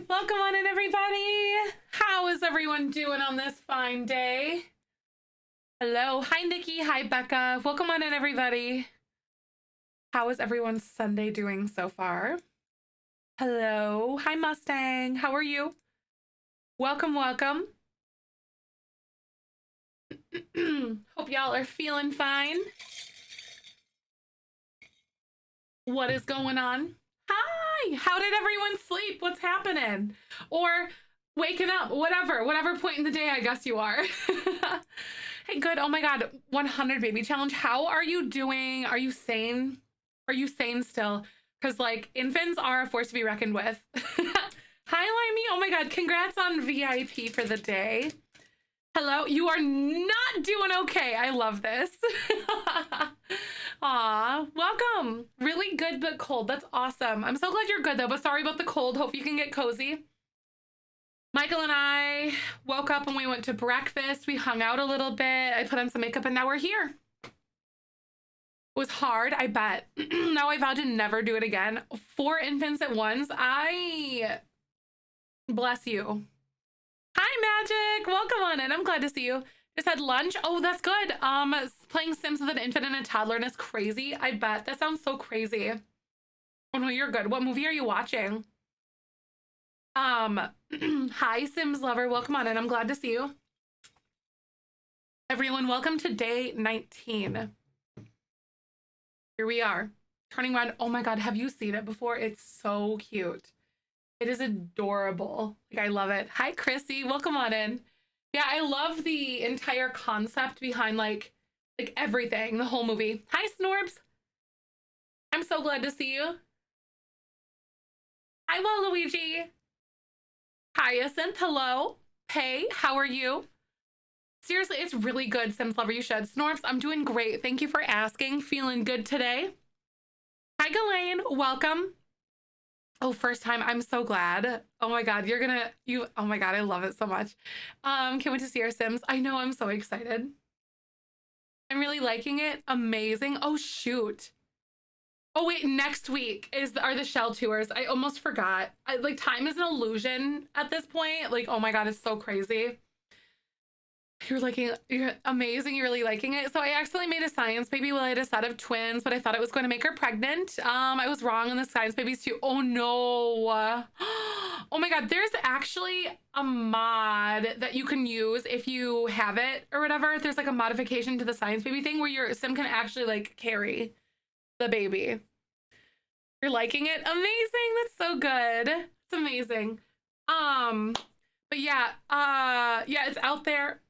Welcome on in, everybody. How is everyone doing on this fine day? Hello. Hi, Nikki. Hi, Becca. Welcome on in, everybody. How is everyone's Sunday doing so far? Hello. Hi, Mustang. How are you? Welcome, welcome. Hope y'all are feeling fine. What is going on? Hi, how did everyone sleep? What's happening? Or waking up, whatever point in the day I guess you are. Hey, good. Oh my God, 100 baby challenge. How are you doing? Are you sane? Are you sane still? Because like infants are a force to be reckoned with. Hi, Limey. Oh my God, congrats on VIP for the day. Hello, you are not doing okay. I love this. Aw, welcome. Really good but cold. That's awesome. I'm so glad you're good though, but sorry about the cold. Hope you can get cozy. Michael and I woke up and we went to breakfast. We hung out a little bit. I put on some makeup and now we're here. It was hard, I bet. Now I vowed to never do it again. 4 infants at once. I bless you. Hi, Magic. Welcome on in. I'm glad to see you. Just had lunch. Oh, that's good. Playing Sims with an infant and a toddler and it's crazy. I bet. That sounds so crazy. Oh no, you're good. What movie are you watching? Hi, Sims lover. Welcome on in. I'm glad to see you. Everyone, welcome to day 19. Here we are. Turning around. Oh my God, have you seen it before? It's so cute. It is adorable. Like, I love it. Hi, Chrissy. Welcome on in. Yeah, I love the entire concept behind like everything, the whole movie. Hi, Snorbs. I'm so glad to see you. Hi, Waluigi. Hyacinth, hello. Hey, how are you? Seriously, it's really good, Sims lover. You should. Snorbs, I'm doing great. Thank you for asking. Feeling good today. Hi, Ghislaine. Welcome. Oh, first time. I'm so glad. Oh my God, oh my God, I love it so much. Can't wait to see our Sims. I know, I'm so excited. I'm really liking it. Amazing. Oh, shoot. Oh wait, next week are the shell tours. I almost forgot. Like time is an illusion at this point. Like, oh my God, it's so crazy. You're amazing. You're really liking it. So I accidentally made a science baby while I had a set of twins, but I thought it was going to make her pregnant. I was wrong on the science babies too. Oh no. Oh my God, there's actually a mod that you can use if you have it or whatever. There's like a modification to the science baby thing where your sim can actually like carry the baby. You're liking it? Amazing. That's so good. It's amazing. But yeah, yeah, it's out there.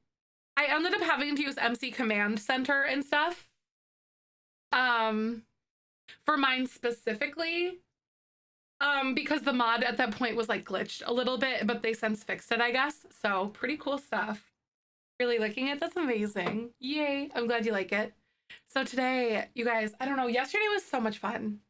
I ended up having to use MC Command Center and stuff. For mine specifically. Because the mod at that point was like glitched a little bit, but they since fixed it, I guess. So pretty cool stuff. Really liking it. That's amazing. Yay. I'm glad you like it. So today, you guys, I don't know, yesterday was so much fun.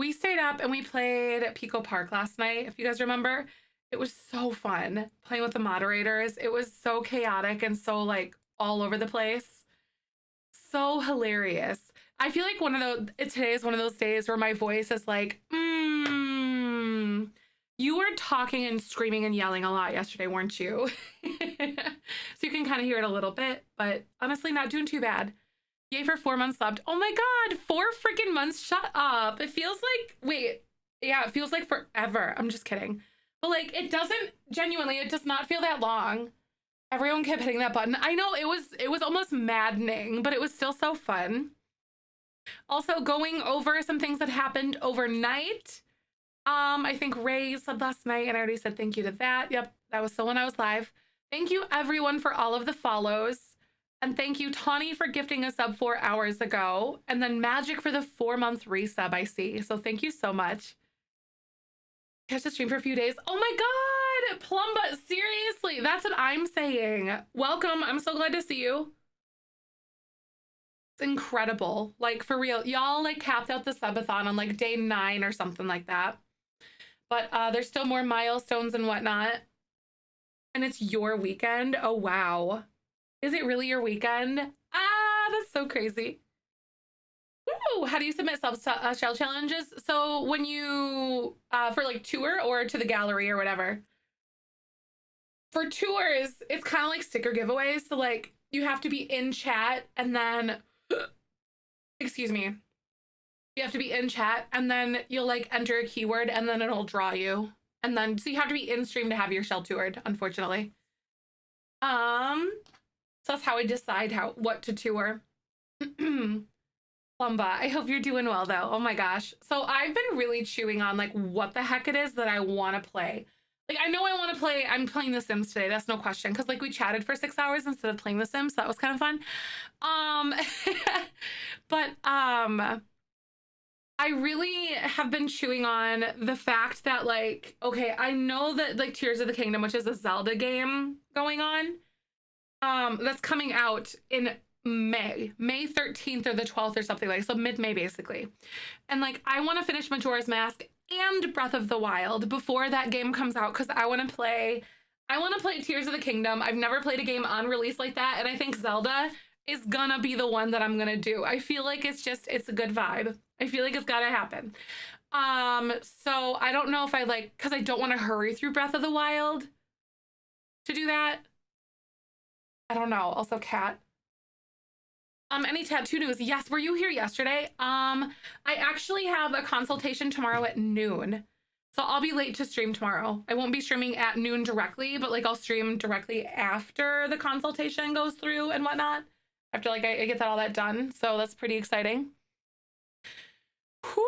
We stayed up and we played at Pico Park last night, if you guys remember. It was so fun playing with the moderators. It was so chaotic and so like all over the place. So hilarious. I feel like today is one of those days where my voice is like, you were talking and screaming and yelling a lot yesterday, weren't you? So you can kind of hear it a little bit, but honestly not doing too bad. Yay for 4 months slept. Oh my God, 4 freaking months. Shut up. It feels like, wait, yeah, it feels like forever. I'm just kidding. But like, it does not feel that long. Everyone kept hitting that button. I know it was almost maddening, but it was still so fun. Also going over some things that happened overnight. I think Ray said last night and I already said thank you to that. Yep, that was still when I was live. Thank you everyone for all of the follows. And thank you, Tawny, for gifting a sub 4 hours ago. And then Magic for the 4-month resub, I see. So thank you so much. Catch the stream for a few days. Oh my God, Plumba, seriously, that's what I'm saying. Welcome, I'm so glad to see you. It's incredible, like for real. Y'all like capped out the subathon on like day 9 or something like that. But there's still more milestones and whatnot. And it's your weekend, oh wow. Is it really your weekend? Ah, that's so crazy. Woo! How do you submit shell challenges? So when you, for like tour or to the gallery or whatever? For tours, it's kind of like sticker giveaways. So like you have to be in chat and then, excuse me, you have to be in chat and then you'll like enter a keyword and then it'll draw you. And then, so you have to be in stream to have your shell toured, unfortunately. So that's how I decide what to tour. Plumba, I hope you're doing well though. Oh my gosh. So I've been really chewing on like what the heck it is that I want to play. Like I know I want to play, I'm playing The Sims today, that's no question. Cause like we chatted for 6 hours instead of playing The Sims, so that was kind of fun. But I really have been chewing on the fact that like, okay, I know that like Tears of the Kingdom, which is a Zelda game going on, that's coming out in May 13th or the 12th or something like, so mid-May basically. And like, I want to finish Majora's Mask and Breath of the Wild before that game comes out because I want to play Tears of the Kingdom. I've never played a game on release like that, and I think Zelda is gonna be the one that I'm gonna do. I feel like it's a good vibe. I feel like it's gotta happen. So I don't know if I like, because I don't want to hurry through Breath of the Wild to do that. I don't know. Also, Cat. Any tattoo news? Yes, were you here yesterday? I actually have a consultation tomorrow at noon. So I'll be late to stream tomorrow. I won't be streaming at noon directly, but like I'll stream directly after the consultation goes through and whatnot. After like I get all that done. So that's pretty exciting. Whoo!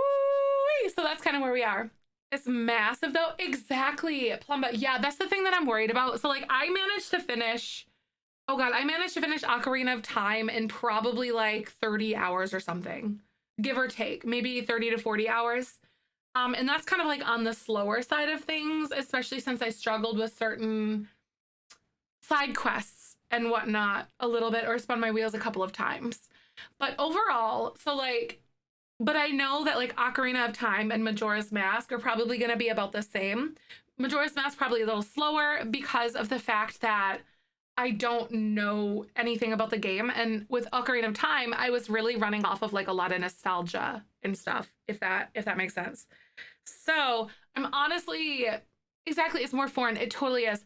So that's kind of where we are. It's massive though. Exactly. Plumba. Yeah, that's the thing that I'm worried about. So like I managed to finish Ocarina of Time in probably like 30 hours or something, give or take, maybe 30 to 40 hours. And that's kind of like on the slower side of things, especially since I struggled with certain side quests and whatnot a little bit, or spun my wheels a couple of times. But overall, so like, but I know that like Ocarina of Time and Majora's Mask are probably going to be about the same. Majora's Mask probably a little slower because of the fact that I don't know anything about the game. And with Ocarina of Time, I was really running off of like a lot of nostalgia and stuff, if that makes sense. So I'm honestly, exactly, it's more foreign. It totally is.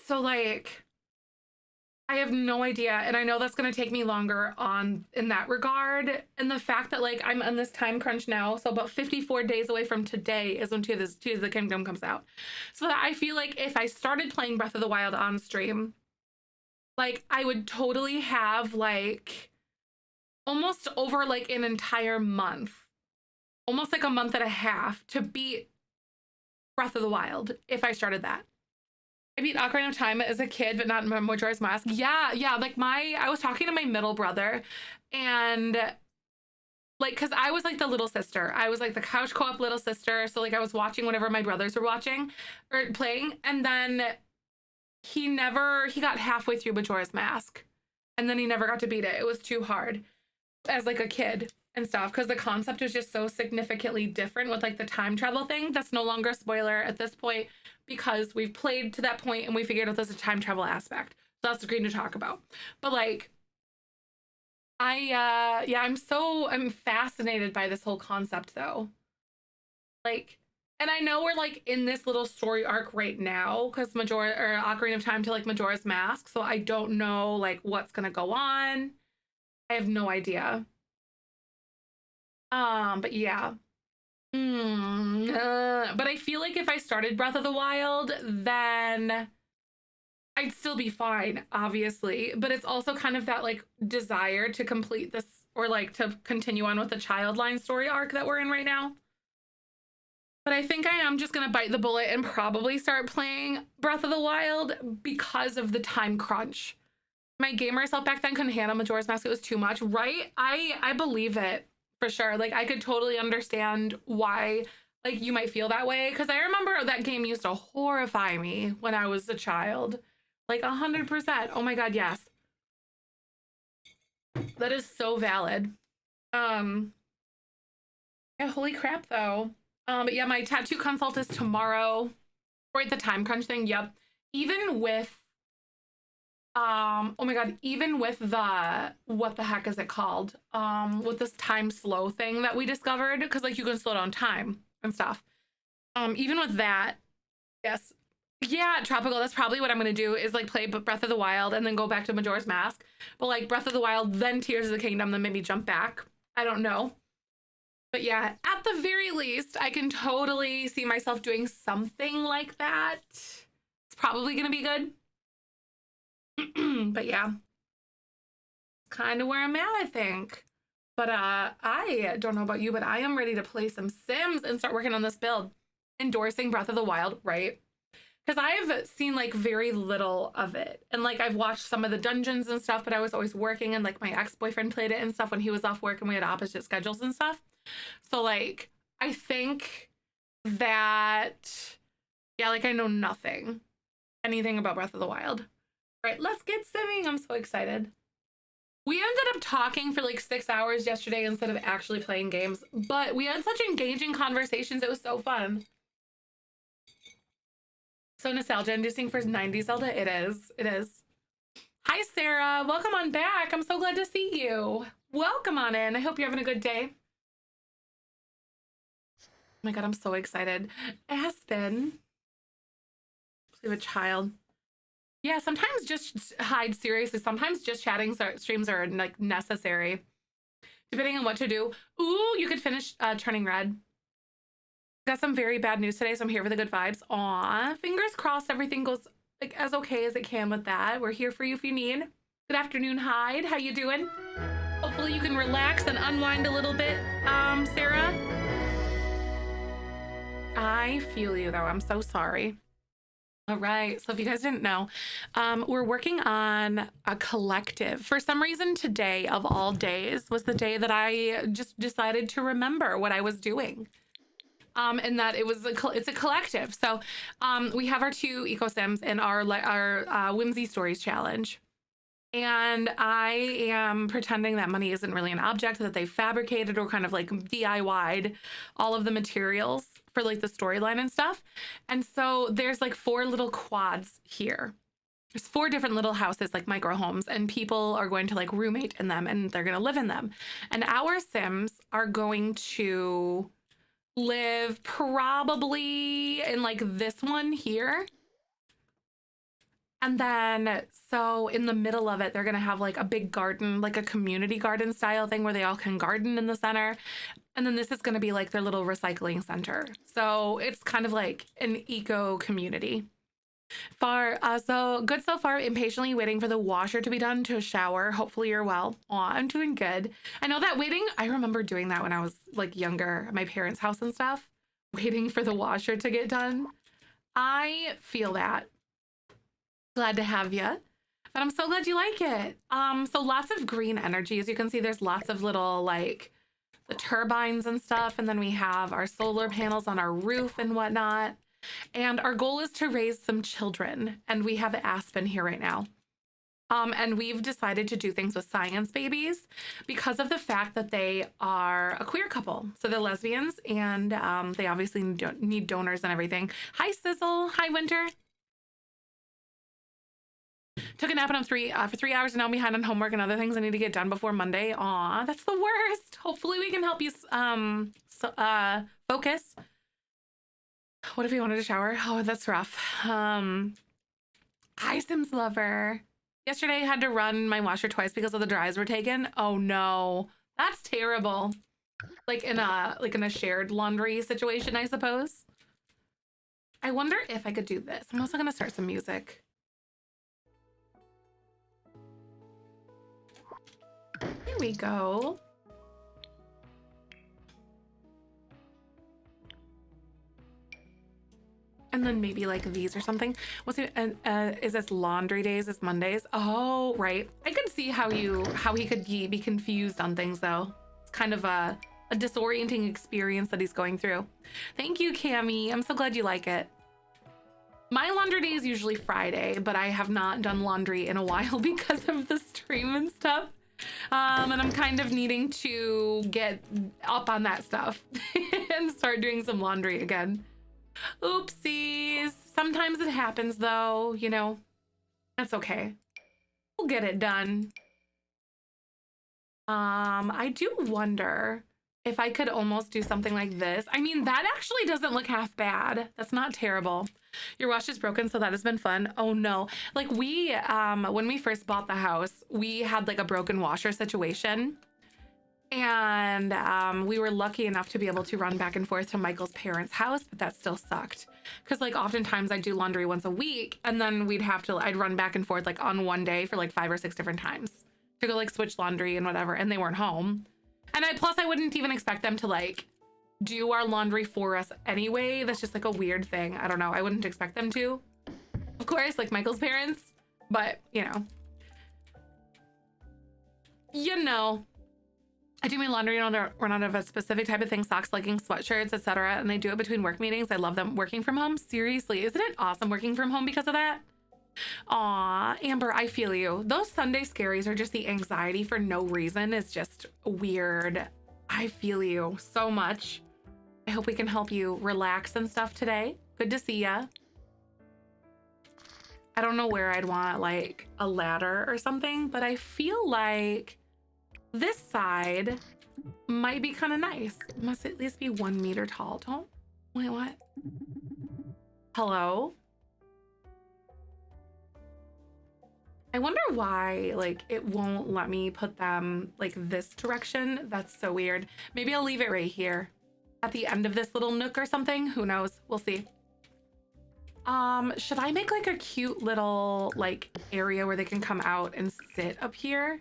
So like, I have no idea. And I know that's going to take me longer in that regard. And the fact that like I'm on this time crunch now. So about 54 days away from today is when Tears of the Kingdom comes out. So that I feel like if I started playing Breath of the Wild on stream, like I would totally have like almost over like an entire month, almost like a month and a half to beat Breath of the Wild if I started that. I beat Ocarina of Time as a kid, but not Majora's Mask. Yeah, like I was talking to my middle brother, and like, cause I was like the little sister. I was like the couch co-op little sister. So like I was watching whenever my brothers were watching or playing, and then he got halfway through Majora's Mask, and then he never got to beat it. It was too hard as like a kid and stuff, because the concept is just so significantly different with like the time travel thing. That's no longer a spoiler at this point because we've played to that point and we figured out there's a time travel aspect. So that's great to talk about. But like, I'm fascinated by this whole concept though. Like, and I know we're like in this little story arc right now because Ocarina of Time to like Majora's Mask. So I don't know like what's gonna go on. I have no idea. But yeah. But I feel like if I started Breath of the Wild, then I'd still be fine, obviously. But it's also kind of that like desire to complete this or like to continue on with the Childline story arc that we're in right now. But I think I am just gonna bite the bullet and probably start playing Breath of the Wild because of the time crunch. My gamer self back then couldn't handle Majora's Mask. It was too much, right? I believe it. For sure. Like I could totally understand why like you might feel that way, because I remember that game used to horrify me when I was a child. Like 100%. Oh my god, yes. That is so valid. Yeah, holy crap though. But yeah, my tattoo consult is tomorrow. Right, the time crunch thing. Yep. Even with oh my god, even with the, what the heck is it called, with this time slow thing that we discovered, because like you can slow down time and stuff, even with that, yes, Yeah, tropical. That's probably what I'm gonna do is like play Breath of the Wild and then go back to Majora's Mask. But like Breath of the Wild, then Tears of the Kingdom, then maybe jump back. I don't know. But yeah, at the very least, I can totally see myself doing something like that. It's probably gonna be good. But yeah, kind of where I'm at, I think. But I don't know about you, but I am ready to play some Sims and start working on this build. Endorsing Breath of the Wild, right? Because I've seen like very little of it. And like I've watched some of the dungeons and stuff, but I was always working and like my ex-boyfriend played it and stuff when he was off work and we had opposite schedules and stuff. So like I think that, yeah, like I know anything about Breath of the Wild. All right, let's get simming. I'm so excited. We ended up talking for like 6 hours yesterday instead of actually playing games, but we had such engaging conversations. It was so fun. So nostalgia inducing for 90s Zelda. It is. It is. Hi, Sarah. Welcome on back. I'm so glad to see you. Welcome on in. I hope you're having a good day. Oh my God, I'm so excited. Aspen. We have a child. Yeah, sometimes just hide seriously. Sometimes just chatting streams are like necessary. Depending on what to do. Ooh, you could finish Turning Red. Got some very bad news today, so I'm here for the good vibes. Aw, fingers crossed everything goes like as okay as it can with that. We're here for you if you need. Good afternoon, Hyde. How you doing? Hopefully you can relax and unwind a little bit, Sarah. I feel you though. I'm so sorry. All right, so if you guys didn't know, we're working on a collective. For some reason today, of all days, was the day that I just decided to remember what I was doing. And that it's a collective. So we have our 2 eco sims in our Whimsy Stories challenge. And I am pretending that money isn't really an object, that they fabricated or kind of like DIY'd all of the materials for like the storyline and stuff. And so there's like 4 little quads here. There's 4 different little houses, like micro homes, and people are going to like roommate in them and they're going to live in them. And our sims are going to live probably in like this one here. And then, so in the middle of it, they're going to have like a big garden, like a community garden style thing where they all can garden in the center. And then this is going to be like their little recycling center. So it's kind of like an eco community. So good so far. Impatiently waiting for the washer to be done to shower. Hopefully you're well. Aw, I'm doing good. I know that waiting, I remember doing that when I was like younger at my parents' house and stuff, waiting for the washer to get done. I feel that. Glad to have you. But I'm so glad you like it. So lots of green energy. As you can see, there's lots of little like the turbines and stuff. And then we have our solar panels on our roof and whatnot. And our goal is to raise some children. And we have Aspen here right now. And we've decided to do things with science babies because of the fact that they are a queer couple. So they're lesbians and they obviously need donors and everything. Hi, Sizzle. Hi, Winter. Took a nap and I'm for 3 hours and now I'm behind on homework and other things I need to get done before Monday. Aw, that's the worst. Hopefully we can help you focus. What if you wanted to shower? Oh, that's rough. Hi, Sims Lover. Yesterday I had to run my washer twice because of the dries were taken. Oh no, that's terrible. Like in a shared laundry situation, I suppose. I wonder if I could do this. I'm also gonna start some music. Here we go. And then maybe like these or something. What's it? Is this laundry days? It's Mondays. Oh, right. I could see how he could be confused on things though. It's kind of a disorienting experience that he's going through. Thank you, Cami. I'm so glad you like it. My laundry day is usually Friday, but I have not done laundry in a while because of the stream and stuff. And I'm kind of needing to get up on that stuff and start doing some laundry again. Oopsies. Sometimes it happens though, you know. That's okay. We'll get it done. I do wonder if I could almost do something like this. I mean, that actually doesn't look half bad. That's not terrible. Your wash is broken, so that has been fun. Oh no. Like we, when we first bought the house, we had like a broken washer situation. And we were lucky enough to be able to run back and forth to Michael's parents' house, but that still sucked. Cause like oftentimes I'd do laundry once a week and then I'd run back and forth like on one day for like 5 or 6 different times to go like switch laundry and whatever. And they weren't home. And I wouldn't even expect them to like do our laundry for us anyway. That's just like a weird thing. I don't know. I wouldn't expect them to, of course, like Michael's parents, but you know, I do my laundry run out of a specific type of thing, socks, leggings, sweatshirts, etc. And I do it between work meetings. I love them working from home. Seriously, isn't it awesome working from home because of that? Aw, Amber, I feel you. Those Sunday scaries are just the anxiety for no reason. It's just weird. I feel you so much. I hope we can help you relax and stuff today. Good to see ya. I don't know where I'd want like a ladder or something, but I feel like this side might be kind of nice. It must at least be 1 meter tall. Wait, what? Hello? I wonder why like it won't let me put them like this direction. That's so weird. Maybe I'll leave it right here at the end of this little nook or something. Who knows? We'll see. Should I make like a cute little like area where they can come out and sit up here?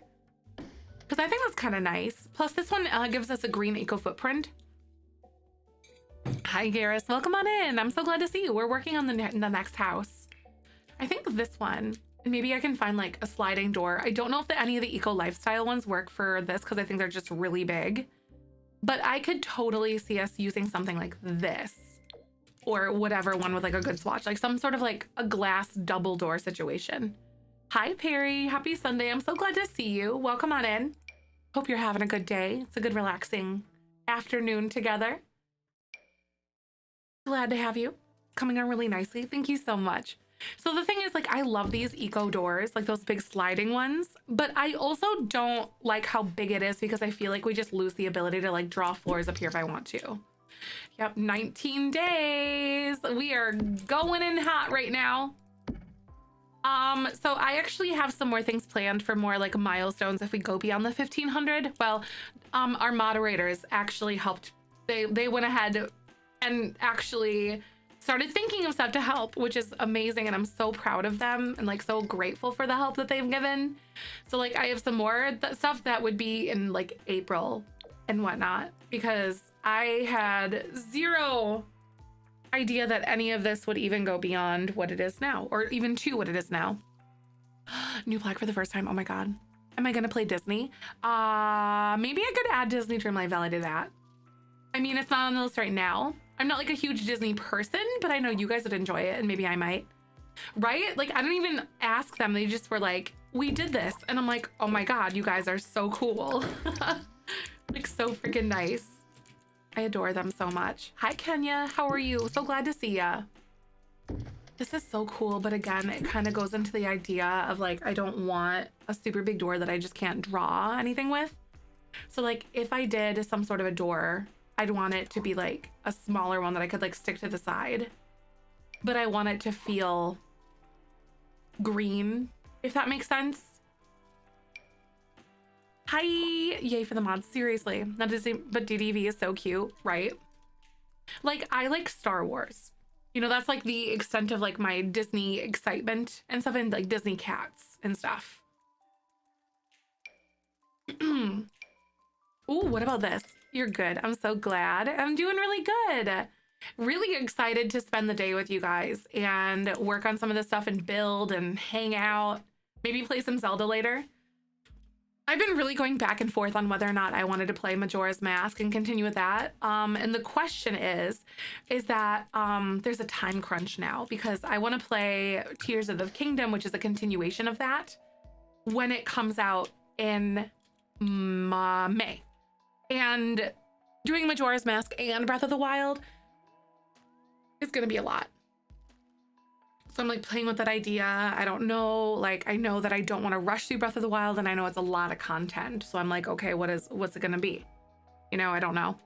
Because I think that's kind of nice. Plus this one gives us a green eco footprint. Hi, Garrus. Welcome on in. I'm so glad to see you. We're working on the next house. I think this one, and maybe I can find like a sliding door. I don't know if any of the eco lifestyle ones work for this because I think they're just really big. But I could totally see us using something like this or whatever one with like a good swatch, like some sort of like a glass double door situation. Hi, Perry. Happy Sunday. I'm so glad to see you. Welcome on in. Hope you're having a good day. It's a good relaxing afternoon together. Glad to have you. Coming on really nicely. Thank you so much. So the thing is, like, I love these eco doors, like those big sliding ones, but I also don't like how big it is because I feel like we just lose the ability to like draw floors up here if I want to. Yep, 19 days. We are going in hot right now. So I actually have some more things planned for more like milestones if we go beyond the 1500. Well, our moderators actually helped. They went ahead and actually started thinking of stuff to help, which is amazing. And I'm so proud of them and like so grateful for the help that they've given. So like I have some more stuff that would be in like April and whatnot, because I had zero idea that any of this would even go beyond what it is now, or even to what it is now. New plaque for the first time. Oh my God. Am I gonna play Disney? Maybe I could add Disney Dreamlight Valley to that. I mean, it's not on the list right now. I'm not like a huge Disney person, but I know you guys would enjoy it and maybe I might. Right? Like I didn't even ask them. They just were like, we did this. And I'm like, oh my God, you guys are so cool. Like so freaking nice. I adore them so much. Hi, Kenya. How are you? So glad to see ya. This is so cool. But again, it kind of goes into the idea of like, I don't want a super big door that I just can't draw anything with. So like if I did some sort of a door, I'd want it to be like a smaller one that I could like stick to the side. But I want it to feel green, if that makes sense. Hi, yay for the mods. Seriously, that is, but DDV is so cute, right? Like I like Star Wars. You know, that's like the extent of like my Disney excitement and stuff, and like Disney cats and stuff. Ooh, what about this? You're good. I'm so glad. I'm doing really good. Really excited to spend the day with you guys and work on some of this stuff and build and hang out. Maybe play some Zelda later. I've been really going back and forth on whether or not I wanted to play Majora's Mask and continue with that. And the question is that there's a time crunch now because I want to play Tears of the Kingdom, which is a continuation of that, when it comes out in May. And doing Majora's Mask and Breath of the Wild is going to be a lot. So I'm like playing with that idea. I don't know, like I know that I don't want to rush through Breath of the Wild and I know it's a lot of content. So I'm like, okay, what's it going to be? You know, I don't know.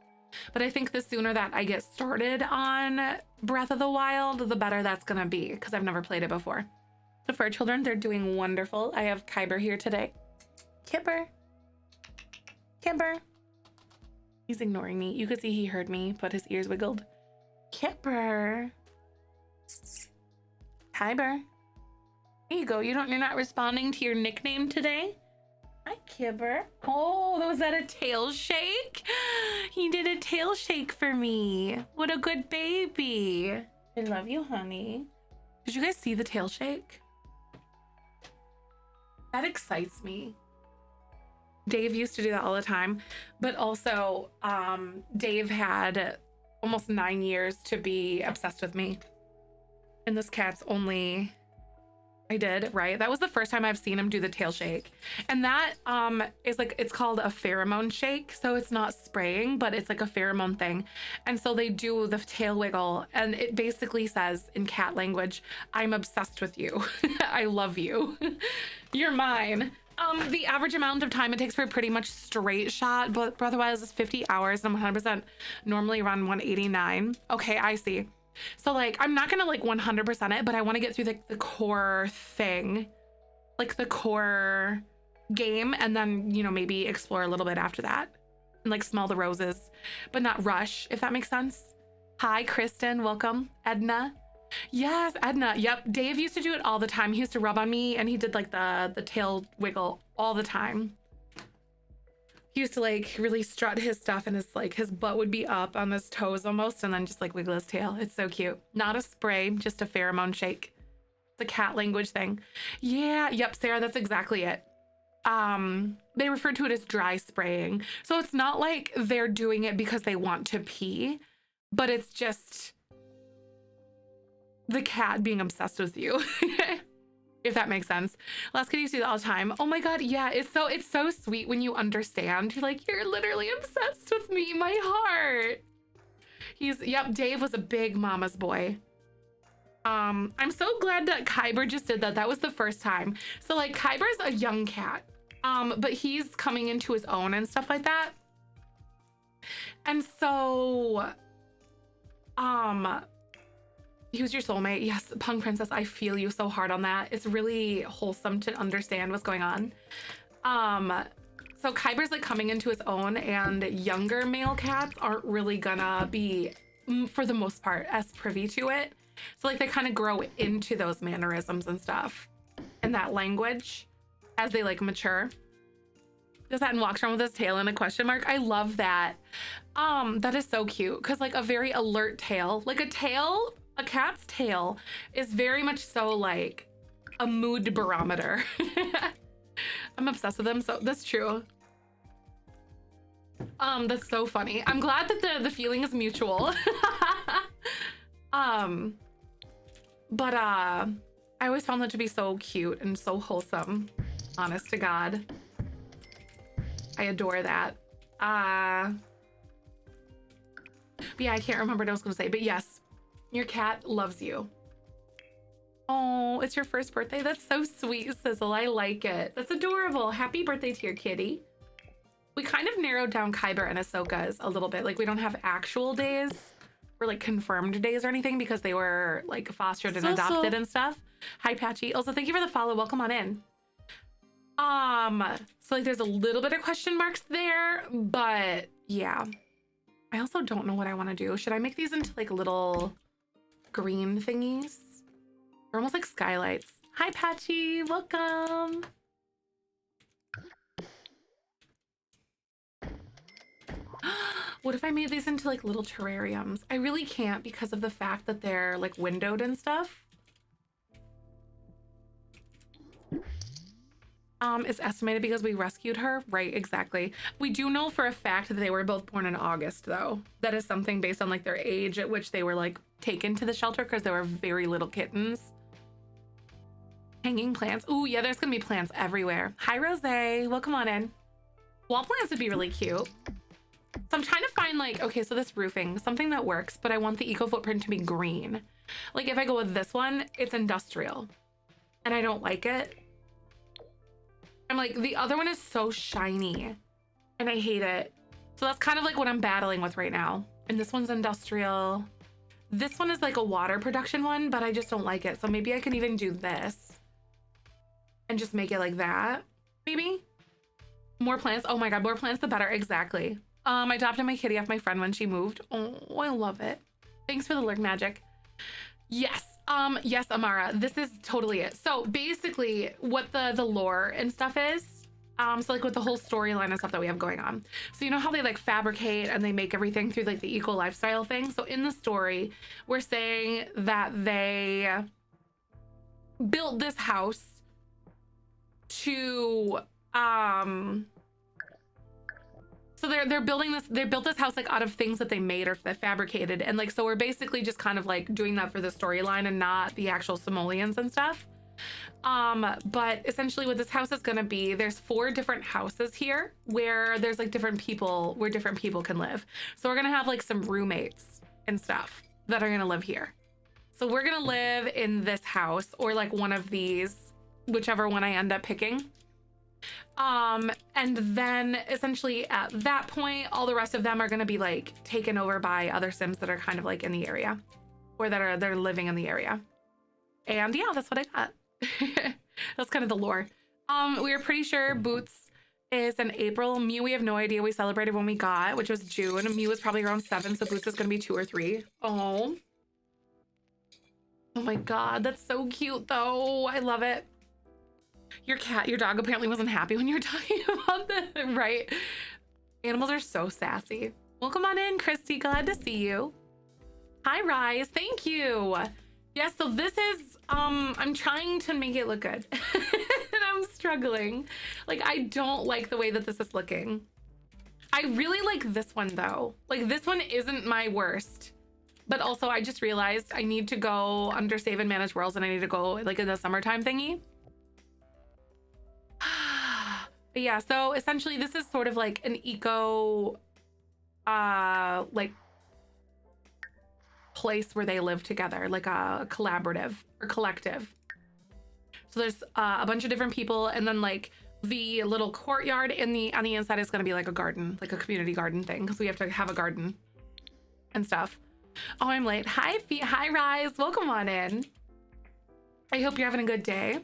But I think the sooner that I get started on Breath of the Wild, the better that's gonna be, because I've never played it before. The fur children, they're doing wonderful. I have Kyber here today. Kipper. Kipper. He's ignoring me. You could see he heard me, but his ears wiggled. Kipper. Kyber. There you go. You're not responding to your nickname today? Hi, Kipper. Oh, was that a tail shake? He did a tail shake for me. What a good baby. I love you, honey. Did you guys see the tail shake? That excites me. Dave used to do that all the time, but also Dave had almost 9 years to be obsessed with me. And this cat's only, I did, right? That was the first time I've seen him do the tail shake. And that is like, it's called a pheromone shake. So it's not spraying, but it's like a pheromone thing. And so they do the tail wiggle, and it basically says in cat language, I'm obsessed with you. I love you. You're mine. The average amount of time it takes for a pretty much straight shot, but otherwise is 50 hours. And I'm 100% normally around 189. Okay, I see. So like, I'm not gonna like 100% it, but I want to get through the core thing, like the core game, and then, you know, maybe explore a little bit after that and like smell the roses, but not rush, if that makes sense. Hi, Kristen, welcome. Edna. Yes, Edna. Yep. Dave used to do it all the time. He used to rub on me, and he did like the tail wiggle all the time. He used to like really strut his stuff, and his butt would be up on his toes almost, and then just like wiggle his tail. It's so cute. Not a spray, just a pheromone shake. It's a cat language thing. Yeah. Yep, Sarah, that's exactly it. They refer to it as dry spraying. So it's not like they're doing it because they want to pee, but it's just the cat being obsessed with you. If that makes sense. Last kid, you see that all the time. Oh my God, yeah, it's so sweet when you understand. You're like, you're literally obsessed with me, my heart. Yep, Dave was a big mama's boy. I'm so glad that Kyber just did that. That was the first time. So like, Kyber's a young cat, but he's coming into his own and stuff like that. And so, he was your soulmate. Yes, Punk Princess, I feel you so hard on that. It's really wholesome to understand what's going on. So Kyber's like coming into his own, and younger male cats aren't really gonna be, for the most part, as privy to it. So like they kind of grow into those mannerisms and stuff and that language as they like mature. Does that and walks around with his tail in a question mark? I love that. That is so cute, because like a very alert tail, like a cat's tail is very much so like a mood barometer. I'm obsessed with them, so that's true. That's so funny. I'm glad that the feeling is mutual. But I always found that to be so cute and so wholesome. Honest to God. I adore that. But yeah, I can't remember what I was gonna say, but yes, your cat loves you. Oh, it's your first birthday? That's so sweet, Sizzle. I like it. That's adorable. Happy birthday to your kitty. We kind of narrowed down Kyber and Ahsoka's a little bit. Like, we don't have actual days or like confirmed days or anything because they were like fostered and adopted and stuff. Hi, Patchy. Also, thank you for the follow. Welcome on in. So like there's a little bit of question marks there, but yeah. I also don't know what I want to do. Should I make these into like little green thingies? They're almost like skylights. Hi, Patchy. Welcome. What if I made these into like little terrariums? I really can't because of the fact that they're like windowed and stuff. It's estimated because we rescued her. Right, exactly. We do know for a fact that they were both born in August, though. That is something based on like their age at which they were like taken to the shelter, because they were very little kittens. Hanging plants. Ooh, yeah, there's gonna be plants everywhere. Hi, Rose. Welcome on in. Wall plants would be really cute. So I'm trying to find like, okay, so this roofing, something that works, but I want the eco footprint to be green. Like if I go with this one, it's industrial and I don't like it. I'm like, the other one is so shiny and I hate it. So that's kind of like what I'm battling with right now. And this one's industrial. This one is like a water production one, but I just don't like it. So maybe I can even do this and just make it like that. Maybe more plants. Oh my God, more plants, the better. Exactly. I adopted my kitty off my friend when she moved. Oh, I love it. Thanks for the lurk magic. Yes. Yes, Amara, this is totally it. So basically what the lore and stuff is, so like with the whole storyline and stuff that we have going on. So you know how they like fabricate and they make everything through like the eco lifestyle thing. So in the story, we're saying that they built this house to, so they're building this, they built this house like out of things that they made or that fabricated. And like, so we're basically just kind of like doing that for the storyline and not the actual simoleons and stuff. But essentially what this house is going to be, there's 4 different houses here where there's like different people, where different people can live. So we're going to have like some roommates and stuff that are going to live here. So we're going to live in this house or like one of these, whichever one I end up picking. And then essentially at that point, all the rest of them are going to be like taken over by other Sims that are kind of like in the area or that are, they're living in the area. And yeah, that's what I got. That's kind of the lore. We were pretty sure Boots is in April. Mew, we have no idea. We celebrated when we got, which was June. Mew was probably around 7, so Boots is going to be 2 or 3. Oh. Oh my God, that's so cute though. I love it. Your cat, your dog apparently wasn't happy when you were talking about this, right? Animals are so sassy. Welcome on in, Christy. Glad to see you. Hi, Rise. Thank you. Yes, so this is, I'm trying to make it look good. And I'm struggling. Like, I don't like the way that this is looking. I really like this one though. Like, this one isn't my worst. But also, I just realized I need to go under Save and Manage Worlds and I need to go like in the summertime thingy. But yeah, so essentially this is sort of like an eco, like place where they live together, like a collaborative or collective. So there's a bunch of different people, and then like the little courtyard on the inside is going to be like a garden, like a community garden thing, because we have to have a garden and stuff. Oh, I'm late. Hi, hi, Rise. Welcome on in. I hope you're having a good day.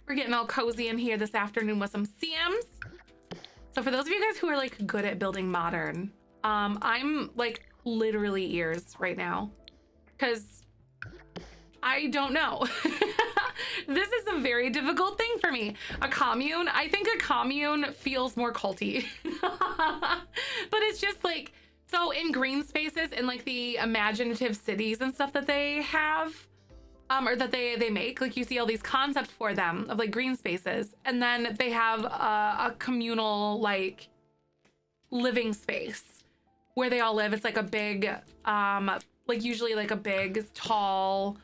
We're getting all cozy in here this afternoon with some CMs. So for those of you guys who are like good at building modern, I'm like literally ears right now because I don't know. This is a very difficult thing for me. A commune, I think a commune feels more culty. But it's just like, so in green spaces and like the imaginative cities and stuff that they have, or that they make, like you see all these concepts for them of like green spaces, and then they have a communal like living space where they all live. It's like a big, like usually like a big, tall,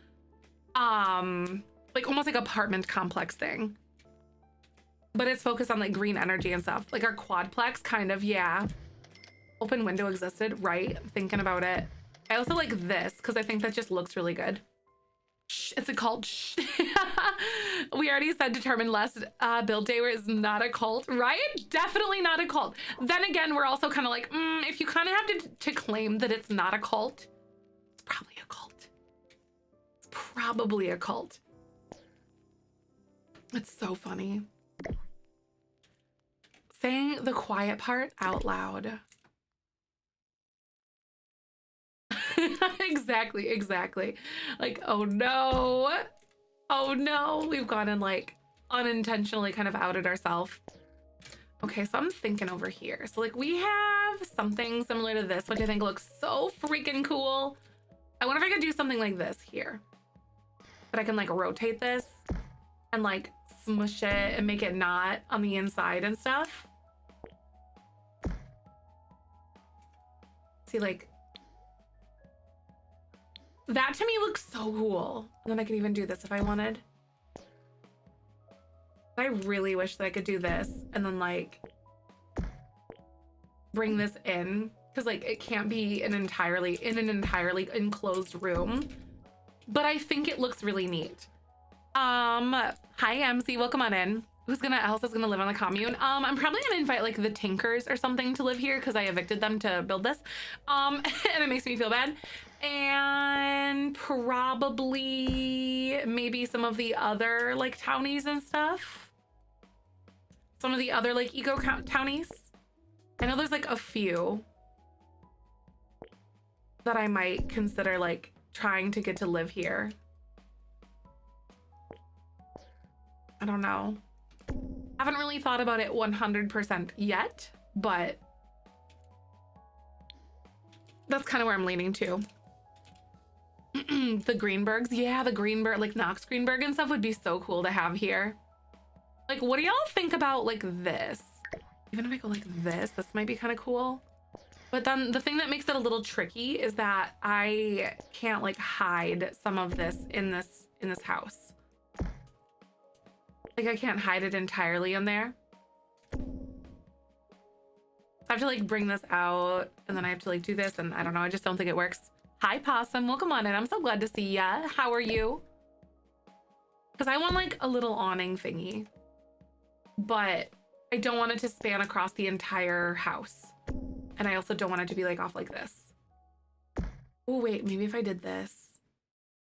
like almost like apartment complex thing, but it's focused on like green energy and stuff. Like our quadplex kind of, yeah. Open window existed, right? I'm thinking about it. I also like this because I think that just looks really good. Shh, it's a cult. Shh. We already said determined less build day is not a cult, right? Definitely not a cult. Then again, we're also kind of like, if you kind of have to claim that it's not a cult, it's probably a cult. It's probably a cult. It's so funny. Saying the quiet part out loud. Exactly. Like, oh no, we've gone and like unintentionally kind of outed ourselves. Okay, so I'm thinking over here. So like we have something similar to this, which I think looks so freaking cool. I wonder if I could do something like this here, but I can like rotate this and like smush it and make it not on the inside and stuff. See, like, that to me looks so cool. And then I could even do this if I wanted. I really wish that I could do this and then like bring this in, because like it can't be an entirely enclosed room, but I think it looks really neat. Hi MC, welcome on in. else is gonna live on the commune? I'm probably gonna invite like the Tinkers or something to live here because I evicted them to build this. And it makes me feel bad. And probably maybe some of the other like townies and stuff. Some of the other like eco townies. I know there's like a few that I might consider like trying to get to live here. I don't know. Haven't really thought about it 100% yet, but that's kind of where I'm leaning to. The Greenbergs. Yeah, the Greenberg, like Knox Greenberg and stuff would be so cool to have here. Like, what do y'all think about like this? Even if I go like this might be kind of cool. But then the thing that makes it a little tricky is that I can't like hide some of this in this house. Like I can't hide it entirely in there. I have to like bring this out and then I have to like do this and I don't know, I just don't think it works. Hi Possum, welcome on in. I'm so glad to see ya. How are you? Because I want like a little awning thingy, but I don't want it to span across the entire house. And I also don't want it to be like off like this. Oh wait, maybe if I did this,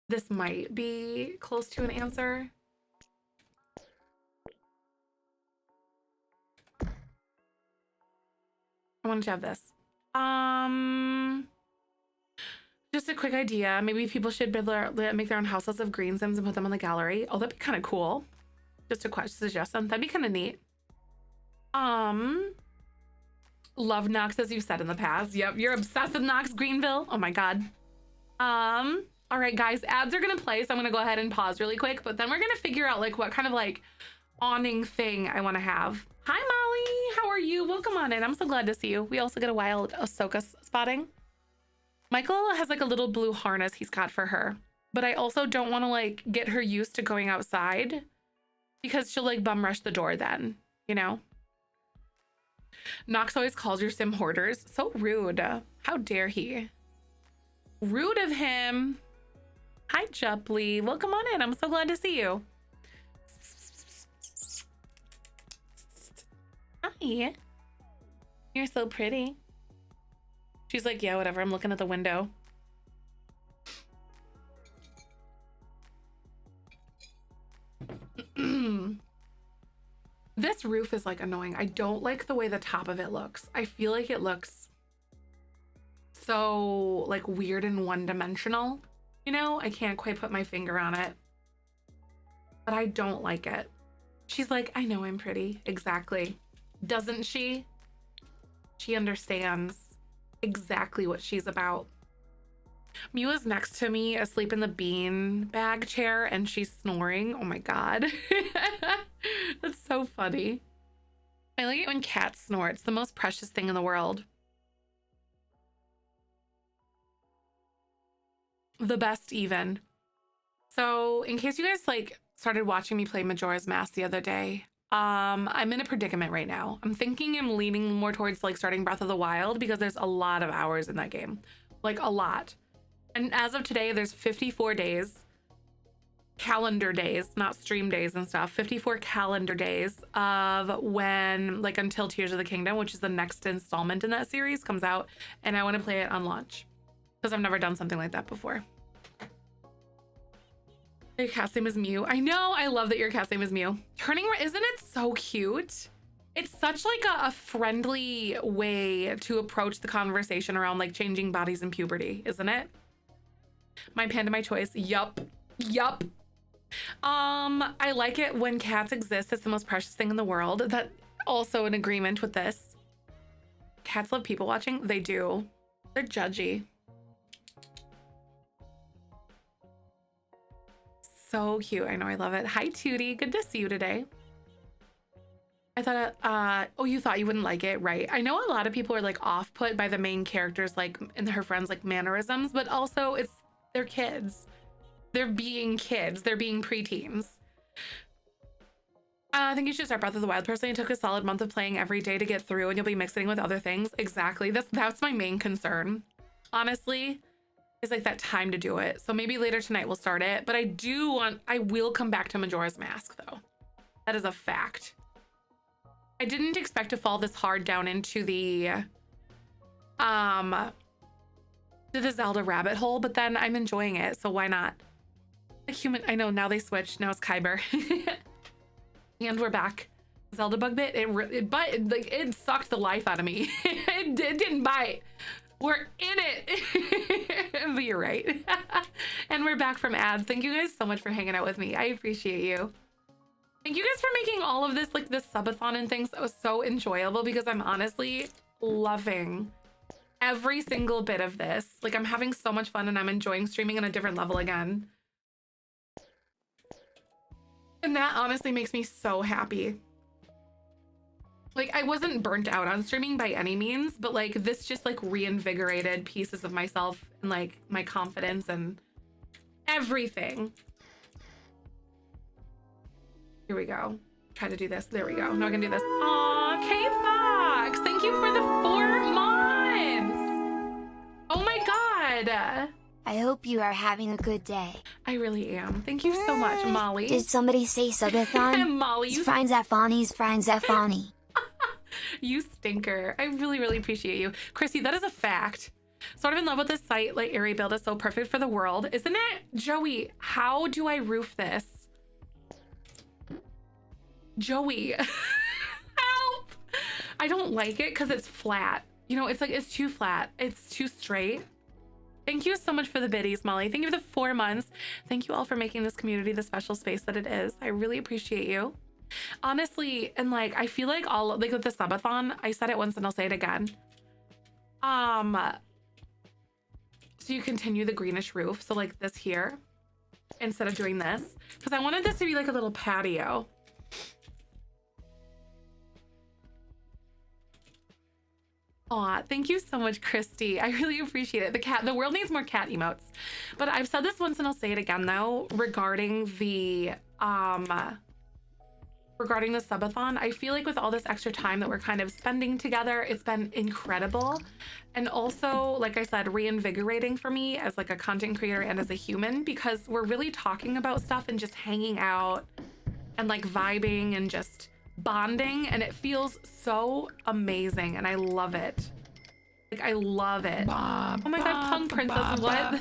this might be close to an answer. I wanted to have this. Just a quick idea. Maybe people should make their own houses of green sims and put them on the gallery. Oh, that'd be kind of cool. Just a suggestion. That'd be kind of neat. Love Knox, as you've said in the past. Yep, you're obsessed with Knox Greenville. Oh my God. All right, guys, ads are gonna play, so I'm gonna go ahead and pause really quick, but then we're gonna figure out like what kind of like awning thing I want to have. Hi, Molly. How are you? Welcome on in. I'm so glad to see you. We also get a wild Ahsoka spotting. Michael has like a little blue harness he's got for her, but I also don't want to like get her used to going outside because she'll like bum rush the door then, you know? Knox always calls your sim hoarders. So rude. How dare he? Rude of him. Hi, Jupley. Welcome on in. I'm so glad to see you. Hi. You're so pretty. She's like, yeah, whatever. I'm looking at the window. This roof is like annoying. I don't like the way the top of it looks. I feel like it looks so like weird and one-dimensional. You know, I can't quite put my finger on it, but I don't like it. She's like, I know I'm pretty. Exactly. Doesn't she? She understands exactly what she's about. Mia's next to me asleep in the bean bag chair and she's snoring. Oh my God. That's so funny. I like it when cats snore. It's the most precious thing in the world. The best even. So in case you guys like started watching me play Majora's Mask the other day, I'm in a predicament right now. I'm thinking I'm leaning more towards like starting Breath of the Wild because there's a lot of hours in that game, like a lot. And as of today, there's 54 days, calendar days, not stream days and stuff, 54 calendar days of when, like until Tears of the Kingdom, which is the next installment in that series, comes out. And I want to play it on launch because I've never done something like that before. Your cat's name is Mew. I know, I love that your cat's name is Mew. Turning, isn't it so cute? It's such like a friendly way to approach the conversation around like changing bodies and puberty, isn't it? My panda, my choice. Yup. Yup. I like it when cats exist. It's the most precious thing in the world. That also in agreement with this. Cats love people watching. They do. They're judgy. So cute. I know, I love it. Hi, Tootie. Good to see you today. I thought, oh, you thought you wouldn't like it, right? I know a lot of people are like off-put by the main characters, like, and her friends, like mannerisms, but also they're kids. They're being kids. They're being preteens. I think you should start Breath of the Wild. Personally, it took a solid month of playing every day to get through and you'll be mixing with other things. Exactly. That's my main concern. Honestly, is like that time to do it. So maybe later tonight we'll start it, but I will come back to Majora's Mask though. That is a fact. I didn't expect to fall this hard down into the Zelda rabbit hole, but then I'm enjoying it, so why not? A human, I know, now they switched. Now it's Kyber. And we're back. Zelda bug bit, it sucked the life out of me. It didn't bite. We're in it. But you're right. And we're back from ads. Thank you guys so much for hanging out with me. I appreciate you. Thank you guys for making all of this, like this subathon and things, so enjoyable, because I'm honestly loving every single bit of this. Like, I'm having so much fun and I'm enjoying streaming on a different level again. And that honestly makes me so happy. Like, I wasn't burnt out on streaming by any means, but like this just like reinvigorated pieces of myself and like my confidence and everything. Here we go. Try to do this. There we go. Now I can do this. Aw, K-Fox! Thank you for the 4 months! Oh my god! I hope you are having a good day. I really am. Thank you so much, Molly. Did somebody say subathon? Molly, you... Zefrine Zefani. You stinker. I really, really appreciate you. Chrissy, that is a fact. Sort of in love with this site. Like, Airy build is so perfect for the world. Isn't it? Joey, how do I roof this? Joey, help! I don't like it because it's flat. You know, it's like, it's too flat. It's too straight. Thank you so much for the biddies, Molly. Thank you for the 4 months. Thank you all for making this community the special space that it is. I really appreciate you. Honestly, and like, I feel like all, like with the subathon, I said it once and I'll say it again. So you continue the greenish roof. So like this here, instead of doing this, because I wanted this to be like a little patio. Aw, thank you so much, Christy. I really appreciate it. The world needs more cat emotes. But I've said this once and I'll say it again though, regarding the subathon. I feel like with all this extra time that we're kind of spending together, it's been incredible. And also, like I said, reinvigorating for me as like a content creator and as a human, because we're really talking about stuff and just hanging out and like vibing and just bonding, and it feels so amazing and I love it. Like, I love it. Oh my god, Punk Princess, what?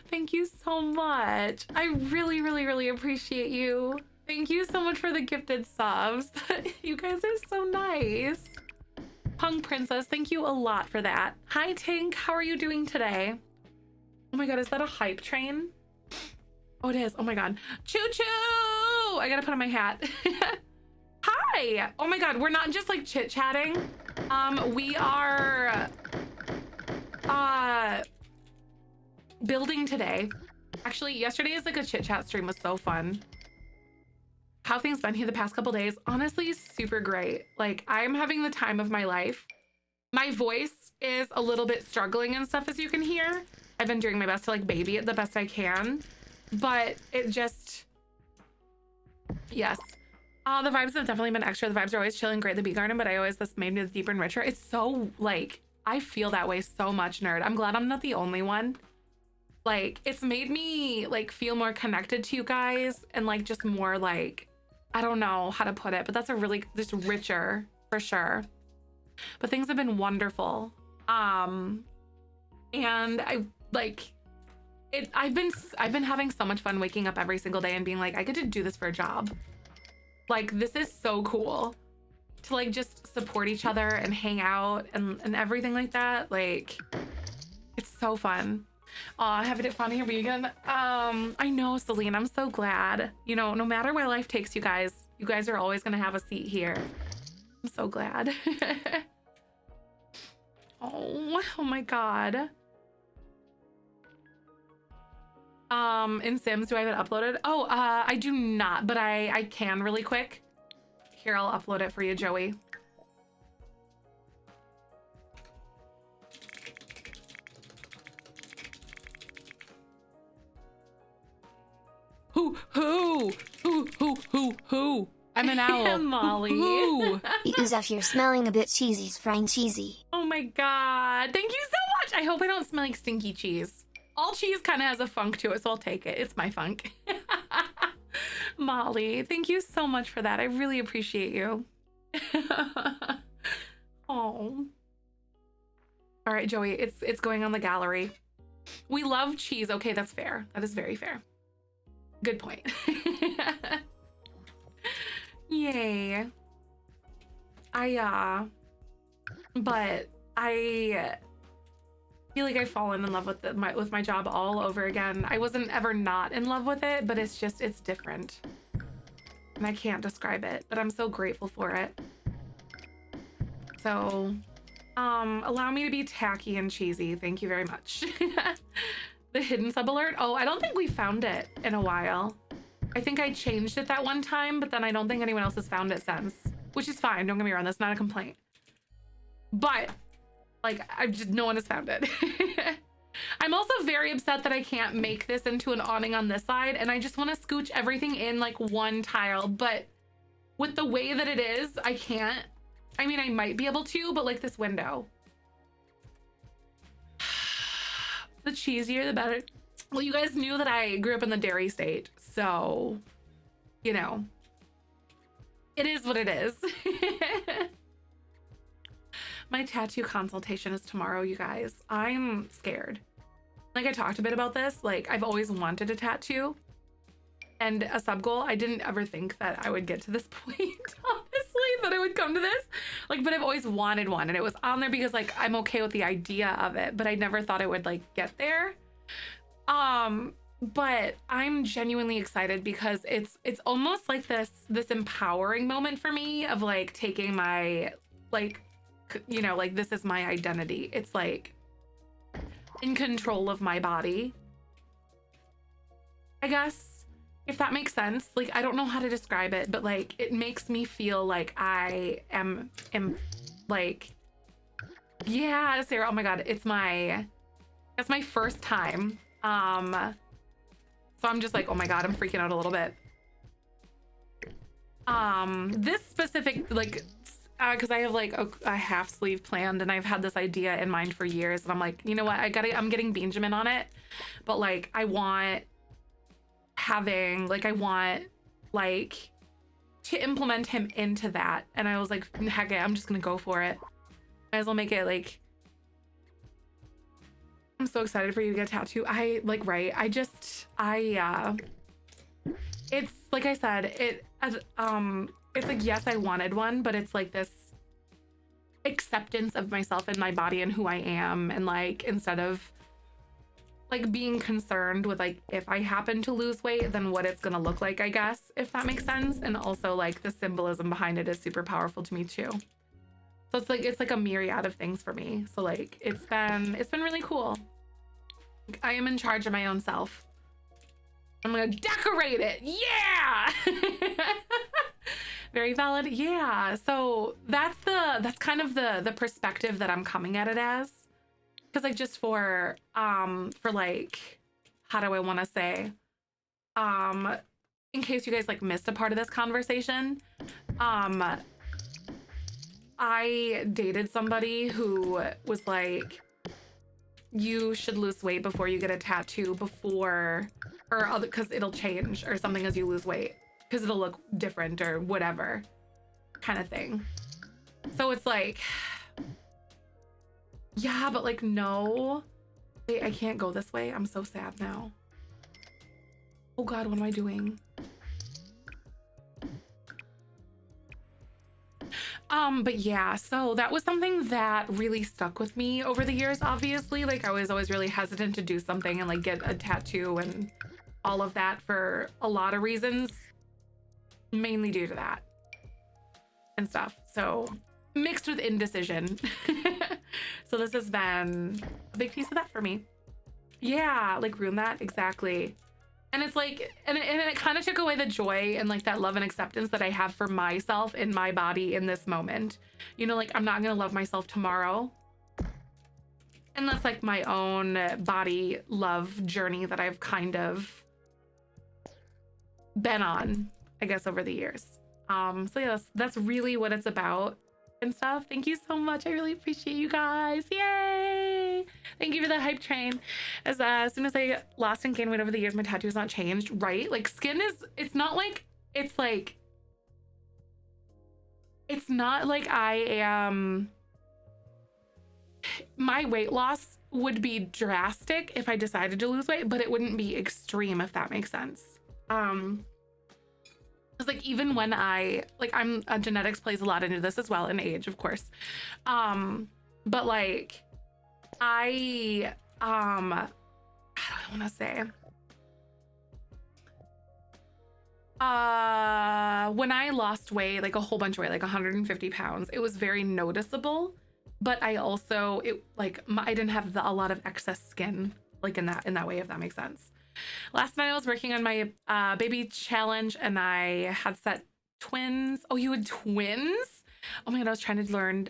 Thank you so much. I really, really, really appreciate you. Thank you so much for the gifted subs. You guys are so nice. Punk Princess, thank you a lot for that. Hi Tink, how are you doing today? Oh my god, is that a hype train? Oh, it is. Oh my god. Choo-choo! I gotta put on my hat. Hi! Oh my god, we're not just like chit-chatting. We are building today. Actually, yesterday's like a chit-chat stream was so fun. How things been here the past couple days? Honestly, super great. Like, I'm having the time of my life. My voice is a little bit struggling and stuff, as you can hear. I've been doing my best to like baby it the best I can. But it just, yes. The vibes have definitely been extra. The vibes are always chill and great at the Bee Garden, but this made me deeper and richer. It's so, like, I feel that way so much, nerd. I'm glad I'm not the only one. Like, it's made me, like, feel more connected to you guys and, like, just more, like, I don't know how to put it, but that's a really, just richer, for sure. But things have been wonderful. And I, like... I've been having so much fun waking up every single day and being like, I get to do this for a job. Like, this is so cool to like just support each other and hang out and everything like that. Like, it's so fun. Aw, having it fun here again. I know, Celine, I'm so glad. You know, no matter where life takes you guys are always gonna have a seat here. I'm so glad. Oh my god. In Sims, do I have it uploaded? Oh, I do not, but I can really quick. Here, I'll upload it for you, Joey. Who? I'm an owl. Molly. Zef, you're smelling a bit cheesy, zefrine cheesy. Oh my god. Thank you so much. I hope I don't smell like stinky cheese. All cheese kind of has a funk to it, so I'll take it. It's my funk. Molly, thank you so much for that. I really appreciate you. Oh. All right, Joey, it's going on the gallery. We love cheese. Okay, that's fair. That is very fair. Good point. Yay. But I feel like I've fallen in love with my job all over again. I wasn't ever not in love with it, but it's different. And I can't describe it, but I'm so grateful for it. So, allow me to be tacky and cheesy. Thank you very much. The hidden sub alert. Oh, I don't think we found it in a while. I think I changed it that one time, but then I don't think anyone else has found it since, which is fine. Don't get me wrong. That's not a complaint. But like, no one has found it. I'm also very upset that I can't make this into an awning on this side, and I just want to scooch everything in like one tile, but with the way that it is, I can't. I mean, I might be able to, but like this window. The cheesier, the better. Well, you guys knew that I grew up in the dairy state, so, you know, it is what it is. My tattoo consultation is tomorrow, you guys. I'm scared. Like, I talked a bit about this. Like, I've always wanted a tattoo and a sub goal. I didn't ever think that I would get to this point, honestly, that I would come to this. Like, but I've always wanted one, and it was on there because, like, I'm okay with the idea of it, but I never thought I would, like, get there. But I'm genuinely excited because it's almost like this empowering moment for me of, like, taking my, like, you know, like, this is my identity. It's like in control of my body, I guess, if that makes sense. Like, I don't know how to describe it, but like, it makes me feel like I am like, yeah, Sarah, oh my God, that's my first time. So I'm just like, oh my God, I'm freaking out a little bit. This specific, like, because I have like a half sleeve planned, and I've had this idea in mind for years, and I'm like, you know what, I'm getting Benjamin on it, but like, I want to implement him into that. And I was like, heck yeah, I'm just gonna go for it. Might as well make it like, I'm so excited for you to get a tattoo. It's like I said, it's like, yes, I wanted one, but it's like this acceptance of myself and my body and who I am. And like, instead of like being concerned with like, if I happen to lose weight, then what it's gonna look like, I guess, if that makes sense. And also like the symbolism behind it is super powerful to me too. So it's like a myriad of things for me. So like, it's been really cool. I am in charge of my own self. I'm gonna decorate it. Yeah. Very valid. Yeah. So that's kind of the perspective that I'm coming at it as. Cause like, just for like, how do I want to say, in case you guys like missed a part of this conversation, I dated somebody who was like, you should lose weight before you get a tattoo because it'll change or something as you lose weight, because it'll look different or whatever kind of thing. So it's like, yeah, but like, no, wait, I can't go this way. I'm so sad now. Oh God, what am I doing? But yeah, so that was something that really stuck with me over the years, obviously. Like, I was always really hesitant to do something and like get a tattoo and all of that for a lot of reasons, mainly due to that and stuff. So mixed with indecision. So this has been a big piece of that for me. Yeah, like ruin that, exactly. And it's like, and it kind of took away the joy and like that love and acceptance that I have for myself in my body in this moment. You know, like, I'm not gonna love myself tomorrow. And that's like my own body love journey that I've kind of been on, I guess, over the years. So yeah, that's really what it's about and stuff. Thank you so much. I really appreciate you guys. Yay! Thank you for the hype train. As soon as I lost and gained weight over the years, my tattoo has not changed, right? Like skin is, it's not like I am, my weight loss would be drastic if I decided to lose weight, but it wouldn't be extreme, if that makes sense. Because like even when genetics plays a lot into this as well, and age, of course. But like I don't want to say. When I lost weight, like a whole bunch of weight, like 150 pounds, it was very noticeable. But I also, I didn't have a lot of excess skin, like in that way, if that makes sense. Last night I was working on my baby challenge, and I had set twins. Oh, you had twins? Oh my God, I was trying to learn,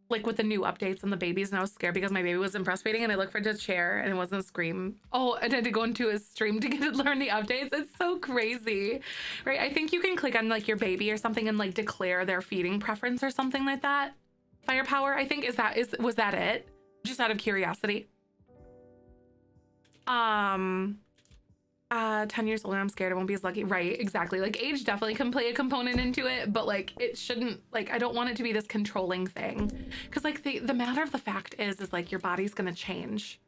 like with the new updates on the babies, and I was scared because my baby wasn't breastfeeding, and I looked for the chair and it wasn't Scream. Oh, and I had to go into his stream to learn the updates. It's so crazy, right? I think you can click on like your baby or something and like declare their feeding preference or something like that. Firepower, I think, was that it? Just out of curiosity. 10 years older, I'm scared I won't be as lucky. Right, exactly. Like age definitely can play a component into it, but like it shouldn't, like I don't want it to be this controlling thing. Because like the matter of the fact is like your body's gonna change.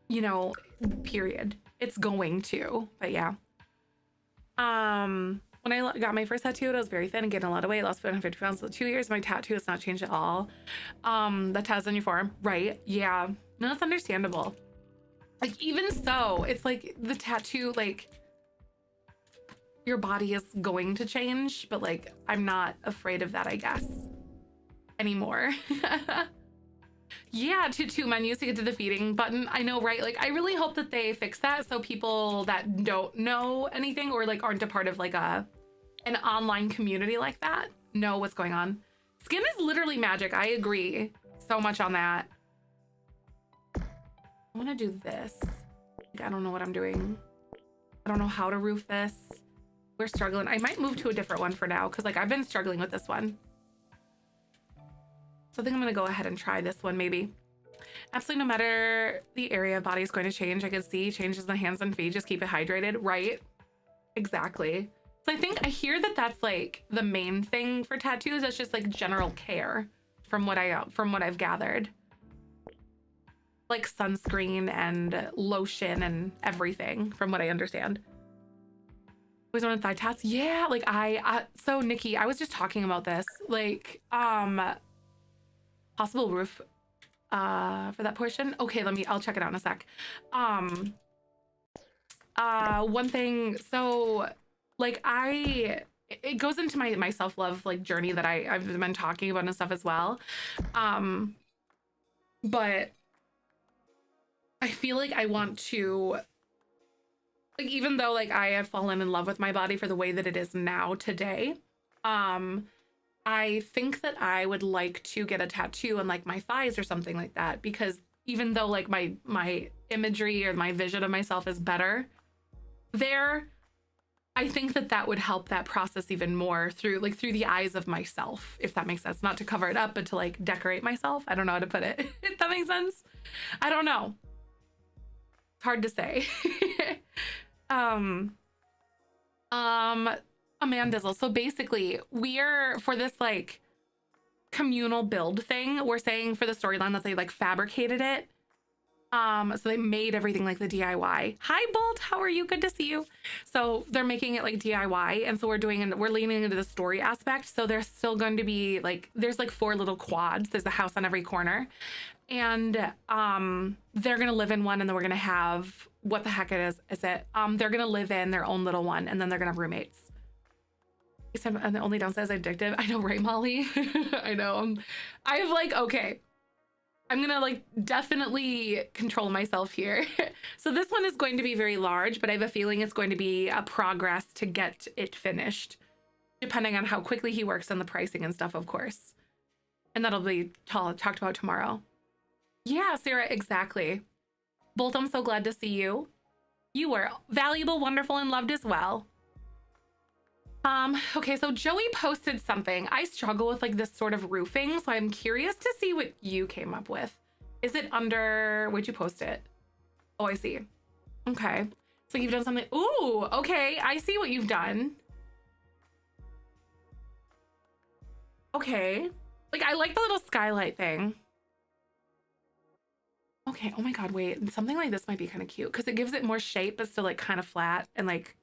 You know, period. It's going to, but yeah. When I got my first tattoo, I was very thin and gained a lot of weight, lost 150 pounds in 2 years. My tattoo has not changed at all. The tat's on your forearm, right? Yeah, no, that's understandable. Like, even so, it's like the tattoo, like your body is going to change, but like, I'm not afraid of that, I guess, anymore. Yeah, two menus to get to the feeding button. I know, right? Like, I really hope that they fix that so people that don't know anything or like aren't a part of like an online community like that know what's going on. Skin is literally magic. I agree so much on that. I want to do this. Like, I don't know what I'm doing. I don't know how to roof this. We're struggling. I might move to a different one for now because like I've been struggling with this one. So I think I'm gonna go ahead and try this one maybe. Absolutely no matter the area of body is going to change. I can see changes in the hands and feet. Just keep it hydrated, right? Exactly. So I hear that that's like the main thing for tattoos. That's just like general care from what I've gathered. Like sunscreen and lotion and everything from what I understand. Always wanted thigh tats. Yeah, like so Nikki, I was just talking about this. Like, possible roof for that portion. Okay, I'll check it out in a sec. One thing, so like it goes into my self-love like journey that I've been talking about and stuff as well. But I feel like I want to, like, even though like I have fallen in love with my body for the way that it is now today, I think that I would like to get a tattoo on like my thighs or something like that, because even though like my imagery or my vision of myself is better there, I think that would help that process even more through the eyes of myself, if that makes sense. Not to cover it up, but to like decorate myself. I don't know how to put it. If that makes sense. I don't know. It's hard to say. Amandizzle. So basically we're, for this like communal build thing, we're saying for the storyline that they like fabricated it. So they made everything like the DIY. Hi Bolt, how are you? Good to see you. So they're making it like DIY, and so we're leaning into the story aspect. So there's still going to be like, there's like 4 little quads. There's a house on every corner, and they're gonna live in one, and then we're gonna have, what the heck is it? They're gonna live in their own little one, and then they're gonna have roommates. And the only downside is addictive. I know, right, Molly? I know. I've like, okay, I'm gonna like definitely control myself here. So this one is going to be very large, but I have a feeling it's going to be a progress to get it finished, depending on how quickly he works on the pricing and stuff, of course. And that'll be talked about tomorrow. Yeah, Sarah, exactly. Bolt, I'm so glad to see you. You are valuable, wonderful, and loved as well. Okay, so Joey posted something. I struggle with like this sort of roofing, so I'm curious to see what you came up with. Is it under, where'd you post it? Oh, I see. Okay, so you've done something. Ooh, okay, I see what you've done. Okay, like I like the little skylight thing. Okay, oh my God, wait, something like this might be kind of cute because it gives it more shape, but still like kind of flat and like,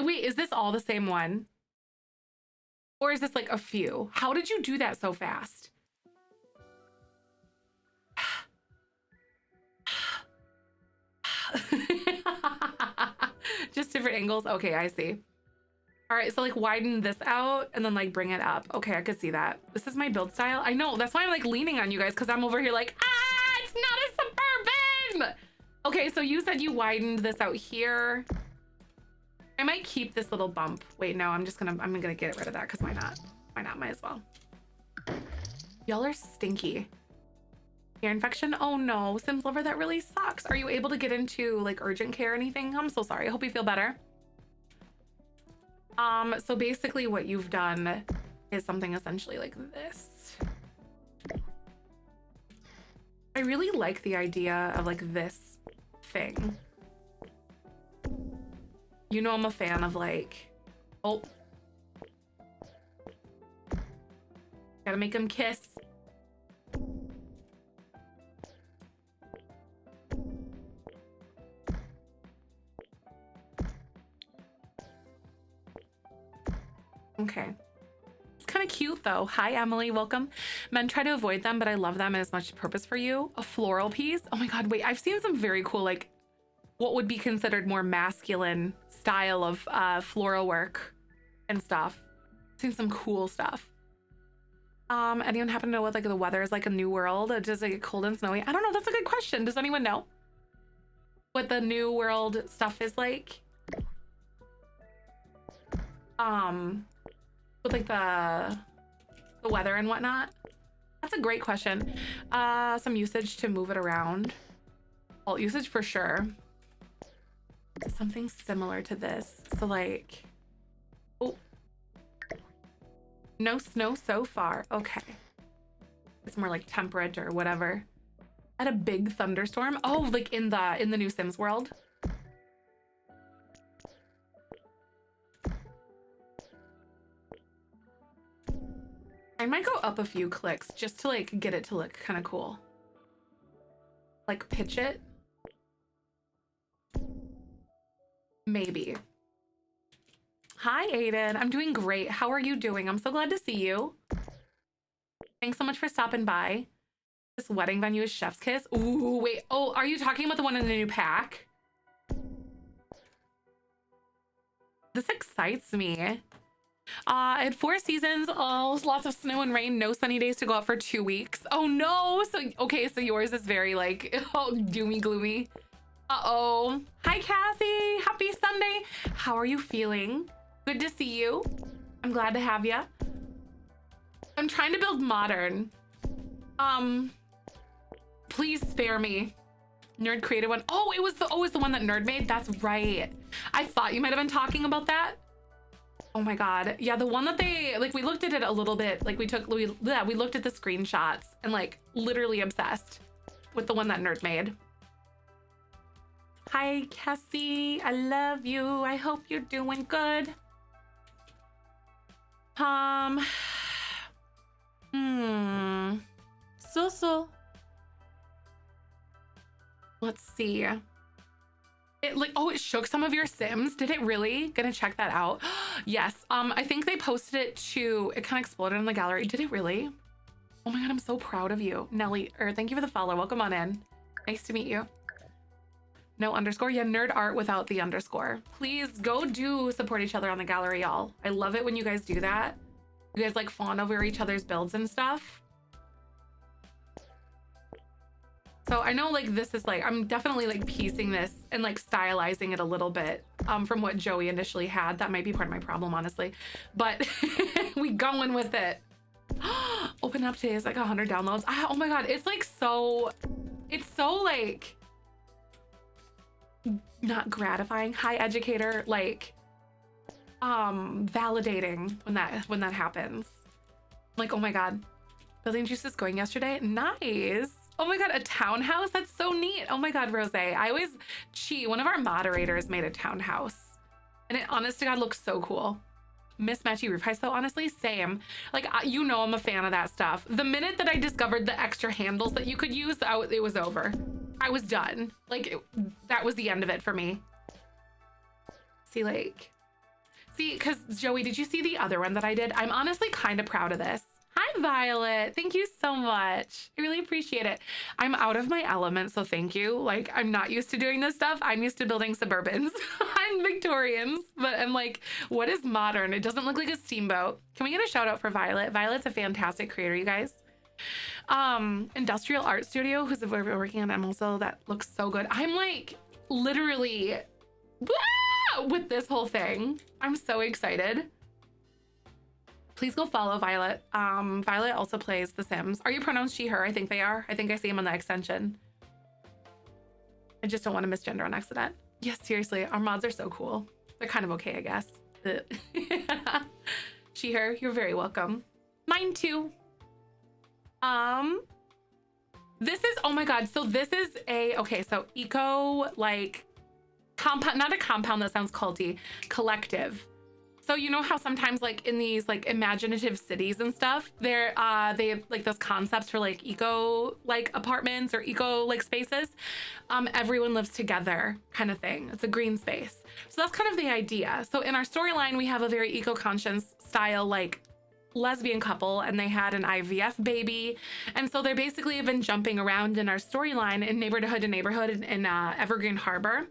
wait, is this all the same one? Or is this like a few? How did you do that so fast? Just different angles. Okay, I see. All right, so like widen this out and then like bring it up. Okay, I could see that. This is my build style. I know, that's why I'm like leaning on you guys because I'm over here like, ah, it's not a Suburban. Okay, so you said you widened this out here. I might keep this little bump. Wait, no, I'm gonna get rid of that because why not? Why not? Might as well. Y'all are stinky. Ear infection? Oh no, Sims Lover, that really sucks. Are you able to get into like urgent care or anything? I'm so sorry. I hope you feel better. So basically what you've done is something essentially like this. I really like the idea of like this thing. You know, I'm a fan of like, oh, gotta make them kiss. Okay. It's kind of cute though. Hi, Emily, welcome. Men try to avoid them, but I love them and as much purpose for you. A floral piece. Oh my God, wait, I've seen some very cool, like what would be considered more masculine style of floral work and stuff. I've seen some cool stuff. Anyone happen to know what like the weather is like in New World? Does it get cold and snowy? I don't know. That's a good question. Does anyone know what the New World stuff is like? With like the weather and whatnot. That's a great question. Some usage to move it around. Alt usage for sure. Something similar to this. So like, oh, no snow so far. Okay. It's more like temperate or whatever. At a big thunderstorm. Oh, like in the new Sims world. I might go up a few clicks just to like get it to look kind of cool. Like pitch it. Maybe. Hi, Aiden. I'm doing great. How are you doing? I'm so glad to see you. Thanks so much for stopping by. This wedding venue is Chef's Kiss. Ooh, wait. Oh, are you talking about the one in the new pack? This excites me. I had 4 seasons, oh, lots of snow and rain, no sunny days to go out for 2 weeks. Oh no, so, okay, so yours is very like, oh, doomy gloomy. Uh-oh. Hi, Cassie, happy Sunday. How are you feeling? Good to see you. I'm glad to have you. I'm trying to build modern. Please spare me. Nerd created one. Oh, it was the one that Nerd made. That's right. I thought you might have been talking about that. Oh my God. Yeah, the one that they, like, we looked at it a little bit. Like we looked at the screenshots and like literally obsessed with the one that Nerd made. Hi, Cassie. I love you. I hope you're doing good. So. Let's see. It like, oh, it shook some of your Sims. Did it really? Gonna check that out. Yes. I think they posted it to, it kind of exploded in the gallery. Did it really? Oh my God, I'm so proud of you. Nelly, or thank you for the follow. Welcome on in. Nice to meet you. No underscore. Yeah, nerd art without the underscore. Please go do support each other on the gallery, y'all. I love it when you guys do that. You guys like fawn over each other's builds and stuff. So I know like this is like, I'm definitely like piecing this and like stylizing it a little bit from what Joey initially had. That might be part of my problem, honestly, but we going with it. Open up today is like 100 downloads. Oh my God. It's like so, it's so like, not gratifying, high educator, like validating when that happens. Like, oh my God, building juice is going yesterday. Nice. Oh my God, a townhouse? That's so neat. Oh my God, Rose. I always cheat. One of our moderators made a townhouse and it, honest to God, looks so cool. Mismatchy roof heights though, honestly, same. Like, you know, I'm a fan of that stuff. The minute that I discovered the extra handles that you could use, it was over. I was done. Like, that was the end of it for me. See, like, see, because Joey, did you see the other one that I did? I'm honestly kind of proud of this. Hi, Violet. Thank you so much. I really appreciate it. I'm out of my element, so thank you. Like, I'm not used to doing this stuff. I'm used to building Suburbans. I'm Victorians, but I'm like, what is modern? It doesn't look like a steamboat. Can we get a shout out for Violet? Violet's a fantastic creator, you guys. Industrial Art Studio, who's working on them also. That looks so good. I'm like literally with this whole thing. I'm so excited. Please go follow Violet. Violet also plays The Sims. Are you pronounced she, her? I think they are. I think I see them on the extension. I just don't want to misgender on accident. Yes, seriously, our mods are so cool. They're kind of okay, I guess. She, her, you're very welcome. Mine too. This is, oh my God. So this is okay, so eco, like compound, not a compound, that sounds culty, collective. So you know how sometimes like in these like imaginative cities and stuff, they have like those concepts for like eco like apartments or eco like spaces. Everyone lives together kind of thing. It's a green space. So that's kind of the idea. So in our storyline, we have a very eco-conscious style like lesbian couple, and they had an IVF baby. And so they basically have been jumping around in our storyline in neighborhood to neighborhood in Evergreen Harbor.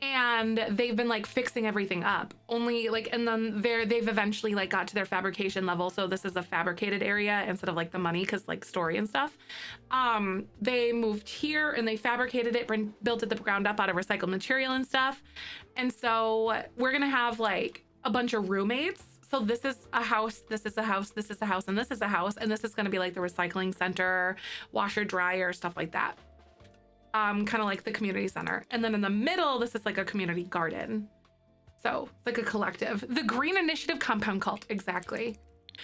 And they've been like fixing everything up only like, and then they've eventually like got to their fabrication level. So this is a fabricated area instead of like the money, cause like story and stuff. They moved here and they fabricated it, built it the ground up out of recycled material and stuff. And so we're gonna have like a bunch of roommates. So this is a house, this is a house, this is a house, and this is a house. And this is gonna be like the recycling center, washer, dryer, stuff like that. Kind of like the community center. And then in the middle, this is like a community garden. So it's like a collective. The Green Initiative Compound Cult, exactly.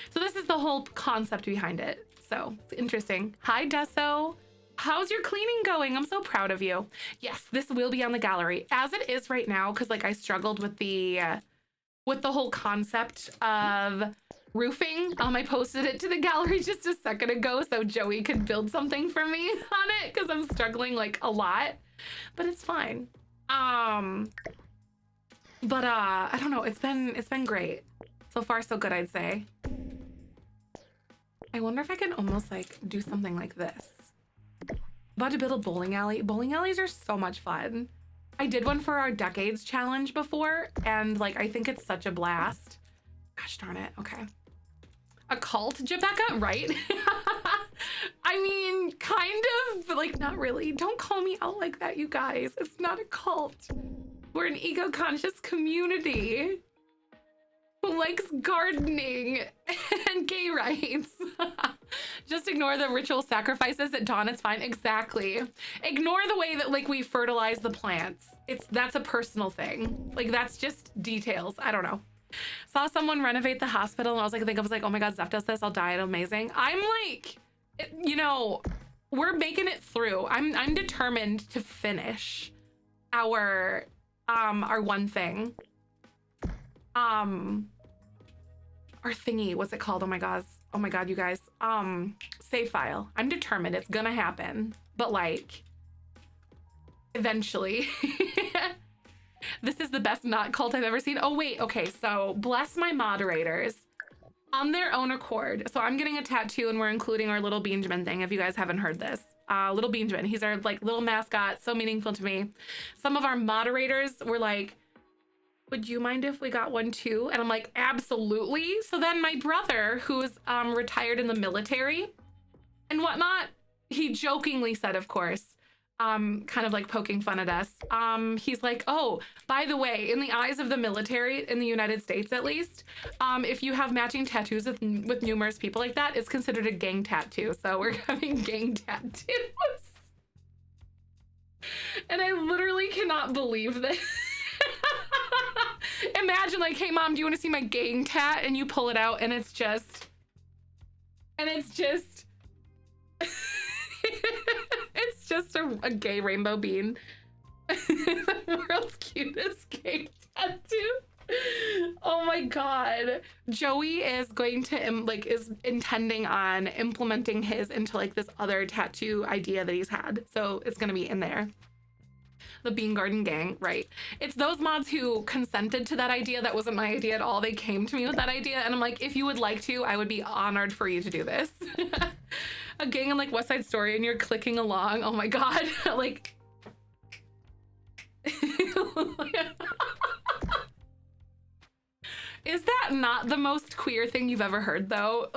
So this is the whole concept behind it. So it's interesting. Hi, Deso. How's your cleaning going? I'm so proud of you. Yes, this will be on the gallery as it is right now. Cause like I struggled with the whole concept of roofing. I posted it to the gallery just a second ago so Joey could build something for me on it because I'm struggling like a lot, but it's fine. I don't know. It's been great. So far, so good, I'd say. I wonder if I can almost like do something like this. About to build a bowling alley. Bowling alleys are so much fun. I did one for our Decades challenge before, and like I think it's such a blast. Gosh darn it. Okay. A cult, Jebecca, right? I mean, kind of, but like not really. Don't call me out like that, you guys. It's not a cult. We're an eco-conscious community who likes gardening and gay rights. Just ignore the ritual sacrifices at dawn. It's fine. Exactly. Ignore the way that like we fertilize the plants. That's a personal thing. Like that's just details. I don't know. Saw someone renovate the hospital and I was like, oh my God, Zef does this. I'll die. It's amazing. I'm like, you know, we're making it through. I'm determined to finish our one thing. Our thingy, what's it called? Oh my God, you guys. Save file. I'm determined it's gonna happen, but like eventually. This is the best not cult I've ever seen. Oh wait, okay, so bless my moderators on their own accord. So I'm getting a tattoo and we're including our little Benjamin thing if you guys haven't heard this. Little Benjamin, he's our like little mascot, so meaningful to me. Some of our moderators were like, would you mind if we got one too? And I'm like, absolutely. So then my brother, who's retired in the military and whatnot, he jokingly said, of course, kind of like poking fun at us. He's like, oh, by the way, in the eyes of the military, in the United States at least, if you have matching tattoos with numerous people like that, it's considered a gang tattoo. So we're having gang tattoos. And I literally cannot believe this. Imagine like, hey mom, do you want to see my gang tat? And you pull it out and it's just, it's just a gay rainbow bean. The world's cutest gang tattoo. Oh my god. Joey is going to is intending on implementing his into like this other tattoo idea that he's had. So it's gonna be in there. The Bean Garden Gang, right? It's those mods who consented to that idea. That wasn't my idea at all. They came to me with that idea and I'm like, if you would like to, I would be honored for you to do this. A gang in like West Side Story and you're clicking along. Oh my god. Like is that not the most queer thing you've ever heard though?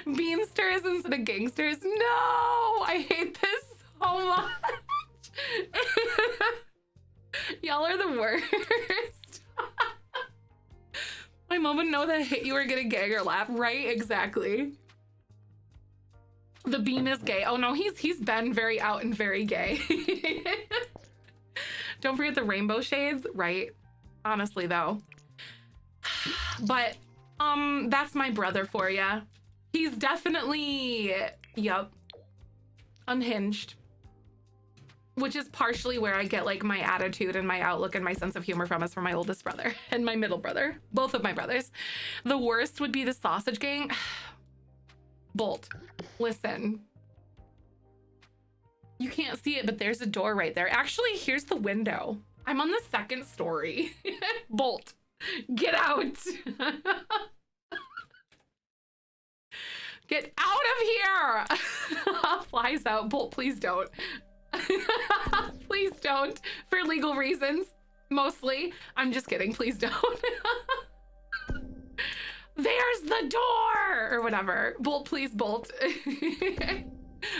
Beansters instead of gangsters. No, I hate this so much. Y'all are the worst. My mom would know that hit you or get a gag or laugh, right? Exactly. The bean is gay. Oh no, he's been very out and very gay. Don't forget the rainbow shades, right? Honestly though. But that's my brother for ya. He's definitely, yup, unhinged. Which is partially where I get like my attitude and my outlook and my sense of humor from, is from my oldest brother and my middle brother, both of my brothers. The worst would be the sausage gang. Bolt, listen. You can't see it, but there's a door right there. Actually, here's the window. I'm on the second story. Bolt, get out. Get out of here. Flies out. Bolt, please don't. Please don't. For legal reasons, mostly. I'm just kidding. Please don't. There's the door or whatever. Bolt, please bolt.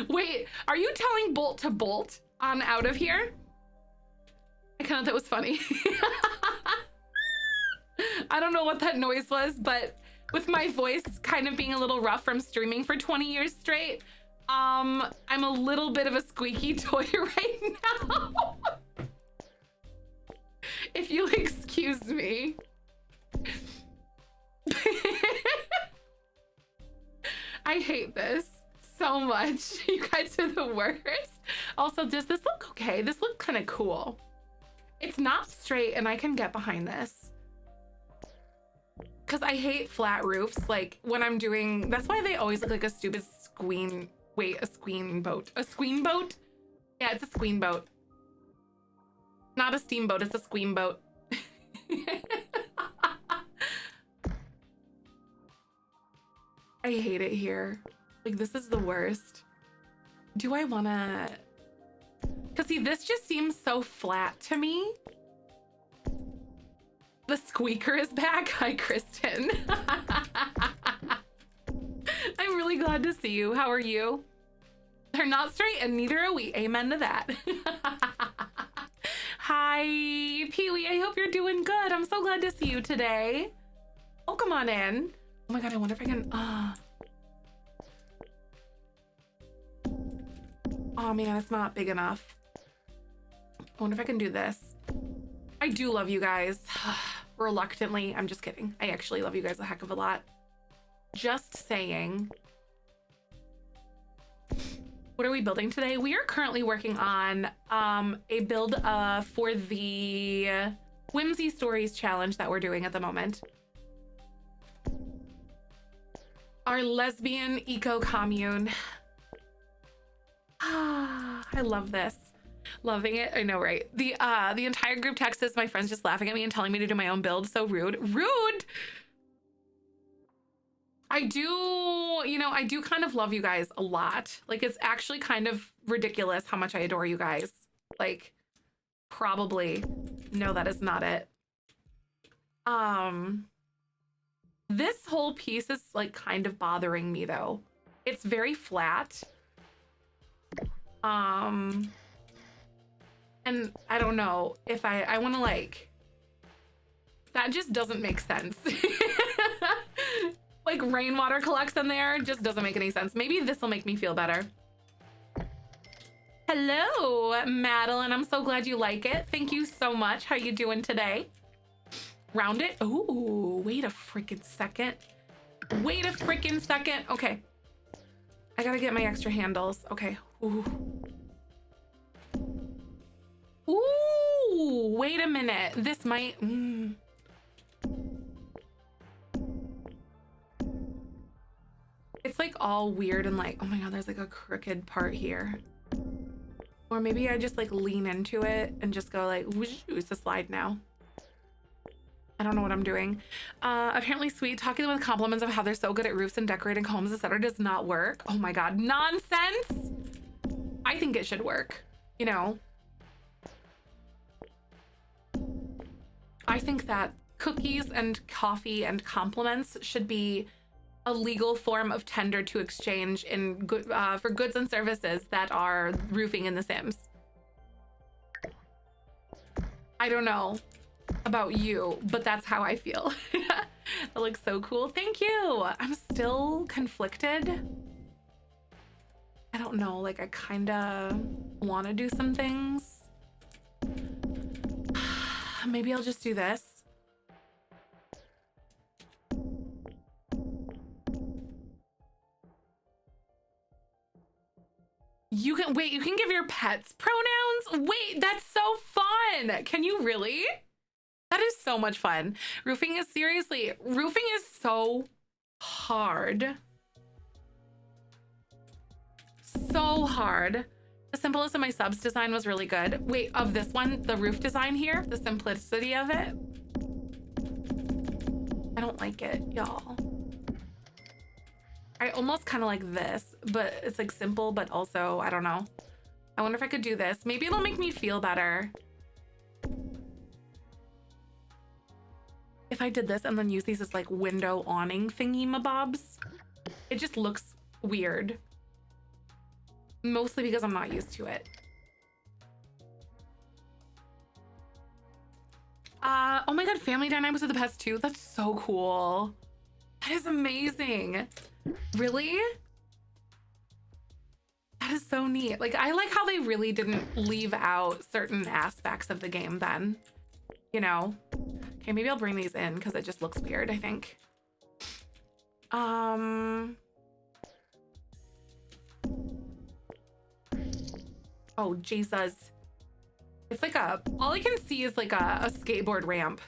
Wait, are you telling Bolt to bolt on out of here? I kind of thought that was funny. I don't know what that noise was, but with my voice kind of being a little rough from streaming for 20 years straight, I'm a little bit of a squeaky toy right now. If you'll excuse me. I hate this so much. You guys are the worst. Also, does this look okay? This looks kind of cool. It's not straight and I can get behind this. Because I hate flat roofs. Like when I'm doing, that's why they always look like a stupid squeen. Wait, a squeen boat. A squeen boat? Yeah, it's a squeen boat. Not a steamboat, it's a squeen boat. I hate it here. Like, this is the worst. Do I wanna... Cause see, this just seems so flat to me. The squeaker is back. Hi, Kristen. I'm really glad to see you. How are you? They're not straight and neither are we. Amen to that. Hi, Pee-wee. I hope you're doing good. I'm so glad to see you today. Oh, come on in. Oh my God, I wonder if I can, oh man, it's not big enough. I wonder if I can do this. I do love you guys. Reluctantly, I'm just kidding. I actually love you guys a heck of a lot. Just saying. What are we building today? We are currently working on a build for the Whimsy Stories challenge that we're doing at the moment. Our lesbian eco commune. I love this. Loving it. I know, right? The entire group text is my friends just laughing at me and telling me to do my own build. So rude. Rude! I do, you know, I do kind of love you guys a lot. Like, it's actually kind of ridiculous how much I adore you guys. Like, probably. No, that is not it. This whole piece is like kind of bothering me though. It's very flat. And I don't know if I want to like, that just doesn't make sense. Like rainwater collects in there, just doesn't make any sense. Maybe this will make me feel better. Hello, Madeline. I'm so glad you like it. Thank you so much. How you doing today? Round it. Oh, wait a freaking second. Wait a freaking second. Okay. I gotta get my extra handles. Okay. Ooh. Ooh, wait a minute. This might... It's like all weird and like, oh my God, there's like a crooked part here. Or maybe I just like lean into it and just go like, whoosh, it's a slide now. I don't know what I'm doing. Apparently Sweet talking with compliments of how they're so good at roofs and decorating homes, etc. does not work. Oh my God, nonsense. I think it should work, you know? I think that cookies and coffee and compliments should be a legal form of tender to exchange in for goods and services that are roofing in The Sims. I don't know about you, but that's how I feel. That looks so cool. Thank you. I'm still conflicted. I don't know, like I kind of want to do some things. Maybe I'll just do this. You can wait, you can give your pets pronouns? Wait, that's so fun. Can you really? That is so much fun. Roofing is seriously, roofing is so hard. So hard. The simplest of my subs design was really good. Wait, of this one, the roof design here, the simplicity of it. I don't like it, y'all. I almost kind of like this, but it's like simple, but also, I don't know. I wonder if I could do this. Maybe it'll make me feel better. If I did this and then use these as like window awning thingy mabobs, it just looks weird. Mostly because I'm not used to it. Oh my God, family dynamics with the pets too. That's so cool. That is amazing. Really? That is so neat. Like, I like how they really didn't leave out certain aspects of the game then, you know? Okay, maybe I'll bring these in because it just looks weird, I think. Oh, Jesus. It's like a, all I can see is like a skateboard ramp.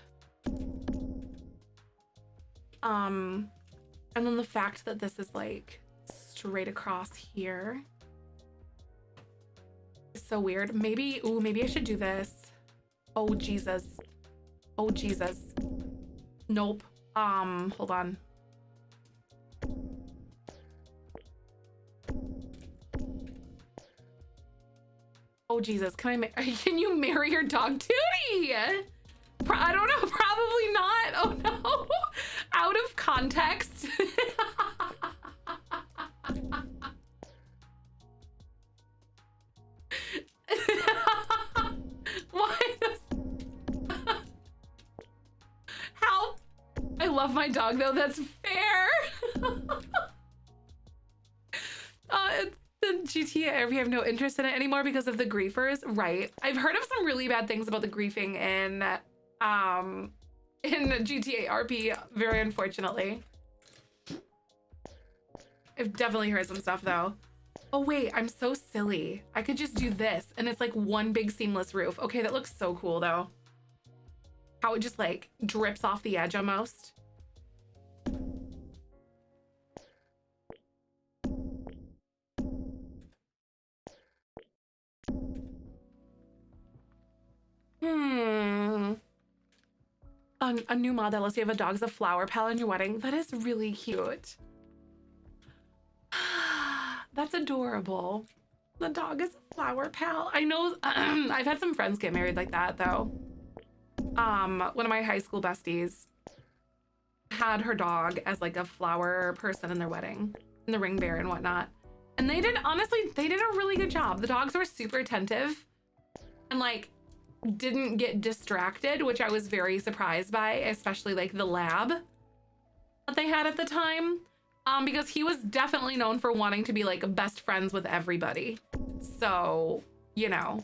And then the fact that this is like straight across here is so weird. Maybe, ooh, maybe I should do this. Oh, Jesus. Oh, Jesus. Nope. Hold on. Oh, Jesus. Can you marry your dog, Tootie? I don't know. Probably not. Oh, no. Out of context. Why how? I love my dog, though. That's fair. The GTA, we have no interest in it anymore because of the griefers, right? I've heard of some really bad things about the griefing in GTA RP, very unfortunately. I've definitely heard some stuff though. Oh wait, I'm so silly. I could just do this and it's like one big seamless roof. Okay, that looks so cool though. How it just like drips off the edge almost. A new mod that lets you have a dog as a flower pal in your wedding. That is really cute. That's adorable. The dog is a flower pal. I know I've had some friends get married like that though. One of my high school besties had her dog as like a flower person in their wedding, in the ring bearer and whatnot. And they did, honestly, they did a really good job. The dogs were super attentive and like didn't get distracted, which I was very surprised by, especially like the lab that they had at the time, because he was definitely known for wanting to be like best friends with everybody. So you know.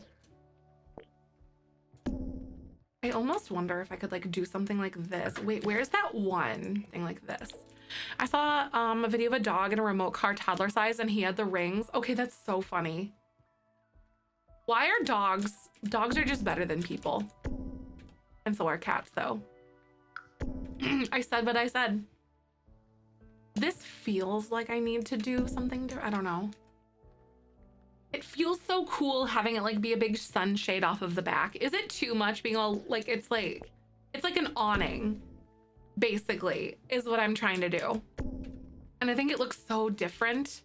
I almost wonder if I could like do something like this. Wait, where's that one thing like this? I saw a video of a dog in a remote car toddler size and he had the rings. Okay, that's so funny. Why are dogs? Dogs are just better than people. And so are cats though. I said what I said. This feels like I need to do something I don't know. It feels so cool having it like be a big sunshade off of the back. Is it too much being all like it's like an awning, basically, is what I'm trying to do. And I think it looks so different.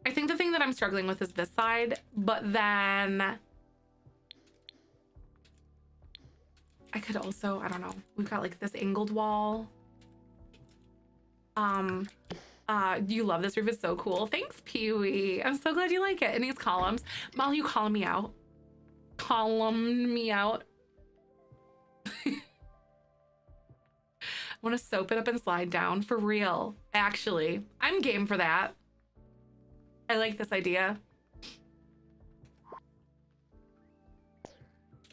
I think the thing that I'm struggling with is this side, but then I could also, I don't know, we've got like this angled wall. You love this roof, it's so cool. Thanks, Pee-wee. I'm so glad you like it. And these columns. Molly, you calling me out? Column me out. I want to soap it up and slide down for real. Actually, I'm game for that. I like this idea.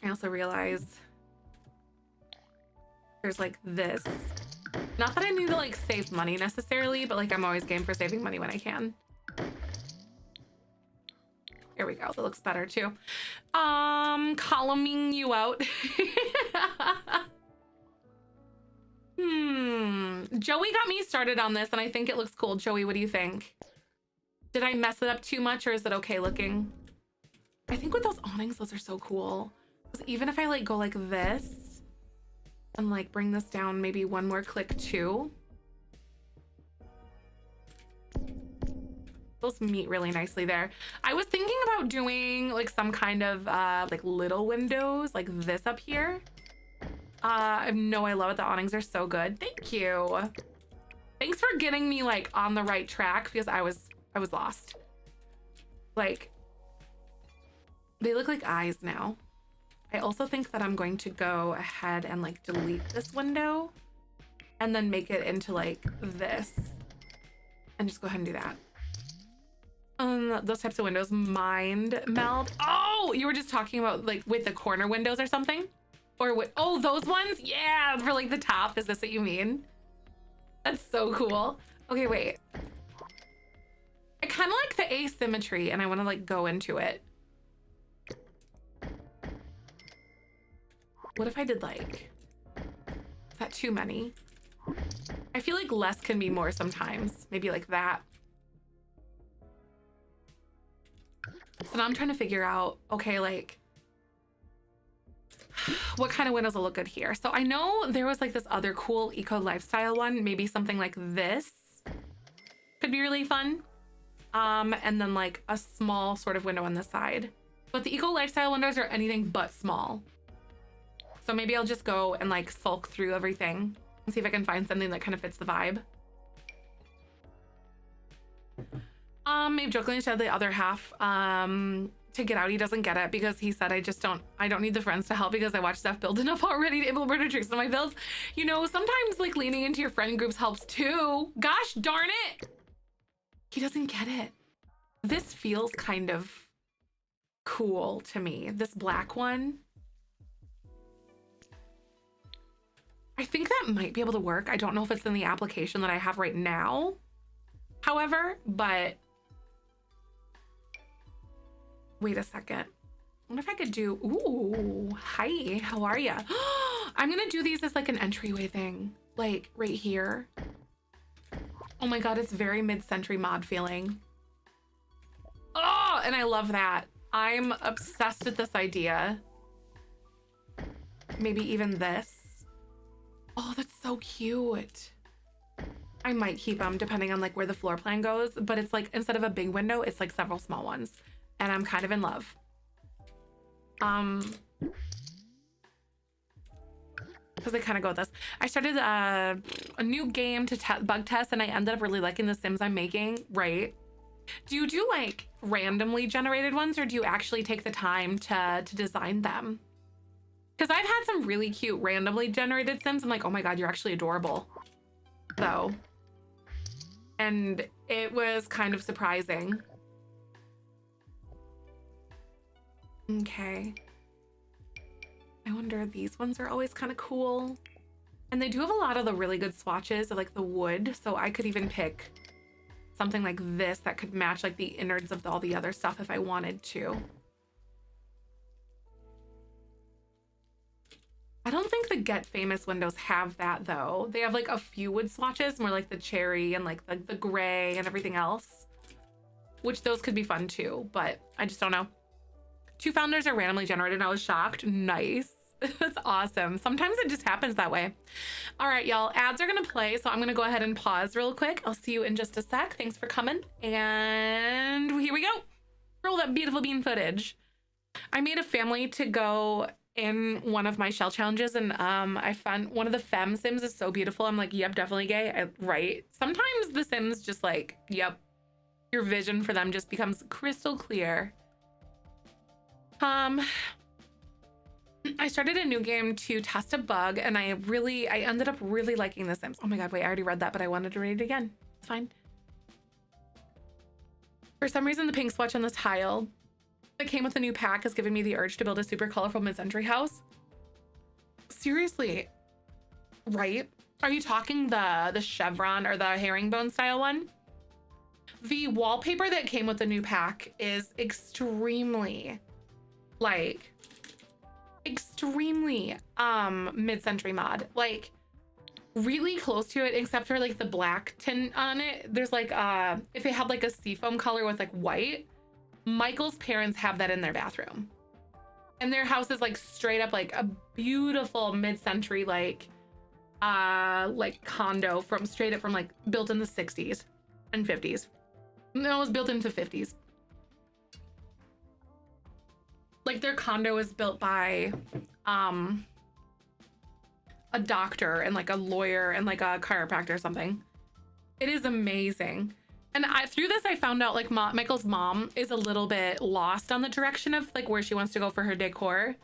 I also realize there's like this. Not that I need to like save money necessarily, but like I'm always game for saving money when I can. Here we go. That looks better too. Columning you out. Joey got me started on this and I think it looks cool. Joey, what do you think? Did I mess it up too much or is it okay looking? I think with those awnings, those are so cool. Because even if I like go like this and like bring this down maybe one more click too, those meet really nicely there. I was thinking about doing like some kind of like little windows like this up here. I know I love it. The awnings are so good. Thank you. Thanks for getting me like on the right track because I was lost. Like, they look like eyes now. I also think that I'm going to go ahead and like delete this window and then make it into like this and just go ahead and do that. Those types of windows, mind meld. Oh, you were just talking about like with the corner windows or something? Or what? Oh, those ones? Yeah, for like the top. Is this what you mean? That's so cool. Okay, wait. I kind of like the asymmetry and I want to like go into it. What if I did like, is that too many? I feel like less can be more sometimes. Maybe like that. So now I'm trying to figure out, okay, like what kind of windows will look good here? So I know there was like this other cool eco lifestyle one, maybe something like this could be really fun. And then like a small sort of window on the side. But the eco lifestyle windows are anything but small. So maybe I'll just go and like sulk through everything and see if I can find something that kind of fits the vibe. Maybe jokingly said the other half to get out. He doesn't get it because he said, I don't need the friends to help because I watch Zef build enough already to able to murder tricks on my builds. You know, sometimes like leaning into your friend groups helps too. Gosh darn it. He doesn't get it. This feels kind of cool to me. This black one. I think that might be able to work. I don't know if it's in the application that I have right now, however, but wait a second. I wonder if I could do, ooh, hi, how are ya? I'm gonna do these as like an entryway thing, like right here. Oh my God, it's very mid-century mod feeling. Oh, and I love that. I'm obsessed with this idea. Maybe even this. Oh, that's so cute. I might keep them depending on like where the floor plan goes, but it's like instead of a big window, it's like several small ones. And I'm kind of in love. Because I kind of go with this. I started a new game to bug test and I ended up really liking the Sims I'm making, right? Do you do like randomly generated ones or do you actually take the time to design them? Because I've had some really cute randomly generated Sims. I'm like, oh my God, you're actually adorable. So, and it was kind of surprising. Okay. I wonder, these ones are always kind of cool. And they do have a lot of the really good swatches of like the wood. So I could even pick something like this that could match like the innards of all the other stuff if I wanted to. I don't think the Get Famous windows have that though. They have like a few wood swatches, more like the cherry and like the gray and everything else, which those could be fun too, but I just don't know. 2 founders are randomly generated and I was shocked. Nice. That's awesome. Sometimes it just happens that way. All right, y'all, ads are gonna play, so I'm gonna go ahead and pause real quick. I'll see you in just a sec. Thanks for coming. And here we go. Roll that beautiful bean footage. I made a family to go in one of my shell challenges, and I found one of the femme sims is so beautiful. I'm like, yep, definitely gay. Right. Sometimes the sims just like, yep, your vision for them just becomes crystal clear. I started a new game to test a bug, and I ended up really liking The Sims. Oh my God, wait, I already read that, but I wanted to read it again. It's fine. For some reason, the pink swatch on the tile that came with the new pack has given me the urge to build a super colorful mid-century house. Seriously, right? Are you talking the chevron or the herringbone style one? The wallpaper that came with the new pack is extremely mid-century mod, like really close to it, except for like the black tint on it. There's like if it had like a seafoam color with like white, Michael's parents have that in their bathroom, and their house is like straight up like a beautiful mid-century like condo from straight up from like built in the 60s and 50s. No, it was built into 50s. Like their condo is built by a doctor and like a lawyer and like a chiropractor or something. It is amazing. And through this, I found out like Michael's mom is a little bit lost on the direction of like where she wants to go for her decor.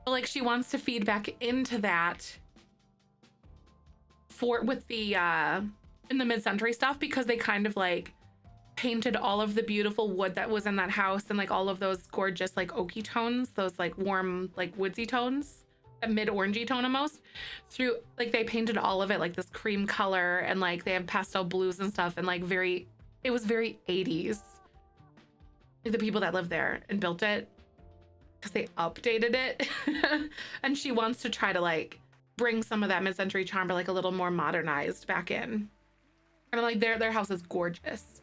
But like she wants to feed back into that with the in the mid-century stuff, because they kind of like painted all of the beautiful wood that was in that house and like all of those gorgeous like oaky tones, those like warm like woodsy tones, that mid-orangey tone almost, through like they painted all of it like this cream color, and like they have pastel blues and stuff, and like it was very 80s. Like the people that lived there and built it, because they updated it. And she wants to try to like bring some of that mid-century charm, but like a little more modernized back in. And I'm like, their house is gorgeous.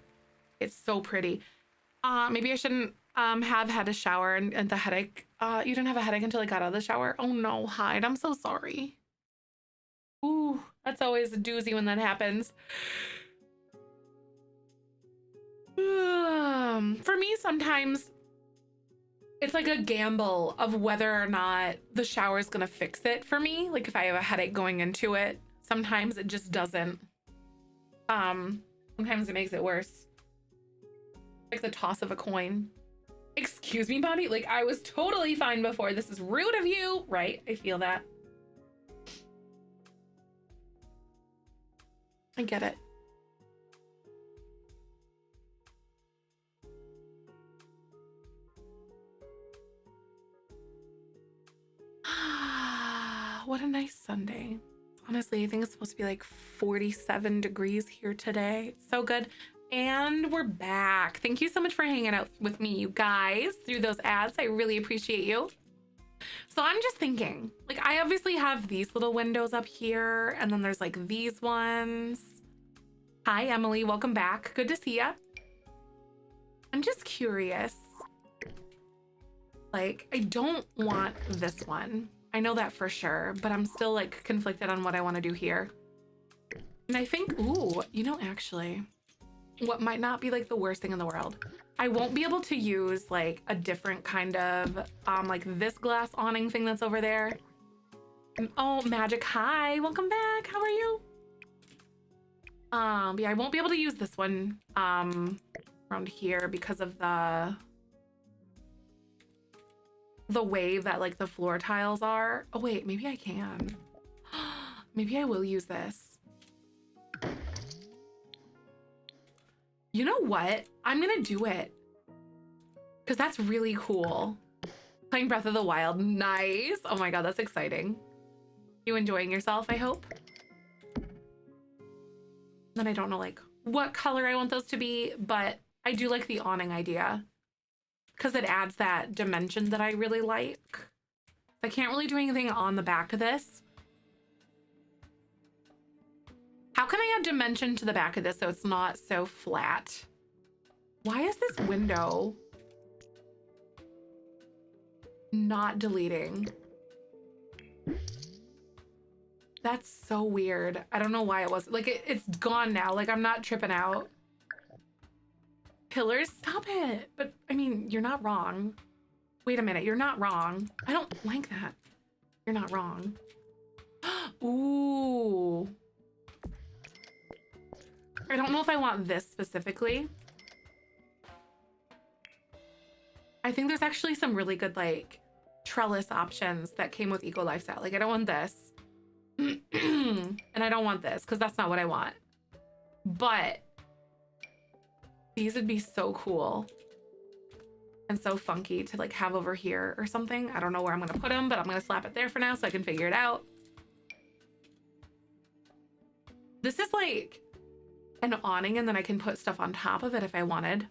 It's so pretty. Maybe I shouldn't have had a shower and the headache. You didn't have a headache until I got out of the shower? Oh no, Hyde, I'm so sorry. Ooh, that's always a doozy when that happens. For me, sometimes it's like a gamble of whether or not the shower is gonna fix it for me. Like if I have a headache going into it, sometimes it just doesn't. Sometimes it makes it worse. Like the toss of a coin. Excuse me, Bonnie, like I was totally fine before. This is rude of you, right? I feel that. I get it. What a nice Sunday. Honestly, I think it's supposed to be like 47 degrees here today. It's so good. And we're back. Thank you so much for hanging out with me, you guys, through those ads. I really appreciate you. So I'm just thinking, like, I obviously have these little windows up here, and then there's like these ones. Hi, Emily. Welcome back. Good to see ya. I'm just curious. Like, I don't want this one. I know that for sure, but I'm still like conflicted on what I want to do here. And I think, ooh, you know, actually, what might not be like the worst thing in the world, I won't be able to use like a different kind of like this glass awning thing that's over there. Oh, Magic, hi, welcome back. How are you? Yeah, I won't be able to use this one around here because of the way that like the floor tiles are. Oh wait, maybe I can. Maybe I will use this. You know what? I'm gonna do it, because that's really cool. Playing Breath of the Wild. Nice. Oh my God, that's exciting. You enjoying yourself, I hope? Then I don't know like what color I want those to be, but I do like the awning idea because it adds that dimension that I really like. I can't really do anything on the back of this. How can I add dimension to the back of this so it's not so flat? Why is this window not deleting? That's so weird. I don't know why it was like it's gone now. Like I'm not tripping out. Pillars, stop it. But I mean, you're not wrong. Wait a minute, you're not wrong. I don't like that. You're not wrong. Ooh. I don't know if I want this specifically. I think there's actually some really good like trellis options that came with Eco Lifestyle. Like I don't want this. And I don't want this because that's not what I want. But these would be so cool and so funky to like have over here or something. I don't know where I'm gonna put them, but I'm gonna slap it there for now so I can figure it out. This is like an awning and then I can put stuff on top of it if I wanted.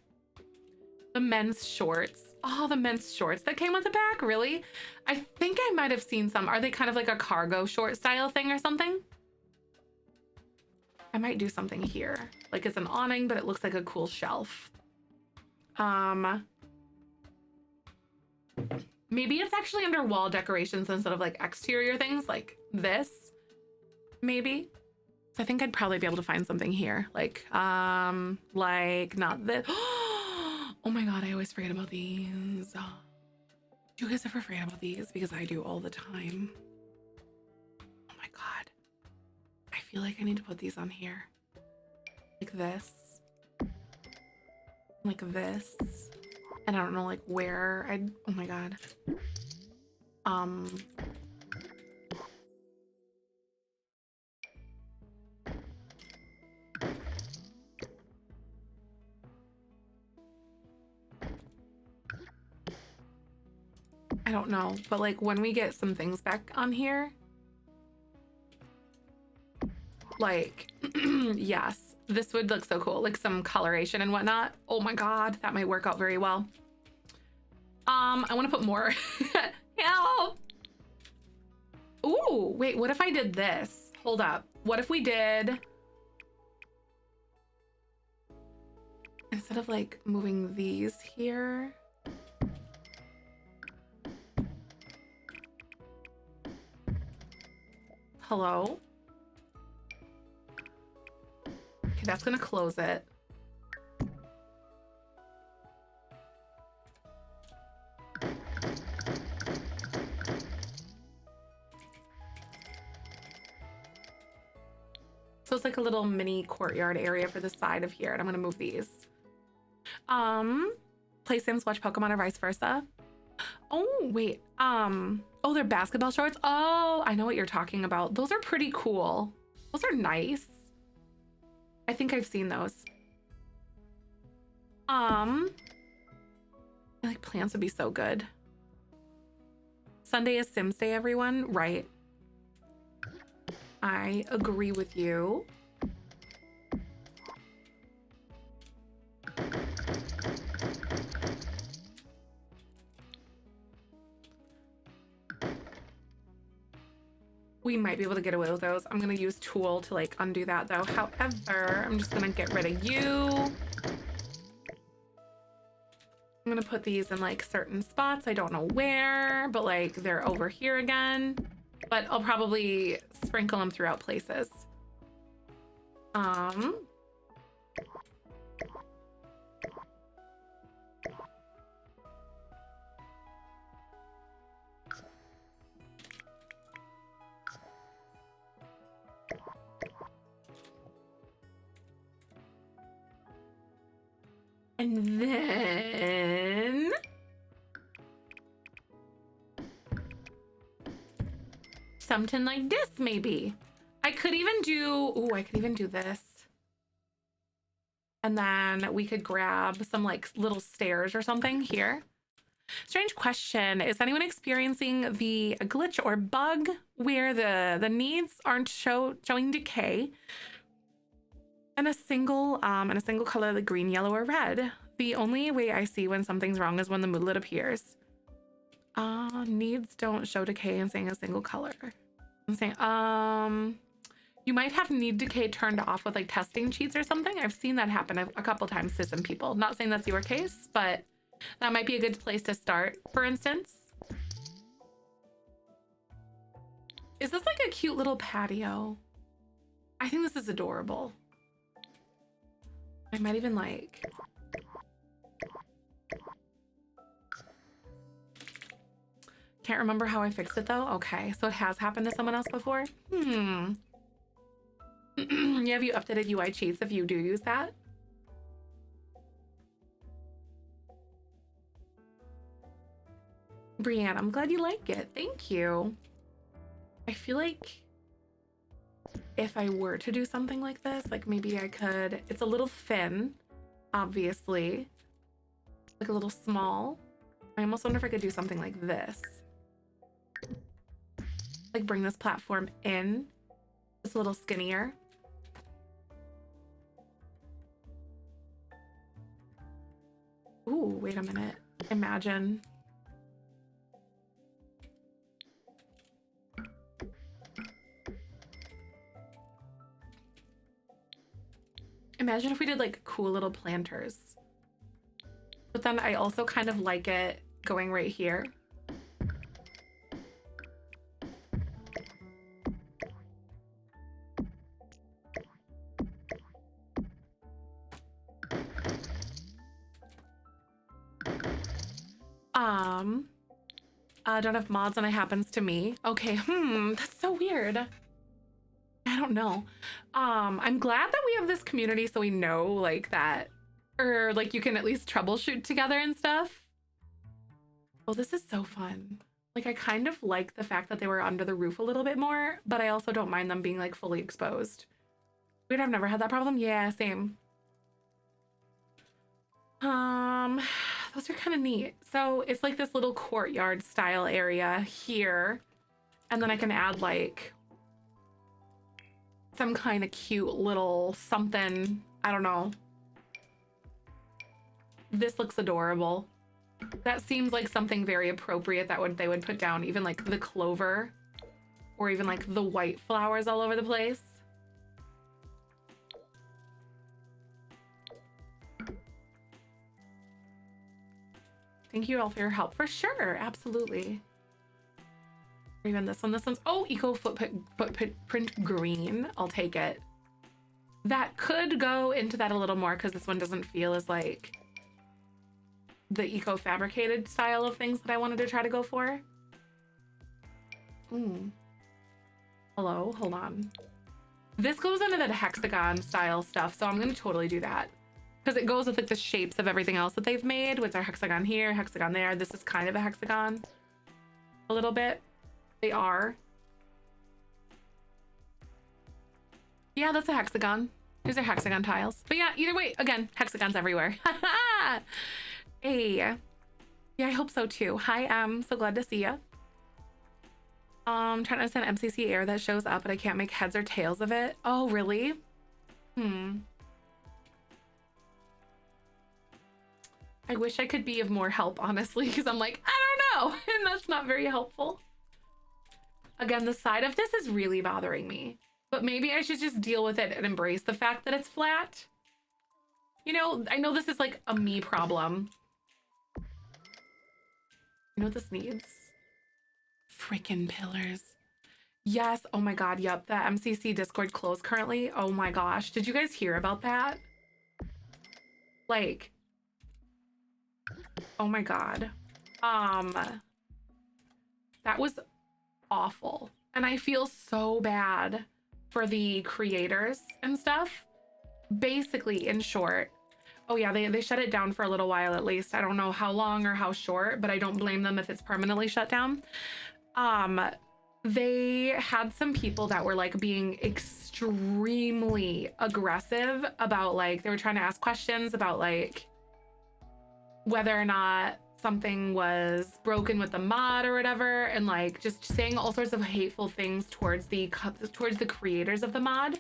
The men's shorts. Oh, the men's shorts that came with the back, really? I think I might have seen some. Are they kind of like a cargo short style thing or something? I might do something here. Like it's an awning, but it looks like a cool shelf. Maybe it's actually under wall decorations instead of like exterior things like this, maybe. So I think I'd probably be able to find something here. Like not this. Oh my God, I always forget about these. Do you guys ever forget about these? Because I do all the time. Oh my God. I feel like I need to put these on here. Like this. Like this. And I don't know like where I'd, oh my God. I don't know, but like when we get some things back on here, like, yes, this would look so cool. Like some coloration and whatnot. Oh my God, that might work out very well. I want to put more. Help. Ooh, wait, what if I did this? Hold up. What if we did, instead of like moving these here, hello? Okay, that's gonna close it. So it's like a little mini courtyard area for the side of here, and I'm gonna move these. Play Sims, watch Pokemon, or vice versa. Oh, wait. Oh, they're basketball shorts. Oh, I know what you're talking about. Those are pretty cool. Those are nice. I think I've seen those. I like plants would be so good. Sunday is Sims Day, everyone. Right. I agree with you. We might be able to get away with those. I'm gonna use Tool to like undo that though. However, I'm just gonna get rid of you. I'm gonna put these in like certain spots. I don't know where, but like they're over here again. But I'll probably sprinkle them throughout places. And then something like this, maybe. I could even do, ooh, I could even do this. And then we could grab some like little stairs or something here. Strange question. Is anyone experiencing the glitch or bug where the needs aren't showing decay in a single color, like green, yellow, or red? The only way I see when something's wrong is when the moodlet appears. Needs don't show decay in saying a single color. I'm saying, you might have need decay turned off with like testing cheats or something. I've seen that happen a couple times to some people. Not saying that's your case, but that might be a good place to start, for instance. Is this like a cute little patio? I think this is adorable. I might even like... Can't remember how I fixed it though. Okay, so it has happened to someone else before. Yeah, have you updated UI cheats if you do use that? Brianne, I'm glad you like it. Thank you. I feel like if I were to do something like this, like maybe I could, it's a little thin, obviously, like a little small. I almost wonder if I could do something like this. Like bring this platform in, just a little skinnier. Ooh, wait a minute. Imagine. Imagine if we did like cool little planters. But then I also kind of like it going right here. I don't have mods and it happens to me. Okay, that's so weird. I don't know. I'm glad that we have this community so we know like that, or like you can at least troubleshoot together and stuff. Oh, this is so fun. Like I kind of like the fact that they were under the roof a little bit more, but I also don't mind them being like fully exposed. Weird, I've never had that problem. Yeah, same. Those are kind of neat. So it's like this little courtyard style area here. And then I can add like some kind of cute little something. I don't know. This looks adorable. That seems like something very appropriate that they would put down, even like the clover or even like the white flowers all over the place. Thank you all for your help. For sure. Absolutely. Or even this one. This one's, oh, eco footprint green. I'll take it. That could go into that a little more because this one doesn't feel as like the eco fabricated style of things that I wanted to try to go for. Hello, hold on. This goes into that hexagon style stuff, so I'm going to totally do that. Because it goes with like the shapes of everything else that they've made, with our hexagon here, hexagon there. This is kind of a hexagon. A little bit. They are. Yeah, that's a hexagon. These are hexagon tiles. But yeah, either way, again, hexagons everywhere. Hey. Yeah, I hope so too. Hi, Em. So glad to see ya. Trying to understand MCC error that shows up, but I can't make heads or tails of it. Oh, really? I wish I could be of more help, honestly, because I'm like, I don't know, and that's not very helpful. Again, the side of this is really bothering me, but maybe I should just deal with it and embrace the fact that it's flat. You know, I know this is like a me problem. You know what this needs? Freaking pillars. Yes, oh my god, yep, the MCC Discord closed currently. Oh my gosh, did you guys hear about that? Like, oh my god. That was awful. And I feel so bad for the creators and stuff. Basically, in short, oh yeah, they shut it down for a little while at least. I don't know how long or how short, but I don't blame them if it's permanently shut down. They had some people that were like being extremely aggressive about like, they were trying to ask questions about like whether or not something was broken with the mod or whatever, and like just saying all sorts of hateful things towards the creators of the mod.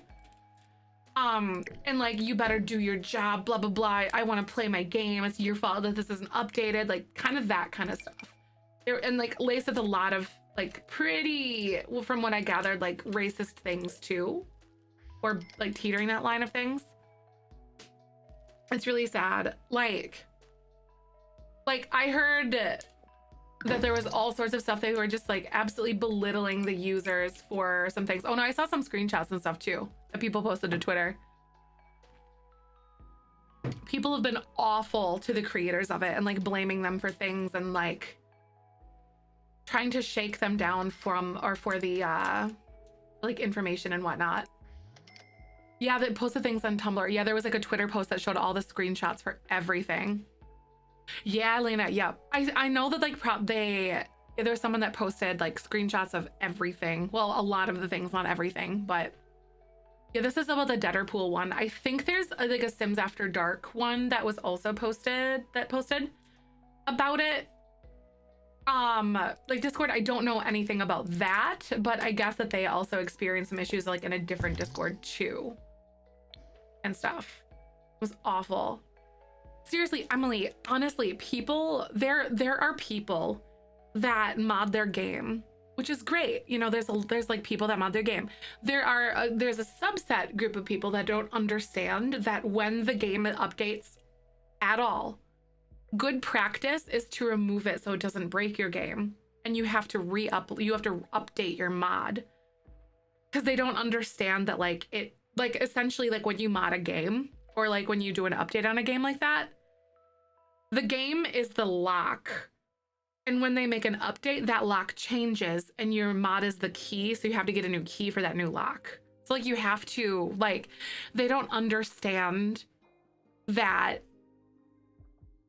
And like, you better do your job, blah, blah, blah. I want to play my game. It's your fault that this isn't updated. Like, kind of that kind of stuff. And like, laced with a lot of like pretty, well, from what I gathered, like racist things too, or like teetering that line of things. It's really sad. Like I heard that there was all sorts of stuff. They were just like absolutely belittling the users for some things. Oh no, I saw some screenshots and stuff too that people posted to Twitter. People have been awful to the creators of it and like blaming them for things and like trying to shake them down from or for the like information and whatnot. Yeah, they posted things on Tumblr. Yeah, there was like a Twitter post that showed all the screenshots for everything. Yeah, Lena, yeah. I know that like there's someone that posted like screenshots of everything. Well, a lot of the things, not everything, but yeah, this is about the Deaderpool one. I think there's like a Sims After Dark one that was also posted about it. Like Discord, I don't know anything about that, but I guess that they also experienced some issues like in a different Discord too and stuff. It was awful. Seriously, Emily, honestly, people, there are people that mod their game, which is great. You know, there's like people that mod their game. There's a subset group of people that don't understand that when the game updates at all, good practice is to remove it so it doesn't break your game, and you have to update your mod, because they don't understand that like it, like essentially like when you mod a game or like when you do an update on a game like that, the game is the lock. And when they make an update, that lock changes and your mod is the key. So you have to get a new key for that new lock. So like you have to, like, they don't understand that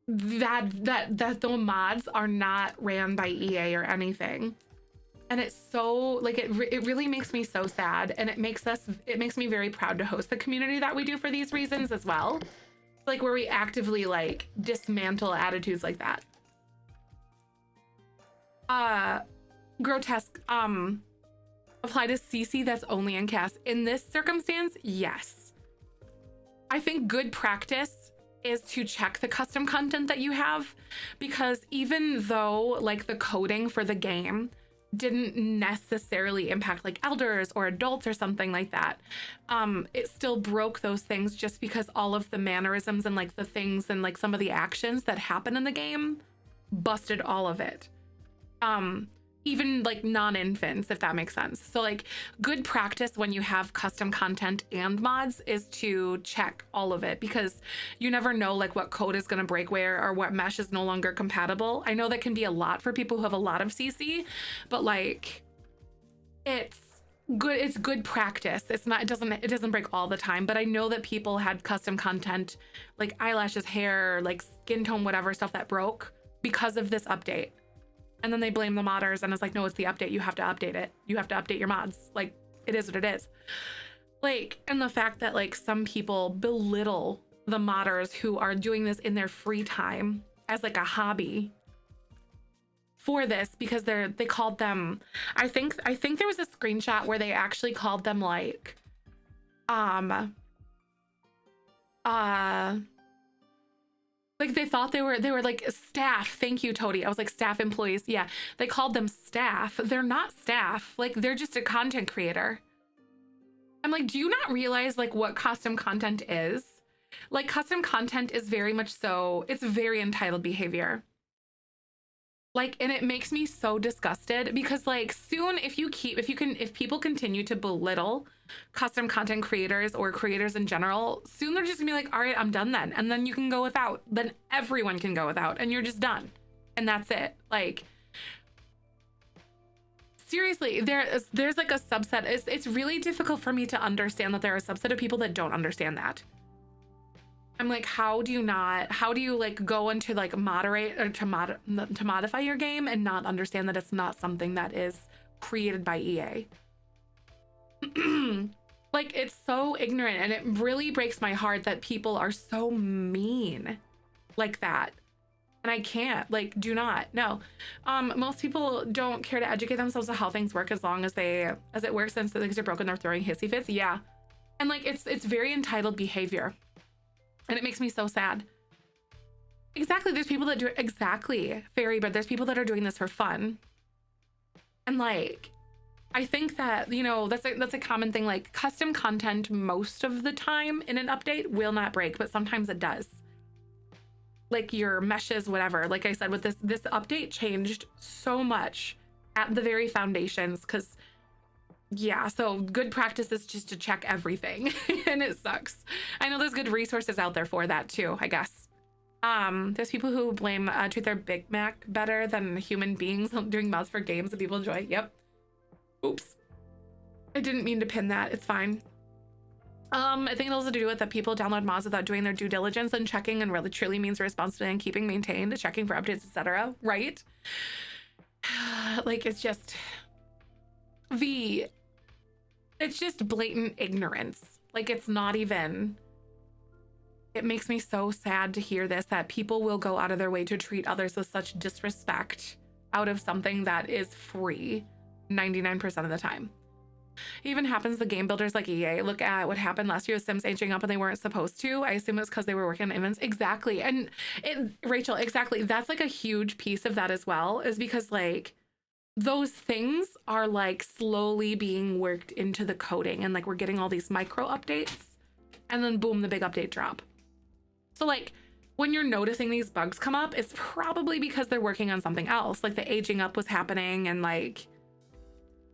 the mods are not ran by EA or anything. And it's so like, it really makes me so sad. And it makes me very proud to host the community that we do for these reasons as well. Like where we actively like dismantle attitudes like that. Grotesque, apply to CC that's only in cast. In this circumstance, yes. I think good practice is to check the custom content that you have, because even though like the coding for the game didn't necessarily impact like elders or adults or something like that, it still broke those things just because all of the mannerisms and like the things and like some of the actions that happen in the game busted all of it. Even like non-infants, if that makes sense. So like good practice when you have custom content and mods is to check all of it, because you never know like what code is going to break where or what mesh is no longer compatible. I know that can be a lot for people who have a lot of CC, but like it's good practice. It doesn't break all the time, but I know that people had custom content like eyelashes, hair, like skin tone, whatever stuff that broke because of this update. And then they blame the modders and it's like, no, it's the update. You have to update it. You have to update your mods. Like, it is what it is. Like, and the fact that like some people belittle the modders who are doing this in their free time as like a hobby for this, because they called them, I think there was a screenshot where they actually called them like, like they thought they were like staff. Thank you, Toady. I was like staff employees. Yeah, they called them staff. They're not staff. Like they're just a content creator. I'm like, do you not realize like what custom content is? Like custom content is very much so, it's very entitled behavior. Like, and it makes me so disgusted because like soon if people continue to belittle custom content creators or creators in general, soon they're just gonna be like, all right, I'm done then. And then you can go without, then everyone can go without and you're just done. And that's it. Like, seriously, there's like a subset. It's really difficult for me to understand that there are a subset of people that don't understand that. I'm like, how do you like go into like moderate or to modify your game and not understand that it's not something that is created by EA? Like, it's so ignorant, and it really breaks my heart that people are so mean like that. And I can't, like, do not. No. Most people don't care to educate themselves on how things work as long as it works, and so things are broken, they're throwing hissy fits. Yeah. And like, it's very entitled behavior. And it makes me so sad. Exactly. There's people that do it. Exactly. Fairy, but there's people that are doing this for fun. And like, I think that, you know, that's a common thing. Like, custom content most of the time in an update will not break, but sometimes it does. Like your meshes, whatever. Like I said, with this update changed so much at the very foundations, because yeah, so good practice is just to check everything. And it sucks. I know there's good resources out there for that too, I guess. There's people who treat their Big Mac better than human beings doing mods for games that people enjoy. Yep. Oops. I didn't mean to pin that. It's fine. I think it also to do with that people download mods without doing their due diligence and checking, and really truly means responsibility and keeping maintained, checking for updates, etc. Right? Like, it's just blatant ignorance. Like, it's not even, it makes me so sad to hear this, that people will go out of their way to treat others with such disrespect out of something that is free 99% of the time. It even happens to game builders like EA. Look at what happened last year with Sims aging up and they weren't supposed to. I assume it was because they were working on events. Exactly. And Rachel, exactly. That's like a huge piece of that as well, is because like those things are like slowly being worked into the coding, and like we're getting all these micro updates, and then boom, the big update drop. So like when you're noticing these bugs come up, it's probably because they're working on something else. Like the aging up was happening, and like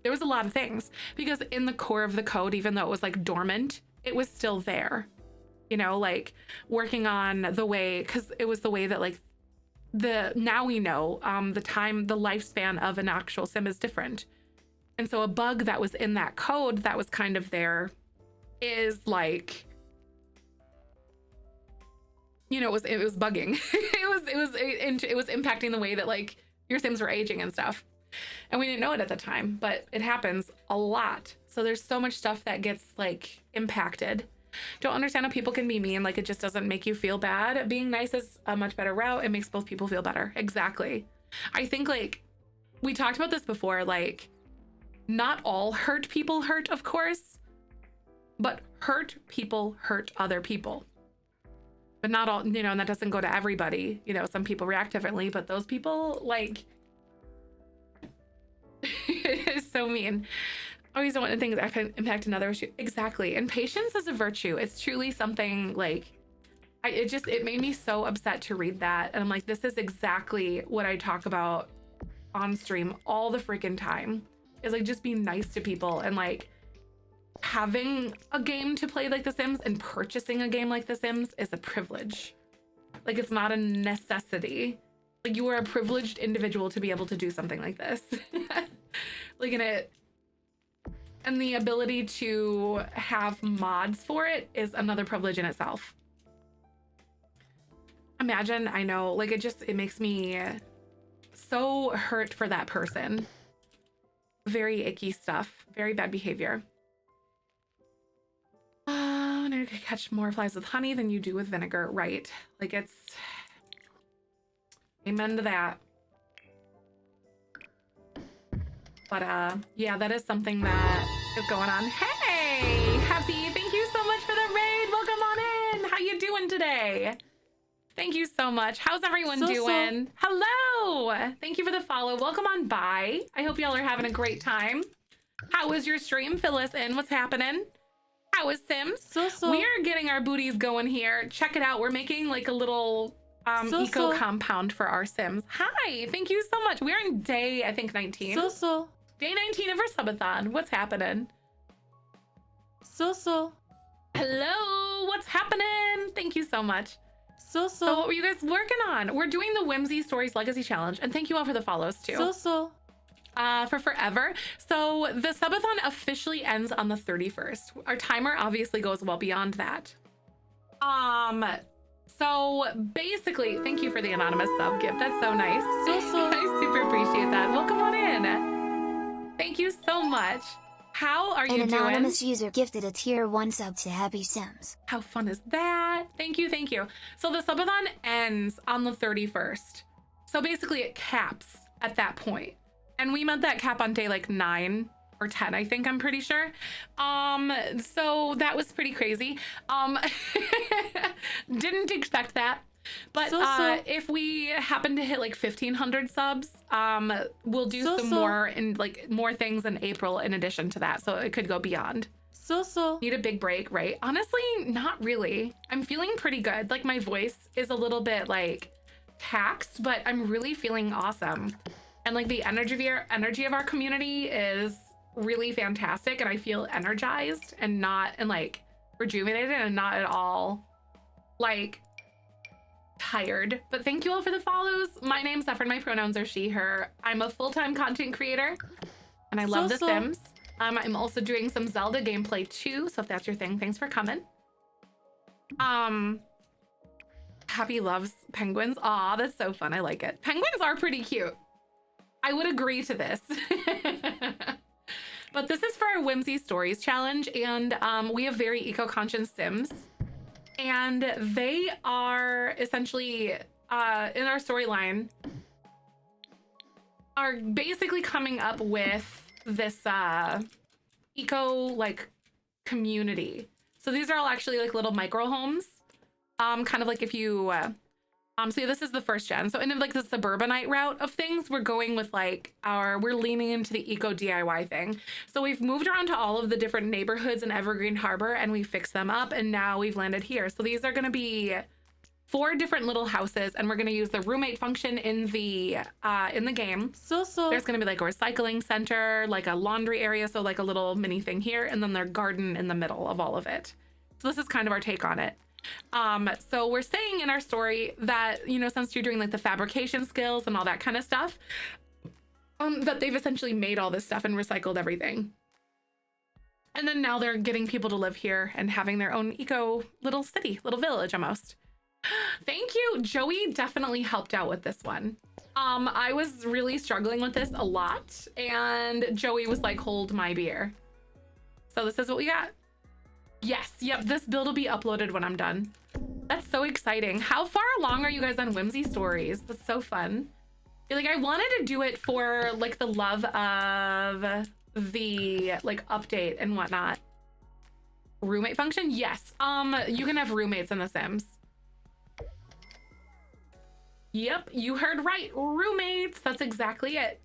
there was a lot of things, because in the core of the code, even though it was like dormant, it was still there, you know, like working on the way, because it was the way that like now we know the lifespan of an actual sim is different. And so a bug that was in that code that was kind of there is like, you know, it was bugging. it was impacting the way that like your sims were aging and stuff. And we didn't know it at the time, but it happens a lot. So there's so much stuff that gets like impacted. Don't understand how people can be mean. Like, it just doesn't make you feel bad. Being nice is a much better route. It makes both people feel better. Exactly. I think like we talked about this before, like not all hurt people hurt, of course, but hurt people hurt other people. But not all, you know, and that doesn't go to everybody. You know, some people react differently, but those people like, it's so mean. Always don't want to think that can impact another issue. Exactly. And patience is a virtue. It's truly something like, it made me so upset to read that. And I'm like, this is exactly what I talk about on stream all the freaking time, is like just being nice to people, and like having a game to play like The Sims and purchasing a game like The Sims is a privilege. Like, it's not a necessity. Like, you are a privileged individual to be able to do something like this. Like, and the ability to have mods for it is another privilege in itself. Imagine, I know, like, it makes me so hurt for that person. Very icky stuff, very bad behavior. And I could catch more flies with honey than you do with vinegar, right? Like, it's, amen to that. But yeah, that is something that is going on. Hey, Happy, thank you so much for the raid. Welcome on in. How you doing today? Thank you so much. How's everyone doing? Hello. Thank you for the follow. Welcome on by. I hope y'all are having a great time. How was your stream? Fill us in. What's happening? How is Sims? We are getting our booties going here. Check it out. We're making like a little eco compound for our Sims. Hi. Thank you so much. We're in day, I think, 19. Day 19 of our subathon. What's happening? Hello. What's happening? Thank you so much. So what were you guys working on? We're doing the Whimsy Stories Legacy Challenge, and thank you all for the follows too. For forever. So the subathon officially ends on the 31st. Our timer obviously goes well beyond that. So basically, thank you for the anonymous sub gift. That's so nice. I super appreciate that. Welcome on in. Thank you so much. How are An you doing? anonymous user gifted a tier 1 sub to Happy Sims. How fun is that? Thank you, thank you. So the subathon ends on the 31st. So basically it caps at that point. And we met that cap on day like 9 or 10, I think, I'm pretty sure. So that was pretty crazy. Didn't expect that. But if we happen to hit like 1,500 subs, we'll do some more and like more things in April in addition to that. So it could go beyond. Need a big break, right? Honestly, not really. I'm feeling pretty good. Like my voice is a little bit like taxed, but I'm really feeling awesome. And like the energy of our community is really fantastic, and I feel energized and like rejuvenated and not at all like tired. But thank you all for the follows. My name's Zefrine. My pronouns are she, her. I'm a full-time content creator and I love The Sims. I'm also doing some Zelda gameplay too, so if that's your thing, thanks for coming. Happy loves penguins. Aw, that's so fun. I like it. Penguins are pretty cute. I would agree to this. But this is for our Whimsy Stories challenge, and we have very eco-conscious Sims. And they are essentially, in our storyline, are basically coming up with this eco like community. So these are all actually like little micro homes, kind of like if you so yeah, this is the first gen. So in like the suburbanite route of things, we're going with like we're leaning into the eco DIY thing. So we've moved around to all of the different neighborhoods in Evergreen Harbor and we fixed them up, and now we've landed here. So these are going to be 4 different little houses, and we're going to use the roommate function in the game. There's going to be like a recycling center, like a laundry area, so like a little mini thing here, and then their garden in the middle of all of it. So this is kind of our take on it. So we're saying in our story that, you know, since you're doing like the fabrication skills and all that kind of stuff, that they've essentially made all this stuff and recycled everything. And then now they're getting people to live here and having their own eco little city, little village almost. Thank you. Joey definitely helped out with this one. I was really struggling with this a lot, and Joey was like, hold my beer. So this is what we got. Yes, yep, this build will be uploaded when I'm done. That's so exciting. How far along are you guys on Whimsy Stories? That's so fun. Like, I wanted to do it for like the love of the like update and whatnot. Roommate function? Yes. You can have roommates in The Sims. Yep, you heard right. Roommates. That's exactly it.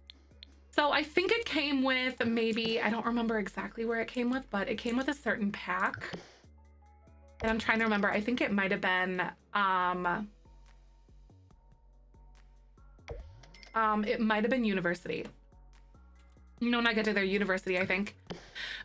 So I think it came with maybe, I don't remember exactly where it came with, but it came with a certain pack. And I'm trying to remember. I think it might have been, it might have been university. No, not get to their university, I think.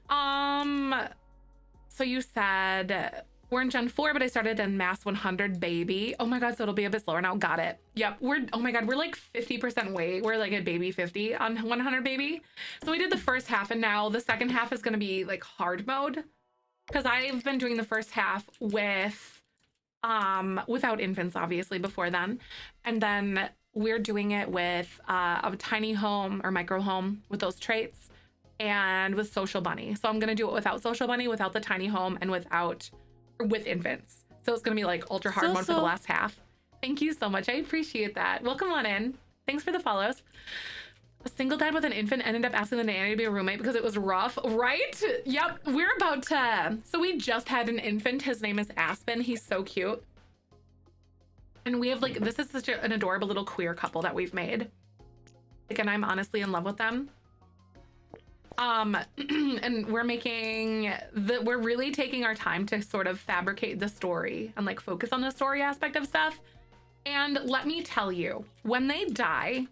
So you said we're in Gen 4, but I started in Mass 100 baby. Oh my God, so it'll be a bit slower now. Got it. Yep, oh my God, we're like 50% weight. We're like at baby 50 on 100 baby. So we did the first half, and now the second half is gonna be like hard mode, because I've been doing the first half with, without infants, obviously, before then. And then we're doing it with a tiny home or micro home with those traits and with Social Bunny. So I'm gonna do it without Social Bunny, without the tiny home, and with infants. So it's gonna be like ultra hard mode for the last half. Thank you so much. I appreciate that. Welcome on in. Thanks for the follows. A single dad with an infant ended up asking the nanny to be a roommate because it was rough, right? Yep, we're about to. So we just had an infant. His name is Aspen. He's so cute. And we have like, this is such an adorable little queer couple that we've made. Like, and I'm honestly in love with them. And we're really taking our time to sort of fabricate the story and like focus on the story aspect of stuff. And let me tell you, when they die,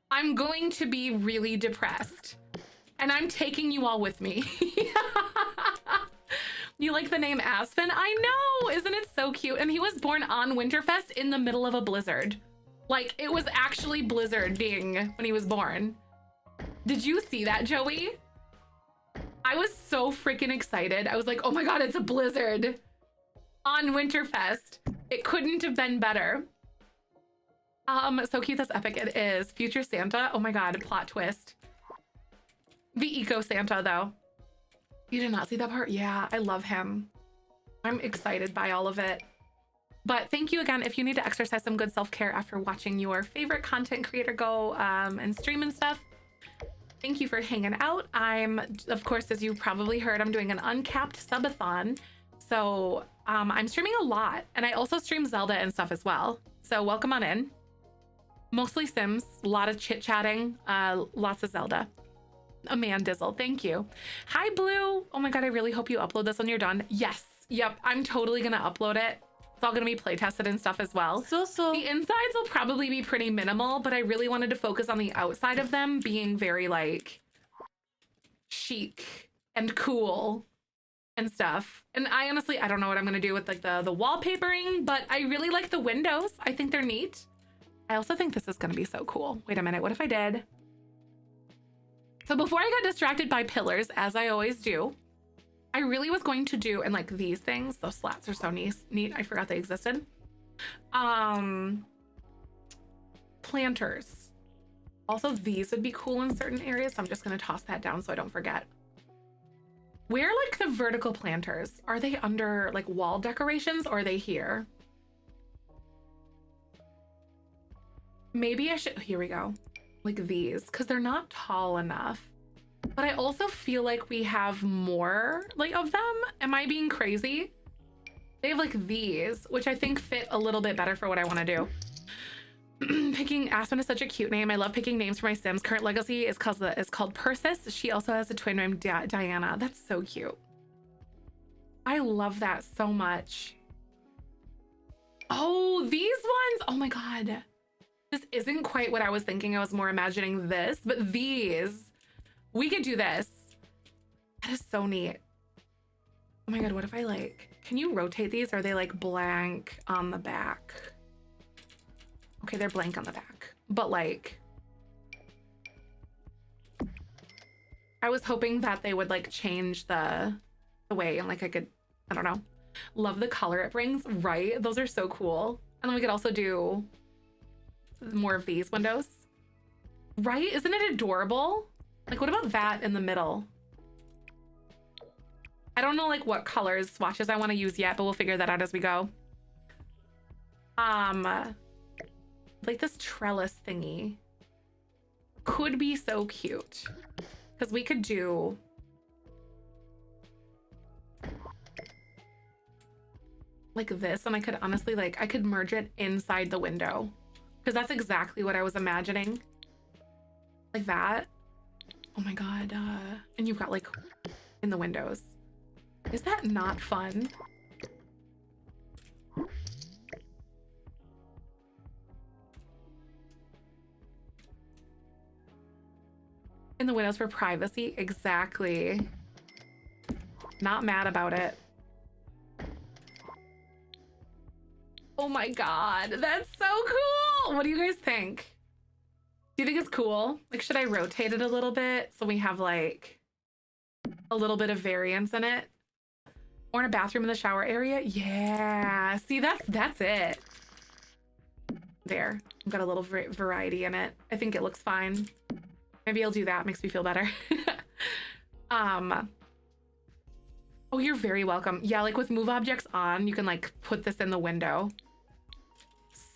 I'm going to be really depressed, and I'm taking you all with me. You like the name Aspen? I know, isn't it so cute? And he was born on Winterfest in the middle of a blizzard. Like, it was actually blizzarding when he was born. Did you see that, Joey? I was so freaking excited. I was like, oh my God, it's a blizzard on Winterfest. It couldn't have been better. So cute, that's epic. It is. Future Santa. Oh my God, plot twist. The Eco Santa, though. You did not see that part? Yeah, I love him. I'm excited by all of it. But thank you again. If you need to exercise some good self-care after watching your favorite content creator go and stream and stuff, thank you for hanging out. I'm, of course, as you probably heard, I'm doing an uncapped subathon. So I'm streaming a lot, and I also stream Zelda and stuff as well. So welcome on in. Mostly Sims, a lot of chit-chatting, lots of Zelda. Amandizzle, thank you. Hi, Blue. Oh my God, I really hope you upload this when you're done. Yes, yep, I'm totally gonna upload it. It's all gonna be play tested and stuff as well. So the insides will probably be pretty minimal, but I really wanted to focus on the outside of them being very like chic and cool and stuff. And I honestly, I don't know what I'm gonna do with like the wallpapering, but I really like the windows. I think they're neat. I also think this is gonna be so cool. Wait a minute, what if I did? So before I got distracted by pillars, as I always do, I really was going to do, and like these things, those slats are so neat. I forgot they existed. Planters. Also, these would be cool in certain areas, so I'm just gonna toss that down so I don't forget. Where are like the vertical planters? Are they under like wall decorations or are they here? Maybe I should, here we go. Like these, because they're not tall enough. But I also feel like we have more like of them. Am I being crazy? They have like these, which I think fit a little bit better for what I want to do. Picking Aspen is such a cute name. I love picking names for my Sims. Current legacy is called Persis. She also has a twin named Diana. That's so cute. I love that so much. Oh, these ones. Oh my God. This isn't quite what I was thinking. I was more imagining this, but these, we could do this. That is so neat. Oh my God, what if I like, can you rotate these? Are they like blank on the back? Okay, they're blank on the back, but like, I was hoping that they would like change the way and like I could, I don't know. Love the color it brings, right? Those are so cool. And then we could also do more of these windows, right? Isn't it adorable? Like, what about that in the middle? I don't know like what colors swatches I want to use yet, but we'll figure that out as we go. Like this trellis thingy could be so cute because we could do like this, and I could honestly like, I could merge it inside the window because that's exactly what I was imagining. Like that. Oh my God. And you've got like in the windows. Is that not fun? In the windows for privacy. Exactly. Not mad about it. Oh my God, that's so cool. What do you guys think? Do you think it's cool? Like, should I rotate it a little bit so we have like a little bit of variance in it? Or in a bathroom in the shower area? Yeah, see, that's it. There, I've got a little variety in it. I think it looks fine. Maybe I'll do that, makes me feel better. Oh, you're very welcome. Yeah, like with move objects on, you can like put this in the window.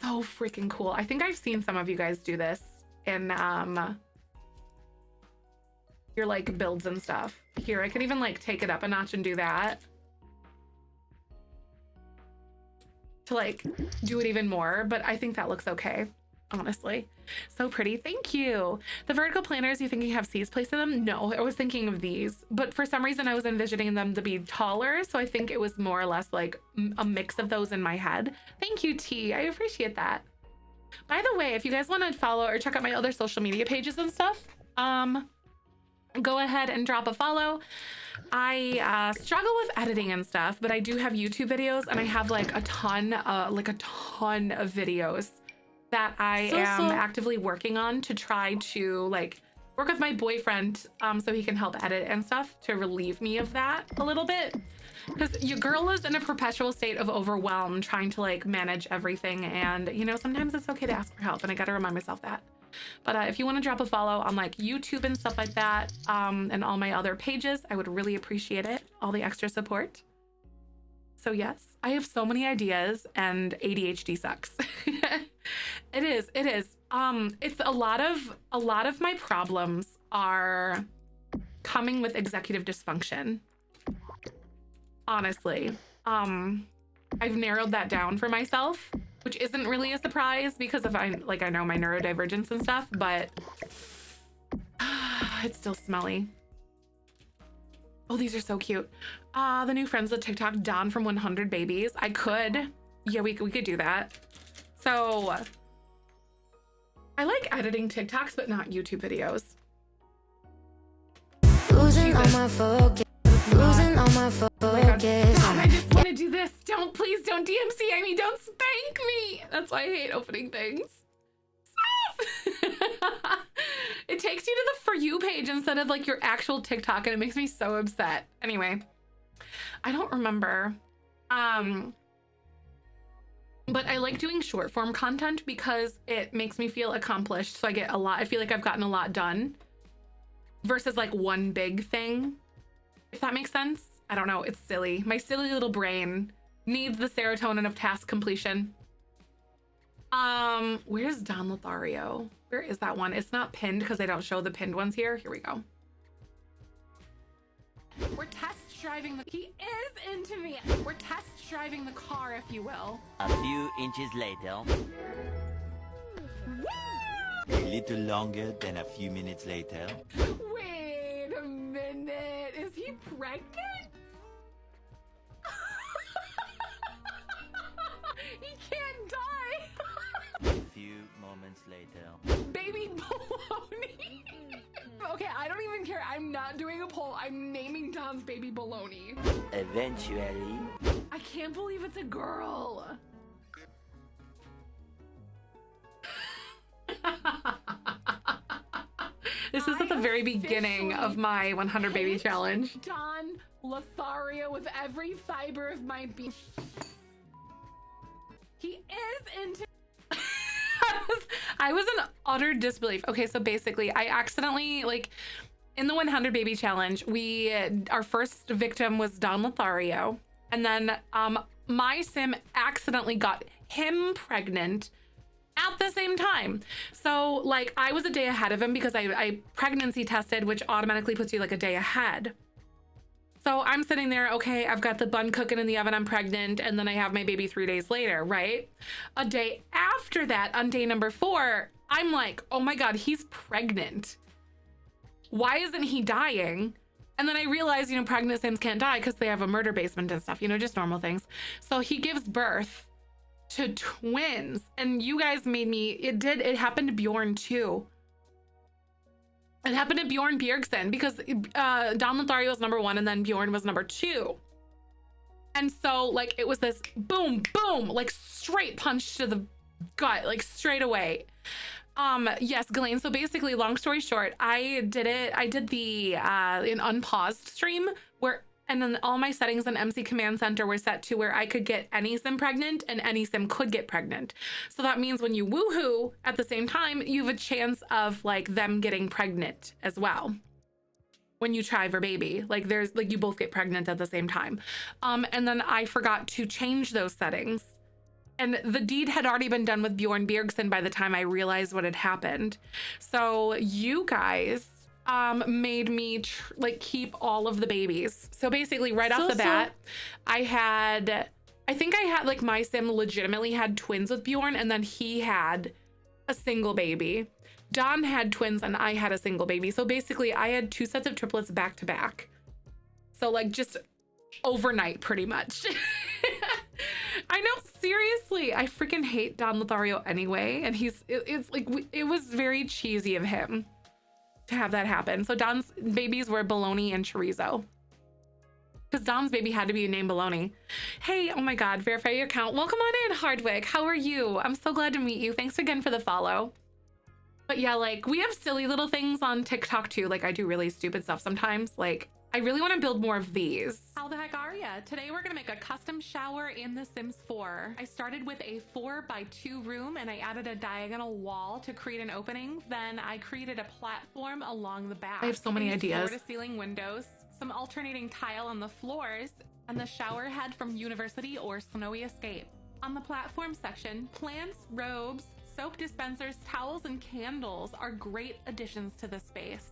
So freaking cool. I think I've seen some of you guys do this in your like builds and stuff. Here, I can even like take it up a notch and do that. To like do it even more, but I think that looks okay. Honestly, so pretty. Thank you. The vertical planters, you thinking have C's placed in them? No, I was thinking of these, but for some reason I was envisioning them to be taller, so I think it was more or less like a mix of those in my head. Thank you, T. I appreciate that. By the way, if you guys want to follow or check out my other social media pages and stuff, go ahead and drop a follow. I struggle with editing and stuff, but I do have YouTube videos, and I have like a ton of videos that I am actively working on to try to like work with my boyfriend so he can help edit and stuff to relieve me of that a little bit, because your girl is in a perpetual state of overwhelm trying to like manage everything, and you know, sometimes it's okay to ask for help, and I gotta remind myself that. But if you want to drop a follow on like YouTube and stuff like that, and all my other pages, I would really appreciate it. All the extra support. So yes, I have so many ideas and ADHD sucks. It is. It's a lot of my problems are coming with executive dysfunction. Honestly, I've narrowed that down for myself, which isn't really a surprise because I know my neurodivergence and stuff, but it's still smelly. Oh, these are so cute. The new friends of TikTok, Dawn from 100 Babies. I could. Yeah, we could do that. So I like editing TikToks, but not YouTube videos. Losing all my focus. Losing all my focus. God, I just want to do this. Please don't DMCA me. Don't spank me. That's why I hate opening things. Stop. It takes you to the For You page instead of like your actual TikTok, and it makes me so upset. Anyway, I don't remember. But I like doing short form content because it makes me feel accomplished. So I feel like I've gotten a lot done versus like one big thing. If that makes sense. I don't know. It's silly. My silly little brain needs the serotonin of task completion. Where's Don Lothario? Where is that one? It's not pinned because I don't show the pinned ones here. Here we go. We're test driving he is into me. We're test driving the car, if you will. A few inches later. A little longer than a few minutes later. Wait a minute. Is he pregnant? He can't die. A few moments later. Baby baloney. Okay, I don't even care. I'm not doing a poll. I'm naming Don's baby baloney. Eventually. I can't believe it's a girl. This is at the very beginning of my 100 baby challenge. Don Lothario with every fiber of my being. He is into. I was in utter disbelief. Okay, so basically I accidentally, like, in the 100 baby challenge, our first victim was Don Lothario, and then my sim accidentally got him pregnant at the same time. So like I was a day ahead of him because I pregnancy tested, which automatically puts you like a day ahead. So I'm sitting there, okay, I've got the bun cooking in the oven, I'm pregnant, and then I have my baby 3 days later, right? A day after that, on day number 4, I'm like, oh my God, he's pregnant. Why isn't he dying? And then I realized, pregnant sims can't die because they have a murder basement and stuff, just normal things. So he gives birth to twins, and you guys made me, it happened to Bjorn too. It happened to Bjorn Bjergsen because Don Lothario was number 1 and then Bjorn was number 2. And so like it was this boom, boom, like straight punch to the gut, like straight away. Yes, Ghislaine. So basically, long story short, I did the an unpaused stream and then all my settings in MC Command Center were set to where I could get any sim pregnant and any sim could get pregnant. So that means when you woohoo at the same time, you have a chance of like them getting pregnant as well. When you try for baby, like there's like you both get pregnant at the same time. And then I forgot to change those settings. And the deed had already been done with Bjorn Bjergsen by the time I realized what had happened. So you guys made me keep all of the babies. So basically right off the bat, I think I had like my sim legitimately had twins with Bjorn, and then he had a single baby. Don had twins and I had a single baby. So basically I had 2 sets of triplets back to back. So like just overnight pretty much. I know, seriously, I freaking hate Don Lothario anyway. And it was very cheesy of him to have that happen. So Don's babies were bologna and chorizo. Because Don's baby had to be named Bologna. Hey, oh my God, verify your account. Welcome on in, Hardwick. How are you? I'm so glad to meet you. Thanks again for the follow. But yeah, like we have silly little things on TikTok too. Like I do really stupid stuff sometimes. Like I really want to build more of these. How the heck are ya? Today we're gonna make a custom shower in The Sims 4. I started with a 4x2 room and I added a diagonal wall to create an opening. Then I created a platform along the back. I have so many ideas. Floor to ceiling windows, some alternating tile on the floors, and the shower head from University or Snowy Escape. On the platform section, plants, robes, soap dispensers, towels, and candles are great additions to the space.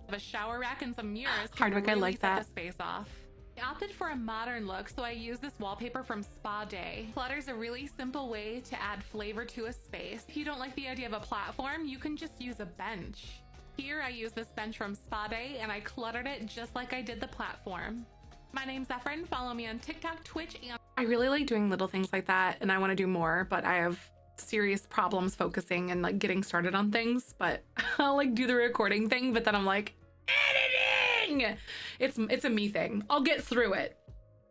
A shower rack and some mirrors. Hardwick, really I like that. The space off. I opted for a modern look, so I used this wallpaper from Spa Day. Clutter's a really simple way to add flavor to a space. If you don't like the idea of a platform, you can just use a bench. Here I use this bench from Spa Day and I cluttered it just like I did the platform. My name's Zefrine. Follow me on TikTok, Twitch, and I really like doing little things like that, and I want to do more, but I have serious problems focusing and like getting started on things. But I'll like do the recording thing, but then I'm like, editing. It's a me thing. I'll get through it.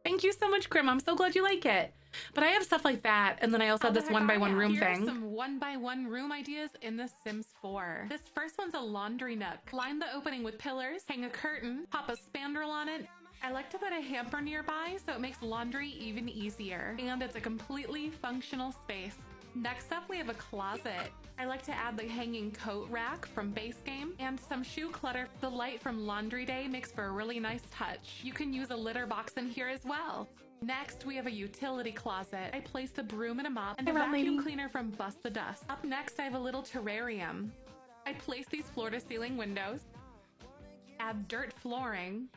Thank you so much, Grim. I'm so glad you like it. But I have stuff like that, and then I also have this 1x1 room thing. Some 1x1 room ideas in The Sims 4. This first one's a laundry nook. Line the opening with pillars, hang a curtain, pop a spandrel on it. I like to put a hamper nearby so it makes laundry even easier, and it's a completely functional space. Next up, we have a closet. I like to add the hanging coat rack from base game and some shoe clutter. The light from Laundry Day makes for a really nice touch. You can use a litter box in here as well. Next, we have a utility closet. I placed a broom and a mop and a vacuum cleaner from Bust the Dust. Up next, I have a little terrarium. I placed these floor-to-ceiling windows, add dirt flooring,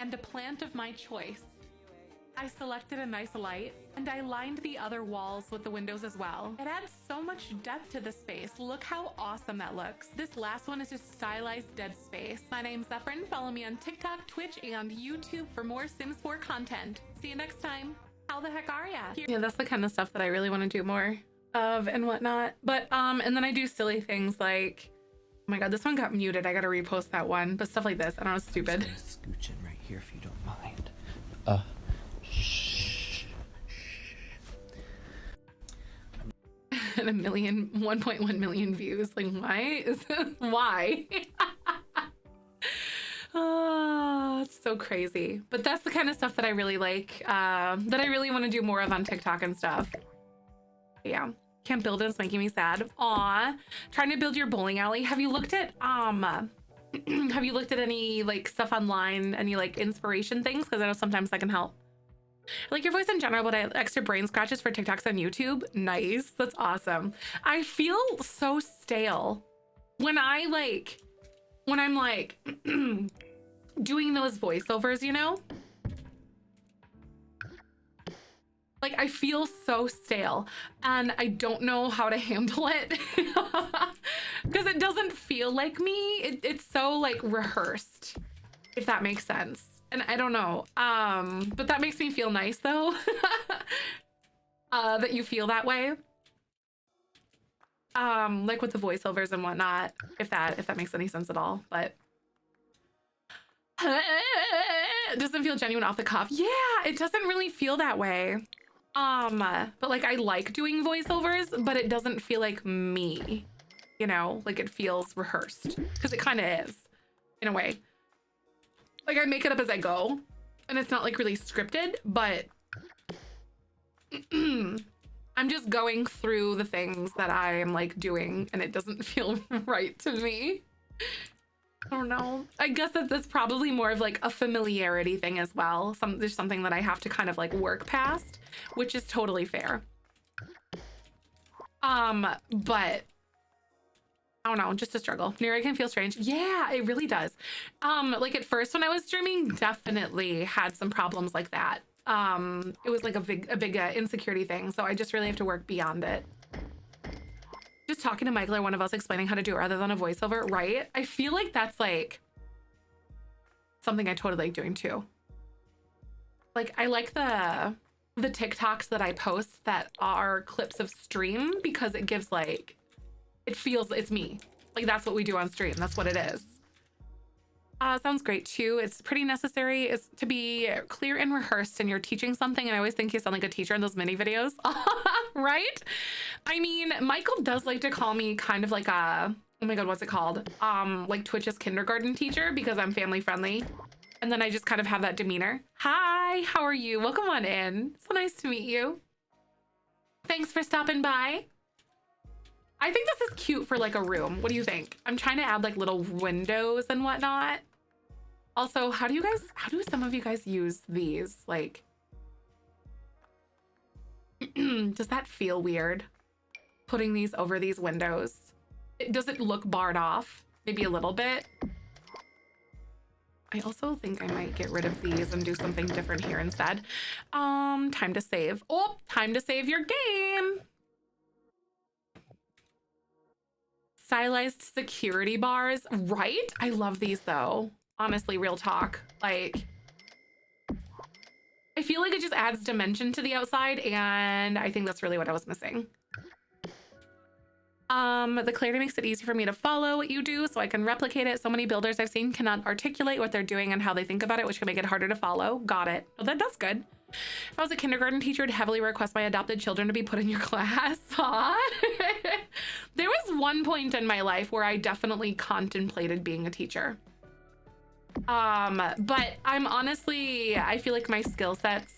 and a plant of my choice. I selected a nice light, and I lined the other walls with the windows as well. It adds so much depth to the space. Look how awesome that looks. This last one is just stylized dead space. My name's Zefrine. Follow me on TikTok, Twitch, and YouTube for more Sims 4 content. See you next time. How the heck are ya? Yeah, that's the kind of stuff that I really want to do more of and whatnot. But and then I do silly things like, oh my god, this one got muted. I gotta repost that one. But stuff like this, I don't know, stupid. I'm just gonna scooch in right here if you don't mind. And 1.1 million views. Like, why is this? Why? Oh, it's so crazy. But that's the kind of stuff that I really like, that I really want to do more of on TikTok and stuff. Yeah. Can't build it. It's making me sad. Aw. Trying to build your bowling alley. Have you looked at, have you looked at any like stuff online, any like inspiration things? Because I know sometimes that can help. I like your voice in general, but I have extra brain scratches for TikToks on YouTube. Nice. That's awesome. I feel so stale when I'm like doing those voiceovers, you know? Like, I feel so stale and I don't know how to handle it because it doesn't feel like me. It's so like rehearsed, if that makes sense. And I don't know, but that makes me feel nice though, that you feel that way. Like with the voiceovers and whatnot, if that makes any sense at all, but it doesn't feel genuine off the cuff. Yeah, it doesn't really feel that way. But like I like doing voiceovers, but it doesn't feel like me, you know, like it feels rehearsed because it kind of is in a way. Like I make it up as I go and it's not like really scripted, but I'm just going through the things that I am like doing and it doesn't feel right to me. I don't know. I guess that's probably more of like a familiarity thing as well. There's something that I have to kind of like work past, which is totally fair. But I don't know, just a struggle. Nira can feel strange. Yeah, it really does. Like at first when I was streaming, definitely had some problems like that. It was like a big insecurity thing. So I just really have to work beyond it. Just talking to Michael or one of us explaining how to do it rather than a voiceover, right? I feel like that's like something I totally like doing too. Like I like the TikToks that I post that are clips of stream because it gives like, it feels it's me. Like that's what we do on stream. That's what it is. Sounds great too. It's pretty necessary is to be clear and rehearsed and you're teaching something. And I always think you sound like a teacher in those mini videos, right? I mean, Michael does like to call me kind of like a, oh my God, what's it called? Like Twitch's kindergarten teacher because I'm family friendly. And then I just kind of have that demeanor. Hi, how are you? Welcome on in. So nice to meet you. Thanks for stopping by. I think this is cute for like a room. What do you think? I'm trying to add like little windows and whatnot. Also, how do some of you guys use these? Like, does that feel weird? Putting these over these windows. Does it look barred off? Maybe a little bit. I also think I might get rid of these and do something different here instead. Time to save. Oh, time to save your game. Stylized security bars, right? I love these though. Honestly, real talk. Like, I feel like it just adds dimension to the outside, and I think that's really what I was missing. The clarity makes it easy for me to follow what you do so I can replicate it. So many builders I've seen cannot articulate what they're doing and how they think about it, which can make it harder to follow. Got it. Well, that's good. If I was a kindergarten teacher, I'd heavily request my adopted children to be put in your class. There was one point in my life where I definitely contemplated being a teacher. But I'm honestly, I feel like my skill sets,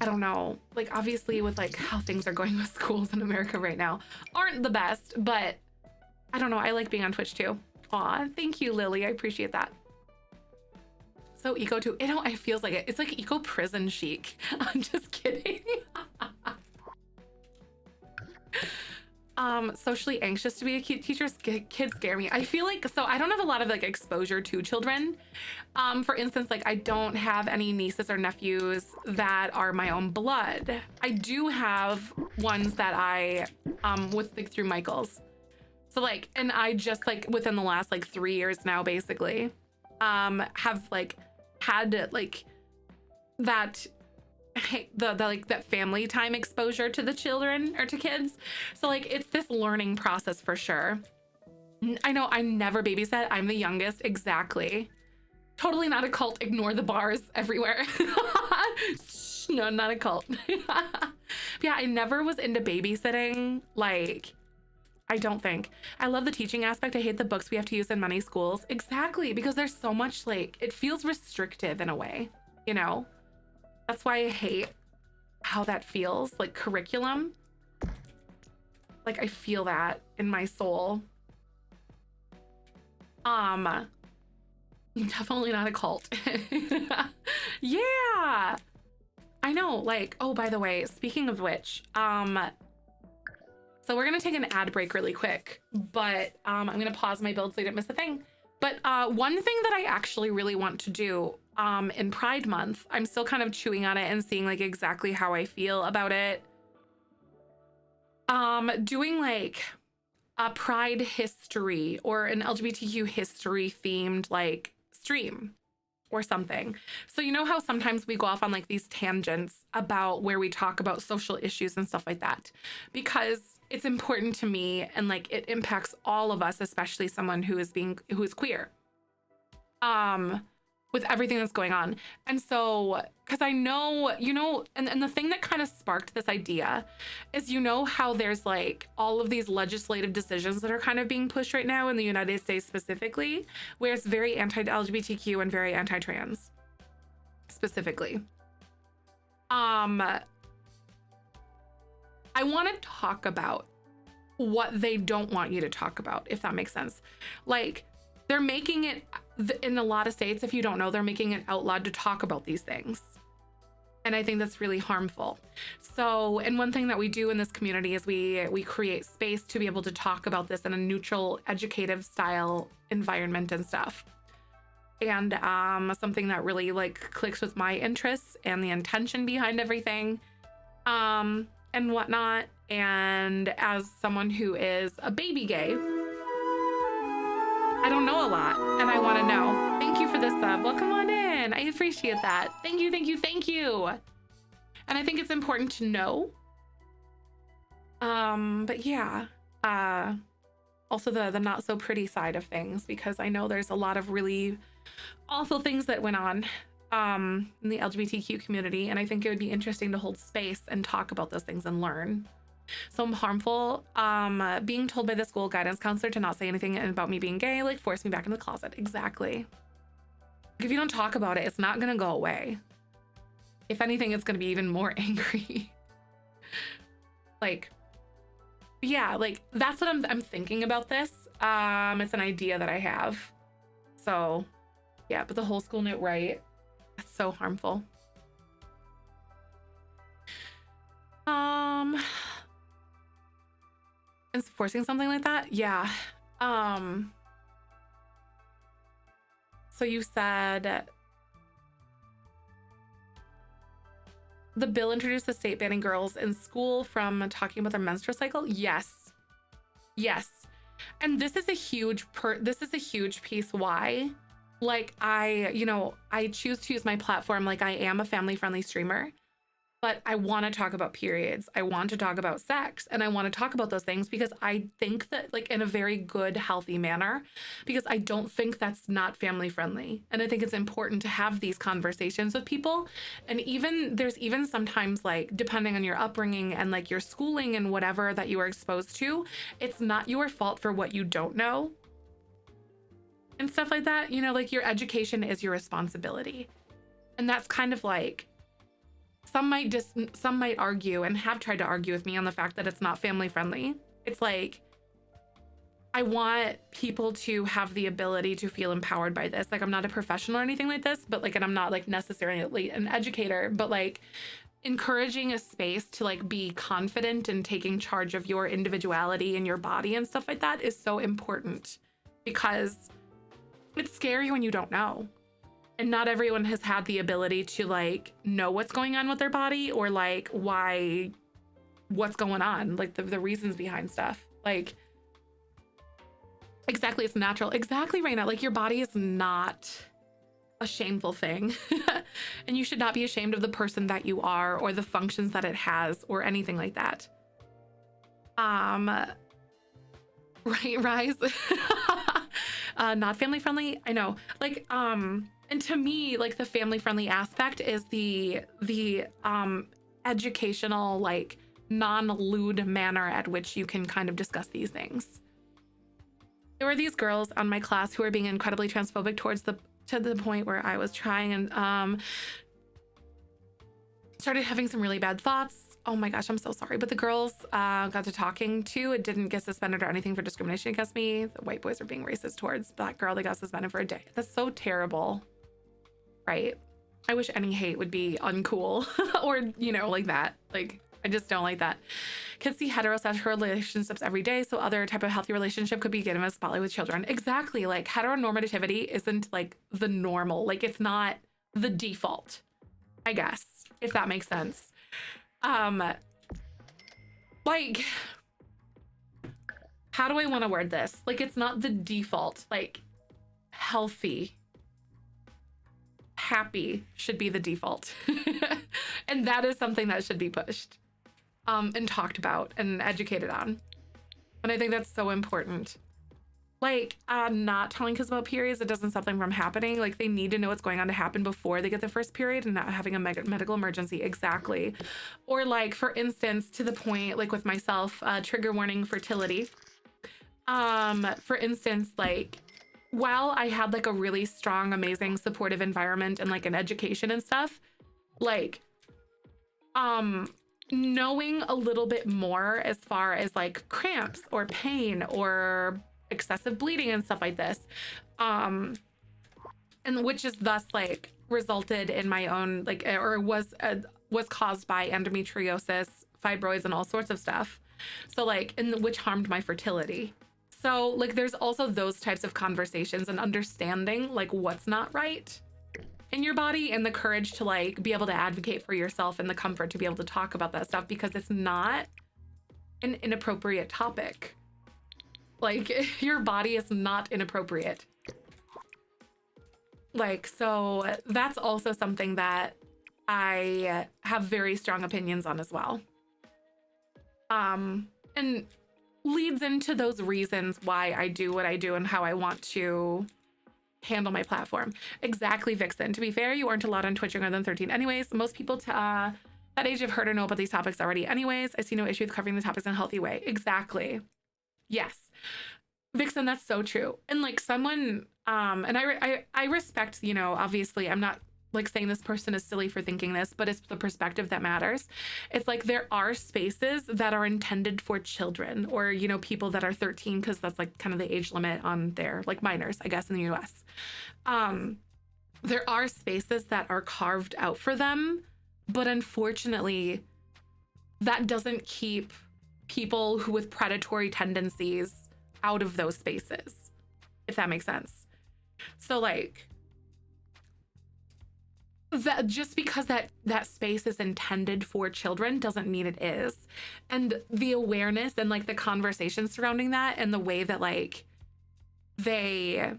I don't know, like obviously with like how things are going with schools in America right now aren't the best, but I don't know. I like being on Twitch too. Aw, thank you, Lily. I appreciate that. So eco too. It feels like it. It's like eco prison chic. I'm just kidding. Socially anxious to be a teacher. Kids scare me. I feel like, so I don't have a lot of like exposure to children. For instance, like I don't have any nieces or nephews that are my own blood. I do have ones that I, with like through Michael's. So like, and I just like within the last like 3 years now, basically, have like had like that that family time exposure to the children or to kids. So like it's this learning process for sure. I know I never babysat. I'm the youngest. Exactly. Totally not a cult. Ignore the bars everywhere. No, not a cult. Yeah, I never was into babysitting. Like, I don't think. I love the teaching aspect. I hate the books we have to use in many schools. Exactly, because there's so much like, it feels restrictive in a way, you know? That's why I hate how that feels, like curriculum. Like I feel that in my soul. Definitely not a cult. Yeah. I know, like, oh, by the way, speaking of which, so we're gonna take an ad break really quick, but I'm gonna pause my build so you don't miss a thing. But one thing that I actually really want to do in Pride Month, I'm still kind of chewing on it and seeing like exactly how I feel about it. Doing like a Pride history or an LGBTQ history themed like stream or something. So you know how sometimes we go off on like these tangents about where we talk about social issues and stuff like that, because it's important to me and like it impacts all of us, especially someone who is queer. With everything that's going on. And so, because I know, you know, and the thing that kind of sparked this idea is, you know, how there's like all of these legislative decisions that are kind of being pushed right now in the United States specifically, where it's very anti-LGBTQ and very anti-trans specifically. I want to talk about what they don't want you to talk about, if that makes sense. Like, they're making it, in a lot of states, if you don't know, they're making it outlawed to talk about these things. And I think that's really harmful. So, and one thing that we do in this community is we create space to be able to talk about this in a neutral, educative style environment and stuff. And something that really like clicks with my interests and the intention behind everything, and whatnot. And as someone who is a baby gay, I don't know a lot and I want to know. Thank you for this sub. Welcome on in. I appreciate that. Thank you, thank you, thank you. And I think it's important to know. But yeah, also the not so pretty side of things, because I know there's a lot of really awful things that went on in the LGBTQ community. And I think it would be interesting to hold space and talk about those things and learn. Some harmful, being told by the school guidance counselor to not say anything about me being gay, like forced me back in the closet. Exactly. If you don't talk about it, it's not going to go away. If anything, it's going to be even more angry. Like, yeah, like that's what I'm thinking about this. It's an idea that I have. So yeah, but the whole school knew, right? That's so harmful. Enforcing something like that? Yeah. So you said the bill introduced the state banning girls in school from talking about their menstrual cycle. Yes. Yes. And this is a huge piece why, like, I choose to use my platform. Like, I am a family friendly streamer, but I want to talk about periods. I want to talk about sex, and I want to talk about those things because I think that, like, in a very good, healthy manner, because I don't think that's not family friendly. And I think it's important to have these conversations with people. And there's even sometimes, like, depending on your upbringing and like your schooling and whatever that you are exposed to, it's not your fault for what you don't know and stuff like that. You know, like, your education is your responsibility. And that's kind of like, some might argue and have tried to argue with me on the fact that it's not family friendly. It's like, I want people to have the ability to feel empowered by this. Like, I'm not a professional or anything like this, but like, and I'm not like necessarily an educator, but like encouraging a space to like be confident and taking charge of your individuality and your body and stuff like that is so important, because it's scary when you don't know. And not everyone has had the ability to like know what's going on with their body, or like what's going on, like the reasons behind stuff. Like, exactly, it's natural. Exactly, Raina. Like, your body is not a shameful thing. And you should not be ashamed of the person that you are or the functions that it has or anything like that. Right, Rise. Not family friendly. I know. Like, and to me, like, the family friendly aspect is the educational, like, non-lewd manner at which you can kind of discuss these things. There were these girls on my class who were being incredibly transphobic to the point where I was trying and started having some really bad thoughts. Oh my gosh, I'm so sorry. But the girls got to talking to. It didn't get suspended or anything for discrimination against me. The white boys were being racist towards black girl. They got suspended for a day. That's so terrible, right? I wish any hate would be uncool or, you know, like that. Like, I just don't like that. Kids see heterosexual relationships every day, so other type of healthy relationship could be given a spotlight with children. Exactly. Like, heteronormativity isn't like the normal. Like, it's not the default, I guess, if that makes sense. Like, how do I want to word this? Like, it's not the default. Like, healthy, happy should be the default. And that is something that should be pushed and talked about and educated on. And I think that's so important. Like, not telling kids about periods, it doesn't stop them from happening. Like, they need to know what's going on to happen before they get their first period and not having a medical emergency. Exactly. Or like, for instance, to the point, like with myself, trigger warning fertility. For instance, like, while I had like a really strong, amazing, supportive environment and like an education and stuff, like, knowing a little bit more as far as like cramps or pain or excessive bleeding and stuff like this, and which is thus like resulted in my own like, or was caused by endometriosis, fibroids, and all sorts of stuff. So like, and which harmed my fertility. So like, there's also those types of conversations and understanding like what's not right in your body, and the courage to like be able to advocate for yourself and the comfort to be able to talk about that stuff, because it's not an inappropriate topic. Like, your body is not inappropriate. Like, so that's also something that I have very strong opinions on as well. And leads into those reasons why I do what I do and how I want to handle my platform. Exactly, Vixen. To be fair, you aren't allowed on Twitch younger than 13 anyways. Most people that age have heard or know about these topics already anyways. I see no issue with covering the topics in a healthy way. Exactly. Yes. Vixen, that's so true. And like someone, and I respect, you know, obviously I'm not like saying this person is silly for thinking this, but it's the perspective that matters. It's like there are spaces that are intended for children or, you know, people that are 13, because that's like kind of the age limit on their like minors, I guess, in the US. There are spaces that are carved out for them, but unfortunately, that doesn't keep people who with predatory tendencies out of those spaces, if that makes sense. So like that, just because that space is intended for children doesn't mean it is. And the awareness and like the conversation surrounding that and the way that like they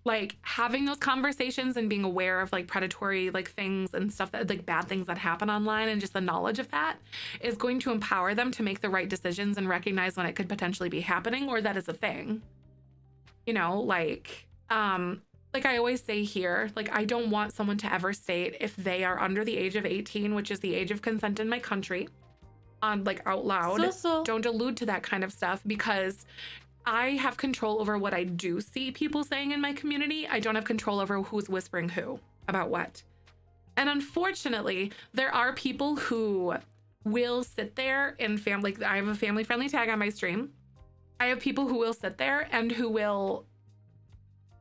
like having those conversations and being aware of like predatory like things and stuff, that like bad things that happen online, and just the knowledge of that is going to empower them to make the right decisions and recognize when it could potentially be happening or that is a thing. You know, like I always say here, like I don't want someone to ever state if they are under the age of 18, which is the age of consent in my country, on like out loud. Don't allude to that kind of stuff, because I have control over what I do see people saying in my community. I don't have control over who's whispering who about what. And unfortunately, there are people who will sit there and like I have a family friendly tag on my stream. I have people who will sit there and who will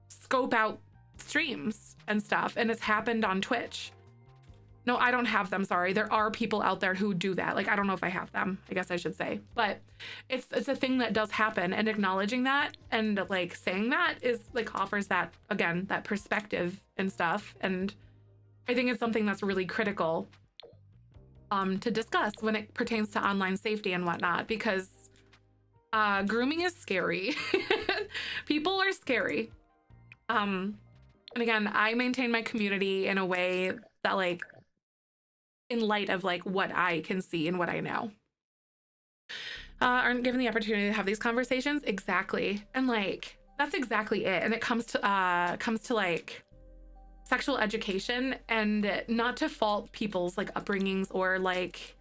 scope out streams and stuff. And it's happened on Twitch. No, I don't have them. Sorry. There are people out there who do that. Like, I don't know if I have them, I guess I should say, but it's a thing that does happen, and acknowledging that and like saying that is like offers that, again, that perspective and stuff. And I think it's something that's really critical to discuss when it pertains to online safety and whatnot, because grooming is scary. People are scary. And again, I maintain my community in a way that like, in light of like what I can see and what I know, aren't given the opportunity to have these conversations. Exactly. And like, that's exactly it. And it comes to like sexual education, and not to fault people's like upbringings or like,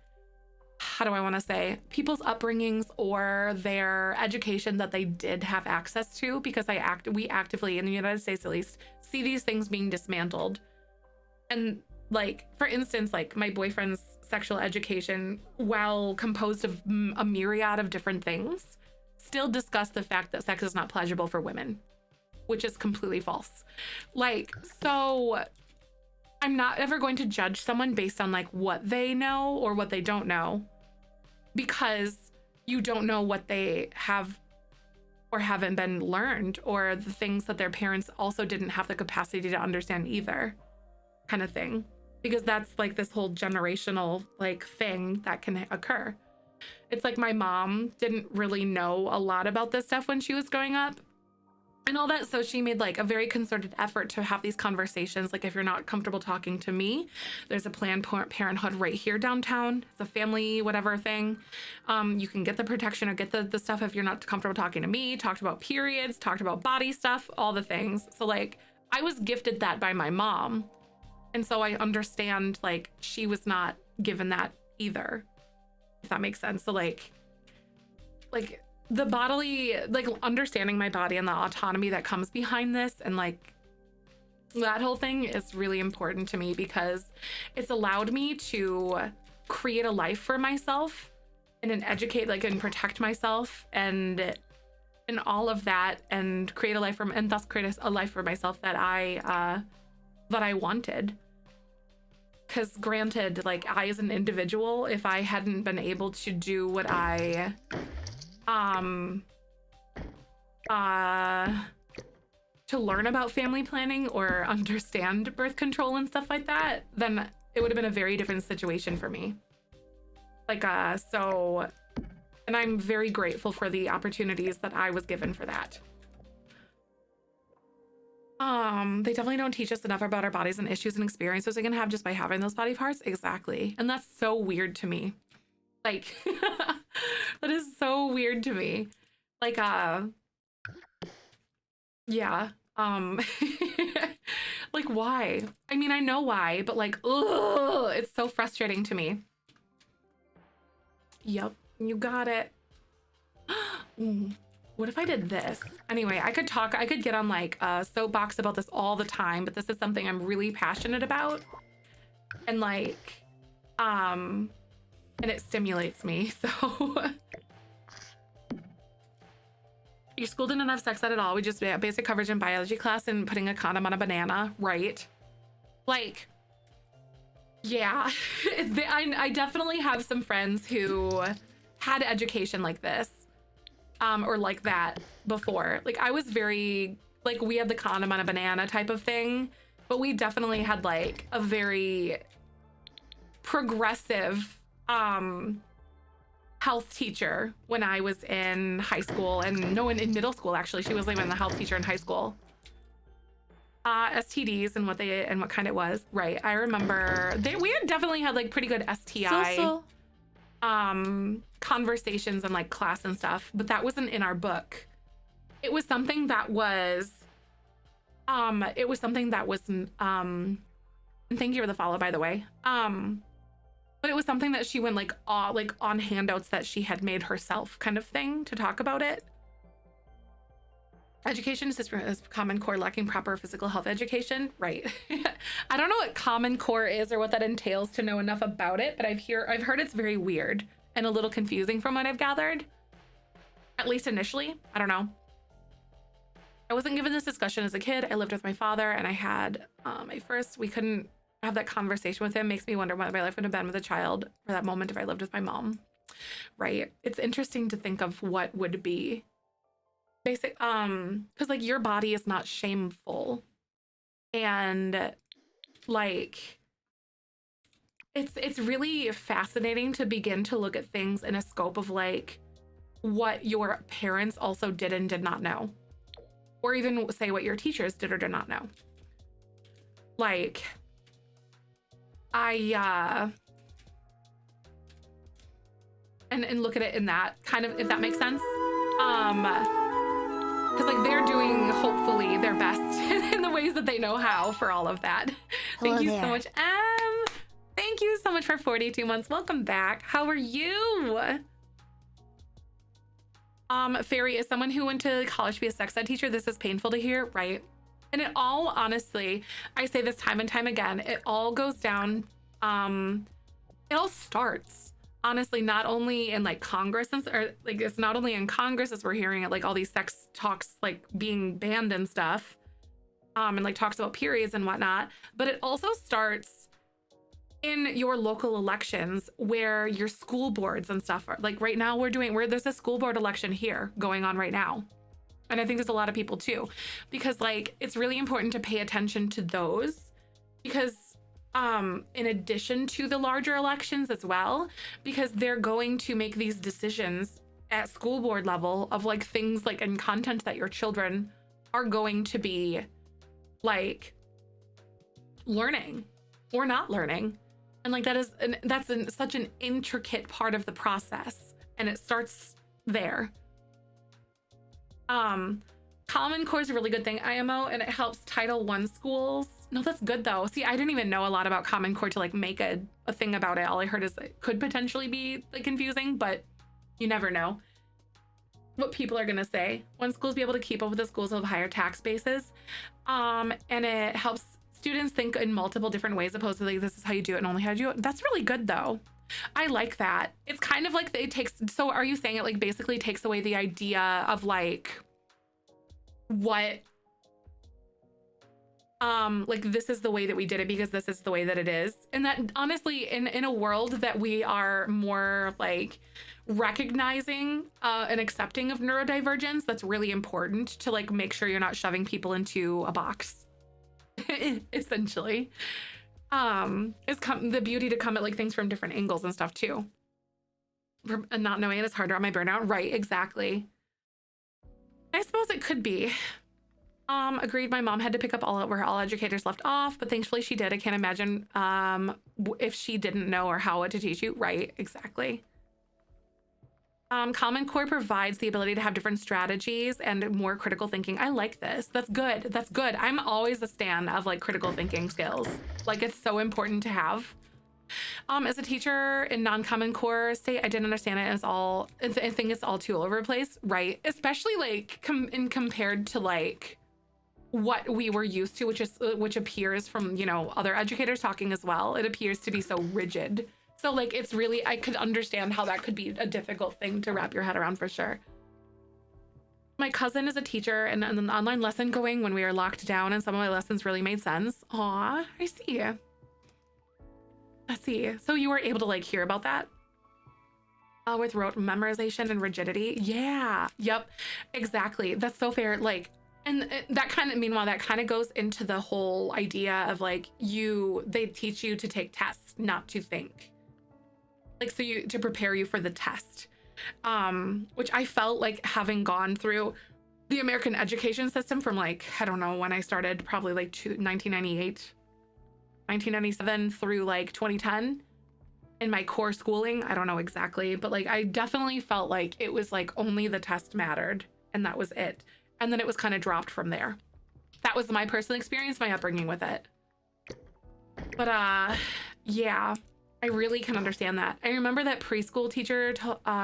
how do I want to say, people's upbringings or their education that they did have access to, because we actively, in the United States at least, see these things being dismantled. And like, for instance, like my boyfriend's sexual education, while composed of a myriad of different things, still discussed the fact that sex is not pleasurable for women, which is completely false. Like, so I'm not ever going to judge someone based on like what they know or what they don't know, because you don't know what they have or haven't been learned, or the things that their parents also didn't have the capacity to understand either, kind of thing. Because that's like this whole generational like thing that can occur. It's like my mom didn't really know a lot about this stuff when she was growing up and all that. So she made like a very concerted effort to have these conversations. Like, if you're not comfortable talking to me, there's a Planned Parenthood right here downtown. It's a family, whatever thing. You can get the protection or get the stuff if you're not comfortable talking to me. Talked about periods, talked about body stuff, all the things. So like, I was gifted that by my mom. And so I understand like she was not given that either, if that makes sense. So like the bodily, like understanding my body and the autonomy that comes behind this, and like that whole thing is really important to me, because it's allowed me to create a life for myself and then educate, like, and protect myself and all of that, and create a life for, and thus create a life for myself that I wanted. Because granted, like, I as an individual, if I hadn't been able to do what I to learn about family planning or understand birth control and stuff like that, then it would have been a very different situation for me. Like, so, and I'm very grateful for the opportunities that I was given for that. They definitely don't teach us enough about our bodies and issues and experiences we can have just by having those body parts. Exactly. And that's so weird to me. Like, that is so weird to me. Like, yeah. Like, why? I mean, I know why, but like, ugh, it's so frustrating to me. Yep, you got it. what if I did this? Anyway, I could get on like a soapbox about this all the time, but this is something I'm really passionate about. And like, and it stimulates me, so. Your school didn't have sex ed at all. We just had basic coverage in biology class and putting a condom on a banana, right? Like, yeah, I definitely have some friends who had education like this, or like that before. Like I was very, like we had the condom on a banana type of thing, but we definitely had like a very progressive, health teacher when I was in high school, and no, in middle school actually. She was even the health teacher in high school. STDs and what kind it was, right? I remember we had definitely had like pretty good STI conversations in like class and stuff, but that wasn't in our book. It was something that was and thank you for the follow, by the way. But it was something that she went like on handouts that she had made herself, kind of thing, to talk about it. Education is Common Core lacking proper physical health education, right? I don't know what Common Core is or what that entails to know enough about it, but I've heard it's very weird and a little confusing from what I've gathered, at least initially. I don't know. I wasn't given this discussion as a kid. I lived with my father, and I had we couldn't have that conversation with him. Makes me wonder what my life would have been with a child for that moment if I lived with my mom, right? It's interesting to think of what would be basic, because like your body is not shameful, and like it's really fascinating to begin to look at things in a scope of like what your parents also did and did not know, or even say what your teachers did or did not know. Like and look at it in that kind of, if that makes sense. Because like they're doing hopefully their best in the ways that they know how for all of that. Thank you so much, thank you so much for 42 months. Welcome back. How are you? Fairy, is someone who went to college to be a sex ed teacher, this is painful to hear, right? And it all, honestly, I say this time and time again, it all goes down, it all starts honestly, not only in like Congress, or like it's not only in Congress as we're hearing it, like all these sex talks like being banned and stuff, and like talks about periods and whatnot, but it also starts in your local elections where your school boards and stuff are like, right now there's a school board election here going on right now. And I think there's a lot of people too, because like it's really important to pay attention to those, because in addition to the larger elections as well, because they're going to make these decisions at school board level of like things like and content that your children are going to be like learning or not learning. And like that's such an intricate part of the process, and it starts there. Common Core is a really good thing, IMO, and it helps Title I schools. No, that's good though. See, I didn't even know a lot about Common Core to like make a thing about it. All I heard is it could potentially be like confusing, but you never know what people are gonna say. When schools be able to keep up with the schools of higher tax bases, and it helps students think in multiple different ways, opposed to like this is how you do it and only how you do it. That's really good though. I like that. It's kind of like it takes, so are you saying it like basically takes away the idea of like what like this is the way that we did it because this is the way that it is, and that honestly in a world that we are more like recognizing and accepting of neurodivergence, that's really important to like make sure you're not shoving people into a box essentially. It's the beauty to come at like things from different angles and stuff too. And not knowing it is harder on my burnout, right? Exactly. I suppose it could be. Agreed. My mom had to pick up where all educators left off, but thankfully she did. I can't imagine if she didn't know or how to teach you. Right, exactly. Common Core provides the ability to have different strategies and more critical thinking. I like this. That's good. That's good. I'm always a stan of like critical thinking skills. Like it's so important to have. As a teacher in non-common core state, I didn't understand it as all. I think it's all too all over the place, right? Especially like compared to like what we were used to, which appears from, you know, other educators talking as well. It appears to be so rigid. So like it's really, I could understand how that could be a difficult thing to wrap your head around for sure. My cousin is a teacher and an online lesson going when we were locked down, and some of my lessons really made sense. Aw, I see. Let's see. So you were able to like hear about that? With rote memorization and rigidity? Yeah. Yep. Exactly. That's so fair. Like, and that kind of, meanwhile, that kind of goes into the whole idea of like they teach you to take tests, not to think. Like, so to prepare you for the test. Which I felt like having gone through the American education system from like, I don't know when I started, probably like 1998, 1997 through like 2010 in my core schooling. I don't know exactly, but like I definitely felt like it was like only the test mattered and that was it. And then it was kind of dropped from there. That was my personal experience, my upbringing with it. But yeah, I really can understand that. I remember that preschool teacher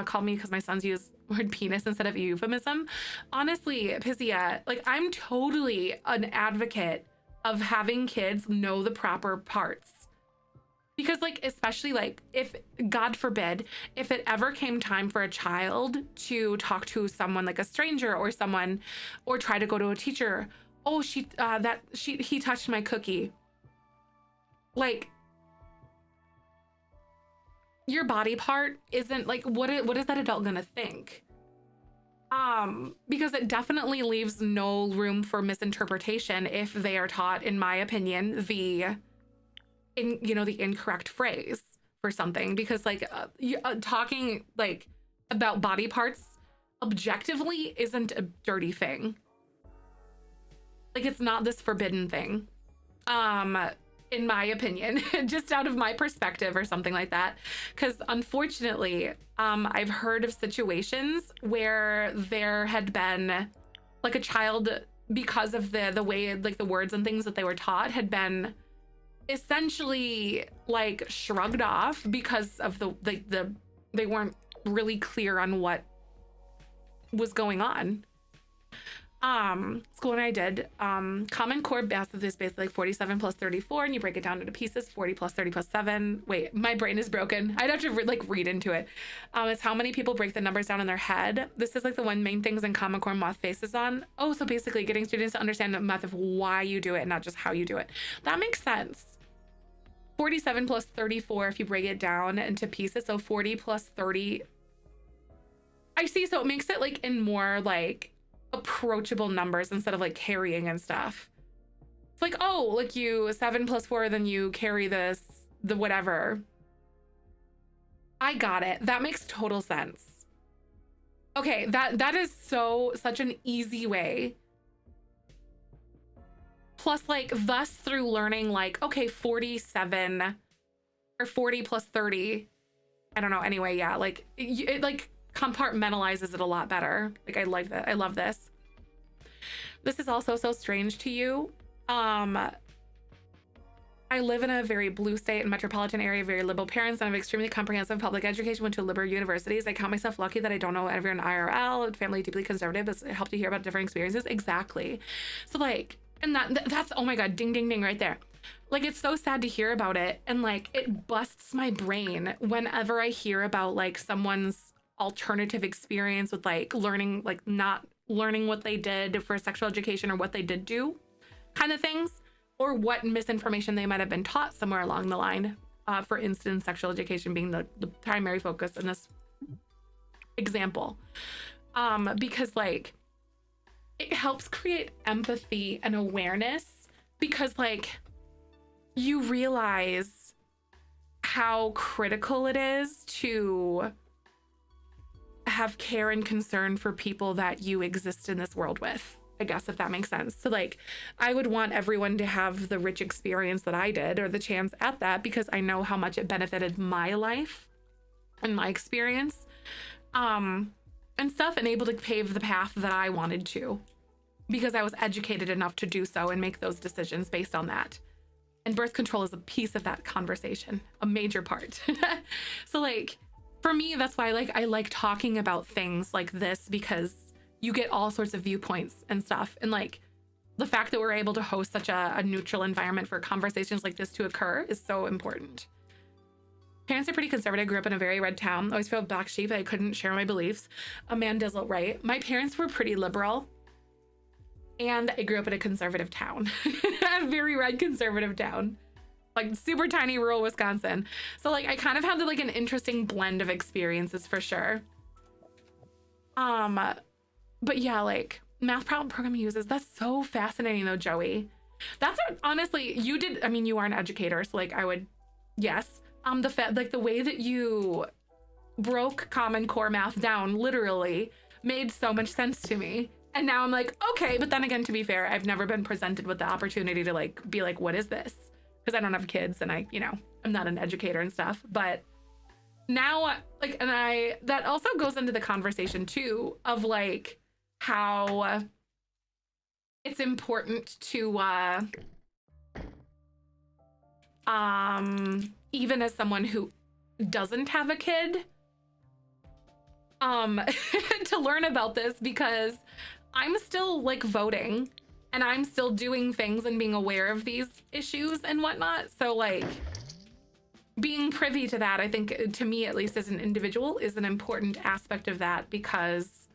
called me because my sons use the word penis instead of euphemism. Honestly, Pizia, like I'm totally an advocate of having kids know the proper parts. Because like, especially like if, God forbid, if it ever came time for a child to talk to someone like a stranger or someone, or try to go to a teacher, oh, he touched my cookie. Like, your body part isn't like, what is that adult gonna think? Because it definitely leaves no room for misinterpretation if they are taught, in my opinion, the incorrect phrase for something. Because like talking like about body parts objectively isn't a dirty thing. Like it's not this forbidden thing. In my opinion, just out of my perspective or something like that. Because unfortunately, I've heard of situations where there had been like a child, because of the way like the words and things that they were taught had been essentially like shrugged off because of they weren't really clear on what was going on. School and I did common core math is basically like 47 plus 34, and you break it down into pieces. 40 plus 30 plus 7. Wait, my brain is broken. I'd have to read into it. It's how many people break the numbers down in their head. This is like the one main things in common core math faces on. Oh, so basically getting students to understand the math of why you do it, not just how you do it. That makes sense. 47 plus 34 if you break it down into pieces. So 40 plus 30. I see. So it makes it like in more like approachable numbers instead of like carrying and stuff. It's like, oh, like you 7 plus 4, then you carry the whatever. I got it. That makes total sense. Okay, that is such an easy way. Plus like thus through learning like, okay, 47 or 40 plus 30. I don't know. Anyway, yeah, like it like compartmentalizes it a lot better. Like I like that. I love this. This is also so strange to you. I live in a very blue state and metropolitan area, very liberal parents, and I have extremely comprehensive public education, went to liberal universities. I count myself lucky that I don't know everyone IRL, family deeply conservative, but it helped to hear about different experiences. Exactly. So like, and that's, oh my God, ding, ding, ding right there. Like, it's so sad to hear about it. And like, it busts my brain whenever I hear about like someone's alternative experience with like learning, like not learning what they did for sexual education or what they did do kind of things, or what misinformation they might have been taught somewhere along the line. For instance, sexual education being the primary focus in this example. Because like, it helps create empathy and awareness, because like you realize how critical it is to have care and concern for people that you exist in this world with, I guess, if that makes sense. So like, I would want everyone to have the rich experience that I did, or the chance at that, because I know how much it benefited my life and my experience, and stuff, and able to pave the path that I wanted to, because I was educated enough to do so and make those decisions based on that. And birth control is a piece of that conversation, a major part. So like, for me, that's why like I like talking about things like this, because you get all sorts of viewpoints and stuff. And like the fact that we're able to host such a neutral environment for conversations like this to occur is so important. Parents are pretty conservative. Grew up in a very red town. Always felt black sheep. I couldn't share my beliefs. A man dizzle, right? My parents were pretty liberal. And I grew up in a conservative town. A very red conservative town. Like super tiny rural Wisconsin. So like I kind of had like an interesting blend of experiences for sure. But yeah, like math problem programming uses, that's so fascinating though, Joey. That's honestly, you did, I mean, you are an educator, so like I would, yes. The way that you broke Common Core math down literally made so much sense to me. And now I'm like, okay, but then again, to be fair, I've never been presented with the opportunity to like be like, what is this? Because I don't have kids and I, you know, I'm not an educator and stuff. But now, like, and that also goes into the conversation too of like how it's important to even as someone who doesn't have a kid, to learn about this, because I'm still like voting and I'm still doing things and being aware of these issues and whatnot. So like being privy to that, I think to me, at least as an individual, is an important aspect of that, because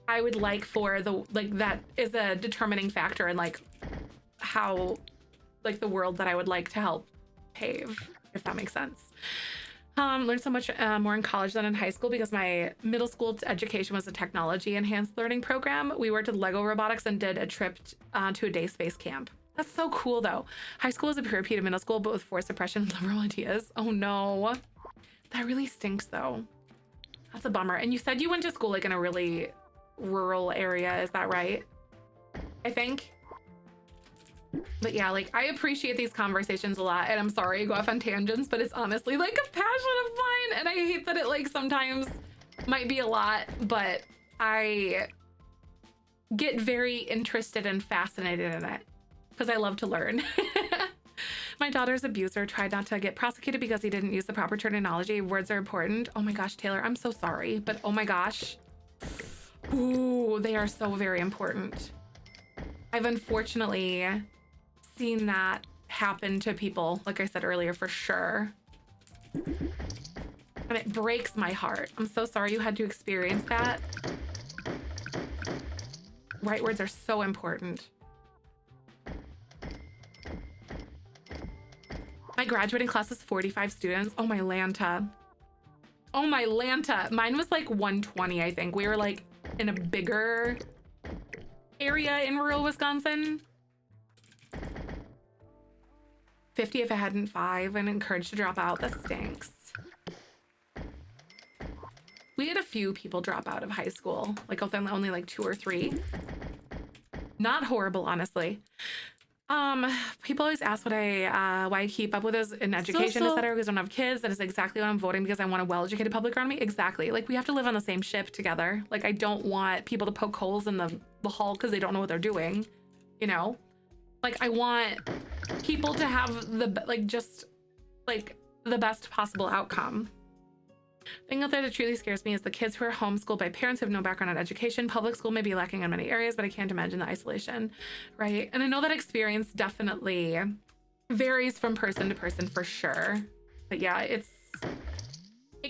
I would like for the, like that is a determining factor in like how, like the world that I would like to help pave, if that makes sense. Learned so much more in college than in high school, because my middle school education was a technology enhanced learning program. We worked with Lego robotics and did a trip to a day space camp. That's so cool though. High school was a pure repeat of middle school, but with forced suppression and liberal ideas. Oh no, that really stinks though. That's a bummer. And you said you went to school like in a really rural area, is that right? I think. But yeah, like I appreciate these conversations a lot, and I'm sorry I go off on tangents, but it's honestly like a passion of mine, and I hate that it like sometimes might be a lot, but I get very interested and fascinated in it because I love to learn. My daughter's abuser tried not to get prosecuted because he didn't use the proper terminology. Words are important. Oh my gosh, Taylor, I'm so sorry, but oh my gosh. Ooh, they are so very important. I've unfortunately seen that happen to people, like I said earlier, for sure. And it breaks my heart. I'm so sorry you had to experience that. Right words are so important. My graduating class is 45 students. Oh my Lanta. Oh my Lanta. Mine was like 120, I think. We were like in a bigger area in rural Wisconsin. 50 if I hadn't 5 and encouraged to drop out. That stinks. We had a few people drop out of high school, like only like 2 or 3. Not horrible, honestly. People always ask why I keep up with this in education, etc. because I don't have kids. That is exactly what I'm voting, because I want a well-educated public around me. Exactly. Like we have to live on the same ship together. Like I don't want people to poke holes in the hull because they don't know what they're doing, you know? Like I want people to have the the best possible outcome. Thing out there that truly scares me is the kids who are homeschooled by parents who have no background in education. Public school may be lacking in many areas, but I can't imagine the isolation, right? And I know that experience definitely varies from person to person for sure. But yeah, it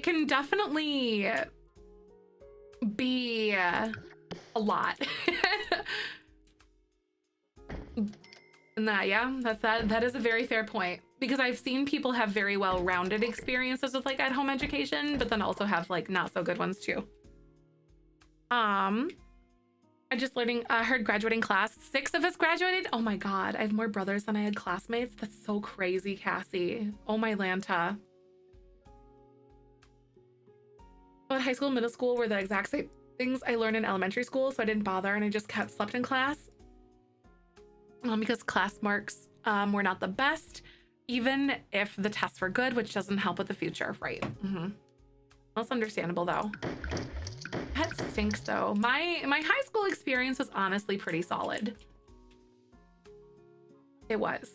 can definitely be a lot. And that is a very fair point, because I've seen people have very well-rounded experiences with like at-home education, but then also have like not so good ones too. I just heard graduating class, 6 of us graduated. Oh my God, I have more brothers than I had classmates. That's so crazy, Cassie. Oh my Lanta. But high school and middle school were the exact same things I learned in elementary school, so I didn't bother and I just slept in class. Because class marks were not the best, even if the tests were good, which doesn't help with the future, right? That's understandable though. That stinks though. My high school experience was honestly pretty solid. It was.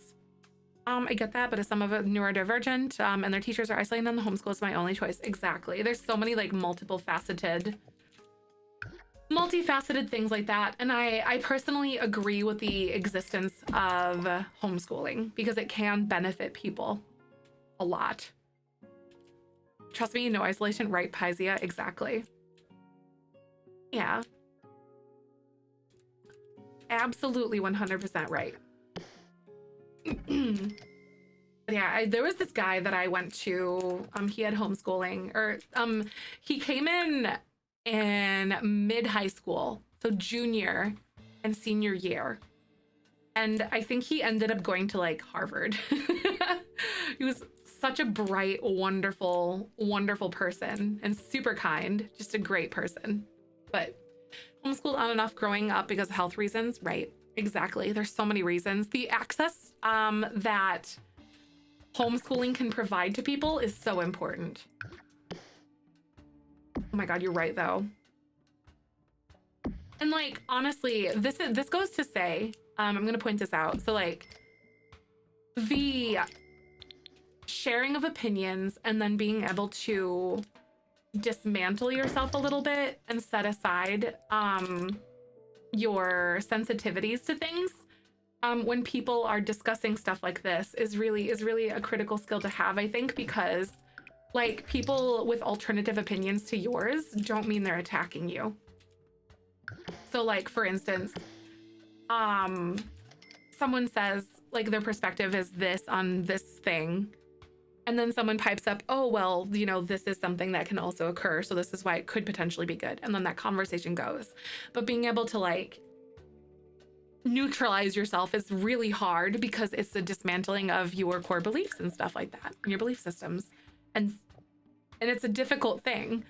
I get that, but as some of it neurodivergent, and their teachers are isolating them, the homeschool is my only choice. Exactly. There's so many like multifaceted things like that. And I personally agree with the existence of homeschooling because it can benefit people a lot. Trust me, no isolation, right, Pizia? Exactly. Yeah. Absolutely 100% right. Yeah, there was this guy that I went to, he had homeschooling, or he came in mid-high school, so junior and senior year. And I think he ended up going to like Harvard. He was such a bright, wonderful, wonderful person and super kind, just a great person. But homeschooled on and off growing up because of health reasons, right? Exactly. There's so many reasons. The access that homeschooling can provide to people is so important. Oh my God, you're right though. And like, honestly, this goes to say, I'm gonna point this out. So like the sharing of opinions and then being able to dismantle yourself a little bit and set aside your sensitivities to things when people are discussing stuff like this is really a critical skill to have, I think, because like people with alternative opinions to yours don't mean they're attacking you. So like, for instance, someone says like their perspective is this on this thing, and then someone pipes up, oh, well, you know, this is something that can also occur, so this is why it could potentially be good. And then that conversation goes. But being able to like neutralize yourself is really hard because it's the dismantling of your core beliefs and stuff like that, and your belief systems. And it's a difficult thing,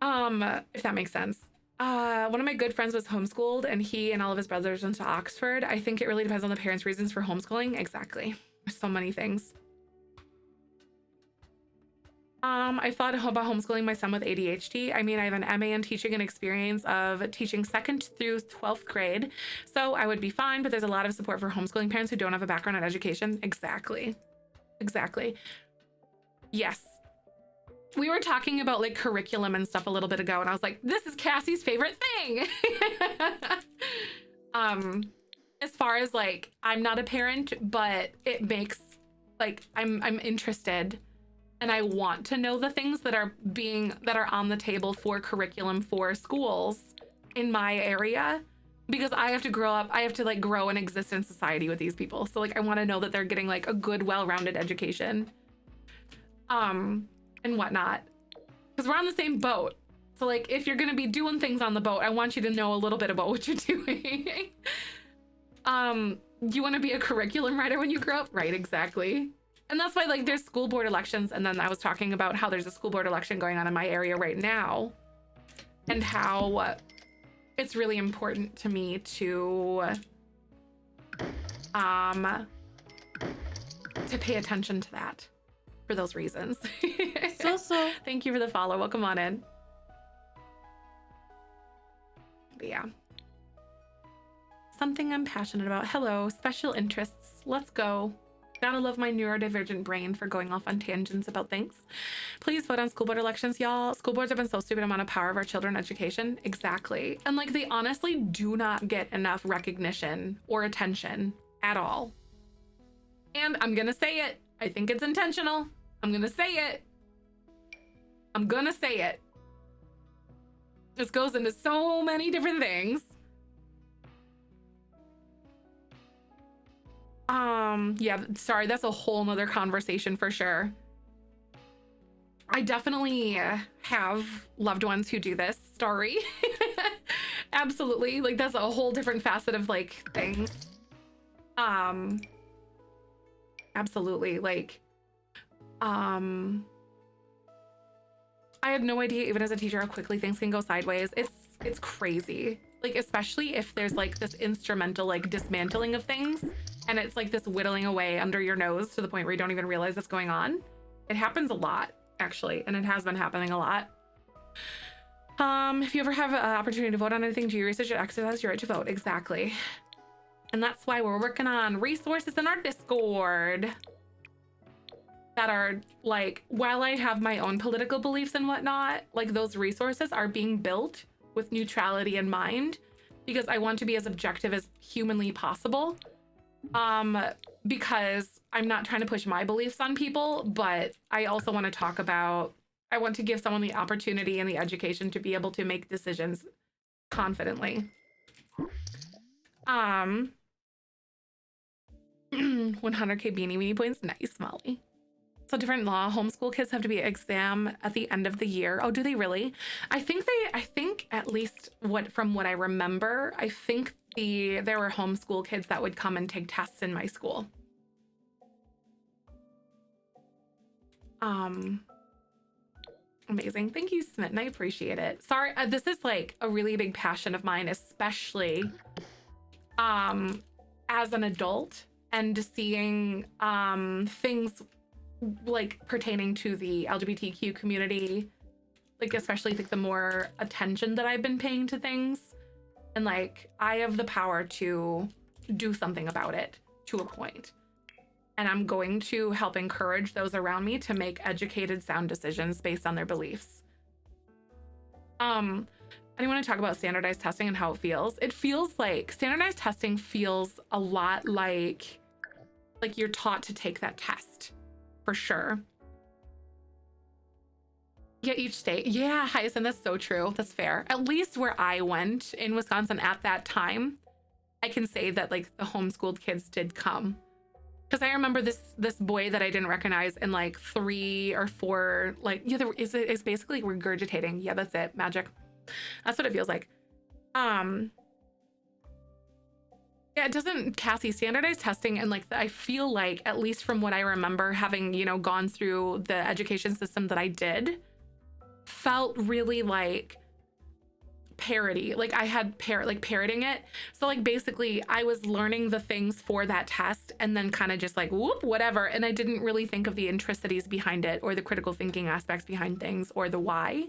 if that makes sense. One of my good friends was homeschooled, and he and all of his brothers went to Oxford. I think it really depends on the parents' reasons for homeschooling. Exactly. There's so many things. I thought about homeschooling my son with ADHD. I mean, I have an MA in teaching and experience of teaching 2nd through 12th grade, so I would be fine, but there's a lot of support for homeschooling parents who don't have a background in education. Exactly. Exactly. Yes. We were talking about like curriculum and stuff a little bit ago, and I was like, this is Cassie's favorite thing. As far as like, I'm not a parent, but it makes like, I'm interested. And I want to know the things that are on the table for curriculum for schools in my area, because I have to grow up, I have to like grow and exist in society with these people. So like, I want to know that they're getting like a good, well-rounded education, and whatnot, because we're on the same boat. So like, if you're going to be doing things on the boat, I want you to know a little bit about what you're doing. You want to be a curriculum writer when you grow up? Right, exactly. And that's why like there's school board elections. And then I was talking about how there's a school board election going on in my area right now, and how it's really important to me to pay attention to that for those reasons. So thank you for the follow. Welcome on in. But yeah, something I'm passionate about. Hello, special interests. Let's go. Gotta love my neurodivergent brain for going off on tangents about things. Please vote on school board elections, y'all. School boards have been so stupid amount of power of our children education. Exactly. And like, they honestly do not get enough recognition or attention at all. And I'm gonna say it. I think it's intentional. I'm gonna say it. I'm gonna say it. This goes into so many different things. Yeah, sorry, that's a whole nother conversation for sure. I definitely have loved ones who do this. Sorry. Absolutely. Like, that's a whole different facet of like things. Absolutely. Like, I had no idea, even as a teacher, how quickly things can go sideways. It's crazy. Like, especially if there's like this instrumental like dismantling of things, and it's like this whittling away under your nose to the point where you don't even realize what's going on. It happens a lot, actually, and it has been happening a lot. If you ever have an opportunity to vote on anything, do your research and exercise your right to vote. Exactly. And that's why we're working on resources in our Discord that are like, while I have my own political beliefs and whatnot, like those resources are being built with neutrality in mind, because I want to be as objective as humanly possible. Because I'm not trying to push my beliefs on people, but I also want to talk about, I want to give someone the opportunity and the education to be able to make decisions confidently. 100K beanie weenie points. Nice, Molly. So different law. Homeschool kids have to be exam at the end of the year. Oh, do they really? I think at least from what I remember, I think there were homeschool kids that would come and take tests in my school. Amazing. Thank you, Smitten. I appreciate it. Sorry, this is like a really big passion of mine, especially as an adult and seeing things like pertaining to the LGBTQ community, like especially like the more attention that I've been paying to things, and like I have the power to do something about it to a point. And I'm going to help encourage those around me to make educated, sound decisions based on their beliefs. I want to talk about standardized testing and how it feels. It feels like standardized testing feels a lot like you're taught to take that test, for sure. Yeah, each state. Yeah, Hyacinth, that's so true. That's fair. At least where I went in Wisconsin at that time, I can say that like the homeschooled kids did come. Because I remember this boy that I didn't recognize in like 3 or 4, like, yeah, it's basically regurgitating. Yeah, that's it. Magic. That's what it feels like. Yeah, it doesn't, Cassie, standardized testing and like, I feel like, at least from what I remember having, you know, gone through the education system that I did, felt really like parody. Like I had parroting it. So like basically I was learning the things for that test and then kind of just like whoop, whatever. And I didn't really think of the intricacies behind it or the critical thinking aspects behind things or the why.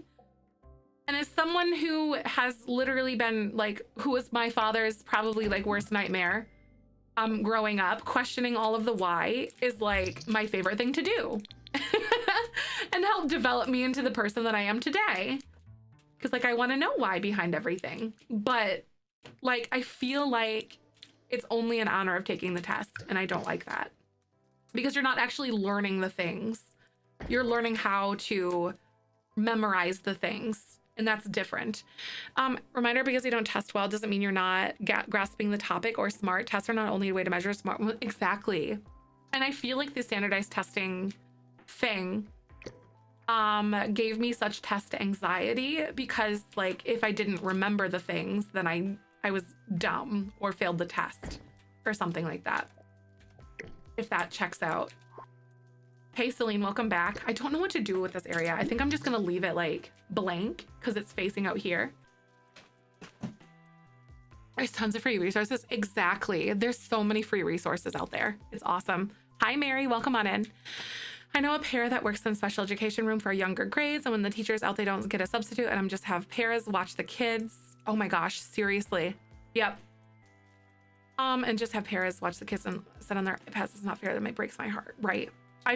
And as someone who has literally been like, who was my father's probably like worst nightmare growing up, questioning all of the why is like my favorite thing to do and help develop me into the person that I am today. Because like, I want to know why behind everything, but like, I feel like it's only an honor of taking the test. And I don't like that because you're not actually learning the things. You're learning how to memorize the things. And that's different. Reminder, because you don't test well doesn't mean you're not grasping the topic or smart. Tests are not only a way to measure smart. Exactly. And I feel like the standardized testing thing gave me such test anxiety because like if I didn't remember the things, then I was dumb or failed the test or something like that. If that checks out. Hey, Celine, welcome back. I don't know what to do with this area. I think I'm just gonna leave it like blank because it's facing out here. There's tons of free resources. Exactly. There's so many free resources out there. It's awesome. Hi, Mary, welcome on in. I know a pair that works in special education room for younger grades, and when the teacher's out, they don't get a substitute, and I'm just have paras watch the kids. Oh my gosh, seriously. Yep. And just have paras watch the kids and sit on their iPads. It's not fair. That might breaks my heart. Right. I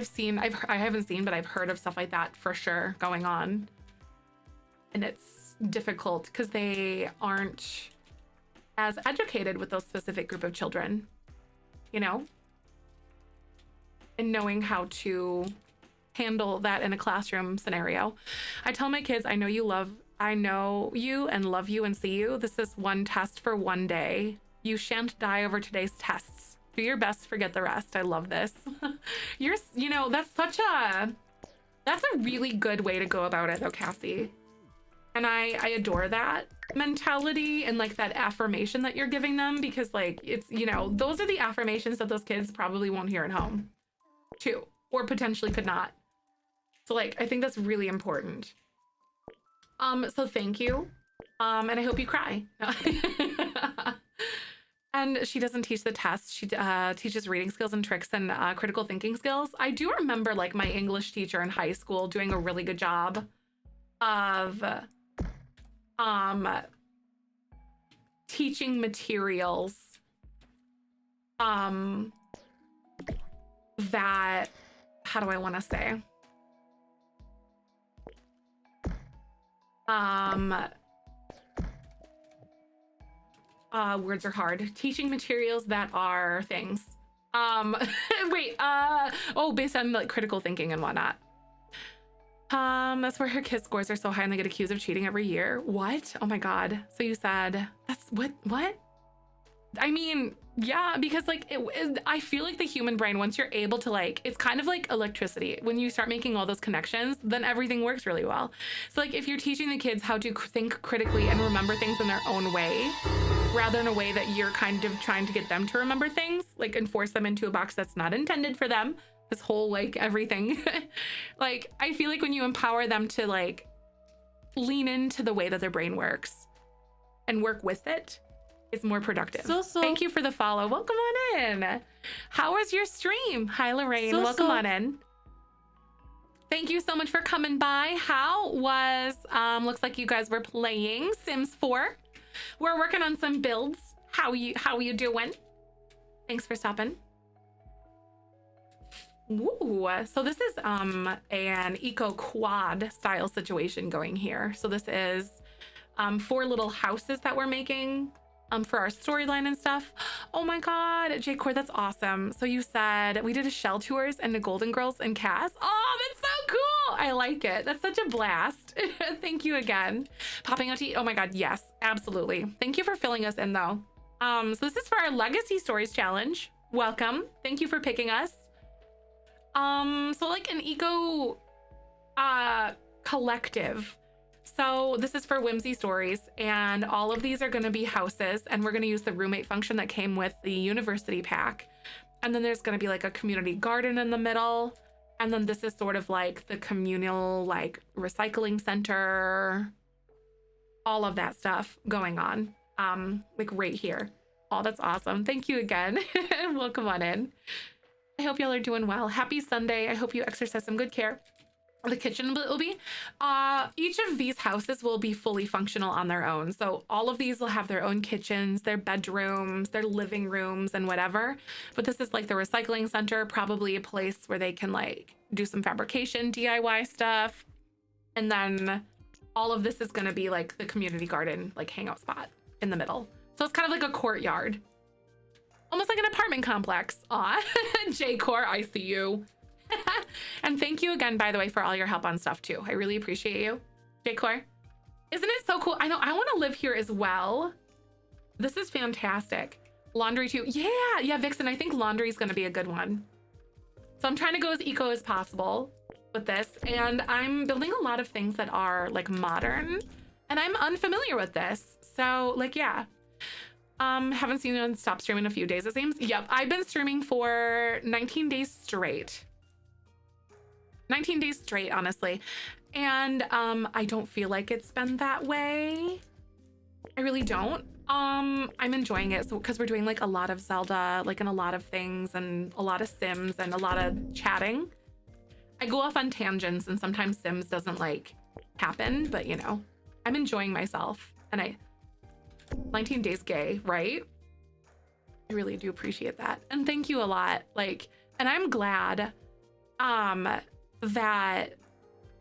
haven't seen, but I've heard of stuff like that for sure going on. And it's difficult because they aren't as educated with those specific group of children, you know? And knowing how to handle that in a classroom scenario. I tell my kids, I know you and love you and see you. This is one test for one day. You shan't die over today's tests. Do your best, forget the rest. I love this. You know, that's a really good way to go about it though, Cassie. And I adore that mentality and like that affirmation that you're giving them because like, it's, you know, those are the affirmations that those kids probably won't hear at home too, or potentially could not. So like, I think that's really important. So thank you. And I hope you cry. And she doesn't teach the test. She teaches reading skills and tricks and critical thinking skills. I do remember like my English teacher in high school doing a really good job of teaching materials that, how do I want to say? Words are hard. Teaching materials that are things. Wait, oh, based on like critical thinking and whatnot. That's where her kids' scores are so high and they get accused of cheating every year. What? Oh my God. So you said, that's what? I mean, yeah, because like I feel like the human brain, once you're able to like, it's kind of like electricity. When you start making all those connections, then everything works really well. So like if you're teaching the kids how to think critically and remember things in their own way, rather in a way that you're kind of trying to get them to remember things, like and force them into a box that's not intended for them, this whole like everything. Like I feel like when you empower them to like lean into the way that their brain works and work with it, it's more productive. So thank you for the follow. Welcome on in. How was your stream? Hi Lorraine, welcome on in. Thank you so much for coming by. How was looks like you guys were playing Sims 4. We're working on some builds. How you doing? Thanks for stopping. Ooh, so this is an eco quad style situation going here. So this is 4 little houses that we're making for our storyline and stuff. Oh my God, J-Core, that's awesome. So you said we did a shell tours and the Golden Girls and Cass. Oh, that's so cool. I like it. That's such a blast. Thank you again. Popping out to eat. Oh my God, yes, absolutely. Thank you for filling us in though. So this is for our Legacy Stories Challenge. Welcome. Thank you for picking us. So like an eco collective. So this is for Whimsy Stories, and all of these are going to be houses, and we're going to use the roommate function that came with the university pack. And then there's going to be like a community garden in the middle. And then this is sort of like the communal like recycling center, all of that stuff going on, like right here. Oh, that's awesome. Thank you again. Welcome on in. I hope y'all are doing well. Happy Sunday. I hope you exercise some good care. The kitchen will be, each of these houses will be fully functional on their own. So all of these will have their own kitchens, their bedrooms, their living rooms and whatever. But this is like the recycling center, probably a place where they can like do some fabrication, DIY stuff. And then all of this is going to be like the community garden, like hangout spot in the middle. So it's kind of like a courtyard. Almost like an apartment complex. Aw, J-Core, I see you. And thank you again, by the way, for all your help on stuff too. I really appreciate you. J-Core, isn't it so cool? I know, I want to live here as well. This is fantastic. Laundry too. Yeah, Vixen, I think laundry is going to be a good one. So I'm trying to go as eco as possible with this. And I'm building a lot of things that are like modern, and I'm unfamiliar with this. So like, yeah. Haven't seen you stop streaming in a few days, it seems. Yep, I've been streaming for 19 days straight. 19 days straight, honestly. And I don't feel like it's been that way. I really don't. I'm enjoying it, so because we're doing like a lot of Zelda, like and a lot of things and a lot of Sims and a lot of chatting. I go off on tangents and sometimes Sims doesn't like happen, but you know, I'm enjoying myself. And 19 days gay, right? I really do appreciate that. And thank you a lot. Like, and I'm glad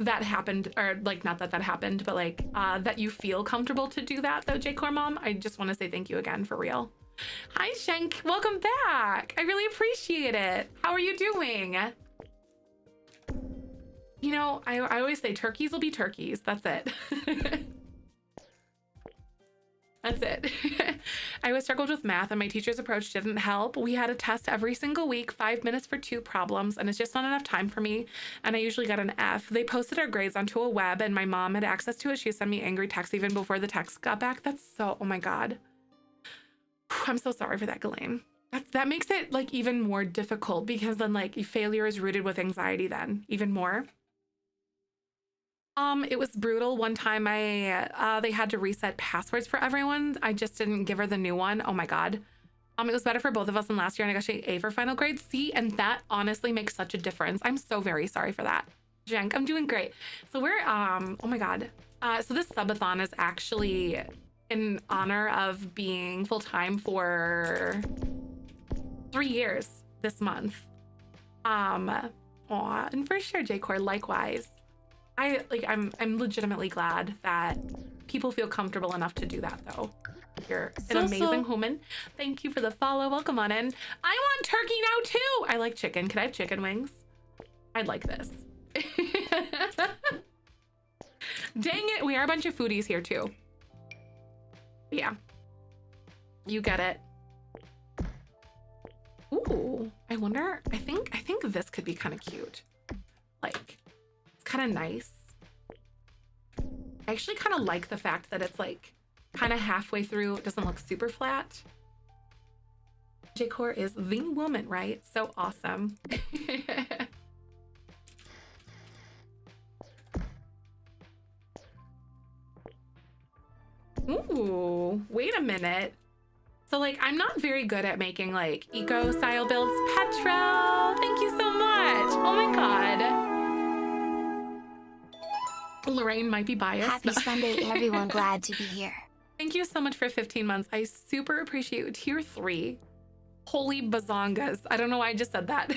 that happened, or like not that happened, but like that you feel comfortable to do that though, J-Core Mom. I just want to say thank you again for real. Hi Shank, welcome back. I really appreciate it. How are you doing? You know, I always say turkeys will be turkeys. That's it. That's it. I always struggled with math and my teacher's approach didn't help. We had a test every single week, 5 minutes for 2 problems, and it's just not enough time for me. And I usually got an F. They posted our grades onto a web and my mom had access to it. She sent me angry texts even before the text got back. That's so, oh my God. I'm so sorry for that, Ghislaine. That makes it like even more difficult because then like failure is rooted with anxiety then even more. It was brutal. One time they had to reset passwords for everyone. I just didn't give her the new one. Oh my God. It was better for both of us than last year and I got an A for final grade. See, and that honestly makes such a difference. I'm so very sorry for that. Jenk, I'm doing great. So we're, oh my God. So this subathon is actually in honor of being full-time for 3 years this month. Aw, and for sure, J-Core, likewise. I'm legitimately glad that people feel comfortable enough to do that, though. You're an amazing human. Thank you for the follow. Welcome on in. I want turkey now too. I like chicken. Can I have chicken wings? I'd like this. Dang it, we are a bunch of foodies here too. Yeah, you get it. Ooh, I wonder. I think this could be kind of cute. Like, it's kind of nice. I actually kind of like the fact that it's like kind of halfway through. It doesn't look super flat. J-Core is the woman, right? So awesome. Ooh, wait a minute. So like, I'm not very good at making like eco style builds. Petro, thank you so much. Oh my God. Lorraine might be biased. Happy Sunday, everyone. Glad to be here. Thank you so much for 15 months. I super appreciate you. Tier 3. Holy bazongas. I don't know why I just said that.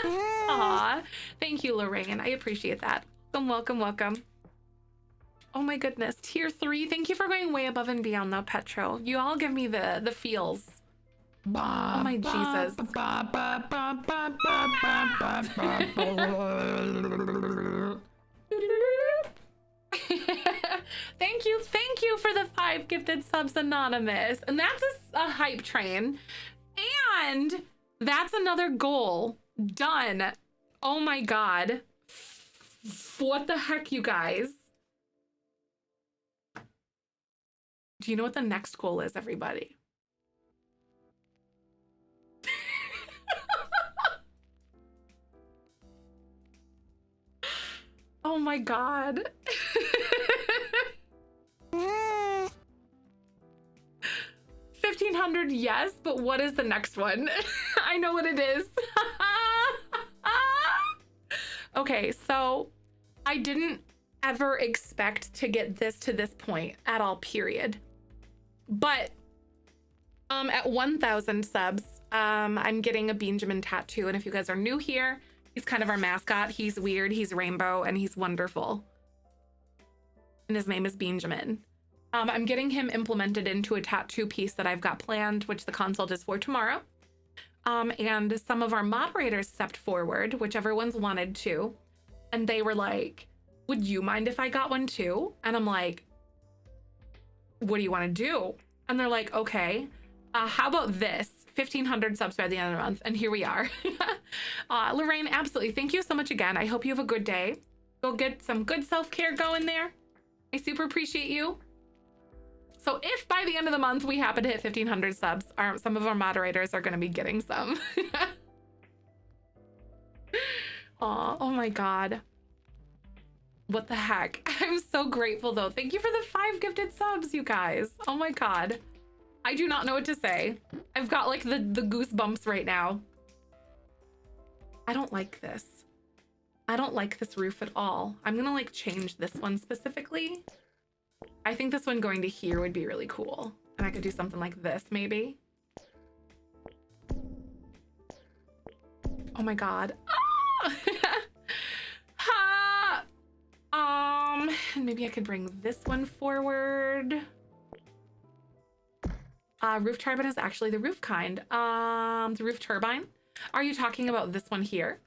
Aw, thank you, Lorraine. I appreciate that. Welcome, welcome. Oh my goodness, tier 3. Thank you for going way above and beyond though, Petro. You all give me the feels. Oh my Jesus. Thank you for the 5 gifted subs, Anonymous. And that's a hype train. And that's another goal done. Oh my God. What the heck, you guys? Do you know what the next goal is, everybody? Oh my God. 1,500, yes, but what is the next one? I know what it is. Okay, so I didn't ever expect to get this to this point at all, period. But at 1,000 subs, I'm getting a Benjamin tattoo. And if you guys are new here, he's kind of our mascot. He's weird, he's rainbow, and he's wonderful. And his name is Benjamin. I'm getting him implemented into a tattoo piece that I've got planned, which the consult is for tomorrow. And some of our moderators stepped forward, whichever ones wanted to. And they were like, would you mind if I got one too? And I'm like, what do you want to do? And they're like, okay, how about this? 1,500 subs by the end of the month. And here we are. Lorraine, absolutely. Thank you so much again. I hope you have a good day. Go get some good self-care going there. I super appreciate you. So if by the end of the month we happen to hit 1,500 subs, some of our moderators are going to be getting some. Aw, oh my God. What the heck? I'm so grateful though. Thank you for the 5 gifted subs, you guys. Oh my God. I do not know what to say. I've got like the goosebumps right now. I don't like this. I don't like this roof at all. I'm gonna like change this one specifically. I think this one going to here would be really cool. And I could do something like this maybe. Oh my God. Ah! And maybe I could bring this one forward. Roof turbine is actually the roof kind. The roof turbine. Are you talking about this one here?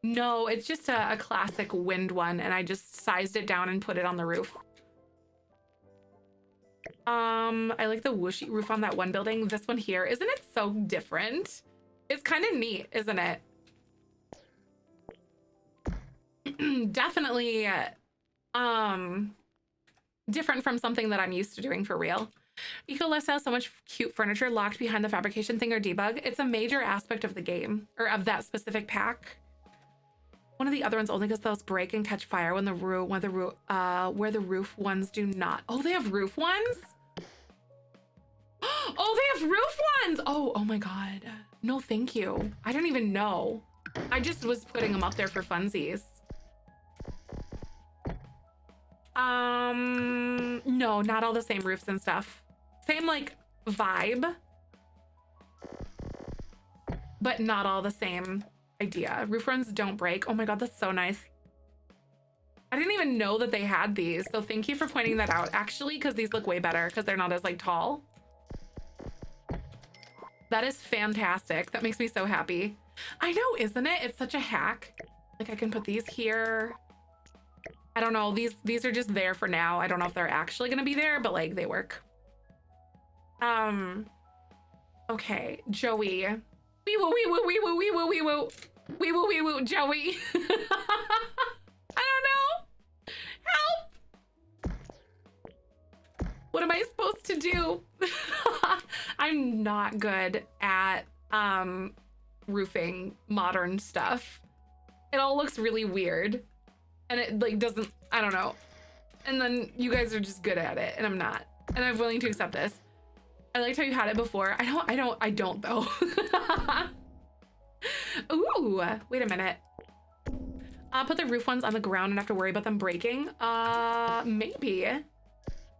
No, it's just a classic wind one, and I just sized it down and put it on the roof. I like the whooshy roof on that one building. This one here, isn't it so different? It's kind of neat, isn't it? Definitely different from something that I'm used to doing for real. Eco Lifestyle, so much cute furniture locked behind the fabrication thing or debug. It's a major aspect of the game, or of that specific pack. One of the other ones only because those break and catch fire when the roof, where the roof ones do not. Oh, they have roof ones? Oh, they have roof ones! Oh my God. No, thank you. I didn't even know. I just was putting them up there for funsies. No, not all the same roofs and stuff. Same like vibe. but not all the same idea. Roof runs don't break. Oh my God, that's so nice. I didn't even know that they had these. So thank you for pointing that out actually, because these look way better because they're not as like tall. That is fantastic. That makes me so happy. I know, isn't it? It's such a hack. Like I can put these here. I don't know. These are just there for now. I don't know if they're actually gonna be there, but like they work. Okay, Joey. Wee woo wee woo wee woo wee woo wee woo. Wee woo wee woo, Joey. I don't know. Help. What am I supposed to do? I'm not good at roofing modern stuff. It all looks really weird. And it like doesn't, I don't know. And then you guys are just good at it and I'm not. And I'm willing to accept this. I liked how you had it before. I don't though. Ooh, wait a minute. Put the roof ones on the ground and have to worry about them breaking. Maybe.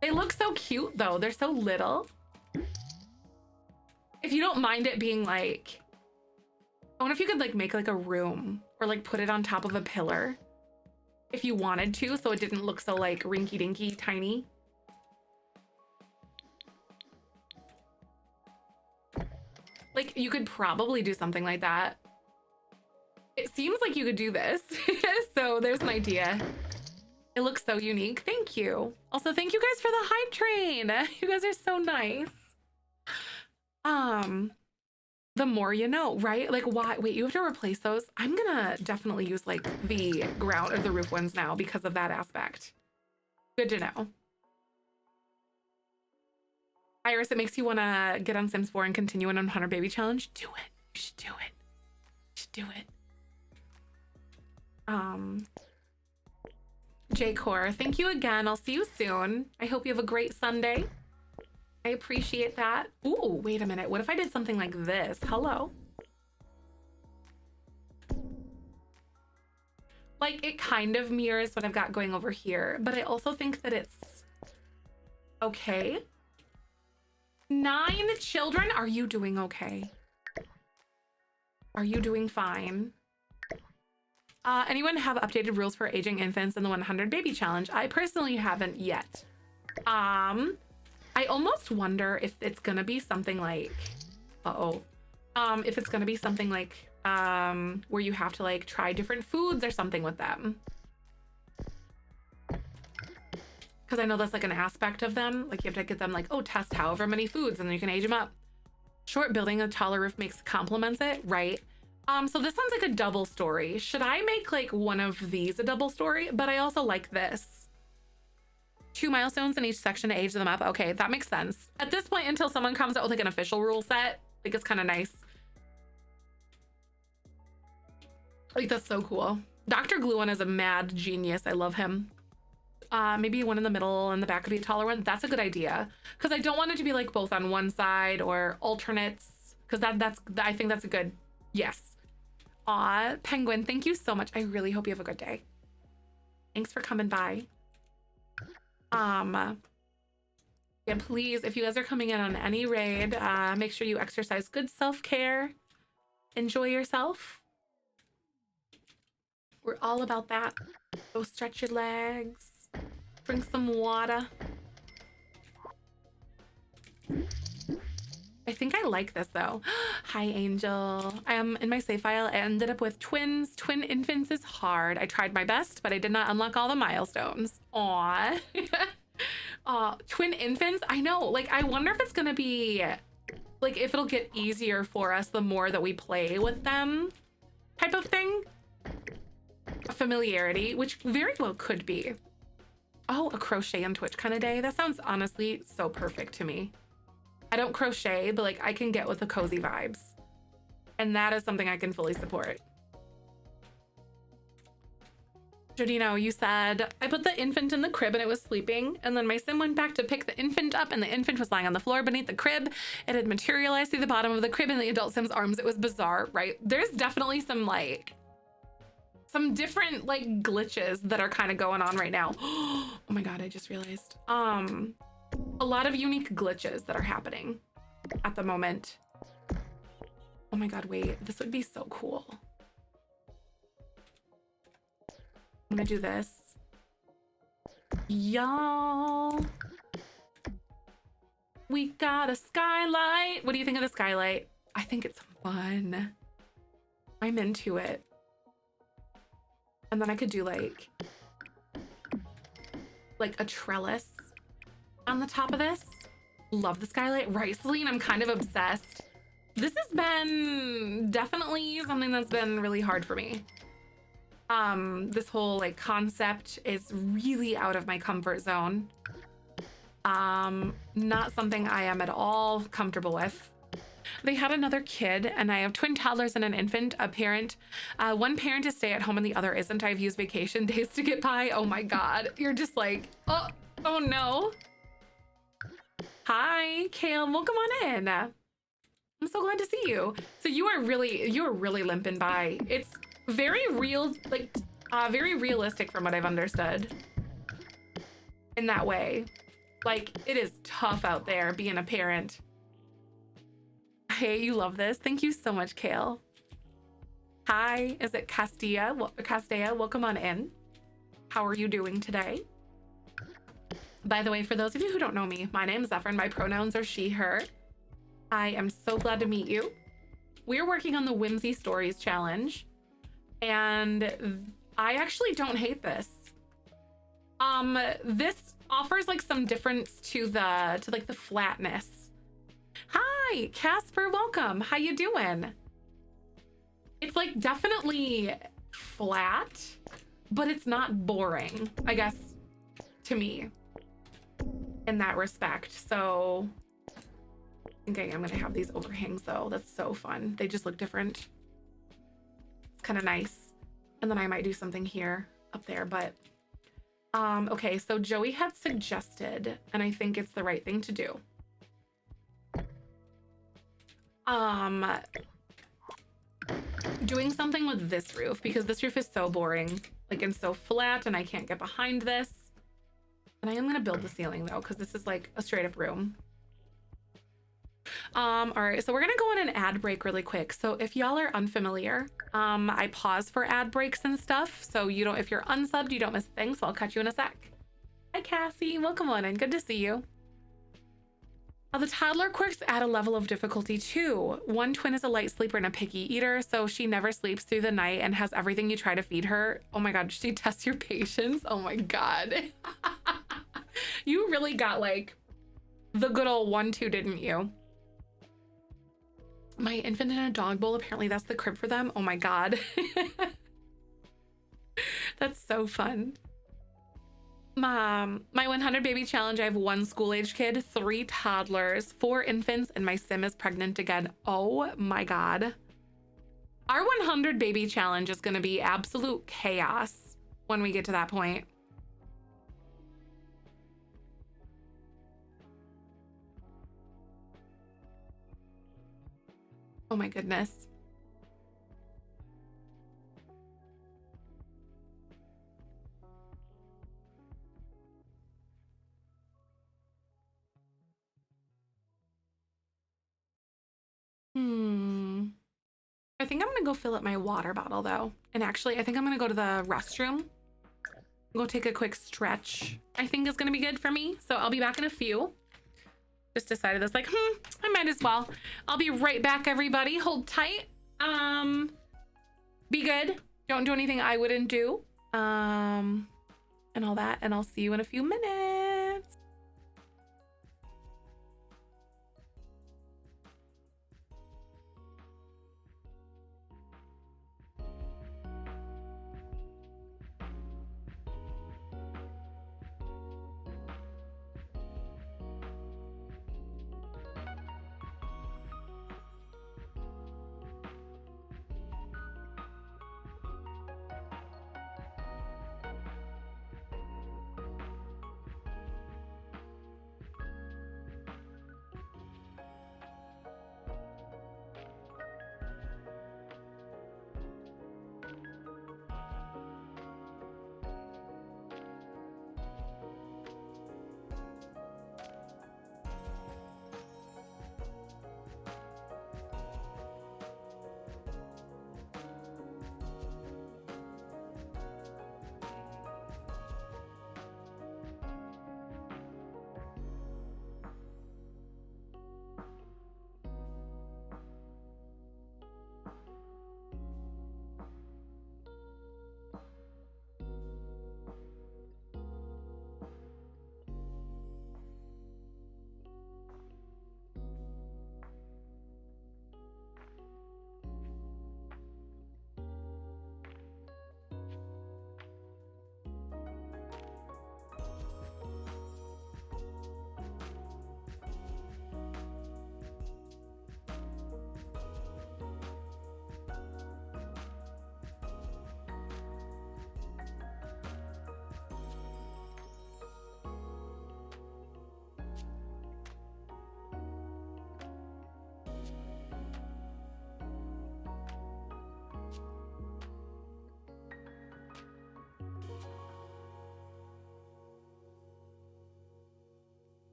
They look so cute though. They're so little. If you don't mind it being like, I wonder if you could like make like a room or like put it on top of a pillar if you wanted to, so it didn't look so like rinky dinky tiny. Like you could probably do something like that. It seems like you could do this. So there's an idea. It looks so unique. Thank you. Also, thank you guys for the hype train. You guys are so nice. The more you know, right? Like why? Wait, you have to replace those? I'm gonna definitely use like the ground or the roof ones now because of that aspect. Good to know. Iris, it makes you want to get on Sims 4 and continue an 100 baby challenge. Do it. You should do it. You should do it. J-Core, thank you again. I'll see you soon. I hope you have a great Sunday. I appreciate that. Ooh, wait a minute. What if I did something like this? Hello. Like it kind of mirrors what I've got going over here, but I also think that it's okay. 9 children? Are you doing okay? Are you doing fine? Anyone have updated rules for aging infants in the 100 baby challenge? I personally haven't yet. I almost wonder if it's gonna be something like, if it's gonna be something like, where you have to like try different foods or something with them. Because I know that's like an aspect of them. Like you have to get them like, oh, test however many foods and then you can age them up. Short building a taller roof complements it, right? So this sounds like a double story. Should I make like one of these a double story? But I also like this. 2 milestones in each section to age them up. Okay, that makes sense. At this point, until someone comes out with like an official rule set, like it's kind of nice. Like that's so cool. Dr. Gluon is a mad genius. I love him. Maybe one in the middle and the back could be a taller one. That's a good idea. Because I don't want it to be like both on one side or alternates. Because I think that's a good, yes. Aw, Penguin, thank you so much. I really hope you have a good day. Thanks for coming by. Yeah, please, if you guys are coming in on any raid, make sure you exercise good self-care. Enjoy yourself. We're all about that. Go stretch your legs. Drink some water. I think I like this though. Hi, Angel. I am in my save file. I ended up with twins. Twin infants is hard. I tried my best, but I did not unlock all the milestones. Aw. Twin infants? I know. Like, I wonder if it's gonna be, like, if it'll get easier for us the more that we play with them type of thing. A familiarity, which very well could be. Oh, a crochet on Twitch kind of day. That sounds honestly so perfect to me. I don't crochet, but like I can get with the cozy vibes. And that is something I can fully support. Jodino, you said, I put the infant in the crib and it was sleeping. And then my sim went back to pick the infant up and the infant was lying on the floor beneath the crib. It had materialized through the bottom of the crib in the adult sim's arms. It was bizarre, right? There's definitely some different like glitches that are kind of going on right now. Oh my God, I just realized. A lot of unique glitches that are happening at the moment. Oh my God, wait, this would be so cool. I'm gonna do this. Y'all. We got a skylight. What do you think of the skylight? I think it's fun. I'm into it. And then I could do like a trellis on the top of this. Love the skylight. Right, Celine, I'm kind of obsessed. This has been definitely something that's been really hard for me. This whole like concept is really out of my comfort zone. Not something I am at all comfortable with. They had another kid, and I have twin toddlers and an infant, a parent. One parent is stay at home and the other isn't. I've used vacation days to get by. Oh my God. You're just like, oh no. Hi, Kale, welcome on in. I'm so glad to see you. So you're really limping by. It's very real, like very realistic from what I've understood in that way. Like, it is tough out there being a parent. Hey, you love this. Thank you so much, Kale. Hi, is it Castilla? Castilla, welcome on in. How are you doing today? By the way, for those of you who don't know me, my name is Zefrine. My pronouns are she, her. I am so glad to meet you. We're working on the Whimsy Stories Challenge, and I actually don't hate this. This offers like some difference to the flatness. Hi, Casper, welcome. How you doing? It's like definitely flat, but it's not boring, I guess, to me, in that respect. So I think I'm gonna have these overhangs though. That's so fun. They just look different. It's kind of nice. And then I might do something here up there, but okay, so Joey had suggested, and I think it's the right thing to do. Doing something with this roof, because this roof is so boring, like, and so flat, and I can't get behind this. And I am gonna build the ceiling though, because this is like a straight up room. All right, so we're gonna go on an ad break really quick. So if y'all are unfamiliar, I pause for ad breaks and stuff. So you don't, if you're unsub'd, you don't miss a thing. So I'll catch you in a sec. Hi, Cassie, welcome on in. Good to see you. The toddler quirks add a level of difficulty too. One twin is a light sleeper and a picky eater, so she never sleeps through the night and has everything you try to feed her. Oh my God, she tests your patience. Oh my God. You really got like the good old 1-2, didn't you? My infant in a dog bowl, apparently that's the crib for them. Oh my God. That's so fun. My 100 baby challenge, I have 1 school-age kid, 3 toddlers, 4 infants, and my sim is pregnant again. Oh my God. Our 100 baby challenge is gonna be absolute chaos when we get to that point. Oh my goodness. I think I'm gonna go fill up my water bottle though. And actually, I think I'm gonna go to the restroom. Go take a quick stretch. I think is gonna be good for me. So I'll be back in a few. Just decided this like, I might as well. I'll be right back, everybody. Hold tight. Be good. Don't do anything I wouldn't do. And all that. And I'll see you in a few minutes.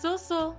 So.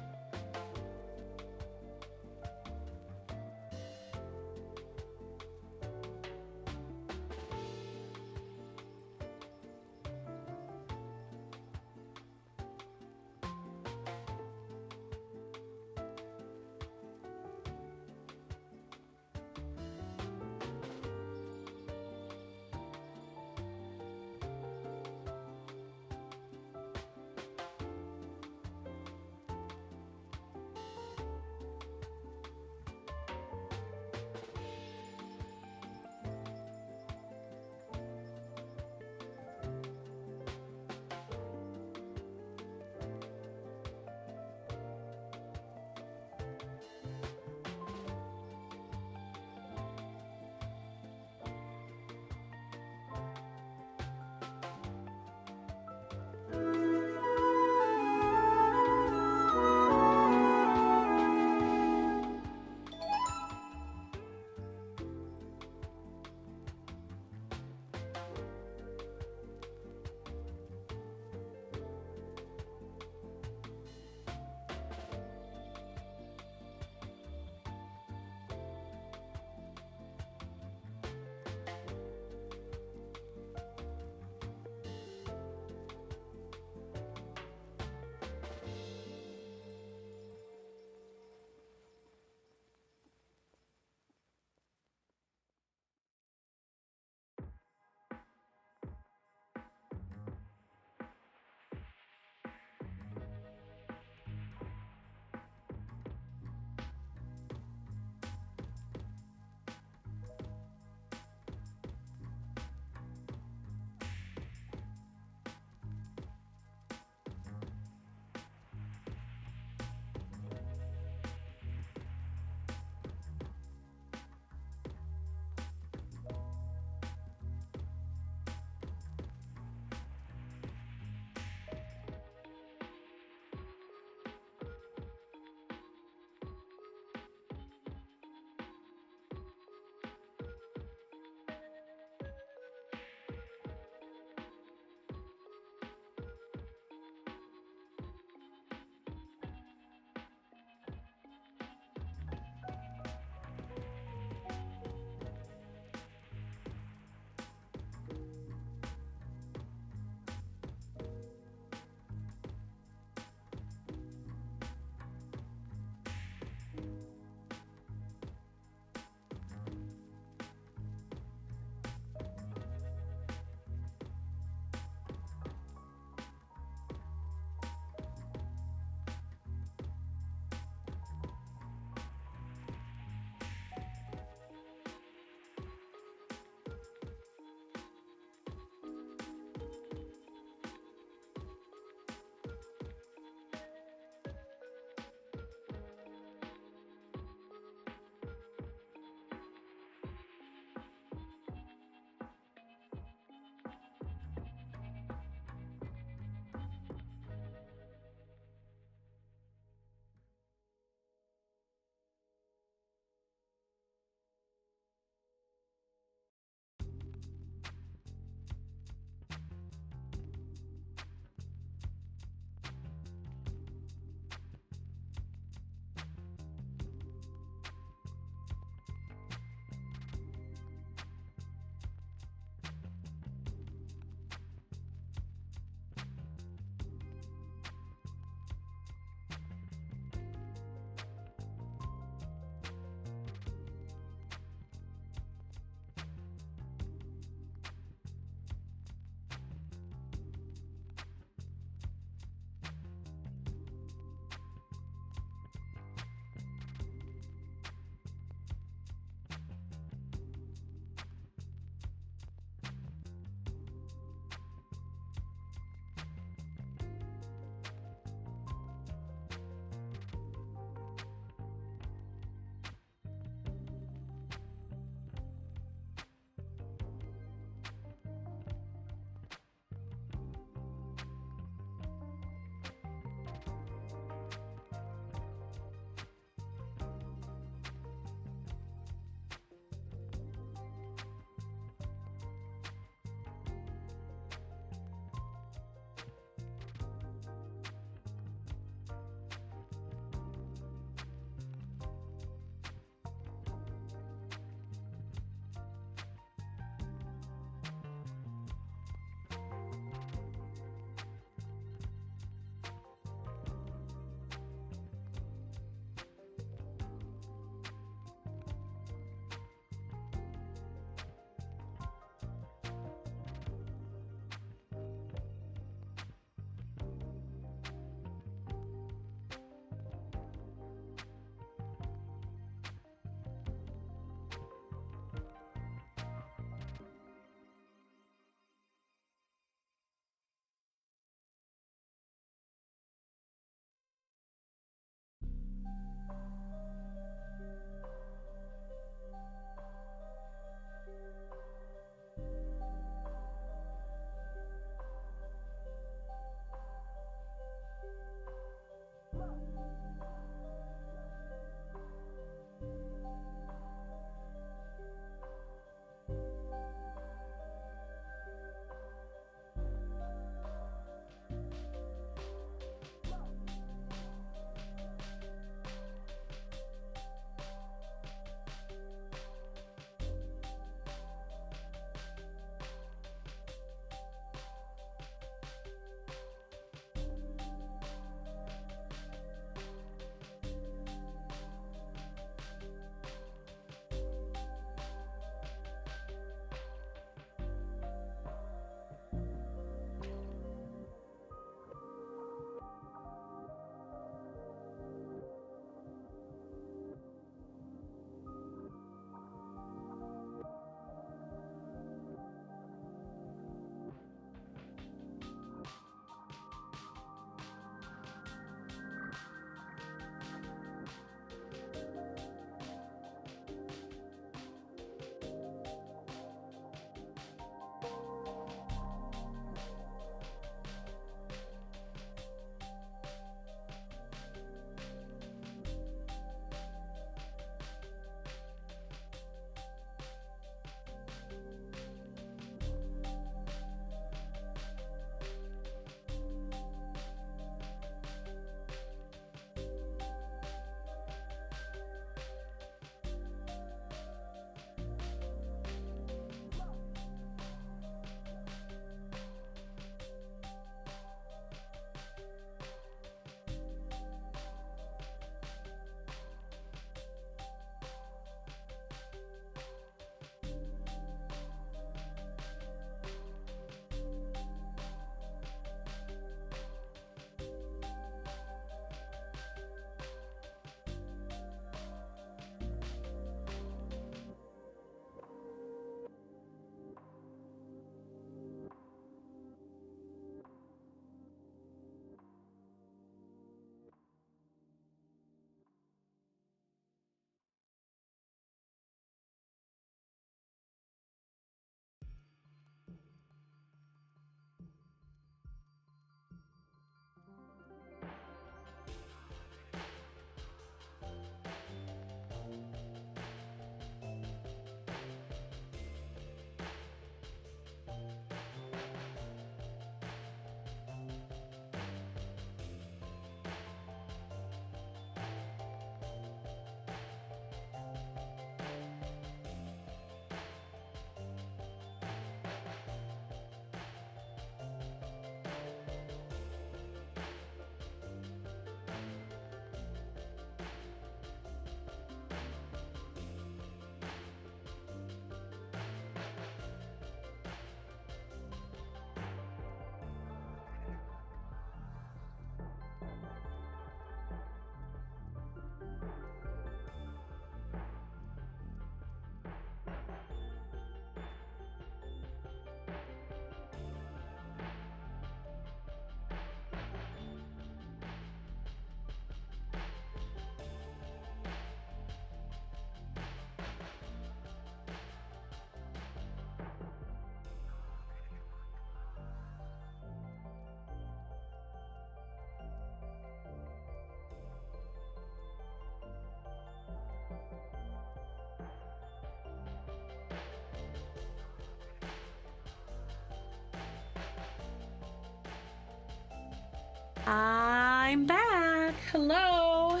I'm back. Hello.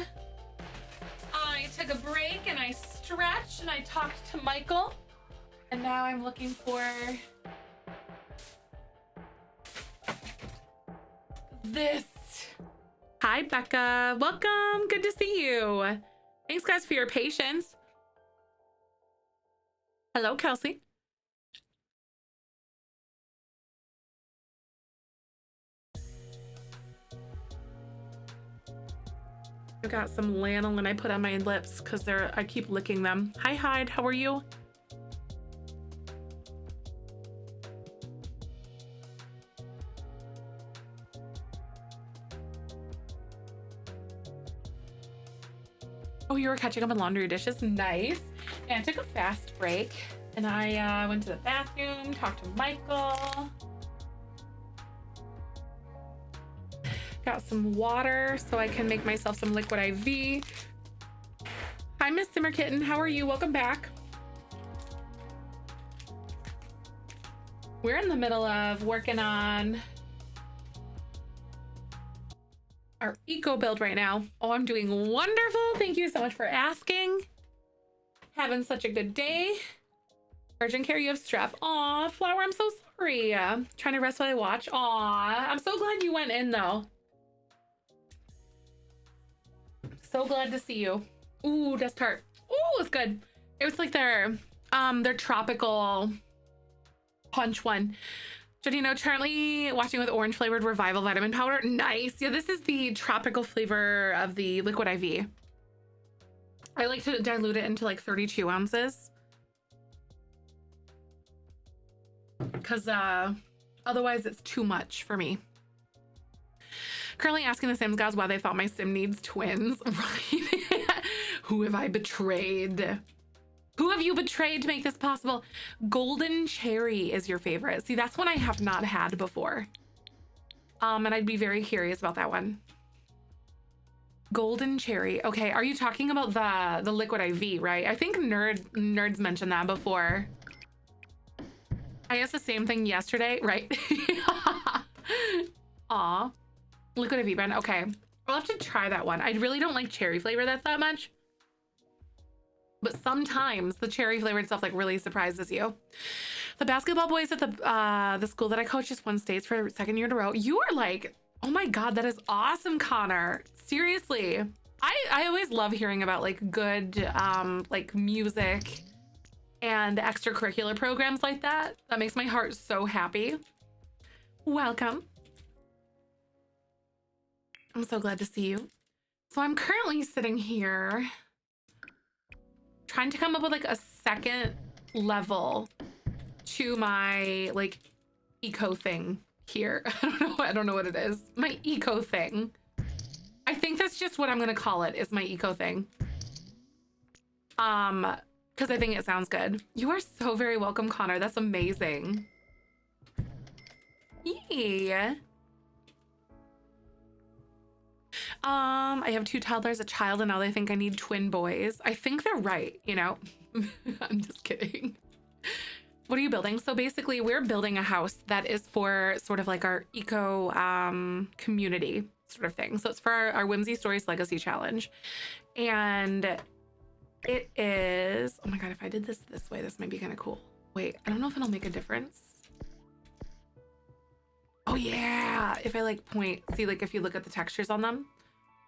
I took a break and I stretched and I talked to Michael. And now I'm looking for this. Hi, Becca. Welcome. Good to see you. Thanks, guys, for your patience. Hello, Kelsey. I've got some lanolin I put on my lips because I keep licking them. Hi, Hyde. How are you? Oh, you were catching up on laundry dishes. Nice. Yeah, I took a fast break and I went to the bathroom, talked to Michael. Got some water so I can make myself some liquid IV. Hi, Miss Simmer Kitten. How are you? Welcome back. We're in the middle of working on our eco build right now. Oh, I'm doing wonderful. Thank you so much for asking. Having such a good day. Urgent care, you have strep. Aw, Flower, I'm so sorry. Trying to rest while I watch. Aw, I'm so glad you went in though. So glad to see you. Ooh, that's tart. Ooh, it's good. It was like their tropical punch one. Did you know currently watching with orange flavored revival vitamin powder? Nice. Yeah, this is the tropical flavor of the liquid IV. I like to dilute it into like 32 ounces. Because otherwise it's too much for me. Currently asking the Sims guys why they thought my sim needs twins. Right? Who have I betrayed? Who have you betrayed to make this possible? Golden cherry is your favorite. See, that's one I have not had before. And I'd be very curious about that one. Golden cherry. Okay, are you talking about the liquid IV, right? I think nerds mentioned that before. I asked the same thing yesterday, right? Aw. Liquid IV brand. Okay. I'll have to try that one. I really don't like cherry flavor that much. But sometimes the cherry flavored stuff like really surprises you. The basketball boys at the school that I coach just won states for the second year in a row. You are like, oh my God, that is awesome, Connor. Seriously. I always love hearing about like good like music and extracurricular programs like that. That makes my heart so happy. Welcome. I'm so glad to see you. So I'm currently sitting here trying to come up with like a second level to my like eco thing here. I don't know what it is. My eco thing. I think that's just what I'm gonna call it, is my eco thing. Because I think it sounds good. You are so very welcome, Connor. That's amazing. Yeah. I have 2 toddlers, a child, and now they think I need twin boys. I think they're right, you know? I'm just kidding. What are you building? So basically we're building a house that is for sort of like our eco community sort of thing. So it's for our Whimsy Stories Legacy Challenge. And it is, oh my God, if I did this way, this might be kind of cool. Wait, I don't know if it'll make a difference. Oh yeah, if I like point, see like if you look at the textures on them,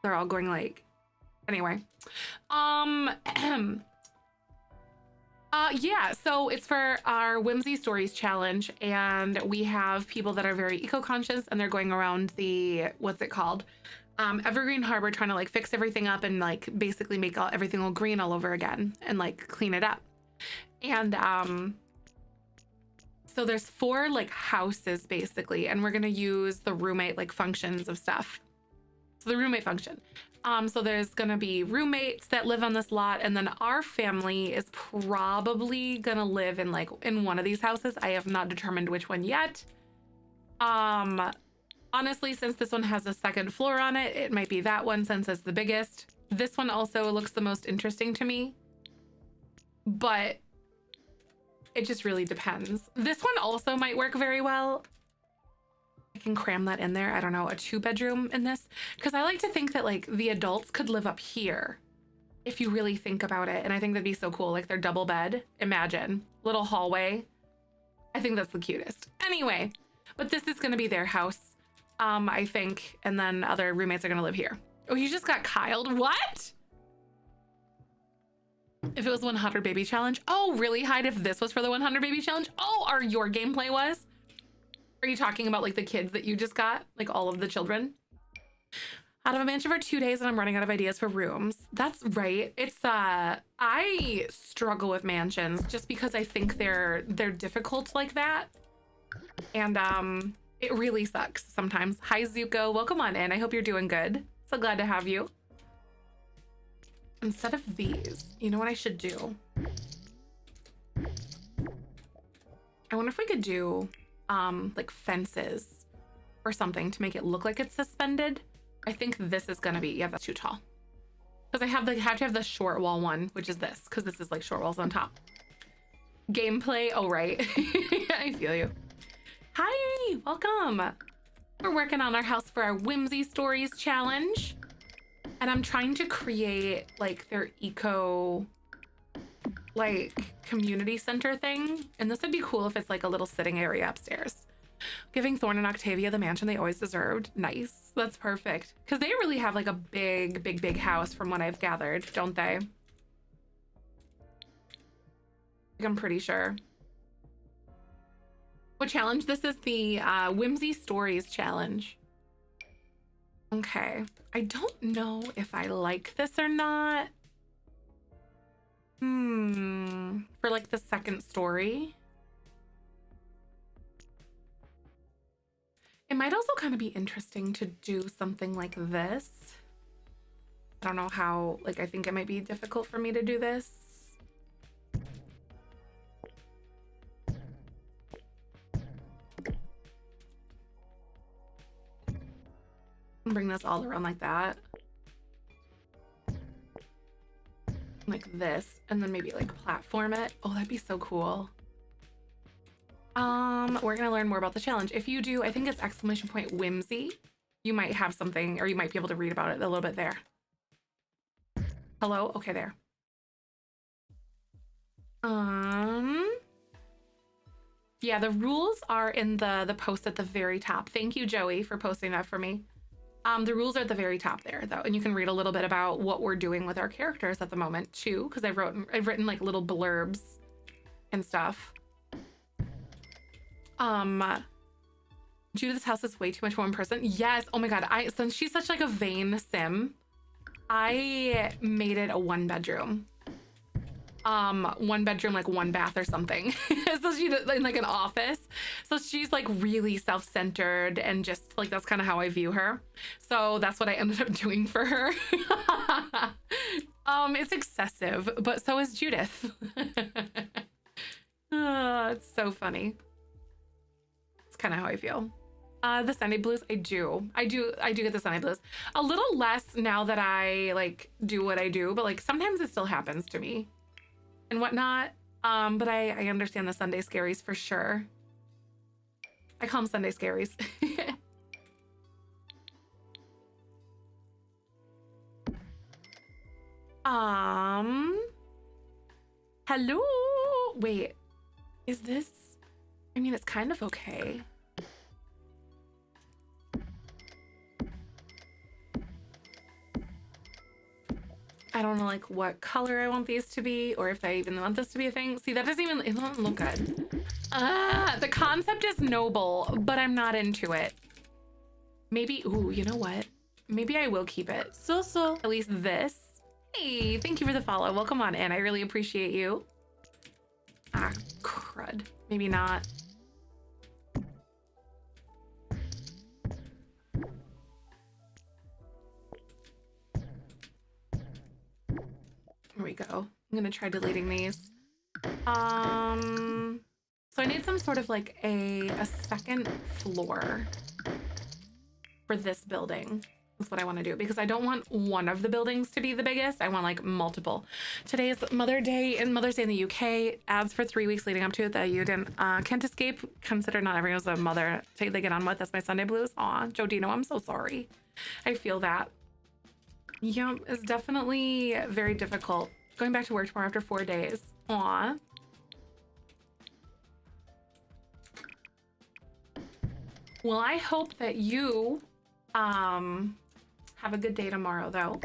they're all going like, anyway. Yeah, so it's for our Whimsy Stories Challenge, and we have people that are very eco-conscious, and they're going around the, what's it called? Evergreen Harbor, trying to like fix everything up and like basically make everything all green all over again and like clean it up. And so there's 4 like houses basically, and we're gonna use the roommate like functions of stuff. So the roommate function. So there's gonna be roommates that live on this lot, and then our family is probably gonna live in like in one of these houses. I have not determined which one yet. Honestly, since this one has a 2nd floor on it, it might be that one since it's the biggest. This one also looks the most interesting to me, but it just really depends. This one also might work very well. I can cram that in there. I don't know, a 2-bedroom in this. Because I like to think that like the adults could live up here if you really think about it. And I think that'd be so cool. Like their double bed. Imagine. Little hallway. I think that's the cutest. Anyway, but this is going to be their house, I think. And then other roommates are going to live here. Oh, you just got Kyled? What? If it was 100 baby challenge? Oh, really, Hyde? If this was for the 100 baby challenge? Oh, or your gameplay was? Are you talking about like the kids that you just got? Like all of the children? Out of a mansion for 2 days and I'm running out of ideas for rooms. That's right. It's I struggle with mansions just because I think they're difficult like that. And it really sucks sometimes. Hi Zuko, welcome on in. I hope you're doing good. So glad to have you. Instead of these, you know what I should do? I wonder if we could do like fences or something to make it look like it's suspended. I think this is gonna be, yeah, that's too tall. Because I have to have the short wall one, which is this, because this is like short walls on top. Gameplay, oh right. I feel you. Hi, welcome. We're working on our house for our Whimsy Stories challenge. And I'm trying to create like their eco, like community center thing. And this would be cool if it's like a little sitting area upstairs. Giving Thorne and Octavia the mansion they always deserved. Nice. That's perfect. Because they really have like a big house from what I've gathered, don't they? I'm pretty sure. What challenge? This is the Whimsy Stories challenge. Okay. I don't know if I like this or not. For like the second story. It might also kind of be interesting to do something like this. I don't know how, like, I think it might be difficult for me to do this. Bring this all around like that. Like this, and then maybe like platform it. Oh, that'd be so cool. We're gonna learn more about the challenge. If you do, I think it's ! Whimsy. You might have something, or you might be able to read about it a little bit there. Hello? Okay, there. Yeah, the rules are in the post at the very top. Thank you, Joey, for posting that for me. The rules are at the very top there, though, and you can read a little bit about what we're doing with our characters at the moment, too, because I've written like little blurbs and stuff. Judith's house is way too much for one person. Yes. Oh my god. Since she's such like a vain sim, I made it a 1-bedroom. 1-bedroom, like 1 bath or something. So she does like an office. So she's like really self-centered and just like that's kind of how I view her. So that's what I ended up doing for her. It's excessive, but so is Judith. It's so funny. It's kind of how I feel. The Sunday blues, I do get the Sunday blues. A little less now that I like do what I do, but like sometimes it still happens to me and whatnot. But I understand the Sunday scaries for sure. I call them Sunday scaries. Hello. Wait, is this? I mean, it's kind of okay. I don't know like what color I want these to be or if I even want this to be a thing. See, that doesn't even, it doesn't look good. The concept is noble, but I'm not into it. Maybe, ooh, you know what? Maybe I will keep it. So, at least this. Hey, thank you for the follow. Welcome on in. I really appreciate you. Ah, crud. Maybe not. Here we go. I'm gonna try deleting these. So I need some sort of like a second floor for this building. That's what I want to do because I don't want one of the buildings to be the biggest. I want like multiple. Today is Mother's Day in the UK. Ads for 3 weeks leading up to it that you can't escape. Consider not everyone's a mother they get on with. That's my Sunday blues. Aw, Joe Dino, I'm so sorry. I feel that. Yeah, it's definitely very difficult. Going back to work tomorrow after 4 days. Aw. Well, I hope that you have a good day tomorrow, though.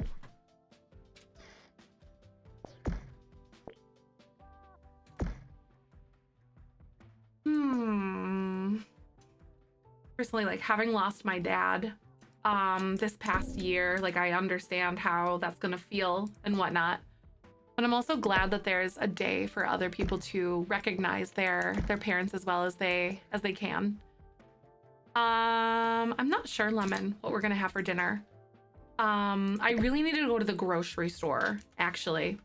Personally, like having lost my dad this past year, like I understand how that's gonna feel and whatnot. But I'm also glad that there's a day for other people to recognize their parents as well as they can. I'm not sure, Lemon, what we're gonna have for dinner. I really need to go to the grocery store, actually.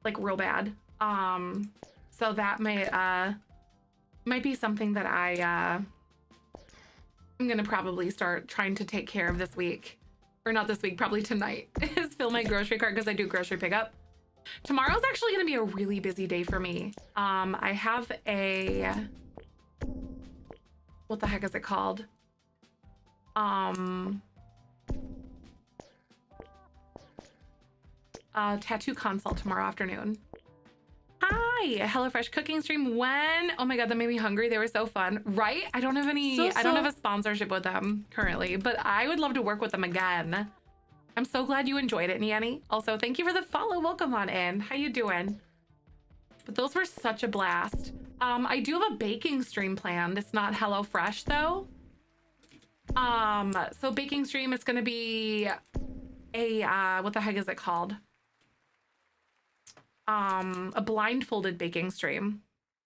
Like real bad. So that might be something that I'm gonna probably start trying to take care of this week. Or not this week, probably tonight, is fill my grocery cart because I do grocery pickup. Tomorrow's actually gonna be a really busy day for me. I have a, what the heck is it called? Tattoo consult tomorrow afternoon. Hi, HelloFresh cooking stream. When? Oh my God, that made me hungry. They were so fun, right? I don't have any, I don't have a sponsorship with them currently, but I would love to work with them again. I'm so glad you enjoyed it, Niani. Also, thank you for the follow. Welcome on in. How you doing? But those were such a blast. I do have a baking stream planned. It's not HelloFresh though. So baking stream is gonna be a, what the heck is it called? A blindfolded baking stream.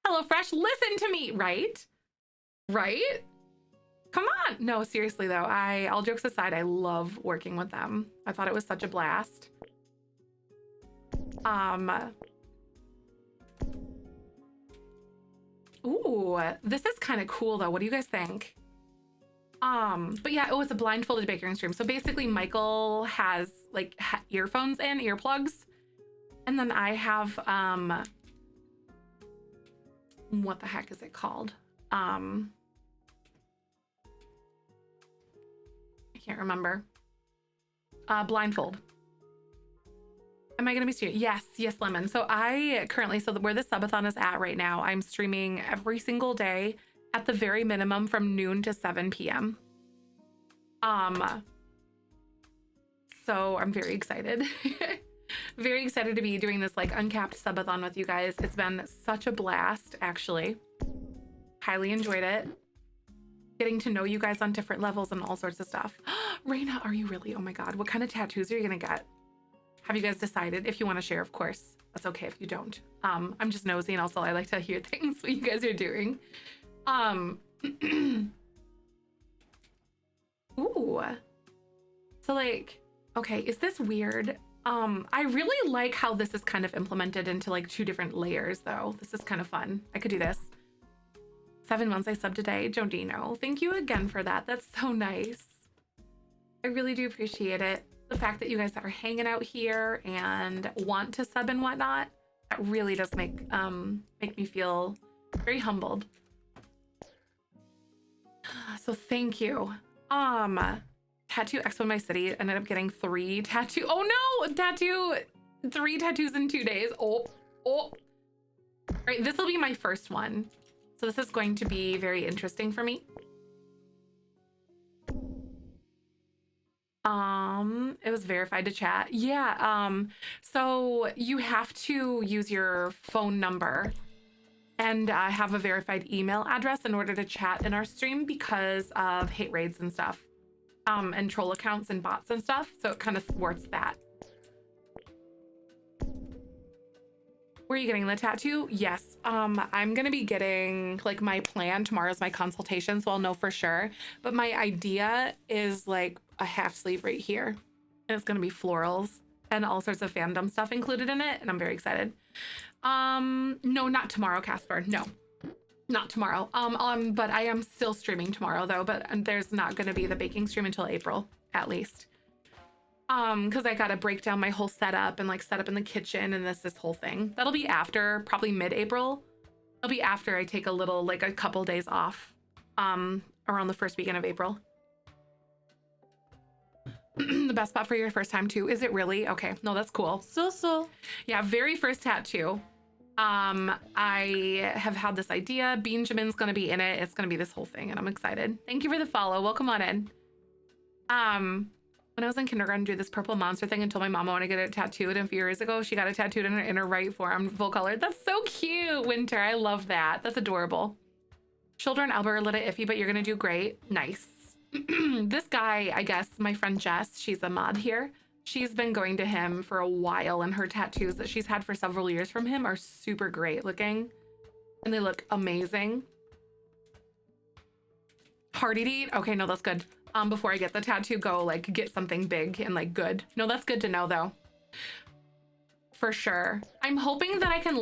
HelloFresh, listen to me, right? Right? Come on. No, seriously though, all jokes aside, I love working with them. I thought it was such a blast. Ooh, this is kind of cool though. What do you guys think? But yeah, it was a blindfolded baking stream. So basically Michael has like earphones in, earplugs. And then I have, what the heck is it called? I can't remember. Blindfold. Am I going to be streaming? Yes, Lemon. So I currently, so where the subathon is at right now, I'm streaming every single day at the very minimum from noon to 7 p.m. So I'm very excited. Very excited to be doing this like uncapped subathon with you guys. It's been such a blast, actually. Highly enjoyed it. Getting to know you guys on different levels and all sorts of stuff. Raina, are you really? Oh my God. What kind of tattoos are you gonna get? Have you guys decided? If you want to share, of course. That's okay if you don't. I'm just nosy and also I like to hear things what you guys are doing. Ooh. So like, okay, is this weird? I really like how this is kind of implemented into like 2 different layers though. This is kind of fun. I could do this. 7 months I subbed today. Jodino, thank you again for that. That's so nice. I really do appreciate it. The fact that you guys are hanging out here and want to sub and whatnot, that really does make me feel very humbled. So thank you. Tattoo Expo in my city ended up getting 3 tattoo. Oh no, 3 tattoos in 2 days. Oh. All right, this will be my first one. So this is going to be very interesting for me. It was verified to chat. Yeah, so you have to use your phone number and have a verified email address in order to chat in our stream because of hate raids and stuff. And troll accounts and bots and stuff. So it kind of thwarts that. Where are you getting the tattoo? Yes. I'm going to be getting like my plan. Tomorrow's my consultation, so I'll know for sure. But my idea is like a half sleeve right here. And it's going to be florals and all sorts of fandom stuff included in it. And I'm very excited. No, not tomorrow, Casper. No. Not tomorrow. But I am still streaming tomorrow though, but there's not going to be the baking stream until April. at least. Because I gotta break down my whole setup and like set up in the kitchen and this whole thing. That'll be after probably mid-April. It'll be after I take a little, like a couple days off, around the first weekend of April. The best spot for your first time too. Is it really? Okay, no, that's cool. So. Yeah, very first tattoo. I have had this idea. Benjamin's gonna be in it. It's gonna be this whole thing, and I'm excited. Thank you for the follow. Welcome on in. When I was in kindergarten, I did this purple monster thing and told my mom I want to get it tattooed. And a few years ago, she got it tattooed in her right forearm, full color. That's so cute, Winter. I love that. That's adorable. Shoulder and elbow are a little iffy, but you're gonna do great. Nice. This guy, I guess, my friend Jess, she's a mod here. She's been going to him for a while, and her tattoos that she's had for several years from him are super great looking, and they look amazing. Heart eat. Okay, no, that's good. Before I get the tattoo, go like get something big and like good. No, that's good to know though. For sure. I'm hoping that I can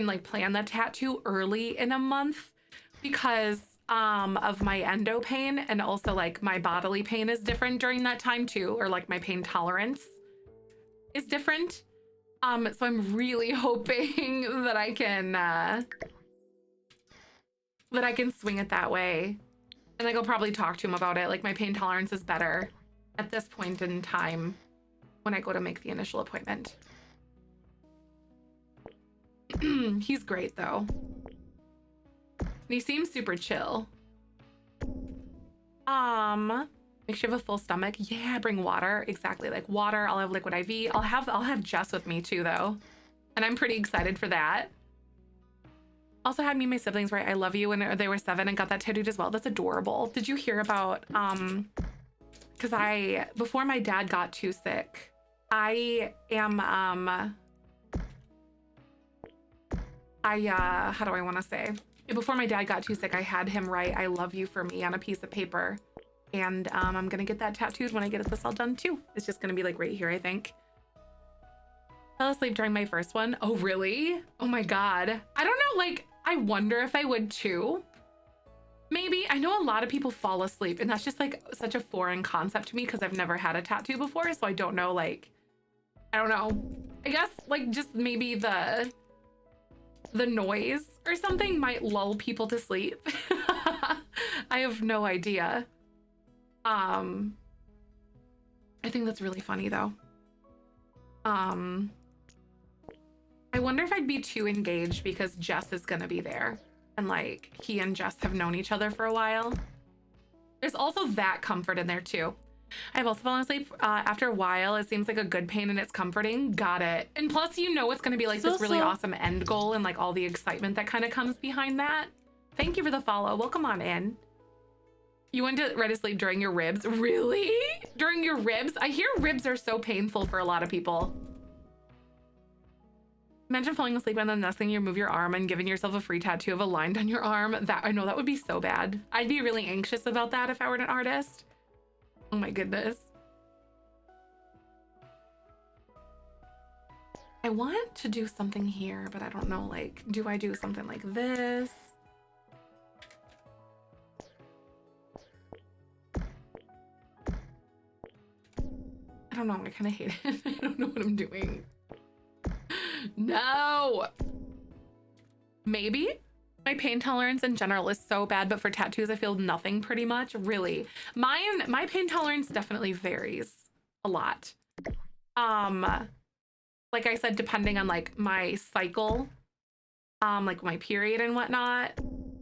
like plan that tattoo early in a month because of my endo pain, and also like my bodily pain is different during that time too, or like my pain tolerance is different. So I'm really hoping that I can swing it that way. And like I'll probably talk to him about it. Like my pain tolerance is better at this point in time when I go to make the initial appointment. He's great though. And he seems super chill. Make sure you have a full stomach. Yeah, bring water. Exactly, like water. I'll have liquid IV. I'll have Jess with me too though. And I'm pretty excited for that. Also had me and my siblings write I love you when they were 7 and got that tattooed as well. That's adorable. Did you hear about because before my dad got too sick, I am how do I want to say? Before my dad got too sick, I had him write I love you for me on a piece of paper. And I'm gonna get that tattooed when I get this all done too. It's just gonna be like right here, I think. Fell asleep during my first one. Oh, really? Oh my God. I don't know, like, I wonder if I would too. Maybe. I know a lot of people fall asleep, and that's just like such a foreign concept to me because I've never had a tattoo before, so I don't know, like, I don't know. I guess like just maybe the noise or something might lull people to sleep. I have no idea. I think that's really funny though. I wonder if I'd be too engaged because Jess is gonna be there and like he and Jess have known each other for a while. There's also that comfort in there too. I've also fallen asleep after a while. It seems like a good pain and it's comforting. Got it. And plus, you know, it's going to be like this really awesome end goal and like all the excitement that kind of comes behind that. Thank you for the follow. Welcome on in. You went to right to sleep during your ribs. Really? During your ribs? I hear ribs are so painful for a lot of people. Imagine falling asleep and then the next thing you move your arm and giving yourself a free tattoo of a line down your arm. That I know that would be so bad. I'd be really anxious about that if I were an artist. Oh my goodness. I want to do something here, but I don't know, like, do I do something like this? I don't know, I kind of hate it. I don't know what I'm doing. No! Maybe? My pain tolerance in general is so bad, but for tattoos, I feel nothing pretty much. Really. My pain tolerance definitely varies a lot. Like I said, depending on like my cycle, like my period and whatnot,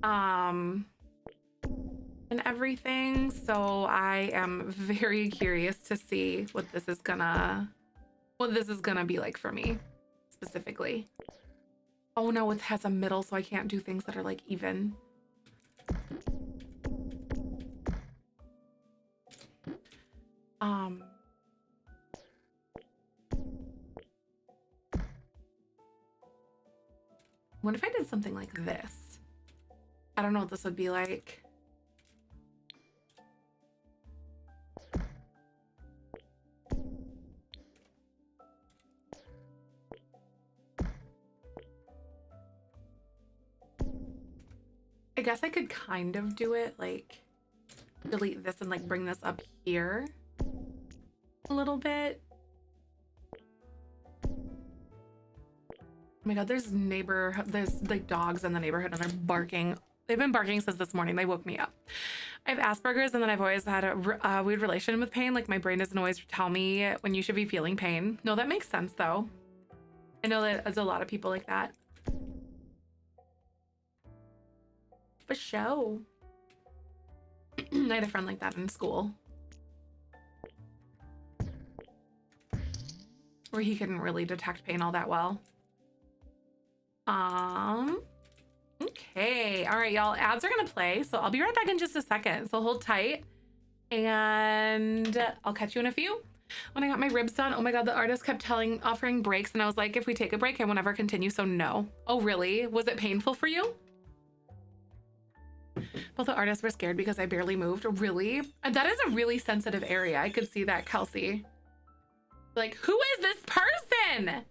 and everything. So I am very curious to see what this is gonna be like for me specifically. Oh no, it has a middle, so I can't do things that are like even. What if I did something like this? I don't know what this would be like. I guess I could kind of do it like delete this and like bring this up here. a little bit. Oh my God, there's like dogs in the neighborhood and they're barking. They've been barking since this morning. They woke me up. I have Asperger's, and then I've always had a weird relation with pain. Like my brain doesn't always tell me when you should be feeling pain. No, that makes sense though. I know that there's a lot of people like that. For show. I had a friend like that in school. Where he couldn't really detect pain all that well. Okay. All right, y'all. Ads are gonna play, so I'll be right back in just a second. So hold tight, and I'll catch you in a few. When I got my ribs done, oh my God, the artist kept offering breaks, and I was like, if we take a break, I won't ever continue. So no. Oh really? Was it painful for you? Both the artists were scared because I barely moved. Really? And that is a really sensitive area. I could see that, Kelsey. Like, who is this person?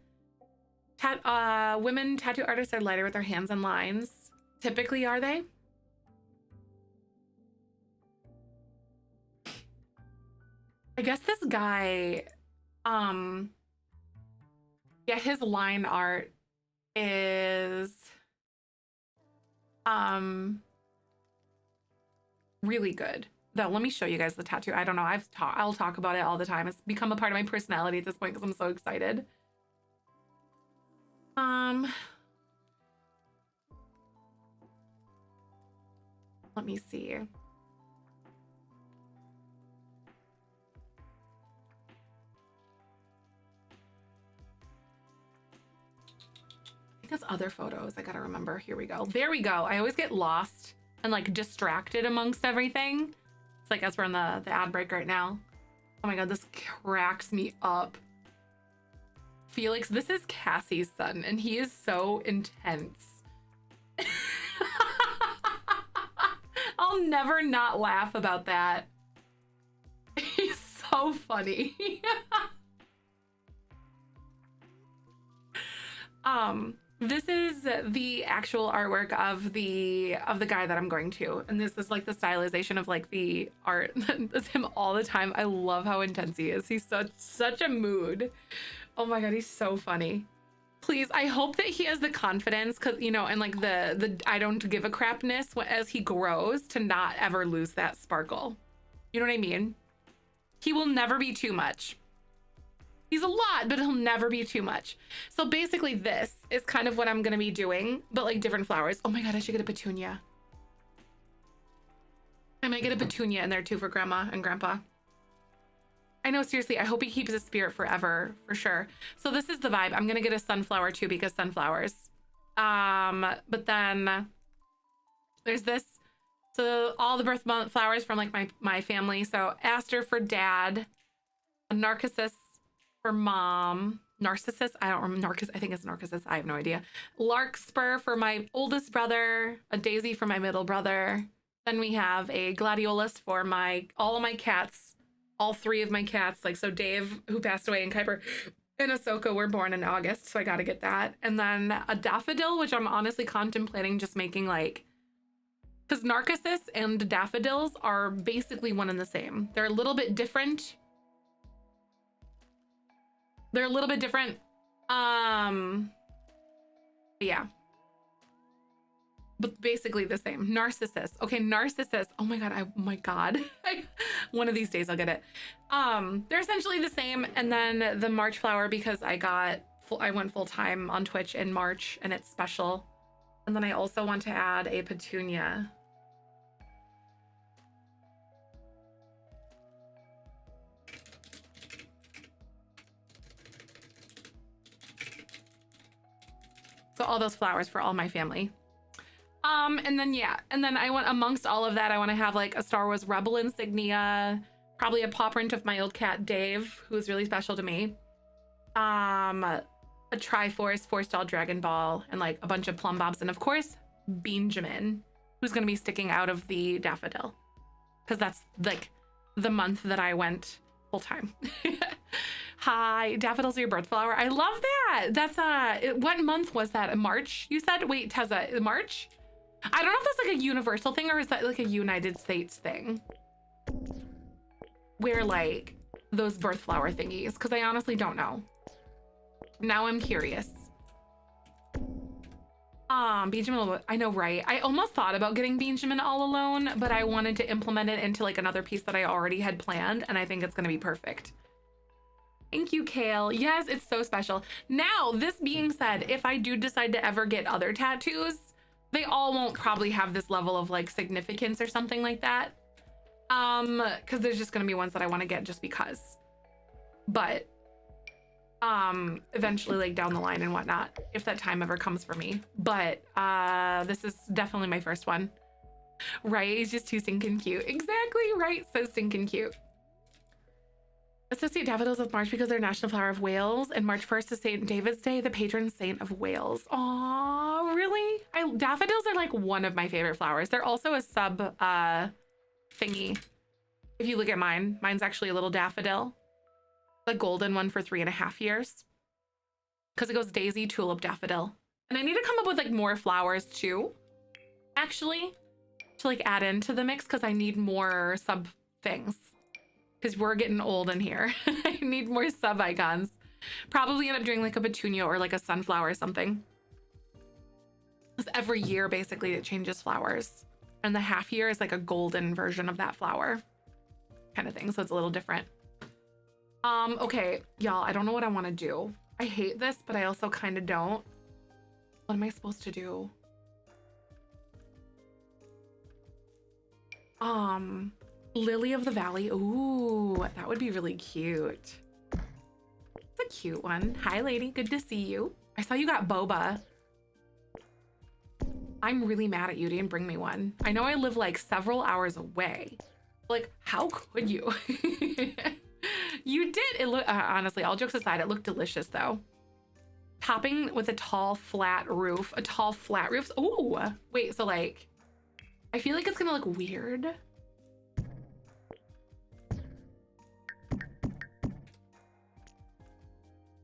Women tattoo artists are lighter with their hands and lines. Typically, are they? I guess this guy, yeah, his line art is, really good. Though, let me show you guys the tattoo. I don't know. I'll talk about it all the time. It's become a part of my personality at this point because I'm so excited. Let me see. I think it's other photos. I gotta remember. Here we go. There we go. I always get lost and like distracted amongst everything. It's like as we're on the ad break right now. Oh my God, this cracks me up. Felix, this is Cassie's son, and he is so intense. I'll never not laugh about that. He's so funny. This is the actual artwork of the guy that I'm going to, and this is like the stylization of like the art. That's him all the time. I love how intense he is. He's such a mood. Oh my God, he's so funny. Please, I hope that he has the confidence, because you know, and like the I don't give a crapness as he grows, to not ever lose that sparkle. You know what I mean? He will never be too much. He's a lot, but he'll never be too much. So basically this is kind of what I'm gonna be doing, but like different flowers. Oh my God, I should get a petunia. I might get a petunia in there too for grandma and grandpa. I know, seriously, I hope he keeps his spirit forever, for sure. So this is the vibe. I'm gonna get a sunflower too, because sunflowers. But then there's this. So all the birth month flowers from like my family. So aster for dad, a narcissus for mom, narcissus, I don't remember, I think it's narcissus, I have no idea. Larkspur for my oldest brother, a daisy for my middle brother. Then we have a gladiolus for all of my cats, all three of my cats. Like, so Dave, who passed away, and Kuiper and Ahsoka were born in August, so I gotta get that. And then a daffodil, which I'm honestly contemplating just making like, because narcissus and daffodils are basically one and the same. They're a little bit different. They're a little bit different. Yeah. But basically the same. Narcissus. Okay, narcissus. Oh my God. One of these days I'll get it. They're essentially the same. And then the March flower, because I went full time on Twitch in March and it's special. And then I also want to add a petunia. So all those flowers for all my family. And then, yeah. And then I want, amongst all of that, I want to have like a Star Wars Rebel insignia, probably a paw print of my old cat, Dave, who is really special to me. A Triforce, Force Doll, Dragon Ball, and like a bunch of plum bobs. And of course, Benjamin, who's going to be sticking out of the daffodil. Because that's like the month that I went full time. Hi, daffodils are your birth flower. I love that. That's what month was that? March, you said? Wait, Tessa, March? I don't know if that's like a universal thing or is that like a United States thing? Where like those birth flower thingies, because I honestly don't know. Now I'm curious. Benjamin, I know, right? I almost thought about getting Benjamin all alone, but I wanted to implement it into like another piece that I already had planned, and I think it's gonna be perfect. Thank you, Kale. Yes, it's so special. Now, this being said, if I do decide to ever get other tattoos, they all won't probably have this level of like significance or something like that. Because there's just gonna be ones that I want to get just because. But eventually, like down the line and whatnot, if that time ever comes for me. But this is definitely my first one. Right? He's just too stinking cute. Exactly right. So stinking cute. Associate daffodils with March because they're National Flower of Wales, and March 1st is St. David's Day, the patron saint of Wales. Aw, really? Daffodils are like one of my favorite flowers. They're also a sub thingy. If you look at mine, mine's actually a little daffodil. The golden one for 3.5 years. Because it goes daisy, tulip, daffodil. And I need to come up with like more flowers too, actually, to like add into the mix because I need more sub things. Because we're getting old in here. I need more sub icons. Probably end up doing like a petunia or like a sunflower or something. Because every year basically it changes flowers. And the half year is like a golden version of that flower kind of thing. So it's a little different. Okay, y'all, I don't know what I want to do. I hate this, but I also kind of don't. What am I supposed to do? Lily of the Valley. Ooh, that would be really cute. It's a cute one. Hi, lady. Good to see you. I saw you got boba. I'm really mad at you. You didn't bring me one. I know I live like several hours away. Like, how could you? You did. It look honestly, all jokes aside, it looked delicious though. Topping with a tall flat roof. A tall flat roof. Ooh, wait. So like, I feel like it's gonna look weird.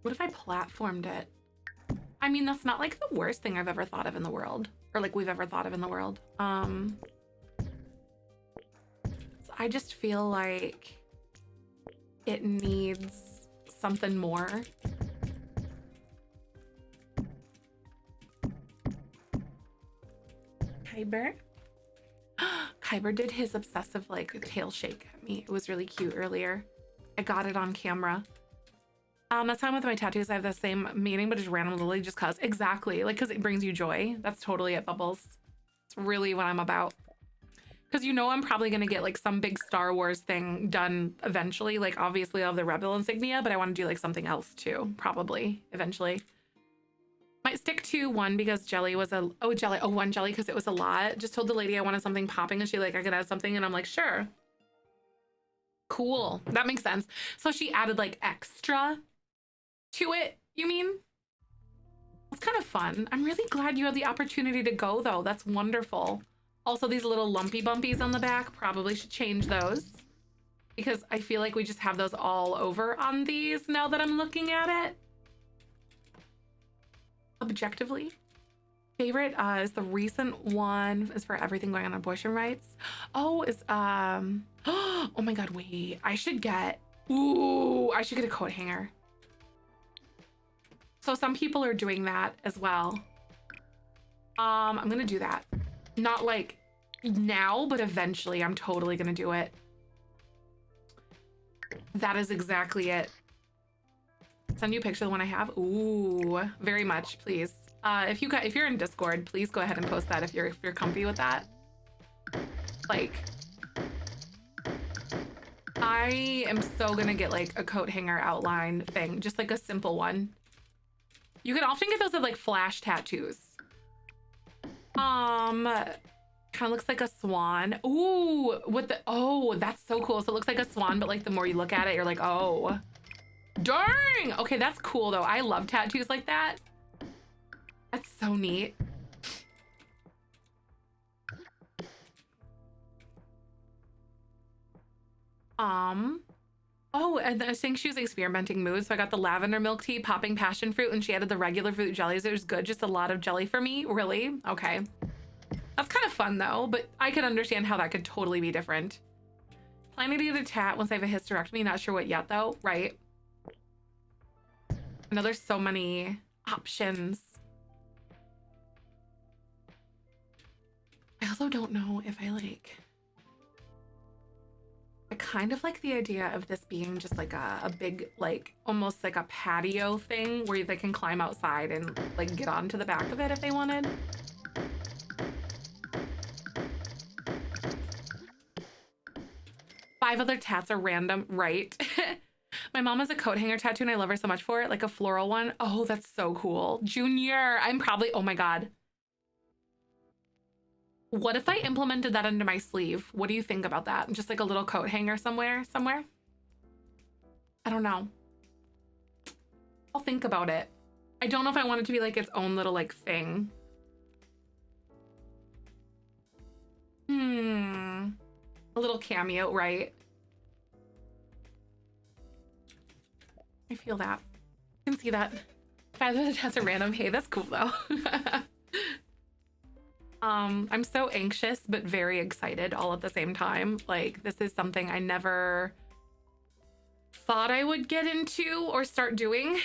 What if I platformed it? I mean, that's not like the worst thing I've ever thought of in the world, or like we've ever thought of in the world. So I just feel like it needs something more. Kyber. Kyber did his obsessive like tail shake at me. It was really cute earlier. I got it on camera. That's time with my tattoos. I have the same meaning, but just randomly just cause. Exactly. Like, cause it brings you joy. That's totally it, Bubbles. It's really what I'm about. Cause you know, I'm probably gonna get like some big Star Wars thing done eventually. Like obviously I'll have the Rebel insignia, but I want to do like something else too, probably eventually. Might stick to one because jelly was one jelly because it was a lot. Just told the lady I wanted something popping and she like, I could add something and I'm like, sure. Cool. That makes sense. So she added like extra to it, you mean? It's kind of fun. I'm really glad you had the opportunity to go though. That's wonderful. Also, these little lumpy bumpies on the back, probably should change those because I feel like we just have those all over on these now that I'm looking at it. Objectively. Favorite is the recent one is for everything going on abortion rights. Oh, is oh my God, wait. I should get a coat hanger. So some people are doing that as well. I'm gonna do that. Not like now, but eventually I'm totally gonna do it. That is exactly it. Send you a picture of the one I have. Ooh, very much, please. If you're in Discord, please go ahead and post that if you're comfy with that. Like, I am so gonna get like a coat hanger outline thing, just like a simple one. You can often get those with like flash tattoos. Kind of looks like a swan. Ooh, oh, that's so cool. So it looks like a swan, but like the more you look at it, you're like, oh, dang. Okay, that's cool though. I love tattoos like that. That's so neat. Oh, and I think she was experimenting moods. So I got the lavender milk tea, popping passion fruit, and she added the regular fruit jellies. It was good. Just a lot of jelly for me. Really? Okay. That's kind of fun though, but I could understand how that could totally be different. Planning to get a tat once I have a hysterectomy. Not sure what yet though, right? I know there's so many options. I also don't know if I like... I kind of like the idea of this being just like a big, like almost like a patio thing where they can climb outside and like get onto the back of it if they wanted. Five other tats are random, right? My mom has a coat hanger tattoo and I love her so much for it, like a floral one. Oh, that's so cool. Junior, I'm probably, oh my God. What if I implemented that into my sleeve? What do you think about that? Just like a little coat hanger somewhere? I don't know. I'll think about it. I don't know if I want it to be like its own little like thing. A little cameo, right? I feel that. I can see that. Five of the tats are random. Hey, that's cool though. I'm so anxious, but very excited all at the same time. Like, this is something I never thought I would get into or start doing.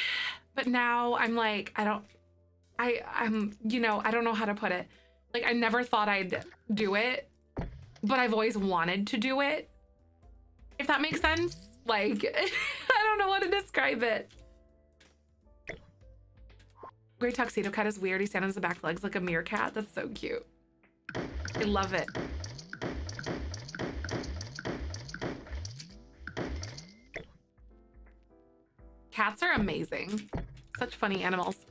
But now I'm like, I'm, you know, I don't know how to put it. Like, I never thought I'd do it, but I've always wanted to do it. If that makes sense. Like, I don't know how to describe it. Gray tuxedo cat is weird. He stands on his back legs like a meerkat. That's so cute. I love it. Cats are amazing. Such funny animals.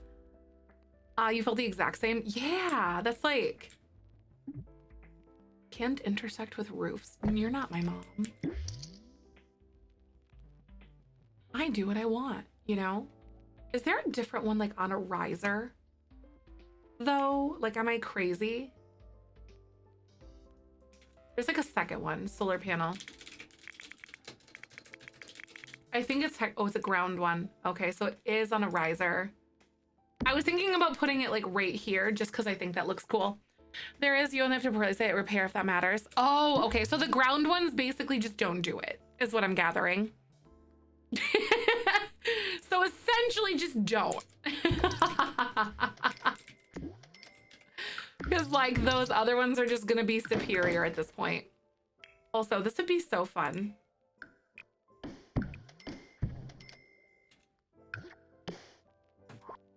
You feel the exact same? Yeah, that's like... Can't intersect with roofs. You're not my mom. I do what I want, you know? Is there a different one like on a riser? Though, like, am I crazy? There's like a second one, solar panel. I think it's, oh, it's a ground one. Okay, so it is on a riser. I was thinking about putting it like right here just because I think that looks cool. There is, you only have to probably say it repair if that matters. Oh, okay, so the ground ones basically just don't do it, is what I'm gathering. So essentially just don't. Because like those other ones are just gonna be superior at this point. Also, this would be so fun.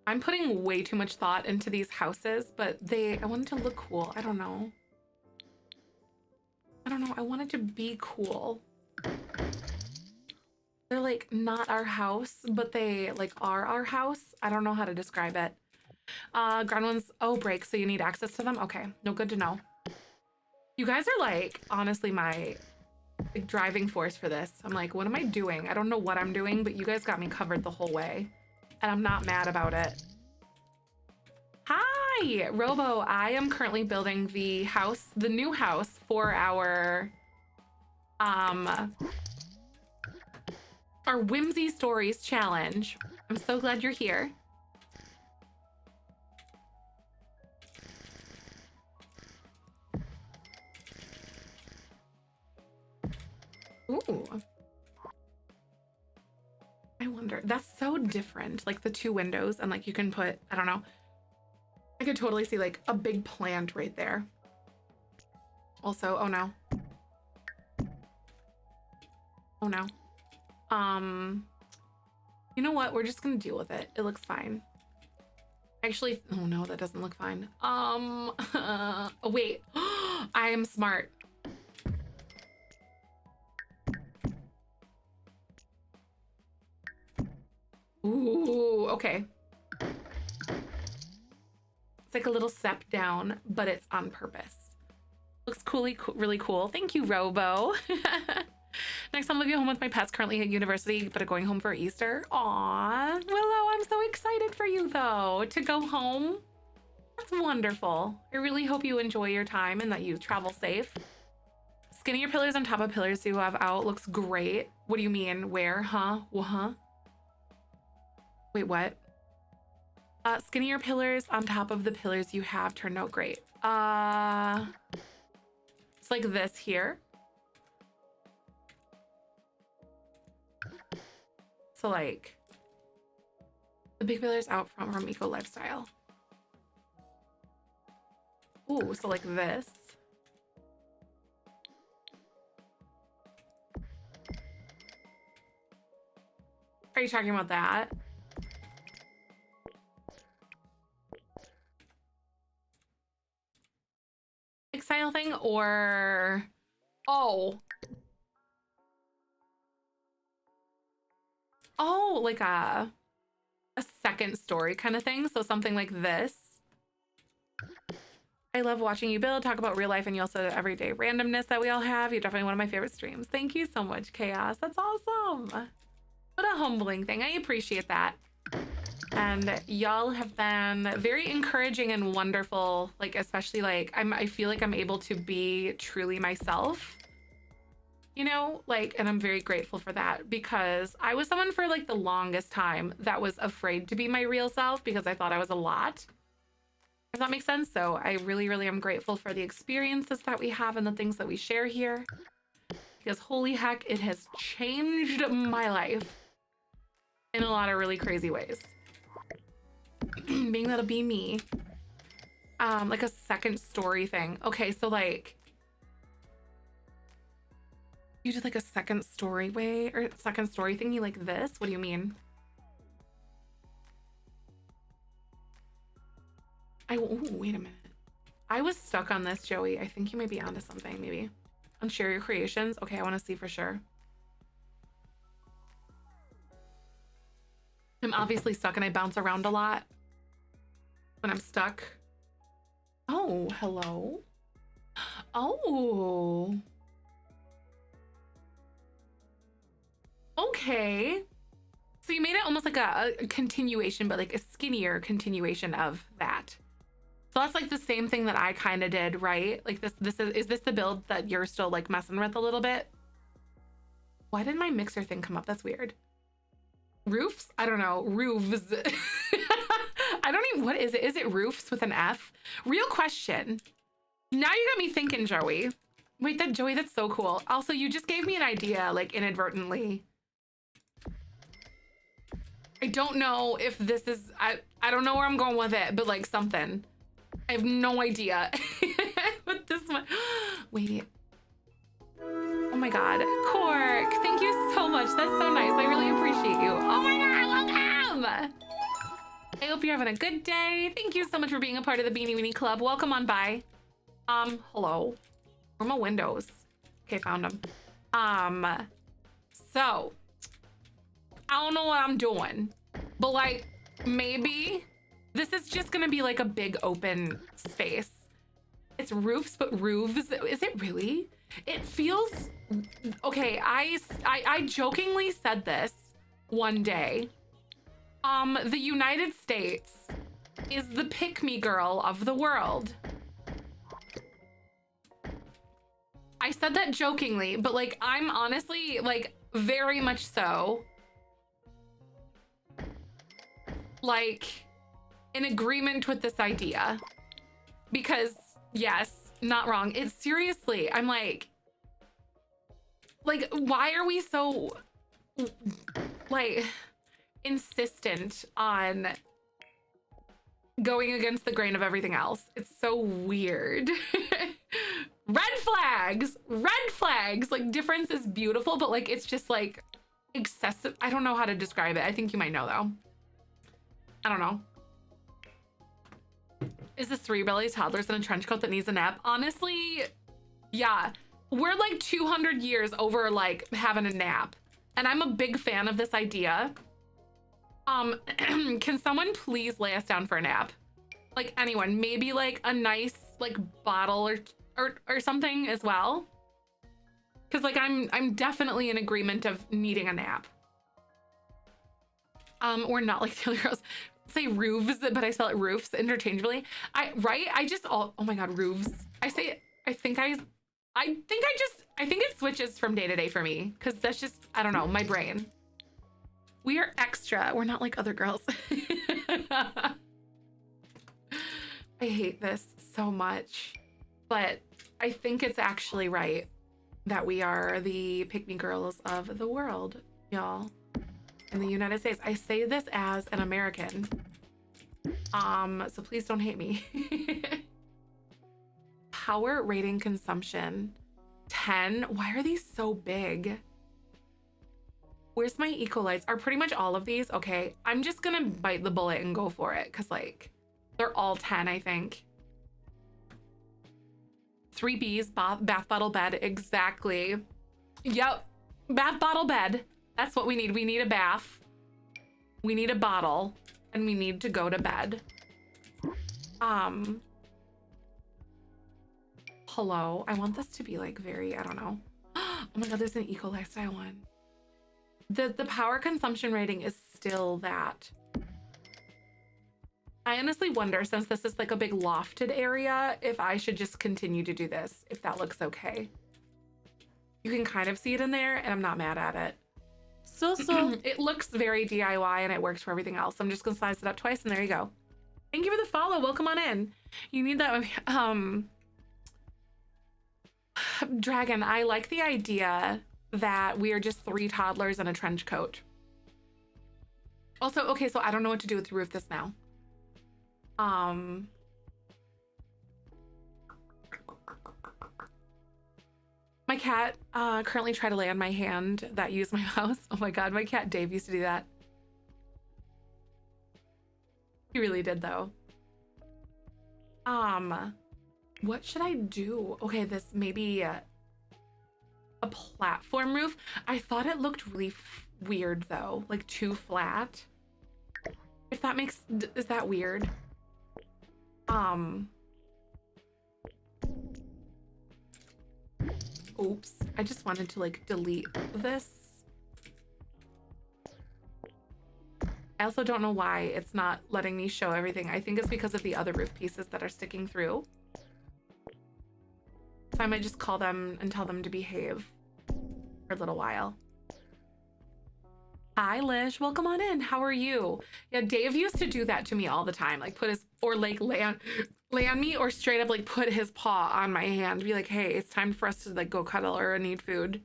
I'm putting way too much thought into these houses, but I want it to look cool. I don't know. I want it to be cool. They're like not our house, but they like are our house. I don't know how to describe it. Ground ones, oh, break, so you need access to them? Okay, no, good to know. You guys are like, honestly, my like, driving force for this. I'm like, what am I doing? I don't know what I'm doing, but you guys got me covered the whole way. And I'm not mad about it. Hi, Robo. I am currently building the house, the new house for our Whimsy Stories challenge. I'm so glad you're here. Ooh. I wonder, that's so different. Like the two windows and like you can put, I don't know. I could totally see like a big plant right there. Also, oh no. Oh no. You know what? We're just gonna deal with it. It looks fine. Actually, oh no, that doesn't look fine. Oh wait, I am smart. Ooh, okay. It's like a little step down, but it's on purpose. Looks really cool. Thank you, Robo. Next time I'll be home with my pets, currently at university, but going home for Easter. Aw, Willow, I'm so excited for you though, to go home. That's wonderful. I really hope you enjoy your time and that you travel safe. Skinnier pillars on top of pillars you have out looks great. What do you mean? Where? Huh? Huh? Wait, what? Skinnier pillars on top of the pillars you have turned out great. It's like this here. So like the big pillars out front from eco lifestyle. Ooh, so like this. Are you talking about that? Like style thing or oh, like a second story kind of thing. So something like this. I love watching you build, talk about real life, and you also everyday randomness that we all have. You're definitely one of my favorite streams. Thank you so much, Chaos. That's awesome. What a humbling thing. I appreciate that. And y'all have been very encouraging and wonderful. Like, especially like I feel like I'm able to be truly myself, you know, like, and I'm very grateful for that because I was someone for like the longest time that was afraid to be my real self because I thought I was a lot. Does that make sense? So I really, really am grateful for the experiences that we have and the things that we share here because holy heck, it has changed my life in a lot of really crazy ways. Being that'll be me. Like a second story thing. Okay, so like you did like a second story way or second story thingy like this? What do you mean? Oh, wait a minute. I was stuck on this, Joey. I think you might be onto something, maybe. On share your creations. Okay, I want to see for sure. I'm obviously stuck and I bounce around a lot when I'm stuck. Oh, hello. Oh. Okay. So you made it almost like a continuation, but like a skinnier continuation of that. So that's like the same thing that I kind of did, right? Like this is this the build that you're still like messing with a little bit? Why did my mixer thing come up? That's weird. Roofs? I don't know. Roofs. I don't even, what is it? Is it roofs with an F? Real question. Now you got me thinking, Joey. Wait, Joey, that's so cool. Also, you just gave me an idea, like inadvertently. I don't know if this is, I don't know where I'm going with it, but like something. I have no idea. But this one, wait. Oh my God, Cork, thank you so much. That's so nice. I really appreciate you. Oh my God, welcome. I hope you're having a good day. Thank you so much for being a part of the Beanie Weenie Club. Welcome on by. Hello. Where are my windows? Okay, found them. So I don't know what I'm doing, but like maybe this is just gonna be like a big open space. It's roofs, but roofs. Is it really? It feels okay. I jokingly said this one day. The United States is the pick-me girl of the world. I said that jokingly, but like I'm honestly like very much so like in agreement with this idea because yes, not wrong. It's seriously, I'm like why are we so like insistent on going against the grain of everything else? It's so weird. Red flags, like difference is beautiful, but like it's just like excessive. I don't know how to describe it. I think you might know though. I don't know. Is this 3 belly toddlers in a trench coat that needs a nap? Honestly, yeah. We're like 200 years over like having a nap. And I'm a big fan of this idea. Can someone please lay us down for a nap? Like anyone, maybe like a nice like bottle or something as well. Cause like I'm definitely in agreement of needing a nap. Or not like the other girls say roofs, but I spell it roofs interchangeably. I just oh my God, roofs. I think it switches from day to day for me. Cause that's just, I don't know, my brain. We are extra. We're not like other girls. I hate this so much, but I think it's actually right that we are the pick-me girls of the world, y'all. in the United States. I say this as an American. So please don't hate me. Power rating consumption 10. Why are these so big? Where's my eco lights? Are pretty much all of these okay? I'm just gonna bite the bullet and go for it because like they're all 10, I think. 3 B's, bath bottle bed. Exactly. Yep. Bath bottle bed. That's what we need. We need a bath. We need a bottle. And we need to go to bed. Hello. I want this to be like very, I don't know. Oh my God, there's an eco lifestyle one. The power consumption rating is still that. I honestly wonder, since this is like a big lofted area, if I should just continue to do this, if that looks okay. You can kind of see it in there, and I'm not mad at it. So it looks very DIY, and it works for everything else. I'm just gonna size it up twice, and there you go. Thank you for the follow. Welcome on in. You need that. Dragon, I like the idea that we are just 3 toddlers in a trench coat. Also, okay, so I don't know what to do with the roof this now. My cat currently tried to lay on my hand that used my mouse. Oh my God, my cat Dave used to do that. He really did though. What should I do? Okay, this maybe a platform roof. I thought it looked really weird though, like too flat. If that makes, is that weird? Oops, I just wanted to like delete this. I also don't know why it's not letting me show everything. I think it's because of the other roof pieces that are sticking through. So I might just call them and tell them to behave for a little while. Hi Lish, welcome on in. How are you? Yeah, Dave used to do that to me all the time. Like put his, or like lay on me, or straight up like put his paw on my hand. Be like, hey, it's time for us to like go cuddle or need food.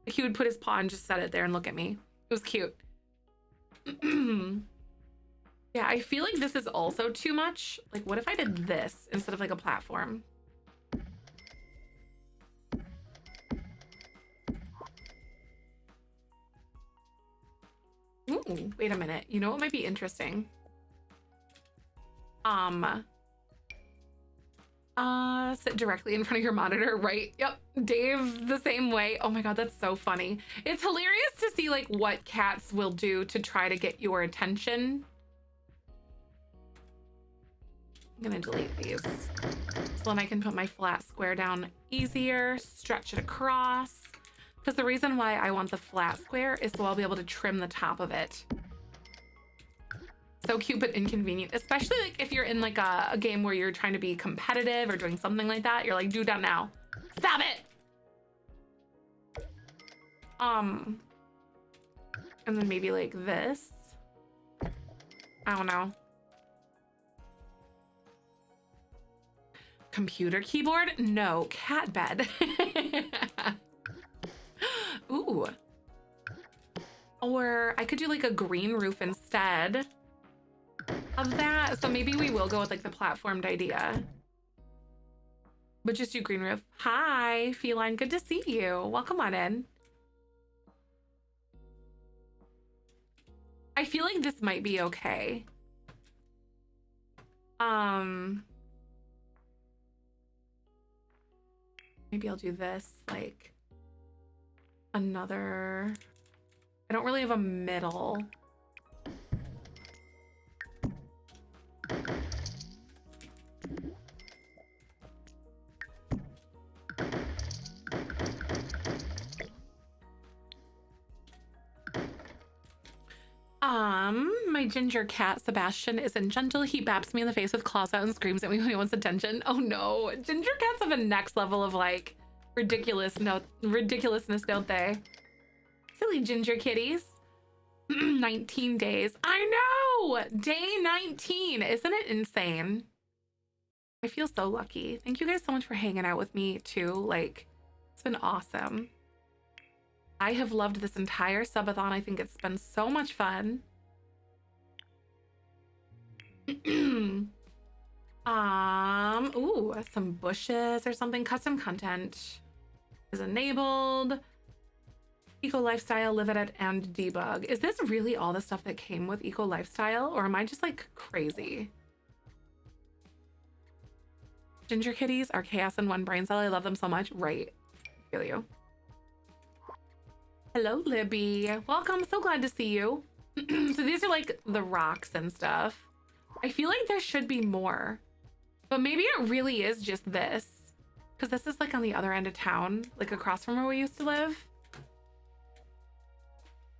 Like, he would put his paw and just set it there and look at me. It was cute. Yeah, I feel like this is also too much. Like, what if I did this instead of like a platform? Ooh, wait a minute. You know what might be interesting? Sit directly in front of your monitor, right? Yep, Dave the same way. Oh my God, that's so funny. It's hilarious to see like what cats will do to try to get your attention. I'm gonna delete these so then I can put my flat square down easier, stretch it across. Because the reason why I want the flat square is so I'll be able to trim the top of it. So cute but inconvenient, especially like if you're in like a game where you're trying to be competitive or doing something like that. You're like, do that now. Stop it. And then maybe like this. I don't know. Computer keyboard? No, cat bed. Ooh. Or I could do like a green roof instead of that. So maybe we will go with like the platformed idea. But just do green roof. Hi, Feline. Good to see you. Welcome on in. I feel like this might be okay. Maybe I'll do this like another. I don't really have a middle. My ginger cat Sebastian isn't gentle. He baps me in the face with claws out and screams at me when he wants attention. Oh no, ginger cats have a next level of like ridiculousness, don't they? Silly ginger kitties. 19 days. I know! Day 19. Isn't it insane? I feel so lucky. Thank you guys so much for hanging out with me too. Like, it's been awesome. I have loved this entire subathon. I think it's been so much fun. Ooh, some bushes or something. Custom content is enabled. Eco lifestyle, live it and debug. Is this really all the stuff that came with eco lifestyle, or am I just like crazy? Ginger kitties are chaos in one brain cell. I love them so much. Right. I feel you. Hello, Libby. Welcome. So glad to see you. So these are like the rocks and stuff. I feel like there should be more, but maybe it really is just this, because this is like on the other end of town, like across from where we used to live.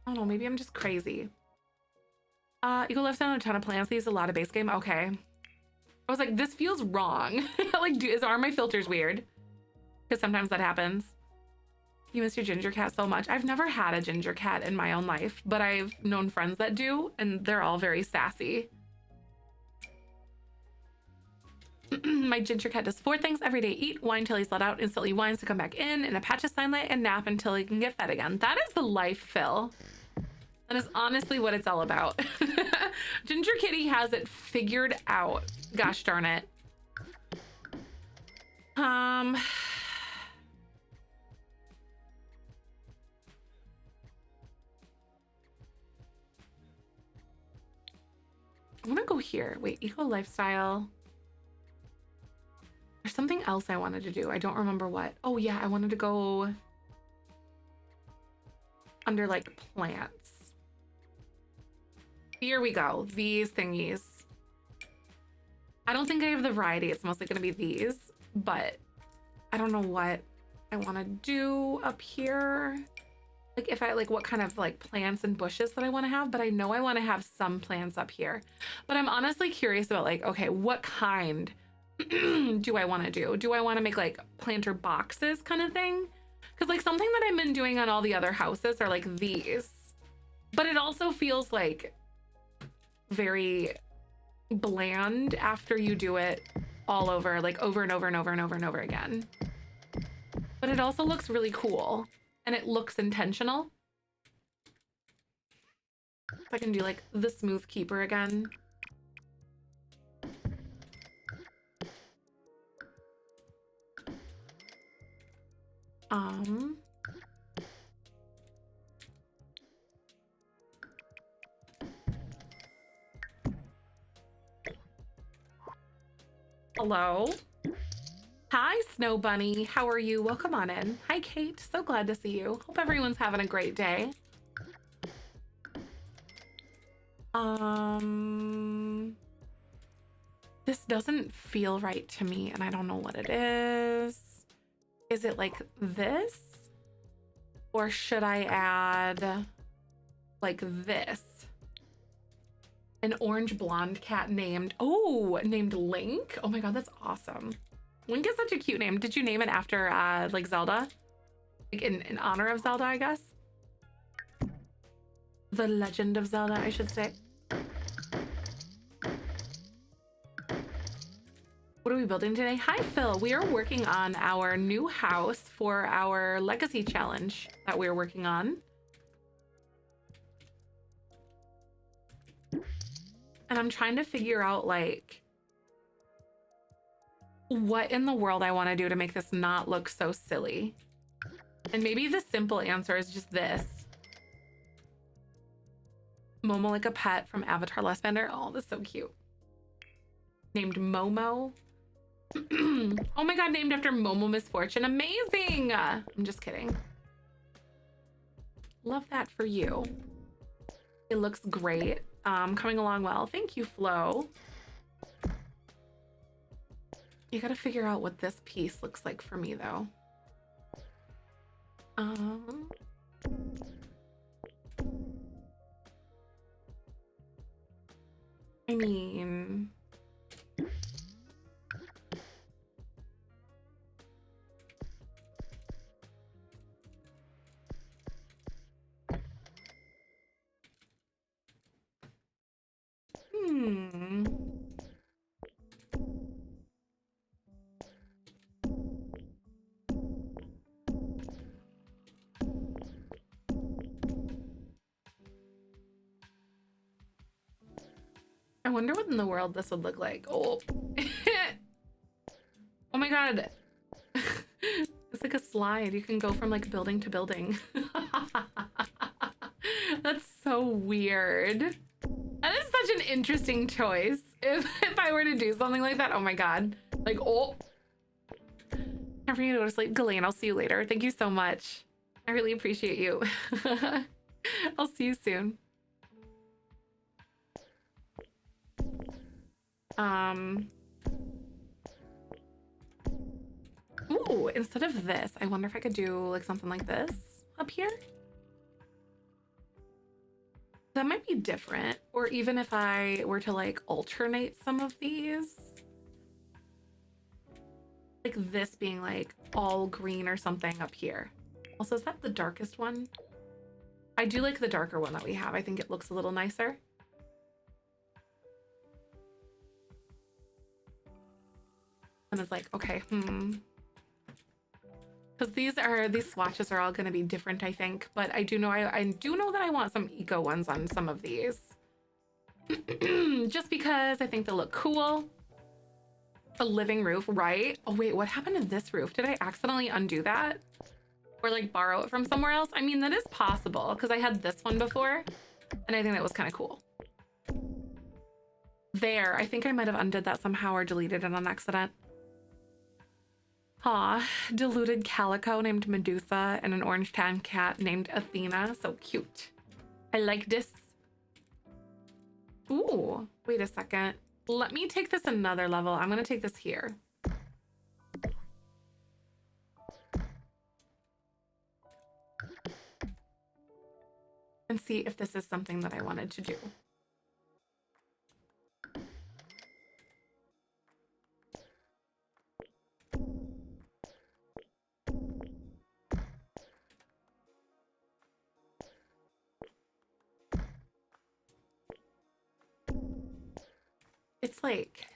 I don't know, maybe I'm just crazy. Eco lifestyle and a ton of plants. These a lot of base game. Okay. I was like, this feels wrong. Like, are my filters weird? Because sometimes that happens. You miss your ginger cat so much. I've never had a ginger cat in my own life, but I've known friends that do, and they're all very sassy. My ginger cat does 4 things every day: eat, whine till he's let out, instantly whines to come back in a patch of sunlight, and nap until he can get fed again. That is the life, Phil. That is honestly what it's all about. Ginger Kitty has it figured out. Gosh darn it. I want to go here. Wait, eco lifestyle. There's something else I wanted to do. I don't remember what. Oh yeah, I wanted to go under like plants. Here we go. These thingies. I don't think I have the variety. It's mostly going to be these, but I don't know what I want to do up here. Like if I like what kind of like plants and bushes that I want to have, but I know I want to have some plants up here. But I'm honestly curious about like, okay, what kind do I want to do? Do I want to make like planter boxes kind of thing? Because like something that I've been doing on all the other houses are like these, but it also feels like very bland after you do it all over, like over and over and over and over and over again. But it also looks really cool and it looks intentional. If I can do like the smooth keeper again. Hello. Hi, Snow Bunny. How are you? Welcome on in. Hi, Kate. So glad to see you. Hope everyone's having a great day. This doesn't feel right to me, and I don't know what it is. Is it like this? Or should I add like this? An orange blonde cat named Link. Oh my god, that's awesome. Link is such a cute name. Did you name it after like Zelda? Like in honor of Zelda, I guess? The Legend of Zelda, I should say. What are we building today? Hi, Phil. We are working on our new house for our legacy challenge that we're working on. And I'm trying to figure out like what in the world I want to do to make this not look so silly. And maybe the simple answer is just this. Momo like a pet from Avatar Last Bender. Oh, that's so cute. Named Momo. Oh my god, named after Momo Misfortune. Amazing. I'm just kidding. Love that for you. It looks great. Coming along well. Thank you, Flo. You gotta figure out what this piece looks like for me though. I mean, wonder what in the world this would look like. Oh. Oh my god. It's like a slide. You can go from like building to building. That's so weird. That is such an interesting choice. If I were to do something like that, oh my god. Like, oh. Time for you to go to sleep. Ghislaine, I'll see you later. Thank you so much. I really appreciate you. I'll see you soon. Ooh, instead of this, I wonder if I could do like something like this up here. That might be different. Or even if I were to like alternate some of these. Like this being like all green or something up here. Also, is that the darkest one? I do like the darker one that we have. I think it looks a little nicer. And it's like, okay, because these swatches are all going to be different, I think. But I do know I do know that I want some eco ones on some of these, just because I think they look cool. A living roof, right? Oh wait, what happened to this roof? Did I accidentally undo that, or like borrow it from somewhere else? I mean, that is possible because I had this one before, and I think that was kind of cool. There, I think I might have undid that somehow or deleted it on accident. Aw, diluted calico named Medusa and an orange tan cat named Athena. So cute. I like this. Ooh, wait a second. Let me take this another level. I'm gonna take this here. And see if this is something that I wanted to do. It's like,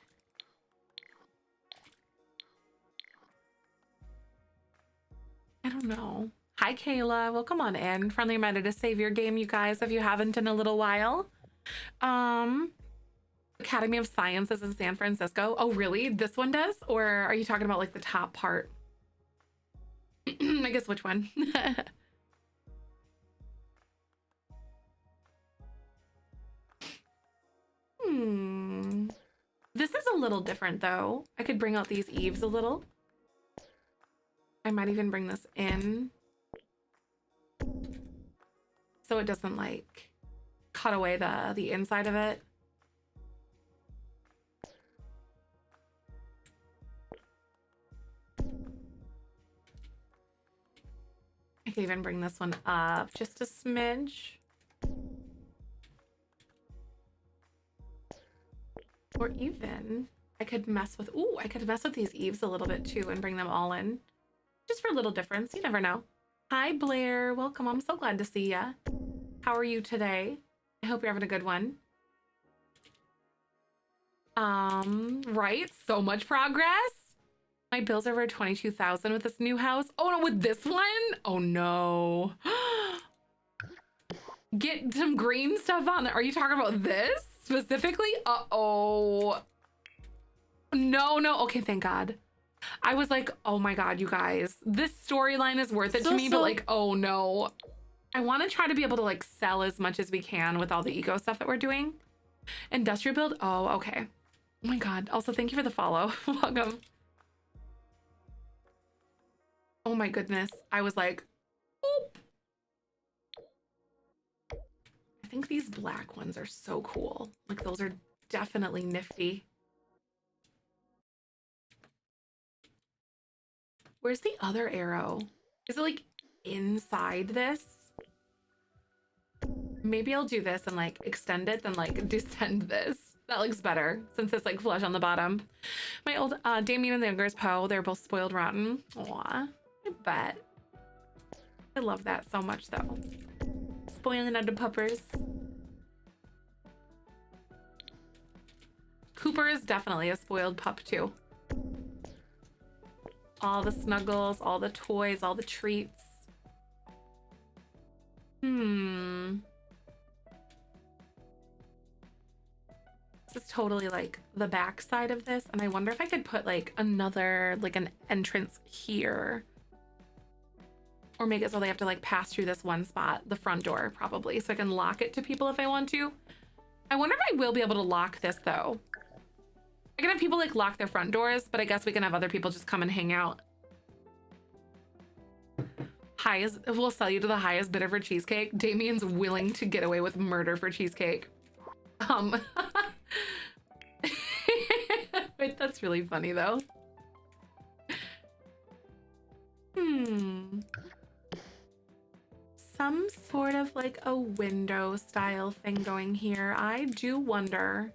I don't know. Hi, Kayla. Welcome on in. Friendly reminder to save your game, you guys, if you haven't in a little while. Academy of Sciences in San Francisco. Oh, really? This one does? Or are you talking about like the top part? I guess which one? This is a little different though. I could bring out these eaves a little. I might even bring this in so it doesn't like cut away the inside of it. I could even bring this one up just a smidge. Or even I could mess with, ooh, I could mess with these eaves a little bit too and bring them all in. Just for a little difference, you never know. Hi, Blair, welcome. I'm so glad to see ya. How are you today? I hope you're having a good one. Right, so much progress. My bill's over 22,000 with this new house. Oh no, with this one? Oh no. Get some green stuff on there. Are you talking about this specifically? Uh-oh. No. Okay, thank God. I was like, oh my God, you guys. This storyline is worth it to me, but like, oh no. I want to try to be able to like sell as much as we can with all the eco stuff that we're doing. Industrial build? Oh, okay. Oh my God. Also, thank you for the follow. Welcome. Oh my goodness. I was like, oop. I think these black ones are so cool. Like those are definitely nifty. Where's the other arrow? Is it like inside this? Maybe I'll do this and like extend it, then like descend this. That looks better since it's like flush on the bottom. My old Damien and the younger is Poe. They're both spoiled rotten. Aw, I bet. I love that so much though. Spoiling under puppers. Cooper is definitely a spoiled pup too. All the snuggles, all the toys, all the treats. This is totally like the back side of this. And I wonder if I could put like another, like an entrance here. Or make it so they have to like pass through this one spot, the front door probably. So I can lock it to people if I want to. I wonder if I will be able to lock this though. I can have people like lock their front doors, but I guess we can have other people just come and hang out. We'll sell you to the highest bidder for cheesecake. Damien's willing to get away with murder for cheesecake. Wait, that's really funny though. Some sort of like a window style thing going here. I do wonder,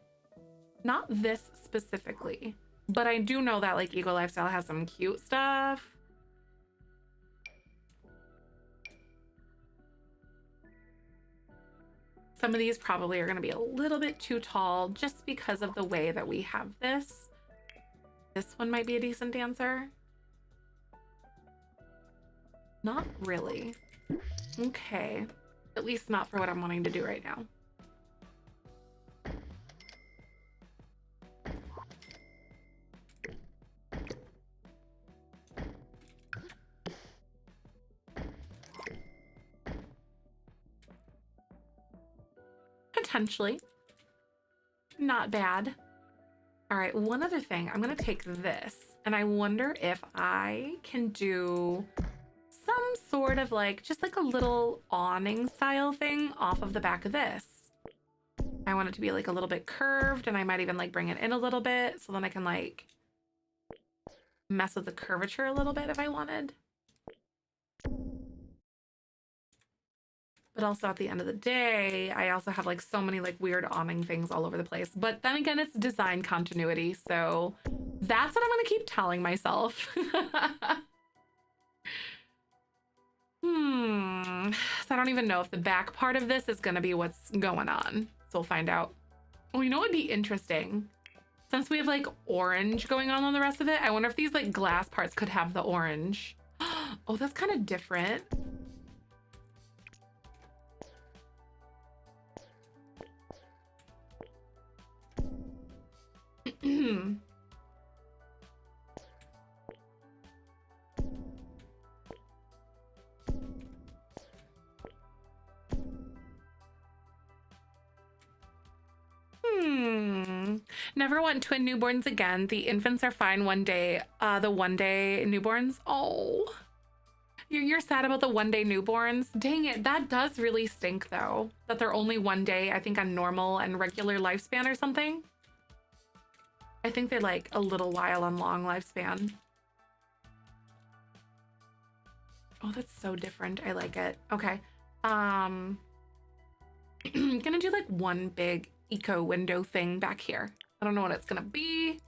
not this specifically, but I do know that like Eco Lifestyle has some cute stuff. Some of these probably are going to be a little bit too tall just because of the way that we have this. This one might be a decent dancer. Not really. Okay. At least not for what I'm wanting to do right now. Potentially. Not bad. All right, one other thing. I'm going to take this, and I wonder if I can do some sort of like, just like a little awning style thing off of the back of this. I want it to be like a little bit curved, and I might even like bring it in a little bit, so then I can like mess with the curvature a little bit if I wanted. But also at the end of the day, I also have like so many like weird awning things all over the place. But then again, it's design continuity. So that's what I'm going to keep telling myself. So I don't even know if the back part of this is going to be what's going on. So we'll find out. Oh, you know what would be interesting? Since we have like orange going on the rest of it, I wonder if these like glass parts could have the orange. Oh, that's kind of different. Never want twin newborns again. The infants are fine one day. The one day newborns. Oh, you're sad about the one day newborns. Dang it. That does really stink though, that they're only one day, I think on normal and regular lifespan or something. I think they're like a little while on long lifespan. Oh, that's so different. I like it. Okay. I'm gonna do like one big eco window thing back here. I don't know what it's gonna be.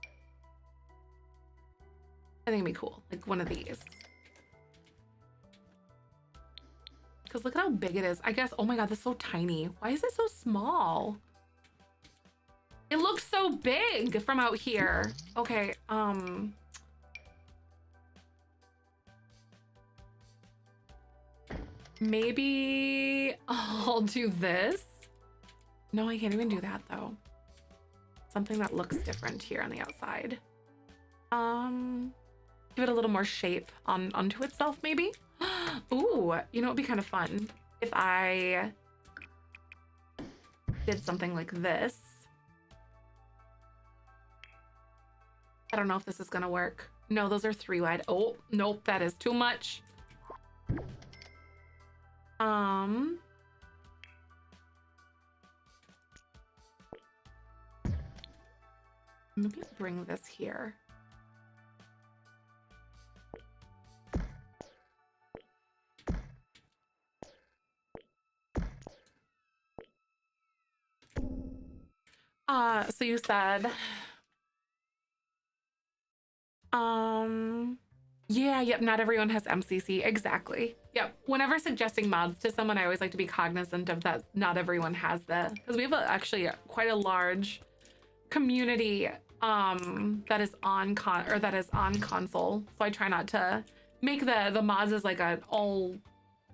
I think it'd be cool. Like one of these. Because look at how big it is. I guess, oh my God, this is so tiny. Why is it so small? It looks so big from out here. Okay, maybe I'll do this. No, I can't even do that though. Something that looks different here on the outside. Give it a little more shape onto itself maybe. Ooh, you know, it'd be kind of fun if I did something like this. I don't know if this is gonna work. No, those are 3 wide. Oh, nope, that is too much. Maybe bring this here. So you said, yeah, yep, not everyone has MCC. Exactly. Yep. Whenever suggesting mods to someone, I always like to be cognizant of that. Not everyone has because we have actually quite a large community that is on console. So I try not to make the mods as like an all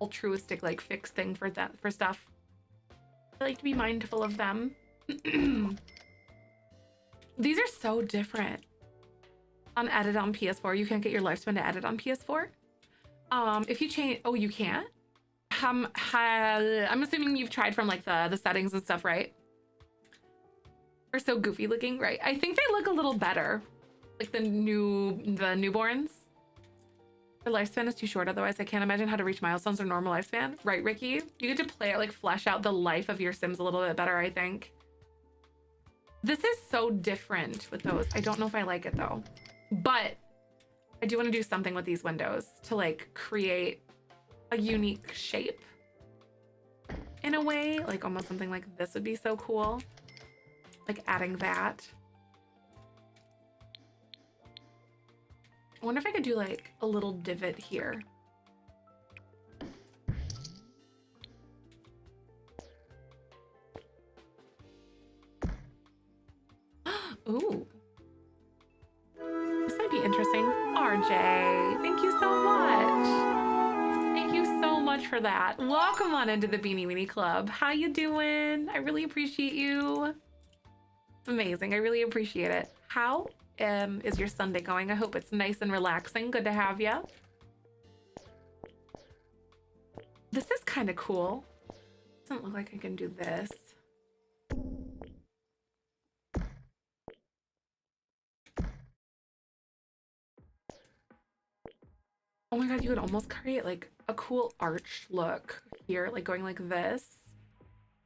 altruistic like fixed thing for stuff. I like to be mindful of them. These are so different. On edit on PS4, you can't get your lifespan to edit on PS4. If you change, oh, you can't? I'm assuming you've tried from like the settings and stuff, right? They're so goofy looking, right? I think they look a little better, like the newborns. The lifespan is too short, otherwise I can't imagine how to reach milestones or normal lifespan. Right, Ricky? You get to play it, like flesh out the life of your Sims a little bit better, I think. This is so different with those. I don't know if I like it though, but I do want to do something with these windows to like create a unique shape in a way, like almost something like this would be so cool. Like adding that. I wonder if I could do like a little divot here. Ooh. This might be interesting. RJ, thank you so much. Thank you so much for that. Welcome on into the Beanie Weenie Club. How you doing? I really appreciate you. Amazing. I really appreciate it. How is your Sunday going? I hope it's nice and relaxing. Good to have you. This is kind of cool. Doesn't look like I can do this. Oh my god, you could almost create like a cool arch look here, like going like this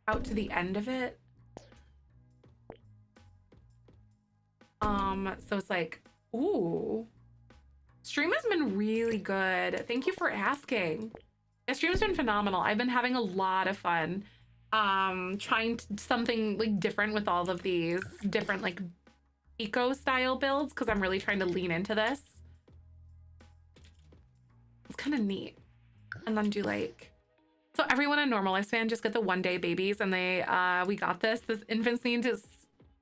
out to the end of it. So it's like, ooh. Stream has been really good. Thank you for asking. Yeah, stream's been phenomenal. I've been having a lot of fun. Trying something like different with all of these different like eco style builds because I'm really trying to lean into this. It's kind of neat. And then do like, so everyone in normal lifespan just get the 1 day babies and they, we got this. This infants need to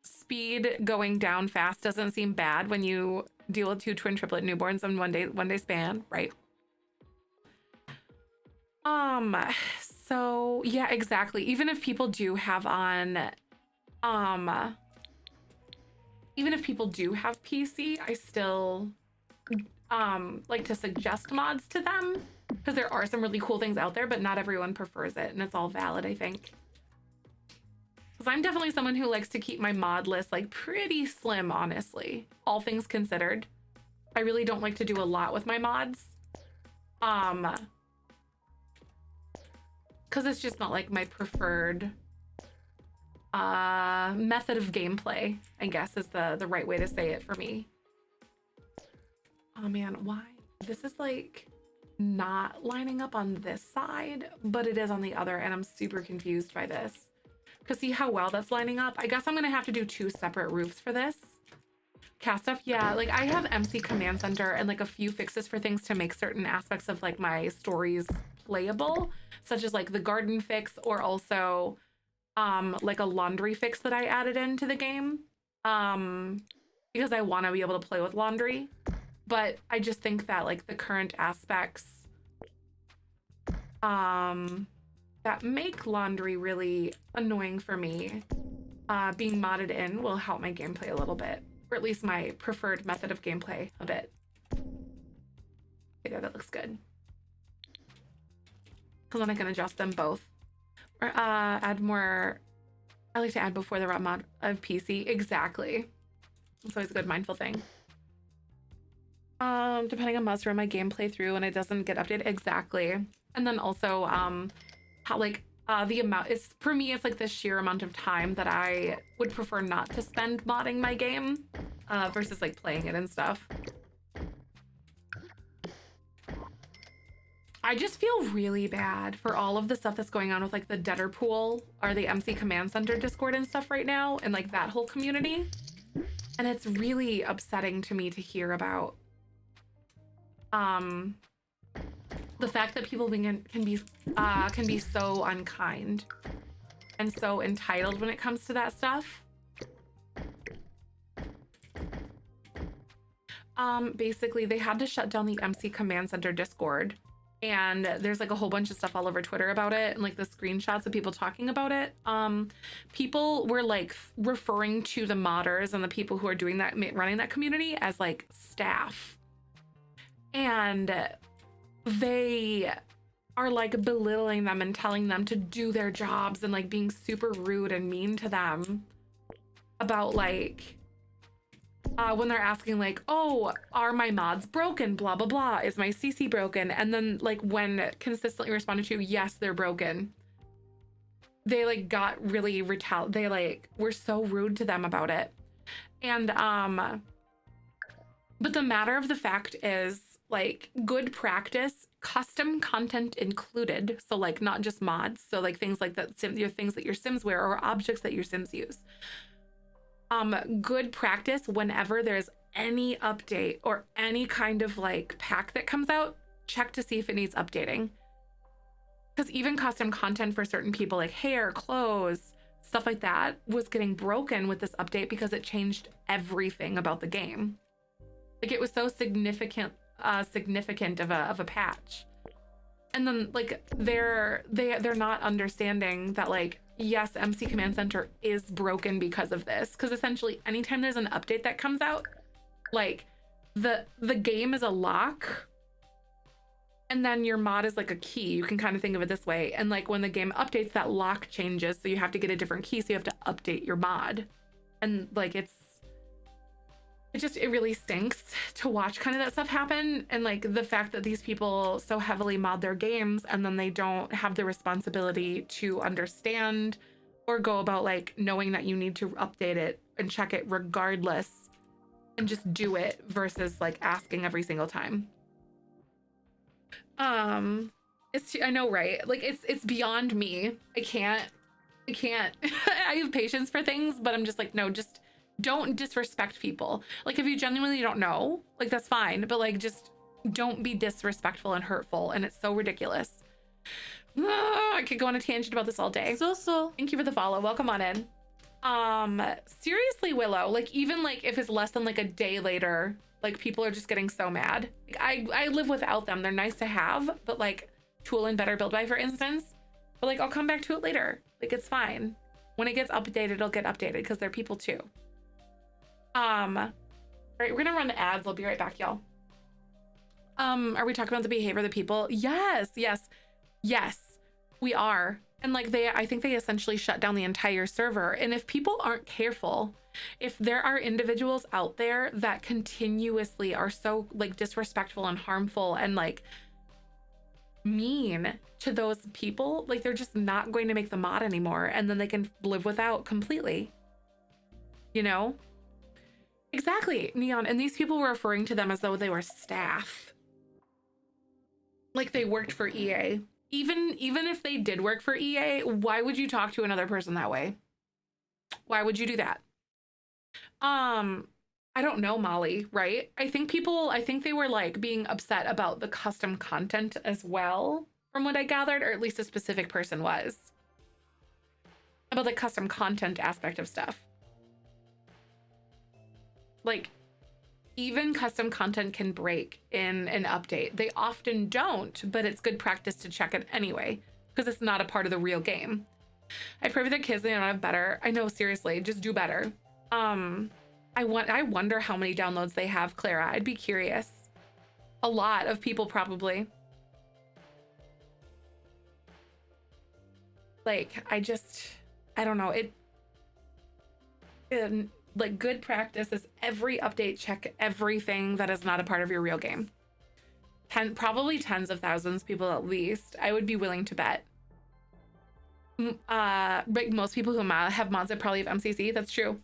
speed going down fast doesn't seem bad when you deal with 2 twin triplet newborns in one day span, right? So yeah, exactly. Even if people do have on, even if people do have PC, I still like to suggest mods to them because there are some really cool things out there, but not everyone prefers it, and it's all valid, I think. Because I'm definitely someone who likes to keep my mod list like pretty slim, honestly, all things considered. I really don't like to do a lot with my mods. Because it's just not like my preferred method of gameplay, I guess is the right way to say it for me. Oh man, why? This is like not lining up on this side, but it is on the other, and I'm super confused by this. Because see how well that's lining up? I guess I'm gonna have to do 2 separate roofs for this. Cast stuff, yeah, like I have MC Command Center and like a few fixes for things to make certain aspects of like my stories playable, such as like the garden fix or also like a laundry fix that I added into the game because I want to be able to play with laundry. But I just think that like the current aspects that make laundry really annoying for me, being modded in will help my gameplay a little bit, or at least my preferred method of gameplay a bit. Okay, there, that looks good. Because then I can adjust them both. Or add more, I like to add before the run mod of PC, exactly. It's always a good mindful thing. Depending on mods run my gameplay through and it doesn't get updated, exactly. And then also how like the amount is, for me it's like the sheer amount of time that I would prefer not to spend modding my game versus like playing it and stuff. I just feel really bad for all of the stuff that's going on with like the Deader Pool or the MC Command Center Discord and stuff right now, and like that whole community. And it's really upsetting to me to hear about the fact that people can be so unkind and so entitled when it comes to that stuff. Basically they had to shut down the MC Command Center Discord And there's like a whole bunch of stuff all over Twitter about it, and like the screenshots of people talking about it. People were like referring to the modders and the people who are doing that, running that community, as like staff. And they are like belittling them and telling them to do their jobs and like being super rude and mean to them about like when they're asking like, oh, are my mods broken, blah blah blah, is my CC broken? And then like when consistently responded to, yes, they're broken, they like got really they like were so rude to them about it. And but the matter of the fact is, like, good practice, custom content included, so like not just mods, so like things like that, your things that your Sims wear or objects that your Sims use. Good practice, whenever there's any update or any kind of like pack that comes out, check to see if it needs updating. Because even custom content for certain people, like hair, clothes, stuff like that, was getting broken with this update because it changed everything about the game. Like, it was so significant of a patch. And then like they're not understanding that, like, yes, MC Command Center is broken because of this. Because essentially anytime there's an update that comes out, like the game is a lock, and then your mod is like a key. You can kind of think of it this way. And like when the game updates, that lock changes, so you have to get a different key, so you have to update your mod. And like it really stinks to watch kind of that stuff happen. And like the fact that these people so heavily mod their games and then they don't have the responsibility to understand or go about like knowing that you need to update it and check it regardless and just do it versus like asking every single time. I know, right? Like it's beyond me. I can't I have patience for things, but I'm just like, no, just don't disrespect people. Like, if you genuinely don't know, like, that's fine, but like, just don't be disrespectful and hurtful. And it's so ridiculous. I could go on a tangent about this all day. So thank you for the follow. Welcome on in. Seriously, Willow, like, even like if it's less than like a day later, like, people are just getting so mad. Like, I live without them. They're nice to have, but like Tool and Better Build By, for instance, but like I'll come back to it later. Like, it's fine. When it gets updated, it'll get updated because they're people too. All right, we're gonna run ads. I'll be right back, y'all. Are we talking about the behavior of the people? Yes, we are. And like I think they essentially shut down the entire server. And if people aren't careful, if there are individuals out there that continuously are so like disrespectful and harmful and like mean to those people, like, they're just not going to make the mod anymore, and then they can live without completely, you know? Exactly, Neon. And these people were referring to them as though they were staff, like they worked for EA. Even if they did work for EA, why would you talk to another person that way? Why would you do that? I don't know, Molly, right? I think they were like being upset about the custom content as well, from what I gathered, or at least a specific person was, about the custom content aspect of stuff. Like, even custom content can break in an update. They often don't, but it's good practice to check it anyway, because it's not a part of the real game. I pray for the kids, they don't have better. I know, seriously, just do better. I wonder how many downloads they have, Clara. I'd be curious. A lot of people, probably. Like, I don't know. Like, good practice is every update, check everything that is not a part of your real game. Probably tens of thousands of people at least, I would be willing to bet. But most people who have mods that probably have MCC, that's true.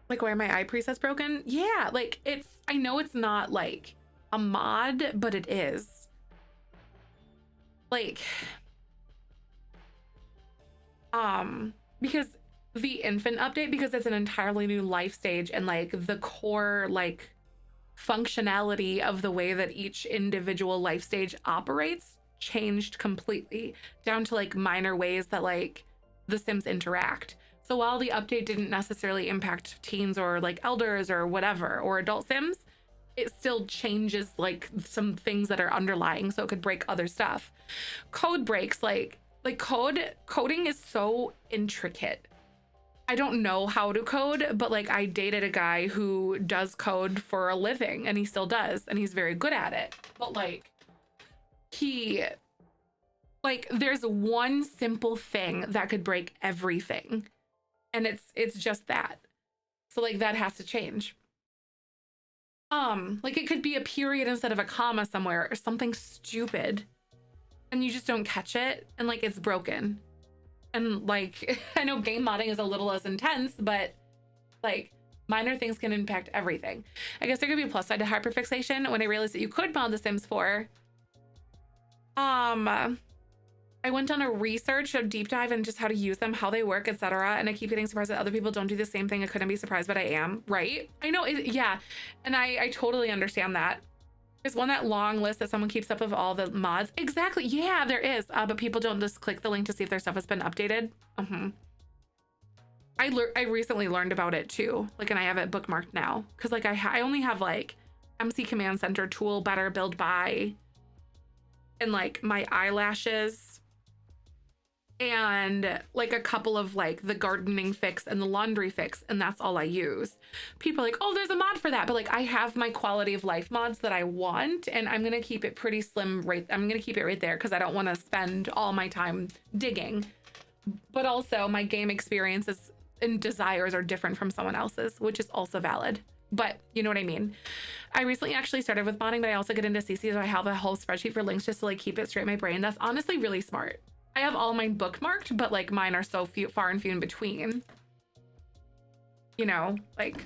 Like, why are my eye presets broken? Yeah, like, I know it's not like a mod, but it is. Like, because the infant update, because it's an entirely new life stage, and like the core like functionality of the way that each individual life stage operates changed completely, down to like minor ways that like the Sims interact. So while the update didn't necessarily impact teens or like elders or whatever, or adult Sims, it still changes like some things that are underlying, so it could break other stuff. Code breaks, like coding is so intricate. I don't know how to code, but like I dated a guy who does code for a living, and he still does, and he's very good at it. But like there's one simple thing that could break everything, and it's just that. So like that has to change. Like it could be a period instead of a comma somewhere or something stupid, and you just don't catch it, and like it's broken. And like I know game modding is a little less intense, but like minor things can impact everything. I guess there could be a plus side to hyperfixation. When I realized that you could mod The Sims 4, I went on a research, a deep dive in just how to use them, how they work, etc. And I keep getting surprised that other people don't do the same thing. I couldn't be surprised, but I am, right? I know, yeah. And I totally understand that. There's that long list that someone keeps up of all the mods. Exactly, yeah, there is. But people don't just click the link to see if their stuff has been updated. I recently learned about it too. Like, and I have it bookmarked now. Cause like I only have like MC Command Center, Tool, Better, Build, Buy, and like my eyelashes, and like a couple of like the gardening fix and the laundry fix, and that's all I use. People are like, oh, there's a mod for that, but like I have my quality of life mods that I want, and I'm gonna keep it pretty slim. I'm gonna keep it right there because I don't want to spend all my time digging. But also my game experiences and desires are different from someone else's, which is also valid. But you know what I mean? I recently actually started with modding, but I also get into CC, so I have a whole spreadsheet for links just to like keep it straight in my brain. That's honestly really smart. I have all mine bookmarked, but like mine are so far and few in between. You know, like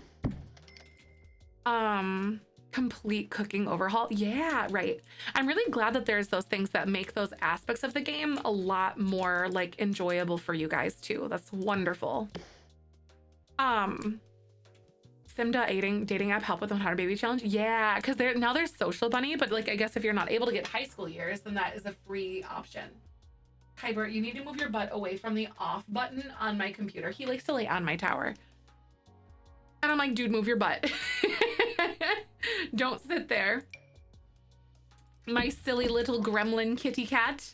complete cooking overhaul. Yeah, right. I'm really glad that there's those things that make those aspects of the game a lot more like enjoyable for you guys too. That's wonderful. Simda dating app help with the 100 baby challenge. Yeah, because now there's Social Bunny, but like I guess if you're not able to get high school years, then that is a free option. Kybert, you need to move your butt away from the off button on my computer. He likes to lay on my tower. And I'm like, dude, move your butt. Don't sit there. My silly little gremlin kitty cat.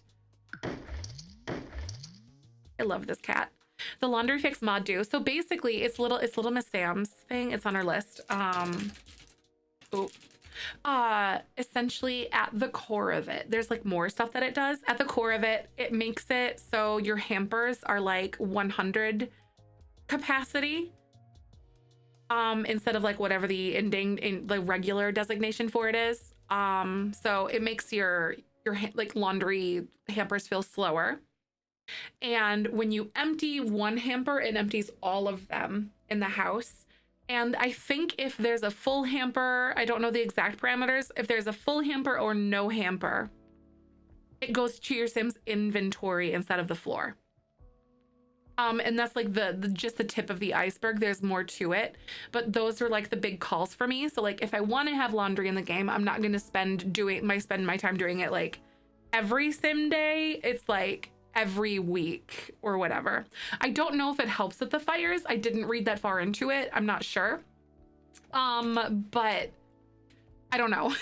I love this cat. The laundry fix mod do. So basically it's little Miss Sam's thing. It's on our list. Essentially at the core of it, there's like more stuff that it does. At the core of it, it makes it so your hampers are like 100 capacity, instead of like whatever the regular designation for it is. So it makes your like laundry hampers feel slower. And when you empty one hamper, it empties all of them in the house. And I think if there's a full hamper, I don't know the exact parameters, if there's a full hamper or no hamper, it goes to your Sim's inventory instead of the floor. And that's like just the tip of the iceberg. There's more to it, but those are like the big calls for me. So like if I want to have laundry in the game, I'm not going to spend my time doing it like every Sim day. It's like every week or whatever. I don't know if it helps with the fires. I didn't read that far into it. I'm not sure. But I don't know.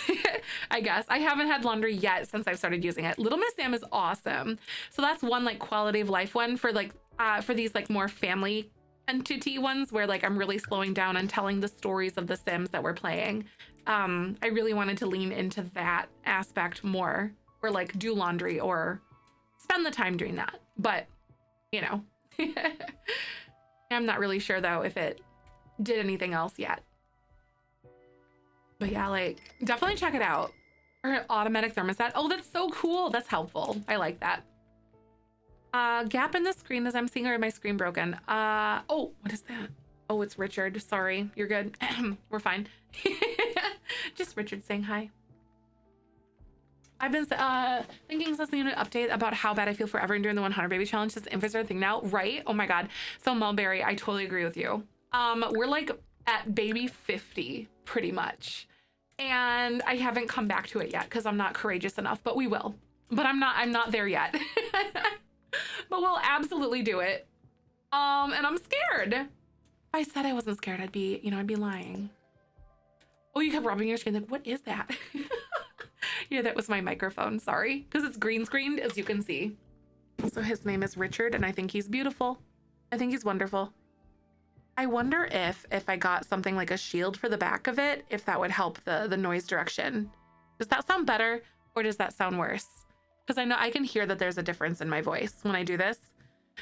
I guess I haven't had laundry yet since I've started using it. Little Miss Sam is awesome. So that's one like quality of life one for like for these like more family entity ones where like I'm really slowing down and telling the stories of the Sims that we're playing. I really wanted to lean into that aspect more, or like do laundry or spend the time doing that. But you know, I'm not really sure though if it did anything else yet. But yeah, like definitely check it out. Or automatic thermostat. Oh, that's so cool. That's helpful. I like that. Gap in the screen as I'm seeing, or my screen broken. Oh, what is that? Oh, it's Richard. Sorry. You're good. We're fine. Just Richard saying hi. I've been thinking since the unit update about how bad I feel forever and doing the 100 baby challenge. This infants are a thing now, right? Oh my God. So Mulberry, I totally agree with you. We're like at baby 50 pretty much. And I haven't come back to it yet because I'm not courageous enough, but we will. But I'm not there yet. But we'll absolutely do it. And I'm scared. If I said I wasn't scared, I'd be lying. Oh, you kept rubbing your screen. Like, what is that? Yeah, that was my microphone. Sorry. Because it's green screened, as you can see. So his name is Richard, and I think he's beautiful. I think he's wonderful. I wonder if I got something like a shield for the back of it, if that would help the noise direction. Does that sound better, or does that sound worse? Because I know I can hear that there's a difference in my voice when I do this.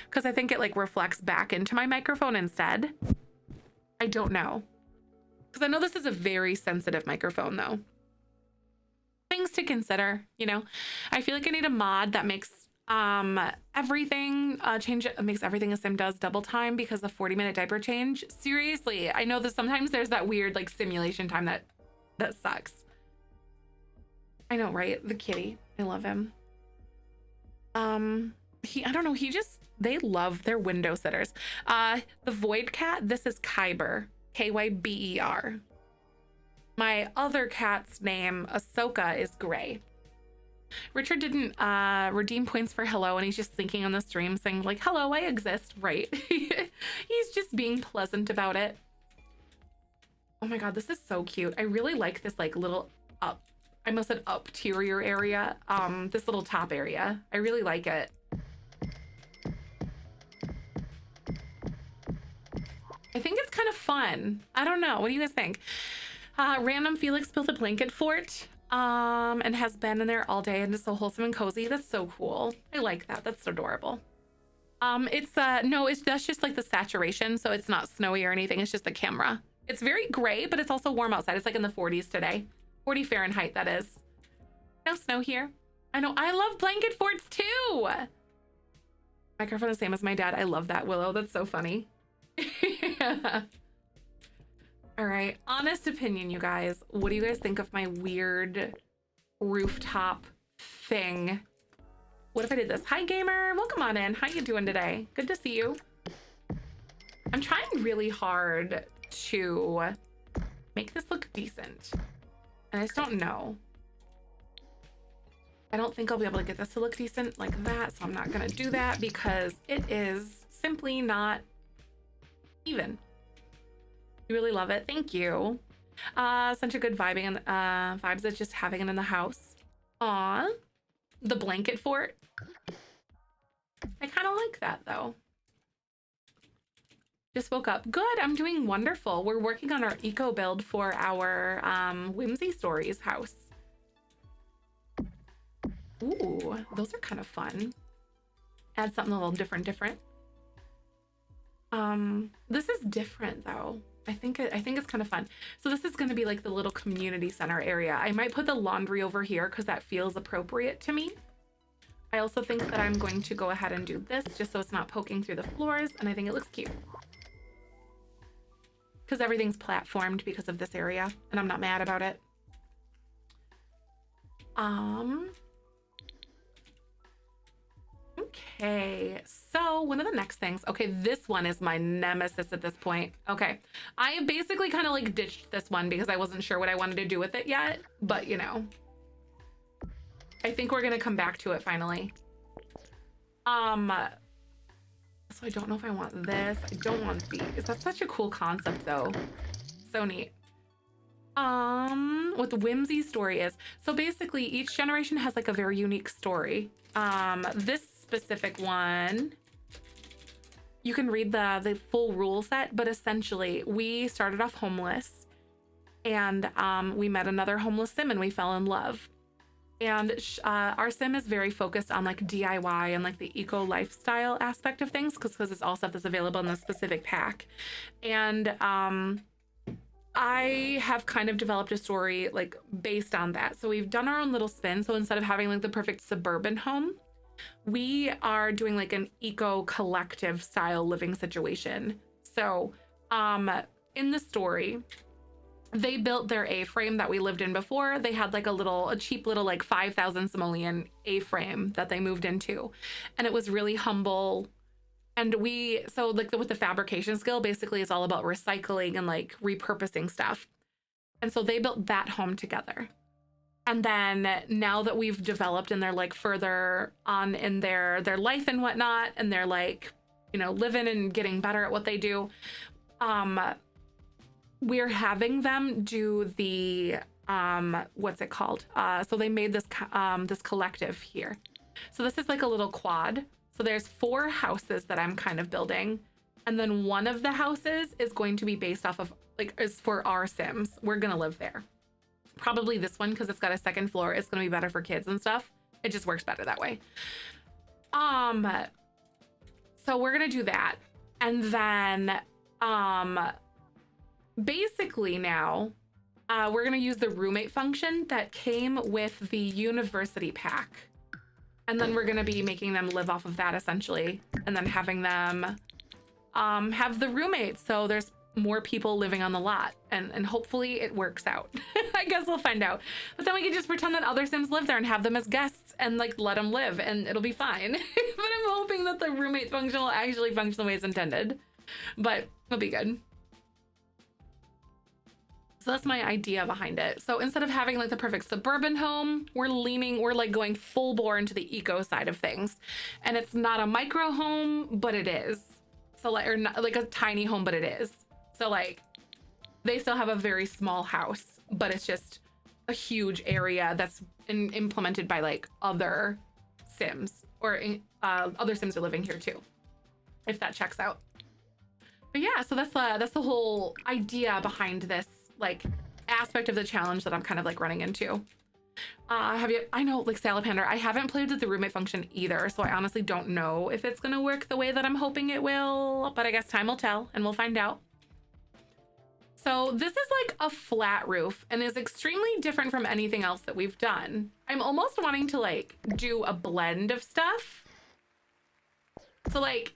Because I think it like reflects back into my microphone instead. I don't know. Because I know this is a very sensitive microphone though. Things to consider, you know. I feel like I need a mod that makes everything makes everything a sim does double time, because the 40-minute diaper change. Seriously, I know that sometimes there's that weird like simulation time that sucks. I know, right? The kitty. I love him. I don't know, they love their window sitters. The void cat, this is Kyber, Kyber. My other cat's name, Ahsoka, is Gray. Richard didn't redeem points for hello, and he's just thinking on the stream saying like, hello, I exist, right? He's just being pleasant about it. Oh my God, this is so cute. I really like this like little I almost said upterior area, this little top area. I really like it. I think it's kind of fun. I don't know. What do you guys think? Random Felix built a blanket fort and has been in there all day, and it's so wholesome and cozy. That's so cool. I like that. That's adorable. That's just like the saturation, so it's not snowy or anything. It's just the camera. It's very gray, but it's also warm outside. It's like in the 40s today. 40 Fahrenheit, that is. No snow here. I know. I love blanket forts too. Microphone the same as my dad. I love that, Willow. That's so funny. All right. Honest opinion, you guys. What do you guys think of my weird rooftop thing? What if I did this? Hi, gamer. Welcome on in. How you doing today? Good to see you. I'm trying really hard to make this look decent. And I just don't know. I don't think I'll be able to get this to look decent like that, so I'm not gonna do that because it is simply not even. You really love it. Thank you. Such a good vibing and vibes of just having it in the house. Aw, the blanket fort. I kind of like that though. Just woke up. Good, I'm doing wonderful. We're working on our eco build for our Whimsy Stories house. Ooh, those are kind of fun. Add something a little different. This is different though. I think it's kind of fun. So this is going to be like the little community center area. I might put the laundry over here because that feels appropriate to me. I also think that I'm going to go ahead and do this just so it's not poking through the floors, and I think it looks cute. Because everything's platformed because of this area, and I'm not mad about it. Okay, so one of the next things, okay, this one is my nemesis at this point. Okay, I basically kind of like ditched this one because I wasn't sure what I wanted to do with it yet, but you know, I think we're gonna come back to it finally. So I don't know if I want this. I don't want these. That's such a cool concept though. So neat. What the Whimsy story is. So basically each generation has like a very unique story. This specific one, you can read the full rule set, but essentially we started off homeless and we met another homeless sim and we fell in love. And our sim is very focused on like DIY and like the eco lifestyle aspect of things because it's all stuff that's available in the specific pack. And I have kind of developed a story like based on that. So we've done our own little spin. So instead of having like the perfect suburban home, we are doing like an eco collective style living situation. So in the story, they built their A-frame that we lived in before. They had like a cheap little like 5,000 simoleon A-frame that they moved into. And it was really humble. And so like with the fabrication skill, basically it's all about recycling and like repurposing stuff. And so they built that home together. And then now that we've developed and they're like further on in their life and whatnot, and they're like, you know, living and getting better at what they do, we're having them do the, what's it called? So they made this, this collective here. So this is like a little quad. So there's 4 houses that I'm kind of building. And then one of the houses is going to be based off of, like, is for our Sims. We're going to live there. Probably this one, because it's got a 2nd floor. It's going to be better for kids and stuff. It just works better that way. So we're going to do that. And then, basically now, we're going to use the roommate function that came with the university pack. And then we're going to be making them live off of that essentially. And then having them have the roommates. So there's more people living on the lot, and hopefully it works out. I guess we'll find out. But then we can just pretend that other Sims live there and have them as guests and like let them live, and it'll be fine. But I'm hoping that the roommate function will actually function the way it's intended. But it'll be good. So that's my idea behind it. So instead of having like the perfect suburban home, we're like going full bore into the eco side of things. And it's not a micro home, but it is. So like, or not like a tiny home, but it is. So like they still have a very small house, but it's just a huge area that's implemented by like other Sims, or other Sims are living here too, if that checks out. But yeah, so that's the whole idea behind this like aspect of the challenge that I'm kind of like running into. I know, like Salapander, I haven't played with the roommate function either, so I honestly don't know if it's gonna work the way that I'm hoping it will, but I guess time will tell and we'll find out. So this is like a flat roof and is extremely different from anything else that we've done. I'm almost wanting to like do a blend of stuff. So like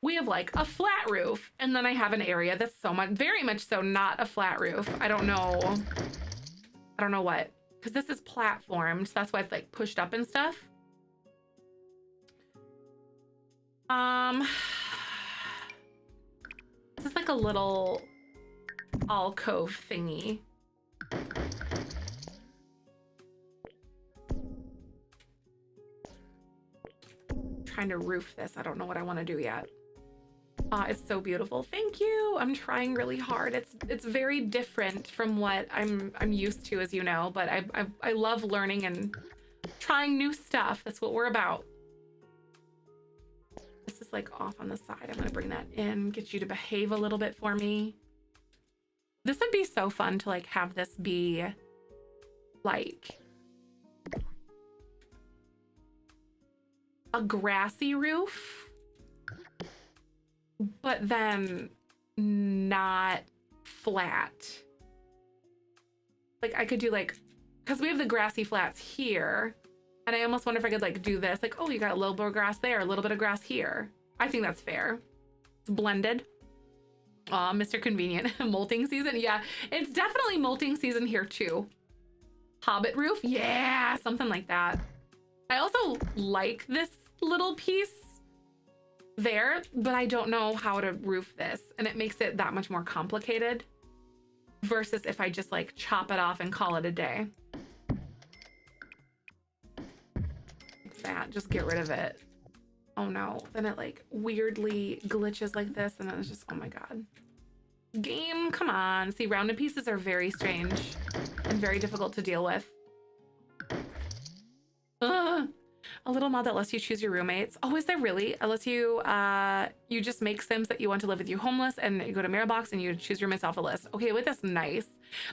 we have like a flat roof, and then I have an area that's very much so not a flat roof. I don't know what, because this is platformed, so that's why it's like pushed up and stuff. This is like a little alcove thingy. Trying to roof this. I don't know what I want to do yet. It's so beautiful. Thank you. I'm trying really hard. It's very different from what I'm used to, as you know, but I love learning and trying new stuff. That's what we're about. This is like off on the side. I'm gonna bring that in, get you to behave a little bit for me. This would be so fun to like have this be like a grassy roof, but then not flat. Like I could do like, because we have the grassy flats here, and I almost wonder if I could like do this, like, oh, you got a little bit of grass there, a little bit of grass here. I think that's fair. It's blended. Aw, Mr. Convenient. Molting season. Yeah, it's definitely molting season here too. Hobbit roof. Yeah, something like that. I also like this little piece there, but I don't know how to roof this, and it makes it that much more complicated versus if I just like chop it off and call it a day. Like that, just get rid of it. Oh no, then it like weirdly glitches like this, and then it's just, oh my god. Game, come on. See, rounded pieces are very strange and very difficult to deal with. A little mod that lets you choose your roommates. Oh, is there really? It lets you, you just make Sims that you want to live with you homeless, and you go to Mailbox and you choose roommates off a list. Okay, wait, that's nice.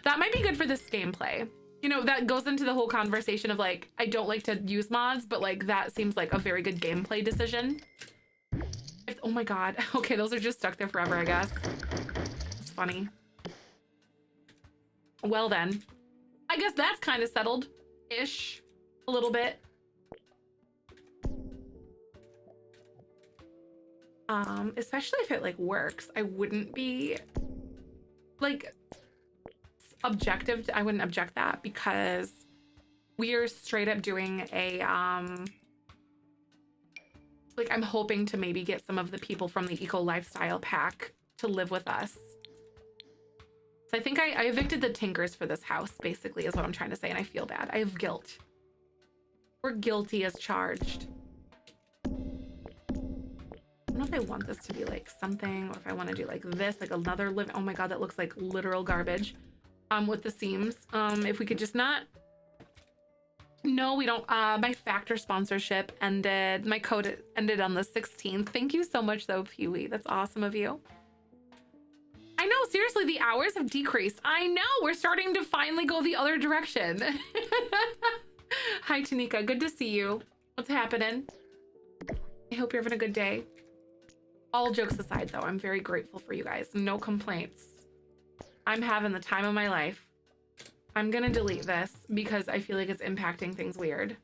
That might be good for this gameplay. You know, that goes into the whole conversation of like, I don't like to use mods, but like that seems like a very good gameplay decision. Oh my god. Okay, those are just stuck there forever, I guess. It's funny. Well then, I guess that's kind of settled-ish a little bit. Especially if it like works, I wouldn't be like objective. I wouldn't object that, because we are straight up doing a like I'm hoping to maybe get some of the people from the eco lifestyle pack to live with us. So I think I evicted the Tinkers for this house, basically, is what I'm trying to say, and I feel bad. I have guilt. We're guilty as charged. I don't know if I want this to be like something, or if I want to do like this, like another live. Oh my God, that looks like literal garbage. With the seams. If we could just not. No, we don't. My Factor sponsorship ended. My code ended on the 16th. Thank you so much though, Pee-wee. That's awesome of you. I know, seriously, the hours have decreased. I know, we're starting to finally go the other direction. Hi, Tanika, good to see you. What's happening? I hope you're having a good day. All jokes aside though, I'm very grateful for you guys. No complaints. I'm having the time of my life. I'm gonna delete this because I feel like it's impacting things weird.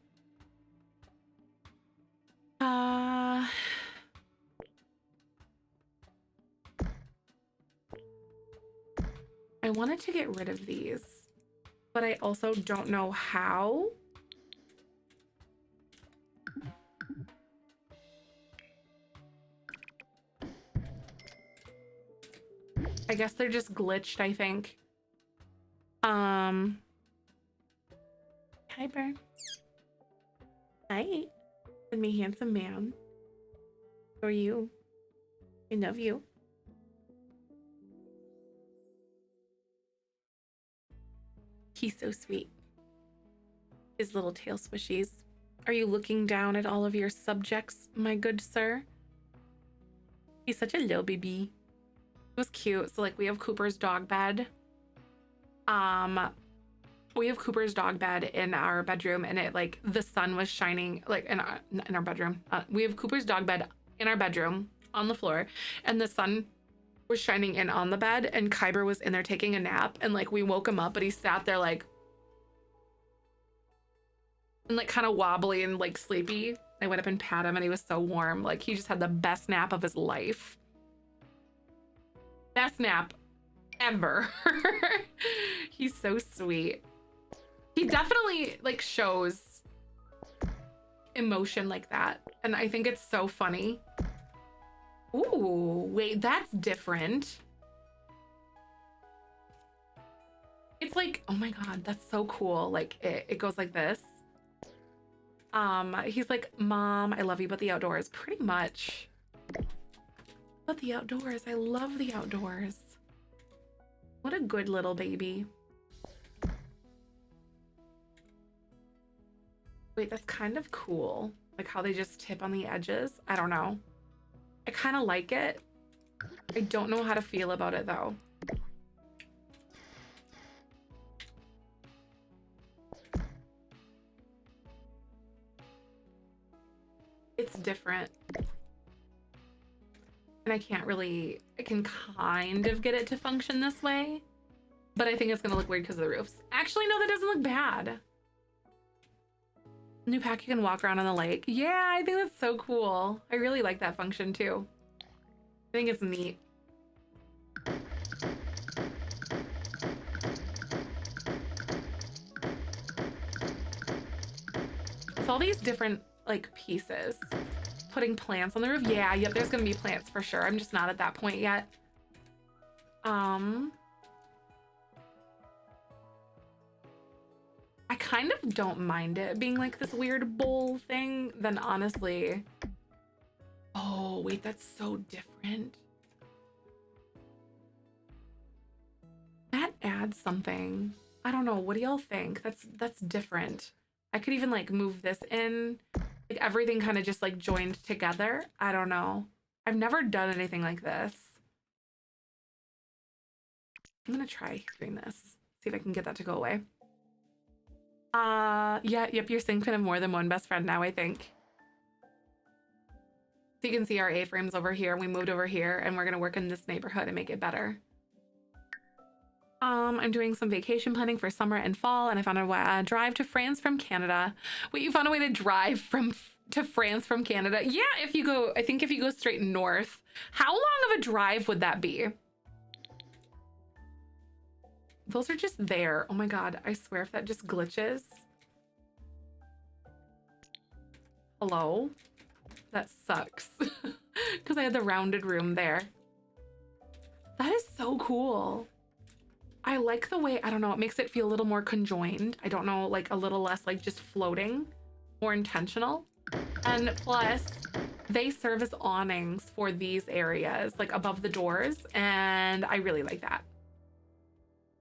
I wanted to get rid of these, but I also don't know how. I guess they're just glitched, I think. Hi, Burn. Hi. And me handsome man. How are you? I love you. He's so sweet. His little tail swishies. Are you looking down at all of your subjects, my good sir? He's such a little baby. It was cute. So like we have Cooper's dog bed. We have Cooper's dog bed in our bedroom, and it like the sun was shining like in our bedroom. We have Cooper's dog bed in our bedroom on the floor, and the sun was shining in on the bed, and Kyber was in there taking a nap, and like we woke him up, but he sat there like and like kind of wobbly and like sleepy. I went up and pat him, and he was so warm. Like he just had the best nap of his life. Best nap ever. He's so sweet. He definitely like shows emotion like that, and I think it's so funny. Ooh, wait, that's different. It's like, oh my God, that's so cool. Like it goes like this. He's like, Mom, I love you, but the outdoors. Pretty much. But the outdoors, I love the outdoors. What a good little baby. Wait, that's kind of cool. Like how they just tip on the edges. I don't know. I kind of like it. I don't know how to feel about it though. It's different. And I can kind of get it to function this way, but I think it's gonna look weird because of the roofs. Actually, no, that doesn't look bad. New pack, you can walk around on the lake. Yeah, I think that's so cool. I really like that function too. I think it's neat. It's all these different like pieces. Putting plants on the roof. Yeah, yep, there's gonna be plants for sure. I'm just not at that point yet. I kind of don't mind it being like this weird bowl thing, then honestly. Oh, wait, that's so different. That adds something. I don't know. What do y'all think? That's different. I could even like move this in. Like everything kind of just like joined together. I don't know. I've never done anything like this. I'm gonna try doing this. See if I can get that to go away. Yeah, yep, your sink can have more than one best friend now, I think. So you can see our A-frames over here. We moved over here and we're gonna work in this neighborhood and make it better. I'm doing some vacation planning for summer and fall, and I found a drive to France from Canada. Wait, you found a way to drive to France from Canada? Yeah, if you go, I think if you go straight north. How long of a drive would that be? Those are just there. Oh my God, I swear if that just glitches. Hello? That sucks. Because I had the rounded room there. That is so cool. I like the way, I don't know, it makes it feel a little more conjoined. I don't know, like a little less like just floating, more intentional. And plus, they serve as awnings for these areas, like above the doors, and I really like that.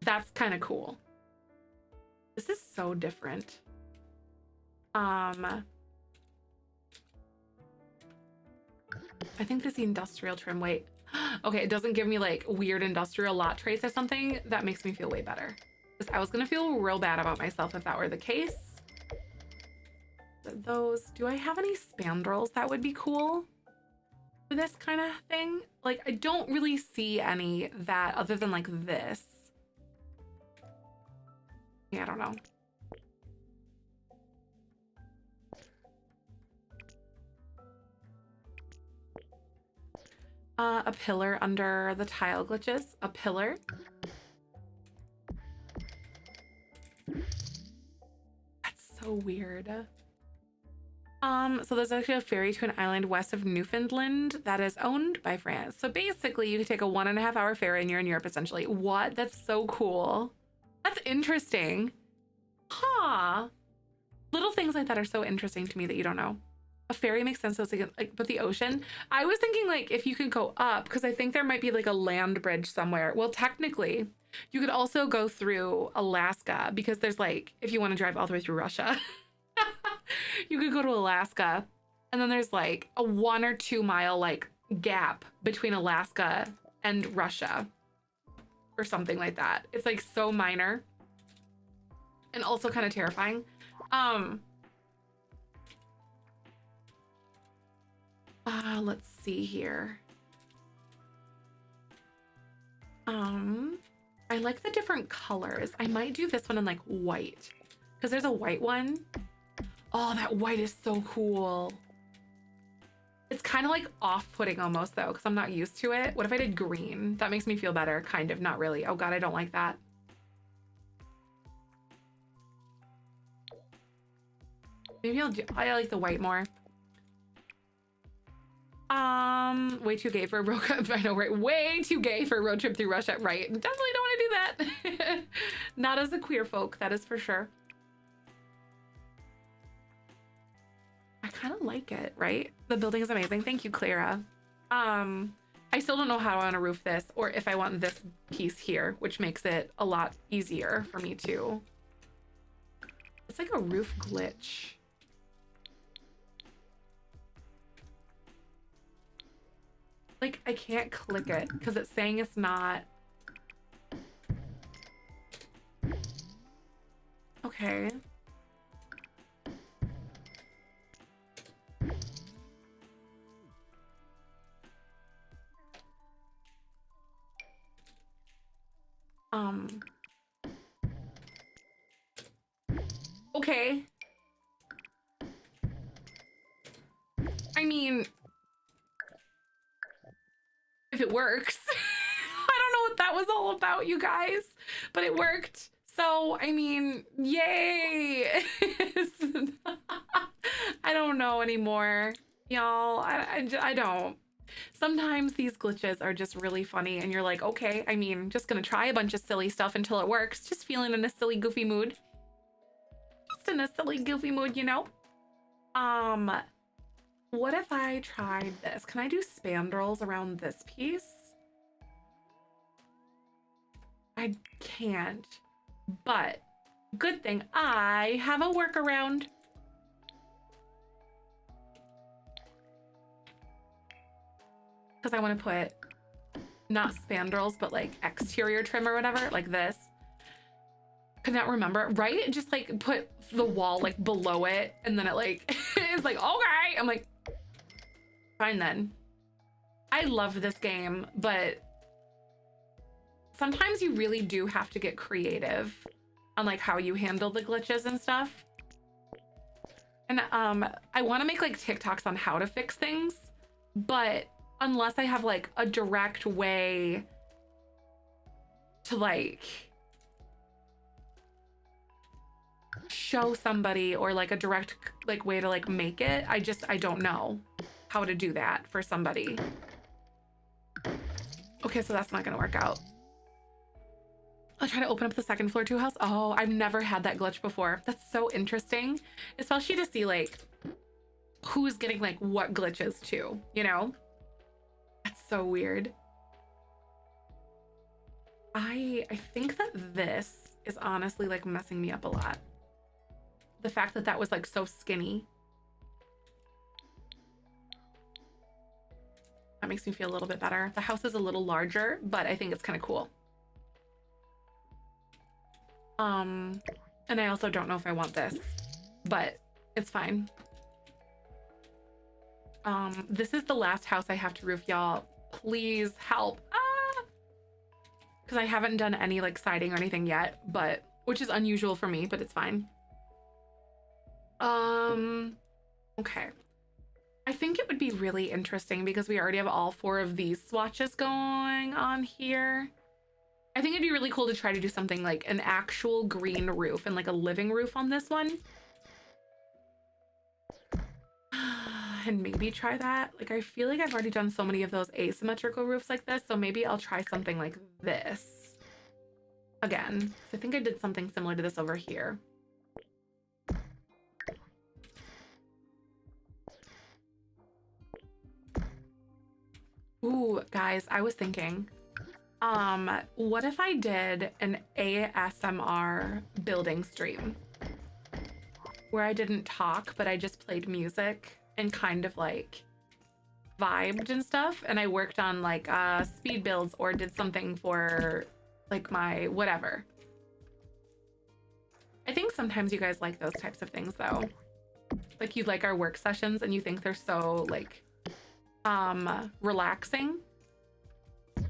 That's kind of cool. This is so different. I think this is the industrial trim. Wait. Okay, it doesn't give me like weird industrial lot trace or something. That makes me feel way better. Because I was gonna feel real bad about myself if that were the case. Those, do I have any spandrels that would be cool for this kind of thing? Like, I don't really see any that other than like this. Yeah, I don't know. A pillar under the tile glitches. A pillar. That's so weird. So there's actually a ferry to an island west of Newfoundland that is owned by France. So basically you can take a 1.5 hour ferry and you're in Europe essentially. What? That's so cool. That's interesting. Huh. Little things like that are so interesting to me that you don't know. A ferry makes sense, so it's like, but the ocean, I was thinking like if you could go up, because I think there might be like a land bridge somewhere. Well, technically, you could also go through Alaska because there's like, if you want to drive all the way through Russia, you could go to Alaska, and then there's like a 1 or 2 mile like gap between Alaska and Russia or something like that. It's like so minor and also kind of terrifying. Let's see here. I like the different colors. I might do this one in like white because there's a white one. Oh, that white is so cool. It's kind of like off-putting almost though, because I'm not used to it. What if I did green? That makes me feel better. Kind of, not really. Oh God, I don't like that. Maybe I like the white more. Way too gay for a road trip. I know, right? Way too gay for a road trip through Russia. Right. Definitely don't want to do that. Not as a queer folk, that is for sure. I kind of like it, right? The building is amazing. Thank you, Clara. I still don't know how I want to roof this or if I want this piece here, which makes it a lot easier for me to. It's like a roof glitch. Like, I can't click it because it's saying it's not. Okay. Okay. I mean, if it works. I don't know what that was all about, you guys, but it worked. So, I mean, yay. I don't know anymore, y'all. I don't. Sometimes these glitches are just really funny and you're like, okay, I mean, just gonna try a bunch of silly stuff until it works. Just feeling in a silly, goofy mood. Just in a silly, goofy mood, you know? What if I tried this? Can I do spandrels around this piece? I can't, but good thing I have a workaround. Because I want to put not spandrels, but like exterior trim or whatever, like this. Could not remember, right? Just like put the wall like below it, and then it like is like, okay. I'm like, fine then. I love this game, but sometimes you really do have to get creative on like how you handle the glitches and stuff. And I want to make like TikToks on how to fix things, but unless I have like a direct way to like show somebody or like a direct like way to like make it, I don't know how to do that for somebody. Okay, so that's not gonna work out. I'll try to open up the second floor to a house. Oh, I've never had that glitch before. That's so interesting, especially to see like who's getting like what glitches too, you know? That's so weird. I think that this is honestly like messing me up a lot. The fact that that was like so skinny. That makes me feel a little bit better. The house is a little larger, but I think it's kind of cool. And I also don't know if I want this, but it's fine. This is the last house I have to roof, y'all. Please help. Because I haven't done any like siding or anything yet, but which is unusual for me, but it's fine. Okay. I think it would be really interesting because we already have all 4 of these swatches going on here. I think it'd be really cool to try to do something like an actual green roof and like a living roof on this one. And maybe try that. Like, I feel like I've already done so many of those asymmetrical roofs like this, so maybe I'll try something like this again. I think I did something similar to this over here. Ooh, guys, I was thinking, what if I did an ASMR building stream where I didn't talk, but I just played music and kind of like vibed and stuff, and I worked on like speed builds or did something for like my whatever. I think sometimes you guys like those types of things though. Like you like our work sessions and you think they're so like relaxing. So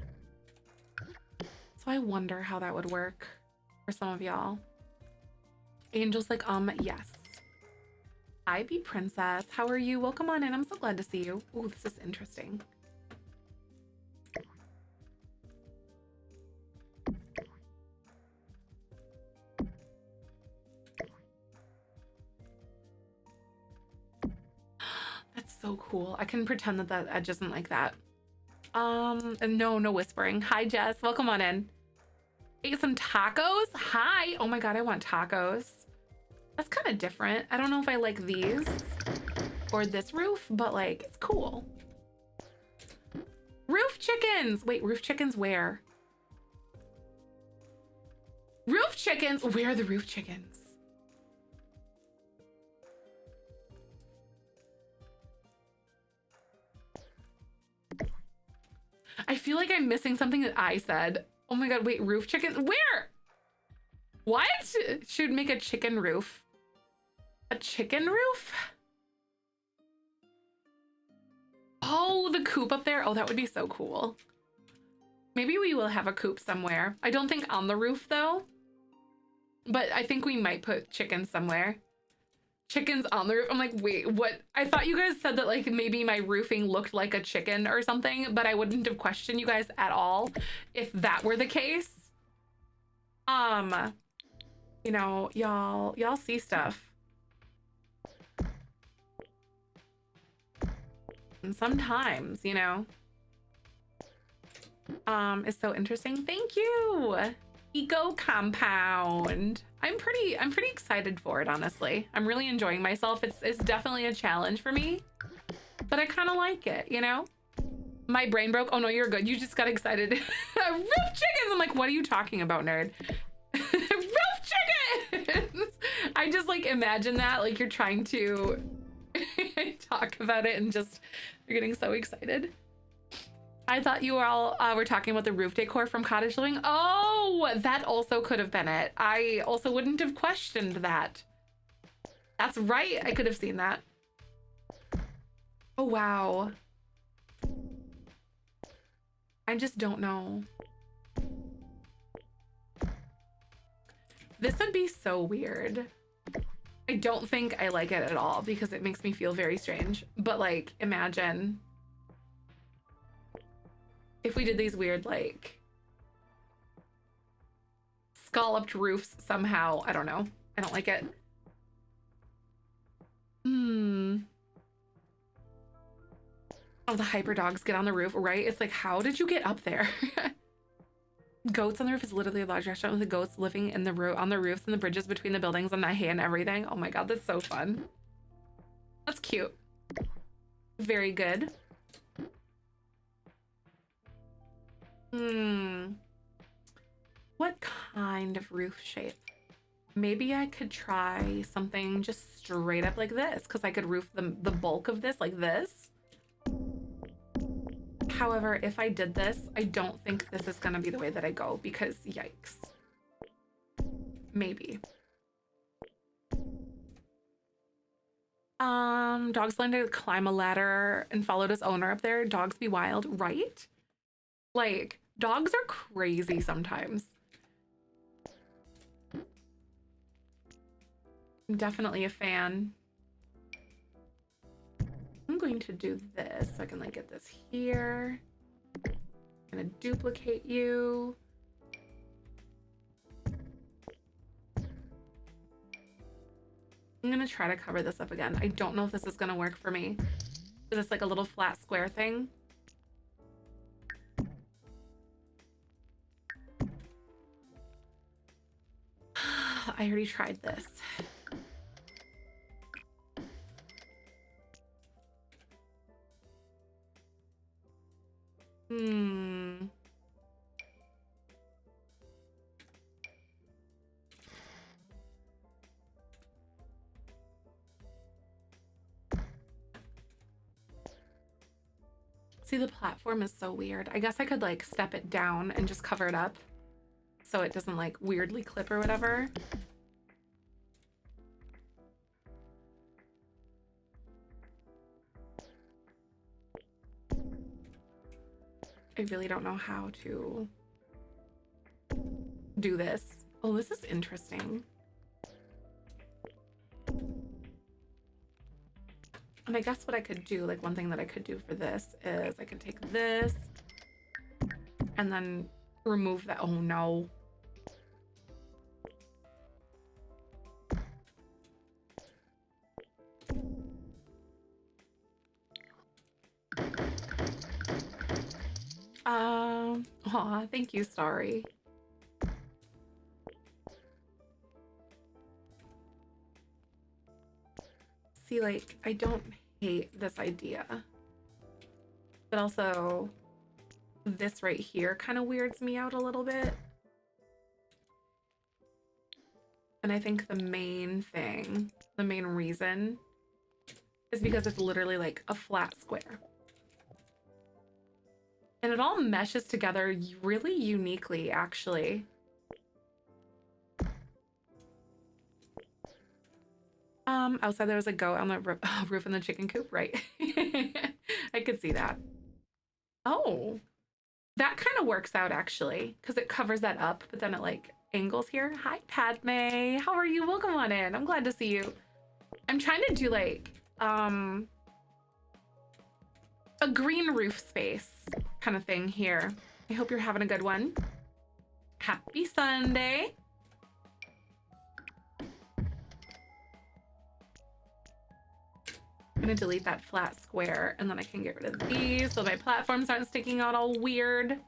I wonder how that would work for some of y'all. Angel's like, yes. Hi, Bee Princess. How are you? Welcome on in. I'm so glad to see you. Ooh, this is interesting. That's so cool. I can pretend that that edge isn't like that. And no whispering. Hi, Jess. Welcome on in. Ate some tacos. Hi. Oh my God, I want tacos. That's kind of different. I don't know if I like these or this roof, but like, it's cool. Roof chickens. Wait, roof chickens where? Roof chickens? Where are the roof chickens? I feel like I'm missing something that I said. Oh my God, wait, roof chickens? Where? What? Should make a chicken roof. A chicken roof? Oh, the coop up there. Oh, that would be so cool. Maybe we will have a coop somewhere. I don't think on the roof though, but I think we might put chickens somewhere. Chickens on the roof. I'm like, wait, what? I thought you guys said that like maybe my roofing looked like a chicken or something, but I wouldn't have questioned you guys at all if that were the case. You know, y'all see stuff. And sometimes, you know, it's so interesting. Thank you. Eco compound. I'm pretty excited for it, honestly. I'm really enjoying myself. It's definitely a challenge for me, but I kind of like it, you know? My brain broke. Oh no, you're good. You just got excited. Roof chickens. I'm like, what are you talking about, nerd? Roof chickens. I just like imagine that like you're trying to talk about it and just you're getting so excited. I thought you all were talking about the roof decor from Cottage Living. Oh, that also could have been it. I also wouldn't have questioned that. That's right. I could have seen that. Oh, wow. I just don't know. This would be so weird. I don't think I like it at all because it makes me feel very strange. But like, imagine if we did these weird, like, scalloped roofs somehow. I don't know. I don't like it. Oh, the hyper dogs get on the roof, right? It's like, how did you get up there? Goats on the roof is literally a large restaurant with the goats living in the on the roofs and the bridges between the buildings and the hay and everything. Oh my God, that's so fun. That's cute. Very good. What kind of roof shape? Maybe I could try something just straight up like this, because I could roof the bulk of this like this. However, if I did this, I don't think this is gonna be the way that I go, because yikes. Maybe. Dogs learn to climb a ladder and followed his owner up there. Dogs be wild, right? Like, dogs are crazy sometimes. I'm definitely a fan. I'm going to do this so I can like get this here. I'm gonna duplicate you. I'm gonna try to cover this up again. I don't know if this is gonna work for me, because it's like a little flat square thing. I already tried this. See, the platform is so weird. I guess I could like step it down and just cover it up so it doesn't like weirdly clip or whatever. I really don't know how to do this. Oh, this is interesting. And I guess what I could do, like one thing that I could do for this is I could take this and then remove that. Oh no. Aw, thank you, Starry. See, like, I don't hate this idea, but also this right here kind of weirds me out a little bit. And I think the main thing, the main reason is because it's literally like a flat square. And it all meshes together really uniquely, actually. Outside there was a goat on the roof in the chicken coop, right? I could see that. Oh, that kind of works out actually, because it covers that up, but then it like angles here. Hi, Padme. How are you? Welcome on in. I'm glad to see you. I'm trying to do like a green roof space kind of thing here. I hope you're having a good one. Happy Sunday. I'm gonna delete that flat square and then I can get rid of these so my platforms aren't sticking out all weird.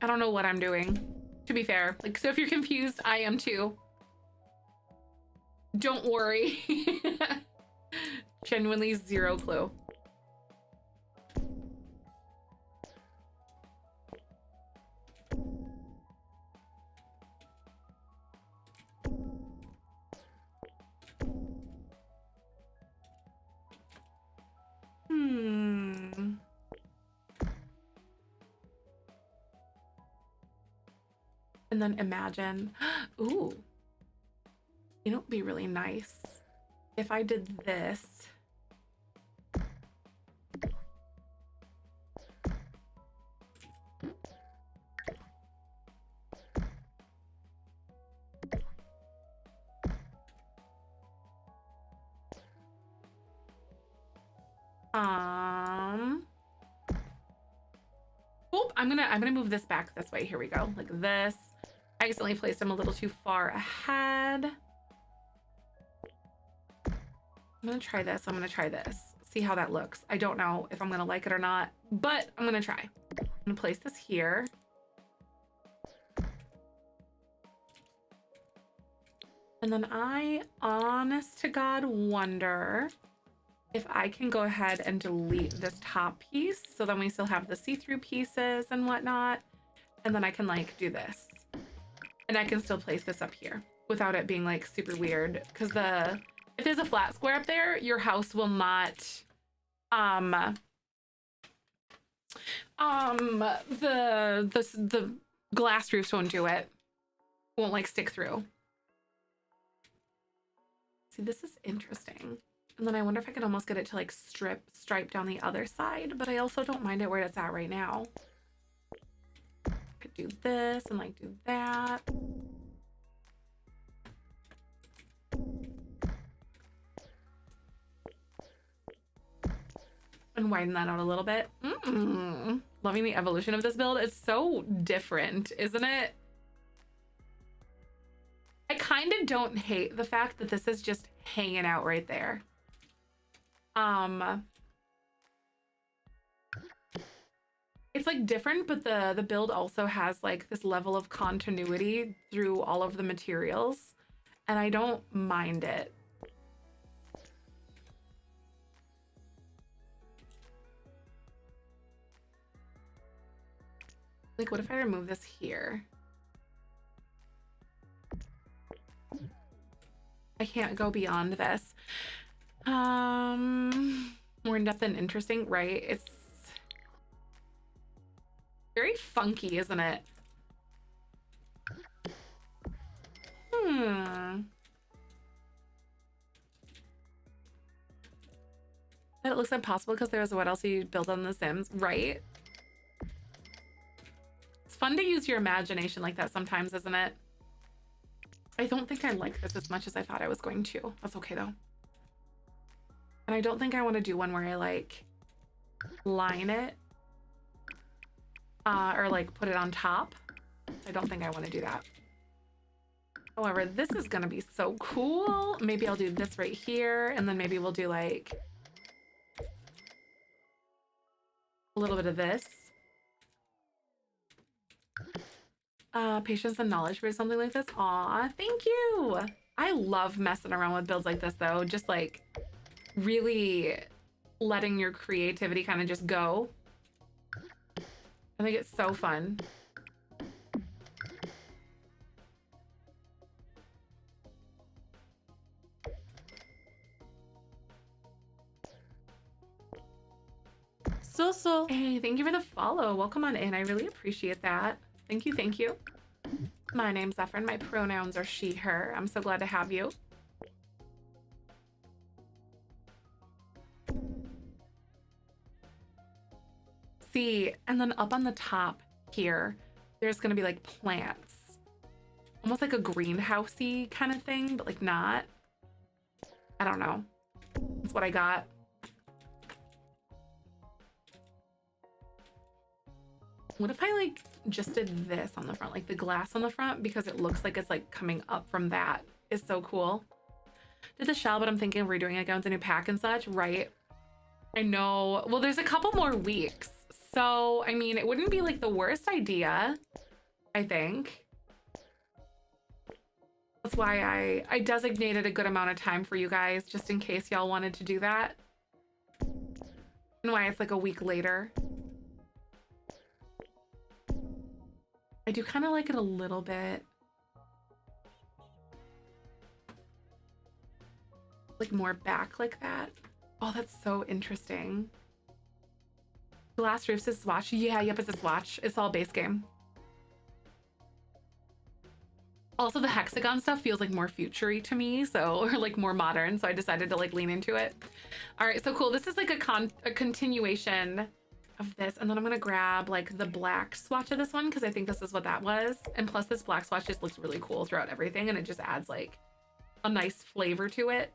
I don't know what I'm doing, to be fair. Like, so if you're confused, I am too. Don't worry. Genuinely zero clue. And then imagine, ooh, you know, it'd be really nice if I did this. Oh, I'm gonna move this back this way. Here we go, like this. I accidentally placed him a little too far ahead. I'm gonna try this. I'm gonna try this. See how that looks. I don't know if I'm gonna like it or not, but I'm gonna try. I'm gonna place this here. And then I, honest to God, wonder if I can go ahead and delete this top piece. So then we still have the see-through pieces and whatnot. And then I can like do this. And I can still place this up here without it being like super weird. Because if there's a flat square up there, your house will not, the glass roofs won't do it. Won't like stick through. See, this is interesting. And then I wonder if I could almost get it to like stripe down the other side, but I also don't mind it where it's at right now. Could do this and like do that. And widen that out a little bit. Loving the evolution of this build. It's so different, isn't it? I kind of don't hate the fact that this is just hanging out right there. It's like different, but the build also has like this level of continuity through all of the materials, and I don't mind it. Like, what if I remove this here? I can't go beyond this. More in-depth and interesting, right? It's very funky, isn't it? That it looks impossible because there was what else you build on The Sims, right? It's fun to use your imagination like that sometimes, isn't it? I don't think I like this as much as I thought I was going to. That's okay though. And I don't think I want to do one where I like line it or like put it on top. I don't think I want to do that. However, this is going to be so cool. Maybe I'll do this right here, and then maybe we'll do like a little bit of this. Patience and knowledge for something like this. Aw, thank you. I love messing around with builds like this though. Just like really letting your creativity kind of just go. I think it's so fun. So. Hey, thank you for the follow. Welcome on in. I really appreciate that. Thank you, thank you. My name's Zefrine. My pronouns are she, her. I'm so glad to have you. See, and then up on the top here, there's gonna be like plants. Almost like a greenhousey kind of thing, but like not. I don't know. That's what I got. What if I like just did this on the front, like the glass on the front, because it looks like it's like coming up from that is so cool. Did the shell, but I'm thinking of redoing it, going to new pack and such, right? I know. Well, there's a couple more weeks. So, I mean, it wouldn't be like the worst idea, I think. That's why I designated a good amount of time for you guys, just in case y'all wanted to do that. And why it's like a week later. I do kind of like it a little bit. Like more back like that. Oh, that's so interesting. Glass roofs is swatch. Yeah, yep, it's a swatch. It's all base game. Also, the hexagon stuff feels like more future-y to me, so, or like more modern, so I decided to like lean into it. All right, so cool. This is like a continuation of this, and then I'm gonna grab like the black swatch of this one because I think this is what that was, and plus this black swatch just looks really cool throughout everything, and it just adds like a nice flavor to it.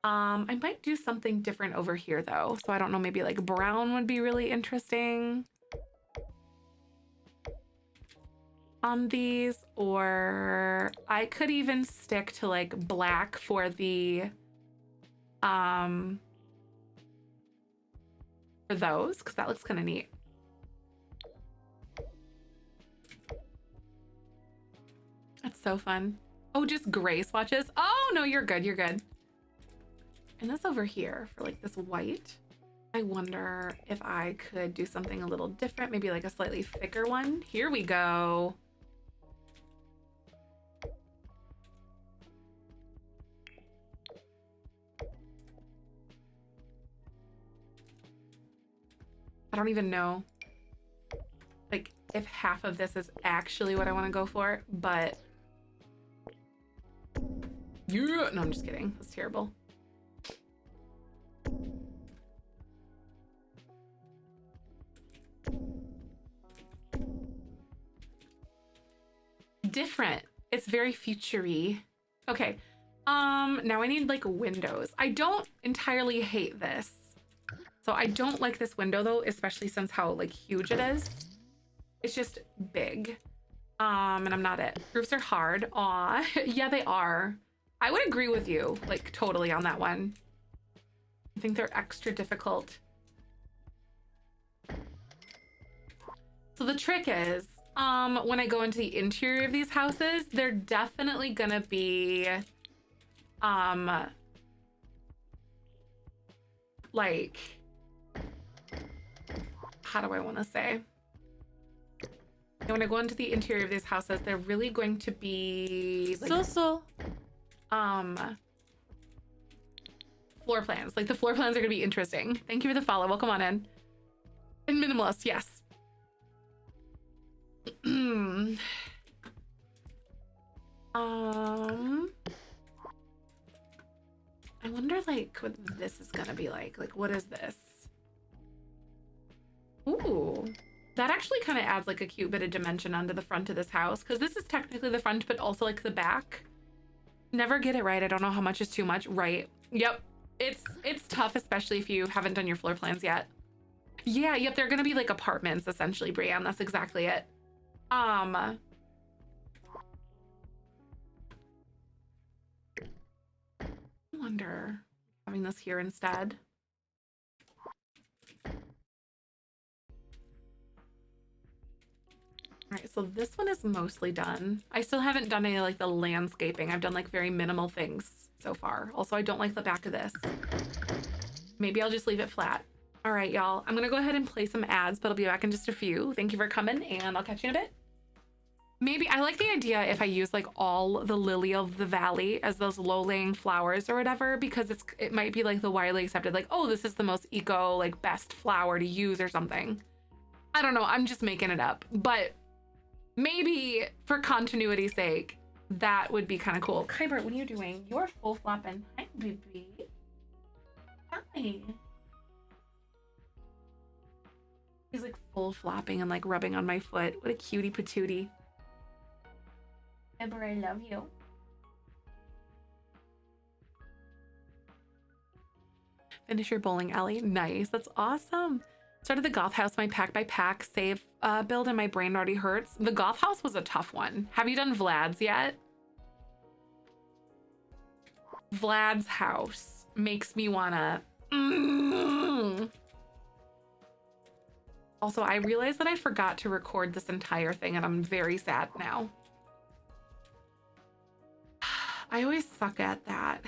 I might do something different over here though, so I don't know, maybe like brown would be really interesting on these, or I could even stick to like black for the for those, because that looks kind of neat. That's so fun. Oh, just gray swatches? Oh, no, you're good. You're good. And this over here for like this white. I wonder if I could do something a little different, maybe like a slightly thicker one. Here we go. I don't even know like if half of this is actually what I want to go for, but yeah, no, I'm just kidding. That's terrible. Different. It's very future-y. Okay. Now I need like windows. I don't entirely hate this. So I don't like this window though, especially since how like huge it is. It's just big. And I'm not it. Roofs are hard. Aw, yeah, they are. I would agree with you, like totally on that one. I think they're extra difficult. So the trick is, when I go into the interior of these houses, they're definitely gonna be, like, how do I want to say? And when I go into the interior of these houses, they're really going to be like, floor plans. Like the floor plans are gonna be interesting. Thank you for the follow. Welcome on in. And minimalist, yes. I wonder like what this is gonna be like. Like, what is this? Ooh, that actually kind of adds like a cute bit of dimension onto the front of this house, because this is technically the front, but also like the back. Never get it right. I don't know how much is too much. Right. Yep. It's tough, especially if you haven't done your floor plans yet. Yeah, yep, they're gonna be like apartments essentially, Brienne. That's exactly it. I wonder having this here instead. All right, so this one is mostly done. I still haven't done any like the landscaping. I've done like very minimal things so far. Also, I don't like the back of this. Maybe I'll just leave it flat. All right, y'all. I'm gonna go ahead and play some ads, but I'll be back in just a few. Thank you for coming, and I'll catch you in a bit. Maybe I like the idea if I use like all the lily of the valley as those low-laying flowers or whatever, because it might be like the widely accepted, like, oh, this is the most eco, like best flower to use or something. I don't know. I'm just making it up, but maybe for continuity's sake, that would be kind of cool. Kybert, what are you doing? You're full flopping. Hi, baby. Hi. He's like full flopping and like rubbing on my foot. What a cutie patootie. Ember, I love you. Finish your bowling alley. Nice. That's awesome. Started the goth house, my pack by pack save build, and my brain already hurts. The goth house was a tough one. Have you done Vlad's yet? Vlad's house makes me wanna. Also, I realized that I forgot to record this entire thing, and I'm very sad now. I always suck at that.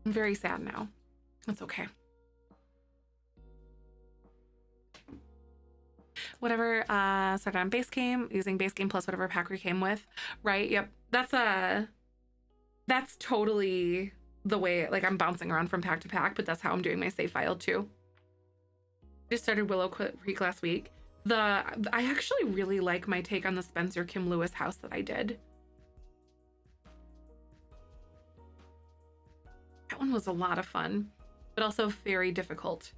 I'm very sad now. It's okay. Whatever, started on base game, using base game plus whatever pack we came with. Right, yep. That's totally the way, like I'm bouncing around from pack to pack, but that's how I'm doing my save file too. Just started Willow Creek last week. I actually really like my take on the Spencer Kim Lewis house that I did. That one was a lot of fun, but also very difficult.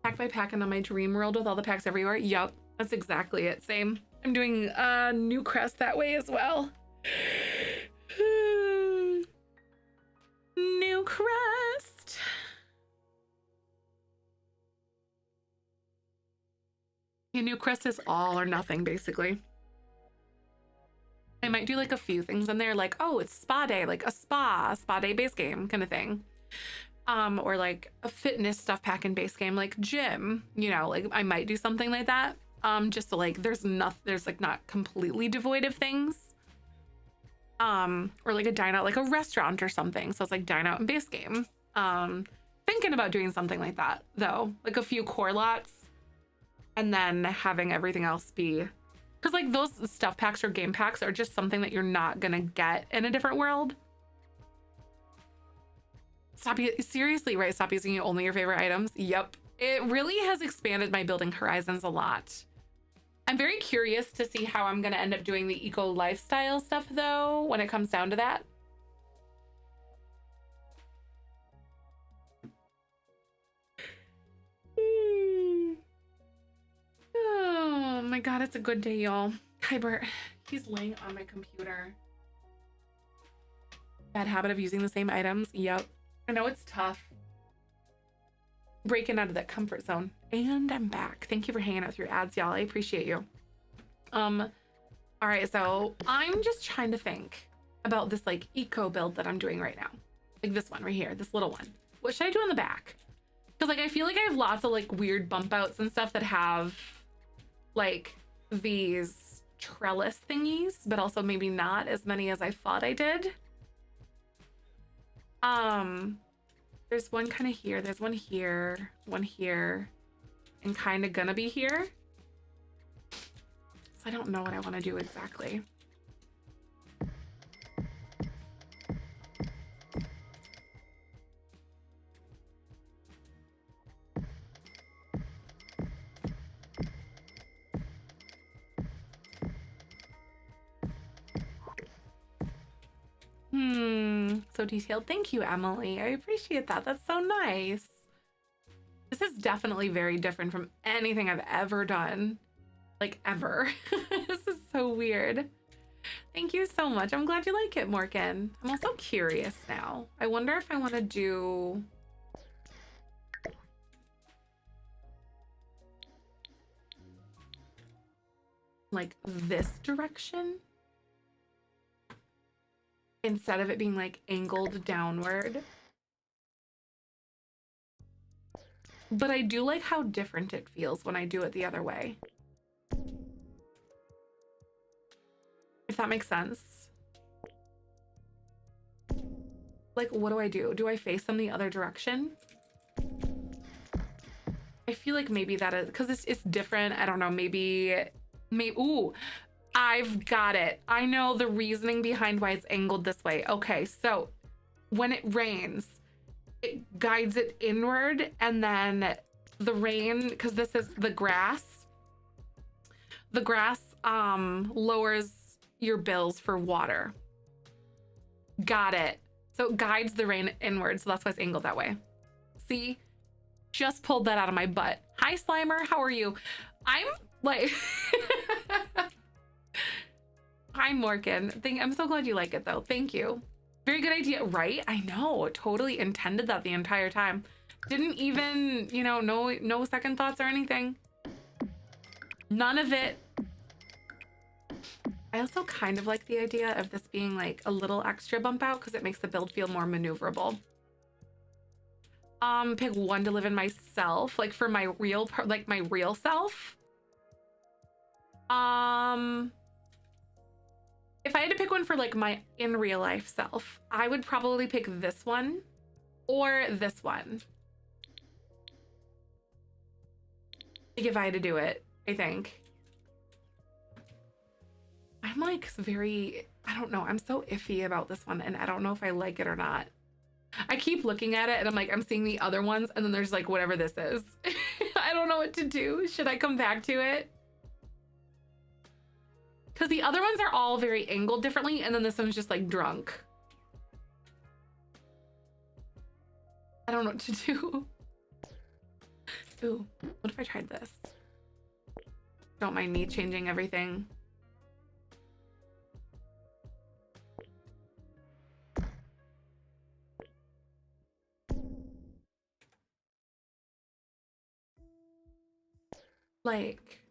Pack by pack and on my dream world with all the packs everywhere. Yup, that's exactly it. Same. I'm doing New Crest that way as well. New Crest. Yeah, New Crest is all or nothing, basically. I might do like a few things in there, like, oh, it's spa day, like a spa day base game kind of thing. or like a fitness stuff pack and base game, like gym, you know, like I might do something like that. Just so like there's like not completely devoid of things. Or like a dine out, like a restaurant or something. So it's like dine out and base game. Thinking about doing something like that though, like a few core lots and then having everything else be, because like those stuff packs or game packs are just something that you're not gonna get in a different world. Seriously, right? Stop using only your favorite items. Yep. It really has expanded my building horizons a lot. I'm very curious to see how I'm gonna end up doing the eco lifestyle stuff though, when it comes down to that. Oh my God, it's a good day, y'all. Hi, Bert. He's laying on my computer. Bad habit of using the same items. Yep. I know it's tough. Breaking out of that comfort zone. And I'm back. Thank you for hanging out through ads, y'all. I appreciate you. All right, so I'm just trying to think about this like eco build that I'm doing right now. Like this one right here, this little one. What should I do on the back? Because like I feel like I have lots of like weird bump outs and stuff that have like these trellis thingies, but also maybe not as many as I thought I did. There's one kind of here, there's one here, and kind of gonna be here. So I don't know what I want to do exactly. So detailed. Thank you, Emily. I appreciate that. That's so nice. This is definitely very different from anything I've ever done. Like ever. This is so weird. Thank you so much. I'm glad you like it, Morgan. I'm also curious now. I wonder if I want to do like this direction instead of it being like angled downward. But I do like how different it feels when I do it the other way. If that makes sense. Like, what do? Do I face them the other direction? I feel like maybe that is, because it's different. I don't know, maybe, ooh, I've got it. I know the reasoning behind why it's angled this way. Okay, so when it rains, it guides it inward, and then the rain, because this is the grass lowers your bills for water. Got it. So it guides the rain inward, so that's why it's angled that way. See? Just pulled that out of my butt. Hi, Slimer. How are you? I'm like... Hi, Morgan. I'm so glad you like it, though. Thank you. Very good idea, right? I know. Totally intended that the entire time. Didn't even, you know, no second thoughts or anything. None of it. I also kind of like the idea of this being like a little extra bump out because it makes the build feel more maneuverable. Pick one to live in myself, like for my real, like my real self. If I had to pick one for like my in real life self, I would probably pick this one or this one. Like if I had to do it, I think. I'm like very, I don't know. I'm so iffy about this one and I don't know if I like it or not. I keep looking at it and I'm like, I'm seeing the other ones and then there's like whatever this is. I don't know what to do. Should I come back to it? Because the other ones are all very angled differently and then this one's just like drunk. I don't know what to do. Ooh, what if I tried this? Don't mind me changing everything. Like,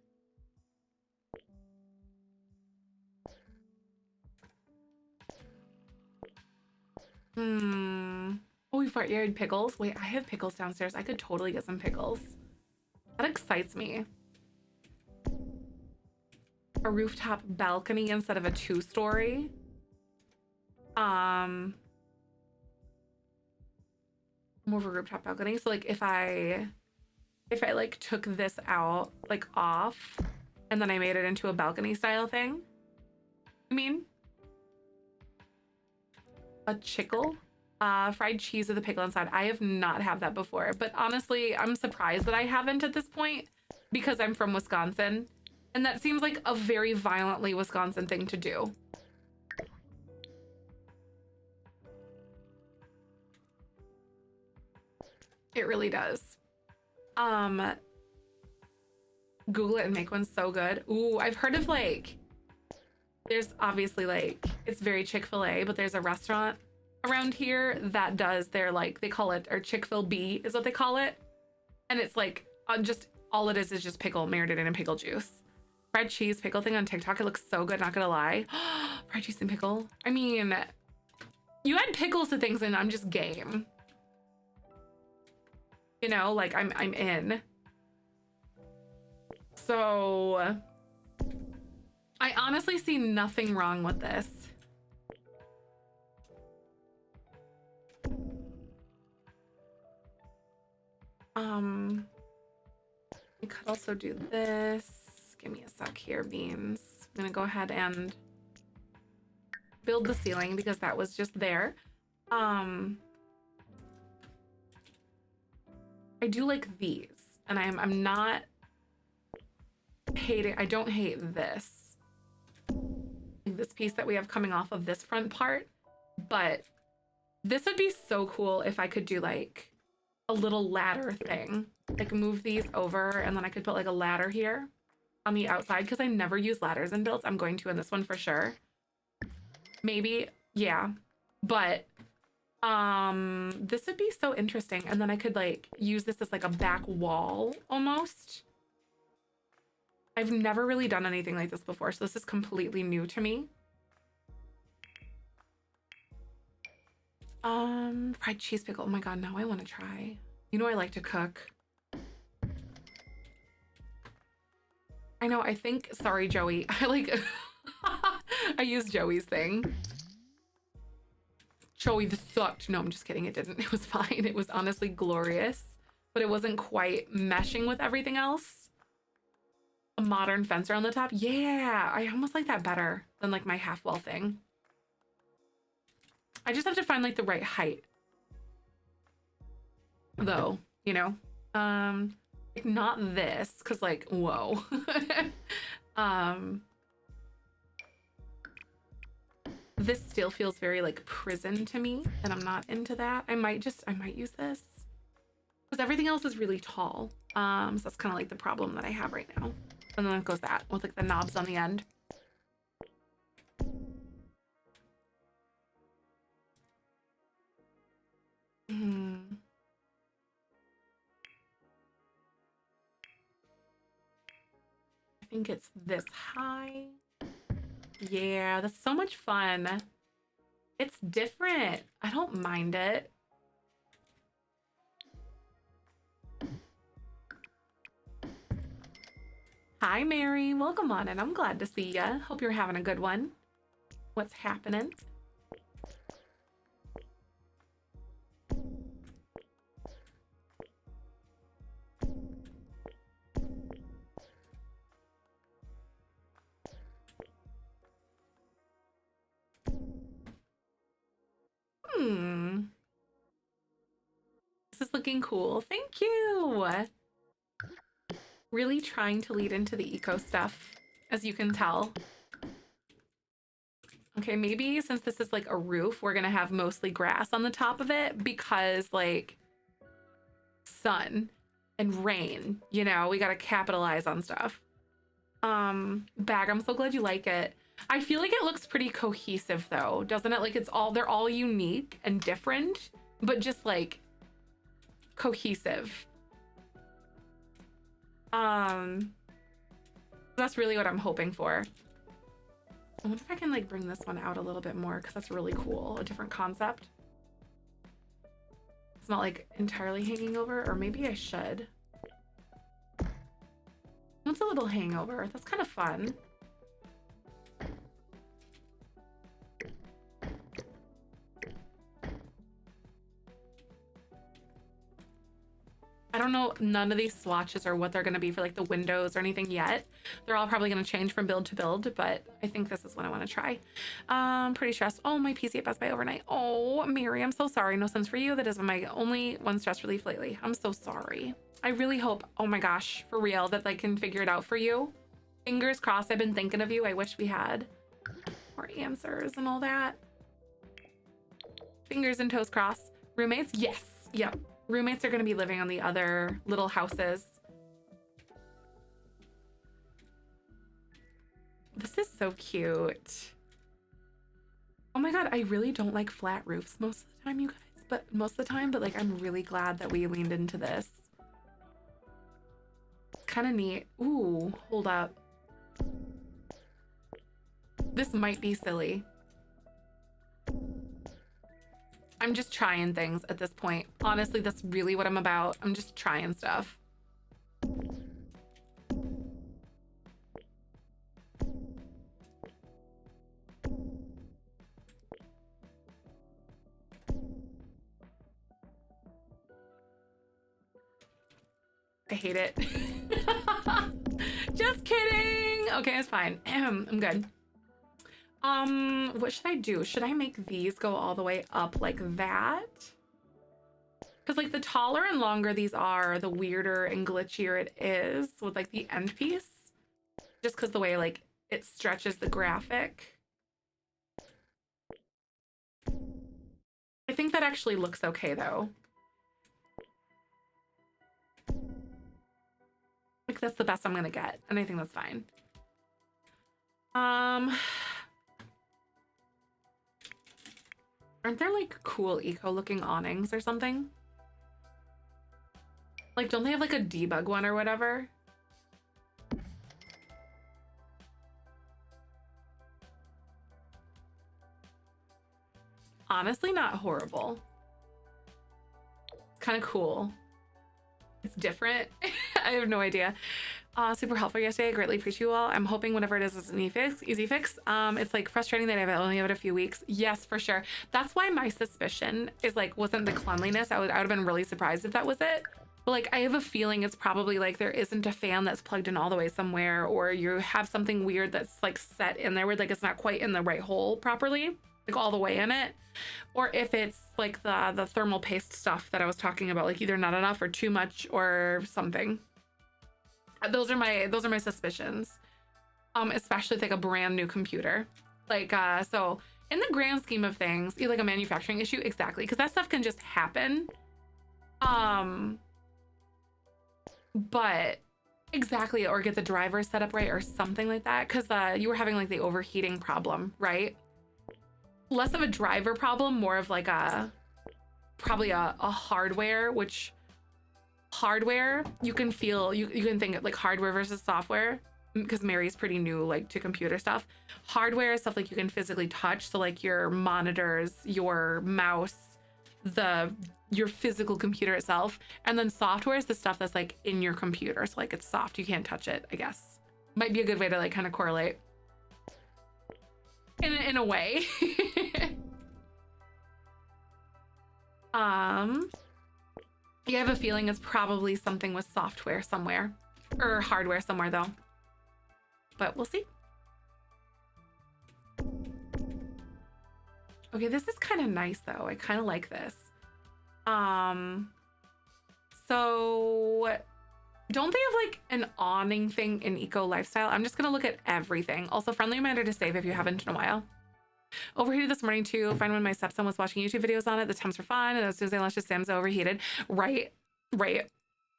oh, Ooh, front yard pickles. Wait, I have pickles downstairs. I could totally get some pickles. That excites me. A rooftop balcony instead of a 2-story. More of a rooftop balcony. So like if I like took this out, like off, and then I made it into a balcony style thing. I mean, a chickle, fried cheese with a pickle inside. I have not had that before, but honestly, I'm surprised that I haven't at this point because I'm from Wisconsin, and that seems like a very violently Wisconsin thing to do. It really does. Google it and make one so good. Ooh, I've heard of like, there's obviously like, it's very Chick-fil-A, but there's a restaurant around here that does their like, they call it, or Chick-fil-B is what they call it. And it's like, just, all it is just pickle marinated in pickle juice. Fried cheese pickle thing on TikTok, it looks so good, not gonna lie. Fried cheese and pickle. I mean, you add pickles to things and I'm just game. You know, like I'm in. So I honestly see nothing wrong with this. We could also do this. Give me a sec here, beans. I'm gonna go ahead and build the ceiling because that was just there. I do like these, and I'm not hating. I don't hate this piece that we have coming off of this front part, but this would be so cool if I could do like a little ladder thing, like move these over, and then I could put like a ladder here on the outside because I never use ladders in builds. I'm going to in this one for sure. Maybe, yeah, but this would be so interesting. And then I could like use this as like a back wall almost. I've never really done anything like this before, so this is completely new to me. Fried cheese pickle. Oh my god, now I want to try. You know I like to cook. I know, I think, sorry Joey, I like I used Joey's thing. Joey, this sucked. No, I'm just kidding. It didn't. It was fine. It was honestly glorious, but it wasn't quite meshing with everything else. A modern fence around the top. Yeah, I almost like that better than like my half wall thing. I just have to find like the right height though, you know? Like not this, cause like, whoa. This still feels very like prison to me, and I'm not into that. I might use this because everything else is really tall. So that's kind of like the problem that I have right now. And then it goes that with like the knobs on the end. I think it's this high. Yeah, that's so much fun. It's different. I don't mind it. Hi, Mary. Welcome on in. I'm glad to see ya. Hope you're having a good one. What's happening? This is looking cool. Thank you. Really trying to lead into the eco stuff, as you can tell. Okay, maybe since this is like a roof, we're gonna have mostly grass on the top of it because like sun and rain, you know, we gotta capitalize on stuff. Bag, I'm so glad you like it. I feel like it looks pretty cohesive though, doesn't it? Like they're all unique and different, but just like cohesive. That's really what I'm hoping for. I wonder if I can like bring this one out a little bit more because that's really cool. A different concept. it's not like entirely hanging over, or maybe I should. It's a little hangover. That's kind of fun. I don't know, none of these swatches are what they're going to be for like the windows or anything yet. They're all probably going to change from build to build, but I think this is what I want to try. Pretty stressed. Oh, my PC at Best Buy overnight. Oh, Mary, I'm so sorry. No sense for you. That is my only one stress relief lately. I'm so sorry. I really hope, oh my gosh, for real, that I can figure it out for you. Fingers crossed. I've been thinking of you. I wish we had more answers and all that. Fingers and toes crossed. Roommates? Yes. Yep. Roommates are going to be living on the other little houses. This is so cute. Oh my God, I really don't like flat roofs most of the time, you guys. But like I'm really glad that we leaned into this. Kind of neat. Ooh, hold up. This might be silly. I'm just trying things at this point. Honestly, that's really what I'm about. I'm just trying stuff. I hate it. Just kidding. Okay, it's fine. I'm good. What should I do? Should I make these go all the way up like that? Because like the taller and longer these are, the weirder and glitchier it is with like the end piece. Just because the way like it stretches the graphic. I think that actually looks okay though. Like that's the best I'm gonna get, and I think that's fine. Aren't there like cool eco looking awnings or something? Like, don't they have like a debug one or whatever? Honestly, not horrible. Kind of cool. It's different. I have no idea. Super helpful yesterday. I greatly appreciate you all. I'm hoping whatever it is an easy fix. It's like frustrating that I only have it a few weeks. Yes, for sure. That's why my suspicion is like, wasn't the cleanliness. I would have been really surprised if that was it. But like, I have a feeling it's probably like there isn't a fan that's plugged in all the way somewhere, or you have something weird that's like set in there where like it's not quite in the right hole properly, like all the way in it. Or if it's like the thermal paste stuff that I was talking about, like either not enough or too much or something. Those are my suspicions. Especially with like a brand new computer. Like so in the grand scheme of things, like a manufacturing issue, exactly, because that stuff can just happen. But exactly, or get the driver set up right or something like that, because you were having like the overheating problem, right? Less of a driver problem, more of like probably a hardware, which hardware you can feel, you can think of like hardware versus software, because Mary's pretty new like to computer stuff. Hardware is stuff like you can physically touch, so like your monitors, your mouse, your physical computer itself. And then software is the stuff that's like in your computer, so like it's soft, you can't touch it, I guess. Might be a good way to like kind of correlate in a way. Yeah, I have a feeling it's probably something with software somewhere, or hardware somewhere though, but we'll see. Okay, this is kind of nice though. I kind of like this. So don't they have like an awning thing in Eco Lifestyle? I'm just gonna look at everything. Also, friendly reminder to save if you haven't in a while. Overheated this morning too. Find when my stepson was watching YouTube videos on it. The temps were fine, and as soon as I launched it, Sam's overheated. Right.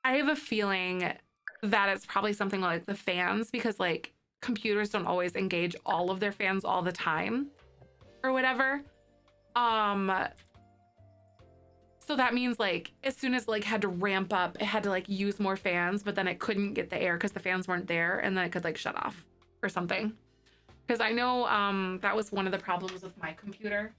I have a feeling that it's probably something like the fans, because like computers don't always engage all of their fans all the time or whatever. So that means like as soon as like had to ramp up, it had to like use more fans, but then it couldn't get the air because the fans weren't there, and then it could like shut off or something. Because I know that was one of the problems with my computer.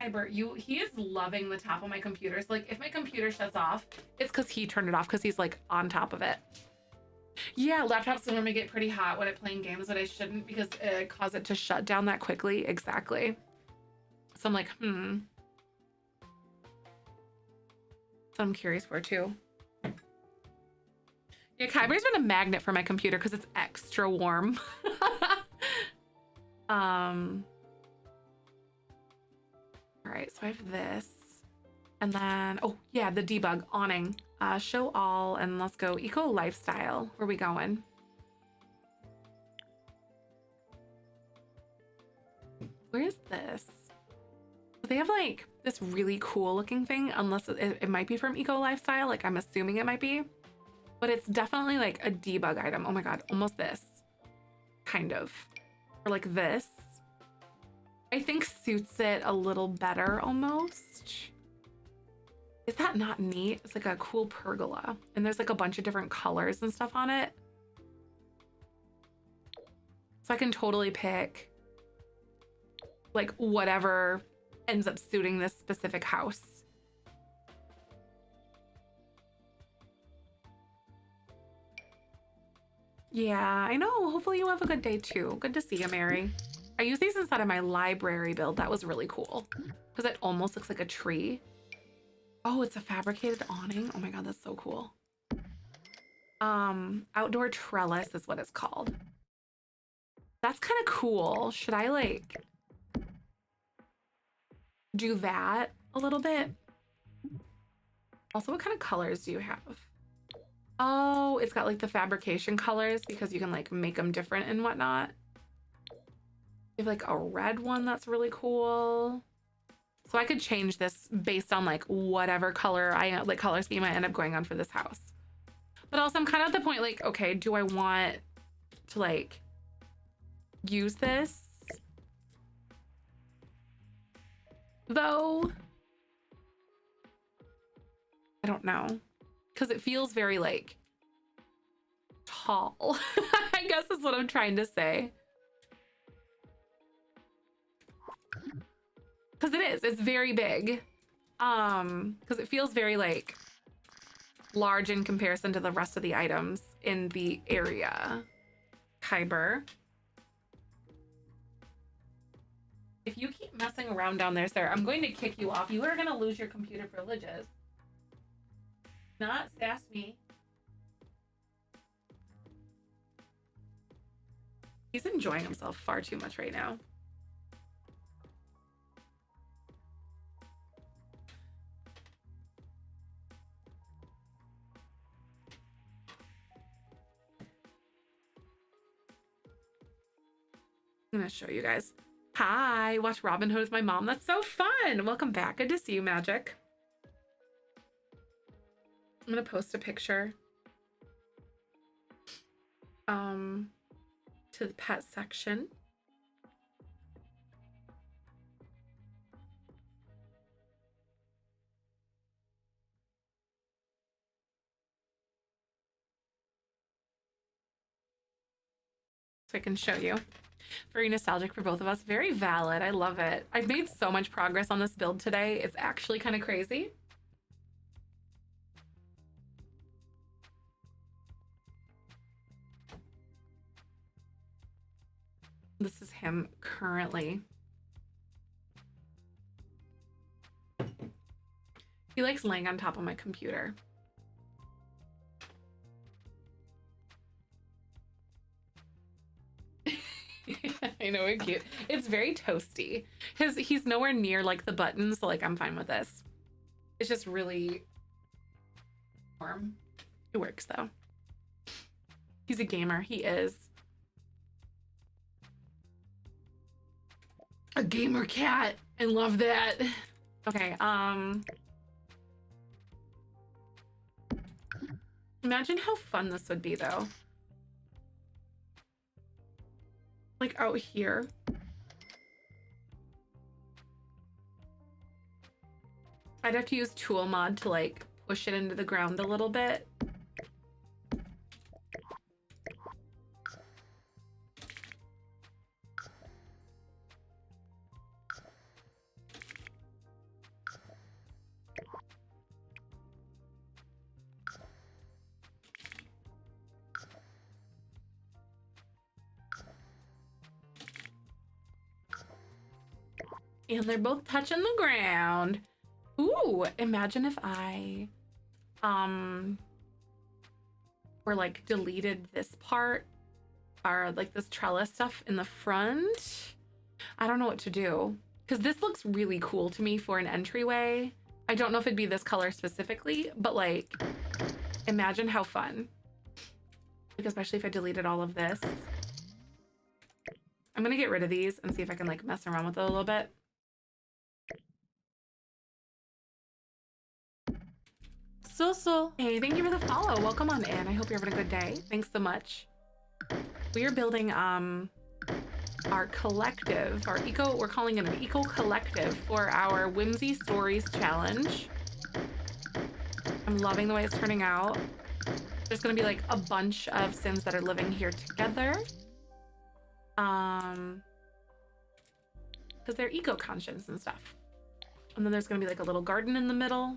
Bert, he is loving the top of my computer. So like if my computer shuts off, it's because he turned it off because he's like on top of it. Yeah, laptops normally get pretty hot when I'm playing games, but I shouldn't because it causes it to shut down that quickly. Exactly. So I'm like, So I'm curious for too. Yeah, Kyber's been a magnet for my computer because it's extra warm. All right, so I have this. And then, oh yeah, the debug awning. Show all, and let's go eco lifestyle. Where are we going? Where is this? They have like this really cool looking thing, unless it might be from eco lifestyle. Like I'm assuming it might be, but it's definitely like a debug item. Oh my God, almost this kind of, or like this. I think suits it a little better almost. Is that not neat? It's like a cool pergola and there's like a bunch of different colors and stuff on it. So I can totally pick like whatever ends up suiting this specific house. Yeah, I know. Hopefully you have a good day too. Good to see you, Mary. I use these inside of my library build. That was really cool because it almost looks like a tree. Oh, it's a fabricated awning. Oh my God, that's so cool. Outdoor trellis is what it's called. That's kind of cool. Should I like do that a little bit? Also, what kind of colors do you have? Oh, it's got like the fabrication colors because you can like make them different and whatnot. You have like a red one that's really cool. So I could change this based on like whatever color color scheme I end up going on for this house. But also I'm kind of at the point like, okay, do I want to like use this though? I don't know. Because it feels very like tall. I guess is what I'm trying to say. Because it is, it's very big. Because it feels very like large in comparison to the rest of the items in the area. Kyber. If you keep messing around down there, sir, I'm going to kick you off. You are going to lose your computer privileges. Not sass me. He's enjoying himself far too much right now. I'm gonna show you guys. Hi, watch Robin Hood with my mom. That's so fun. Welcome back. Good to see you, Magic. I'm gonna post a picture to the pet section. So I can show you. Very nostalgic for both of us. Very valid. I love it. I've made so much progress on this build today. It's actually kind of crazy. This is him currently. He likes laying on top of my computer. I know, it's cute. It's very toasty. He's nowhere near like the buttons, so like I'm fine with this. It's just really warm. It works though. He's a gamer. He is. A gamer cat. I love that. Okay, imagine how fun this would be though. Like out here. I'd have to use tool mod to like push it into the ground a little bit. And they're both touching the ground. Ooh, imagine if I or like deleted this part or like this trellis stuff in the front. I don't know what to do because this looks really cool to me for an entryway. I don't know if it'd be this color specifically, but like imagine how fun. Like especially if I deleted all of this. I'm gonna get rid of these and see if I can like mess around with it a little bit. So. Hey, thank you for the follow. Welcome on in. I hope you're having a good day. Thanks so much. We are building our collective, we're calling it an eco collective for our Whimsy Stories challenge. I'm loving the way it's turning out. There's gonna be like a bunch of Sims that are living here together. Because they're eco-conscious and stuff. And then there's gonna be like a little garden in the middle.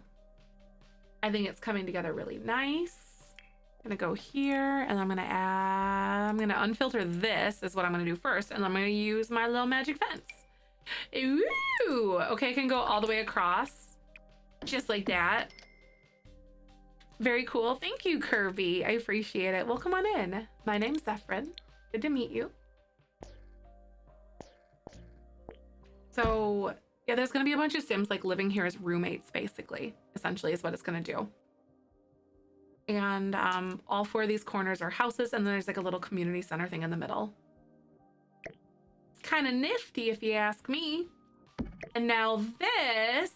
I think it's coming together really nice. I'm gonna go here and I'm gonna unfilter this is what I'm gonna do first. And I'm gonna use my little magic fence. Ooh, okay, I can go all the way across. Just like that. Very cool. Thank you, Kirby. I appreciate it. Welcome on in. My name's Zefrine. Good to meet you. So yeah, there's gonna be a bunch of Sims like living here as roommates, basically, essentially is what it's gonna do. And all four of these corners are houses, and then there's like a little community center thing in the middle. It's kind of nifty if you ask me. And now this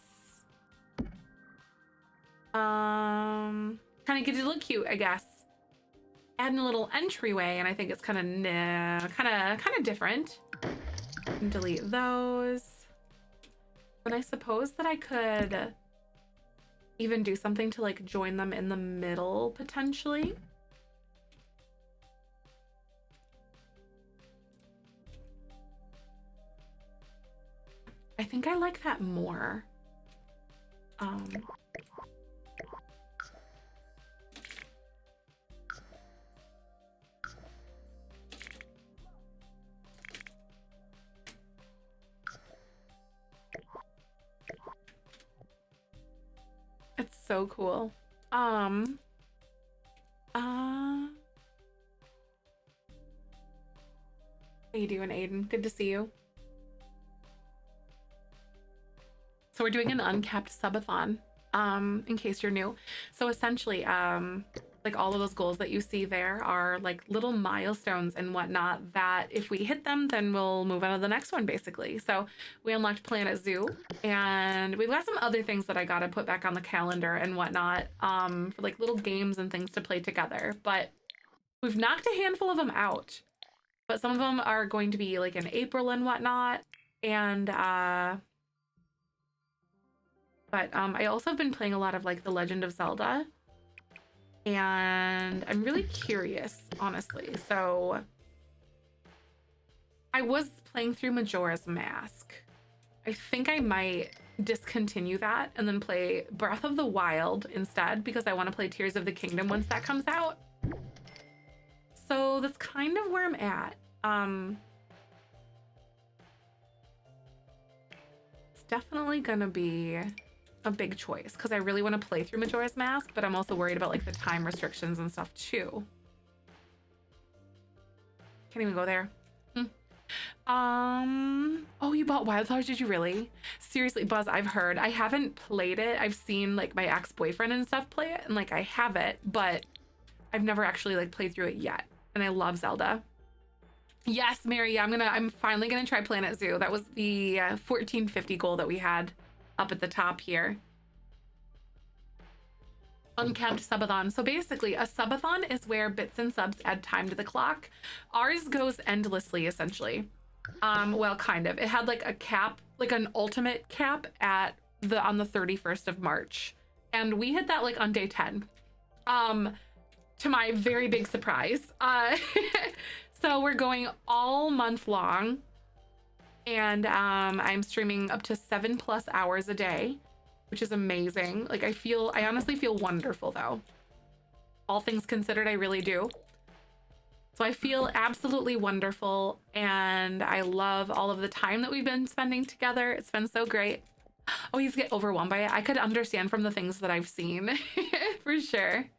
kind of gives it a look cute, I guess. Adding a little entryway, and I think it's kind of different. And delete those. And I suppose that I could even do something to like join them in the middle potentially. I think I like that more. It's so cool. How you doing, Aiden? Good to see you. So we're doing an uncapped subathon, in case you're new. So essentially, like all of those goals that you see there are like little milestones and whatnot that if we hit them, then we'll move on to the next one, basically. So we unlocked Planet Zoo, and we've got some other things that I gotta put back on the calendar and whatnot, for like little games and things to play together. But we've knocked a handful of them out, but some of them are going to be like in April and whatnot. And I also have been playing a lot of like The Legend of Zelda, and I'm really curious, honestly. So I was playing through Majora's Mask. I think I might discontinue that and then play Breath of the Wild instead, because I want to play Tears of the Kingdom once that comes out. So that's kind of where I'm at. It's definitely gonna be a big choice because I really want to play through Majora's Mask, but I'm also worried about like the time restrictions and stuff too. Can't even go there. Oh, you bought Wildflowers? Did you really? Seriously, Buzz, I've heard. I haven't played it. I've seen like my ex-boyfriend and stuff play it, and like I have it, but I've never actually like played through it yet. And I love Zelda. Yes, Mary, yeah, I'm finally gonna try Planet Zoo. That was the 1450 goal that we had up at the top here. Uncapped subathon. So basically a subathon is where bits and subs add time to the clock. Ours goes endlessly, essentially. Well, kind of. It had like a cap, like an ultimate cap on the 31st of March. And we hit that like on day 10. To my very big surprise. So we're going all month long. And I'm streaming up to 7+ hours a day, which is amazing. Like I honestly feel wonderful though. All things considered, I really do. So I feel absolutely wonderful, and I love all of the time that we've been spending together. It's been so great. Oh, he's get overwhelmed by it. I could understand from the things that I've seen for sure.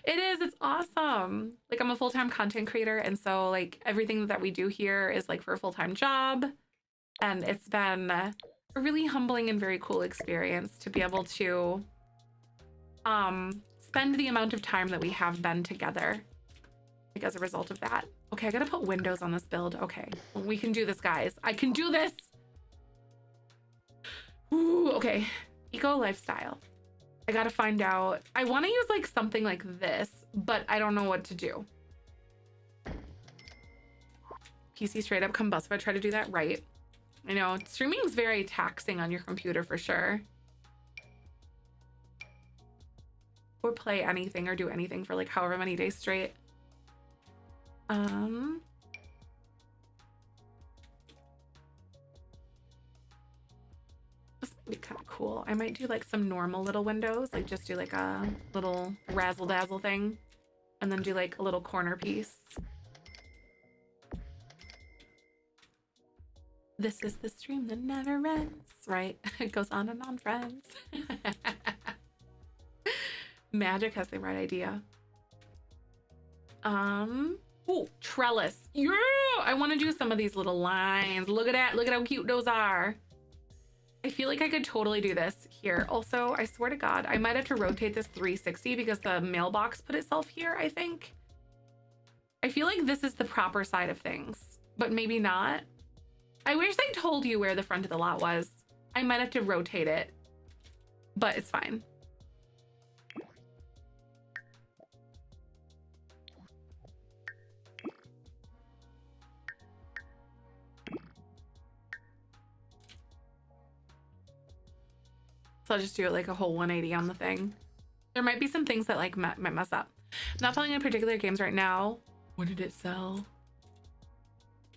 It is, it's awesome. Like, I'm a full-time content creator, and so like everything that we do here is like for a full-time job. And it's been a really humbling and very cool experience to be able to spend the amount of time that we have been together, like, as a result of that. Okay, I gotta put windows on this build. Okay, well, we can do this, guys. I can do this. Ooh, okay. Eco lifestyle. I gotta find out. I want to use like something like this, but I don't know what to do. PC straight up combust if I try to do that right. I know streaming is very taxing on your computer for sure. Or play anything or do anything for like however many days straight. This might be kind of cool. I might do like some normal little windows, like just do like a little razzle dazzle thing, and then do like a little corner piece. This is the stream that never ends, right? It goes on and on, friends. Magic has the right idea. Ooh, trellis. Yeah, I want to do some of these little lines. Look at that. Look at how cute those are. I feel like I could totally do this here. Also, I swear to God, I might have to rotate this 360 because the mailbox put itself here, I think. I feel like this is the proper side of things, but maybe not. I wish they told you where the front of the lot was. I might have to rotate it, but it's fine. So I'll just do it like a whole 180 on the thing. There might be some things that like might mess up. I'm not playing any particular games right now. What did it sell?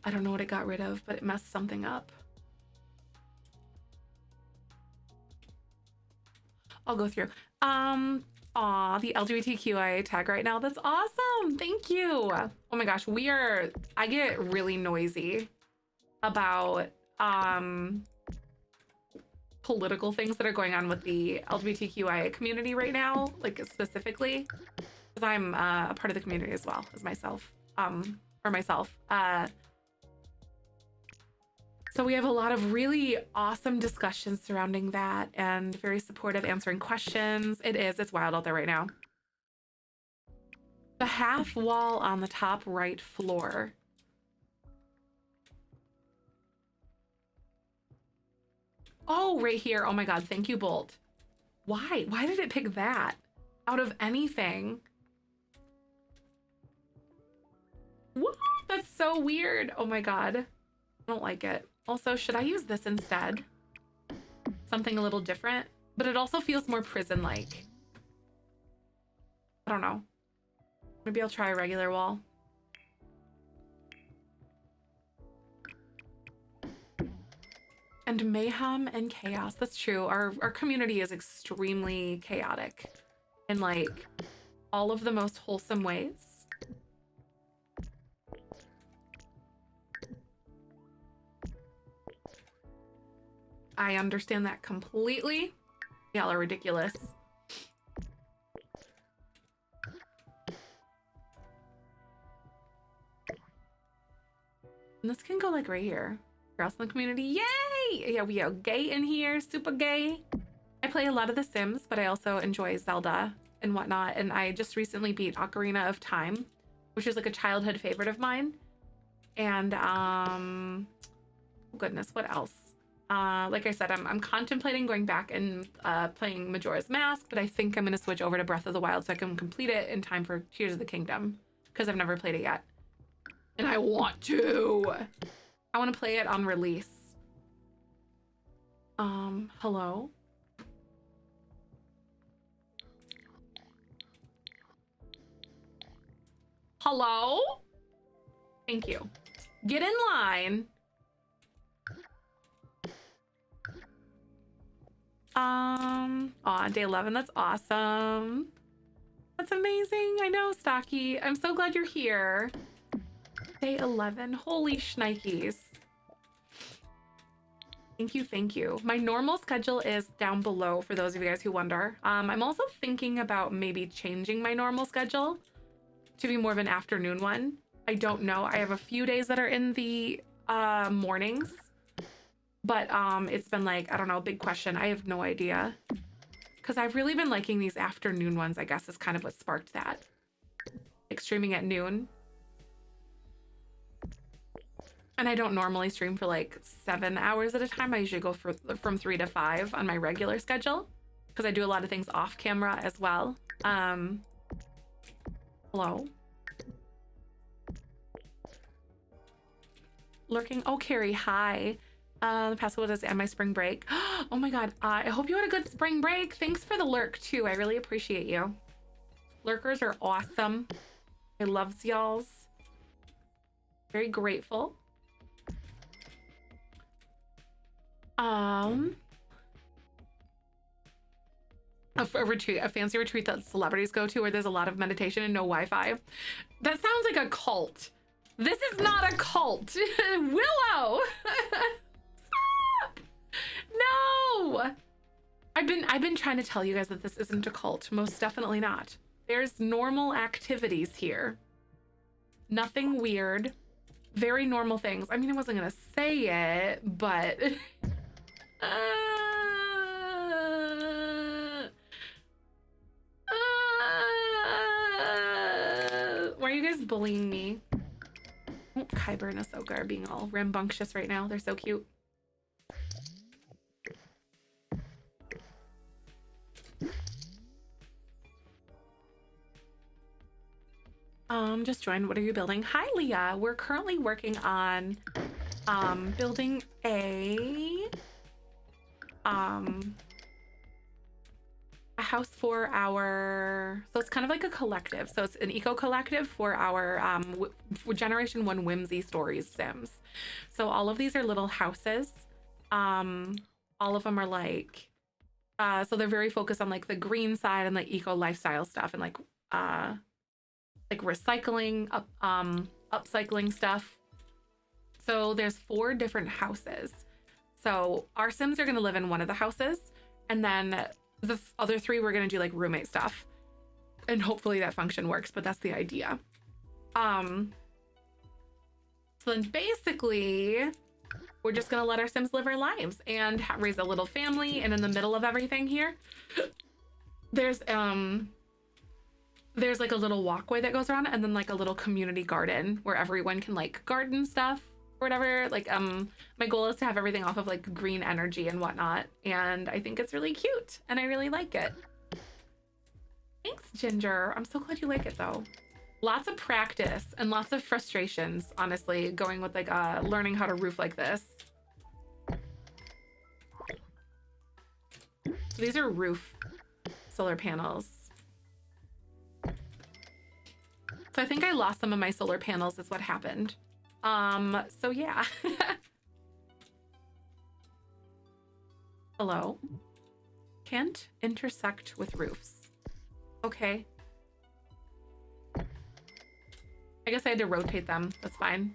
I don't know what it got rid of, but it messed something up. I'll go through. Aw, the LGBTQIA tag right now. That's awesome. Thank you. Oh my gosh, I get really noisy about political things that are going on with the LGBTQIA community right now, like specifically, because I'm a part of the community as well as myself, So we have a lot of really awesome discussions surrounding that and very supportive answering questions. It's wild out there right now. The half wall on the top right floor. Oh, right here. Oh my God. Thank you, Bolt. Why? Why did it pick that out of anything? What? That's so weird. Oh my God. I don't like it. Also, should I use this instead? Something a little different, but it also feels more prison-like. I don't know. Maybe I'll try a regular wall. And mayhem and chaos. That's true. Our community is extremely chaotic in like all of the most wholesome ways. I understand that completely. Y'all are ridiculous. And this can go like right here. Girls in the community, yay! Yeah, we are gay in here, super gay. I play a lot of The Sims, but I also enjoy Zelda and whatnot. And I just recently beat Ocarina of Time, which is like a childhood favorite of mine. And oh goodness, what else? Like I said, I'm contemplating going back and playing Majora's Mask, but I think I'm going to switch over to Breath of the Wild so I can complete it in time for Tears of the Kingdom, because I've never played it yet. And I want to. I want to play it on release. Hello? Hello? Thank you. Get in line. Aw, day 11, that's awesome. That's amazing. I know, Stocky. I'm so glad you're here. Day 11. Holy shnikes. Thank you, thank you. My normal schedule is down below for those of you guys who wonder. I'm also thinking about maybe changing my normal schedule to be more of an afternoon one. I don't know. I have a few days that are in the mornings, but it's been like, I don't know, a big question. I have no idea. Because I've really been liking these afternoon ones, I guess is kind of what sparked that. Like streaming at noon. And I don't normally stream for like 7 hours at a time. I usually go from 3 to 5 on my regular schedule because I do a lot of things off camera as well. Hello? Lurking. Oh, Carrie, hi. The past couple days and my spring break. Oh my God. I hope you had a good spring break. Thanks for the lurk too. I really appreciate you. Lurkers are awesome. I loves y'alls. Very grateful. A fancy retreat that celebrities go to where there's a lot of meditation and no Wi-Fi. That sounds like a cult. This is not a cult. Willow. Stop. No. I've been trying to tell you guys that this isn't a cult. Most definitely not. There's normal activities here. Nothing weird. Very normal things. I mean, I wasn't gonna say it, but why are you guys bullying me? Oh, Kyber and Ahsoka are being all rambunctious right now. They're so cute. Just joined. What are you building? Hi, Leah. We're currently working on building a house for our, so it's kind of like a collective. So it's an eco collective for our Generation 1 Whimsy Stories Sims. So all of these are little houses. All of them are like, so they're very focused on like the green side and like eco lifestyle stuff and like recycling, upcycling stuff. So there's 4 different houses. So our Sims are gonna live in one of the houses, and then the other 3 we're gonna do like roommate stuff, and hopefully that function works. But that's the idea. So then basically we're just gonna let our Sims live our lives and raise a little family. And in the middle of everything here, there's like a little walkway that goes around, and then like a little community garden where everyone can like garden stuff or whatever. Like my goal is to have everything off of like green energy and whatnot, and I think it's really cute and I really like it. Thanks, Ginger. I'm so glad you like it though. Lots of practice and lots of frustrations, honestly, going with like learning how to roof like this. So these are roof solar panels. So I think I lost some of my solar panels is what happened. So yeah. Hello? Can't intersect with roofs. Okay. I guess I had to rotate them. That's fine.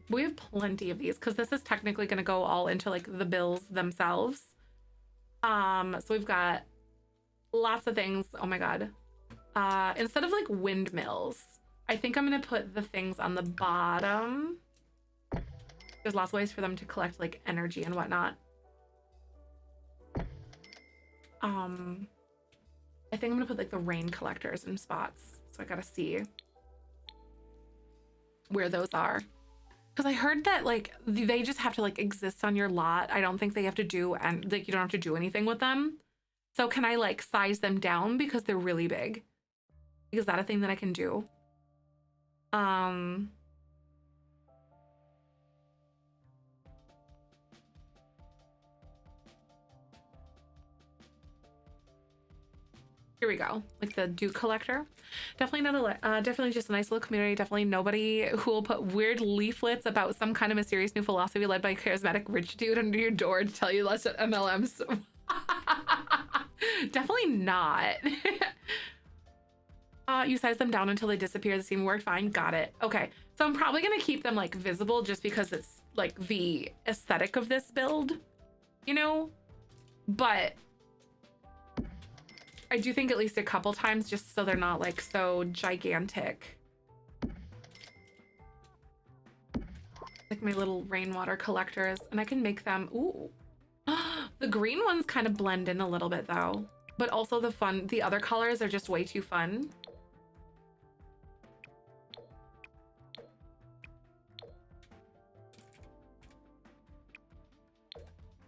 We have plenty of these because this is technically going to go all into like the bills themselves. So we've got lots of things. Oh my God. Instead of like windmills, I think I'm going to put the things on the bottom. There's lots of ways for them to collect like energy and whatnot. I think I'm gonna put like the rain collectors in spots. So I gotta see where those are. Because I heard that like they just have to like exist on your lot. I don't think they have to do, and like you don't have to do anything with them. So can I like size them down because they're really big? Is that a thing that I can do? Here we go, like the dew collector. Definitely not a, definitely just a nice little community. Definitely nobody who will put weird leaflets about some kind of mysterious new philosophy led by a charismatic rich dude under your door to tell you less at MLMs. Definitely not. You size them down until they disappear. The seam worked fine. Got it. Okay. So I'm probably going to keep them like visible just because it's like the aesthetic of this build, you know? But I do think at least a couple times just so they're not like so gigantic. Like my little rainwater collectors, and I can make them, ooh. The green ones kind of blend in a little bit though, but also the other colors are just way too fun.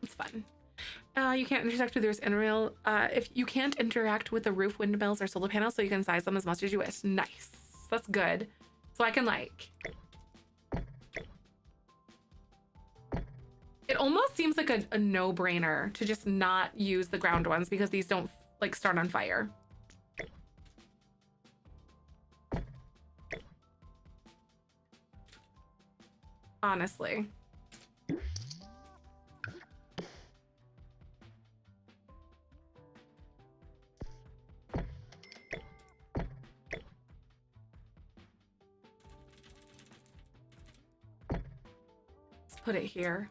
It's fun. You can't intersect with yours in real, if you can't interact with the roof, windmills, or solar panels, so you can size them as much as you wish. Nice. That's good. So I can like, it almost seems like a no-brainer to just not use the ground ones because these don't like start on fire. Honestly. Let's put it here.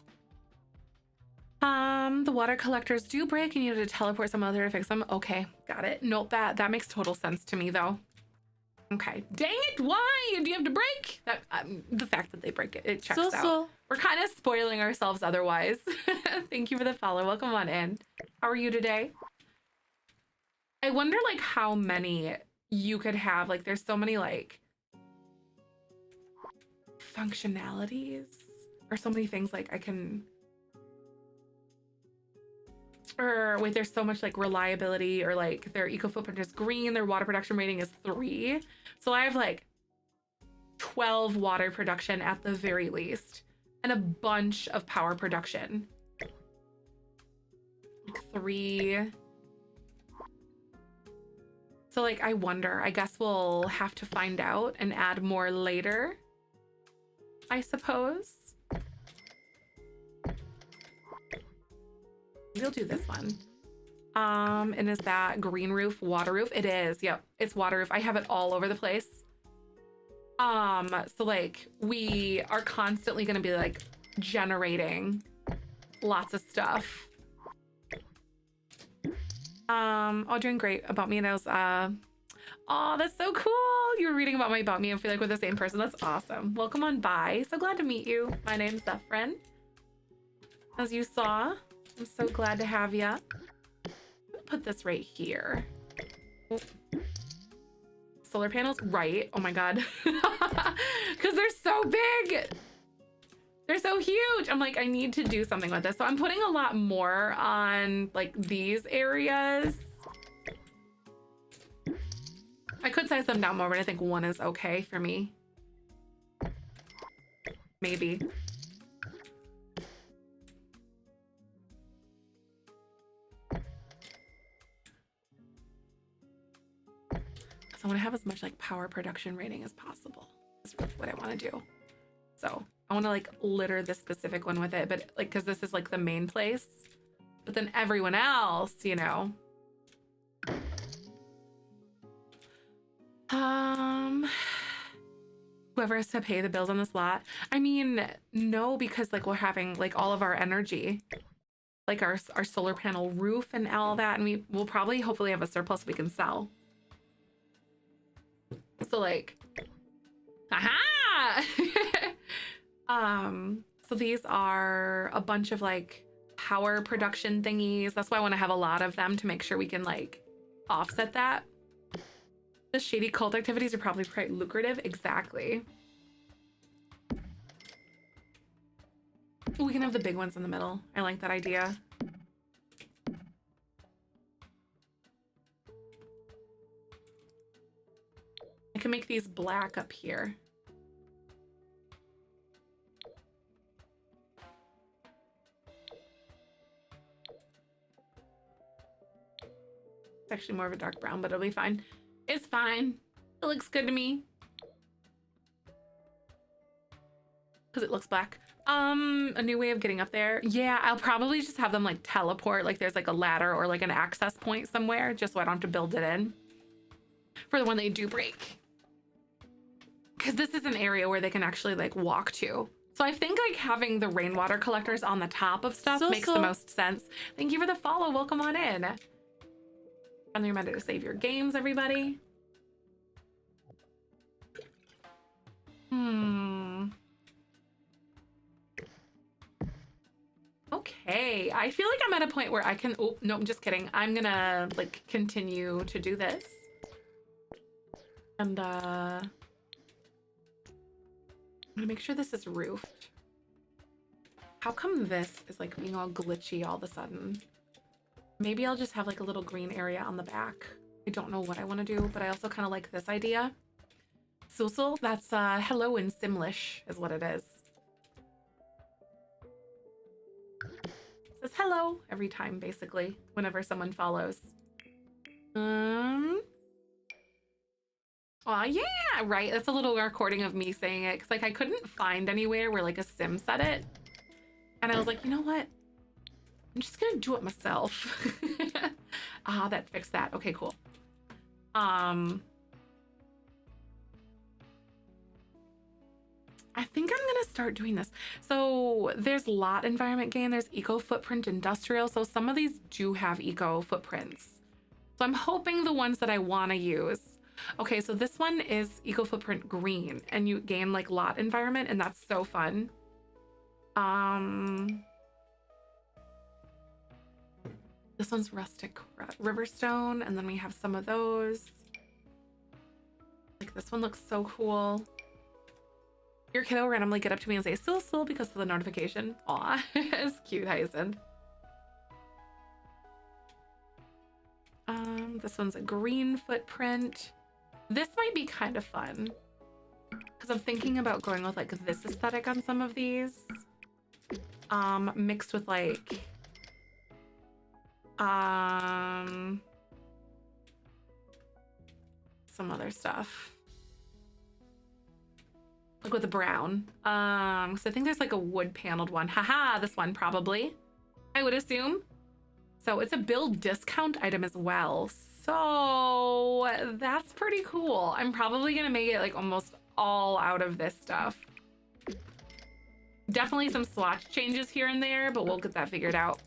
The water collectors do break and you have to teleport some other to fix them. Okay, got it. Nope, that makes total sense to me though. Okay, dang it, why do you have to break? That the fact that they break it checks out. We're kind of spoiling ourselves otherwise. Thank you for the follow. Welcome on in. How are you today? I wonder like how many you could have. Like there's so many like functionalities or so many things like I can, or wait, there's so much like reliability, or like their eco footprint is green, their water production rating is 3. So I have like 12 water production at the very least, and a bunch of power production. Like 3. So like, I wonder, I guess we'll have to find out and add more later, I suppose. We'll do this one. And is that green roof, water roof? It is. Yep, it's water roof. I have it all over the place. So like we are constantly going to be like generating lots of stuff. Oh, doing great. About me, and I was oh, that's so cool. You were reading about my About Me and feel like we're the same person. That's awesome. Welcome on by. So glad to meet you. My name's Zefrine. As you saw, I'm so glad to have you. Put this right here. Oh. Solar panels, right? Oh my god. Because they're so big. They're so huge. I'm like, I need to do something with this. So I'm putting a lot more on like these areas. I could size them down more, but I think 1 is okay for me. Maybe. I want to have as much like power production rating as possible. That's really what I want to do. So I want to like litter this specific one with it, but like, cause this is like the main place, but then everyone else, you know. Whoever has to pay the bills on this lot. I mean, no, because like we're having like all of our energy, like our solar panel roof and all that. And we will probably hopefully have a surplus we can sell. So like, aha! So these are a bunch of like power production thingies. That's why I want to have a lot of them to make sure we can like offset that. The shady cult activities are probably quite lucrative. Exactly. We can have the big ones in the middle. I like that idea. I can make these black up here. It's actually more of a dark brown, but it'll be fine. It's fine. It looks good to me. Because it looks black. A new way of getting up there. Yeah, I'll probably just have them like teleport, like there's like a ladder or like an access point somewhere, just so I don't have to build it in for the one they do break. Because this is an area where they can actually like walk to. So I think like having the rainwater collectors on the top of stuff makes the most sense. Thank you for the follow. Welcome on in. Friendly reminder to save your games, everybody. Okay, I feel like I'm at a point where I can, oh, no, I'm just kidding. I'm gonna like continue to do this. And I'm gonna make sure this is roofed. How come this is like being all glitchy all of a sudden? Maybe I'll just have like a little green area on the back. I don't know what I want to do, but I also kind of like this idea. Susul, that's hello in Simlish is what it is. It says hello every time, basically, whenever someone follows. Oh yeah, right. That's a little recording of me saying it because like I couldn't find anywhere where like a sim said it. And I was like, you know what? I'm just gonna do it myself. Ah, that fixed that. Okay, cool. I think I'm gonna start doing this. So there's lot environment gain, there's eco footprint industrial. So some of these do have eco footprints. So I'm hoping the ones that I wanna use. Okay, so this one is eco footprint green and you gain like lot environment and that's so fun. This one's rustic riverstone and then we have some of those. Like this one looks so cool. Your kiddo randomly get up to me and say Sul because of the notification. Aw, it's cute, Hyacinth. This one's a green footprint. This might be kind of fun because I'm thinking about going with like this aesthetic on some of these, mixed with like, some other stuff. Like with the brown. So I think there's like a wood paneled one. Haha, this one probably, I would assume. So it's a build discount item as well. So that's pretty cool. I'm probably gonna make it like almost all out of this stuff. Definitely some swatch changes here and there, but we'll get that figured out.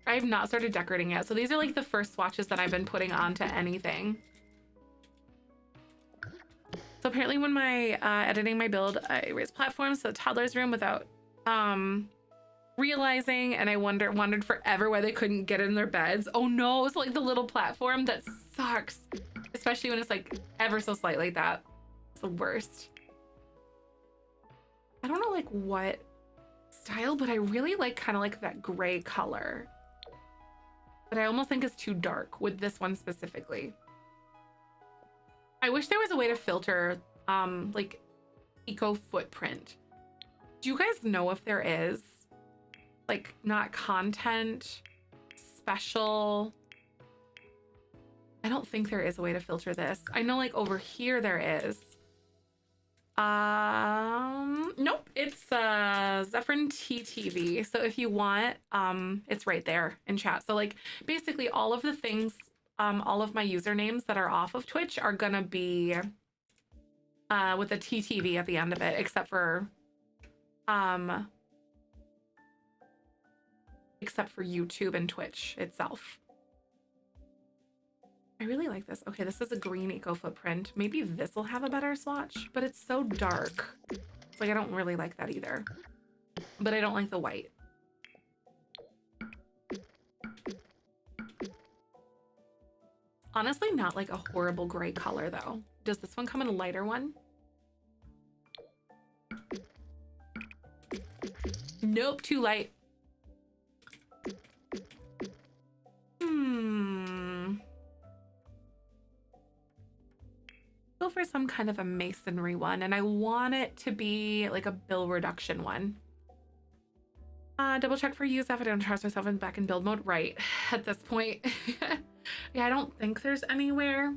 I have not started decorating yet. So these are like the first swatches that I've been putting onto anything. So apparently when my editing my build, I raised platforms to the toddler's room without realizing, and I wondered forever why they couldn't get in their beds. Oh no, it's like the little platform that sucks, especially when it's like ever so slight like that. It's the worst. I don't know like what style, but I really like kind of like that gray color. But I almost think it's too dark with this one specifically. I wish there was a way to filter like eco footprint. Do you guys know if there is? Like not content, special. I don't think there is a way to filter this. I know like over here there is. Nope, it's zefrineTTV. So if you want, it's right there in chat. So like basically all of the things, all of my usernames that are off of Twitch are gonna be with a TTV at the end of it, except for YouTube and Twitch itself. I really like this. Okay, this is a green eco footprint. Maybe this will have a better swatch, but it's so dark. It's like I don't really like that either. But I don't like the white. Honestly, not like a horrible gray color though. Does this one come in a lighter one? Nope, too light. Go for some kind of a masonry one, and I want it to be like a bill reduction one. Double check for use if I don't trust myself and back in build mode. Right, at this point. Yeah, I don't think there's anywhere.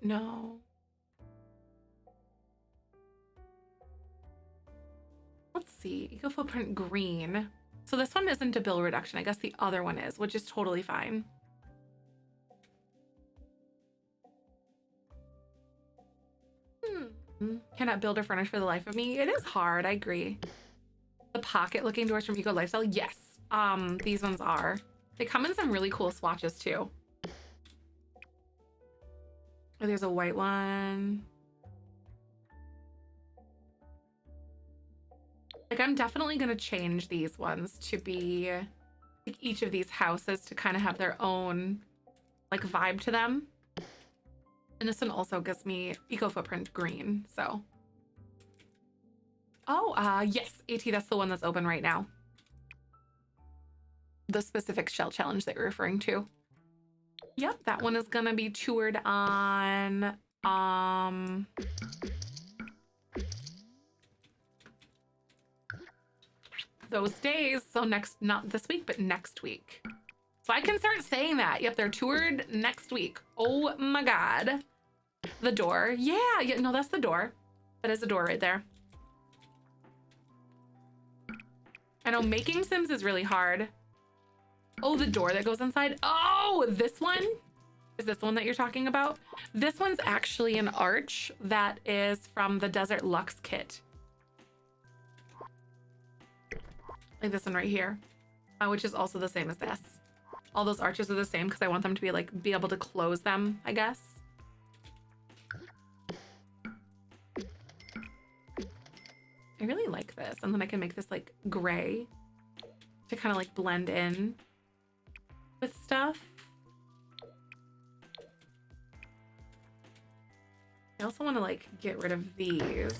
No. Let's see. Eco footprint green. So this one isn't a bill reduction. I guess the other one is, which is totally fine. Cannot build or furnish for the life of me. It is hard. I agree. The pocket looking doors from Eco Lifestyle. Yes. These ones are. They come in some really cool swatches too. Oh, there's a white one. Like, I'm definitely going to change these ones to be like each of these houses to kind of have their own like vibe to them. And this one also gives me eco footprint green. So, oh, yes, AT, that's the one that's open right now. The specific shell challenge that you're referring to. Yep, that one is gonna be toured on those days. So not this week, but next week. So I can start saying that. Yep, they're toured next week. Oh my God. The door. Yeah, no, that's the door. That is a door right there. I know making Sims is really hard. Oh, the door that goes inside. Oh, this one? Is this the one that you're talking about? This one's actually an arch that is from the Desert Luxe kit. Like this one right here, which is also the same as this. All those arches are the same because I want them to be able to close them, I guess. I really like this. And then I can make this like gray to kind of like blend in with stuff. I also want to like get rid of these.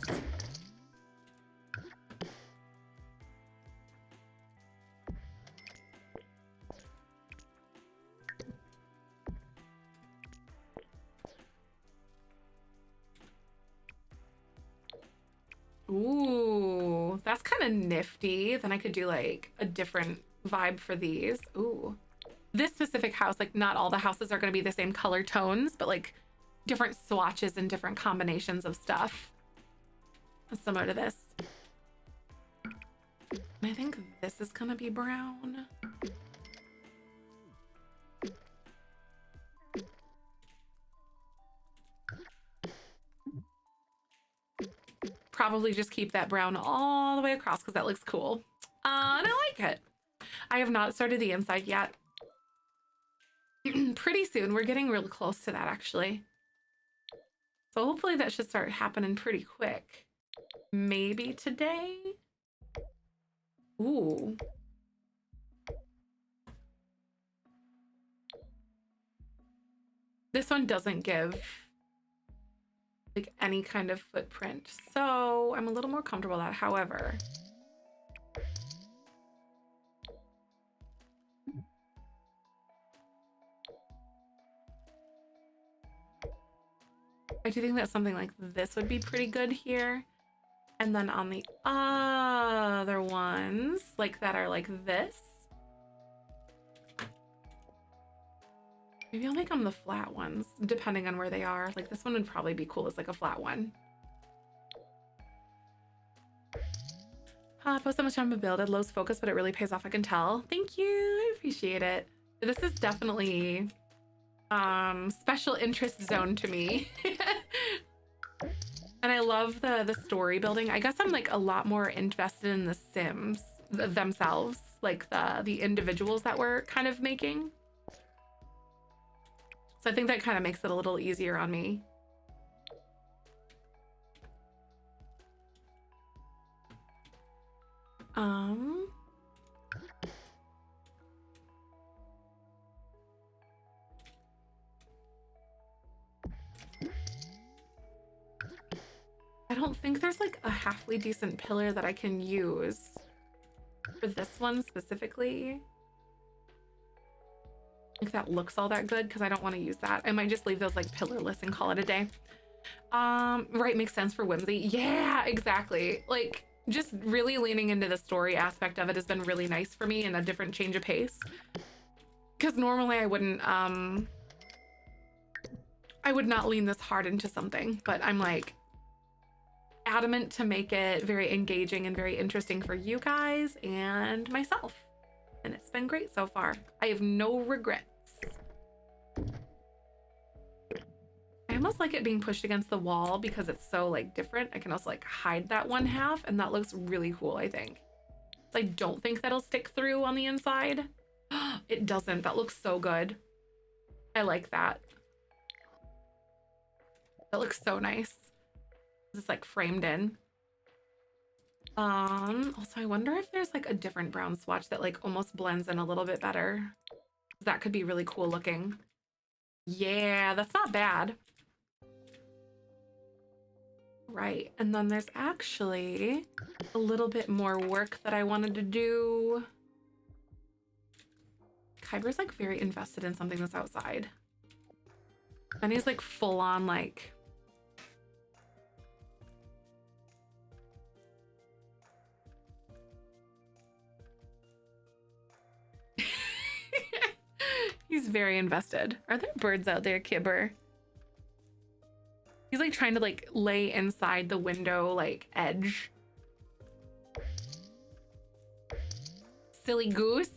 Ooh, that's kind of nifty. Then I could do like a different vibe for these. Ooh, this specific house, like not all the houses are going to be the same color tones, but like different swatches and different combinations of stuff. Similar to this. And I think this is going to be brown. Probably just keep that brown all the way across because that looks cool. And I like it. I have not started the inside yet. Pretty soon. We're getting real close to that, actually. So hopefully that should start happening pretty quick. Maybe today? Ooh. This one doesn't give like any kind of footprint, so I'm a little more comfortable with that. However, I do think that something like this would be pretty good here. And then on the other ones, like that are like this, maybe I'll make them the flat ones, depending on where they are. Like this one would probably be cool as like a flat one. I put so much time to build. It lows focus, but it really pays off, I can tell. Thank you, I appreciate it. This is definitely special interest zone to me. And I love the story building. I guess I'm like a lot more invested in the Sims themselves, like the individuals that we're kind of making. So I think that kind of makes it a little easier on me. I don't think there's like a halfway decent pillar that I can use for this one specifically. If that looks all that good, because I don't want to use that. I might just leave those like pillarless and call it a day. Right, makes sense for Whimsy. Yeah, exactly. Like just really leaning into the story aspect of it has been really nice for me and a different change of pace. Because normally I wouldn't I would not lean this hard into something, but I'm like adamant to make it very engaging and very interesting for you guys and myself. And it's been great so far. I have no regrets. I almost like it being pushed against the wall because it's so like different. I can also like hide that one half and that looks really cool, I think. I don't think that'll stick through on the inside. It doesn't. That looks so good. I like that. That looks so nice. It's like framed in. Also I wonder if there's like a different brown swatch that like almost blends in a little bit better. That could be really cool looking. Yeah, that's not bad. Right, and then there's actually a little bit more work that I wanted to do. Kyber's like very invested in something that's outside. And he's like full on like he's very invested. Are there birds out there, Kibber? He's like trying to like lay inside the window like edge. Silly goose.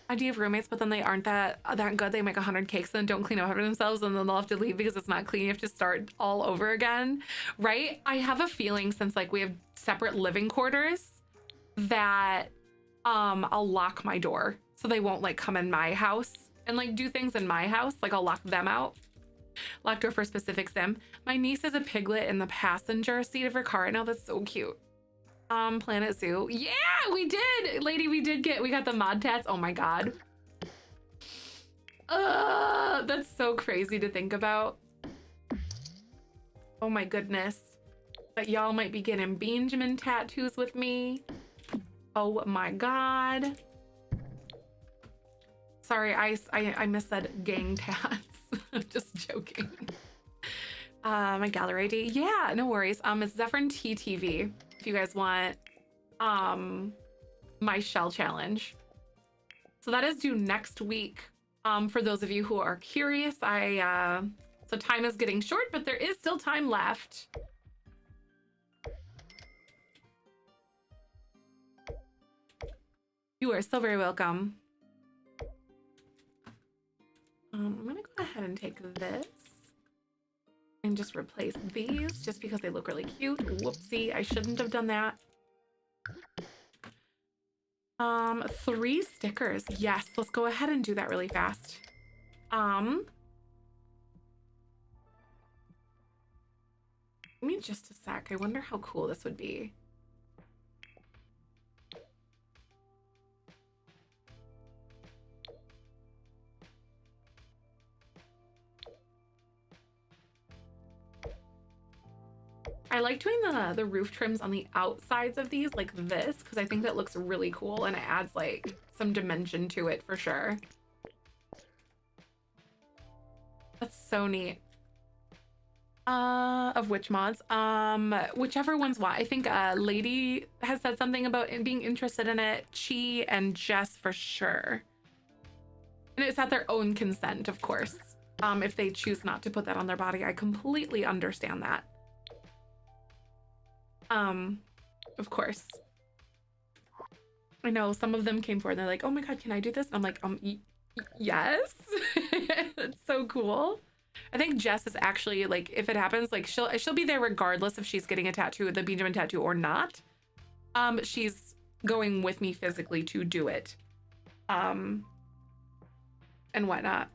I do have roommates, but then they aren't that good. They make 100 cakes and don't clean up after themselves, and then they'll have to leave because it's not clean. You have to start all over again, right? I have a feeling since like we have separate living quarters that I'll lock my door so they won't like come in my house and like do things in my house. Like I'll lock them out. Locked door for specific sim. My niece has a piglet in the passenger seat of her car right now. That's so cute. Planet Zoo. Yeah, we did, lady. We got the mod tats. Oh my god. That's so crazy to think about. Oh my goodness. But y'all might be getting Benjamin tattoos with me. Oh my god. Sorry, I missaid gang tats. I'm just joking. My gallery ID. Yeah, no worries. It's zefrineTTV if you guys want my shell challenge. So that is due next week. For those of you who are curious, so time is getting short, but there is still time left. You are so very welcome. I'm gonna go ahead and take this and just replace these just because they look really cute. Whoopsie, I shouldn't have done that. 3 stickers. Yes, let's go ahead and do that really fast. Give me just a sec. I wonder how cool this would be. I like doing the roof trims on the outsides of these like this because I think that looks really cool and it adds like some dimension to it for sure. That's so neat. Of which mods? Whichever ones want. I think Lady has said something about being interested in it. Chi and Jess for sure. And it's at their own consent, of course. If they choose not to put that on their body, I completely understand that. Of course. I know some of them came forward and they're like, oh my god, can I do this? And I'm like, yes. It's so cool. I think Jess is actually like, if it happens, like she'll be there regardless if she's getting a tattoo, the Benjamin tattoo or not. She's going with me physically to do it. And whatnot.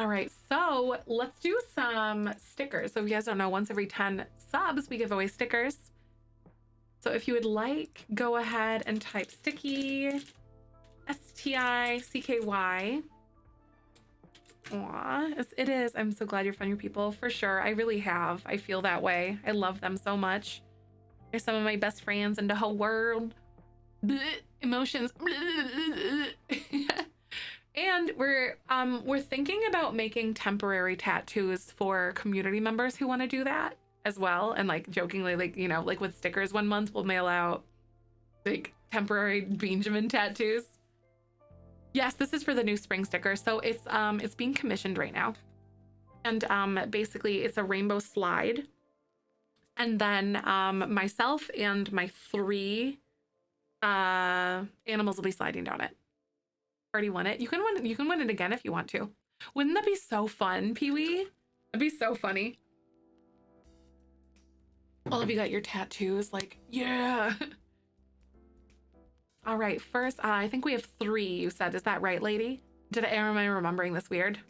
All right, so let's do some stickers. So if you guys don't know, once every 10 subs, we give away stickers. So if you would like, go ahead and type sticky, STICKY. Aw, it is. I'm so glad you're fun, your people, for sure. I really have. I feel that way. I love them so much. They're some of my best friends in the whole world. Blech, emotions. And we're thinking about making temporary tattoos for community members who want to do that as well. And like jokingly, like, you know, like with stickers 1 month, we'll mail out like temporary Benjamin tattoos. Yes, this is for the new spring sticker. So it's being commissioned right now. And basically it's a rainbow slide. And then myself and my 3 animals will be sliding down it. Already won it. You can win it again if you want to. Wouldn't that be so fun, Pee-wee? That'd be so funny. All of you got your tattoos, like, yeah. All right, first, I think we have 3, you said. Is that right, lady? Am I remembering this weird?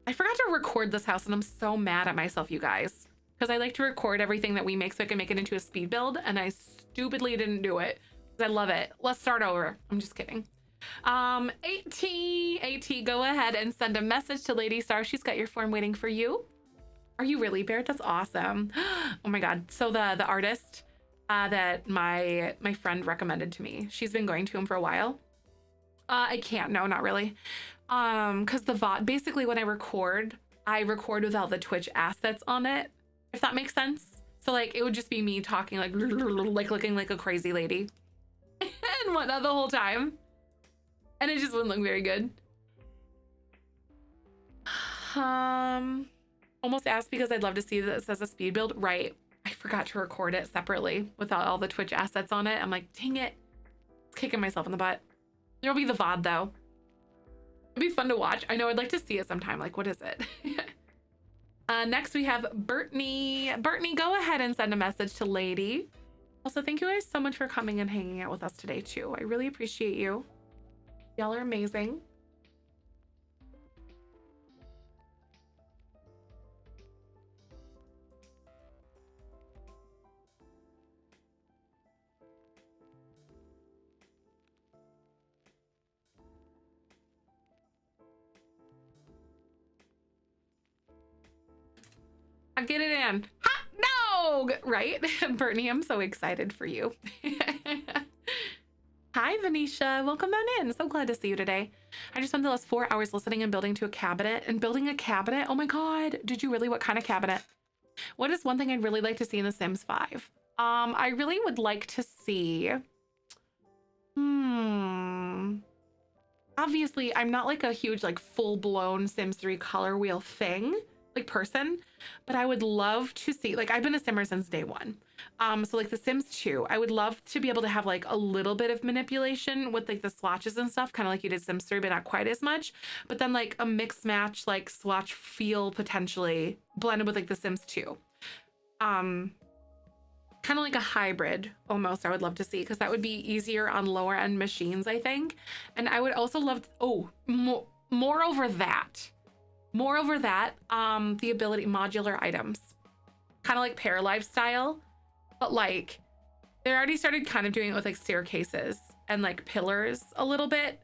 I forgot to record this house, and I'm so mad at myself, you guys. Because I like to record everything that we make so I can make it into a speed build, and I stupidly didn't do it. Because I love it. Let's start over. I'm just kidding. AT, go ahead and send a message to Lady Star. She's got your form waiting for you. Are you really, Barrett? That's awesome. Oh my God. So the artist that my friend recommended to me, she's been going to him for a while. I can't, no, not really. Because the VOD, basically when I record without the Twitch assets on it, if that makes sense. So like, it would just be me talking like looking like a crazy lady and whatnot the whole time. And it just wouldn't look very good. Almost asked because I'd love to see this as a speed build. Right. I forgot to record it separately without all the Twitch assets on it. I'm like, dang it. It's kicking myself in the butt. There'll be the VOD though. It'd be fun to watch. I know I'd like to see it sometime. Like, what is it? Next we have Brittany. Brittany, go ahead and send a message to Lady. Also, thank you guys so much for coming and hanging out with us today too. I really appreciate you. Y'all are amazing. I'll get it in. Hot dog! Right? Brittany, I'm so excited for you. Hi, Venetia. Welcome on in. So glad to see you today. I just spent the last 4 hours listening and building to a cabinet. And building a cabinet? Oh my God. Did you really? What kind of cabinet? What is one thing I'd really like to see in The Sims 5? I really would like to see... Obviously, I'm not like a huge, like, full-blown Sims 3 color wheel thing, like, person. But I would love to see... Like, I've been a Simmer since day 1. So like The Sims 2, I would love to be able to have like a little bit of manipulation with like the swatches and stuff, kind of like you did Sims 3, but not quite as much. But then like a mix match, like swatch feel potentially blended with like The Sims 2. Kind of like a hybrid almost, I would love to see, because that would be easier on lower end machines, I think. And I would also love, moreover that, the ability, modular items, kind of like Paralive style. But like, they already started kind of doing it with like staircases and like pillars a little bit.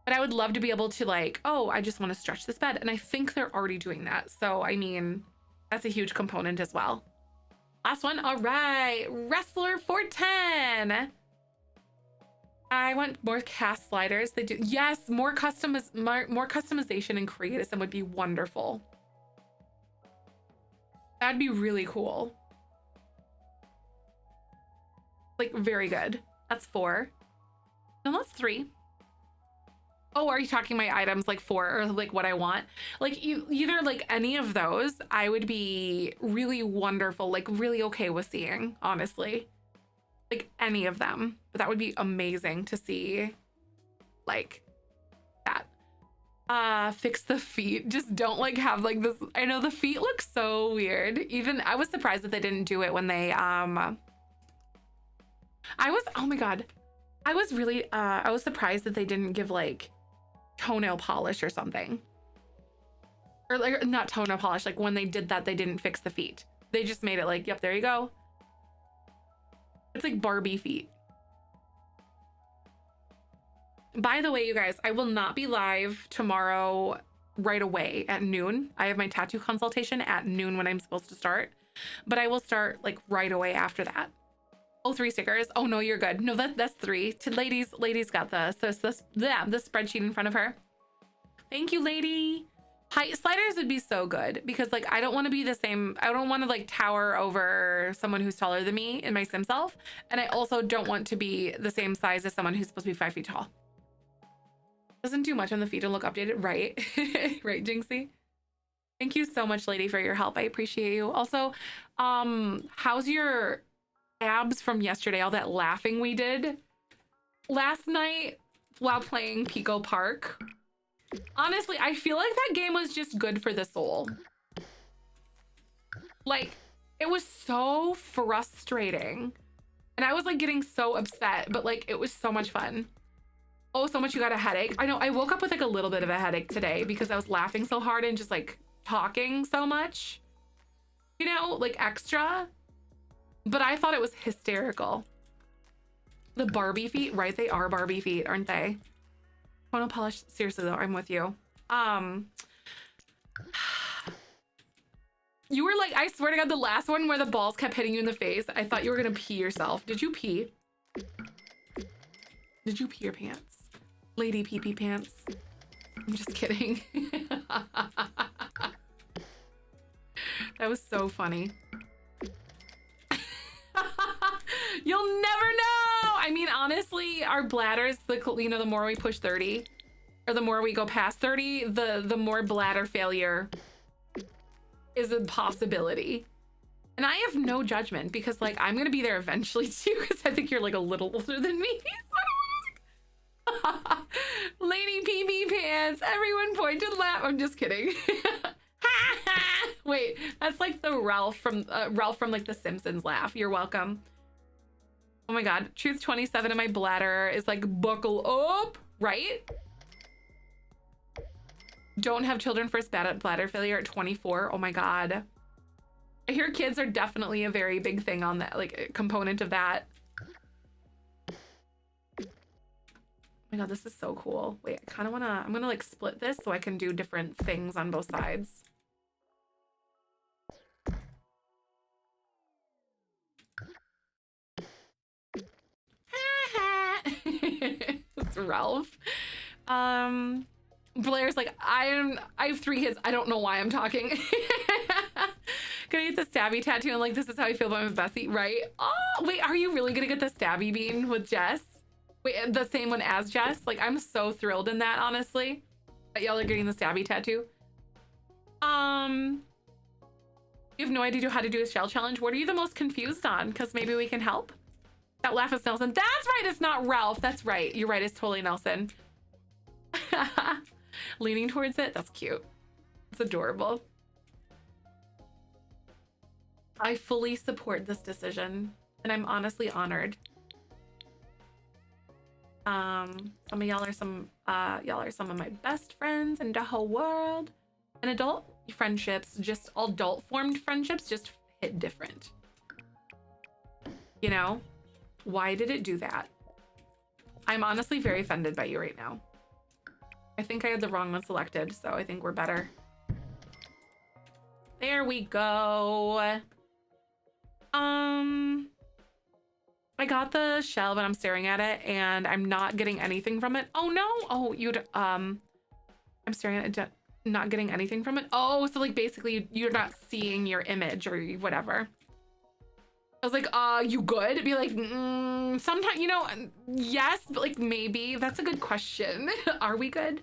But I would love to be able to like, oh, I just want to stretch this bed. And I think they're already doing that. So, I mean, that's a huge component as well. Last one. All right. Wrestler 410. I want more cast sliders. They do. Yes, more customization and creatism would be wonderful. That'd be really cool. Like, very good. That's 4. No, that's 3. Oh, are you talking my items like 4 or like what I want? Like either like any of those, I would be really wonderful, like really okay with seeing, honestly. Like any of them. But that would be amazing to see like that. Fix the feet. Just don't like have like this. I know the feet look so weird. Even I was surprised that they didn't do it when they oh my God. I was really, I was surprised that they didn't give like toenail polish or something. Or like, not toenail polish, like when they did that, they didn't fix the feet. They just made it like, yep, there you go. It's like Barbie feet. By the way, you guys, I will not be live tomorrow right away at noon. I have my tattoo consultation at noon when I'm supposed to start, but I will start like right away after that. Oh, 3 stickers. Oh no, you're good. No, that's 3. Ladies got the spreadsheet in front of her. Thank you, lady. Height sliders would be so good because like I don't want to be the same. I don't want to like tower over someone who's taller than me in my sim self, and I also don't want to be the same size as someone who's supposed to be 5 feet tall. Doesn't do much on the feed to look updated, right? Right, Jinxie? Thank you so much, lady, for your help. I appreciate you. Also, how's your abs from yesterday? All that laughing we did last night while playing Pico Park. Honestly, I feel like that game was just good for the soul. Like, it was so frustrating. And I was like getting so upset, but like it was so much fun. Oh, so much you got a headache. I know, I woke up with like a little bit of a headache today because I was laughing so hard and just like talking so much. You know, like extra. But I thought it was hysterical. The Barbie feet, right? They are Barbie feet, aren't they? Toenail polish, seriously though, I'm with you. You were like, I swear to God, the last one where the balls kept hitting you in the face, I thought you were gonna pee yourself. Did you pee? Did you pee your pants? Lady pee-pee pants. I'm just kidding. That was so funny. You'll never know. I mean, honestly, our bladders, you know, the more we push 30 or the more we go past 30, the more bladder failure is a possibility. And I have no judgment because like I'm gonna be there eventually too, because I think you're like a little older than me. Lady PB pants, everyone point to the left. I'm just kidding. Wait, that's like the Ralph from like the Simpsons laugh. You're welcome. Oh my God, truth 27 in my bladder is like buckle up, right? Don't have children first bad at bladder failure at 24. Oh my God. I hear kids are definitely a very big thing on that, like a component of that. Oh my God, this is so cool. Wait, I kind of wanna, I'm gonna like split this so I can do different things on both sides. It's Ralph. Blair's like, I have 3 kids. I don't know why I'm talking. Gonna get the stabby tattoo and like, this is how I feel about my bestie, right? Oh, wait, are you really gonna get the stabby bean with Jess? Wait, the same one as Jess? Like, I'm so thrilled in that, honestly, that y'all are getting the stabby tattoo. You have no idea how to do a shell challenge. What are you the most confused on? Because maybe we can help. That laugh is Nelson. That's right, it's not Ralph. That's right. You're right, it's totally Nelson. Leaning towards it. That's cute. It's adorable. I fully support this decision, and I'm honestly honored. Some of y'all are some of my best friends in the whole world. And adult friendships, just adult formed friendships, just hit different. You know? Why did it do that? I'm honestly very offended by you right now. I think I had the wrong one selected, so I think we're better. There we go. I got the shell, but I'm staring at it and I'm not getting anything from it. Oh no! Oh, I'm staring at it, not getting anything from it. Oh, so like basically you're not seeing your image or whatever. I was like, you good? Be like, sometimes, you know, yes, but like maybe. That's a good question. Are we good?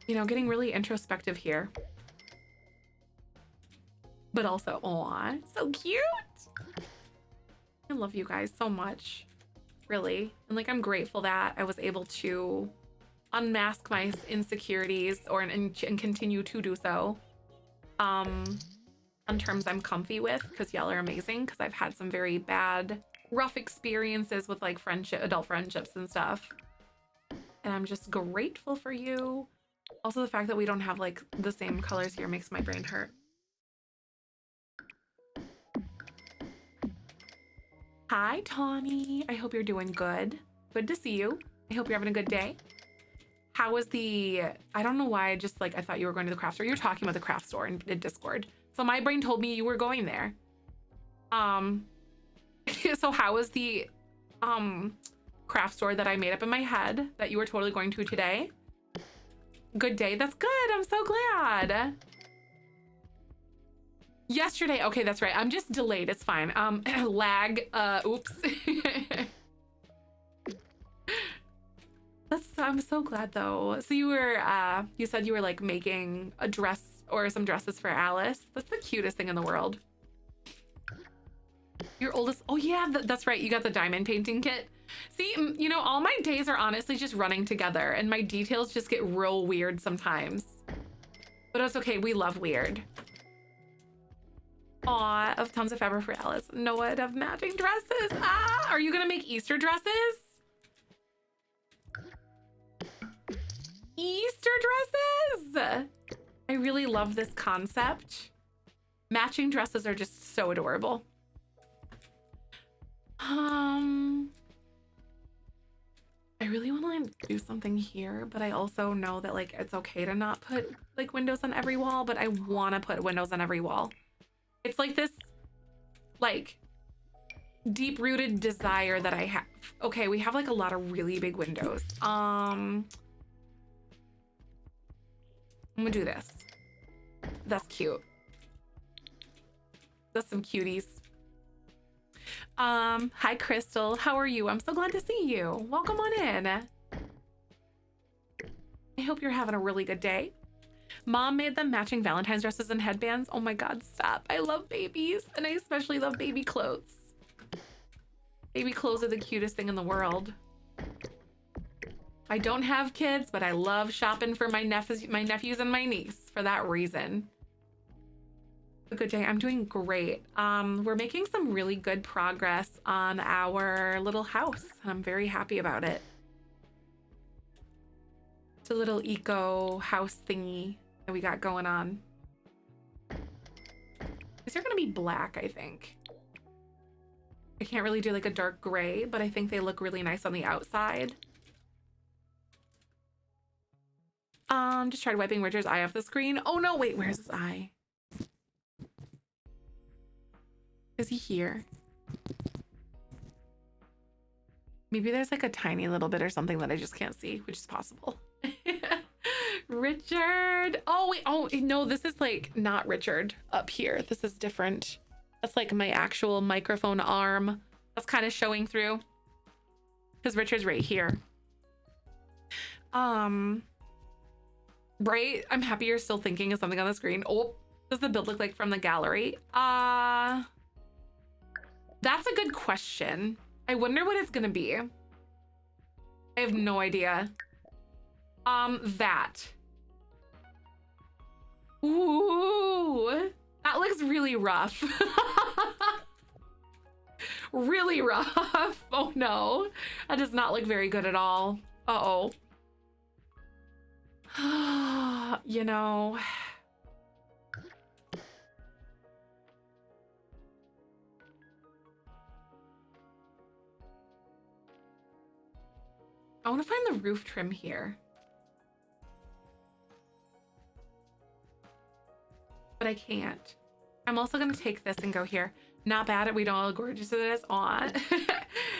You know, getting really introspective here. But also, aw, so cute. I love you guys so much, really. And like, I'm grateful that I was able to unmask my insecurities and continue to do so. On terms I'm comfy with, because y'all are amazing, because I've had some very bad, rough experiences with like adult friendships and stuff. And I'm just grateful for you. Also, the fact that we don't have like the same colors here makes my brain hurt. Hi, Tawny. I hope you're doing good. Good to see you. I hope you're having a good day. How was I don't know why, I thought you were going to the craft store. You're talking about the craft store in Discord. So my brain told me you were going there. So how was the craft store that I made up in my head that you were totally going to today? Good day. That's good. I'm so glad. Yesterday. Okay, that's right. I'm just delayed. It's fine. Lag. Oops. I'm so glad though. So you said you were like making a dress or some dresses for Alice. That's the cutest thing in the world. Your oldest, oh yeah, that's right. You got the diamond painting kit. See, you know, all my days are honestly just running together and my details just get real weird sometimes. But it's okay, we love weird. Aw, of tons of fabric for Alice. Noah would have matching dresses. Ah, are you gonna make Easter dresses? Easter dresses! I really love this concept. Matching dresses are just so adorable. I really want to do something here, but I also know that like it's okay to not put like windows on every wall, but I want to put windows on every wall. It's like this like deep-rooted desire that I have. Okay, we have like a lot of really big windows. I'm gonna do this. That's cute. That's some cuties. Hi Crystal, how are you? I'm so glad to see you. Welcome on in. I hope you're having a really good day. Mom made them matching Valentine's dresses and headbands. Oh my God, stop. I love babies and I especially love baby clothes. Baby clothes are the cutest thing in the world. I don't have kids, but I love shopping for my nephews and my niece for that reason. A good day. I'm doing great. We're making some really good progress on our little house, and I'm very happy about it. It's a little eco house thingy that we got going on. These are gonna be black, I think. I can't really do like a dark gray, but I think they look really nice on the outside. Just tried wiping Richard's eye off the screen. Oh no, wait, where's his eye? Is he here? Maybe there's like a tiny little bit or something that I just can't see, which is possible. Richard. Oh, wait. Oh, no, this is like not Richard up here. This is different. That's like my actual microphone arm. That's kind of showing through. Because Richard's right here. Right? I'm happy you're still thinking of something on the screen. Oh, does the build look like from the gallery? That's a good question. I wonder what it's gonna be. I have no idea. That. Ooh, that looks really rough. Really rough. Oh no, that does not look very good at all. Uh-oh. You know. I want to find the roof trim here. But I can't. I'm also going to take this and go here. Not bad. We don't all gorgeous it is on.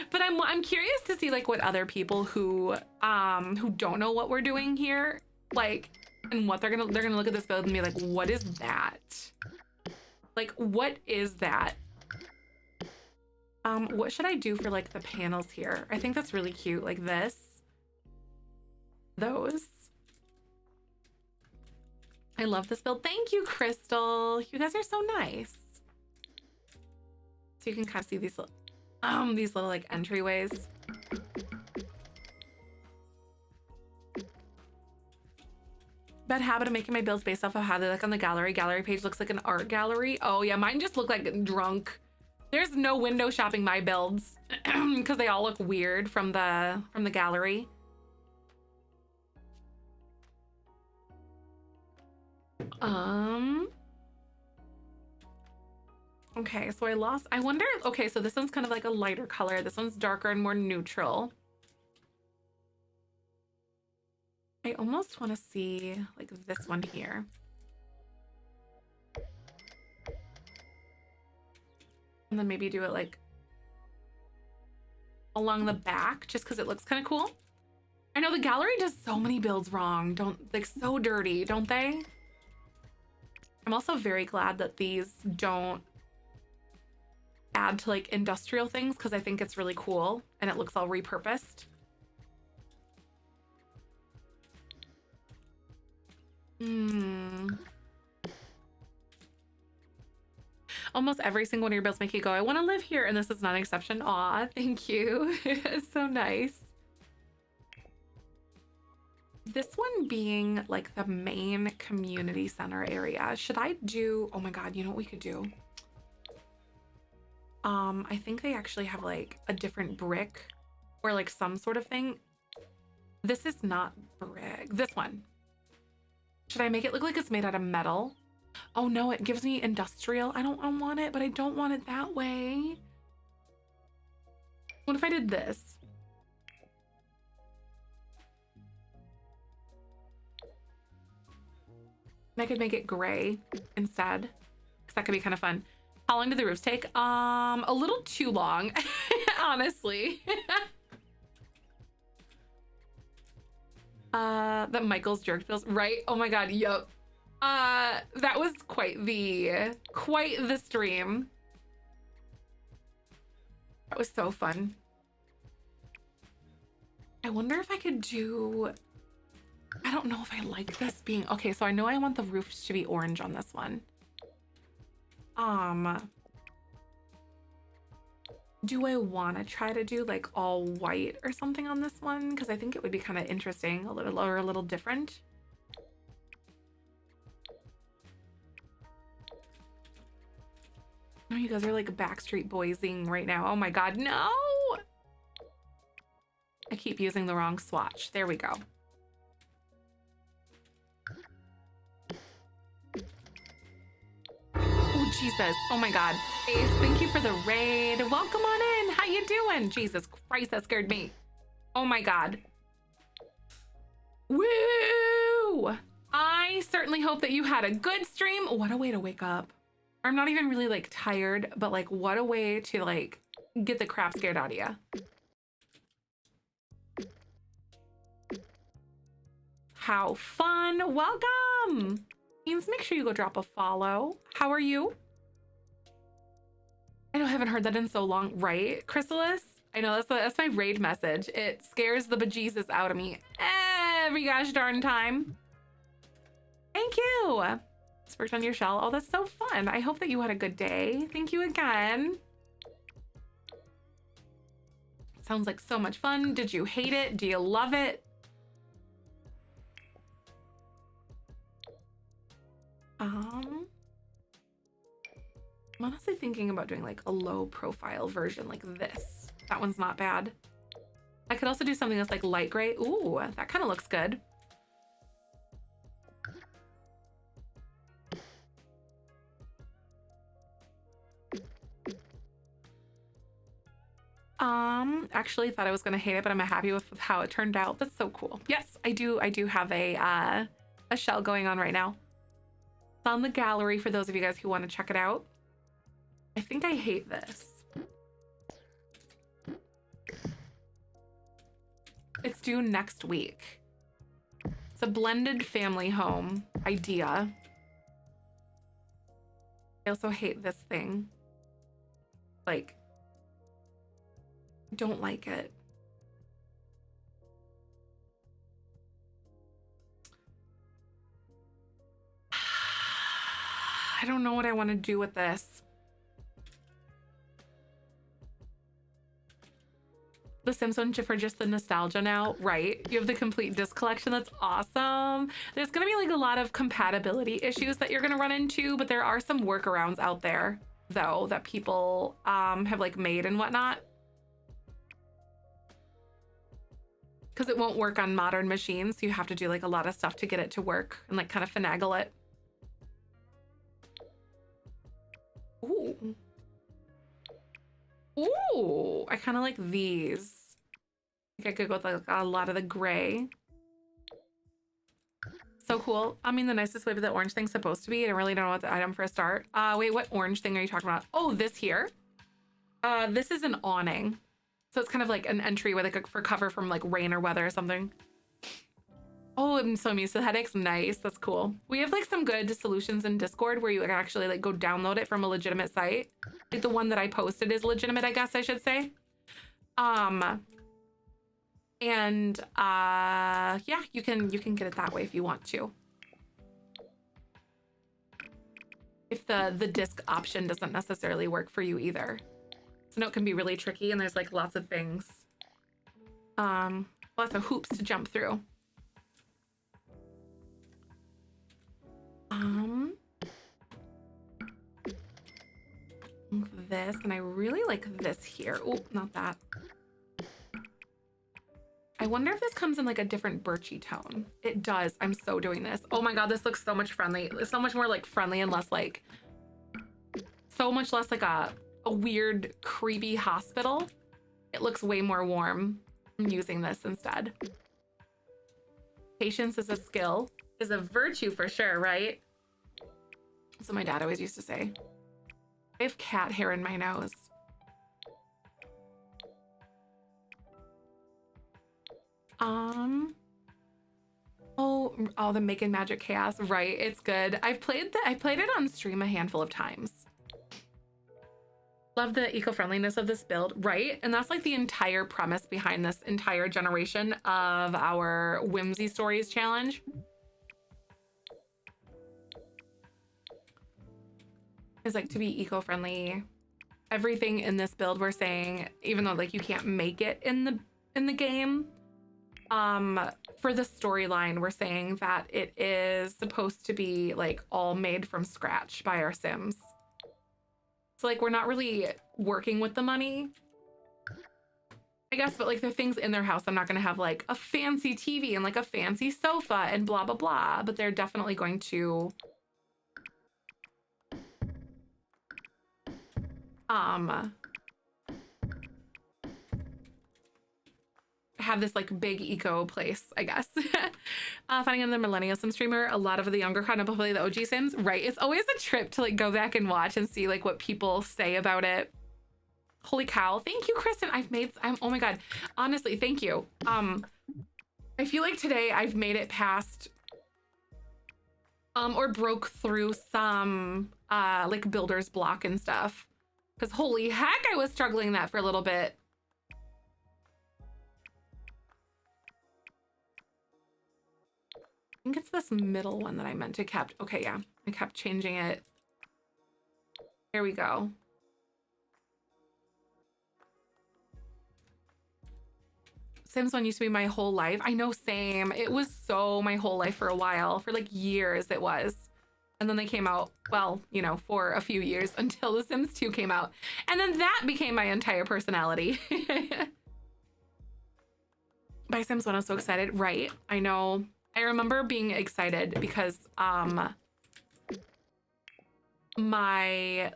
But I'm curious to see like what other people who don't know what we're doing here, like, and what they're gonna look at this build and be like, what is that? Like, what is that? What should I do for like the panels here? I think that's really cute, like this. Those. I love this build. Thank you, Crystal. You guys are so nice. So you can kind of see these little like entryways. Bad habit of making my builds based off of how they look on the gallery. Gallery page looks like an art gallery. Oh yeah, mine just look like drunk. There's no window shopping my builds because they all look weird from the gallery. Okay, so I wonder, okay, so this one's kind of like a lighter color. This one's darker and more neutral. I almost want to see like this one here. And then maybe do it like along the back just because it looks kind of cool. I know the gallery does so many builds wrong, like so dirty, don't they? I'm also very glad that these don't add to like industrial things because I think it's really cool and it looks all repurposed. Almost every single one of your bills make you go, I want to live here, and this is not an exception. Aw, thank you. It's so nice. This one being like the main community center area. Should I do, oh my God, you know what we could do? I think they actually have like a different brick or like some sort of thing. This is not brick, this one. Should I make it look like it's made out of metal? Oh no, it gives me industrial. I want it, but I don't want it that way. What if I did this? I could make it gray instead, because that could be kind of fun. How long do the roofs take? A little too long, honestly. That Michael's jerk feels right. Oh my God, yup. That was quite the stream. That was so fun. I wonder if I could do, I don't know if I like this being, okay, so I know I want the roofs to be orange on this one. Do I want to try to do like all white or something on this one? Because I think it would be kind of interesting, a little different. Oh, you guys are like Backstreet Boysing right now. Oh my God, no! I keep using the wrong swatch. There we go. Oh, Jesus. Oh my God. Ace, thank you for the raid. Welcome on in. How you doing? Jesus Christ, that scared me. Oh my God. Woo! I certainly hope that you had a good stream. What a way to wake up. I'm not even really like tired, but like what a way to like get the crap scared out of you. How fun. Welcome. Means make sure you go drop a follow. How are you? I know I haven't heard that in so long, right, Chrysalis? I know that's my raid message. It scares the bejesus out of me every gosh darn time. Thank you. It's worked on your shell. Oh, that's so fun. I hope that you had a good day. Thank you again. Sounds like so much fun. Did you hate it? Do you love it? I'm honestly thinking about doing like a low profile version like this. That one's not bad. I could also do something that's like light gray. Ooh, that kind of looks good. Actually thought I was gonna hate it, but I'm happy with how it turned out. That's so cool. Yes, I do have a shell going on right now. It's on the gallery for those of you guys who want to check it out. I think I hate this. It's due next week. It's a blended family home idea. I also hate this thing. Like, I don't like it. I don't know what I want to do with this. The Sims one for just the nostalgia now, right? You have the complete disc collection. That's awesome. There's gonna be like a lot of compatibility issues that you're gonna run into, but there are some workarounds out there though that people have like made and whatnot. Because it won't work on modern machines, so you have to do like a lot of stuff to get it to work and like kind of finagle it. Ooh. Ooh, I kind of like these. I think I could go with like a lot of the gray. So cool. I mean, the nicest way, but the orange thing's supposed to be. I really don't know what the item for a start. Wait, what orange thing are you talking about? Oh, this here. This is an awning. So it's kind of like an entry with like for cover from like rain or weather or something. Oh, I'm so used to the headaches. Nice. That's cool. We have like some good solutions in Discord where you can actually like go download it from a legitimate site. Like the one that I posted is legitimate, I guess I should say. Yeah, you can get it that way if you want to. if the disc option doesn't necessarily work for you either. So no, it can be really tricky, and there's like lots of things, lots of hoops to jump through. This, and I really like this here. Oh, not that. I wonder if this comes in like a different birchy tone. It does. I'm so doing this. Oh my God, this looks so much friendly. So much more like friendly and less like, so much less like a weird, creepy hospital. It looks way more warm. I'm using this instead. Patience is a skill, is a virtue for sure, right? That's what my dad always used to say. I have cat hair in my nose. Oh, the Making Magic Chaos, right? It's good. I played it on stream a handful of times. Love the eco-friendliness of this build, right? And that's like the entire premise behind this entire generation of our Whimsy Stories challenge. Is like to be eco-friendly. Everything in this build we're saying, even though like you can't make it in the game, for the storyline, we're saying that it is supposed to be like all made from scratch by our Sims. So like we're not really working with the money, I guess, but like the things in their house, I'm not gonna have like a fancy TV and like a fancy sofa and blah, blah, blah, but they're definitely going to have this like big eco place, I guess. Finding another millennial sim streamer, a lot of the younger crowd don't play the OG Sims, right? It's always a trip to like go back and watch and see like what people say about it. Holy cow. Thank you, Kristen. Oh my God. Honestly, thank you. I feel like today I've made it past or broke through some like builder's block and stuff. Because holy heck, I was struggling that for a little bit. I think it's this middle one that I meant to kept. Okay, yeah, I kept changing it. There we go. Sims 1 used to be my whole life. I know, same. It was so my whole life for a while. For like years it was. And then they came out, well, you know, for a few years until The Sims 2 came out. And then that became my entire personality. By Sims 1, I was so excited. Right, I know. I remember being excited because my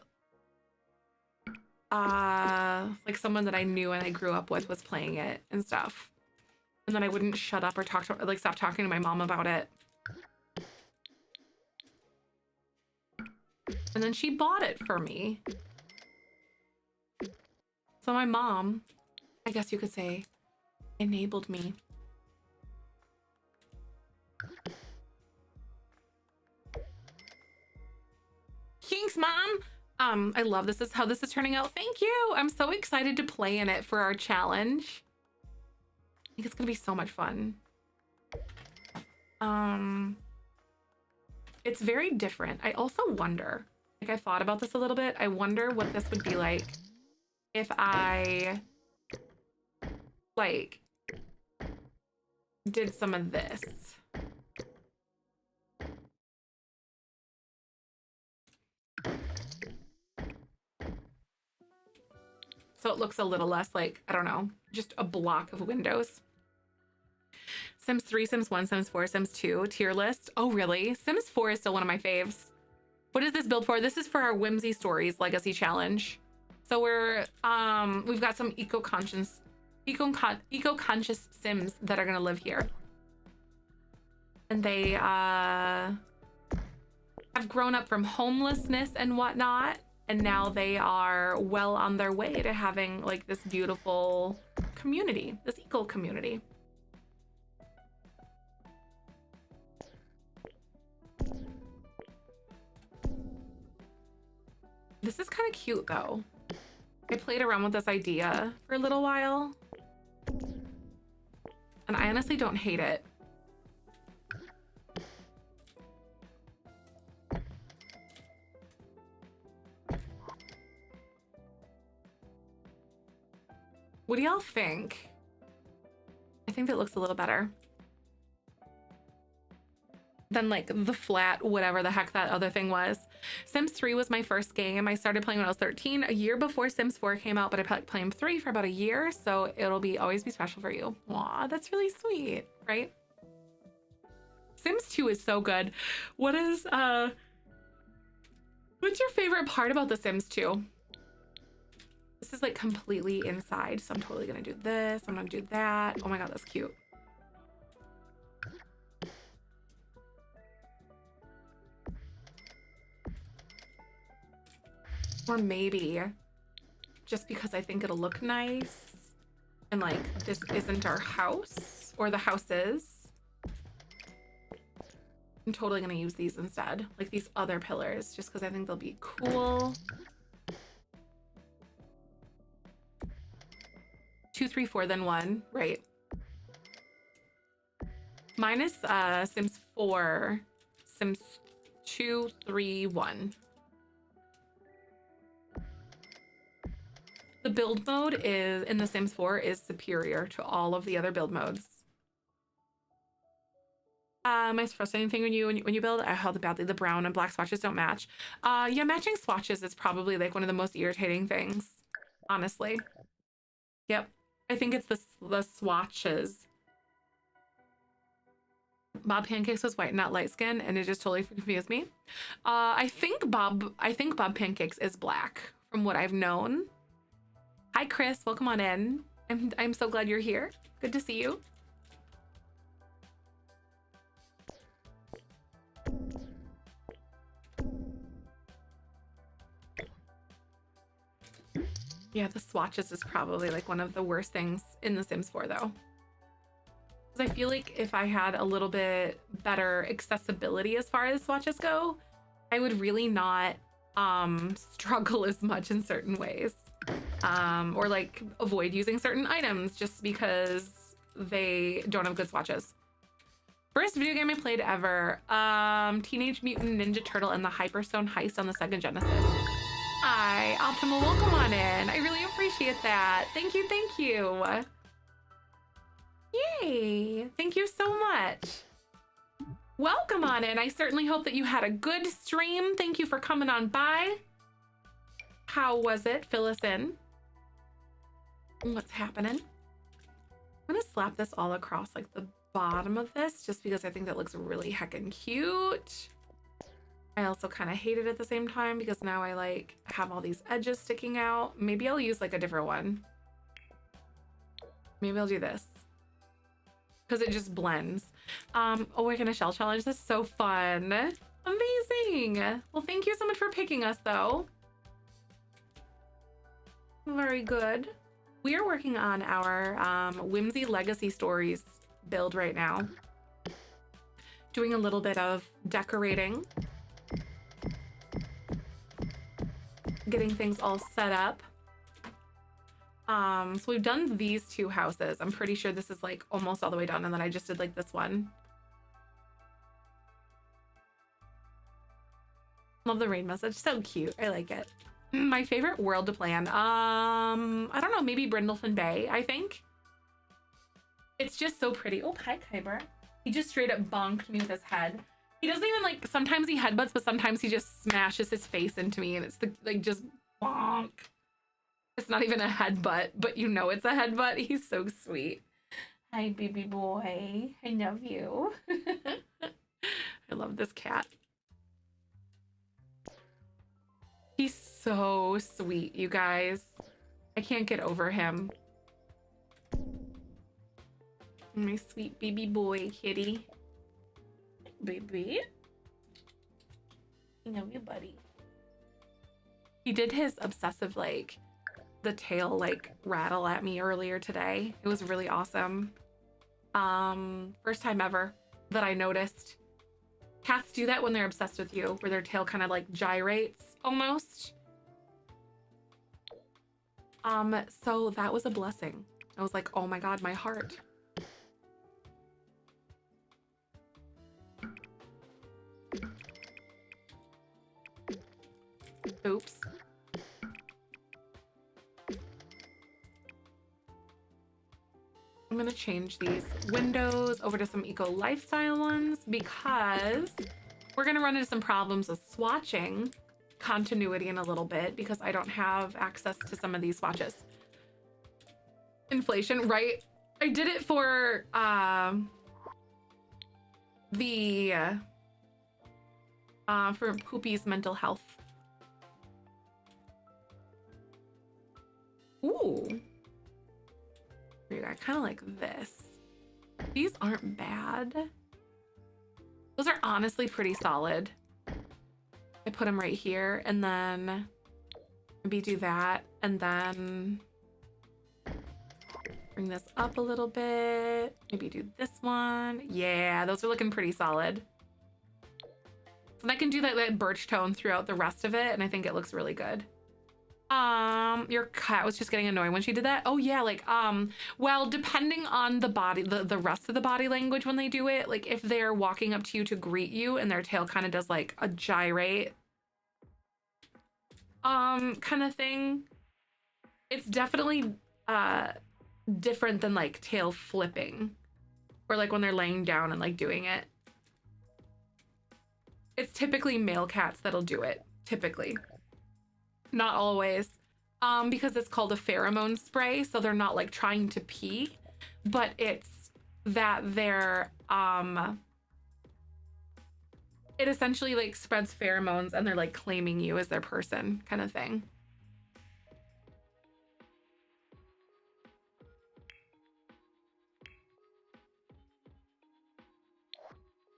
like someone that I knew and I grew up with was playing it and stuff. And then I wouldn't shut up or stop talking to my mom about it. And then she bought it for me. So my mom, I guess you could say, enabled me. Thanks, Mom. I love this. Is how this is turning out. Thank you. I'm so excited to play in it for our challenge. I think it's gonna be so much fun. It's very different. I also wonder, like I thought about this a little bit. I wonder what this would be like if I like did some of this. So it looks a little less like, I don't know, just a block of windows. Sims 3, Sims 1, Sims 4, Sims 2, tier list. Oh, really? Sims 4 is still one of my faves. What is this build for? This is for our Whimsy Stories Legacy Challenge. So we've got some eco-conscious Sims that are gonna live here. And they have grown up from homelessness and whatnot. And now they are well on their way to having like this beautiful community, this eco community. This is kind of cute though. I played around with this idea for a little while. And I honestly don't hate it. What do y'all think? I think that looks a little better than like the flat, whatever the heck that other thing was. Sims 3 was my first game. I started playing when I was 13, a year before Sims 4 came out, but I played 3 for about a year, so it'll be always be special for you. Aw, that's really sweet, right? Sims 2 is so good. What's your favorite part about The Sims 2? This is like completely inside, so I'm totally gonna do this. I'm gonna do that. Oh my god, that's cute. Or maybe just because I think it'll look nice and like this isn't our house, or the house is. I'm totally gonna use these instead, like these other pillars, just because I think they'll be cool. 2, 3, 4, then 1, right? Mine is Sims 4, Sims 2, 3, 1. The build mode is in The Sims 4 is superior to all of the other build modes. My frustrating thing when you build, I held it badly. The brown and black swatches don't match. Yeah, matching swatches is probably like one of the most irritating things, honestly. Yep, I think it's the swatches. Bob Pancakes was white, not light skin, and it just totally confused me. I think Bob Pancakes is black from what I've known. Hi, Chris. Welcome on in. I'm so glad you're here. Good to see you. Yeah, the swatches is probably like one of the worst things in The Sims 4, though. Because I feel like if I had a little bit better accessibility as far as swatches go, I would really not struggle as much in certain ways. Or like avoid using certain items just because they don't have good swatches. First video game I played ever, Teenage Mutant Ninja Turtle and the Hyperstone Heist on the Sega Genesis. Hi, Optimal, welcome on in. I really appreciate that. Thank you, thank you. Yay, thank you so much. Welcome on in. I certainly hope that you had a good stream. Thank you for coming on by. How was it? Fill us in. What's happening? I'm gonna slap this all across like the bottom of this just because I think that looks really heckin' cute. I also kind of hate it at the same time because now I like have all these edges sticking out. Maybe I'll use like a different one. Maybe I'll do this because it just blends. Oh, we're gonna shell challenge. This is so fun. Amazing. Well, thank you so much for picking us though. Very good. We are working on our Whimsy Legacy Stories build right now. Doing a little bit of decorating. Getting things all set up. So we've done these 2 houses. I'm pretty sure this is like almost all the way done, and then I just did like this one. Love the rain message. So cute. I like it. My favorite world to plan. I don't know, maybe Brindleton Bay, I think. It's just so pretty. Oh, hi, Kyber. He just straight up bonked me with his head. He doesn't even like, sometimes he headbutts, but sometimes he just smashes his face into me and it's the, like just bonk. It's not even a headbutt, but you know it's a headbutt. He's so sweet. Hi, baby boy. I love you. I love this cat. He's so sweet, you guys. I can't get over him. My sweet baby boy, kitty. Baby. I love you, buddy. He did his obsessive, like, the tail, like, rattle at me earlier today. It was really awesome. First time ever that I noticed. Cats do that when they're obsessed with you, where their tail kind of, like, gyrates almost. So that was a blessing. I was like, oh my God, my heart. Oops. I'm gonna change these windows over to some eco lifestyle ones because we're gonna run into some problems with swatching continuity in a little bit because I don't have access to some of these swatches. Inflation, right? I did it for for Poopy's mental health. Ooh. I kind of like this. These aren't bad. Those are honestly pretty solid. I put them right here and then maybe do that and then bring this up a little bit. Maybe do this one. Yeah, those are looking pretty solid. And I can do that birch tone throughout the rest of it and I think it looks really good. Your cat was just getting annoyed when she did that. Oh yeah, like well, depending on the body, the rest of the body language when they do it, like if they're walking up to you to greet you and their tail kind of does like a gyrate kind of thing, it's definitely different than like tail flipping or like when they're laying down and like doing it. It's typically male cats that'll do it, typically. Not always, because it's called a pheromone spray, so they're not like trying to pee, but it's that they're it essentially like spreads pheromones and they're like claiming you as their person kind of thing.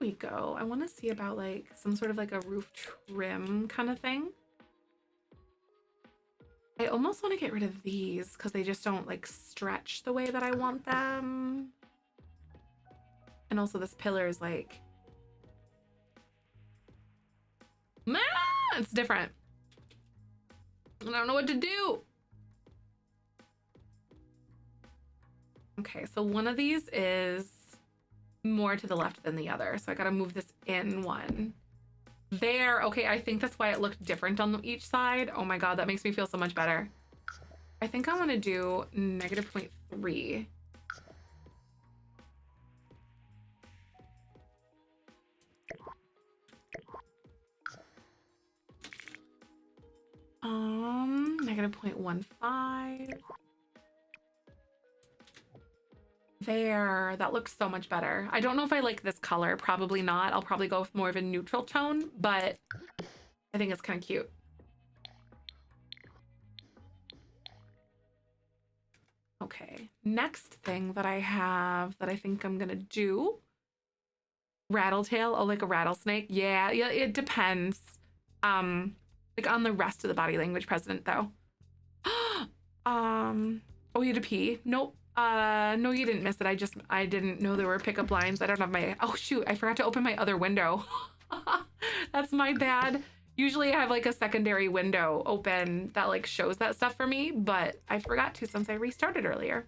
Here we go. I want to see about like some sort of like a roof trim kind of thing. I almost want to get rid of these because they just don't like stretch the way that I want them. And also this pillar is like, it's different. I don't know what to do. Okay, so one of these is more to the left than the other. So I got to move this in one. There, okay, I think that's why it looked different on each side. Oh my God, that makes me feel so much better. I think I want to do -0.3. -0.15. There, that looks so much better. I don't know if I like this color, probably not. I'll probably go with more of a neutral tone, but I think it's kind of cute. Okay, next thing that I have that I think I'm gonna do, rattletail. Oh, like a rattlesnake. Yeah, it depends. Like on the rest of the body language present though. Oh, you had to pee? Nope. No, you didn't miss it. I didn't know there were pickup lines. I don't have my, oh shoot, I forgot to open my other window. That's my bad. Usually I have like a secondary window open that like shows that stuff for me, but I forgot to since I restarted earlier.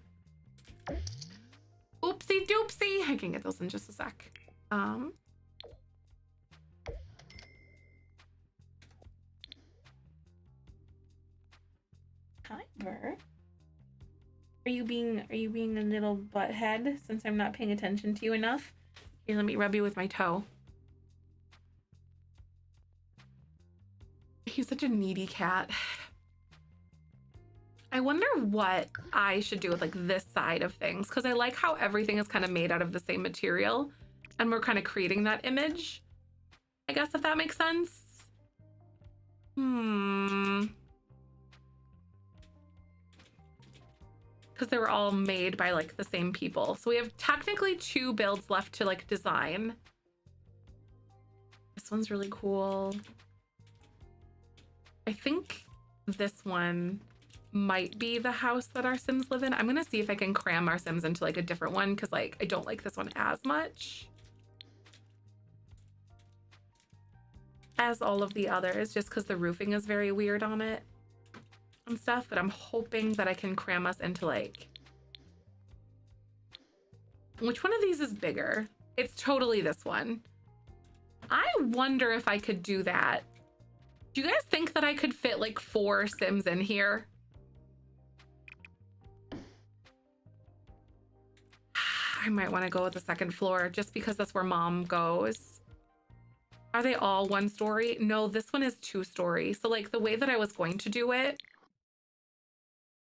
Oopsie doopsie. I can get those in just a sec. Hi, Bert. Are you being a little butthead since I'm not paying attention to you enough? Here, let me rub you with my toe. He's such a needy cat. I wonder what I should do with like this side of things because I like how everything is kind of made out of the same material and we're kind of creating that image. I guess if that makes sense. Because they were all made by like the same people. So we have technically 2 builds left to like design. This one's really cool. I think this one might be the house that our Sims live in. I'm gonna see if I can cram our Sims into like a different one because like I don't like this one as much as all of the others just because the roofing is very weird on it and stuff, but I'm hoping that I can cram us into like, which one of these is bigger? It's totally this one. I wonder if I could do that. Do you guys think that I could fit like 4 Sims in here? I might want to go with the second floor just because that's where mom goes. Are they all one story? No, this one is 2-story. So like the way that I was going to do it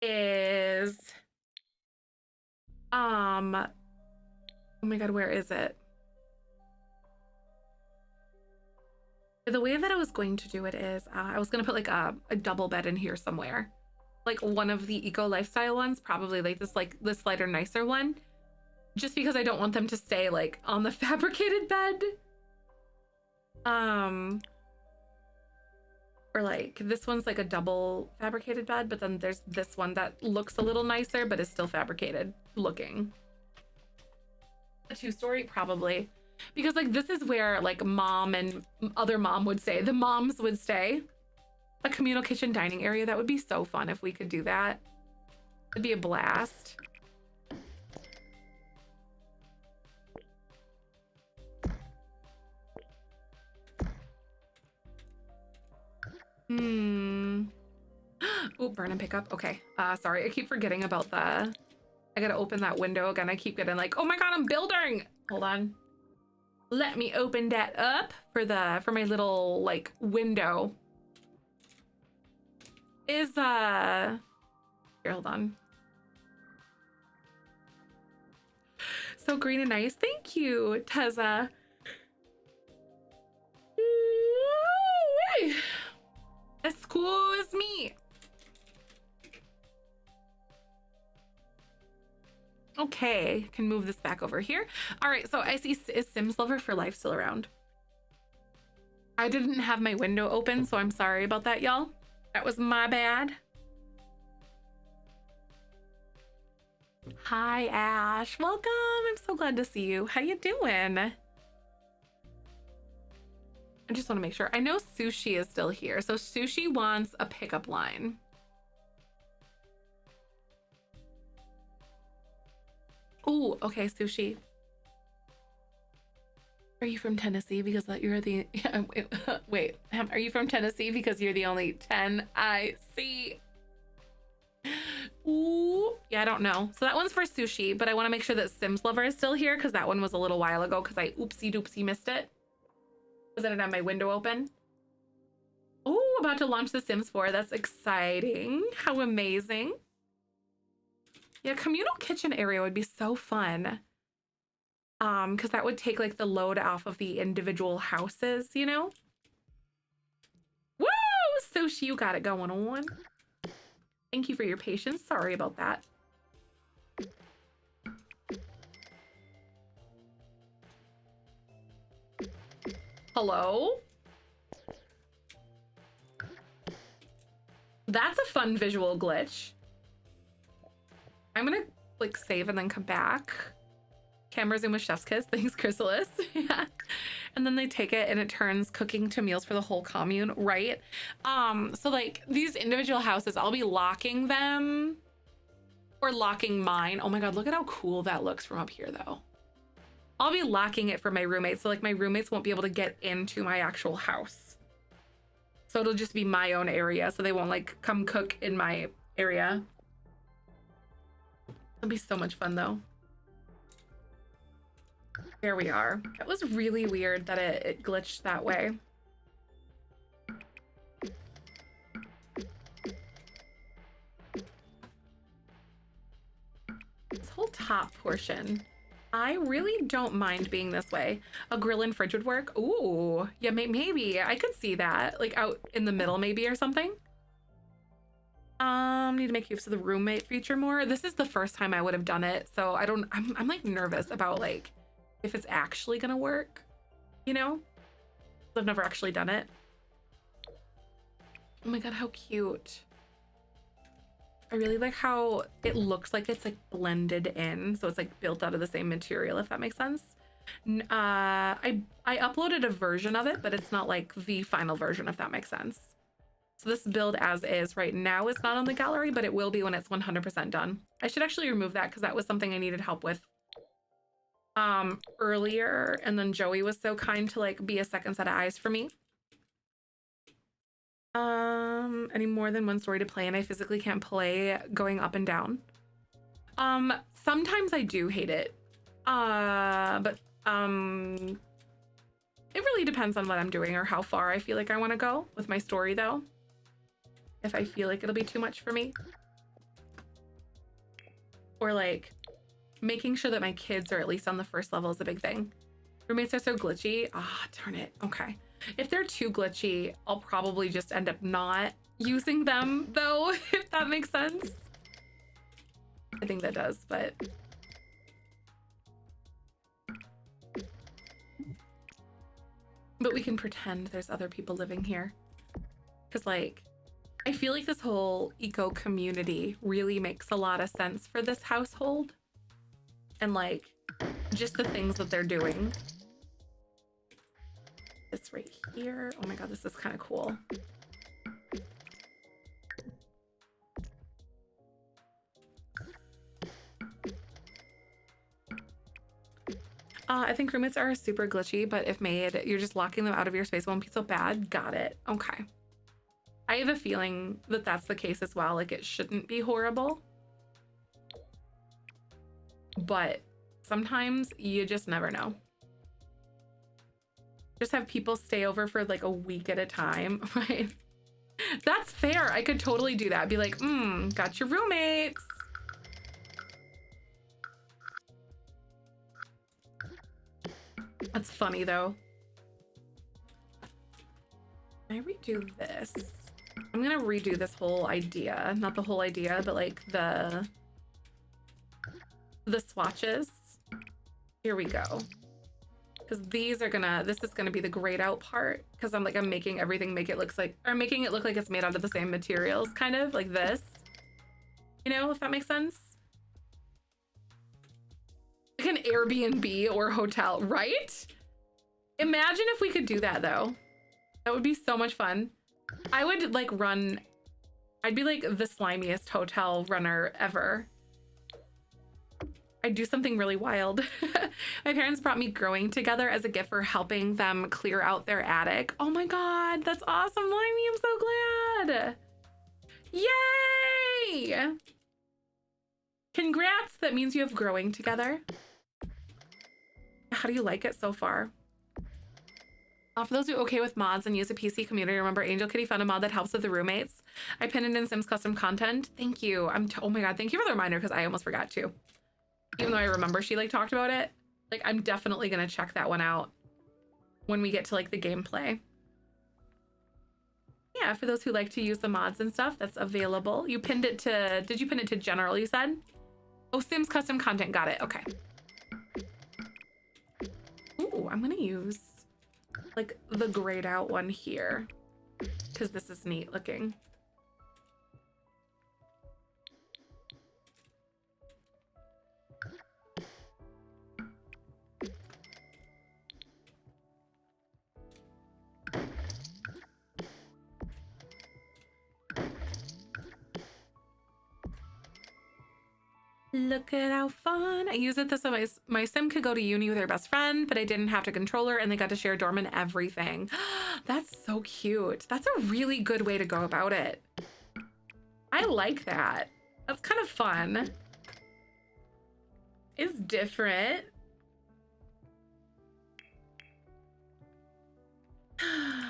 is, oh my God, where is it? The way that I was going to do it is I was going to put like a double bed in here somewhere. Like one of the eco lifestyle ones, probably like this lighter, nicer one. Just because I don't want them to stay like on the fabricated bed. Or like this one's like a double fabricated bed, but then there's this one that looks a little nicer, but is still fabricated looking. A 2-story, probably. Because like this is where like mom and other mom would stay. The moms would stay. A communal kitchen dining area. That would be so fun if we could do that. It'd be a blast. Oh, burn and pick up. Okay. Sorry, I keep forgetting about I gotta open that window again. I keep getting like, oh my God, I'm building. Hold on. Let me open that up for my little like window. Is here, hold on. So green and nice. Thank you, Teza. Excuse me. Okay, can move this back over here. All right, so I see, is Sims Lover for Life still around? I didn't have my window open, so I'm sorry about that, y'all. That was my bad. Hi, Ash. Welcome. I'm so glad to see you. How you doing? I just want to make sure. I know Sushi is still here, so Sushi wants a pickup line. Oh, okay, Sushi. Are you from Tennessee? Because you're the... Wait, are you from Tennessee? Because you're the only 10 I see. Ooh, yeah, I don't know. So that one's for Sushi, but I want to make sure that Sims Lover is still here because that one was a little while ago because I oopsie doopsie missed it. Because I didn't have my window open. Oh, about to launch The Sims 4. That's exciting. How amazing. Yeah, communal kitchen area would be so fun. Because that would take like the load off of the individual houses, you know? Woo! Sushi, you got it going on. Thank you for your patience. Sorry about that. Hello? That's a fun visual glitch. I'm gonna like save and then come back. Cameras in with chef's kiss. Thanks, Chrysalis. Yeah. And then they take it and it turns cooking to meals for the whole commune, right? So like these individual houses, I'll be locking them or locking mine. Oh my God, look at how cool that looks from up here though. I'll be locking it for my roommates. So like my roommates won't be able to get into my actual house. So it'll just be my own area. So they won't like come cook in my area. It'll be so much fun though. There we are. It was really weird that it glitched that way. This whole top portion, I really don't mind being this way. A grill and fridge would work. Ooh, yeah, maybe I could see that, like out in the middle maybe or something. Need to make use of the roommate feature more. This is the first time I would have done it, so I'm like nervous about like if it's actually gonna work, you know? I've never actually done it. Oh my God, how cute. I really like how it looks like it's like blended in. So it's like built out of the same material, if that makes sense. I uploaded a version of it, but it's not like the final version, if that makes sense. So this build as is right now is not on the gallery, but it will be when it's 100% done. I should actually remove that because that was something I needed help with earlier, and then Joey was so kind to like be a second set of eyes for me. Any more than one story to play, and I physically can't play going up and down. Sometimes I do hate it. But it really depends on what I'm doing or how far I feel like I want to go with my story, though. If I feel like it'll be too much for me. Or like making sure that my kids are at least on the first level is a big thing. Roommates are so glitchy. Ah, darn it. Okay. If they're too glitchy, I'll probably just end up not using them, though, if that makes sense. I think that does, but... But we can pretend there's other people living here. Because, like, I feel like this whole eco community really makes a lot of sense for this household. And, like, just the things that they're doing. This right here. Oh my god, this is kind of cool. I think roommates are super glitchy, but if made, you're just locking them out of your space. Won't be so bad. Got it. Okay. I have a feeling that that's the case as well. Like, it shouldn't be horrible. But sometimes you just never know. Just have people stay over for like a week at a time, right? That's fair. I could totally do that. Be like, got your roommates. That's funny though. Can I redo this? I'm gonna redo this whole idea. Not the whole idea, but like the swatches. Here we go. Because these are gonna, this is gonna be the grayed out part. Because I'm making everything make it look like it's made out of the same materials, kind of like this. You know, if that makes sense. Like an Airbnb or hotel, right? Imagine if we could do that though. That would be so much fun. I would like run, I'd be like the slimiest hotel runner ever. I'd do something really wild. My parents brought me Growing Together as a gift for helping them clear out their attic. Oh my god, that's awesome, Limey, I'm so glad. Yay! Congrats, that means you have Growing Together. How do you like it so far? For those who are okay with mods and use a PC community, remember Angel Kitty found a mod that helps with the roommates. I pinned it in Sims custom content. Thank you. Oh my god, thank you for the reminder because I almost forgot to. Even though I remember she like talked about it. Like, I'm definitely gonna check that one out when we get to like the gameplay. Yeah, for those who like to use the mods and stuff, that's available. You pinned it to, did you pin it to general, you said? Oh, Sims custom content, got it, okay. Ooh, I'm gonna use like the grayed out one here because this is neat looking. Look at how fun. I use it this way. My sim could go to uni with her best friend, but I didn't have to control her and they got to share dorm and everything. That's so cute. That's a really good way to go about it. I like that. That's kind of fun. It's different.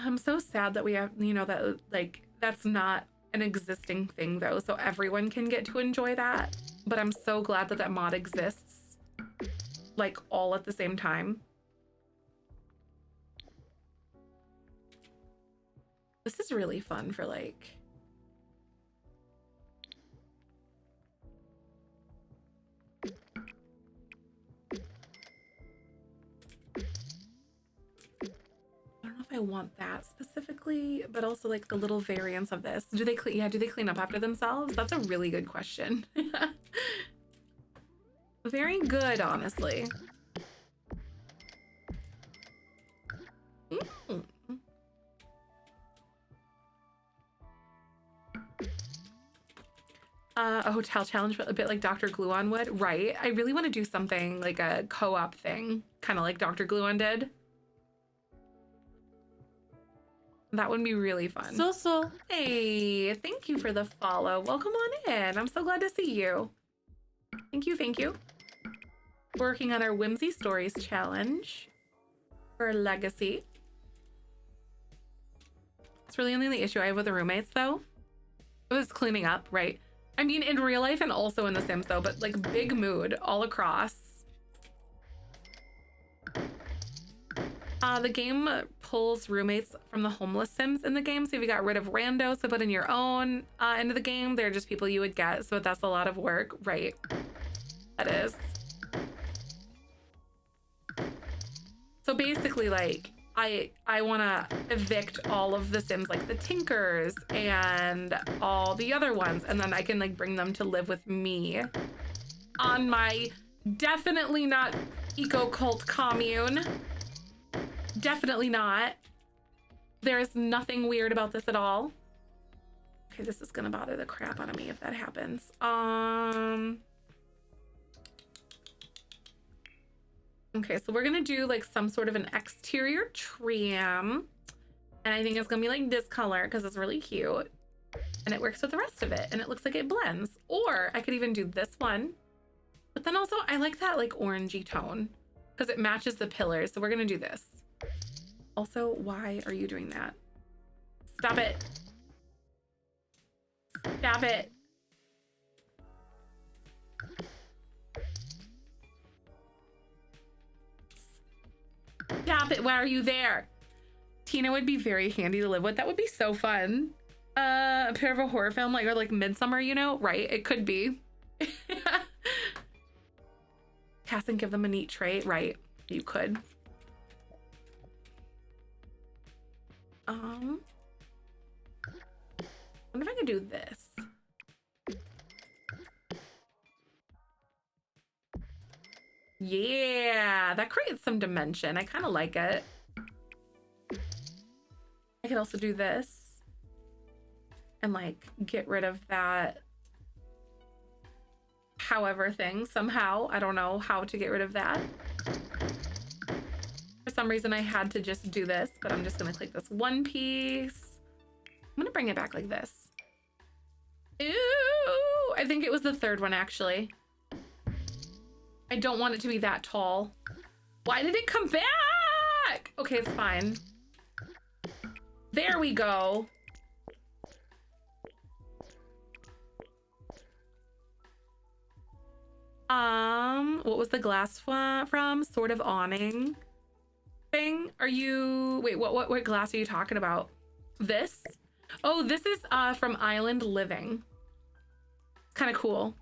I'm so sad that we have, you know, that like, that's not an existing thing though. So everyone can get to enjoy that. But I'm so glad that that mod exists, like, all at the same time. This is really fun for, like... I don't know if I want that specifically, but also, like, the little variants of this. Do they clean? Yeah, do they clean up after themselves? That's a really good question. Very good, honestly. A hotel challenge, a bit like Dr. Gluon would, right? I really want to do something like a co-op thing, kind of like Dr. Gluon did. That would be really fun. So. Hey, thank you for the follow. Welcome on in. I'm so glad to see you. Thank you, thank you. Working on our Whimsy Stories challenge for Legacy. It's really only the issue I have with the roommates, though. It was cleaning up, right? I mean, in real life and also in The Sims, though, but like big mood all across. The game pulls roommates from the homeless Sims in the game. So if you got rid of randos to put in your own into the game, they're just people you would get. So that's a lot of work, right? That is. So basically, like, I want to evict all of the Sims, like the Tinkers and all the other ones, and then I can like bring them to live with me on my definitely not eco cult commune. Definitely not. There is nothing weird about this at all. Okay, this is gonna bother the crap out of me if that happens. Okay, so we're gonna do like some sort of an exterior trim. And I think it's gonna be like this color because it's really cute. And it works with the rest of it. And it looks like it blends. Or I could even do this one. But then also I like that like orangey tone because it matches the pillars. So we're gonna do this. Also, why are you doing that? Stop it. Stop it. Stop it. Why are you there? Tina would be very handy to live with. That would be so fun. A pair of a horror film, like, or like Midsummer, you know? Right, it could be. Cast and give them a neat trait. Right, you could. I wonder if I could do this. Yeah, that creates some dimension. I kind of like it. I could also do this and like get rid of that however thing somehow. I don't know how to get rid of that. For some reason I had to just do this, but I'm just gonna click this one piece. I'm gonna bring it back like this. Ooh, I think it was the third one actually. I don't want it to be that tall. Why did it come back? Okay, it's fine. There we go. What was the glass from? Sort of awning thing? Are you, wait, what glass are you talking about? This? Oh, this is from Island Living. Kind of cool.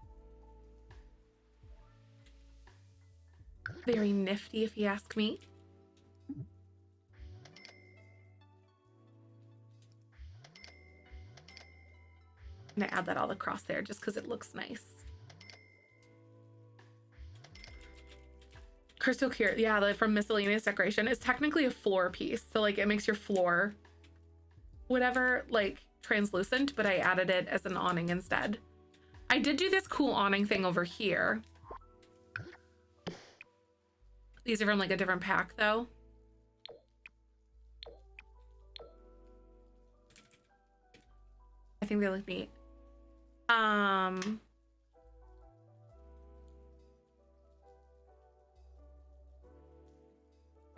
Very nifty if you ask me. I'm gonna add that all across there just because it looks nice. Crystal clear, yeah, from miscellaneous decoration. It's technically a floor piece, so like it makes your floor whatever like translucent, but I added it as an awning instead. I did do this cool awning thing over here. These are from like a different pack though. I think they look neat. I'm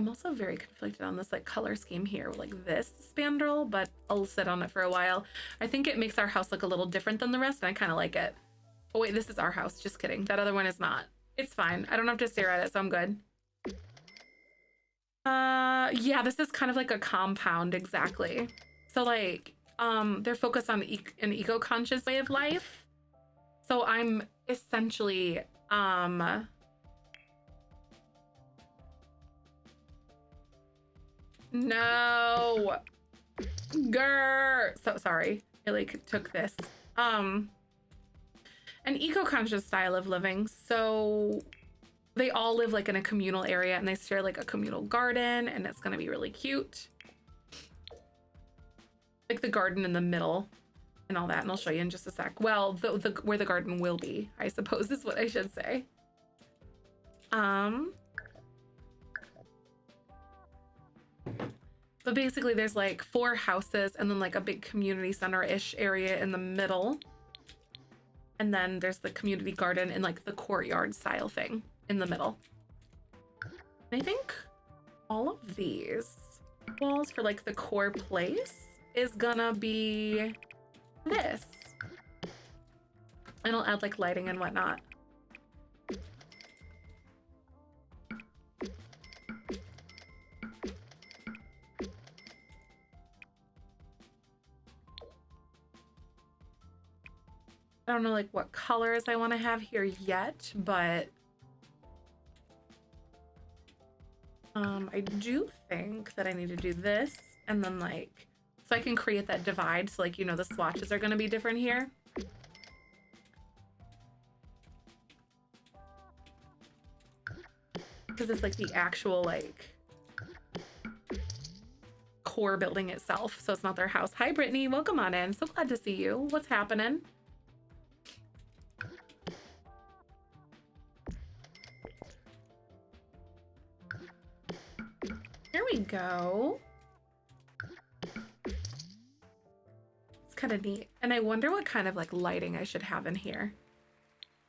also very conflicted on this like color scheme here, like this spandrel, but I'll sit on it for a while. I think it makes our house look a little different than the rest, and I kind of like it. Oh wait, this is our house. Just kidding. That other one is not. It's fine. I don't have to stare at it, so I'm good. Yeah, this is kind of like a compound, exactly. So like, they're focused on an eco-conscious way of life. So I'm essentially, no, grr. So sorry, I like took this. An eco-conscious style of living. So they all live like in a communal area and they share like a communal garden, and it's gonna be really cute. Like the garden in the middle and all that, and I'll show you in just a sec. Well, the where the garden will be, I suppose is what I should say. But basically there's like 4 houses and then like a big community center-ish area in the middle. And then there's the community garden and like the courtyard style thing in the middle. And I think all of these walls for like the core place is gonna be this. And I'll add like lighting and whatnot. I don't know like what colors I want to have here yet, but I do think that I need to do this and then like, so I can create that divide. So like, you know, the swatches are going to be different here. Because it's like the actual like core building itself. So it's not their house. Hi, Brittany. Welcome on in. So glad to see you. What's happening? There we go. It's kind of neat. And I wonder what kind of like lighting I should have in here.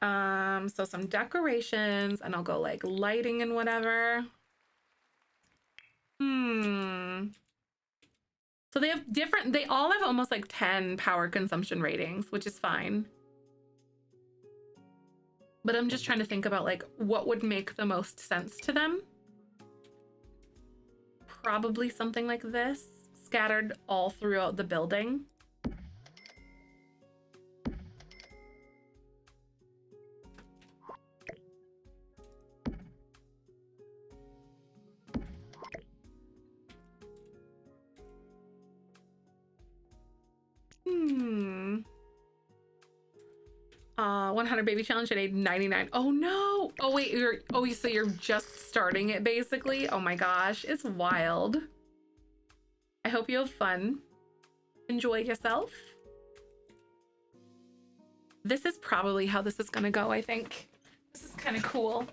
So some decorations and I'll go like lighting and whatever. So they have different, they all have almost like 10 power consumption ratings, which is fine. But I'm just trying to think about like what would make the most sense to them. Probably something like this, scattered all throughout the building. Hmm. 100 baby challenge at age 99. Oh no. Oh wait, so you're just starting it basically. Oh my gosh, it's wild. I hope you have fun. Enjoy yourself. This is probably how this is gonna go, I think. This is kind of cool.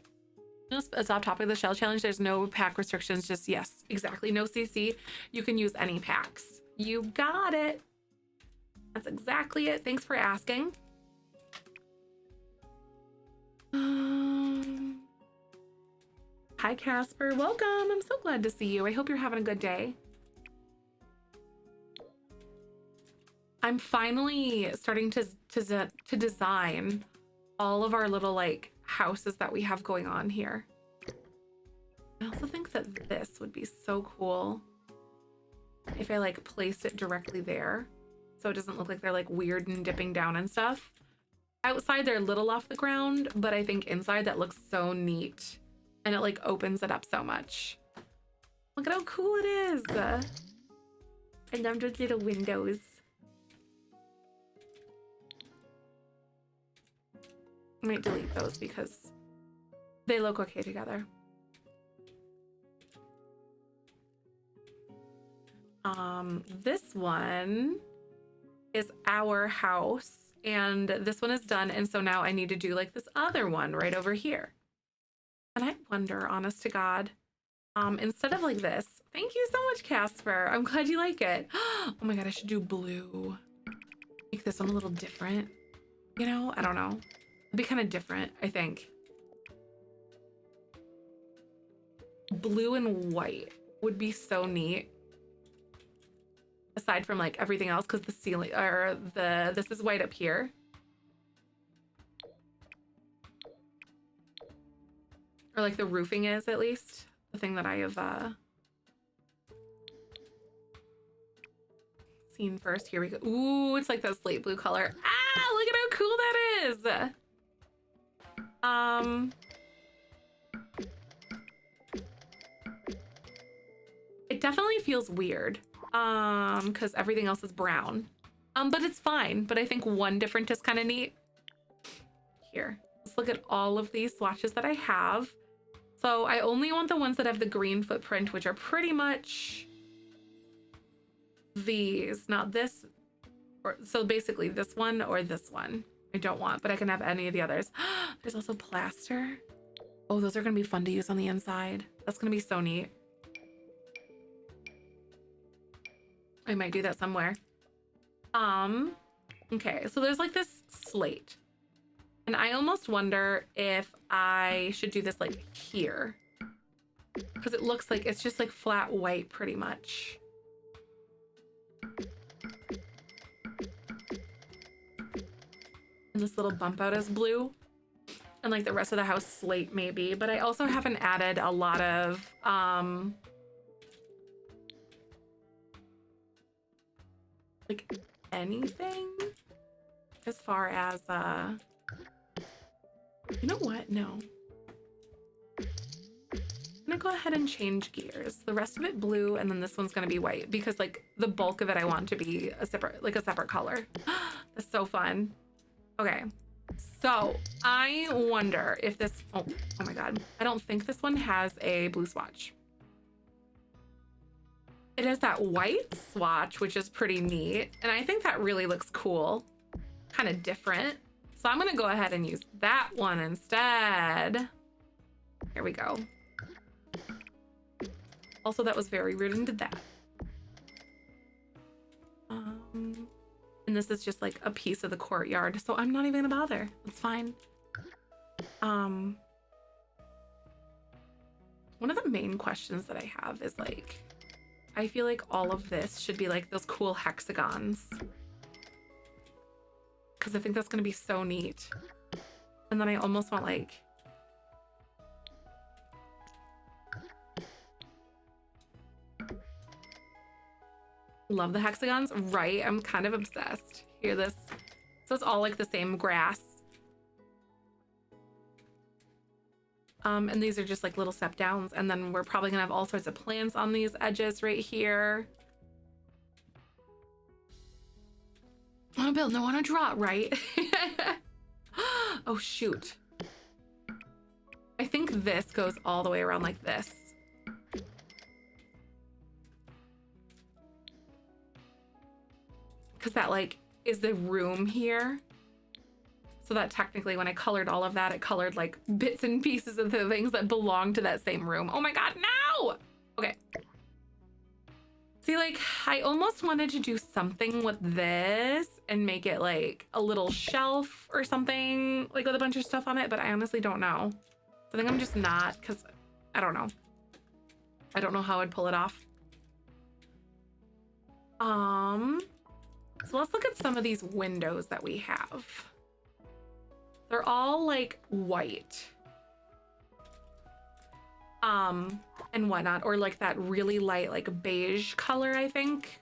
Just as off topic of the shell challenge, there's no pack restrictions, just yes, exactly. No CC. You can use any packs. You got it. That's exactly it. Thanks for asking. Hi, Casper. Welcome. I'm so glad to see you. I hope you're having a good day. I'm finally starting to design all of our little like houses that we have going on here. I also think that this would be so cool if I like placed it directly there, so it doesn't look like they're like weird and dipping down and stuff. Outside they're a little off the ground, but I think inside that looks so neat and it like opens it up so much. Look at how cool it is. I love those little windows. I might delete those because they look okay together. This one is our house and this one is done. And so now I need to do like this other one right over here. And I wonder, honest to God, instead of like this, thank you so much, Casper. I'm glad you like it. Oh my God, I should do blue. Make this one a little different. You know, I don't know. It'd be kind of different, I think. Blue and white would be so neat. Aside from like everything else, because the ceiling or this is white up here. Or like the roofing is, at least. The thing that I have seen first. Here we go. Ooh, it's like that slate blue color. Ah, look at how cool that is. It definitely feels weird. Because everything else is brown. But it's fine. But I think one different is kind of neat. Here, let's look at all of these swatches that I have. So I only want the ones that have the green footprint, which are pretty much these, not this. So basically this one or this one I don't want, but I can have any of the others. There's also plaster. Oh, those are going to be fun to use on the inside. That's going to be so neat. I might do that somewhere. Okay, so there's like this slate. And I almost wonder if I should do this like here, because it looks like it's just like flat white pretty much. And this little bump out is blue. And like the rest of the house slate maybe, but I also haven't added a lot of like anything as far as you know what? No. I'm gonna go ahead and change gears. The rest of it blue, and then this one's gonna be white because like the bulk of it I want to be a separate color. That's so fun. Okay. So I wonder if this, oh my God. I don't think this one has a blue swatch. It has that white swatch, which is pretty neat. And I think that really looks cool, kind of different. So I'm gonna go ahead and use that one instead. Here we go. Also, that was very rude and did that. And this is just like a piece of the courtyard, so I'm not even gonna bother. It's fine. One of the main questions that I have is like, I feel like all of this should be like those cool hexagons, because I think that's gonna be so neat. And then I almost want like, love the hexagons, right? I'm kind of obsessed. Hear this? So it's all like the same grass. And these are just like little step downs. And then we're probably gonna have all sorts of plants on these edges right here. I wanna build, no, I wanna draw, right? Oh shoot. I think this goes all the way around like this. Because that like is the room here. So that technically when I colored all of that, it colored like bits and pieces of the things that belong to that same room. Oh my God, no! Okay. See, like I almost wanted to do something with this and make it like a little shelf or something like with a bunch of stuff on it, but I honestly don't know. I think I'm just not, because I don't know. I don't know how I'd pull it off. So let's look at some of these windows that we have. They're all like white. And whatnot, or like that really light, like beige color, I think.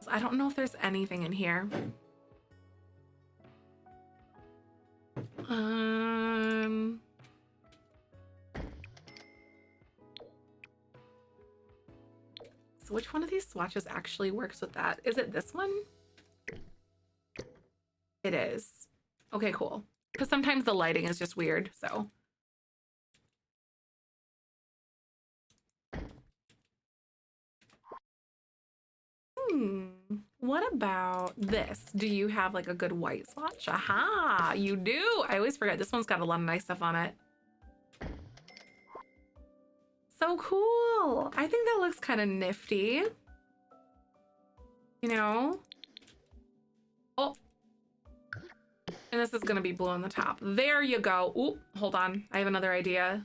I don't know if there's anything in here. So which one of these swatches actually works with that? Is it this one? It is. Okay, cool. Because sometimes the lighting is just weird, so. What about this? Do you have like a good white swatch? Aha, you do. I always forget. This one's got a lot of nice stuff on it. So cool. I think that looks kind of nifty. You know? Oh. And this is going to be blue on the top. There you go. Ooh, hold on. I have another idea.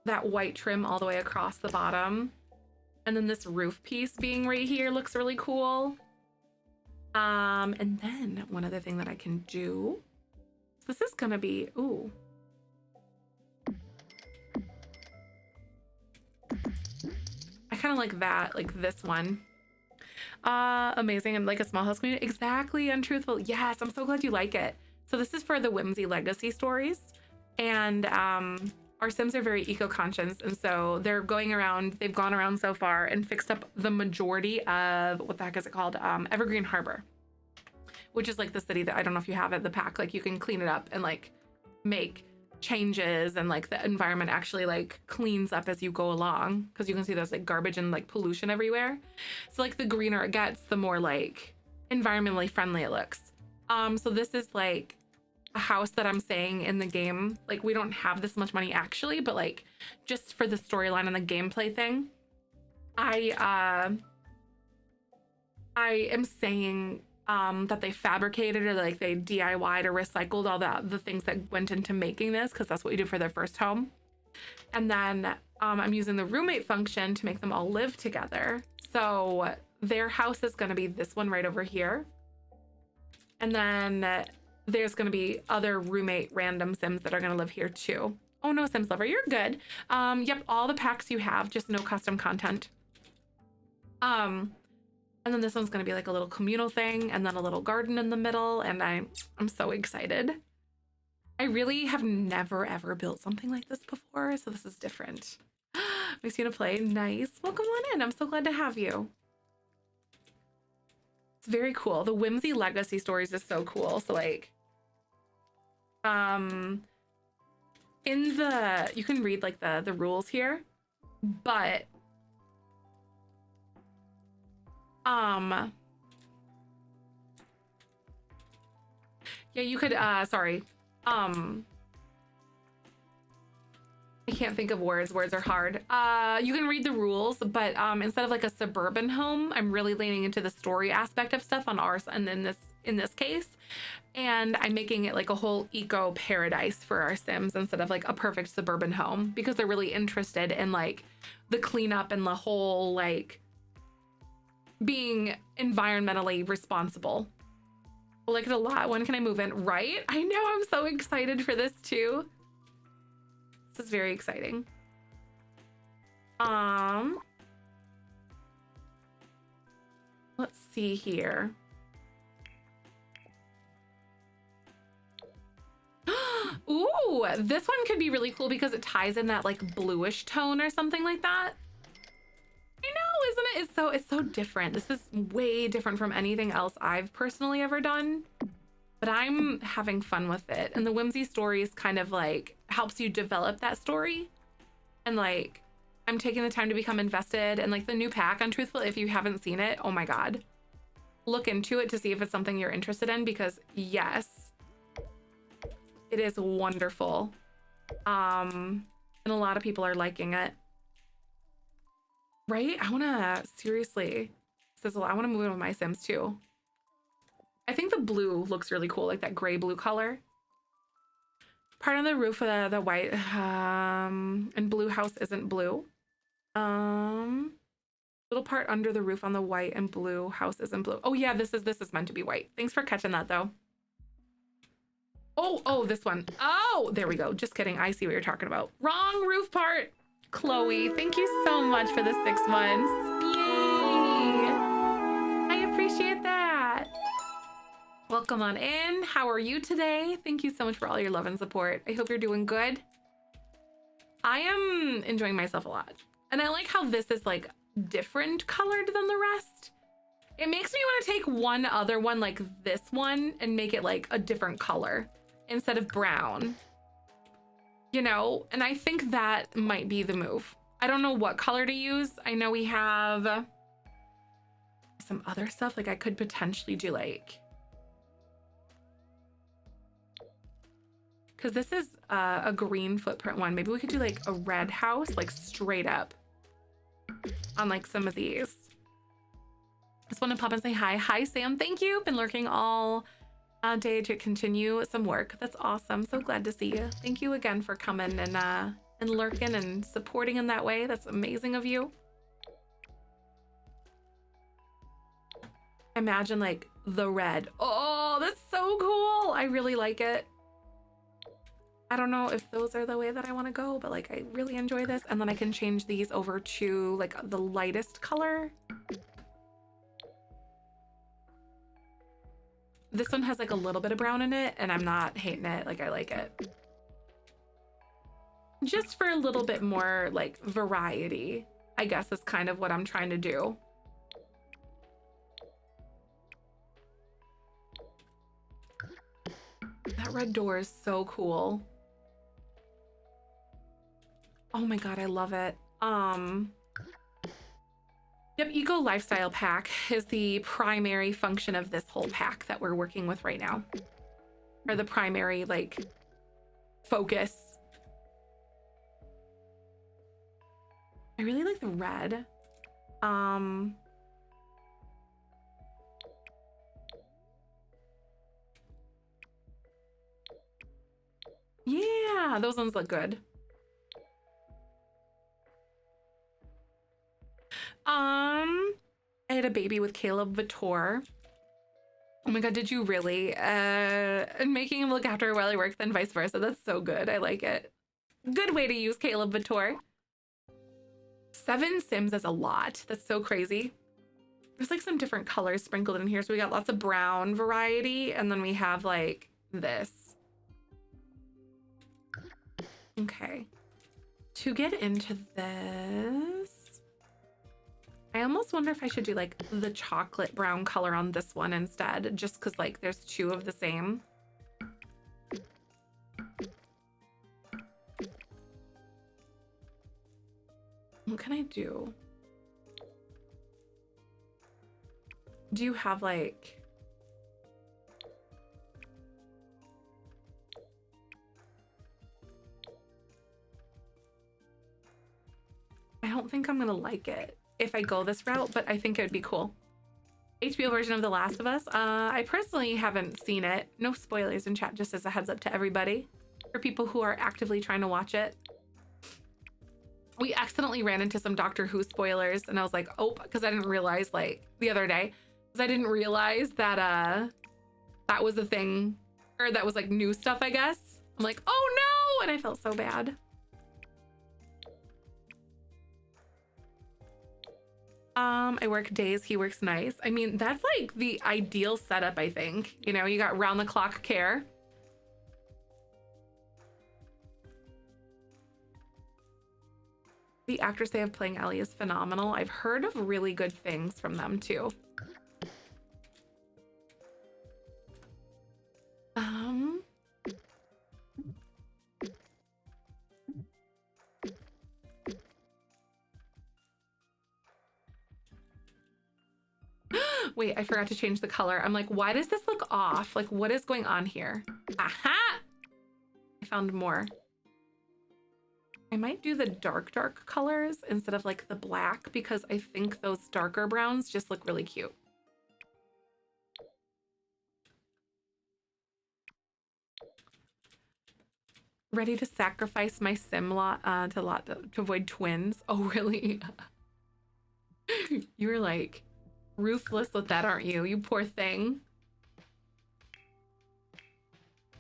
That white trim all the way across the bottom. And then this roof piece being right here looks really cool. And then one other thing that I can do. This is gonna be, ooh. I kind of like that, like this one. Amazing, and like a small house community. Exactly, untruthful. Yes, I'm so glad you like it. So this is for the Whimsy legacy stories. And our Sims are very eco-conscious, and so they've gone around so far and fixed up the majority of, what the heck is it called? Evergreen Harbor, which is like the city that, I don't know if you have it, the pack, like you can clean it up and like make changes, and like the environment actually like cleans up as you go along, because you can see there's like garbage and like pollution everywhere. So like the greener it gets, the more like environmentally friendly it looks. So this is like a house that I'm saying in the game, like we don't have this much money actually, but like just for the storyline and the gameplay thing, I am saying that they fabricated or like they DIY'd or recycled all the things that went into making this, because that's what you do for their first home. And then I'm using the roommate function to make them all live together. So their house is going to be this one right over here. And then there's going to be other roommate random Sims that are going to live here too. Oh no, Sims Lover, you're good. Yep, all the packs you have, just no custom content. And then this one's going to be like a little communal thing and then a little garden in the middle. And I'm so excited. I really have never, ever built something like this before. So this is different. Makes you to play. Nice. Welcome on in. I'm so glad to have you. It's very cool. The Whimsy Legacy Stories is so cool. So like, you can read like the rules here, but yeah, you could sorry, I can't think of words are hard. You can read the rules, but instead of like a suburban home, I'm really leaning into the story aspect of stuff on ours, and in this case, and I'm making it like a whole eco paradise for our Sims instead of like a perfect suburban home, because they're really interested in like the cleanup and the whole like being environmentally responsible. I like it a lot. When can I move in? Right? I know, I'm so excited for this too. This is very exciting. Let's see here. Ooh, this one could be really cool because it ties in that like bluish tone or something like that. I know, isn't it? It's so different. This is way different from anything else I've personally ever done, but I'm having fun with it. And the Whimsy Stories kind of like helps you develop that story. And like, I'm taking the time to become invested. And like the new pack on Truthful, if you haven't seen it, oh my God, look into it to see if it's something you're interested in, because yes, it is wonderful. And a lot of people are liking it. Right? I want to seriously sizzle. I want to move in with my Sims too. I think the blue looks really cool, like that gray blue color. Part of the roof of the white and blue house isn't blue. Little part under the roof on the white and blue house isn't blue. Oh yeah, this is meant to be white. Thanks for catching that though. Oh, this one. Oh, there we go. Just kidding. I see what you're talking about. Wrong roof part. Chloe, thank you so much for the 6 months. Yay! I appreciate that. Welcome on in. How are you today? Thank you so much for all your love and support. I hope you're doing good. I am enjoying myself a lot. And I like how this is like different colored than the rest. It makes me want to take one other one like this one and make it like a different color instead of brown. You know, and I think that might be the move. I don't know what color to use. I know we have some other stuff. Like I could potentially do like, because this is a green footprint one. Maybe we could do like a red house, like straight up on like some of these. Just want to pop and say hi. Hi, Sam. Thank you. Been lurking all day to continue some work. That's awesome. So glad to see you. Thank you again for coming and lurking and supporting in that way. That's amazing of you. Imagine like the red. Oh, that's so cool. I really like it. I don't know if those are the way that I want to go, but like I really enjoy this. And then I can change these over to like the lightest color. This one has like a little bit of brown in it and I'm not hating it. Like I like it. Just for a little bit more like variety, I guess is kind of what I'm trying to do. That red door is so cool. Oh my God, I love it. Yep, Eco Lifestyle Pack is the primary function of this whole pack that we're working with right now. Or the primary, like, focus. I really like the red. Yeah, those ones look good. I had a baby with Caleb Vittor. Oh my god, did you really? And making him look after her while he works and vice versa. That's so good. I like it. Good way to use Caleb Vittor. 7 Sims is a lot. That's so crazy. There's like some different colors sprinkled in here. So we got lots of brown variety, and then we have like this. Okay. To get into this, I almost wonder if I should do like the chocolate brown color on this one instead, just because like there's 2 of the same. What can I do? Do you have like... I don't think I'm gonna like it if I go this route, but I think it would be cool. HBO version of The Last of Us. I personally haven't seen it. No spoilers in chat, just as a heads up to everybody. For people who are actively trying to watch it. We accidentally ran into some Doctor Who spoilers, and I was like, oh, because I didn't realize, like, the other day, because I didn't realize that that was a thing, or that was like new stuff, I guess. I'm like, oh no, and I felt so bad. I work days, he works nights. I mean, that's like the ideal setup, I think. You know, you got round the clock care. The actress they have playing Ellie is phenomenal. I've heard of really good things from them too. Wait, I forgot to change the color. I'm like, why does this look off? Like, what is going on here? Aha! I found more. I might do the dark colors instead of like the black, because I think those darker browns just look really cute. Ready to sacrifice my sim lot to avoid twins. Oh, really? You're like ruthless with that, aren't you? You poor thing.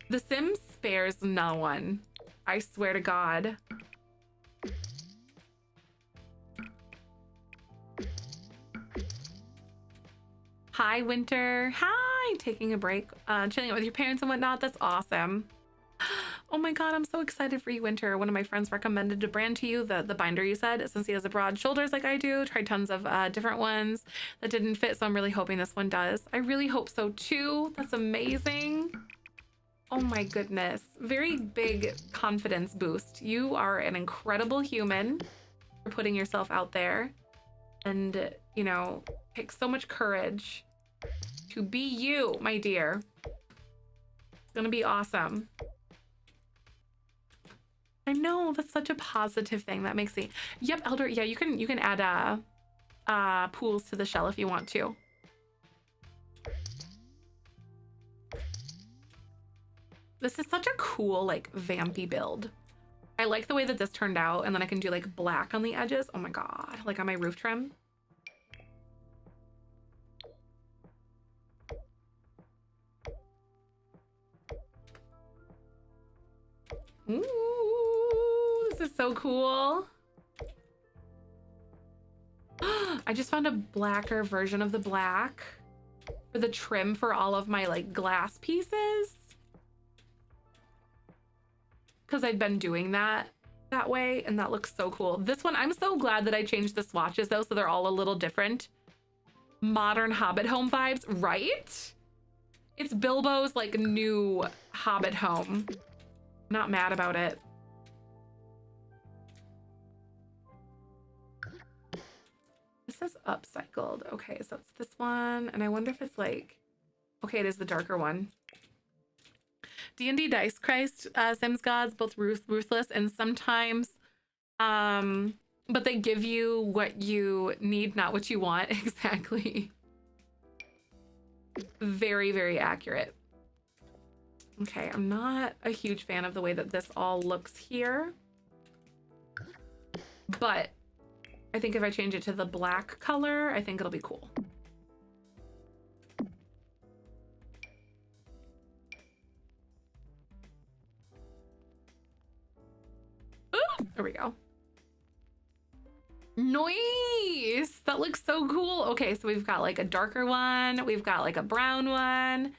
The Sims spares no one. I swear to God. Hi, Winter. Hi, taking a break, chilling out with your parents and whatnot. That's awesome. Oh my God, I'm so excited for you, Winter. One of my friends recommended a brand to you, the binder you said, since he has a broad shoulders like I do. Tried tons of different ones that didn't fit, so I'm really hoping this one does. I really hope so too. That's amazing. Oh my goodness. Very big confidence boost. You are an incredible human for putting yourself out there, and, you know, takes so much courage to be you, my dear. It's gonna be awesome. I know, that's such a positive thing. That makes me... Yep, Elder. Yeah, you can add pools to the shell if you want to. This is such a cool, like, vampy build. I like the way that this turned out, and then I can do like black on the edges. Oh my God, like on my roof trim. Ooh, this is so cool. I just found a blacker version of the black for the trim for all of my like glass pieces, because I'd been doing that way, and that looks so cool. This one, I'm so glad that I changed the swatches though, so they're all a little different. Modern Hobbit home vibes, right? It's Bilbo's like new Hobbit home. Not mad about it. This is upcycled. Okay, so it's this one, and I wonder if it's like, okay, it is the darker one. D&D Dice Christ, Sims Gods, both ruthless and sometimes, but they give you what you need, not what you want. Exactly. Very, very accurate. Okay, I'm not a huge fan of the way that this all looks here, but I think if I change it to the black color, I think it'll be cool. Ooh, there we go. Nice! That looks so cool. Okay, so we've got like a darker one. We've got like a brown one.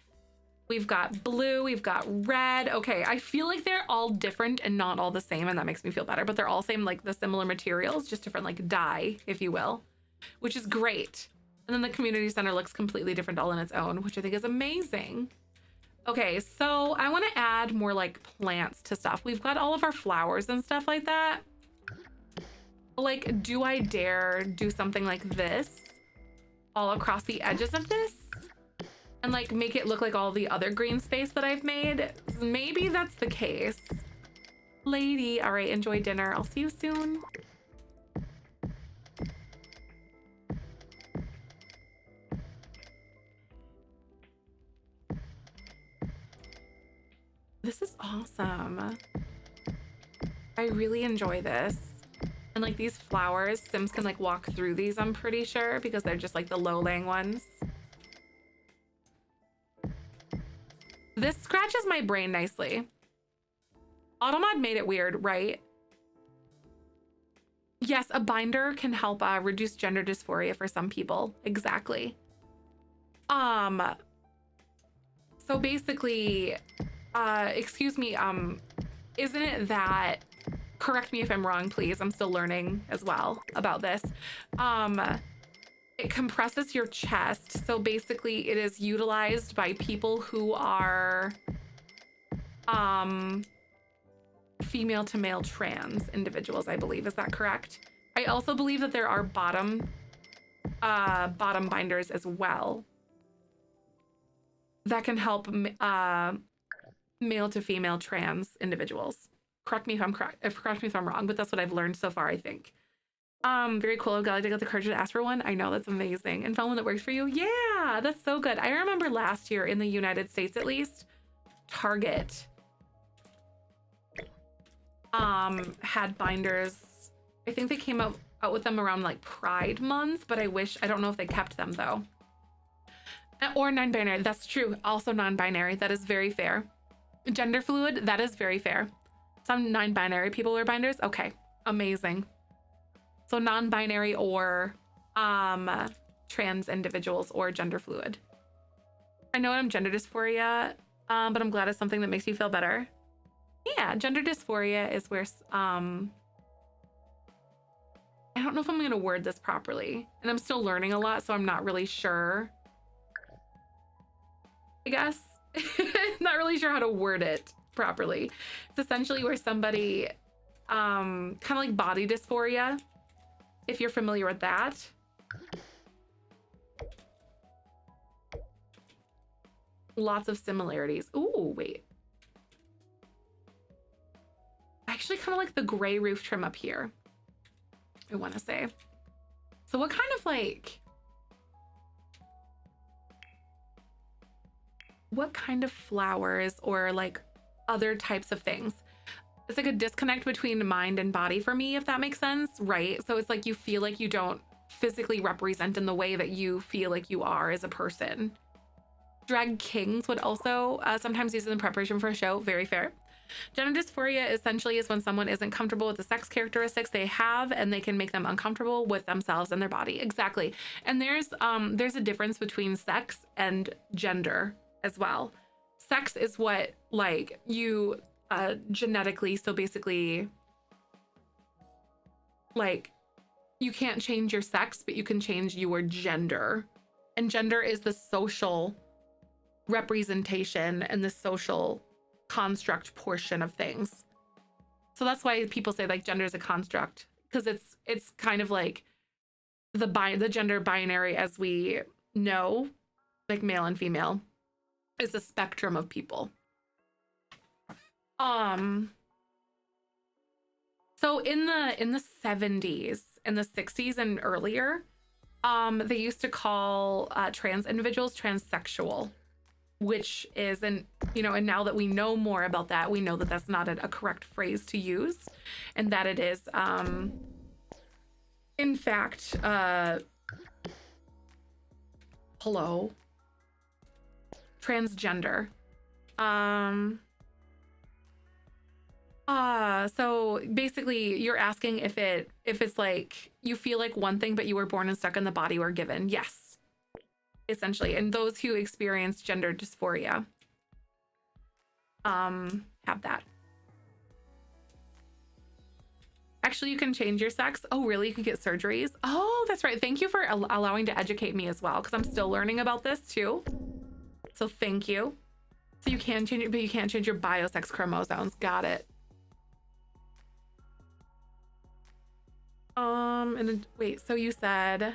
We've got blue. We've got red. Okay, I feel like they're all different and not all the same, and that makes me feel better, but they're all same, like the similar materials, just different like dye, if you will, which is great. And then the community center looks completely different all on its own, which I think is amazing. Okay, so I want to add more like plants to stuff. We've got all of our flowers and stuff like that. Like, do I dare do something like this all across the edges of this and like make it look like all the other green space that I've made? Maybe that's the case. Lady, all right, enjoy dinner. I'll see you soon. This is awesome. I really enjoy this. And like these flowers, Sims can like walk through these, I'm pretty sure, because they're just like the low-lying ones. This scratches my brain nicely. Automod made it weird, right? Yes, a binder can help reduce gender dysphoria for some people. Exactly. So basically, excuse me, isn't it that, correct me if I'm wrong, please, I'm still learning as well about this. It compresses your chest. So basically it is utilized by people who are female to male trans individuals, I believe. Is that correct? I also believe that there are bottom binders as well that can help male to female trans individuals. Correct me if I'm wrong, but that's what I've learned so far, I think. Very cool. I'm glad I got the courage to ask for one. I know, that's amazing. And found one that works for you. Yeah, that's so good. I remember last year in the United States, at least, Target had binders. I think they came out with them around like Pride Month, but I don't know if they kept them though. Or non-binary. That's true. Also non-binary. That is very fair. Gender fluid. That is very fair. Some non-binary people wear binders. Okay, amazing. So non-binary or trans individuals or gender fluid. I know I'm gender dysphoria, but I'm glad it's something that makes you feel better. Yeah, gender dysphoria is where I don't know if I'm going to word this properly, and I'm still learning a lot, so I'm not really sure. I guess not really sure how to word it properly. It's essentially where somebody kind of like body dysphoria, if you're familiar with that. Lots of similarities. Ooh, wait. I actually kind of like the gray roof trim up here, I want to say. So what kind of like, what kind of flowers or like other types of things? It's like a disconnect between mind and body for me, if that makes sense, right? So it's like you feel like you don't physically represent in the way that you feel like you are as a person. Drag kings would also sometimes use it in preparation for a show. Very fair. Gender dysphoria essentially is when someone isn't comfortable with the sex characteristics they have, and they can make them uncomfortable with themselves and their body. Exactly. And there's a difference between sex and gender as well. Sex is what like you genetically, so basically like you can't change your sex, but you can change your gender. And gender is the social representation and the social construct portion of things. So that's why people say like gender is a construct, because it's kind of like the gender binary as we know, like male and female, is a spectrum of people. So in the 70s and the 60s and earlier, they used to call trans individuals transsexual, which is an You know, and now that we know more about that, we know that that's not a correct phrase to use, and that it is, in fact, hello, transgender. So basically you're asking if it's like you feel like one thing, but you were born and stuck in the body we're given. Yes, essentially. And those who experience gender dysphoria, have that. Actually, you can change your sex. Oh, really? You can get surgeries? Oh, that's right. Thank you for allowing to educate me as well, because I'm still learning about this too. So thank you. So you can change it, but you can't change your biosex chromosomes. Got it. And then wait, so you said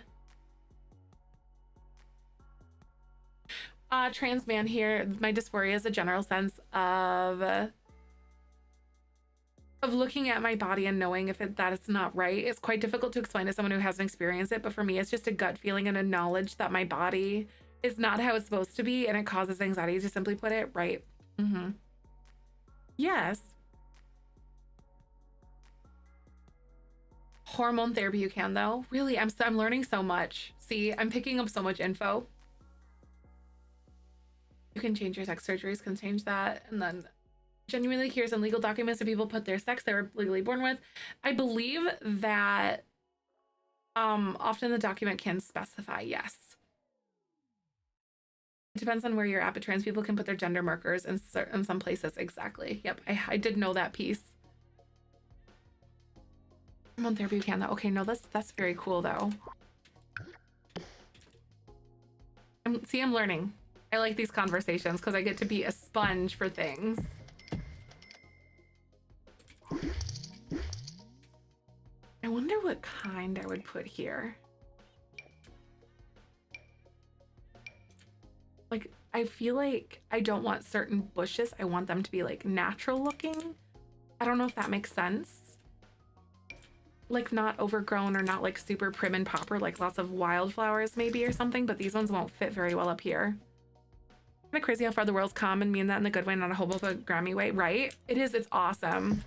trans man here, my dysphoria is a general sense of looking at my body and knowing if that it's not right. It's quite difficult to explain to someone who hasn't experienced it, but for me it's just a gut feeling and a knowledge that my body is not how it's supposed to be, and it causes anxiety, to simply put it. Right. Yes. Hormone therapy you can, though. Really, I'm learning so much. See, I'm picking up so much info. You can change your sex, surgeries can change that. And then genuinely here's some legal documents that people put their sex they were legally born with. I believe that often the document can specify, yes. It depends on where you're at, but trans people can put their gender markers in some places. Exactly. Yep, I did know that piece. Hormone therapy you can, though. Okay, no, that's very cool, though. I'm learning. I like these conversations because I get to be a sponge for things. I wonder what kind I would put here. Like, I feel like I don't want certain bushes. I want them to be like natural looking. I don't know if that makes sense. Like not overgrown or not like super prim and proper, like lots of wildflowers maybe or something, but these ones won't fit very well up here. Kind of crazy how far the world's come, and mean that in the good way, not a homophobic way, right? It is, it's awesome.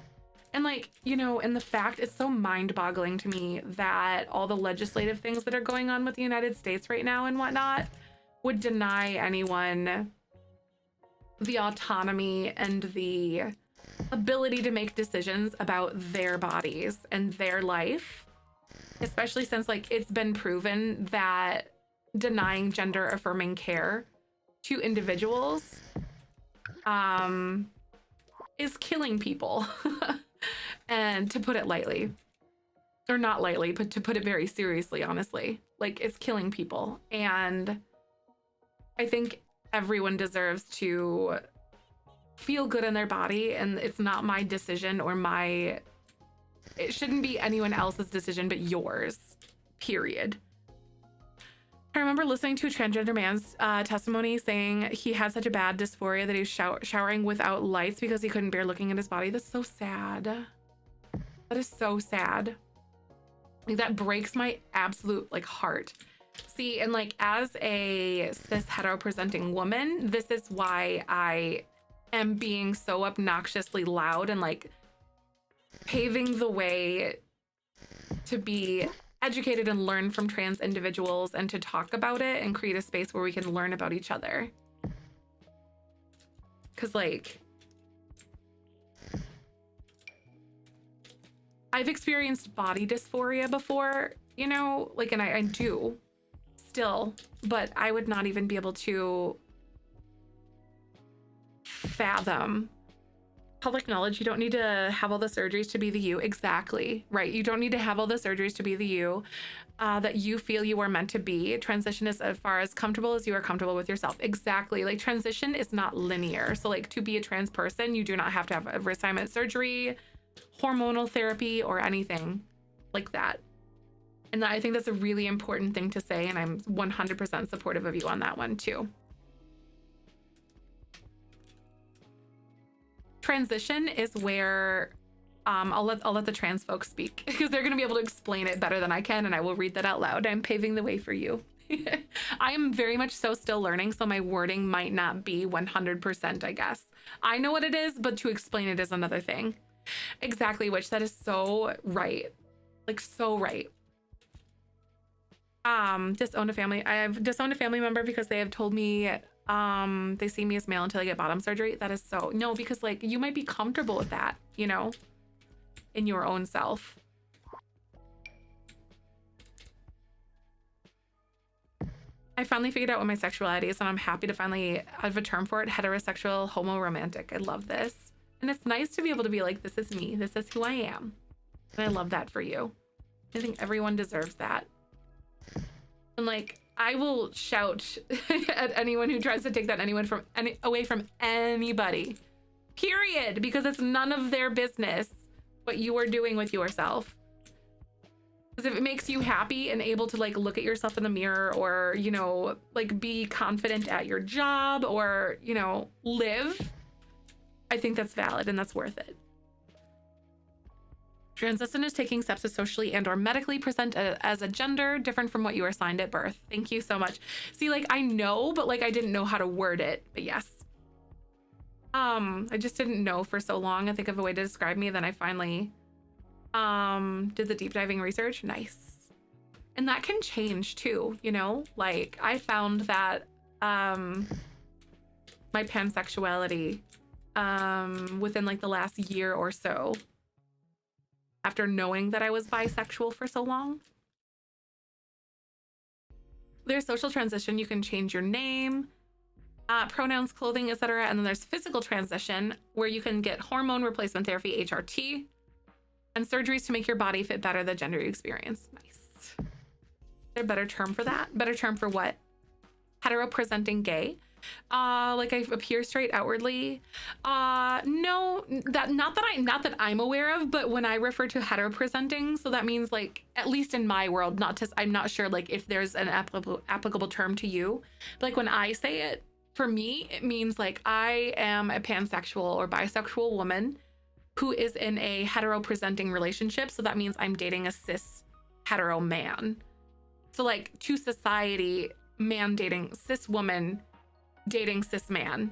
And like, you know, and the fact, it's so mind-boggling to me that all the legislative things that are going on with the United States right now and whatnot would deny anyone the autonomy and the ability to make decisions about their bodies and their life, especially since like it's been proven that denying gender affirming care to individuals is killing people. And to put it lightly, or not lightly, but to put it very seriously, honestly, like it's killing people. And I think everyone deserves to feel good in their body, and it's not my decision or it shouldn't be anyone else's decision but yours, period. I remember listening to a transgender man's testimony saying he had such a bad dysphoria that he was showering without lights because he couldn't bear looking at his body. That's so sad. That is so sad. Like, that breaks my absolute like heart. See, and like as a cis hetero presenting woman, this is why I am being so obnoxiously loud and like paving the way to be educated and learn from trans individuals and to talk about it and create a space where we can learn about each other. Cause like, I've experienced body dysphoria before, you know, like, and I do still, but I would not even be able to fathom public knowledge. You don't need to have all the surgeries to be the you. Exactly. Right. You don't need to have all the surgeries to be the you that you feel you are meant to be. Transition is as far as comfortable as you are comfortable with yourself. Exactly. Like, transition is not linear. So like, to be a trans person, you do not have to have a reassignment surgery, hormonal therapy, or anything like that. And I think that's a really important thing to say. And I'm 100% supportive of you on that one too. Transition is where I'll let the trans folks speak because they're going to be able to explain it better than I can, and I will read that out loud. I'm paving the way for you. I am very much so still learning, so my wording might not be 100%, I guess. I know what it is, but to explain it is another thing. Exactly, which that is so right. Like, so right. Disowned a family. I have disowned a family member because they have told me they see me as male until I get bottom surgery. That is so no, because like you might be comfortable with that, you know, in your own self. I finally figured out what my sexuality is, and I'm happy to finally have a term for it. Heterosexual, homo romantic. I love this. And it's nice to be able to be like, this is me. This is who I am. And I love that for you. I think everyone deserves that. And like, I will shout at anyone who tries to take that away from anybody. Period. Because it's none of their business what you are doing with yourself. Because if it makes you happy and able to like look at yourself in the mirror, or, you know, like be confident at your job, or, you know, live, I think that's valid and that's worth it. Transition is taking steps to socially and or medically present as a gender different from what you were assigned at birth. Thank you so much. See, like I know, but like I didn't know how to word it, but yes. I just didn't know for so long. I think of a way to describe me. Then I finally did the deep diving research. Nice. And that can change too, you know, like I found that my pansexuality within like the last year or so, after knowing that I was bisexual for so long. There's social transition. You can change your name, pronouns, clothing, etc. And then there's physical transition, where you can get hormone replacement therapy, HRT, and surgeries to make your body fit better the gender you experience. Nice. Is there a better term for that? Better term for what? Hetero presenting gay. Like I appear straight outwardly. No, not that I'm aware of, but when I refer to hetero presenting, so that means like, at least in my world, I'm not sure like if there's an applicable term to you. But, like when I say it, for me, it means like I am a pansexual or bisexual woman who is in a hetero presenting relationship. So that means I'm dating a cis hetero man. So like to society, man dating cis woman, dating cis man.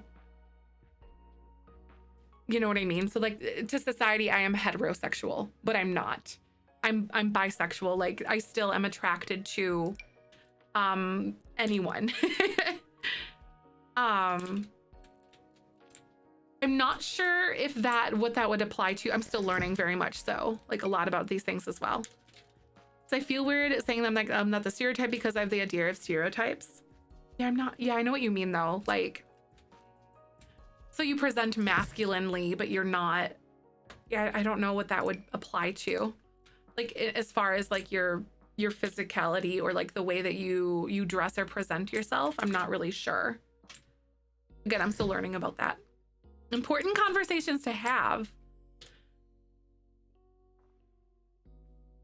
You know what I mean? So like to society, I am heterosexual, but I'm not. I'm bisexual. Like I still am attracted to anyone. I'm not sure if what that would apply to. I'm still learning very much so, like a lot about these things as well. So I feel weird saying that I'm not the stereotype because I have the idea of stereotypes. Yeah, I'm not. Yeah, I know what you mean though. Like, so you present masculinely, but you're not. Yeah, I don't know what that would apply to. Like as far as like your physicality or like the way that you dress or present yourself, I'm not really sure. Again, I'm still learning about that. Important conversations to have.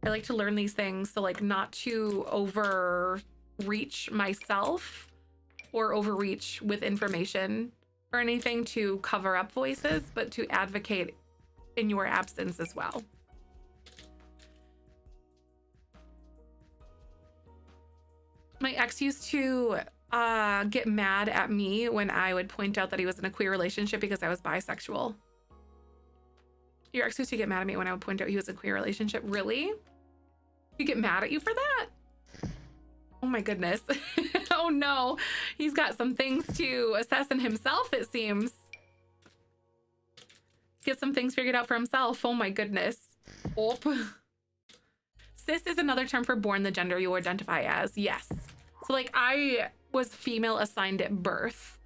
I like to learn these things, so like not to overreach myself or overreach with information or anything to cover up voices, but to advocate in your absence as well. My ex used to get mad at me when I would point out that he was in a queer relationship because I was bisexual. Your ex used to get mad at me when I would point out he was in a queer relationship? Really? He get mad at you for that? Oh my goodness. Oh no. He's got some things to assess in himself, it seems. Get some things figured out for himself. Oh my goodness. Oh. Cis is another term for born the gender you identify as. Yes. So like I was female assigned at birth.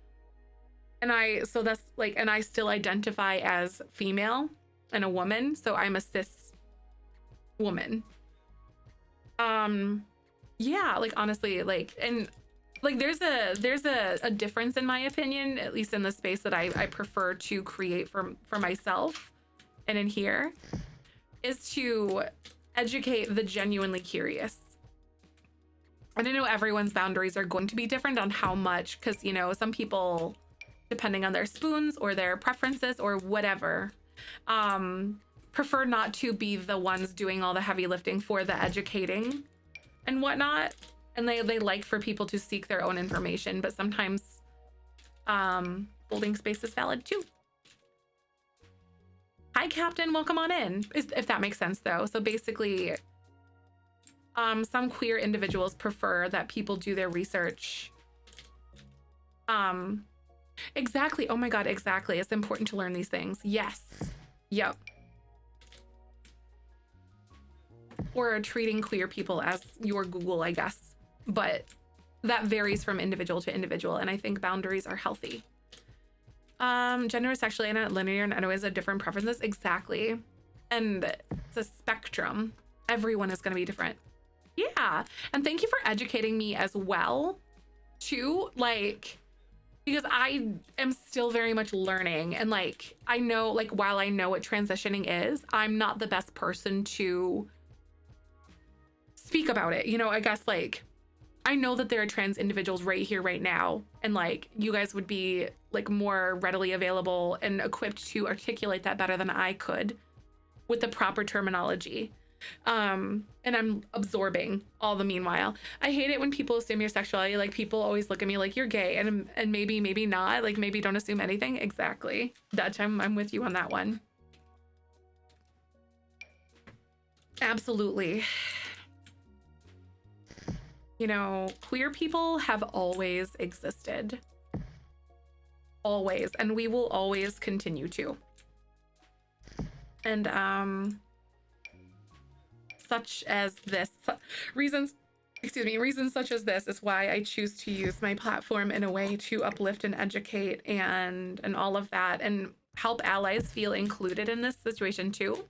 And I still identify as female and a woman. So I'm a cis woman. Yeah, like honestly, like, and like there's a difference in my opinion, at least in the space that I prefer to create for myself and in here, is to educate the genuinely curious. And I know everyone's boundaries are going to be different on how much, because you know, some people, depending on their spoons or their preferences or whatever, prefer not to be the ones doing all the heavy lifting for the educating and whatnot. And they like for people to seek their own information, but sometimes holding space is valid too. Hi, Captain. Welcome on in. If that makes sense, though. So basically, some queer individuals prefer that people do their research. Exactly. Oh my God, exactly. It's important to learn these things. Yes. Yep. Or treating queer people as your Google, I guess. But that varies from individual to individual, and I think boundaries are healthy. Gender is sexually not linear and always have different preferences. Exactly. And it's a spectrum. Everyone is going to be different. Yeah. And thank you for educating me as well, too. Like, because I am still very much learning. And like, I know, like, while I know what transitioning is, I'm not the best person to speak about it. You know, I guess like, I know that there are trans individuals right here, right now. And like, you guys would be like more readily available and equipped to articulate that better than I could with the proper terminology. And I'm absorbing all the meanwhile. I hate it when people assume your sexuality. Like, people always look at me like you're gay, and maybe not. Like, maybe don't assume anything. Exactly. Dutch, I'm with you on that one. Absolutely. You know, queer people have always existed. Always. And we will always continue to. And such as this, reasons such as this is why I choose to use my platform in a way to uplift and educate and all of that, and help allies feel included in this situation too.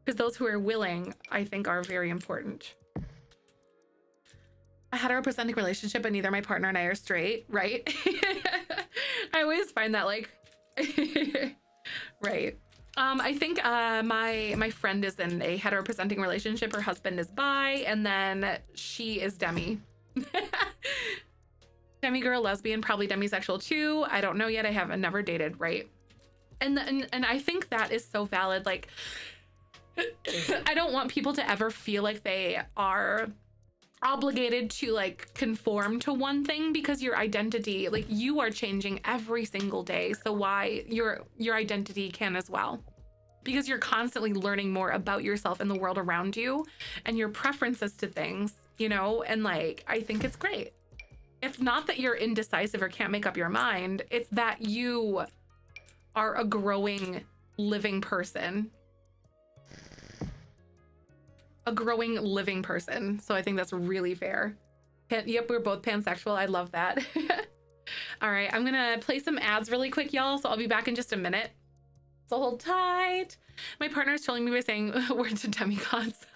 Because those who are willing, I think, are very important. I had a representing relationship, but neither my partner and I are straight, right? I always find that, like, right. I think my friend is in a hetero-presenting relationship. Her husband is bi, and then she is demi. Demi girl, lesbian, probably demisexual too. I don't know yet. I haven't never dated, right? And I think that is so valid. Like, I don't want people to ever feel like they are obligated to like conform to one thing, because your identity, like, you are changing every single day. So why your identity can as well, because you're constantly learning more about yourself and the world around you and your preferences to things, you know. And like, I think it's great. It's not that you're indecisive or can't make up your mind. It's that you are a growing, living person. A growing, living person. So I think that's really fair. Yep, we're both pansexual. I love that. All right, I'm gonna play some ads really quick, y'all. So I'll be back in just a minute. So hold tight. My partner is trolling me by saying words to demigods.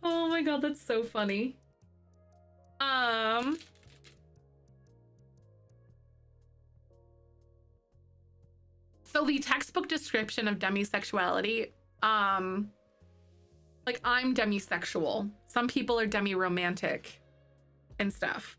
Oh my God, that's so funny. So the textbook description of demisexuality, like, I'm demisexual. Some people are demi-romantic and stuff.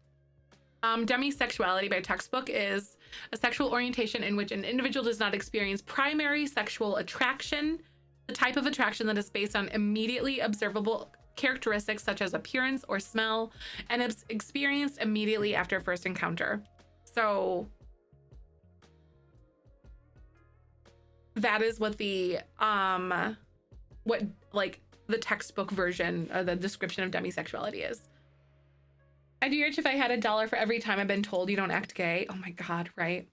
Demisexuality by textbook is a sexual orientation in which an individual does not experience primary sexual attraction, the type of attraction that is based on immediately observable characteristics such as appearance or smell, and is experienced immediately after first encounter. So that is what the the textbook version or the description of demisexuality is. I'd be rich if I had $1 for every time I've been told you don't act gay. Oh my God, right?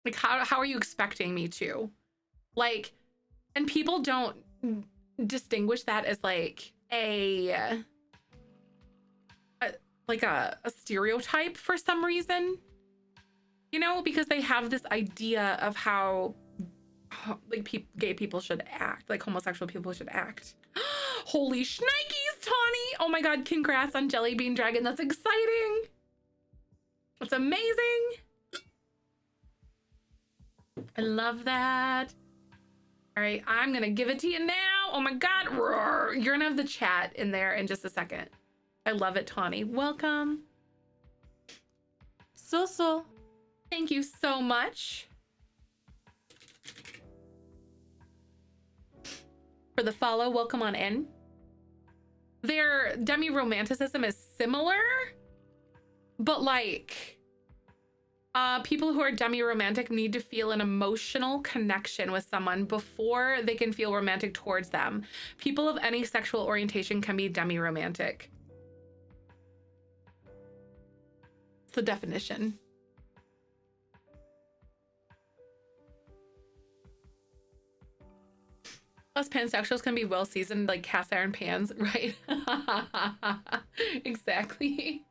Like, how are you expecting me to? Like, and people don't distinguish that as like a stereotype for some reason, you know, because they have this idea of how like gay people should act, like homosexual people should act. Holy shnikes, Tawny! Oh my God, congrats on Jelly Bean Dragon. That's exciting. That's amazing. I love that. All right, I'm gonna give it to you now. Oh my God, roar. You're gonna have the chat in there in just a second. I love it, Tawny. Welcome. So. Thank you so much for the follow. Welcome on in. their demi-romanticism is similar, but like people who are demi-romantic need to feel an emotional connection with someone before they can feel romantic towards them. People of any sexual orientation can be demi-romantic. It's the definition. Us pansexuals can be well-seasoned like cast iron pans, right? Exactly.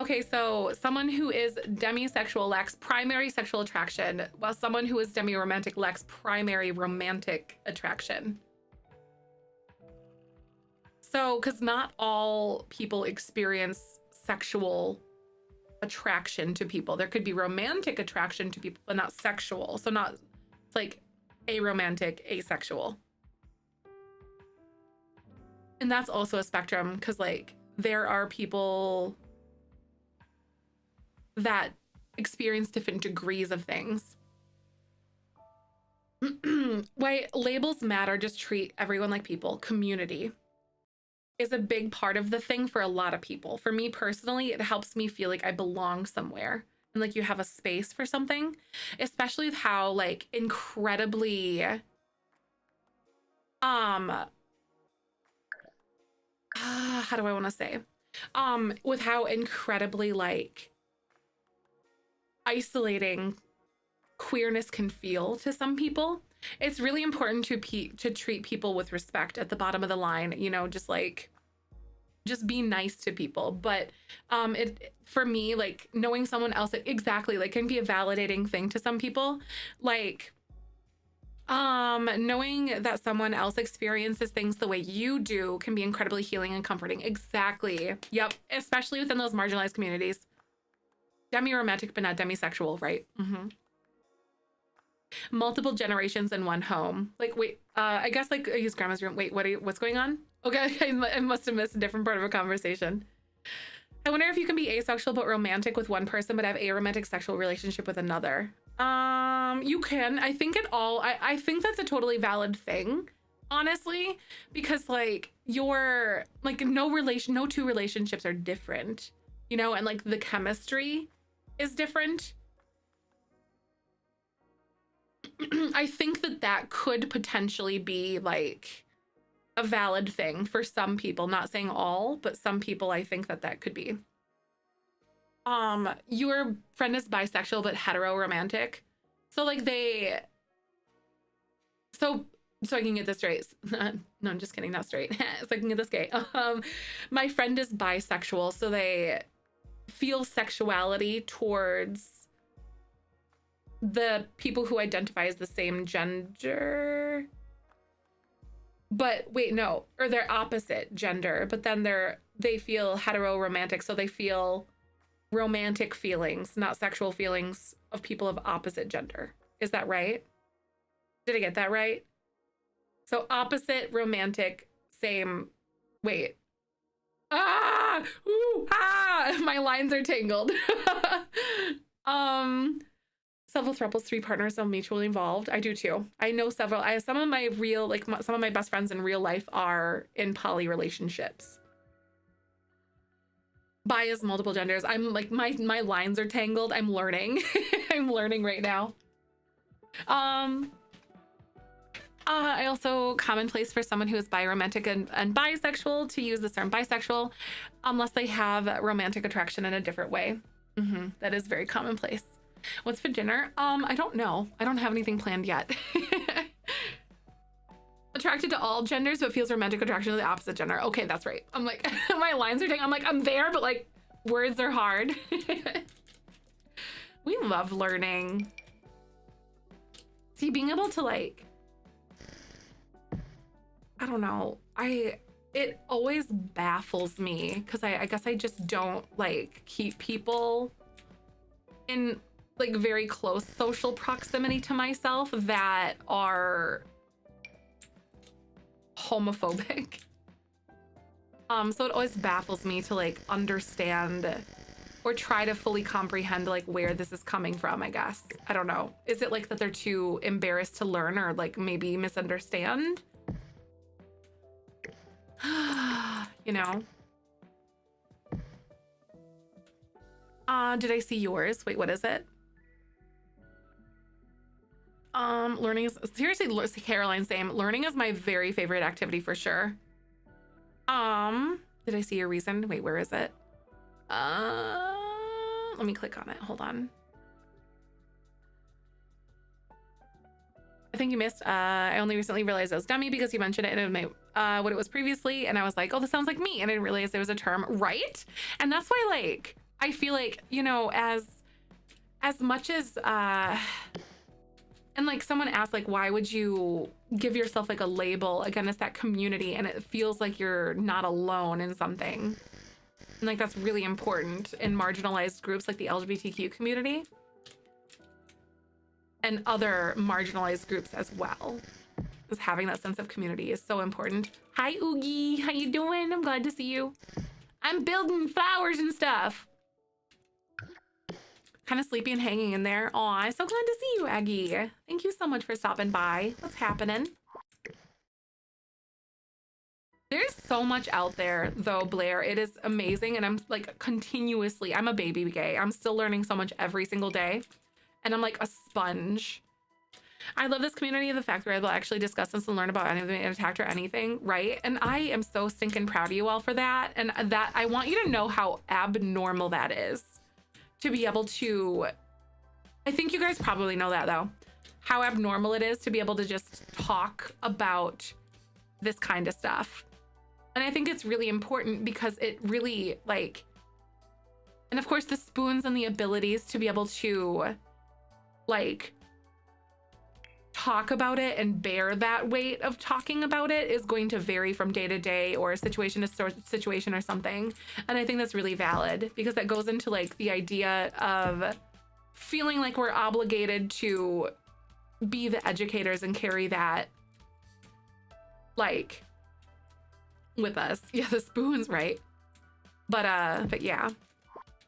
Okay, so someone who is demisexual lacks primary sexual attraction, while someone who is demi-romantic lacks primary romantic attraction. So, because not all people experience sexual attraction to people. There could be romantic attraction to people, but not sexual. So not like aromantic, asexual. And that's also a spectrum, because like there are people that experience different degrees of things. Why labels matter, just treat everyone like people. Community is a big part of the thing for a lot of people. For me personally, it helps me feel like I belong somewhere and like you have a space for something, especially with how like incredibly how do I want to say with how incredibly like isolating queerness can feel to some people. It's really important to treat people with respect at the bottom of the line, you know, just be nice to people. But it for me, like knowing someone else exactly like can be a validating thing to some people. Like knowing that someone else experiences things the way you do can be incredibly healing and comforting. Exactly. Yep. Especially within those marginalized communities. Demi-romantic, but not demisexual, right? Mm-hmm. Multiple generations in one home. Like, wait, I guess like I use grandma's room. Wait, what's going on? Okay, I must have missed a different part of a conversation. I wonder if you can be asexual but romantic with one person, but have a romantic sexual relationship with another. You can. I think I think that's a totally valid thing, honestly, because like you're like no two relationships are different, you know, and like the chemistry is different. I think that could potentially be like a valid thing for some people, not saying all, but some people I think that could be. Your friend is bisexual but hetero romantic. So like so I can get this straight. No, I'm just kidding, not straight. So I can get this straight. My friend is bisexual, so they feel sexuality towards the people who identify as the same gender, but wait, no, or they're opposite gender, but then they feel hetero romantic, so they feel romantic feelings, not sexual feelings of people of opposite gender. Is that right? Did I get that right? So opposite, romantic, same. Wait. My lines are tangled. Several thruples, 3 partners are mutually involved. I do too. I know several. Some of my some of my best friends in real life are in poly relationships. Bi is multiple genders. I'm like my lines are tangled. I'm learning. I'm learning right now. I also commonplace for someone who is biromantic and bisexual to use the term bisexual unless they have romantic attraction in a different way. That is very commonplace. What's for dinner? I don't know. I don't have anything planned yet. Attracted to all genders, but feels romantic attraction to the opposite gender. Okay, that's right. I'm like, my lines are taking, I'm like, I'm there, but like, words are hard. We love learning. See, being able to like, I don't know. It always baffles me because I guess I just don't like keep people in like very close social proximity to myself that are homophobic. So it always baffles me to like understand or try to fully comprehend like where this is coming from, I guess. I don't know. Is it like that they're too embarrassed to learn or like maybe misunderstand? You know? Did I see yours? Wait, what is it? Learning is seriously, Caroline, same. Learning is my very favorite activity for sure. Did I see your reason? Wait, where is it? Let me click on it. Hold on. I think you missed. I only recently realized I was dummy because you mentioned it in what it was previously, and I was like, oh, this sounds like me, and I didn't realize there was a term, right? And that's why, like, I feel like, you know, as much as and like someone asked, like, why would you give yourself like a label? Again, it's that community, and it feels like you're not alone in something. And like that's really important in marginalized groups like the LGBTQ community and other marginalized groups as well. Because having that sense of community is so important. Hi, Oogie. How you doing? I'm glad to see you. I'm building flowers and stuff. Kind of sleepy and hanging in there. Aw, so glad to see you, Aggie. Thank you so much for stopping by. What's happening? There's so much out there, though, Blair. It is amazing, and I'm like continuously, I'm a baby gay. I'm still learning so much every single day, and I'm like a sponge. I love this community, the fact we're able to actually discuss this and learn about anything attacked or anything, right? And I am so stinking proud of you all for that, and that I want you to know how abnormal that is. To be able to, I think you guys probably know that though, how abnormal it is to be able to just talk about this kind of stuff. And I think it's really important because it really like, and of course the spoons and the abilities to be able to like talk about it and bear that weight of talking about it is going to vary from day to day or situation to situation or something. And I think that's really valid because that goes into like the idea of feeling like we're obligated to be the educators and carry that like with us. Yeah, the spoons, right? But yeah,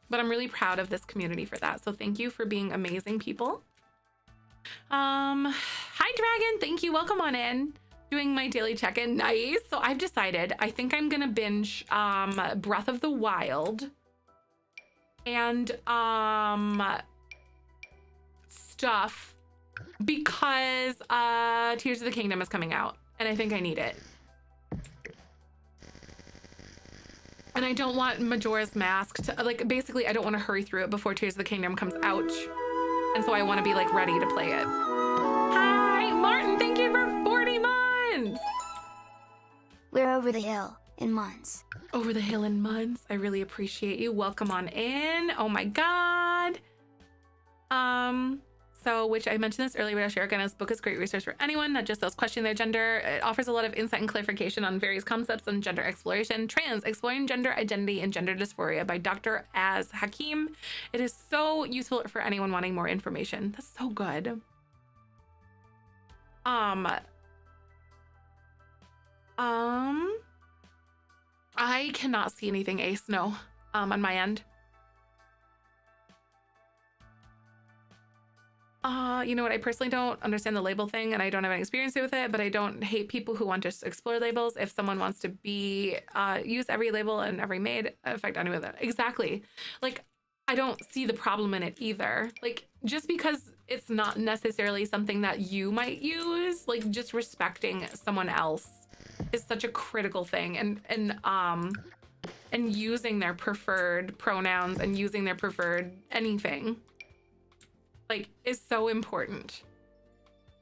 but I'm really proud of this community for that. So thank you for being amazing people. Hi Dragon, thank you, welcome on in. Doing my daily check-in. Nice. So I've decided I think I'm gonna binge Breath of the Wild and stuff because Tears of the Kingdom is coming out and I think I need it. And I don't want Majora's Mask to, like, basically I don't want to hurry through it before Tears of the Kingdom comes out. And so I want to be like ready to play it. Hi, Martin, thank you for 40 months. We're over the hill in months. Over the hill in months. I really appreciate you. Welcome on in. Oh my God. So, which I mentioned this earlier, but I'll share again. This book is great resource for anyone, not just those questioning their gender. It offers a lot of insight and clarification on various concepts on gender exploration, trans, exploring gender identity and gender dysphoria by Dr. Az Hakim. It is so useful for anyone wanting more information. That's so good. I cannot see anything, Ace. No, on my end. You know what? I personally don't understand the label thing and I don't have any experience with it, but I don't hate people who want to explore labels. If someone wants to be, use every label and every made affect any of that. Exactly. Like, I don't see the problem in it either. Like, just because it's not necessarily something that you might use, like just respecting someone else is such a critical thing. And using their preferred pronouns and using their preferred anything like is so important.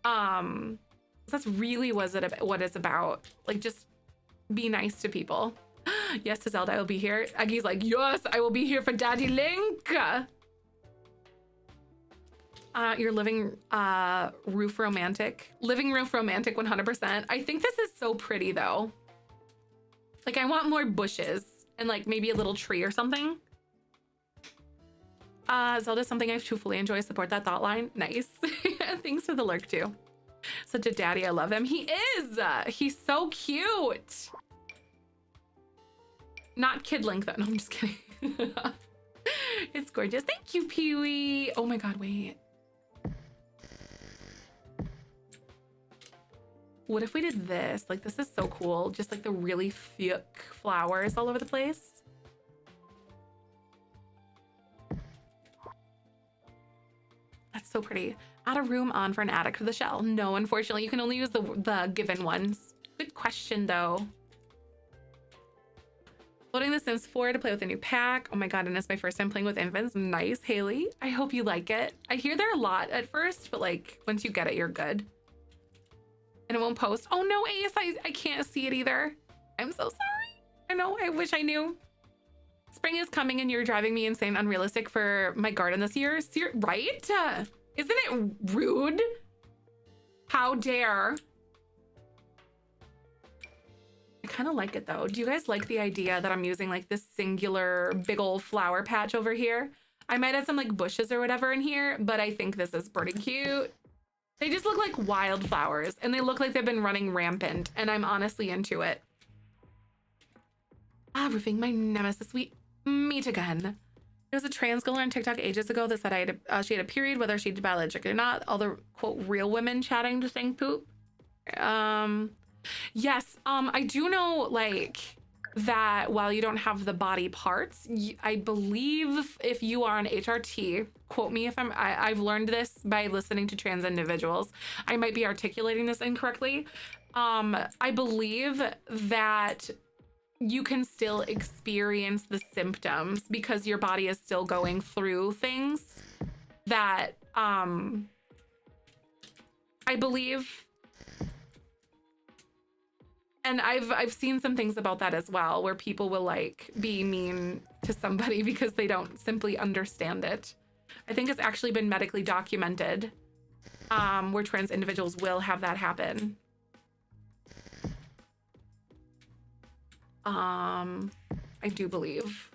That's really what it's about. Like, just be nice to people. Yes, to Zelda, I will be here. Aggie's like, yes, I will be here for Daddy Link. You're living roof romantic. Living roof romantic 100%. I think this is so pretty though. Like, I want more bushes and like maybe a little tree or something. Zelda's something I truthfully enjoy. Support that thought line. Nice. Thanks for the lurk too. Such a daddy. I love him. He is. He's so cute. Not kid length though. No, I'm just kidding. It's gorgeous. Thank you, Pee-wee. Oh my God, wait. What if we did this? Like, this is so cool. Just like the really thick flowers all over the place. That's so pretty. Add a room on for an attic for the shell. No, unfortunately, you can only use the given ones. Good question, though. Loading The Sims 4 to play with a new pack. Oh my God, and it's my first time playing with infants. Nice, Haley. I hope you like it. I hear they're a lot at first, but like once you get it, you're good. And it won't post. Oh no, Ace, I can't see it either. I'm so sorry. I know, I wish I knew. Spring is coming and you're driving me insane, unrealistic for my garden this year. Right? Isn't it rude? How dare? I kind of like it though. Do you guys like the idea that I'm using like this singular big old flower patch over here? I might add some like bushes or whatever in here, but I think this is pretty cute. They just look like wildflowers and they look like they've been running rampant and I'm honestly into it. Ah, roofing, my nemesis, we meet again. There was a trans girl on TikTok ages ago that said she had a period, whether she's biologic or not. All the quote real women chatting to saying poop. Yes, I do know like that while you don't have the body parts, I believe if you are an HRT, quote me if I've learned this by listening to trans individuals. I might be articulating this incorrectly. I believe that you can still experience the symptoms because your body is still going through things that I believe. And I've seen some things about that as well, where people will like be mean to somebody because they don't simply understand it. I think it's actually been medically documented, where trans individuals will have that happen. I do believe.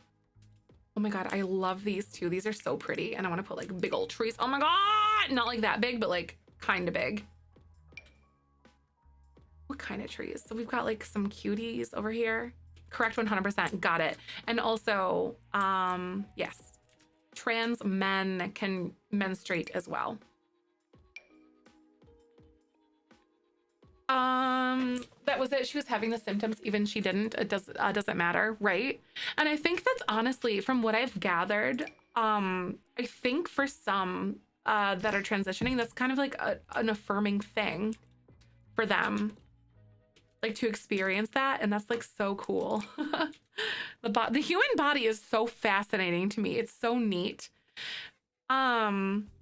Oh my God, I love these too. These are so pretty. And I want to put like big old trees. Oh my God, not like that big, but like kind of big. What kind of trees? So we've got like some cuties over here. Correct, 100%. Got it. And also, yes, trans men can menstruate as well. That was it. She was having the symptoms, even she didn't. It doesn't matter, right? And I think that's honestly, from what I've gathered, I think for some that are transitioning, that's kind of like an affirming thing for them. Like to experience that, and that's like so cool. The human body is so fascinating to me. It's so neat.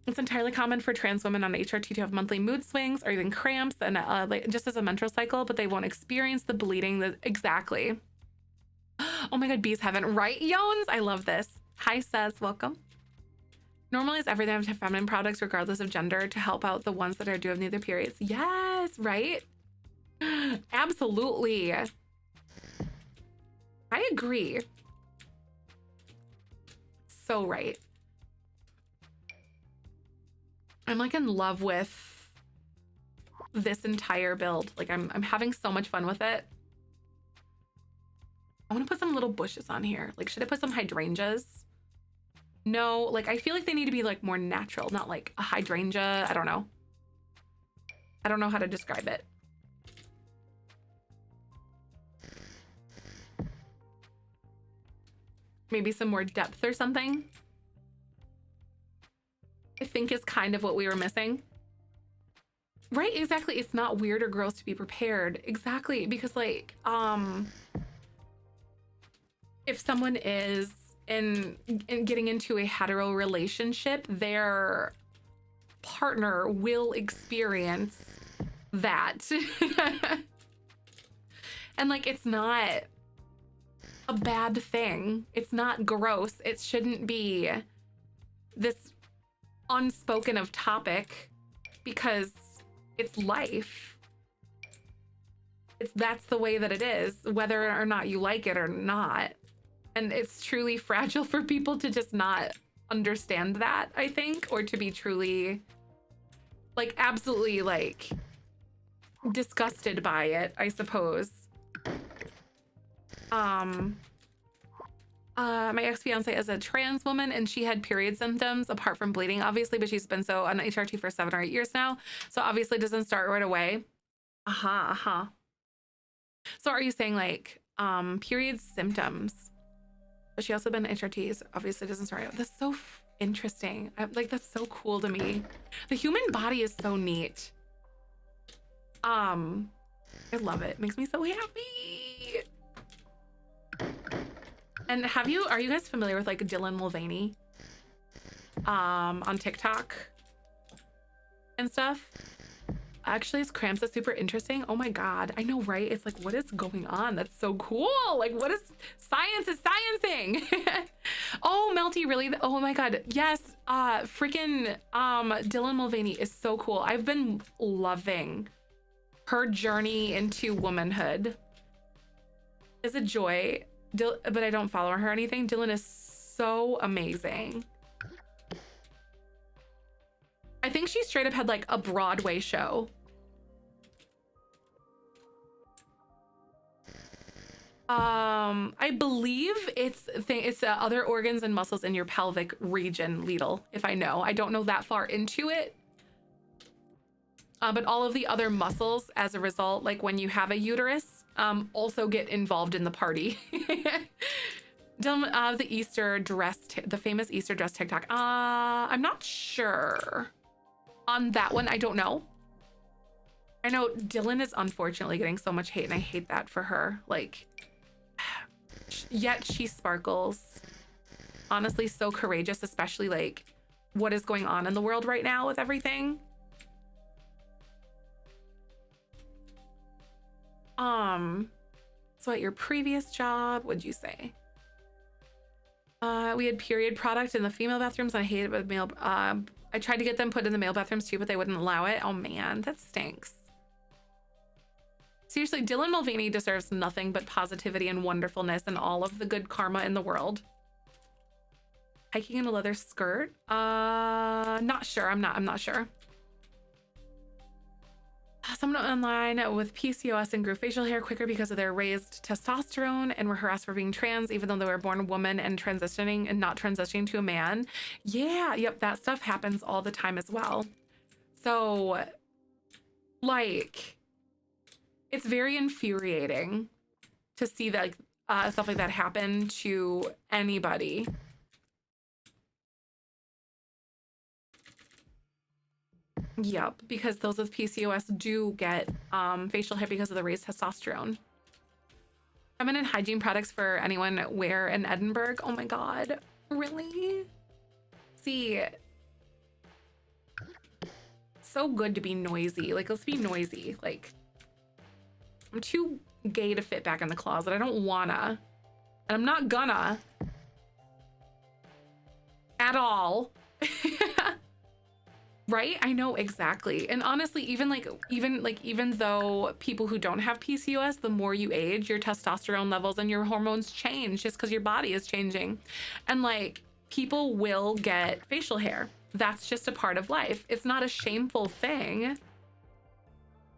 It's entirely common for trans women on HRT to have monthly mood swings or even cramps and like just as a menstrual cycle, but they won't experience the bleeding exactly. Oh my God, bees heaven, right, Yones? I love this. Hi, Says, welcome. Normalize everything to have feminine products regardless of gender to help out the ones that are due of neither periods. Yes, right? Absolutely. I agree. So right. I'm like in love with this entire build. Like I'm having so much fun with it. I want to put some little bushes on here. Like, should I put some hydrangeas? No, like I feel like they need to be like more natural, not like a hydrangea. I don't know. I don't know how to describe it. Maybe some more depth or something, I think is kind of what we were missing. Right, exactly. It's not weird or gross to be prepared. Exactly, because like, if someone is in getting into a hetero relationship, their partner will experience that. And like, it's not a bad thing. It's not gross. It shouldn't be this unspoken of topic because it's life. That's the way that it is, whether or not you like it or not. And it's truly fragile for people to just not understand that, I think, or to be truly like absolutely like disgusted by it, I suppose. My ex-fiance is a trans woman and she had period symptoms apart from bleeding, obviously, but she's been on HRT for 7 or 8 years now. So obviously doesn't start right away. So are you saying like period symptoms? But she also been HRTs, obviously doesn't start out. That's so interesting. Like, that's so cool to me. The human body is so neat. I love it. Makes me so happy. And are you guys familiar with like Dylan Mulvaney on TikTok and stuff? Actually, his cramps is super interesting. Oh my God. I know, right? It's like, what is going on? That's so cool. Like, what is science is sciencing? Oh, Melty, really? Oh my God. Yes. Freaking Dylan Mulvaney is so cool. I've been loving her journey into womanhood. Is a joy. But I don't follow her or anything. Dylan is so amazing. I think she straight up had like a Broadway show. I believe it's other organs and muscles in your pelvic region, Lidl, if I know. I don't know that far into it. But all of the other muscles as a result, like when you have a uterus, also get involved in the party. Dylan, the famous Easter dress TikTok. I'm not sure. On that one, I don't know. I know Dylan is unfortunately getting so much hate and I hate that for her. Like, yet she sparkles. Honestly, so courageous, especially like what is going on in the world right now with everything. So at your previous job, what'd you say? We had period product in the female bathrooms and I hated it with male. I tried to get them put in the male bathrooms too, but they wouldn't allow it. Oh man, that stinks. Seriously, Dylan Mulvaney deserves nothing but positivity and wonderfulness and all of the good karma in the world. Hiking in a leather skirt? Not sure. I'm not sure. Someone online with PCOS and grew facial hair quicker because of their raised testosterone and were harassed for being trans, even though they were born a woman and transitioning and not transitioning to a man. Yeah, yep, that stuff happens all the time as well. So, like, it's very infuriating to see that stuff like that happen to anybody. Yep, because those with PCOS do get facial hair because of the raised testosterone. Feminine hygiene products for anyone where in Edinburgh? Oh my God, really? See, so good to be noisy. Like, let's be noisy. Like, I'm too gay to fit back in the closet. I don't wanna, and I'm not gonna at all. Right? I know, exactly. And honestly, even though people who don't have PCOS, the more you age, your testosterone levels and your hormones change just because your body is changing. And like, people will get facial hair. That's just a part of life. It's not a shameful thing.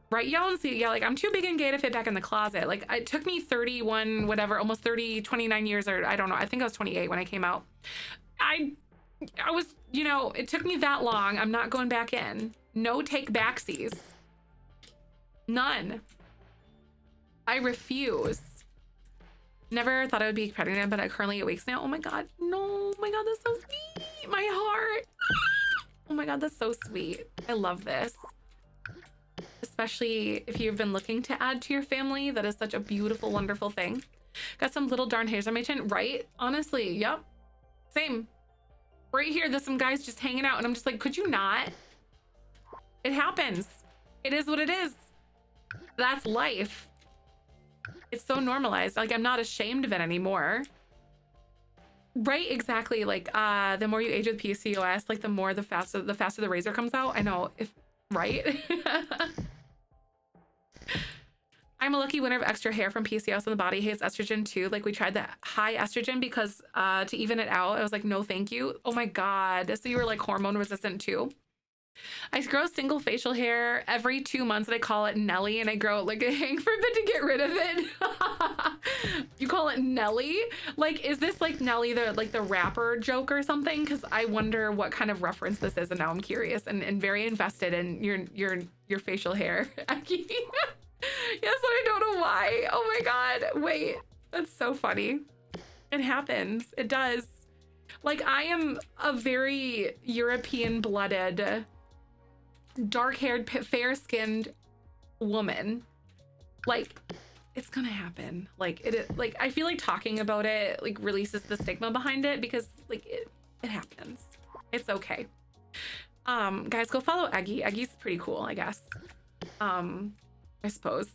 Right, y'all? And see, yeah, like, I'm too big and gay to fit back in the closet. Like, it took me 31, whatever, almost 30, 29 years, or I don't know. I think I was 28 when I came out. I was, you know, it took me that long. I'm not going back in. No take backsies. None. I refuse. Never thought I would be pregnant, but I currently 8 weeks now. Oh my God. No. Oh my God, that's so sweet. My heart. Oh my God, that's so sweet. I love this. Especially if you've been looking to add to your family. That is such a beautiful, wonderful thing. Got some little darn hairs on my chin, right? Honestly, yep. Same. Right here, there's some guys just hanging out and I'm just like, could you not? It happens. It is what it is. That's life. It's so normalized. Like, I'm not ashamed of it anymore. Right, exactly. Like, the more you age with PCOS, like the faster the razor comes out. I know, right? I'm a lucky winner of extra hair from PCOS, and the body hates estrogen too. Like, we tried the high estrogen because to even it out, I was like, no, thank you. Oh my God. So you were like hormone resistant too? I grow single facial hair every 2 months and I call it Nelly, and I grow it like a hang for a bit to get rid of it. You call it Nelly? Like, is this like Nelly, the rapper joke or something? Because I wonder what kind of reference this is, and now I'm curious and very invested in your facial hair. Yes, I don't know why. Oh my God. Wait, that's so funny. It happens. It does. Like, I am a very European blooded, dark-haired, fair-skinned woman. Like, it's gonna happen. Like, like, I feel like talking about it like releases the stigma behind it, because like it happens. It's okay. Guys, go follow Eggy. Eggy's pretty cool, I guess. I suppose.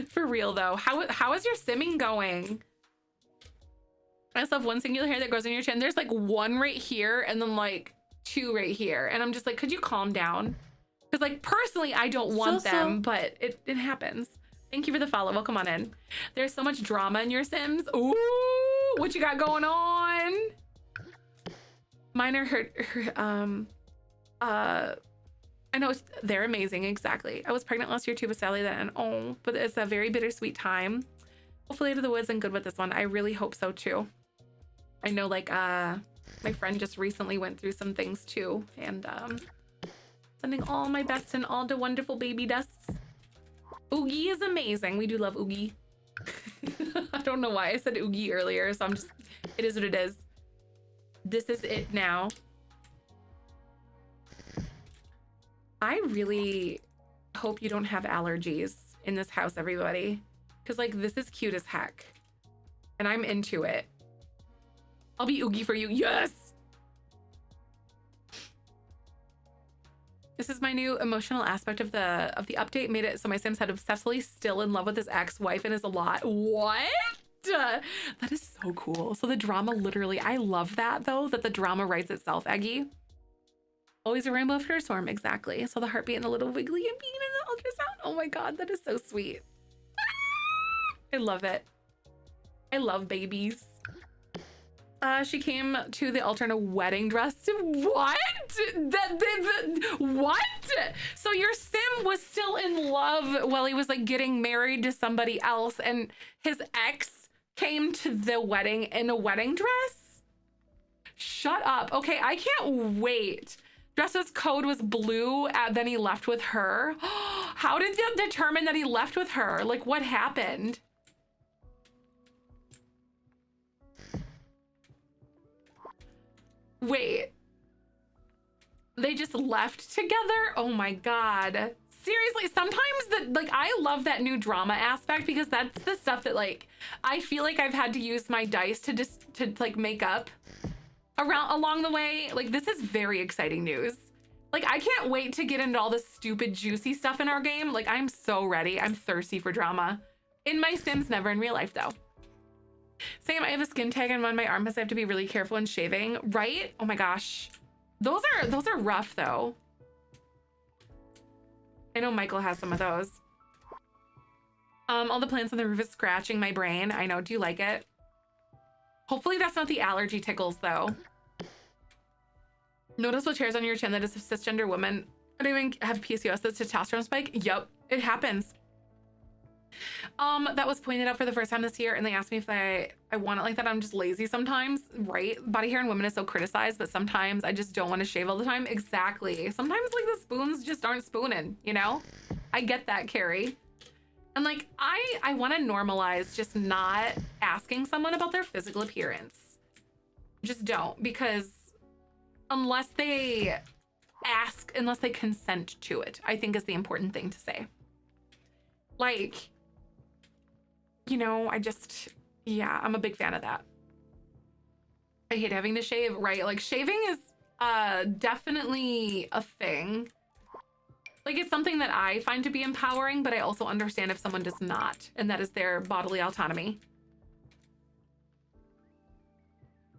For real though, how is your simming going? I just have one singular hair that grows in your chin. There's like one right here and then like two right here. And I'm just like, could you calm down? Because like personally, I don't want them, but it happens. Thank you for the follow. Welcome on in. There's so much drama in your Sims. Ooh, what you got going on? Mine are I know they're amazing. Exactly. I was pregnant last year too with Sally then. Oh, but it's a very bittersweet time. Hopefully to the woods and good with this one. I really hope so too. I know like my friend just recently went through some things too, and sending all my best and all the wonderful baby dusts. Oogie is amazing. We do love Oogie. I don't know why I said Oogie earlier, so I'm just, it is what it is. This is it now. I really hope you don't have allergies in this house, everybody. Because like, this is cute as heck. And I'm into it. I'll be Oogie for you. Yes! This is my new emotional aspect of the update. Made it so my Sims had obsessively still in love with his ex-wife and is a lot. What? That is so cool. So the drama literally, I love that though, that the drama writes itself, Eggy. Always a rainbow after a storm, exactly. So the heartbeat and the little wiggly and bean and the ultrasound. Oh my God, that is so sweet. I love it. I love babies. She came to the altar in a wedding dress. What? What? So your Sim was still in love while he was like getting married to somebody else, and his ex came to the wedding in a wedding dress? Shut up. Okay, I can't wait. Dress's code was blue, then he left with her. How did you determine that he left with her? Like, what happened? Wait, they just left together? Oh my God. Seriously, sometimes I love that new drama aspect, because that's the stuff that like, I feel like I've had to use my dice to like make up along the way. Like, this is very exciting news. Like, I can't wait to get into all this stupid juicy stuff in our game. Like, I'm so ready. I'm thirsty for drama. In my Sims, never in real life though. Sam, I have a skin tag on one of my armpits. I have to be really careful when shaving, right? Oh my gosh. Those are rough though. I know Michael has some of those. All the plants on the roof is scratching my brain. I know, do you like it? Hopefully that's not the allergy tickles though. Notice what hairs on your chin that is a cisgender woman. I don't even have PCOS, that's testosterone spike. Yep, it happens. That was pointed out for the first time this year, and they asked me if I want it like that. I'm just lazy sometimes, right? Body hair in women is so criticized, but sometimes I just don't want to shave all the time. Exactly. Sometimes like the spoons just aren't spooning, you know? I get that, Carrie. And like, I want to normalize just not asking someone about their physical appearance. Just don't, because unless they ask, unless they consent to it, I think is the important thing to say. Like, you know, yeah, I'm a big fan of that. I hate having to shave, right? Like, shaving is definitely a thing. Like, it's something that I find to be empowering, but I also understand if someone does not, and that is their bodily autonomy.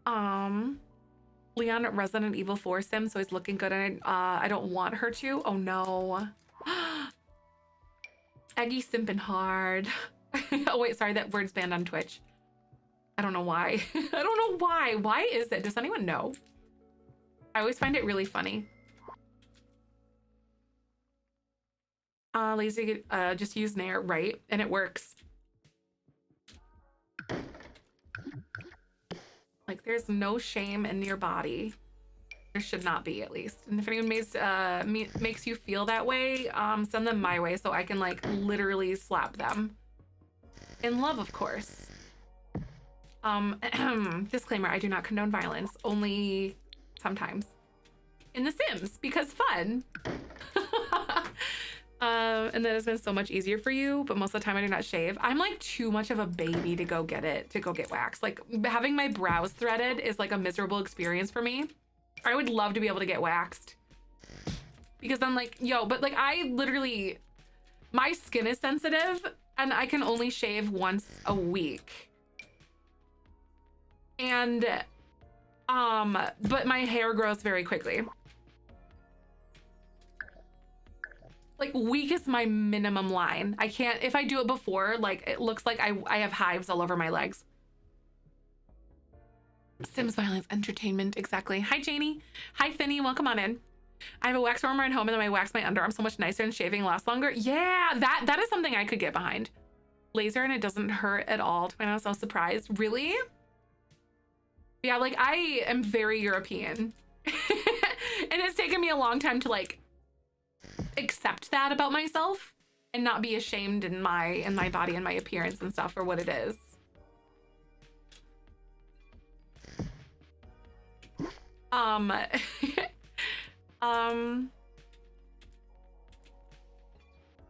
Leon at Resident Evil 4 Sim, so he's looking good, and I don't want her to. Oh no. Eggy simping hard. Oh wait, sorry, that word's banned on Twitch. I don't know why. I don't know why. Why is it? Does anyone know? I always find it really funny. Lazy, just use Nair, right? And it works. Like, there's no shame in your body. There should not be, at least. And if anyone makes you feel that way, send them my way so I can, like, literally slap them. In love, of course. Disclaimer, I do not condone violence, only sometimes. In The Sims, because fun. And that has been so much easier for you, but most of the time I do not shave. I'm like too much of a baby to go get waxed. Like having my brows threaded is like a miserable experience for me. I would love to be able to get waxed. Because I'm like, yo, but like I literally, my skin is sensitive and I can only shave once a week. And, but my hair grows very quickly. Like week is my minimum line. I can't, if I do it before, like it looks like I have hives all over my legs. Sims violence, entertainment, exactly. Hi, Janie. Hi, Finny. Welcome on in. I have a wax warmer at home and then I wax my underarm so much nicer and shaving lasts longer. Yeah, that is something I could get behind. Laser and it doesn't hurt at all. To be honest, I was surprised. Really? Yeah, like I am very European. And it's taken me a long time to like accept that about myself and not be ashamed in my body and my appearance and stuff for what it is.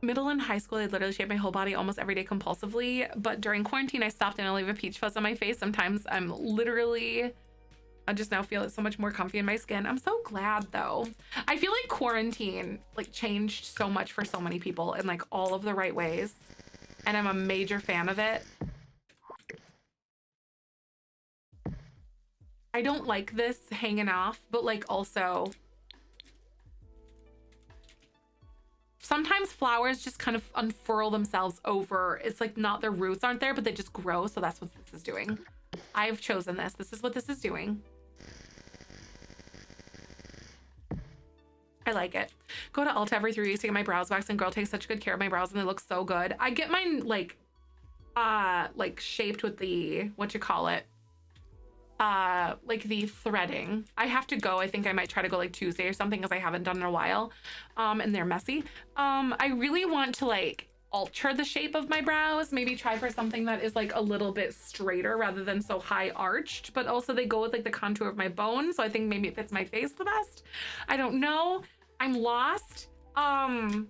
Middle and high school, I literally shave my whole body almost every day compulsively, but during quarantine, I stopped and I leave a peach fuzz on my face. Sometimes I just now feel so much more comfy in my skin. I'm so glad though. I feel like quarantine like changed so much for so many people in like all of the right ways. And I'm a major fan of it. I don't like this hanging off, but like also sometimes flowers just kind of unfurl themselves over. It's like not their roots aren't there, but they just grow. So that's what this is doing. I've chosen this. This is what this is doing. I like it. Go to Ulta every 3 weeks to get my brows waxed and girl takes such good care of my brows and they look so good. I get mine like shaped with the, what you call it? Like the threading. I have to go. I think I might try to go like Tuesday or something because I haven't done in a while. And they're messy. I really want to like alter the shape of my brows, maybe try for something that is like a little bit straighter rather than so high arched, but also they go with like the contour of my bone, so I think maybe it fits my face the best. I don't know. I'm lost. I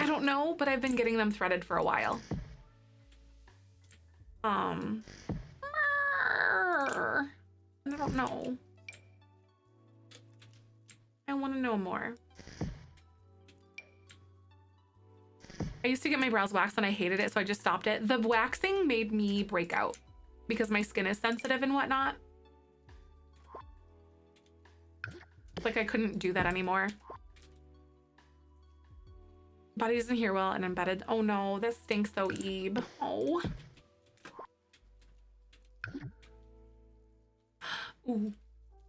don't know, but I've been getting them threaded for a while. I don't know. I want to know more. I used to get my brows waxed and I hated it, so I just stopped it. The waxing made me break out because my skin is sensitive and whatnot. Like I couldn't do that anymore. Body doesn't hear well and embedded. Oh no, this stinks though, Ebe. Oh. Ooh,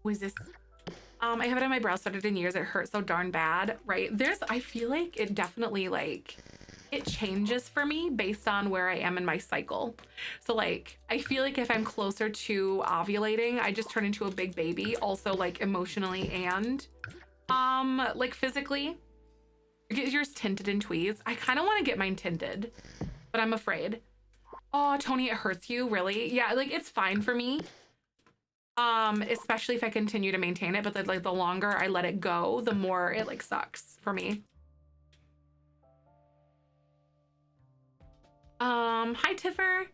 what is this? I haven't had my brows threaded in years. It hurts so darn bad, right? I feel like it definitely like, it changes for me based on where I am in my cycle. So like, I feel like if I'm closer to ovulating, I just turn into a big baby, also like emotionally and like physically. Get yours tinted and tweezed. I kind of want to get mine tinted, but I'm afraid. Oh, Tony, it hurts you, really? Yeah, like it's fine for me. Especially if I continue to maintain it, but the longer I let it go, the more it like sucks for me. Hi Tiffer.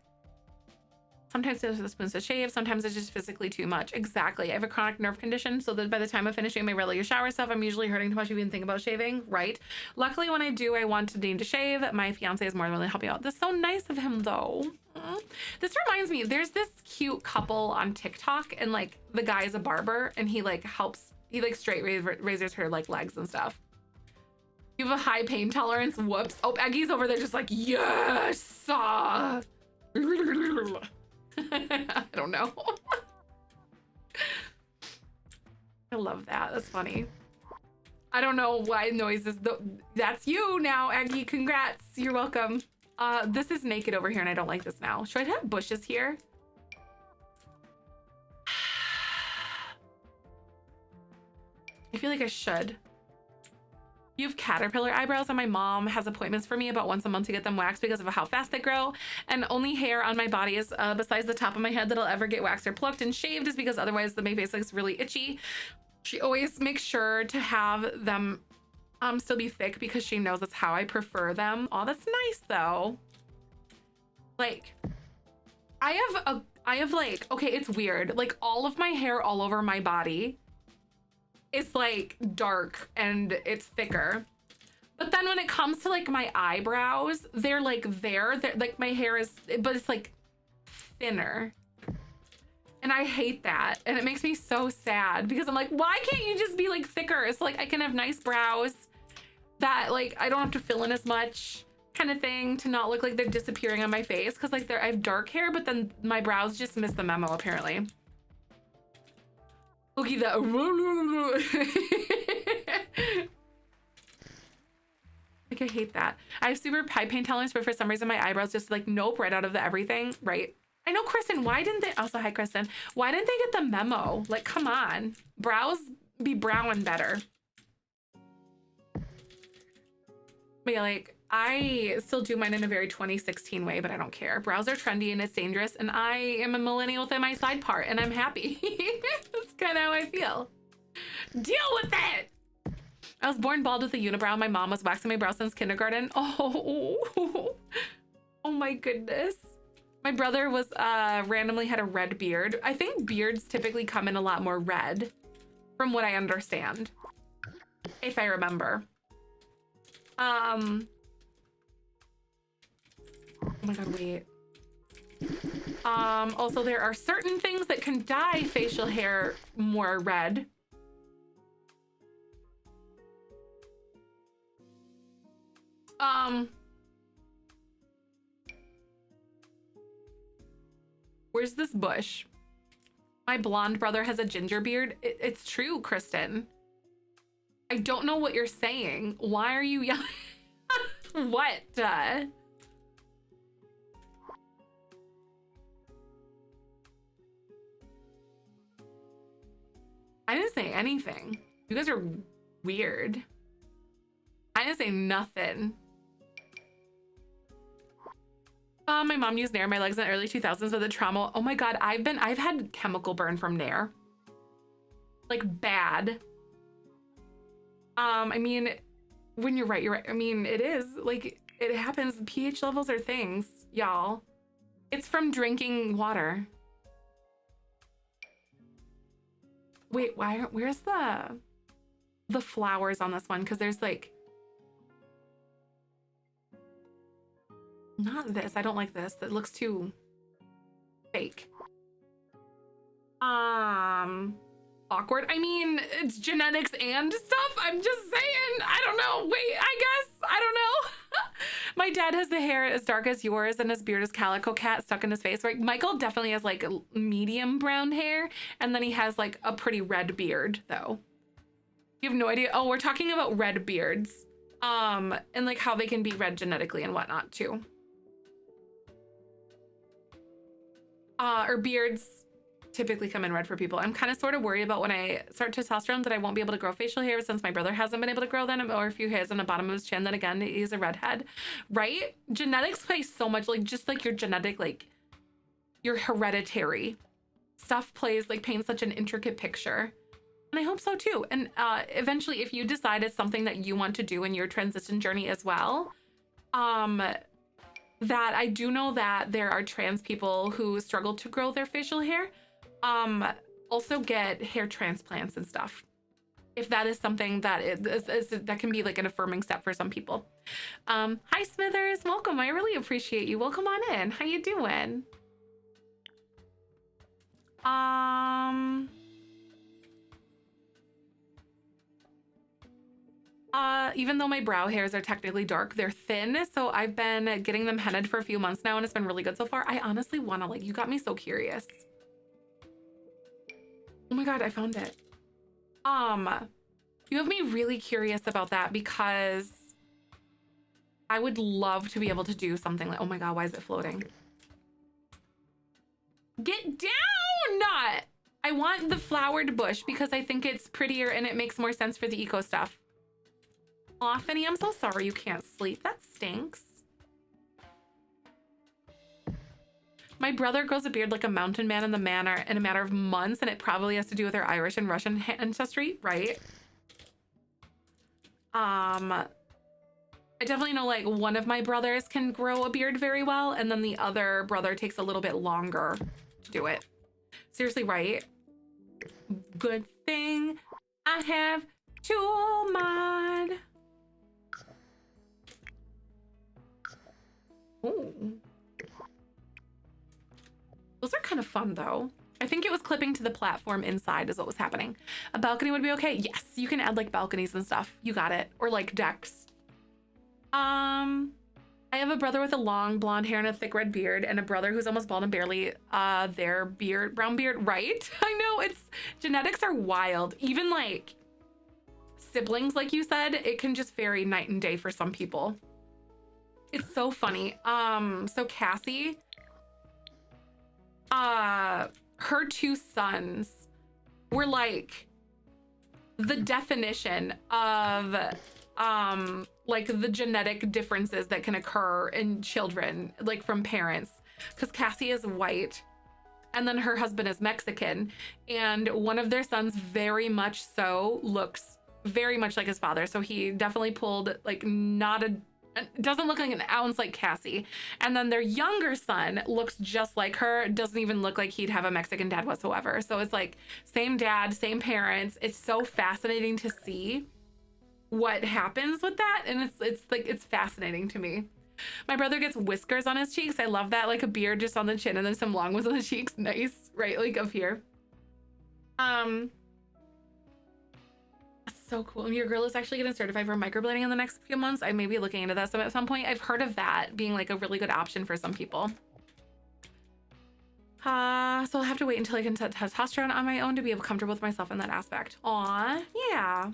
Sometimes there's the spoons to shave, sometimes it's just physically too much. Exactly. I have a chronic nerve condition, so that by the time I'm finishing my regular shower stuff, I'm usually hurting too much to even think about shaving, right? Luckily, when I do, I want to deem to shave. My fiance is more than willing to help me out. That's so nice of him, though. This reminds me, there's this cute couple on TikTok, and like the guy is a barber, and he like straight razors her like legs and stuff. You have a high pain tolerance. Whoops. Oh, Eggy's over there just like, yes. I don't know. I love that. That's funny. I don't know why noises. That's you now, Aggie. Congrats. You're welcome. This is naked over here, and I don't like this now. Should I have bushes here? I feel like I should. You have caterpillar eyebrows, and my mom has appointments for me about once a month to get them waxed because of how fast they grow. And only hair on my body is besides the top of my head that'll ever get waxed or plucked and shaved is because otherwise my face looks really itchy. She always makes sure to have them still be thick because she knows that's how I prefer them. Oh, that's nice though. Like, I have like, okay, it's weird. Like all of my hair all over my body is like dark and it's thicker. But then when it comes to like my eyebrows, they're like they're like my hair is, but it's like thinner. And I hate that. And it makes me so sad because I'm like, why can't you just be like thicker? It's like I can have nice brows that like I don't have to fill in as much kind of thing to not look like they're disappearing on my face. Cause like I have dark hair, but then my brows just miss the memo apparently. Okay, that. Like I hate that. I have super high pain tolerance, but for some reason my eyebrows just like nope right out of the everything. Right. I know, Kristen, why didn't they also hi Kristen, why didn't they get the memo? Like, come on, brows be brown better. But yeah, like I still do mine in a very 2016 way, but I don't care. Brows are trendy and it's dangerous, and I am a millennial with my side part, and I'm happy. That's kind of how I feel. Deal with it. I was born bald with a unibrow. My mom was waxing my brows since kindergarten. Oh, oh my goodness. My brother was randomly had a red beard. I think beards typically come in a lot more red, from what I understand, if I remember. Oh my god, wait. Also there are certain things that can dye facial hair more red. Where's this bush? My blonde brother has a ginger beard. It's true, Kristen. I don't know what you're saying. Why are you yelling? What? I didn't say anything. You guys are weird. I didn't say nothing. My mom used Nair on my legs in the early 2000s with a trauma. Oh my god, I've had chemical burn from Nair. Like bad. I mean, when you're right. I mean, it is like it happens. pH levels are things, y'all. It's from drinking water. Wait, where's the flowers on this one? Because there's like, not this. I don't like this. That looks too fake. Awkward. I mean, it's genetics and stuff. I'm just saying. I don't know. Wait, I guess. I don't know. My dad has the hair as dark as yours and his beard is calico cat stuck in his face. Right? Michael definitely has like medium brown hair, and then he has like a pretty red beard though. You have no idea. Oh, we're talking about red beards. And like how they can be red genetically and whatnot too. Or beards typically come in red for people. I'm kind of sort of worried about when I start testosterone that I won't be able to grow facial hair since my brother hasn't been able to grow them, or a few hairs on the bottom of his chin. Then again, he's a redhead, right? Genetics play so much, like just like your genetic, like your hereditary stuff plays, like paints such an intricate picture. And I hope so too. And eventually, if you decide it's something that you want to do in your transition journey as well, that I do know that there are trans people who struggle to grow their facial hair, also get hair transplants and stuff. If that is something that that can be like an affirming step for some people. Hi Smithers, welcome. I really appreciate you. Welcome on in. How you doing? Even though my brow hairs are technically dark, they're thin. So I've been getting them hennaed for a few months now and it's been really good so far. I honestly want to, like, you got me so curious. Oh my God, I found it. You have me really curious about that because I would love to be able to do something like, oh my God, why is it floating? Get down! Not. I want the flowered bush because I think it's prettier and it makes more sense for the eco stuff. Aw, Finny, I'm so sorry you can't sleep. That stinks. My brother grows a beard like a mountain man in a matter of months, and it probably has to do with her Irish and Russian ancestry, right? I definitely know like one of my brothers can grow a beard very well, and then the other brother takes a little bit longer to do it. Seriously, right? Good thing I have tool mod. Ooh. Those are kind of fun though. I think it was clipping to the platform inside is what was happening. A balcony would be okay. Yes, you can add like balconies and stuff. You got it. Or like decks. I have a brother with a long blonde hair and a thick red beard, and a brother who's almost bald and barely their beard, brown beard, right? I know, it's genetics are wild. Even like siblings, like you said, it can just vary night and day for some people. It's so funny. So Cassie, her two sons were like the definition of like the genetic differences that can occur in children, like from parents, because Cassie is white and then her husband is Mexican, and one of their sons very much so looks very much like his father. So he definitely pulled like doesn't look like an ounce like Cassie. And then their younger son looks just like her, doesn't even look like he'd have a Mexican dad whatsoever. So it's like same dad, same parents. It's so fascinating to see what happens with that, and it's fascinating to me. My brother gets whiskers on his cheeks. I love that, like a beard just on the chin and then some long ones on the cheeks. Nice, right? Like up here. That's so cool. And your girl is actually getting certified for microblading in the next few months. I may be looking into that at some point. I've heard of that being like a really good option for some people. So I'll have to wait until I can set testosterone on my own to be comfortable with myself in that aspect. Aw, yeah.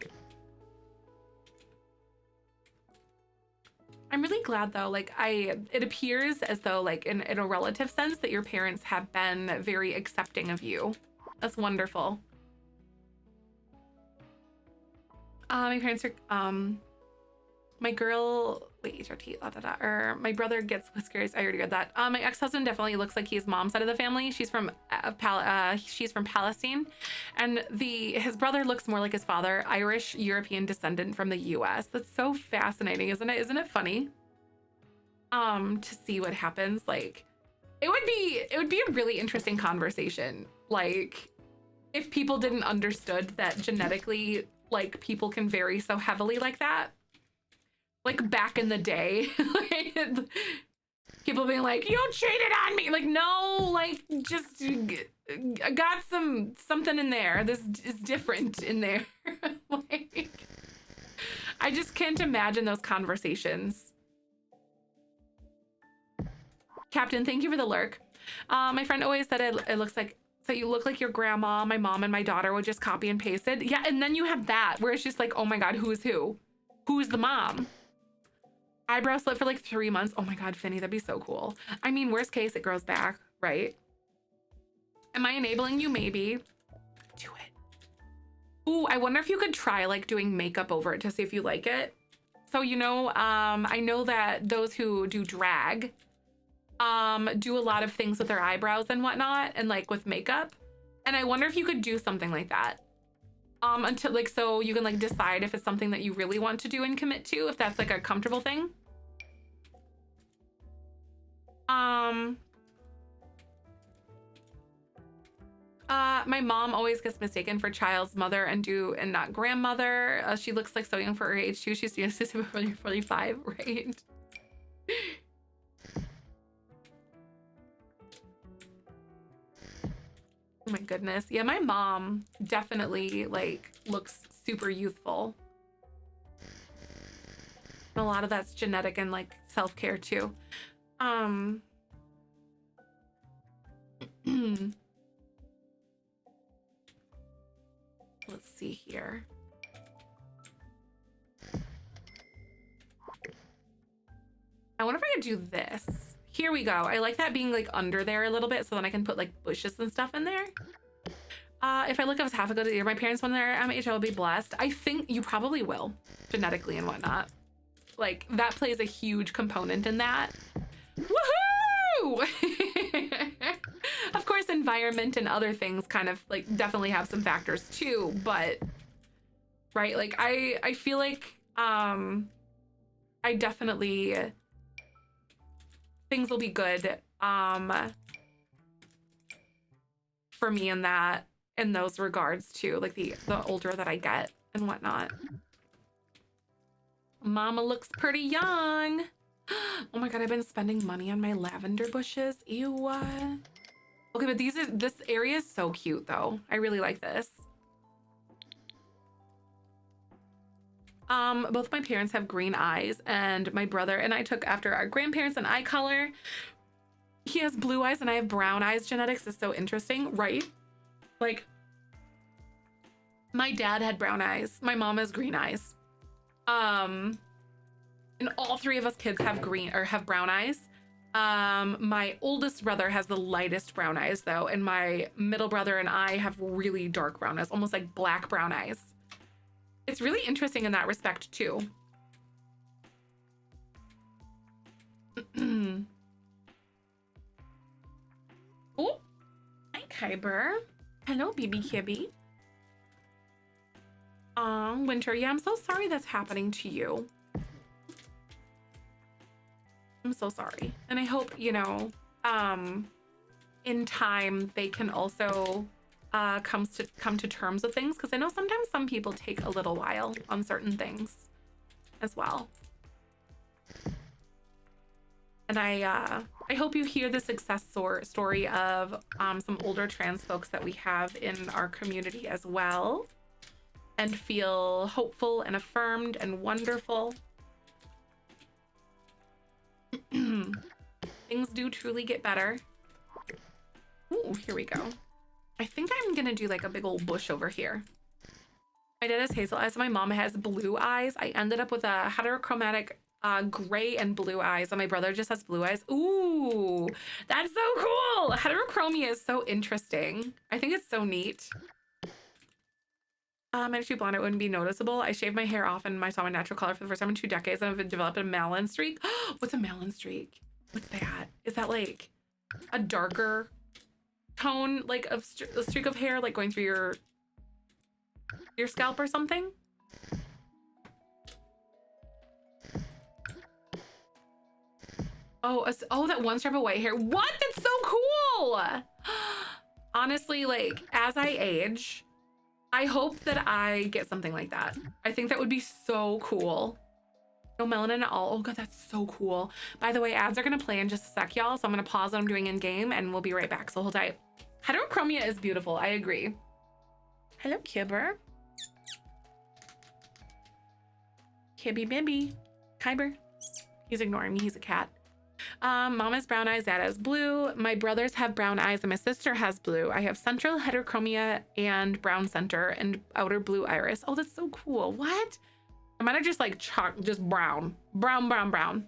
I'm really glad though, like it appears as though like in a relative sense that your parents have been very accepting of you. That's wonderful. My parents are, my girl, wait, or my brother gets whiskers. I already read that. My ex-husband definitely looks like he's mom's side of the family. She's from Palestine, and his brother looks more like his father, Irish European descendant from the US. That's so fascinating, isn't it? Isn't it funny? To see what happens. Like, it would be a really interesting conversation. Like, if people didn't understood that genetically, like, people can vary so heavily like that. Like back in the day, like, people being like, you cheated on me. Like, no, like just I got something in there. This is different in there. Like, I just can't imagine those conversations. Captain, thank you for the lurk. My friend always said it looks like, so you look like your grandma. My mom and my daughter would just copy and paste it. Yeah, and then you have that where it's just like, oh my God, who is who? Who's the mom? Eyebrow slit for like 3 months. Oh my God, Finny, that'd be so cool. I mean, worst case, it grows back, right? Am I enabling you? Maybe. Do it. Ooh, I wonder if you could try like doing makeup over it to see if you like it. So, you know, I know that those who do drag do a lot of things with their eyebrows and whatnot, and like with makeup. And I wonder if you could do something like that. Until like, so you can like decide if it's something that you really want to do and commit to, if that's like a comfortable thing. My mom always gets mistaken for child's mother and not grandmother. She looks like so young for her age too. She's 45, right? Oh my goodness. Yeah, my mom definitely like looks super youthful. And a lot of that's genetic and like self-care too. Let's see here. I wonder if I could do this. Here we go. I like that being like under there a little bit so then I can put like bushes and stuff in there. If I look up half a good year, my parents when they're MH, I will be blessed. I think you probably will, genetically and whatnot. Like that plays a huge component in that. Woohoo! Of course, environment and other things kind of like definitely have some factors too, but right, like I feel like I definitely things will be good for me in those regards too, like the older that I get and whatnot. Mama looks pretty young. Oh my god, I've been spending money on my lavender bushes. Ew. Okay, but this area is so cute though. I really like this. Both my parents have green eyes, and my brother and I took after our grandparents and eye color. He has blue eyes and I have brown eyes. Genetics is so interesting, right? Like, my dad had brown eyes. My mom has green eyes. And all three of us kids have brown eyes. My oldest brother has the lightest brown eyes though, and my middle brother and I have really dark brown eyes, almost like black brown eyes. It's really interesting in that respect too. Oh, hi Kyber. Hello, BB Kibby. Winter, yeah, I'm so sorry that's happening to you. I'm so sorry. And I hope, you know, in time they can also come to terms with things, because I know sometimes some people take a little while on certain things as well. And I hope you hear the success story of some older trans folks that we have in our community as well, and feel hopeful and affirmed and wonderful. Things do truly get better. Ooh, here we go. I think I'm gonna do like a big old bush over here. My dad has hazel eyes, my mom has blue eyes. I ended up with a heterochromatic gray and blue eyes, and my brother just has blue eyes. Ooh, that's so cool. Heterochromia is so interesting. I think it's so neat. I'm actually blonde, it wouldn't be noticeable. I shaved my hair off and I saw my natural color for the first time in 2 decades, and I've developed a melon streak. What's a melon streak? What's that? Is that like a darker tone, like a streak of hair, like going through your scalp or something? Oh, that one strip of white hair. What? That's so cool. Honestly, like as I age, I hope that I get something like that. I think that would be so cool. No melanin at all. Oh god, that's so cool. By the way, ads are gonna play in just a sec, y'all. So I'm gonna pause what I'm doing in game and we'll be right back. So hold tight. Heterochromia is beautiful. I agree. Hello, Kibber. Kibby Bibby. Kyber. He's ignoring me. He's a cat. Mom has brown eyes, dad has blue. My brothers have brown eyes and my sister has blue. I have central heterochromia and brown center and outer blue iris. Oh, that's so cool. What? I might have just like just brown. Brown.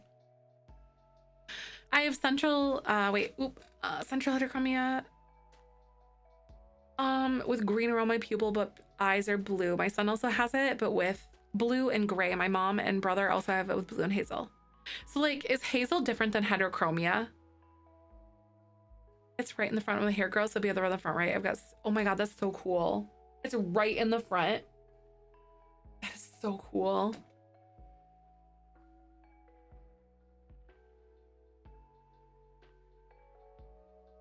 I have central, central heterochromia with green around my pupil, but eyes are blue. My son also has it, but with blue and gray. My mom and brother also have it with blue and hazel. So like, is hazel different than heterochromia? It's right in the front when the hair grows, so it'll be the other in the front, right? I've got, oh my god, that's so cool. It's right in the front. That is so cool.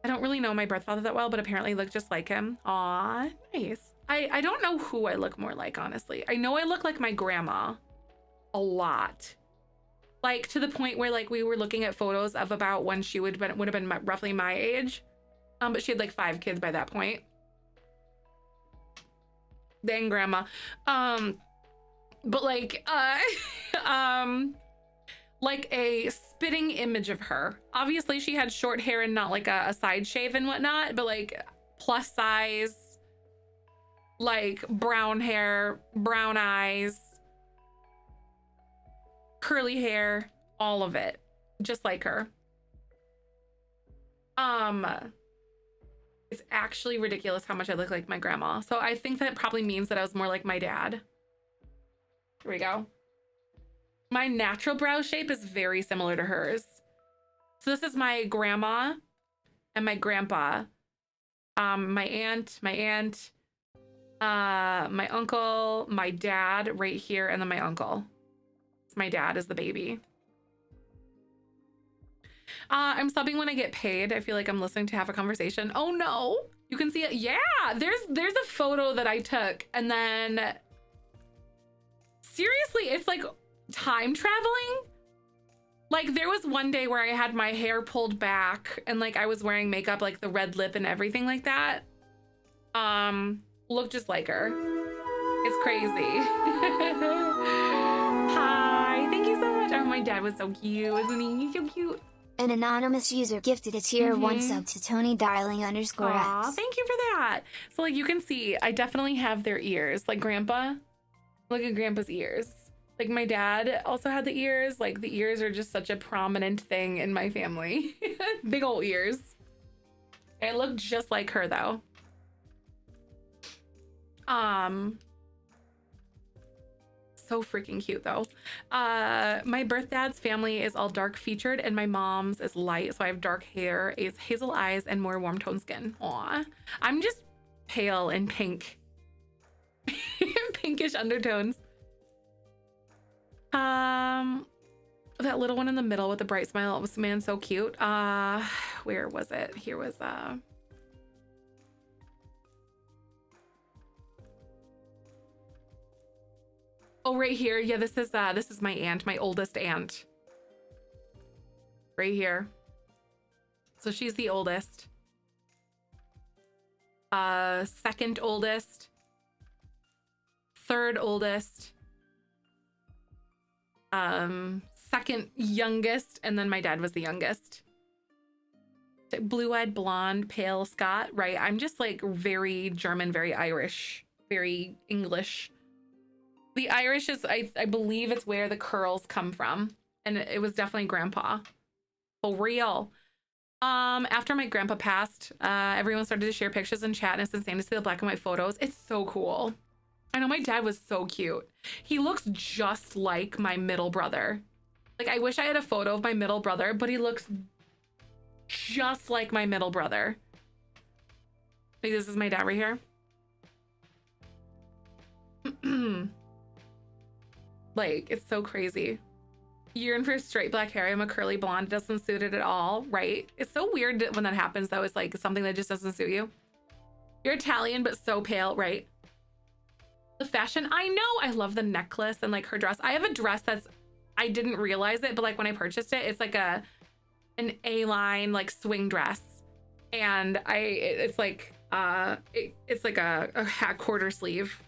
I don't really know my birth father that well, but apparently look just like him. Aw, nice. I don't know who I look more like, honestly. I know I look like my grandma a lot. Like to the point where like we were looking at photos of about when she would have been roughly my age. But she had like 5 kids by that point. Dang grandma. But like like a spitting image of her. Obviously she had short hair and not like a side shave and whatnot, but like plus size, like brown hair, brown eyes, curly hair, all of it, just like her. It's actually ridiculous how much I look like my grandma. So I think that probably means that I was more like my dad. Here we go. My natural brow shape is very similar to hers. So this is my grandma and my grandpa. My aunt, my uncle, my dad right here, and then my uncle. My dad is the baby. I'm subbing when I get paid. I feel like I'm listening to have a conversation. Oh no, you can see it. Yeah, there's a photo that I took, and then seriously, it's like time traveling. Like there was one day where I had my hair pulled back and like I was wearing makeup, like the red lip and everything like that. Look just like her. It's crazy. Hi, thank you so much. Oh, my dad was so cute, isn't he? He's so cute. An anonymous user gifted a tier 1 sub to Tony Darling _X. Aw, thank you for that. So like you can see, I definitely have their ears. Like grandpa, look at grandpa's ears. Like my dad also had the ears. Like the ears are just such a prominent thing in my family. Big old ears. I look just like her though. So freaking cute though. My birth dad's family is all dark featured and my mom's is light. So I have dark hair, hazel eyes, and more warm toned skin. Aw, I'm just pale and pink. Pinkish undertones. That little one in the middle with the bright smile was, man, so cute. Where was it? Here was oh, right here. Yeah, this is my aunt, my oldest aunt. Right here. So she's the oldest. Second oldest. Third oldest. Second youngest, and then my dad was the youngest. Blue-eyed blonde, pale Scot, right? I'm just like very German, very Irish, very English. The Irish is, I believe it's where the curls come from, and it was definitely grandpa. For real. After my grandpa passed, everyone started to share pictures in chat, and it's insane to see the black and white photos. It's so cool. I know my dad was so cute. He looks just like my middle brother. Like, I wish I had a photo of my middle brother, but he looks just like my middle brother. Like, this is my dad right here. Like, it's so crazy. Yearn for straight black hair. I'm a curly blonde. It doesn't suit it at all, right? It's so weird when that happens, though. It's like something that just doesn't suit you. You're Italian, but so pale, right? The fashion, I know. I love the necklace and like her dress. I have a dress that's, I didn't realize it, but like when I purchased it, it's like an A-line like swing dress, and it's like it's like a quarter sleeve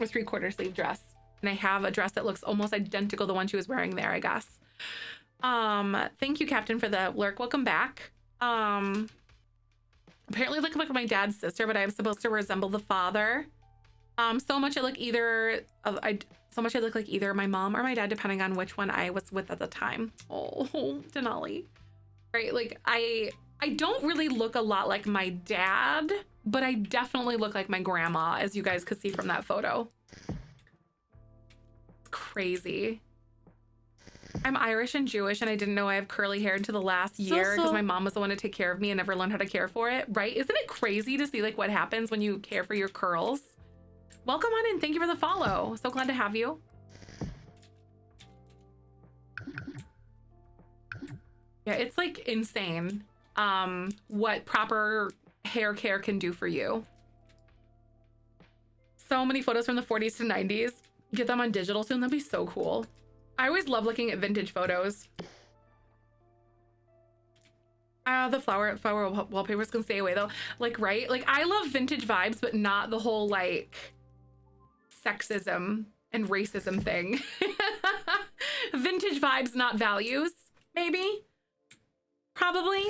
or 3/4 sleeve dress, and I have a dress that looks almost identical to the one she was wearing there, I guess. Thank you, Captain, for the lurk. Welcome back. Apparently look like my dad's sister, but I'm supposed to resemble the father. So much I look like either my mom or my dad, depending on which one I was with at the time. Oh, Denali. Right, like I don't really look a lot like my dad, but I definitely look like my grandma, as you guys could see from that photo. Crazy. I'm Irish and Jewish, and I didn't know I have curly hair until the last year because my mom was the one to take care of me and never learned how to care for it, right? Isn't it crazy to see like what happens when you care for your curls? Welcome on in. Thank you for the follow. So glad to have you. Yeah, it's like insane what proper hair care can do for you. So many photos from the 40s to 90s. Get them on digital soon. That'd be so cool. I always love looking at vintage photos. The flower wallpapers can stay away though. Like, right? Like, I love vintage vibes, but not the whole like sexism and racism thing. Vintage vibes, not values, maybe. Probably.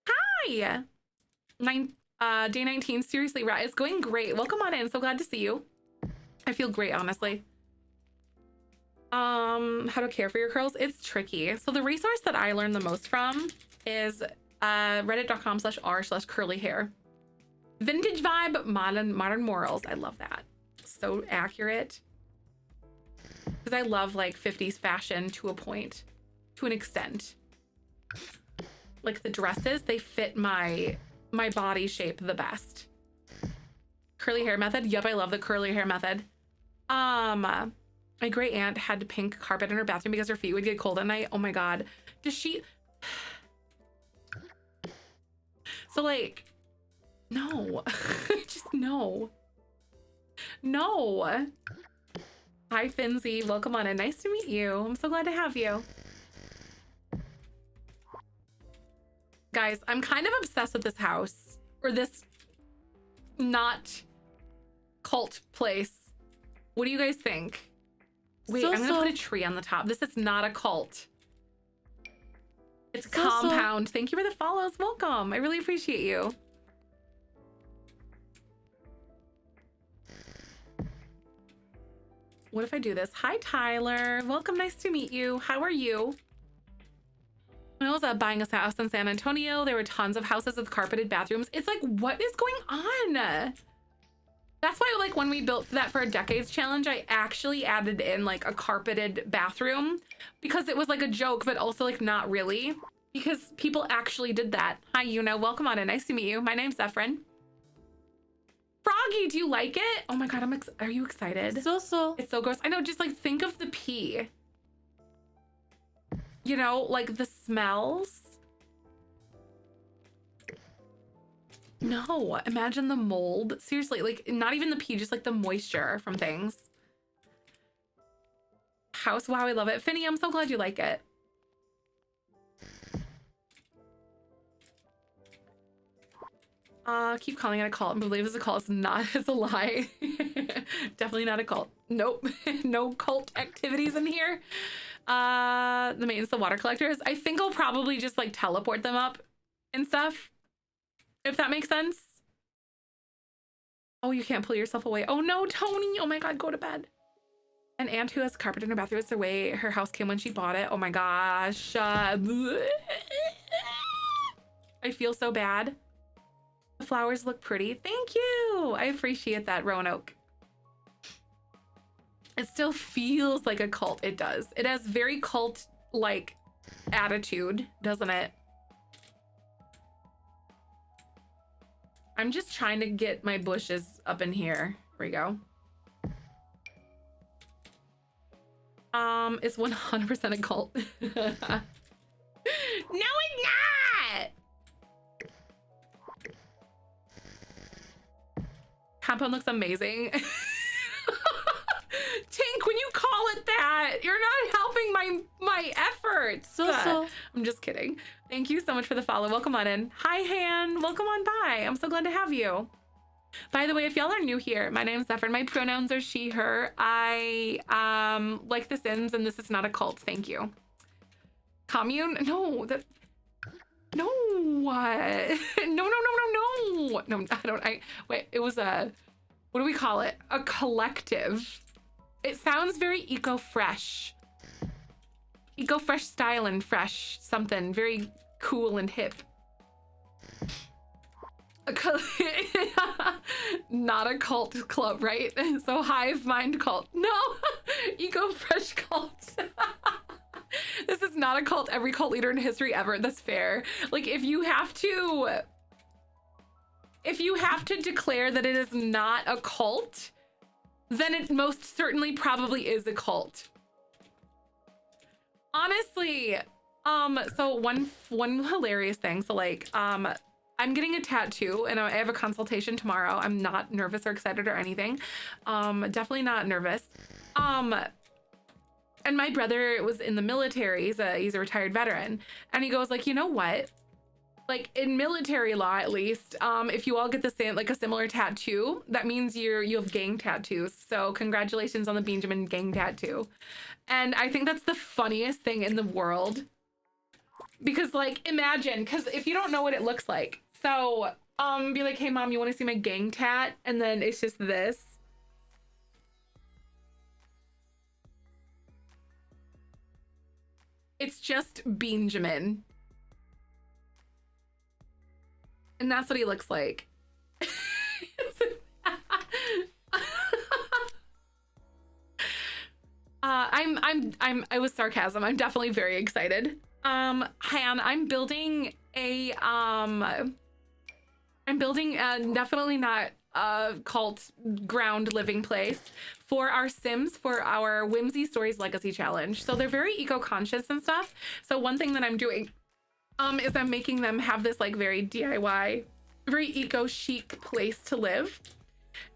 Hi. Day 19, seriously, right? It's going great. Welcome on in. So glad to see you. I feel great, honestly. How to care for your curls? It's tricky. So the resource that I learned the most from is reddit.com/r/curly-hair. Vintage vibe, modern morals. I love that. So accurate. Because I love like 50s fashion to a point, to an extent. Like the dresses, they fit my body shape the best. Curly hair method. Yep, I love the curly hair method. My great aunt had pink carpet in her bathroom because her feet would get cold at night. Oh my God. Does she? So like, no, just no. No. Hi, Finzi. Welcome on in. Nice to meet you. I'm so glad to have you. Guys, I'm kind of obsessed with this house, or this not cult place. What do you guys think? Wait, I'm gonna put a tree on the top. This is not a cult. It's compound. Thank you for the follows. Welcome. I really appreciate you. What if I do this? Hi, Tyler. Welcome. Nice to meet you. How are you? When I was buying a house in San Antonio, there were tons of houses with carpeted bathrooms. It's like, what is going on? That's why, like, when we built that for a decades challenge, I actually added in like a carpeted bathroom because it was like a joke, but also like not really, because people actually did that. Hi, Yuna. Welcome on in. Nice to meet you. My name's Zefrine. Froggy, do you like it? Oh my God, are you excited? So. It's so gross. I know, just like think of the pee. You know, like the smells. No, imagine the mold. Seriously, like not even the pee, just like the moisture from things. House, wow, I love it. Finny, I'm so glad you like it. Keep calling it a cult and believe it's a cult. It's not, it's a lie. Definitely not a cult. Nope. No cult activities in here. The maintenance, the water collectors. I think I'll probably just like teleport them up and stuff, if that makes sense. Oh, you can't pull yourself away. Oh no, Tony. Oh my God, go to bed. An aunt who has carpet in her bathroom. It's the way her house came when she bought it. Oh my gosh. I feel so bad. The flowers look pretty. Thank you. I appreciate that, Roanoke. It still feels like a cult. It does. It has very cult-like attitude, doesn't it? I'm just trying to get my bushes up in here. Here we go. It's 100% a cult. No, it's not! Compound looks amazing. Tink, when you call it that, you're not helping my efforts. I'm just kidding. Thank you so much for the follow. Welcome on in. Hi, Han. Welcome on by. I'm so glad to have you. By the way, if y'all are new here, my name's Zefrine. My pronouns are she, her. I like The Sims, and this is not a cult. Thank you. Commune? No, that. No. No. I don't. Wait. It was a. What do we call it? A collective. It sounds very eco-fresh. Eco-fresh style and fresh something. Very cool and hip. Not a cult club, right? So hive mind cult. No, eco-fresh cult. This is not a cult. Every cult leader in history ever. That's fair. Like if you have to declare that it is not a cult, then it most certainly probably is a cult. Honestly, so one hilarious thing. So like, I'm getting a tattoo and I have a consultation tomorrow. I'm not nervous or excited or anything. Definitely not nervous. And my brother was in the military. He's a retired veteran. And he goes like, you know what? Like in military law, at least, if you all get the same, like a similar tattoo, that means you have gang tattoos. So congratulations on the Benjamin gang tattoo. And I think that's the funniest thing in the world. Because like, imagine, because if you don't know what it looks like, so Be like, hey mom, you want to see my gang tat? And then it's just this. It's just Benjamin. And that's what he looks like. It was sarcasm. I'm definitely very excited. Han, I'm building a definitely not a cult ground living place for our Sims for our Whimsy Stories Legacy Challenge. So they're very eco-conscious and stuff. So one thing that I'm doing is I'm making them have this like very DIY, very eco-chic place to live.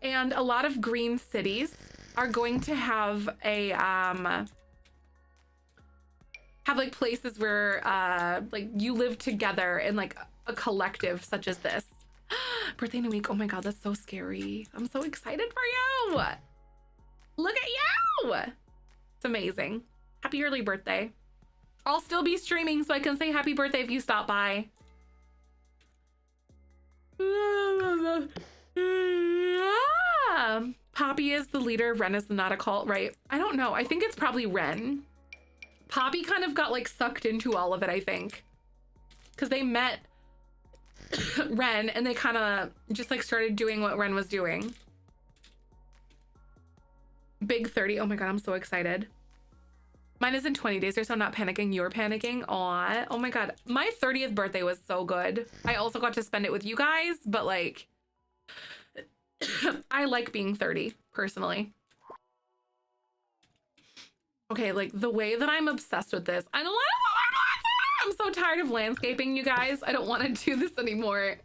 And a lot of green cities are going to have a have like places where like you live together in like a collective such as this. Birthday in a week. Oh my god, that's so scary. I'm so excited for you. Look at you. It's amazing. Happy early birthday. I'll still be streaming so I can say happy birthday if you stop by. Poppy is the leader. Ren is not a cult, right? I don't know. I think it's probably Ren. Poppy kind of got like sucked into all of it, I think. Because they met Ren and they kind of just like started doing what Ren was doing. Big 30. Oh my god, I'm so excited. Mine is in 20 days or so. Not panicking. You're panicking. Aw. Oh my god. My 30th birthday was so good. I also got to spend it with you guys, but like I like being 30 personally. Okay, like the way that I'm obsessed with this. I'm so tired of landscaping, you guys. I don't want to do this anymore.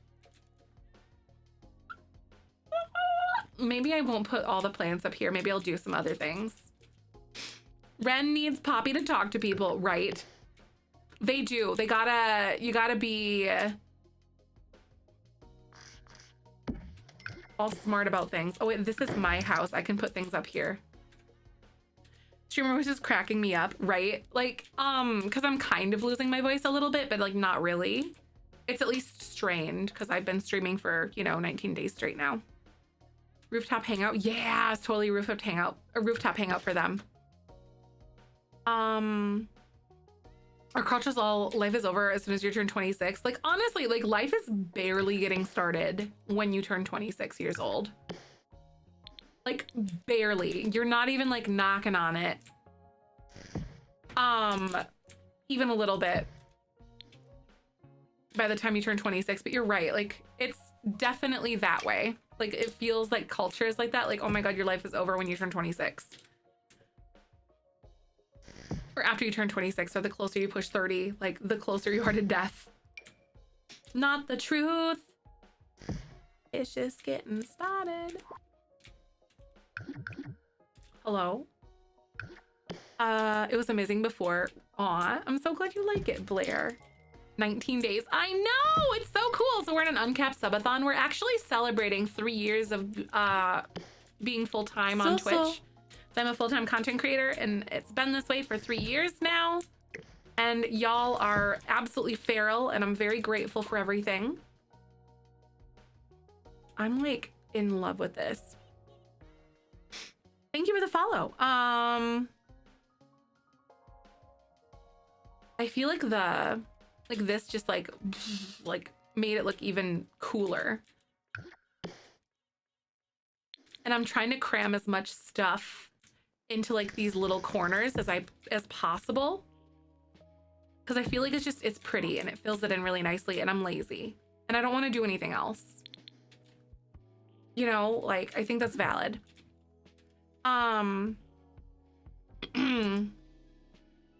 Maybe I won't put all the plants up here. Maybe I'll do some other things. Ren needs Poppy to talk to people, right? They do. They gotta, you gotta be all smart about things. Oh wait, this is my house. I can put things up here. Streamer voice is cracking me up, right? Like, because I'm kind of losing my voice a little bit, but like not really. It's at least strained because I've been streaming for, you know, 19 days straight now. Rooftop hangout. Yeah, it's totally rooftop hangout. A rooftop hangout for them. Our culture's all life is over as soon as you turn 26. Like honestly, like life is barely getting started when you turn 26 years old. Like barely. You're not even like knocking on it. Even a little bit by the time you turn 26, but you're right. Like it's definitely that way. Like it feels like culture is like that. Like, oh my god, your life is over when you turn 26. Or after you turn 26, or the closer you push 30, like the closer you are to death. Not the truth. It's just getting started. Hello. It was amazing before. Aw, I'm so glad you like it, Blair. 19 days. I know, it's so cool. So we're in an uncapped subathon. We're actually celebrating 3 years of being full-time on Twitch. So I'm a full-time content creator and it's been this way for 3 years now. And y'all are absolutely feral and I'm very grateful for everything. I'm like in love with this. Thank you for the follow. I feel like this just like made it look even cooler. And I'm trying to cram as much stuff into like these little corners as possible. Because I feel like it's pretty and it fills it in really nicely and I'm lazy. And I don't want to do anything else. You know, like I think that's valid.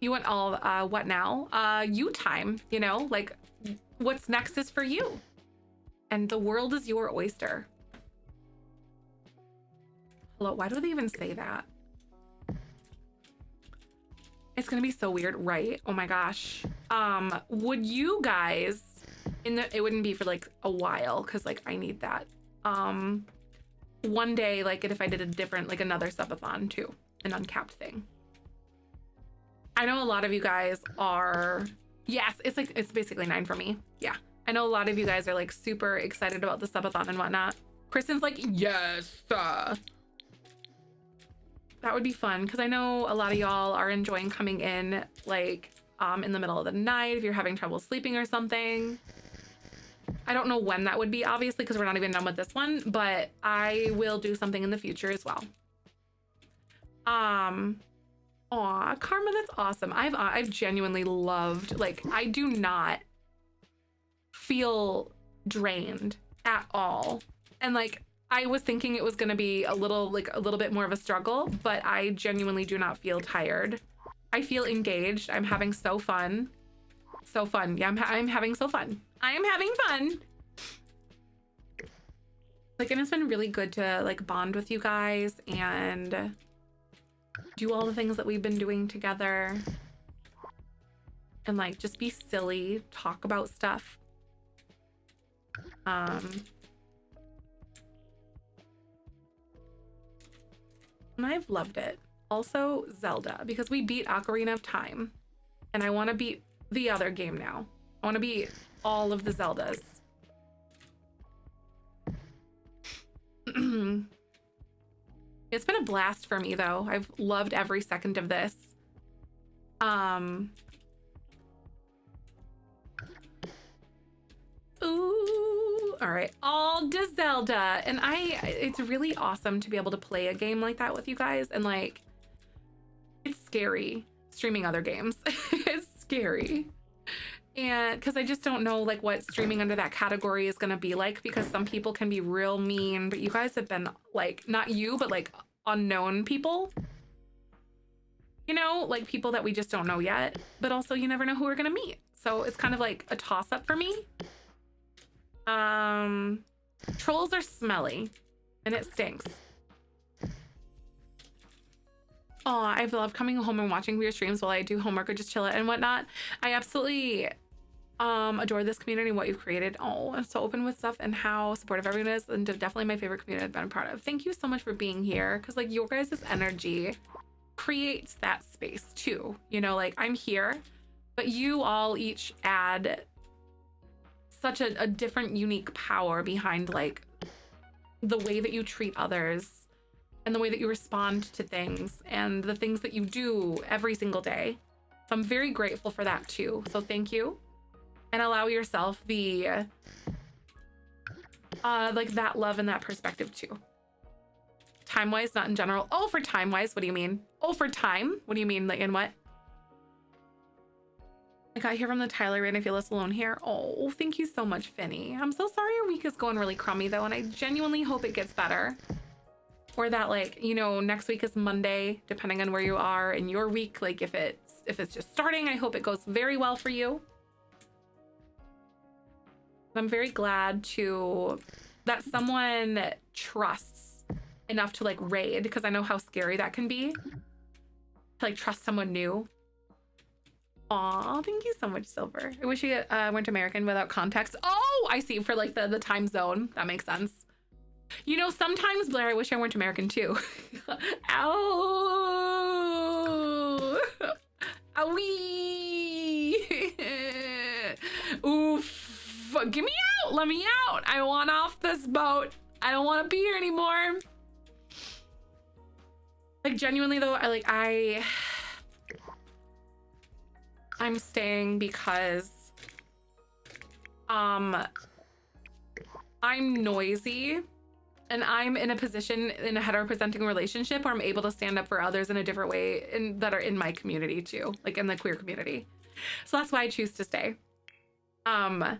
You want all what now? You time, you know, like what's next is for you. And the world is your oyster. Hello, why do they even say that? It's gonna be so weird, right? Oh my gosh. Would you guys it wouldn't be for like a while because like I need that. One day, like if I did a different, like another subathon too, an uncapped thing. I know a lot of you guys are, yes, it's basically 9 for me. Yeah, I know a lot of you guys are like super excited about the subathon and whatnot. Kristen's like, yes. That would be fun because I know a lot of y'all are enjoying coming in like in the middle of the night if you're having trouble sleeping or something. I don't know when that would be, obviously, because we're not even done with this one, but I will do something in the future as well. Aw, Karma, that's awesome. I've genuinely loved, like, I do not feel drained at all. And like, I was thinking it was gonna be a little bit more of a struggle, but I genuinely do not feel tired. I feel engaged. I'm having so fun. So fun. Yeah, I'm having so fun. I am having fun. Like, and it's been really good to like bond with you guys and do all the things that we've been doing together and like just be silly, talk about stuff. And I've loved it. Also Zelda, because we beat Ocarina of Time and I want to beat the other game now. I want to beat all of the Zeldas. It's been a blast for me though. I've loved every second of this. Ooh, all right, all to Zelda. And it's really awesome to be able to play a game like that with you guys. And like, it's scary streaming other games. It's scary. And because I just don't know like what streaming under that category is gonna be like, because some people can be real mean, but you guys have been like, not you, but like unknown people, you know, like people that we just don't know yet, but also you never know who we're gonna meet. So it's kind of like a toss up for me. Trolls are smelly and it stinks. Oh, I've loved coming home and watching your streams while I do homework or just chill it and whatnot. I absolutely adore this community and what you've created. Oh, I'm so open with stuff and how supportive everyone is, and definitely my favorite community I've been a part of. Thank you so much for being here, because like your guys' energy creates that space too. You know, like I'm here, but you all each add such a different, unique power behind like the way that you treat others and the way that you respond to things and the things that you do every single day. So I'm very grateful for that too. So thank you. And allow yourself the like that love and that perspective too. Time-wise, not in general. Oh, for time-wise, what do you mean? Oh, for time? What do you mean, like in what? I got here from the Tyler and I feel less alone here. Oh, thank you so much, Finny. I'm so sorry your week is going really crummy though, and I genuinely hope it gets better. Or that like, you know, next week is Monday, depending on where you are in your week. Like if it's just starting, I hope it goes very well for you. I'm very glad that someone trusts enough to like raid, because I know how scary that can be. To like trust someone new. Aw, thank you so much, Silver. I wish you went American without context. Oh, I see, for like the time zone. That makes sense. You know, sometimes, Blair, I wish I weren't American too. Ow! Owie! Oof! Get me out! Let me out! I want off this boat. I don't want to be here anymore. Like genuinely though, I'm staying because I'm noisy and I'm in a position in a hetero-presenting relationship where I'm able to stand up for others in a different way that are in my community too, like in the queer community. So that's why I choose to stay. And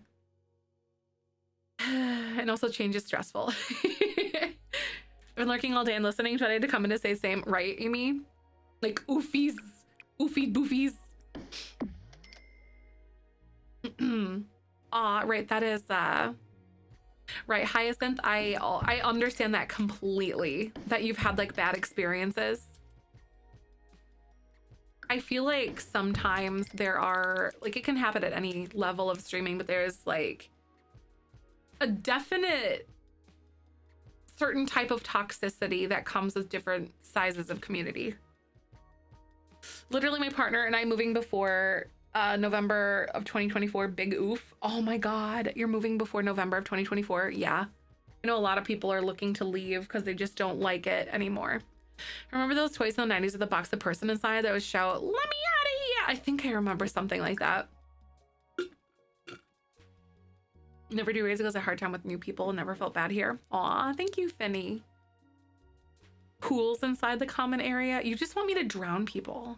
also change is stressful. I've been lurking all day and listening, so I had to come in to say same, right, Amy? Like oofies, oofy boofies. Right, that is right, Hyacinth. I understand that completely, that you've had like bad experiences. I feel like sometimes there are like, it can happen at any level of streaming, but there's like a definite certain type of toxicity that comes with different sizes of community. Literally my partner and I moving before November of 2024, big oof. Oh my God, you're moving before November of 2024. Yeah. I know a lot of people are looking to leave because they just don't like it anymore. Remember those toys in the 90s with the box of person inside that would shout, "Let me out of here"? I think I remember something like that. Never do raise a hard time with new people. Never felt bad here. Aw, thank you, Finny. Pools inside the common area. You just want me to drown people.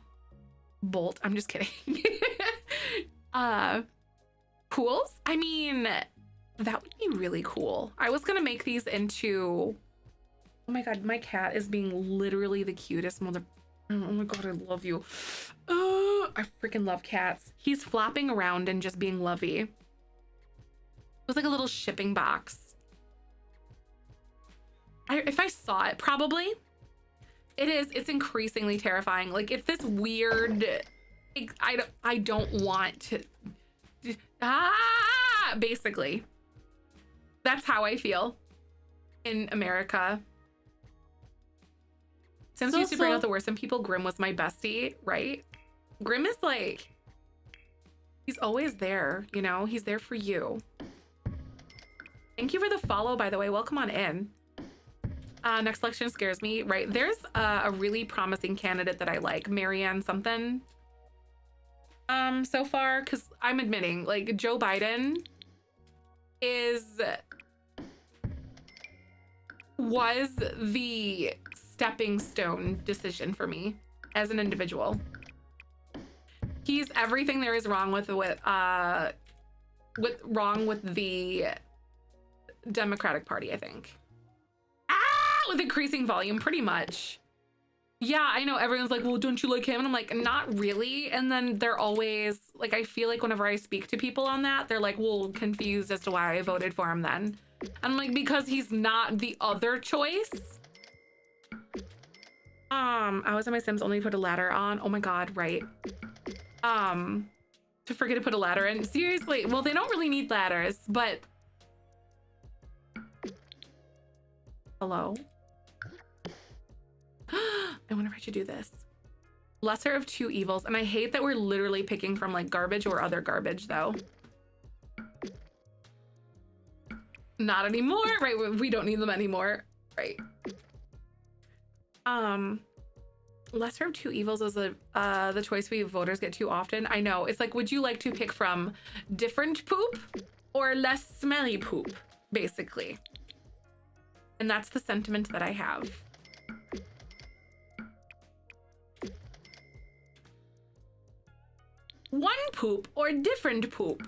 Bolt. I'm just kidding. Pools? I mean, that would be really cool. I was gonna make these into... Oh my God, my cat is being literally the cutest mother... Oh my God, I love you. Oh, I freaking love cats. He's flopping around and just being lovey. It was like a little shipping box. If I saw it, probably. It's increasingly terrifying. Like, it's this weird... I don't want to... Basically. That's how I feel in America. Sims used to bring out the worst in people. Grim was my bestie, right? Grim is like... He's always there, you know? He's there for you. Thank you for the follow, by the way. Welcome on in. Next selection scares me, right? There's a really promising candidate that I like, Marianne something. So far, because I'm admitting, like, Joe Biden was the stepping stone decision for me as an individual. He's everything there is wrong with the Democratic Party, I think. With increasing volume, pretty much. Yeah, I know everyone's like, well, don't you like him? And I'm like, not really. And then they're always like, I feel like whenever I speak to people on that, they're like, well, confused as to why I voted for him then. And I'm like, because he's not the other choice. I was in my Sims only put a ladder on. Oh my God, right. To forget to put a ladder in. Seriously, well, they don't really need ladders, but... Hello? I wonder if I should do this. Lesser of two evils. And I hate that we're literally picking from like garbage or other garbage though. Not anymore, right? We don't need them anymore, right? Lesser of two evils is the choice we voters get too often. I know, it's like, would you like to pick from different poop or less smelly poop, basically? And that's the sentiment that I have. One poop or different poop?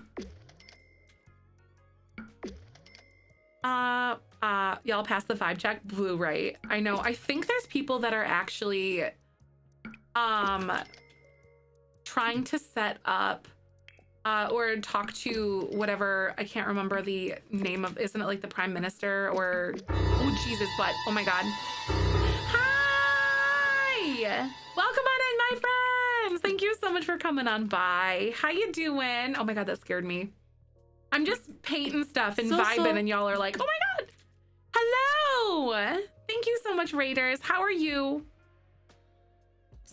Y'all passed the vibe check. Blue, right? I know. I think there's people that are actually trying to set up or talk to whatever, I can't remember the name of, isn't it like the prime minister or, oh Jesus, but oh my God. Hi, welcome on in, my friends. Thank you so much for coming on by. How you doing? Oh my God, that scared me. I'm just painting stuff and vibing and y'all are like, oh my God. Hello. Thank you so much, Raiders. How are you?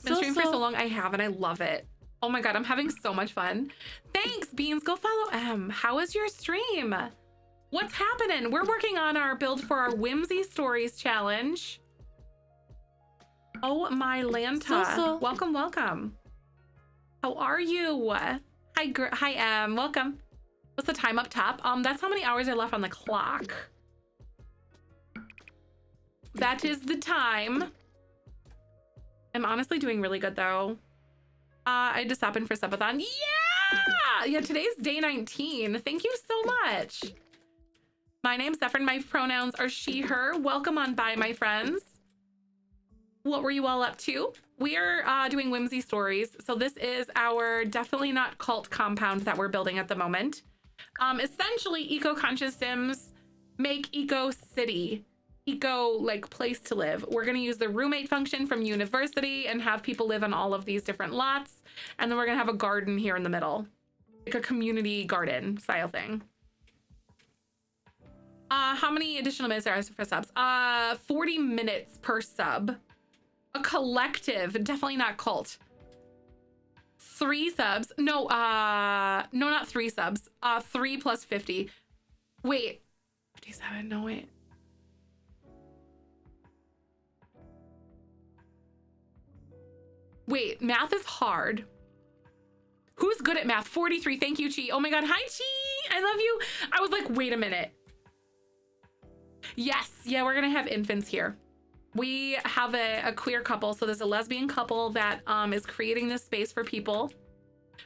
Been streaming for so long. I have, and I love it. Oh my God, I'm having so much fun. Thanks, Beans. Go follow M. How is your stream? What's happening? We're working on our build for our Whimsy Stories challenge. Oh my Lanta. Welcome, welcome. How are you? Hi, M. Welcome. What's the time up top? That's how many hours are left on the clock. That is the time. I'm honestly doing really good though. I just happened for subathon. Yeah, today's day 19. Thank you so much. My name's Zefrine. My pronouns are she, her. Welcome on by, my friends. What were you all up to? We are doing Whimsy Stories. So this is our definitely not cult compound that we're building at the moment. Essentially, eco-conscious Sims make eco-city. Eco like place to live. We're going to use the roommate function from university and have people live on all of these different lots. And then we're going to have a garden here in the middle, like a community garden style thing. How many additional minutes are for subs? 40 minutes per sub. A collective, definitely not cult. 3 subs. No, no, not 3 subs. 3 plus 50. Wait, 57. No, wait. Wait, math is hard. Who's good at math? 43. Thank you, Chi. Oh my God. Hi, Chi. I love you. I was like, wait a minute. Yes. Yeah, we're going to have infants here. We have a queer couple. So there's a lesbian couple that is creating this space for people.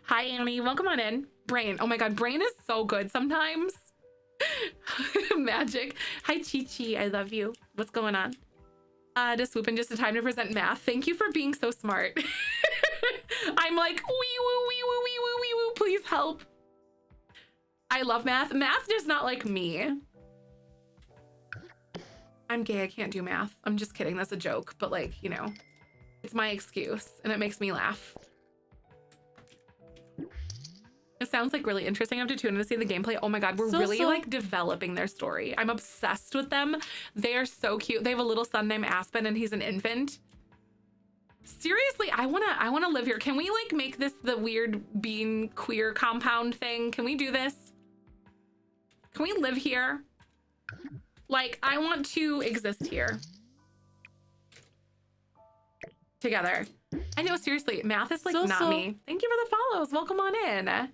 Hi, Annie. Welcome on in. Brain. Oh my God. Brain is so good sometimes. Magic. Hi, Chi Chi. I love you. What's going on? To swoop in just in time to present math. Thank you for being so smart. I'm like, wee woo, wee woo, wee woo, wee woo. Please help. I love math. Math does not like me. I'm gay. I can't do math. I'm just kidding. That's a joke. But like, you know, it's my excuse and it makes me laugh. It sounds like really interesting. I have to tune in to see the gameplay. Oh my God, we're really like developing their story. I'm obsessed with them. They are so cute. They have a little son named Aspen and he's an infant. Seriously, I wanna live here. Can we like make this the weird being queer compound thing? Can we do this? Can we live here? Like, I want to exist here. Together. I know, seriously, math is like not me. Thank you for the follows. Welcome on in.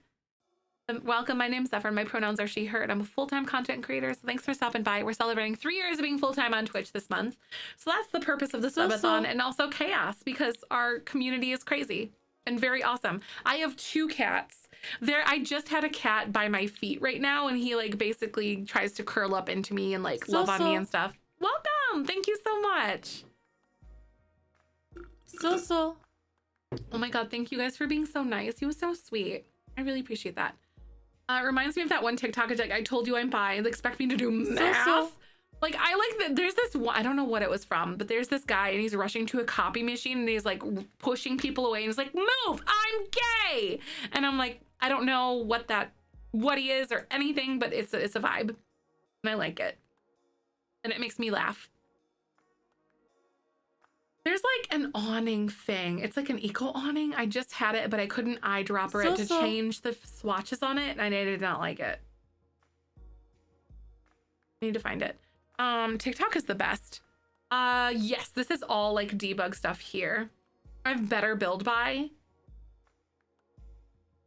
Welcome, my name's Zefrine. My pronouns are she, her, and I'm a full-time content creator, so thanks for stopping by. We're celebrating 3 years of being full-time on Twitch this month. So that's the purpose of the subathon, and also chaos, because our community is crazy and very awesome. I have 2 cats. I just had a cat by my feet right now, and he like basically tries to curl up into me and like love on me and stuff. Welcome! Thank you so much. Oh my God, thank you guys for being so nice. You were so sweet. I really appreciate that. It reminds me of that one TikTok. It's like, I told you I'm bi and expect me to do math. Like, I like that. There's this one, I don't know what it was from, but there's this guy and he's rushing to a copy machine and he's like pushing people away and he's like, move, I'm gay. And I'm like, I don't know what he is or anything, but it's a vibe and I like it. And it makes me laugh. There's like an awning thing. It's like an eco awning. I just had it, but I couldn't eyedropper it to change the swatches on it. And I did not like it. I need to find it. TikTok is the best. Yes, this is all like debug stuff here. I have better build by.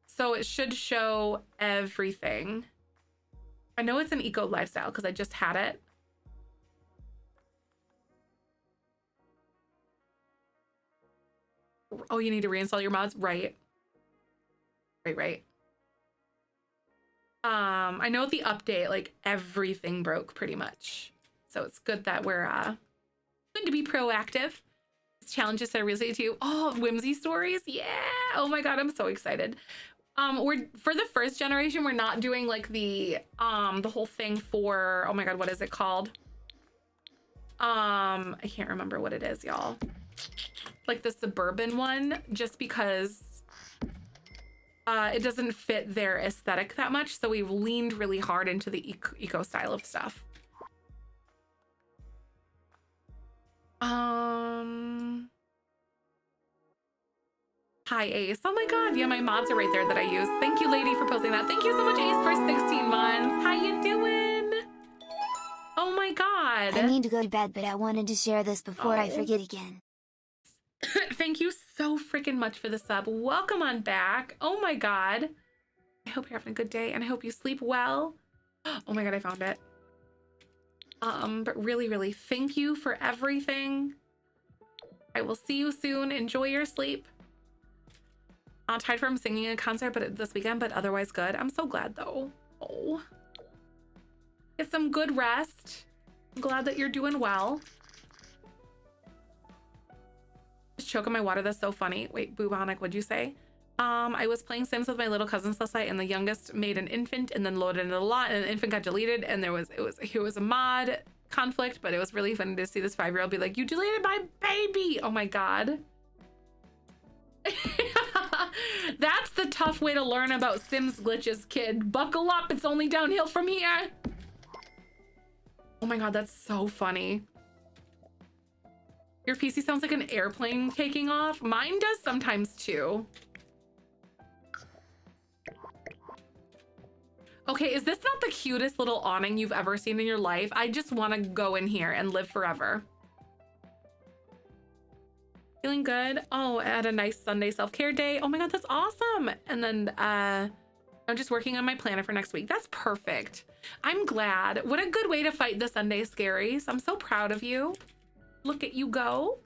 So it should show everything. I know it's an eco lifestyle because I just had it. Oh, you need to reinstall your mods? Right. Right. I know with the update, like everything broke pretty much. So it's good that we're good to be proactive. Challenges are really too. Oh, Whimsy stories. Yeah. Oh my God, I'm so excited. We're for the first generation, we're not doing like the whole thing for, oh my God, what is it called? I can't remember what it is, y'all. Like the suburban one, just because it doesn't fit their aesthetic that much. So we've leaned really hard into the eco style of stuff. Hi, Ace. Oh my God. Yeah, my mods are right there that I use. Thank you, lady, for posting that. Thank you so much, Ace, for 16 months. How you doing? Oh my God. I need to go to bed, but I wanted to share this before I forget again. Thank you so freaking much for the sub. Welcome on back. Oh my God. I hope you're having a good day and I hope you sleep well. Oh my God, I found it. But really, thank you for everything. I will see you soon. Enjoy your sleep. Tired from singing a concert but this weekend, but otherwise good. I'm so glad though. Oh. Get some good rest. I'm glad that you're doing well. Just choke on my water. That's so funny. Wait, Bubonic, what'd you say? I was playing Sims with my little cousins last night and the youngest made an infant and then loaded in a lot and the infant got deleted and it was a mod conflict, but it was really funny to see this 5-year-old be like, you deleted my baby. Oh my God. That's the tough way to learn about Sims glitches, kid. Buckle up, it's only downhill from here. Oh my God, that's so funny. Your PC sounds like an airplane taking off. Mine does sometimes too. Okay, is this not the cutest little awning you've ever seen in your life? I just want to go in here and live forever. Feeling good? Oh, I had a nice Sunday self-care day. Oh my God, that's awesome. And then I'm just working on my planner for next week. That's perfect. I'm glad. What a good way to fight the Sunday scaries. I'm so proud of you. Look at you go.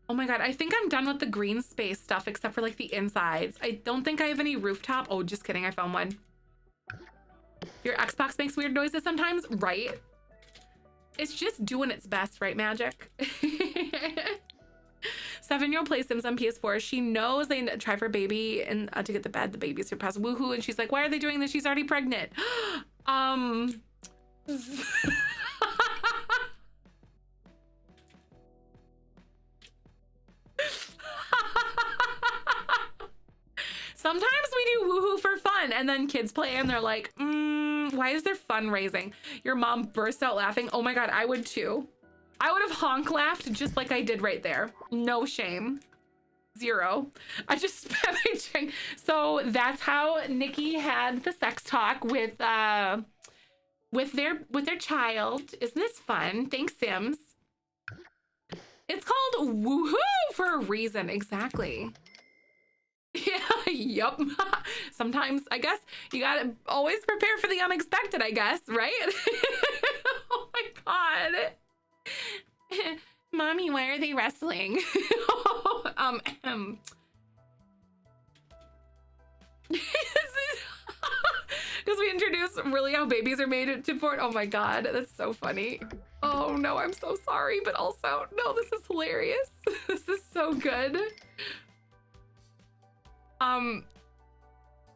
Oh my God, I think I'm done with the green space stuff except for like the insides. I don't think I have any rooftop. Oh, just kidding, I found one. Your Xbox makes weird noises sometimes, right? It's just doing its best, right, Magic? 7-year-old plays Sims on PS4. She knows they try for baby and to get the bed. The baby surpassed woohoo, and she's like, "Why are they doing this? She's already pregnant." Sometimes we do woohoo for fun, and then kids play and they're like, why is there fundraising? Your mom burst out laughing. Oh my God, I would too. I would have honk laughed just like I did right there. No shame. Zero. I just spent my drink. So that's how Nikki had the sex talk with their child. Isn't this fun? Thanks, Sims. It's called woohoo for a reason. Exactly. Yeah, yup. Sometimes I guess you gotta always prepare for the unexpected, I guess, right? Oh my God. Mommy, why are they wrestling? Because we introduced really how babies are made to port. Oh my God, that's so funny. Oh no, I'm so sorry, but also, no, this is hilarious. This is so good.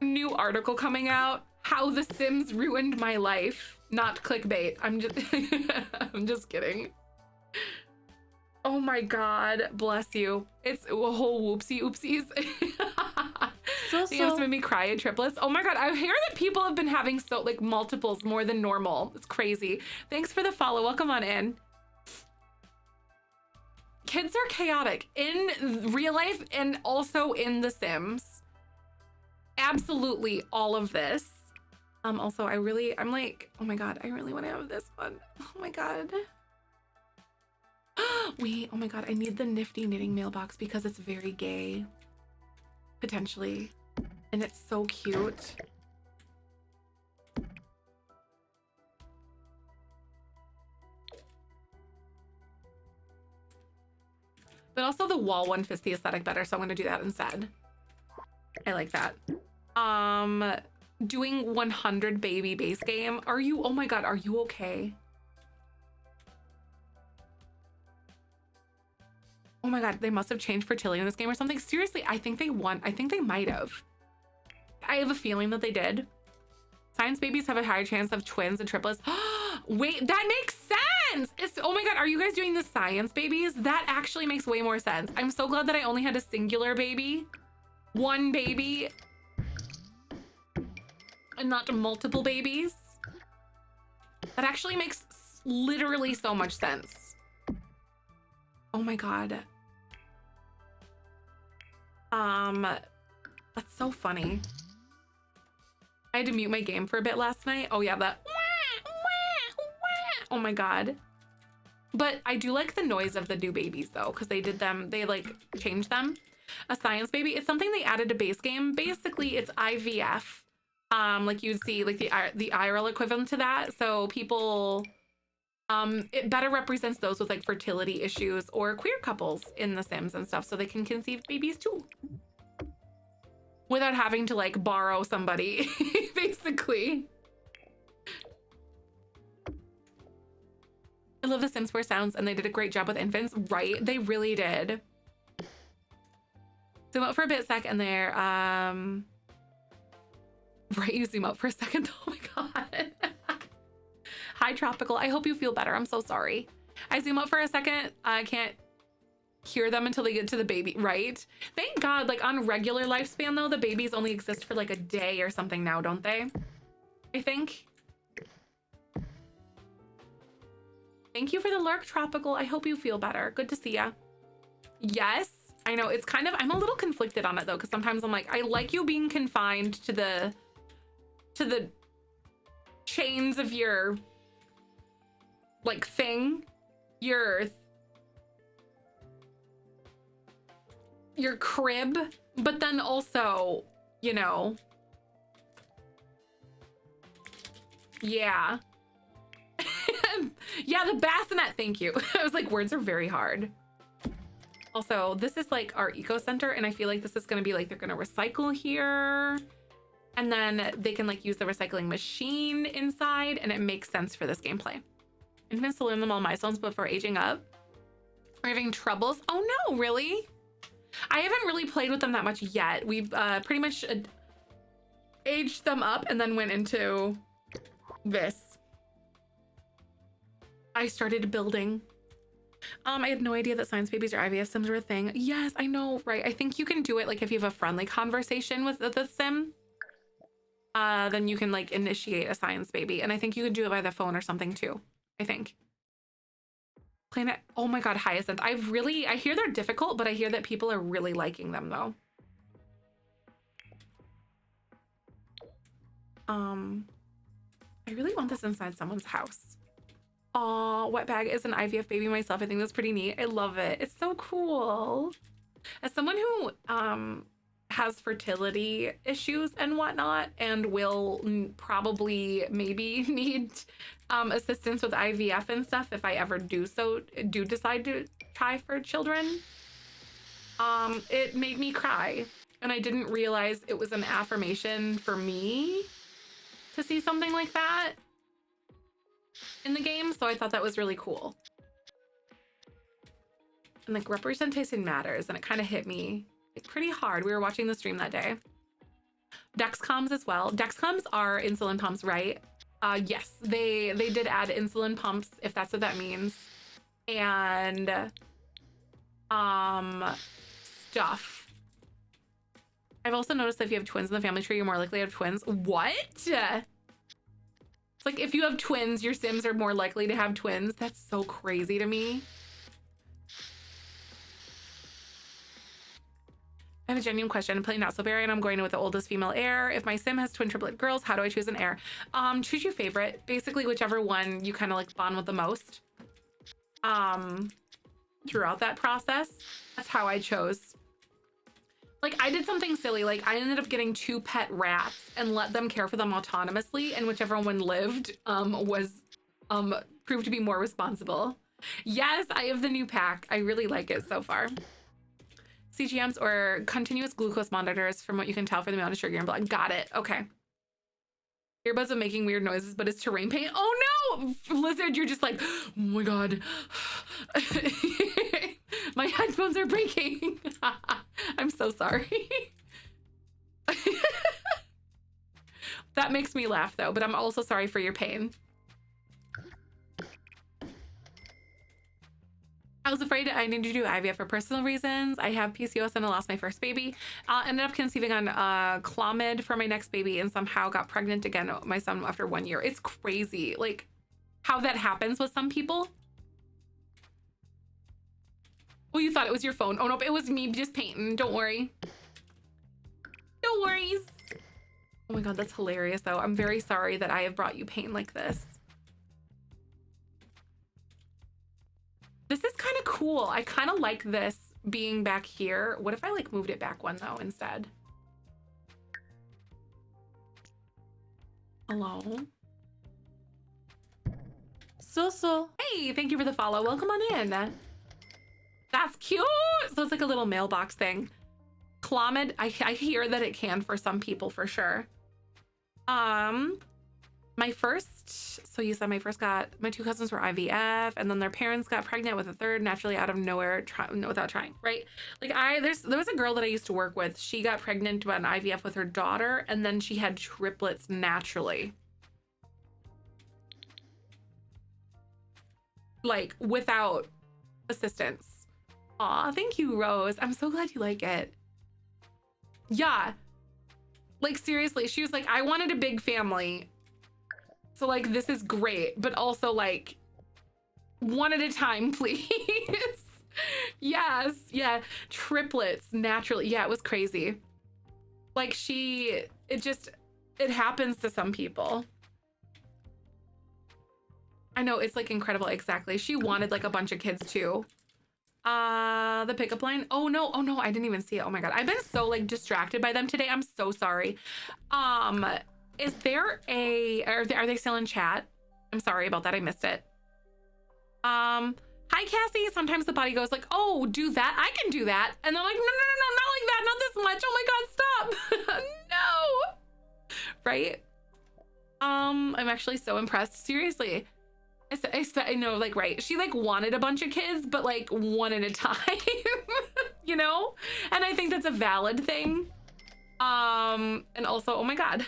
New article coming out, how The Sims ruined my life. Not clickbait. I'm just kidding. Oh my God, bless you. It's a whole whoopsie oopsies. Sims made me cry in triplets. Oh my God, I hear that people have been having like multiples more than normal. It's crazy. Thanks for the follow. Welcome on in. Kids are chaotic in real life and also in The Sims. Absolutely all of this. Also, I'm like, oh my God, I really want to have this one. Oh my God. Wait, oh my God, I need the nifty knitting mailbox because it's very gay. Potentially. And it's so cute. But also the wall one fits the aesthetic better, so I'm gonna do that instead. I like that. Doing 100 baby base game. Are you, oh my God, are you okay? Oh my God, they must have changed fertility in this game or something. Seriously, I think they won. I think they might have. I have a feeling that they did. Science babies have a higher chance of twins and triplets. Wait, that makes sense. Oh my God, are you guys doing the science babies? That actually makes way more sense. I'm so glad that I only had a singular baby. One baby. And not multiple babies. That actually makes literally so much sense. Oh my God. That's so funny. I had to mute my game for a bit last night. Oh yeah, that. Oh my God. But I do like the noise of the new babies though, because they like changed them. A science baby, it's something they added to base game. Basically, it's IVF. Like you'd see like the IRL equivalent to that. So people, it better represents those with like fertility issues or queer couples in The Sims and stuff, so they can conceive babies too. Without having to like borrow somebody, basically. I love The Sims 4 sounds, and they did a great job with infants, right? They really did. Zoom out for a bit second there. Right, you zoom out for a second. Oh my God. Hi, Tropical. I hope you feel better. I'm so sorry. I zoom out for a second. I can't hear them until they get to the baby, right? Thank God, like on regular lifespan though, the babies only exist for like a day or something now, don't they? I think. Thank you for the lurk, Tropical. I hope you feel better. Good to see ya. Yes, I know. It's kind of, I'm a little conflicted on it though, because sometimes I'm like, I like you being confined to to the chains of your like thing, your crib, but then also, you know, yeah. Yeah, the bassinet, thank you. I was like, words are very hard. Also, this is like our eco center, and I feel like this is gonna be like, they're gonna recycle here, and then they can like use the recycling machine inside, and it makes sense for this gameplay. Infants to learn them all milestones before aging up. Are having troubles? Oh no, really? I haven't really played with them that much yet. We've pretty much aged them up and then went into this. I started building. I had no idea that science babies or IVF sims were a thing. Yes, I know, right? I think you can do it like if you have a friendly conversation with the sim, then you can like initiate a science baby. And I think you can do it by the phone or something too, I think. Planet, oh my God, Hyacinth. I hear they're difficult, but I hear that people are really liking them though. I really want this inside someone's house. Aw, Wetbag is an IVF baby myself. I think that's pretty neat. I love it. It's so cool. As someone who has fertility issues and whatnot, and will probably maybe need assistance with IVF and stuff if I ever do decide to try for children, it made me cry. And I didn't realize it was an affirmation for me to see something like that in the game, so I thought that was really cool. And like representation matters, and it kind of hit me like pretty hard. We were watching the stream that day. Dexcoms as well. Dexcoms are insulin pumps, right? Yes, they did add insulin pumps, if that's what that means, and stuff. I've also noticed that if you have twins in the family tree, you're more likely to have twins. What? It's like if you have twins, your Sims are more likely to have twins. That's so crazy to me. I have a genuine question. I'm playing Not So Berry and I'm going with the oldest female heir. If my Sim has twin triplet girls, how do I choose an heir? Choose your favorite. Basically, whichever one you kind of like bond with the most. Throughout that process, that's how I chose. Like I did something silly. Like I ended up getting 2 pet rats and let them care for them autonomously, and whichever one lived was proved to be more responsible. Yes, I have the new pack. I really like it so far. CGMs or continuous glucose monitors from what you can tell for the amount of sugar in blood. Got it. Okay. Earbuds are making weird noises, but it's terrain pain. Oh no, Lizard, you're just like, oh my God. My headphones are breaking. I'm so sorry. That makes me laugh though, but I'm also sorry for your pain. I was afraid I needed to do IVF for personal reasons. I have PCOS and I lost my first baby. Ended up conceiving on Clomid for my next baby and somehow got pregnant again, my son, after 1 year. It's crazy, like how that happens with some people. Oh, you thought it was your phone. Oh, nope, it was me just painting. Don't worry. No worries. Oh my God, that's hilarious though. I'm very sorry that I have brought you pain like this. This is kind of cool. I kind of like this being back here. What if I like moved it back one though instead? Hello? So. Hey, thank you for the follow. Welcome on in. That's cute. So it's like a little mailbox thing. Clomid, I hear that it can for some people for sure. My first, so you said my first my 2 cousins were IVF, and then their parents got pregnant with a third naturally out of nowhere without trying, right? Like there was a girl that I used to work with. She got pregnant by an IVF with her daughter, and then she had triplets naturally. Like without assistance. Aw, thank you, Rose. I'm so glad you like it. Yeah. Like seriously, she was like, I wanted a big family. So like, this is great, but also like, one at a time, please. Yes, yeah, triplets naturally. Yeah, it was crazy. Like it happens to some people. I know, it's like incredible. Exactly. She wanted like a bunch of kids too. The pickup line. Oh no, I didn't even see it. Oh my God. I've been so like distracted by them today. I'm so sorry. Is there are they still in chat? I'm sorry about that. I missed it. Hi Cassie. Sometimes the body goes like, oh, do that. I can do that. And I'm like, no, not like that. Not this much. Oh my God, stop. No. Right? I'm actually so impressed. Seriously. I know, like, right. She like wanted a bunch of kids, but like one at a time, you know? And I think that's a valid thing. And also, oh my God.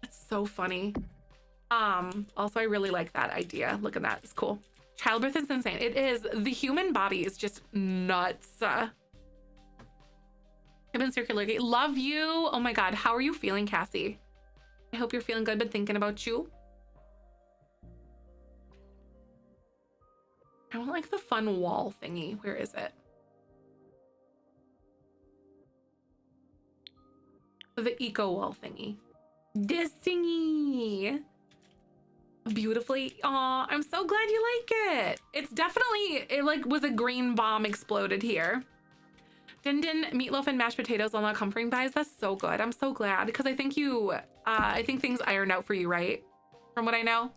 That's so funny. Also, I really like that idea. Look at that. It's cool. Childbirth is insane. It is. The human body is just nuts. I've been circulating. Love you. Oh my God. How are you feeling, Cassie? I hope you're feeling good. Been thinking about you. I want like the fun wall thingy. Where is it? The eco wall thingy. This thingy. Beautifully. Aw, I'm so glad you like it. It's definitely, it like was a green bomb exploded here. Din meatloaf and mashed potatoes on the comforting buys. That's so good. I'm so glad because I think you, I think things ironed out for you, right? From what I know.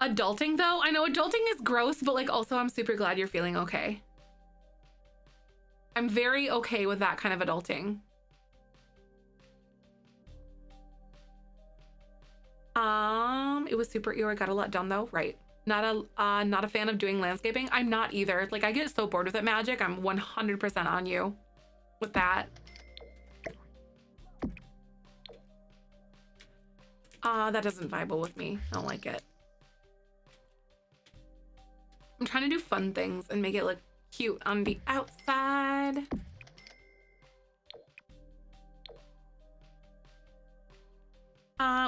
Adulting though, I know adulting is gross, but like also I'm super glad you're feeling okay. I'm very okay with that kind of adulting. It was super ew. I got a lot done though, right? Not a fan of doing landscaping. I'm not either. Like I get so bored with it, Magic. I'm 100% on you with that. That doesn't vibe well with me. I don't like it. I'm trying to do fun things and make it look cute on the outside.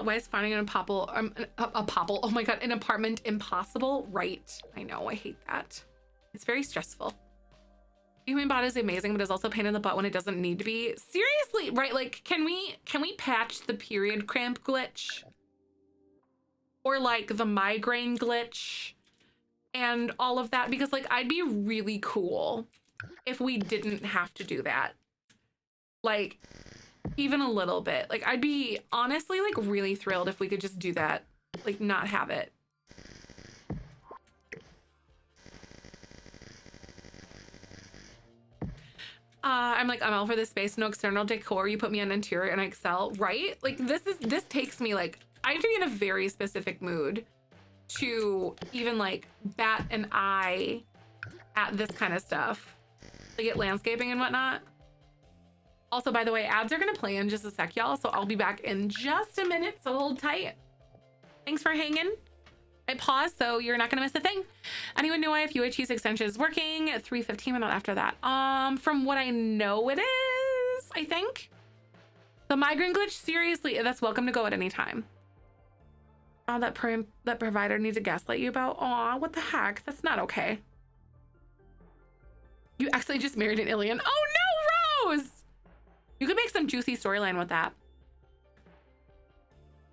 Why is finding an oh my God, an apartment impossible? Right. I know, I hate that. It's very stressful. Human body is amazing, but it's also a pain in the butt when it doesn't need to be. Seriously, right? Like, can we patch the period cramp glitch? Or like the migraine glitch and all of that? Because like, I'd be really cool if we didn't have to do that. Like, even a little bit. Like, I'd be honestly like really thrilled if we could just do that. Like, not have it. I'm all for this space, no external decor. You put me on interior and I excel, right? Like this takes me like, I have to be in a very specific mood to even like bat an eye at this kind of stuff. Like at landscaping and whatnot. Also, by the way, ads are gonna play in just a sec, y'all. So I'll be back in just a minute, so hold tight. Thanks for hanging. I paused, so you're not gonna miss a thing. Anyone know if UHE's extension is working? At 3:15, but not after that. From what I know, it is, I think. The migraine glitch, seriously, that's welcome to go at any time. Oh, that provider needs to gaslight you about. Aw, what the heck? That's not okay. You actually just married an alien. Oh no, Rose! You could make some juicy storyline with that.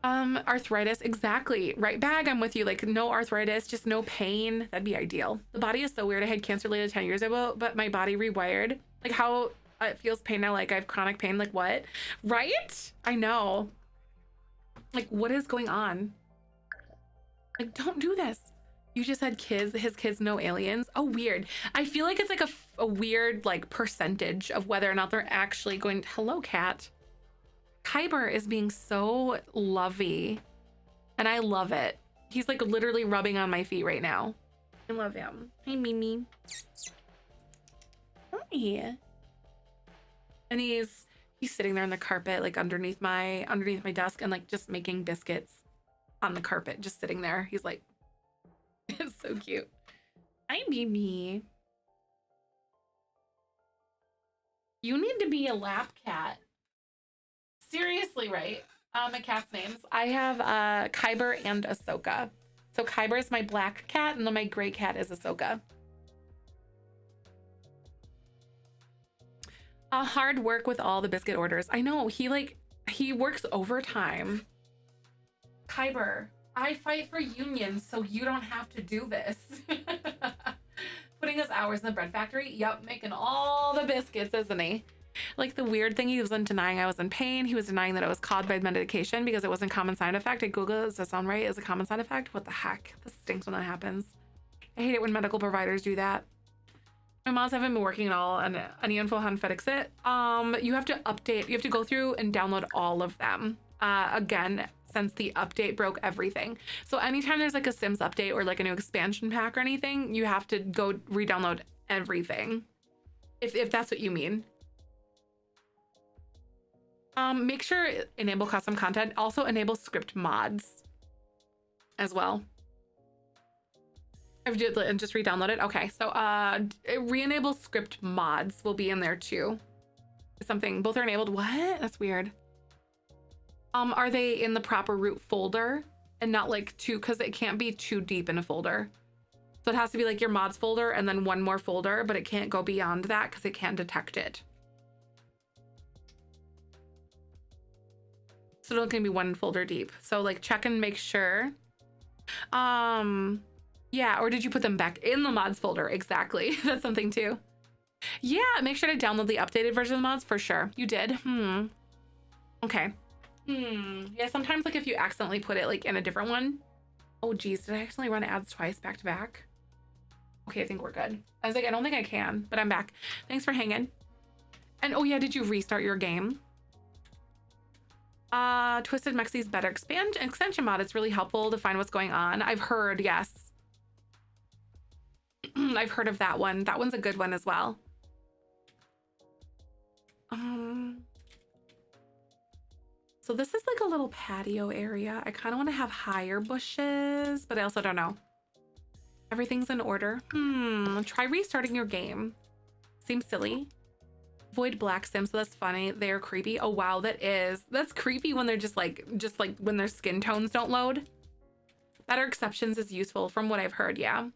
Arthritis, exactly. Right, Bag, I'm with you. Like, no arthritis, just no pain. That'd be ideal. The body is so weird. I had cancer related 10 years ago, but my body rewired. Like how it feels pain now, like I have chronic pain, like what? Right? I know. Like, what is going on? Like, don't do this. You just had kids, his kids, no aliens. Oh, weird. I feel like it's like a weird like percentage of whether or not they're actually going to, hello, cat. Kyber is being so lovey and I love it. He's like literally rubbing on my feet right now. I love him. Hey, Mimi. Hi. And he's sitting there on the carpet, like underneath my desk and like just making biscuits on the carpet, just sitting there. He's like, it's so cute. Hi, Mimi. You need to be a lap cat. Seriously, right? My cat's names. I have Kyber and Ahsoka. So Kyber is my black cat, and then my gray cat is Ahsoka. Hard work with all the biscuit orders. I know, he works overtime. Kyber, I fight for unions so you don't have to do this. Putting his hours in the bread factory. Yep, making all the biscuits, isn't he? Like the weird thing, he wasn't denying I was in pain. He was denying that I was caused by medication because it wasn't a common side effect. I Googled it. Does that sound right? Is a common side effect? What the heck? This stinks when that happens. I hate it when medical providers do that. My moms haven't been working at all, and any info on how to fix it. You have to update. You have to go through and download all of them. Again, since the update broke everything. So anytime there's like a Sims update or like a new expansion pack or anything, you have to go re-download everything. If that's what you mean. Make sure enable custom content. Also enable script mods as well. And just re-download it. Okay, so re-enable script mods will be in there too. Something, both are enabled. What? That's weird. Are they in the proper root folder and not like two, because it can't be too deep in a folder. So it has to be like your mods folder and then one more folder, but it can't go beyond that because it can't detect it. So it can be one folder deep. So like check and make sure. Yeah, or did you put them back in the mods folder? Exactly. That's something too. Yeah, make sure to download the updated version of the mods for sure. You did? Okay. Yeah, sometimes like if you accidentally put it like in a different one. Oh geez, did I accidentally run ads twice back to back? Okay, I think we're good. I was like, I don't think I can, but I'm back. Thanks for hanging. And oh yeah, did you restart your game? Twisted Mexi's better extension mod. It's really helpful to find what's going on. I've heard, yes. I've heard of that one. That one's a good one as well. So this is like a little patio area. I kind of want to have higher bushes, but I also don't know. Everything's in order. Try restarting your game. Seems silly. Avoid black sims, so that's funny. They're creepy. Oh wow, that's creepy when they're just like when their skin tones don't load. Better exceptions is useful from what I've heard, yeah.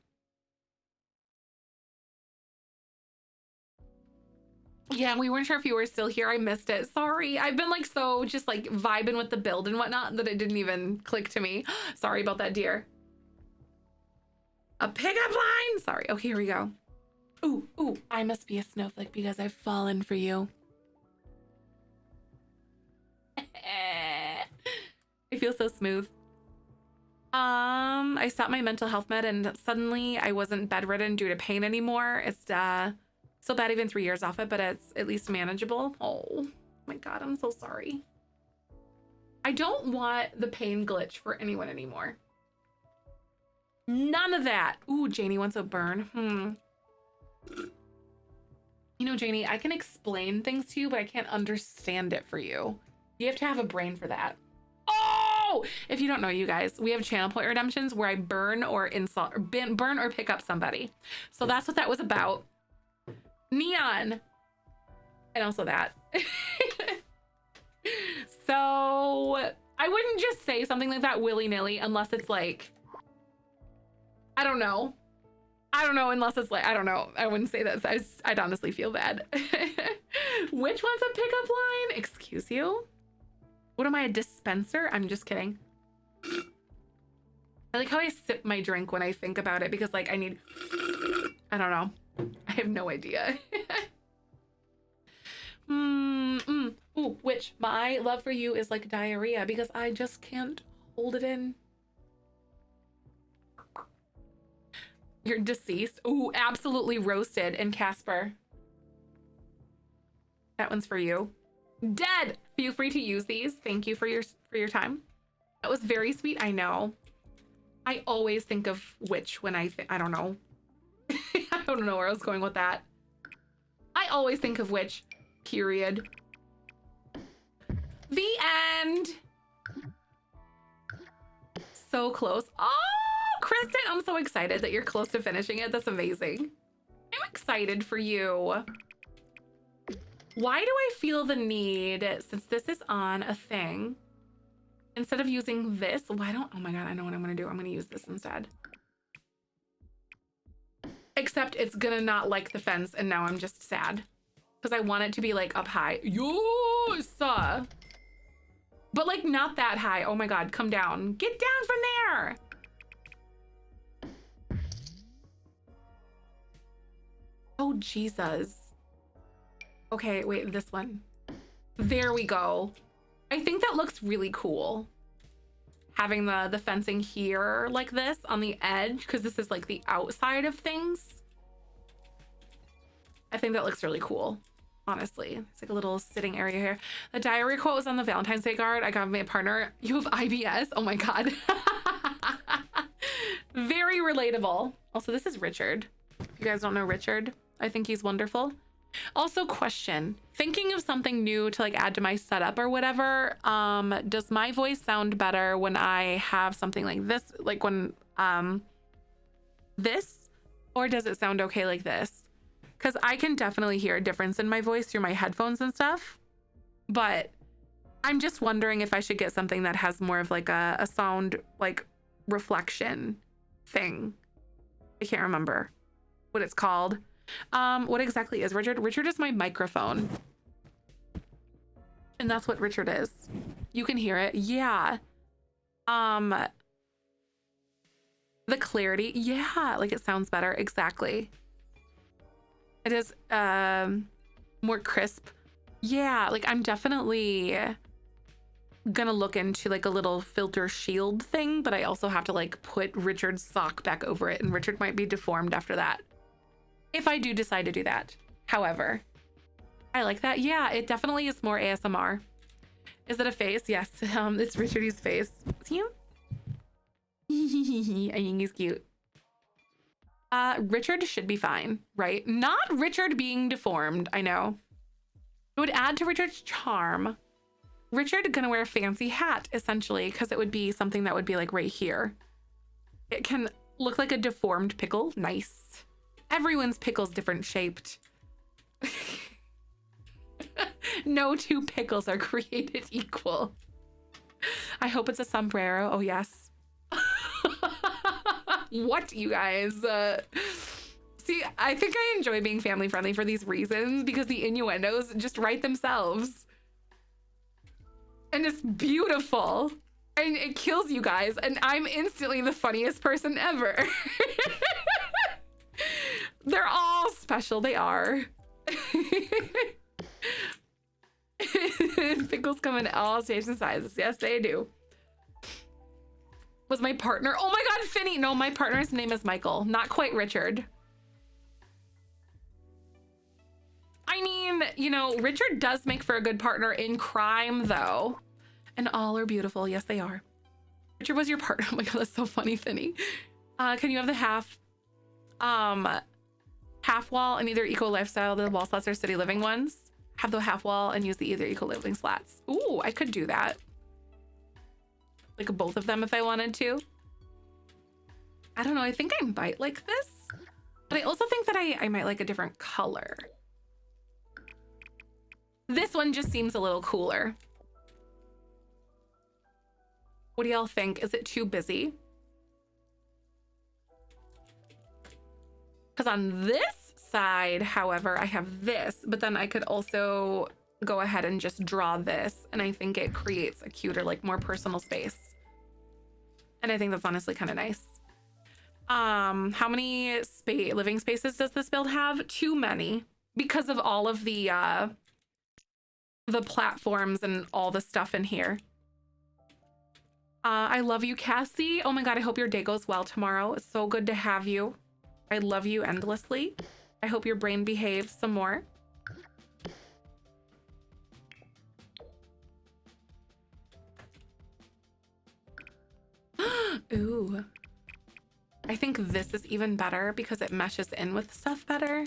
Yeah, we weren't sure if you were still here. I missed it. Sorry. I've been like so just like vibing with the build and whatnot that it didn't even click to me. Sorry about that, dear. A pickup line. Sorry. Okay, here we go. Ooh, I must be a snowflake because I've fallen for you. I feel so smooth. I stopped my mental health med and suddenly I wasn't bedridden due to pain anymore. It's still bad even 3 years off it, but it's at least manageable. Oh my God, I'm so sorry. I don't want the pain glitch for anyone anymore. None of that. Ooh, Janie wants a burn. You know, Janie, I can explain things to you, but I can't understand it for you. You have to have a brain for that. Oh, if you don't know, you guys, we have channel point redemptions where I burn or insult or burn or pick up somebody. So that's what that was about. Neon. And also that. So I wouldn't just say something like that willy-nilly unless it's like, I don't know, unless it's like, I don't know. I wouldn't say that. I'd honestly feel bad. Which one's a pickup line? Excuse you? What am I, a dispenser? I'm just kidding. I like how I sip my drink when I think about it because like I don't know. I have no idea. Ooh, which my love for you is like diarrhea because I just can't hold it in. You're deceased. Ooh, absolutely roasted. And Casper. That one's for you. Dead. Feel free to use these. Thank you for your time. That was very sweet. I know. I always think of witch when I don't know. I don't know where I was going with that. I always think of witch. Period. The end. So close. Oh, Kristen, I'm so excited that you're close to finishing it. That's amazing. I'm excited for you. Why do I feel the need, since this is on a thing, instead of using this, oh my God, I know what I'm gonna do. I'm gonna use this instead. Except it's gonna not like the fence and now I'm just sad. because I want it to be like up high. Yes! But like not that high. Oh my God, come down. Get down from there. Oh, Jesus. Okay, wait, this one. There we go. I think that looks really cool. Having the fencing here like this on the edge, because this is like the outside of things. I think that looks really cool, honestly. It's like a little sitting area here. The diary quote was on the Valentine's Day card. I got my partner. You have IBS? Oh my God. Very relatable. Also, this is Richard. If you guys don't know Richard, I think he's wonderful. Also, question, thinking of something new to like add to my setup or whatever, does my voice sound better when I have something like this, like when this, or does it sound okay like this? Because I can definitely hear a difference in my voice through my headphones and stuff, but I'm just wondering if I should get something that has more of like a sound like reflection thing. I can't remember what it's called. What exactly is Richard? Richard is my microphone. And that's what Richard is. You can hear it. Yeah. The clarity. Yeah, like it sounds better. Exactly. It is more crisp. Yeah, like I'm definitely gonna look into like a little filter shield thing, but I also have to like put Richard's sock back over it, and Richard might be deformed after that. If I do decide to do that. However, I like that. Yeah, it definitely is more ASMR. Is it a face? Yes. It's Richardy's face. See him? I think he's cute. Richard should be fine, right? Not Richard being deformed. I know. It would add to Richard's charm. Richard gonna wear a fancy hat, essentially, because it would be something that would be like right here. It can look like a deformed pickle. Nice. Everyone's pickle's different shaped. No two pickles are created equal. I hope it's a sombrero. Oh, yes. What, you guys? See, I think I enjoy being family friendly for these reasons, because the innuendos just write themselves. And it's beautiful. And it kills you guys. And I'm instantly the funniest person ever. They're all special. They are. Pickles come in all shapes and sizes. Yes, they do. Was my partner? Oh my God, Finny. No, my partner's name is Michael. Not quite Richard. I mean, you know, Richard does make for a good partner in crime, though. And all are beautiful. Yes, they are. Richard was your partner. Oh my God, that's so funny, Finny. Can you have the half wall and either eco lifestyle, the wall slats or city living ones? Have the half wall and use the either eco living slats. Ooh, I could do that. Like both of them if I wanted to. I don't know. I think I might like this, but I also think that I might like a different color. This one just seems a little cooler. What do y'all think? Is it too busy? Because on this side, however, I have this, but then I could also go ahead and just draw this, and I think it creates a cuter, like more personal space. And I think that's honestly kind of nice. How many living spaces does this build have? Too many, because of all of the platforms and all the stuff in here. I love you, Cassie. Oh my God, I hope your day goes well tomorrow. It's so good to have you. I love you endlessly. I hope your brain behaves some more. Ooh. I think this is even better because it meshes in with stuff better.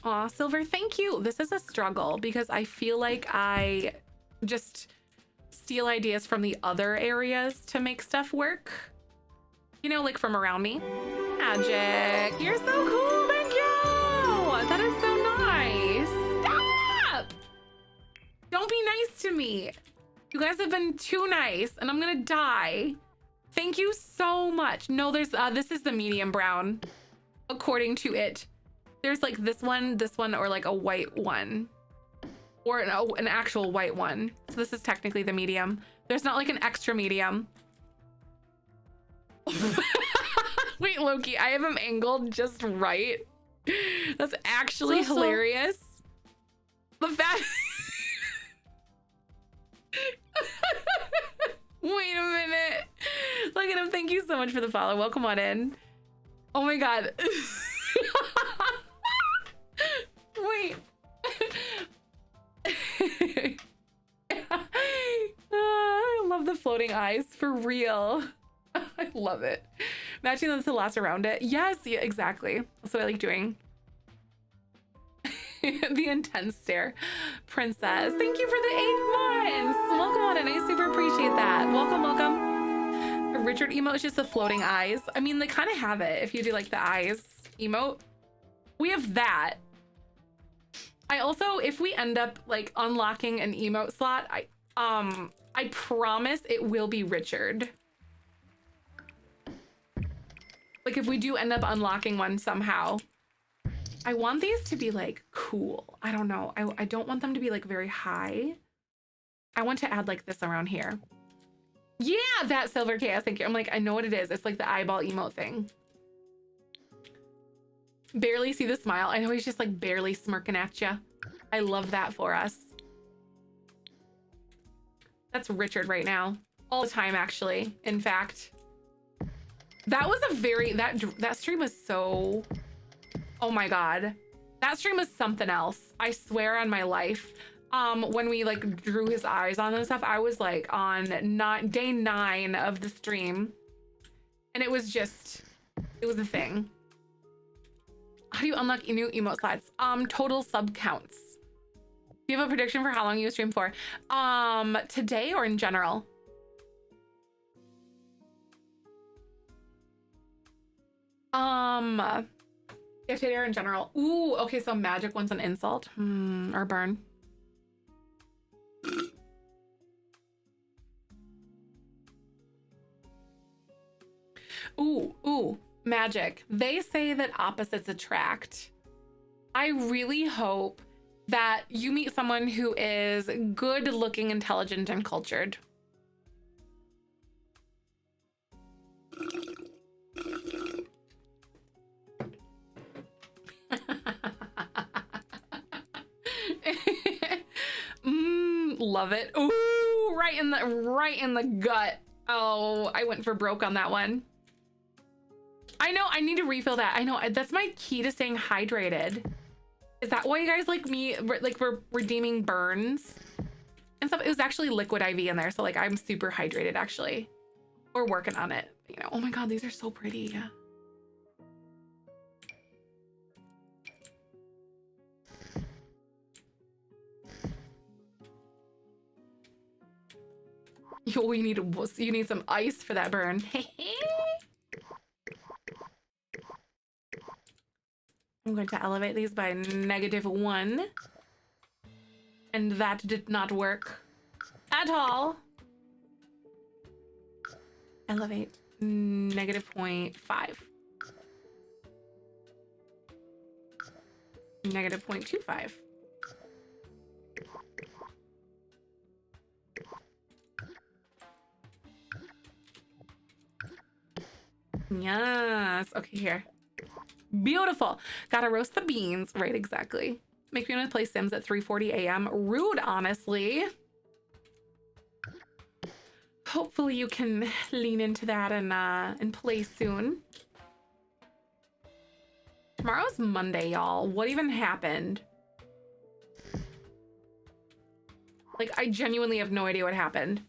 Aw, Silver, thank you. This is a struggle because I feel like I just steal ideas from the other areas to make stuff work. You know, like from around me. Magic, you're so cool, thank you. That is so nice. Stop! Don't be nice to me. You guys have been too nice and I'm gonna die. Thank you so much. No, there's, this is the medium brown, according to it. There's like this one, or like a white one. Or an actual white one. So this is technically the medium. There's not like an extra medium. Wait, Loki, I have him angled just right. That's actually hilarious. The fact... Wait a minute. Look at him. Thank you so much for the follow. Welcome on in. Oh my God. Wait. I love the floating eyes for real. I love it. Matching them to last around it. Yes, yeah, exactly. That's what I like doing. The intense stare. Princess, thank you for the 8 months. Welcome on in. I super appreciate that. Welcome, welcome. A Richard emote is just the floating eyes. I mean, they kind of have it if you do like the eyes emote. We have that. I also, if we end up like unlocking an emote slot, I promise it will be Richard. Like if we do end up unlocking one somehow. I want these to be like cool. I don't know. I don't want them to be like very high. I want to add like this around here. Yeah, that Silver Chaos. Thank you. I'm like, I know what it is. It's like the eyeball emote thing. Barely see the smile. I know he's just like barely smirking at you. I love that for us. That's Richard right now. All the time, actually. In fact, that was a very, that stream was so... Oh my God. That stream was something else. I swear on my life. When we like drew his eyes on and stuff, I was like on day 9 of the stream. And it was just, it was a thing. How do you unlock new emote slots? Total sub counts. Do you have a prediction for how long you stream for? Today or in general? Yeah, today or in general. Ooh, okay, so magic one's an insult. Or burn. Ooh, magic. They say that opposites attract. I really hope that you meet someone who is good looking, intelligent, and cultured. Love it. Ooh, right in the gut. Oh, I went for broke on that one. I know, I need to refill that. I know, that's my key to staying hydrated. Is that why you guys like me, like we're redeeming burns and stuff? It was actually liquid IV in there. So like I'm super hydrated actually. We're working on it. You know, oh my God, these are so pretty. Yo, you need some ice for that burn. I'm going to elevate these by -1. And that did not work at all. Elevate -0.5. -0.25. Yes. Okay, here. Beautiful. Gotta roast the beans. Right, exactly. Make me want to play Sims at 3:40 a.m. Rude, honestly. Hopefully you can lean into that and play soon. Tomorrow's Monday, y'all. What even happened? Like, I genuinely have no idea what happened.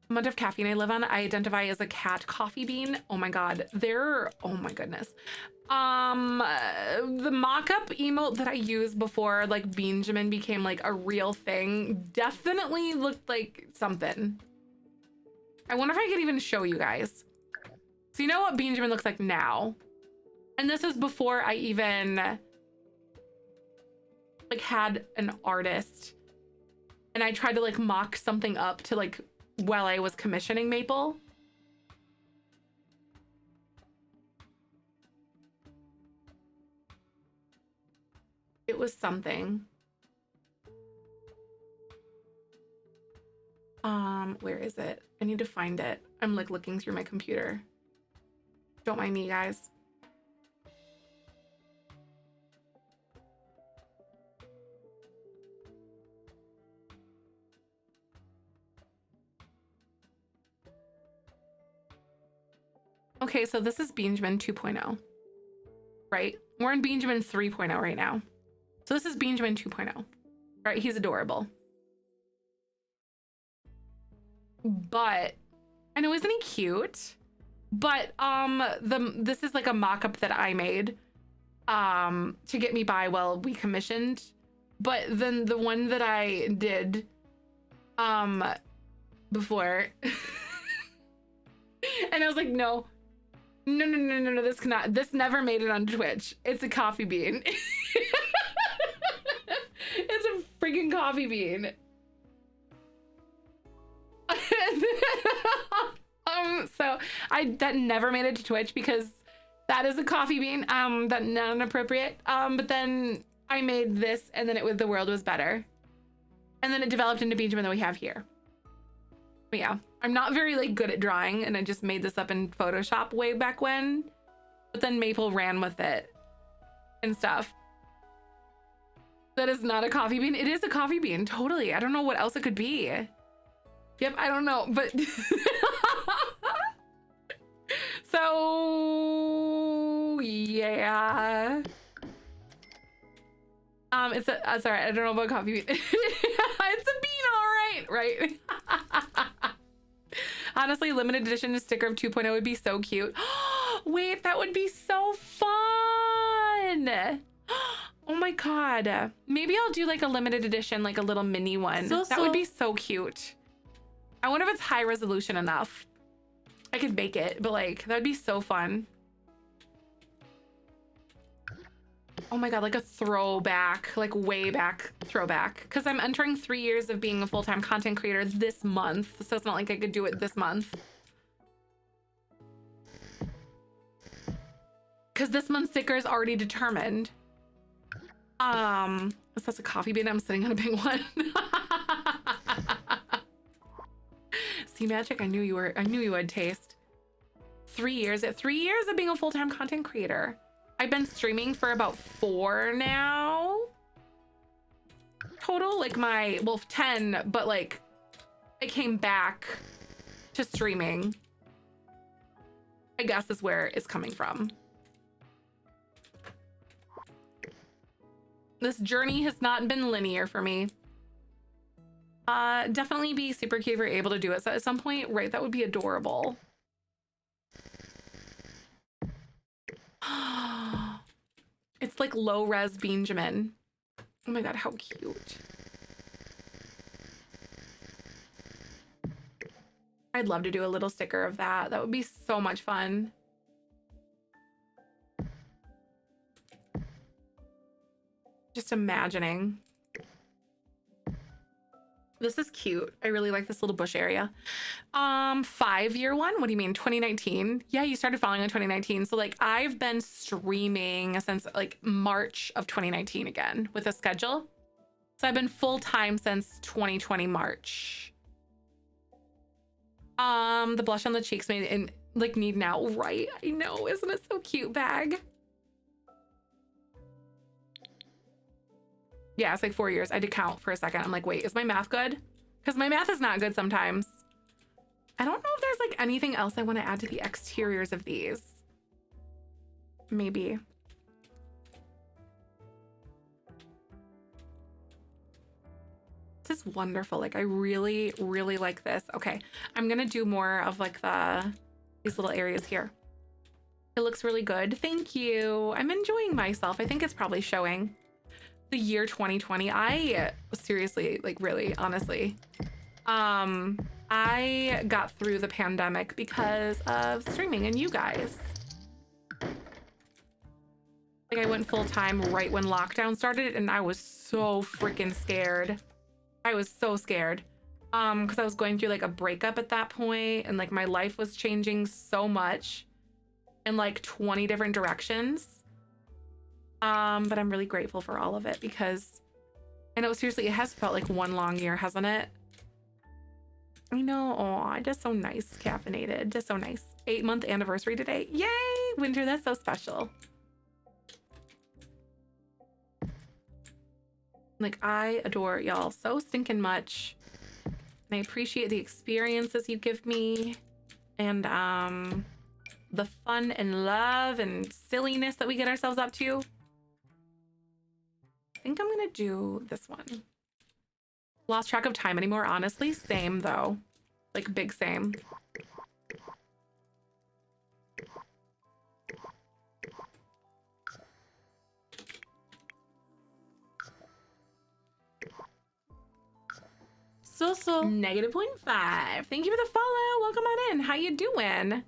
Amount of caffeine I live on, I identify as a cat coffee bean. Oh my God. Oh my goodness. The mock-up emote that I used before like Benjamin became like a real thing definitely looked like something. I wonder if I could even show you guys. So you know what Benjamin looks like now? And this is before I even like had an artist and I tried to like mock something up to like while I was commissioning Maple. It was something. Where is it? I need to find it. I'm like looking through my computer. Don't mind me, guys. Okay, so this is Benjamin 2.0, right? We're in Benjamin 3.0 right now. So this is Benjamin 2.0, right? He's adorable. But, I know, isn't he cute? But this is like a mock-up that I made to get me by while we commissioned. But then the one that I did before, and I was like, no, this never made it on Twitch. It's a coffee bean. It's a freaking coffee bean. So that never made it to Twitch because that is a coffee bean. That not inappropriate. But then I made this, and then the world was better, and then it developed into Benjamin that we have here. But yeah, I'm not very like good at drawing, and I just made this up in Photoshop way back when. But then Maple ran with it and stuff. That is not a coffee bean. It is a coffee bean, totally. I don't know what else it could be. Yep, I don't know, but so yeah. It's a sorry, I don't know about coffee bean. It's a bean, all right? Honestly, limited edition sticker of 2.0 would be so cute. Wait, that would be so fun. Oh my god. Maybe I'll do like a limited edition, like a little mini one. That would be so cute. I wonder if it's high resolution enough. I could bake it, but like, that'd be so fun. Oh my god, like a throwback, like way back throwback. Because I'm entering 3 years of being a full-time content creator this month. So it's not like I could do it this month. Because this month's sticker is already determined. Is that a coffee bean? I'm sitting on a big one. See, Magic, I knew you would taste. 3 years. 3 years of being a full-time content creator. I've been streaming for about 4 now. Total, like 10, but like I came back to streaming, I guess is where it's coming from. This journey has not been linear for me. Definitely be super cute if you're able to do it. So at some point, right, that would be adorable. It's like low res Benjamin. Oh my god, how cute. I'd love to do a little sticker of that. That would be so much fun. Just imagining. This is cute. I really like this little bush area. 5-year one? What do you mean? 2019? Yeah, you started following in 2019. So like I've been streaming since like March of 2019 again with a schedule. So I've been full-time since 2020 March. The blush on the cheeks made in like need now, right? I know, isn't it so cute, bag? Yeah, it's like 4 years. I did count for a second. I'm like, wait, is my math good? Because my math is not good sometimes. I don't know if there's like anything else I want to add to the exteriors of these. Maybe. This is wonderful. Like, I really, really like this. Okay, I'm gonna do more of like these little areas here. It looks really good. Thank you. I'm enjoying myself. I think it's probably showing. The year 2020, I seriously, like really, honestly, I got through the pandemic because of streaming and you guys. Like I went full time right when lockdown started and I was so freaking scared. I was so scared because I was going through like a breakup at that point and like my life was changing so much in like 20 different directions. But I'm really grateful for all of it because I know seriously it has felt like one long year, hasn't it? I know. Oh, just so nice, caffeinated. Just so nice. 8-month anniversary today. Yay! Winter, that's so special. Like, I adore y'all so stinking much. And I appreciate the experiences you give me. And the fun and love and silliness that we get ourselves up to. I think I'm gonna do this one. Lost track of time anymore, honestly. Same though. Like big same. So -0.5. Thank you for the follow. Welcome on in. How you doing?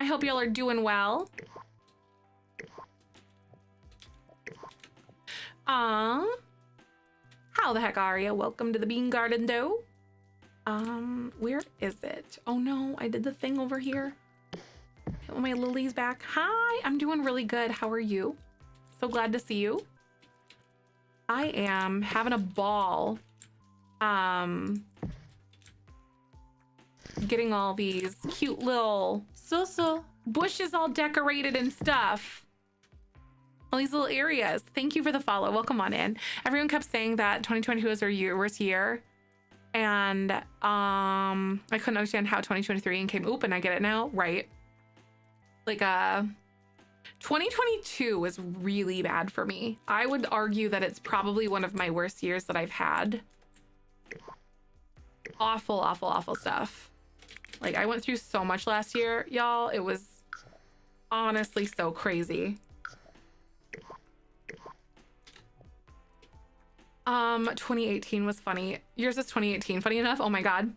I hope y'all are doing well. How the heck are you? Welcome to the bean garden though. Where is it? Oh no, I did the thing over here. Get my lilies back. Hi, I'm doing really good. How are you? So glad to see you. I am having a ball. Getting all these cute little bushes all decorated and stuff. All these little areas. Thank you for the follow. Welcome on in. Everyone kept saying that 2022 was their worst year. And I couldn't understand how 2023 and came, oop, and I get it now. Right. Like 2022 was really bad for me. I would argue that it's probably one of my worst years that I've had. Awful, awful, awful stuff. Like I went through so much last year, y'all. It was honestly so crazy. 2018 was funny. Yours is 2018. Funny enough. Oh my God.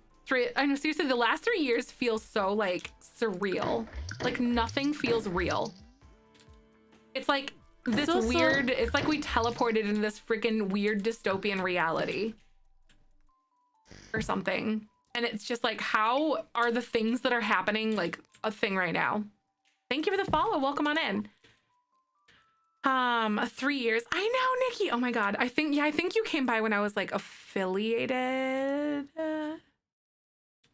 I know, seriously, the last 3 years feel so like surreal. Like nothing feels real. It's like this weird, it's like we teleported into this freaking weird dystopian reality or something. And it's just like, how are the things that are happening like a thing right now? Thank you for the follow. Welcome on in. 3 years. I know, Nikki. Oh my God. I think you came by when I was like affiliated.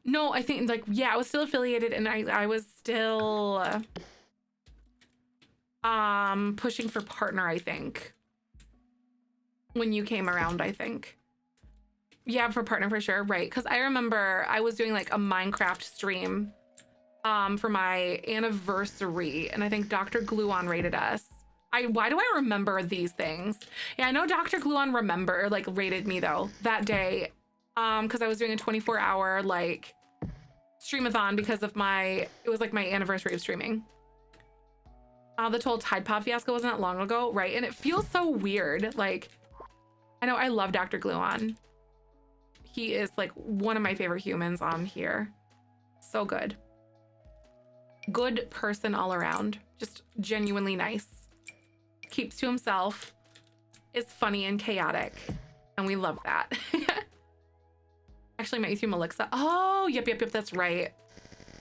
No, I think like, yeah, I was still affiliated and I was still pushing for partner, I think. When you came around, I think. Yeah, for partner for sure, right? Because I remember I was doing like a Minecraft stream for my anniversary, and I think Dr. Gluon rated us. Why do I remember these things? Yeah, I know Dr. Gluon rated me though that day, because I was doing a 24-hour like streamathon because of it was like my anniversary of streaming. The total Tide Pod fiasco wasn't that long ago, right? And it feels so weird. Like, I know I love Dr. Gluon. He is like one of my favorite humans on here. So good. Good person all around. Just genuinely nice. Keeps to himself. Is funny and chaotic. And we love that. Actually met you through Melixa. Oh, yep, that's right.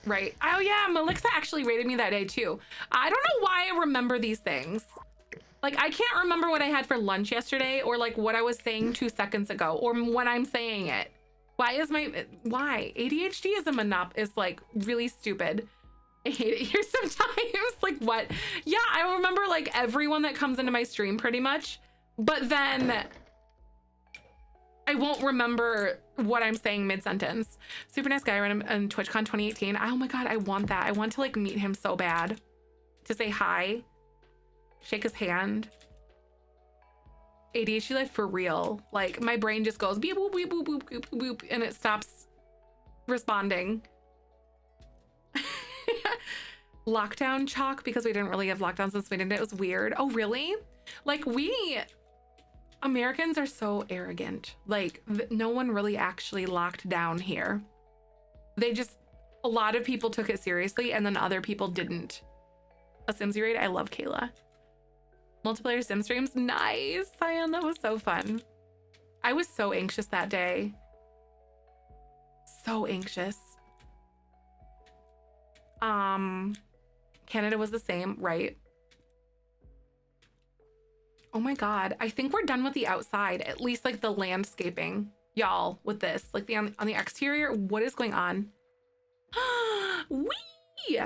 Right. Oh yeah, Melixa actually rated me that day too. I don't know why I remember these things. Like I can't remember what I had for lunch yesterday or like what I was saying 2 seconds ago or when I'm saying it. Why? ADHD is like really stupid. I hate it here sometimes. Like what? Yeah, I remember like everyone that comes into my stream pretty much, but then I won't remember what I'm saying mid-sentence. Super nice guy around in TwitchCon 2018. Oh my God, I want that. I want to like meet him so bad. To say hi. Shake his hand. ADHD life for real. Like my brain just goes beep boop beep boop boop boop boop and it stops responding. Lockdown chalk because we didn't really have lockdowns since we didn't. It was weird. Oh really? Like we Americans are so arrogant. Like no one really actually locked down here. A lot of people took it seriously and then other people didn't. A Simsy raid. I love Kayla. Multiplayer sim streams. Nice. Cyan, that was so fun. I was so anxious that day. So anxious. Canada was the same, right? Oh my God. I think we're done with the outside, at least like the landscaping, y'all, with this, like on the exterior. What is going on? Wee!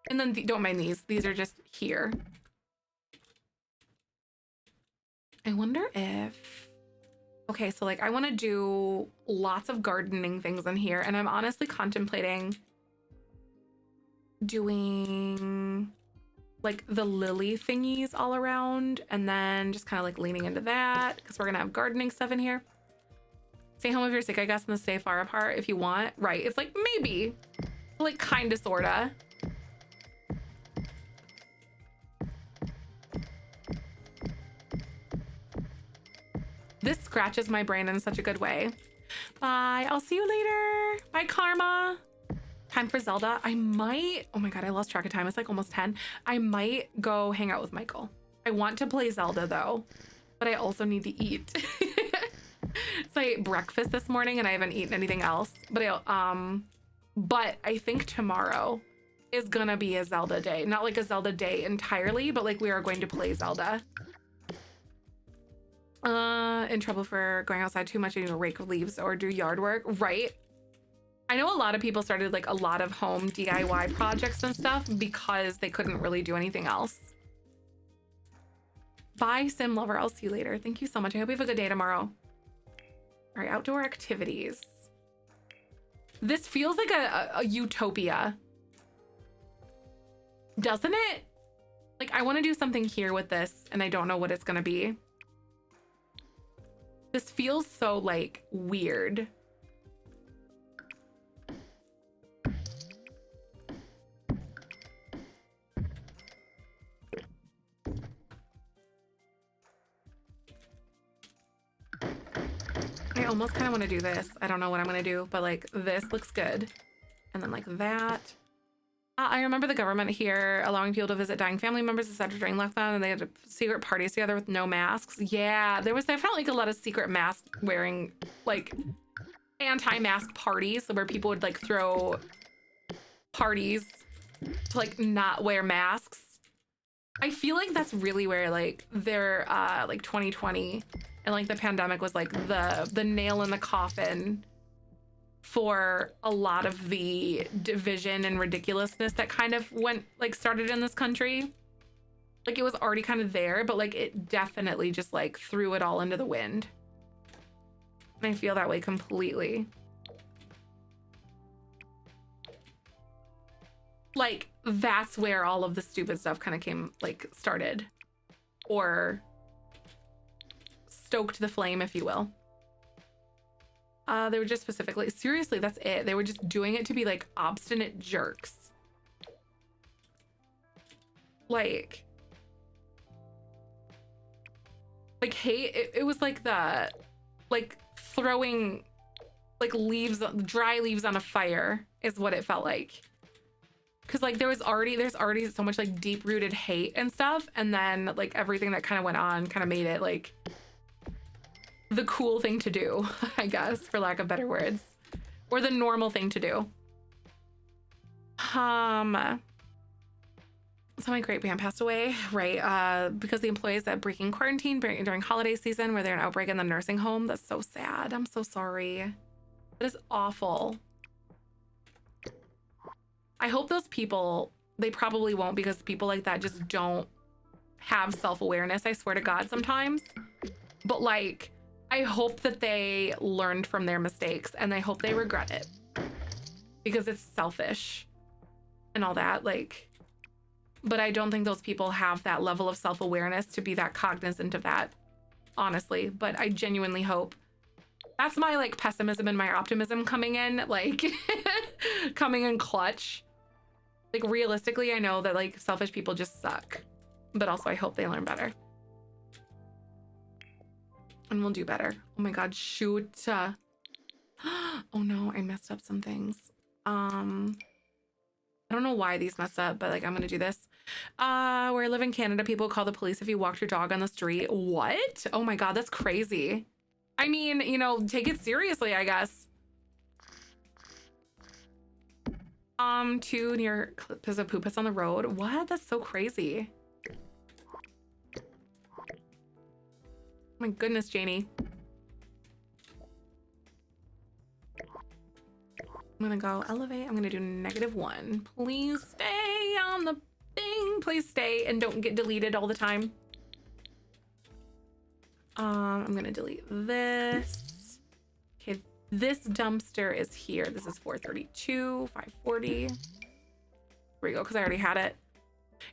And then don't mind these. These are just here. I wonder if, okay, so like I want to do lots of gardening things in here, and I'm honestly contemplating doing like the lily thingies all around, and then just kind of like leaning into that because we're gonna have gardening stuff in here. Stay home if you're sick, I guess, and stay far apart if you want. Right, it's like maybe, like kind of, sorta. This scratches my brain in such a good way. Bye, I'll see you later. Bye, Karma. Time for Zelda. I might, oh my God, I lost track of time. It's like almost 10. I might go hang out with Michael. I want to play Zelda though, but I also need to eat. So I ate breakfast this morning and I haven't eaten anything else, but I think tomorrow is gonna be a Zelda day. Not like a Zelda day entirely, but like we are going to play Zelda. In trouble for going outside too much and you rake leaves or do yard work, right? I know a lot of people started like a lot of home DIY projects and stuff because they couldn't really do anything else. Bye, Sim Lover. I'll see you later. Thank you so much. I hope you have a good day tomorrow. All right, outdoor activities. This feels like a utopia, doesn't it? Like I want to do something here with this and I don't know what it's gonna be. This feels so like weird. I almost kind of want to do this. I don't know what I'm going to do, but like this looks good. And then like that. I remember the government here allowing people to visit dying family members, etc. during lockdown, and they had secret parties together with no masks. Yeah, I felt like a lot of secret mask wearing, like anti-mask parties where people would like throw parties to like not wear masks. I feel like that's really where like their like 2020 and like the pandemic was like the nail in the coffin for a lot of the division and ridiculousness that kind of started in this country. Like it was already kind of there, but like it definitely just like threw it all into the wind. And I feel that way completely. Like that's where all of the stupid stuff kind of started, or stoked the flame, if you will. They were just seriously, that's it. They were just doing it to be like obstinate jerks. Like hate, it was like throwing like dry leaves on a fire is what it felt like. Cause like there's already so much like deep rooted hate and stuff. And then like everything that kind of went on kind of made it like the cool thing to do, I guess, for lack of better words, or the normal thing to do. So my great aunt passed away, right? Because the employees at breaking quarantine during holiday season where they're an outbreak in the nursing home. That's so sad. I'm so sorry. That is awful. I hope those people, they probably won't, because people like that just don't have self-awareness, I swear to God, sometimes. But like, I hope that they learned from their mistakes and I hope they regret it, because it's selfish and all that. Like, but I don't think those people have that level of self-awareness to be that cognizant of that, honestly. But I genuinely hope. That's my like pessimism and my optimism coming in, like coming in clutch. Like realistically, I know that like selfish people just suck, but also I hope they learn better. And we'll do better. Oh my God, shoot. Oh no, I messed up some things. I don't know why these messed up, but like I'm gonna do this. Where I live in Canada, people call the police if you walked your dog on the street. What? Oh my God, that's crazy. I mean, you know, take it seriously, I guess. Too near because of poop on the road. What? That's so crazy. My goodness, Janie. I'm gonna go elevate. I'm gonna do -1. Please stay on the thing. Please stay and don't get deleted all the time. I'm gonna delete this. Okay, this dumpster is here. This is 432, 540. Here we go, because I already had it.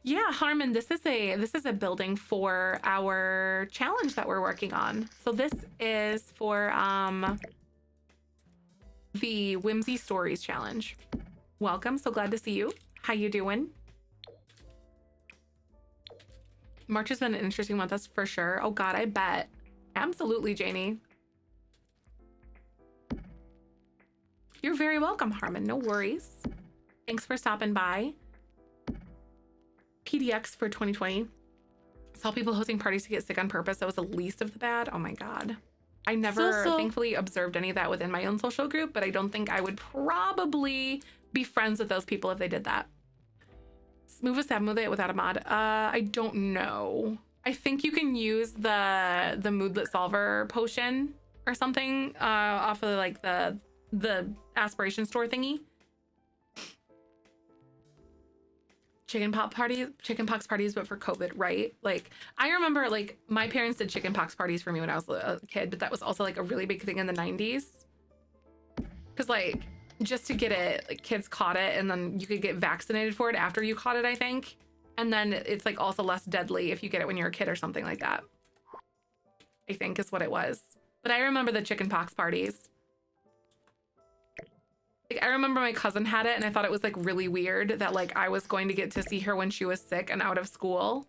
Yeah, Harmon, this is a building for our challenge that we're working on. So this is for the Whimsy Stories challenge. Welcome, so glad to see you. How you doing? March has been an interesting month, that's for sure. Oh God, I bet. Absolutely, Janie. You're very welcome, Harmon. No worries. Thanks for stopping by. PDX for 2020. Saw people hosting parties to get sick on purpose. That was the least of the bad. Oh my God. I never, thankfully, observed any of that within my own social group, but I don't think I would probably be friends with those people if they did that. Move a stab move it without a mod. I don't know. I think you can use the moodlet solver potion or something off of like the aspiration store thingy. Chickenpox parties, but for COVID, right? Like, I remember like my parents did chickenpox parties for me when I was a kid, but that was also like a really big thing in the 90s. Cause like, just to get it, like kids caught it and then you could get vaccinated for it after you caught it, I think. And then it's like also less deadly if you get it when you're a kid or something like that. I think is what it was. But I remember the chickenpox parties. Like, I remember my cousin had it and I thought it was like really weird that like I was going to get to see her when she was sick and out of school.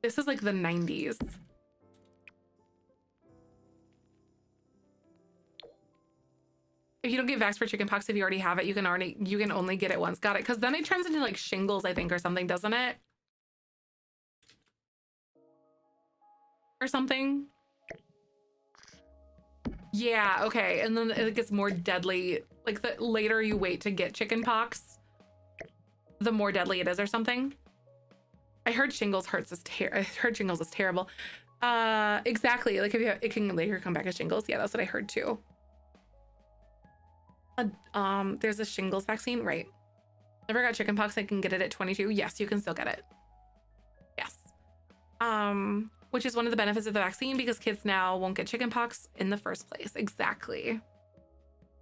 This is like the 90s. If you don't get vaxxed for chickenpox, if you already have it, you can only get it once. Got it? Because then it turns into like shingles, I think, or something, doesn't it? Or something. Yeah, okay. And then it gets more deadly. Like the later you wait to get chickenpox, the more deadly it is or something. I heard shingles I heard shingles is terrible. Exactly. Like if it can later come back as shingles. Yeah, that's what I heard too. There's a shingles vaccine, right? Never got chickenpox. I can get it at 22. Yes, you can still get it. Yes. Which is one of the benefits of the vaccine because kids now won't get chickenpox in the first place. Exactly.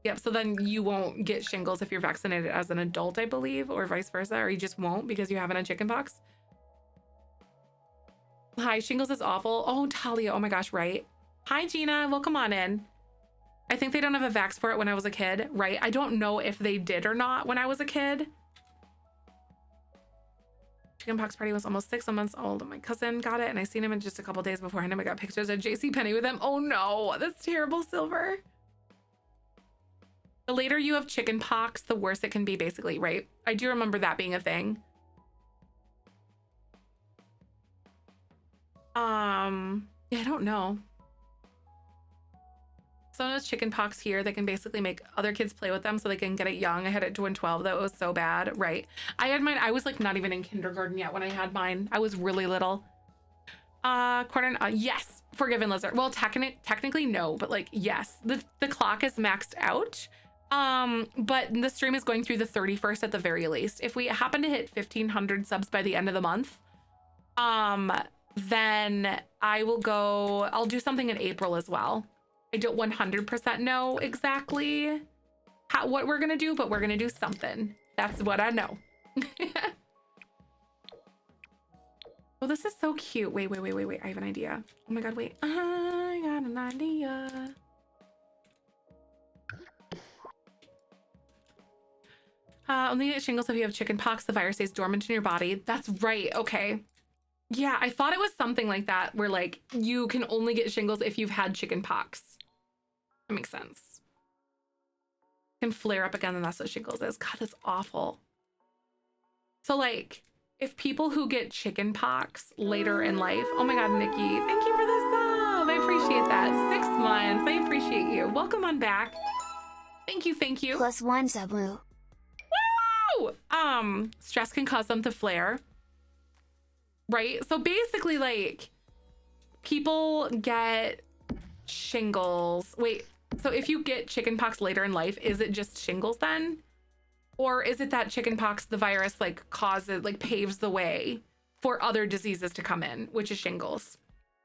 Yep. So then you won't get shingles if you're vaccinated as an adult, I believe, or vice versa, or you just won't because you haven't had chickenpox. Hi, shingles is awful. Oh, Talia. Oh my gosh, right. Hi, Gina. Welcome on in. I think they don't have a vax for it when I was a kid, right? I don't know if they did or not when I was a kid. Chickenpox party was almost 6 months old. My cousin got it and I seen him in just a couple days beforehand. I got pictures at JCPenney with him. Oh no, that's terrible, Silver. The later you have chickenpox, the worse it can be basically, right? I do remember that being a thing. Yeah, I don't know. Someone has chickenpox here. They can basically make other kids play with them so they can get it young. I had it to in 12 though. It was so bad. Right. I had mine. I was like not even in kindergarten yet when I had mine. I was really little. Yes. Forgiven Lizard. Well, technically no, but like, yes, the clock is maxed out. But the stream is going through the 31st at the very least. If we happen to hit 1,500 subs by the end of the month, then I'll do something in April as well. I don't 100% know exactly what we're gonna do, but we're gonna do something. That's what I know. Oh, this is so cute. Wait. I have an idea. Oh my God, wait. I got an idea. Only get shingles if you have chickenpox. The virus stays dormant in your body. That's right. Okay. Yeah, I thought it was something like that where like you can only get shingles if you've had chickenpox. That makes sense. Can flare up again and that's what shingles is. God, that's awful. So like if people who get chickenpox later in life, oh my God, Nikki, thank you for the sub. I appreciate that. 6 months. I appreciate you. Welcome on back. Thank you. +1 Sabu. Woo! Stress can cause them to flare. right? So basically, like, people get shingles. Wait, so if you get chickenpox later in life, is it just shingles then? Or is it that chickenpox, the virus, like, causes, like, paves the way for other diseases to come in, which is shingles?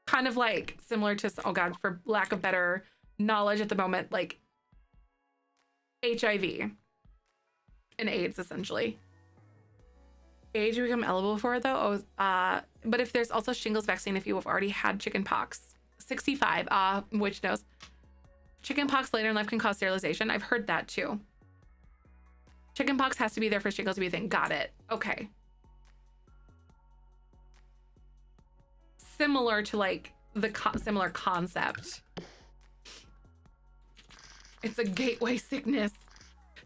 Kind of like similar to, oh God, for lack of better knowledge at the moment, like HIV and AIDS, essentially. Age you become eligible for it though? Oh, but if there's also shingles vaccine, if you have already had chickenpox, 65, which knows. Chickenpox later in life can cause sterilization. I've heard that too. Chickenpox has to be there for shingles to be a thing. Got it. Okay. Similar to like the similar concept. It's a gateway sickness.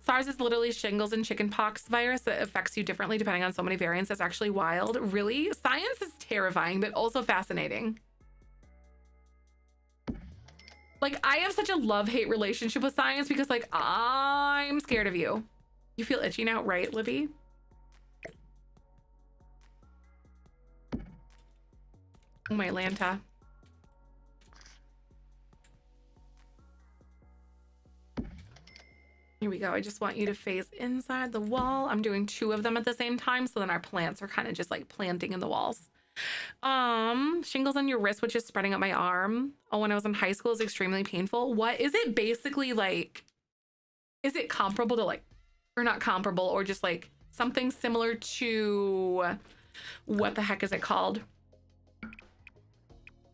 SARS is literally shingles and chickenpox virus that affects you differently depending on so many variants. That's actually wild. Really? Science is terrifying, but also fascinating. Like, I have such a love-hate relationship with science because, like, I'm scared of you. You feel itchy now, right, Libby? Oh, my Lanta. Here we go. I just want you to face inside the wall. I'm doing 2 of them at the same time, so then our plants are kind of just like planting in the walls. Shingles on your wrist, which is spreading up my arm. Oh, when I was in high school, is extremely painful. What is it basically like? Is it comparable to like, or not comparable, or just like something similar to, what the heck is it called?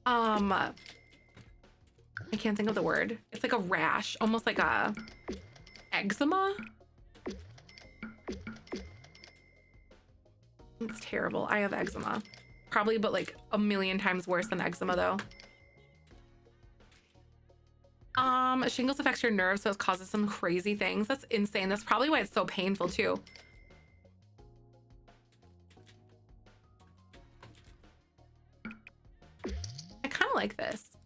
I can't think of the word. It's like a rash, almost like a eczema. It's terrible. I have eczema. Probably, but like a million times worse than eczema though. Shingles affects your nerves, so it causes some crazy things. That's insane. That's probably why it's so painful too. I kind of like this.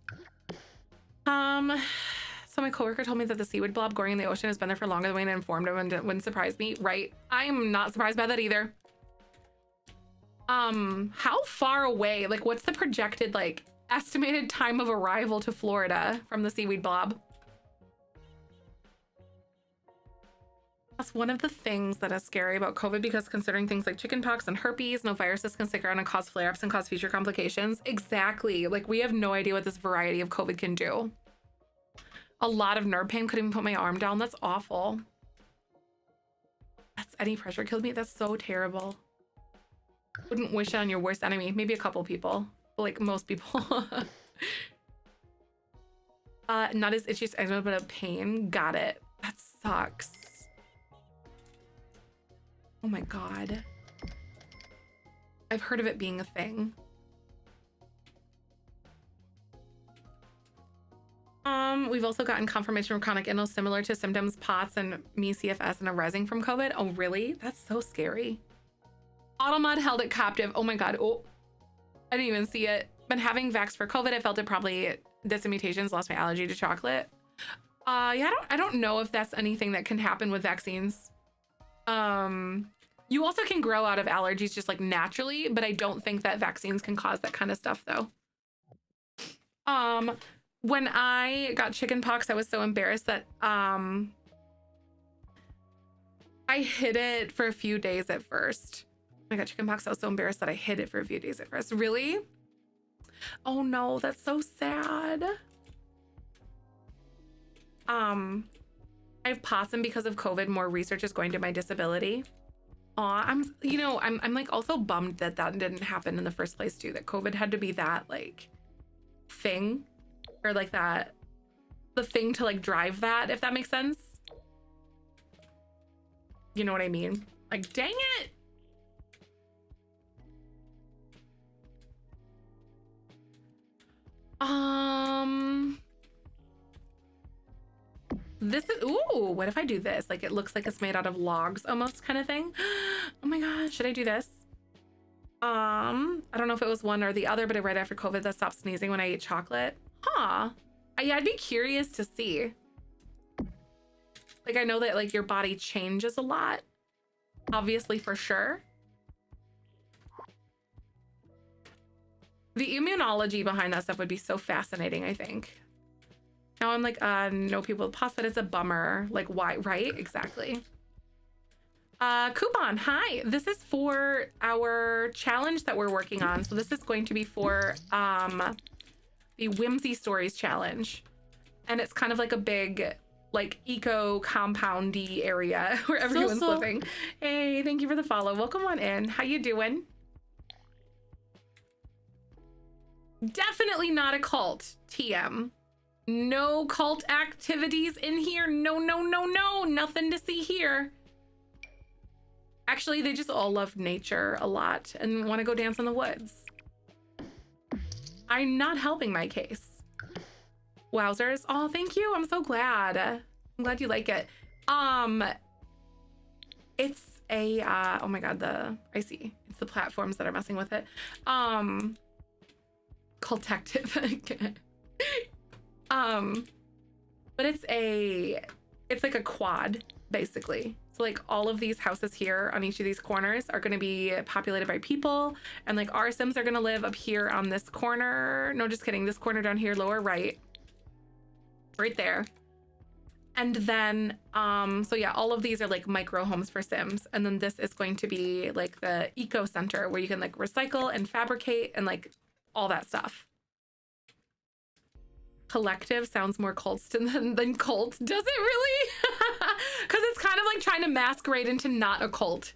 So my coworker told me that the seaweed blob growing in the ocean has been there for longer than we informed him, and it wouldn't surprise me. Right? I'm not surprised by that either. How far away, like what's the projected like estimated time of arrival to Florida from the seaweed blob? That's one of the things that is scary about COVID, because considering things like chickenpox and herpes, no viruses can stick around and cause flare-ups and cause future complications. Exactly. Like, we have no idea what this variety of COVID can do. A lot of nerve pain. Couldn't even put my arm down. That's awful. That's any pressure killed me. That's so terrible. Wouldn't wish it on your worst enemy. Maybe a couple people, but like most people. Not as itchy as eczema, but of pain. Got it. That sucks. Oh my God. I've heard of it being a thing. We've also gotten confirmation from chronic illness similar to symptoms, POTS and me CFS and arising from COVID. Oh, really? That's so scary. Automod held it captive. Oh my God. Oh, I didn't even see it. Been having vax for COVID. I felt it probably did some mutations, lost my allergy to chocolate. Yeah, I don't know if that's anything that can happen with vaccines. You also can grow out of allergies just like naturally, but I don't think that vaccines can cause that kind of stuff though. When I got chickenpox, I was so embarrassed that I hid it for a few days at first. When I got chickenpox, I was so embarrassed that I hid it for a few days at first. Really? Oh no, that's so sad. I have possum because of COVID. More research is going to my disability. I'm like also bummed that that didn't happen in the first place too. That COVID had to be that like thing, or like that, the thing to like drive that, if that makes sense. You know what I mean? Like, dang it. This is, ooh, what if I do this? Like, it looks like it's made out of logs almost kind of thing. Oh my God, should I do this? I don't know if it was one or the other, but right after COVID, that stopped sneezing when I ate chocolate. Huh. Yeah, I'd be curious to see. Like, I know that like your body changes a lot, obviously, for sure. The immunology behind that stuff would be so fascinating, I think. Now I'm like, no people with POS, but it's a bummer. Like, why? Right? Exactly. Coupon, hi. This is for our challenge that we're working on. So this is going to be for the Whimsy Stories challenge. And it's kind of like a big, like, eco compoundy area where everyone's living. Hey, thank you for the follow. Welcome on in. How you doing? Definitely not a cult, TM. No cult activities in here. No, no, no, no. Nothing to see here. Actually, they just all love nature a lot and want to go dance in the woods. I'm not helping my case. Wowzers. Oh, thank you. I'm so glad. I'm glad you like it. It's a, oh my God, I see. It's the platforms that are messing with it. Cultactive. But it's like a quad, basically. So like all of these houses here on each of these corners are going to be populated by people, and like our Sims are going to live up here on this corner. No, just kidding. This corner down here, lower right, right there. And then, so yeah, all of these are like micro homes for Sims. And then this is going to be like the eco center where you can like recycle and fabricate and like all that stuff. Collective sounds more cults than cult. Does it really? Because it's kind of like trying to masquerade into not a cult.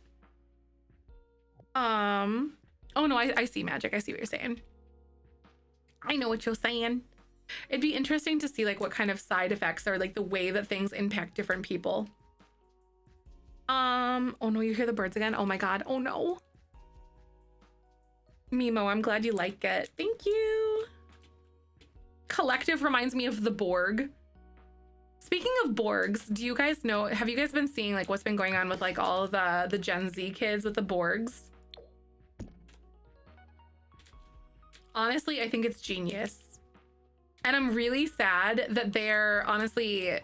Oh no, I see Magic. I see what you're saying. I know what you're saying. It'd be interesting to see like what kind of side effects or like the way that things impact different people. Oh no, you hear the birds again? Oh my God. Oh no. Mimo, I'm glad you like it. Thank you. Collective reminds me of the Borg. Speaking of Borgs, do you guys know, have you guys been seeing like what's been going on with like all of the Gen Z kids with the Borgs? Honestly, I think it's genius. And I'm really sad that they're, honestly,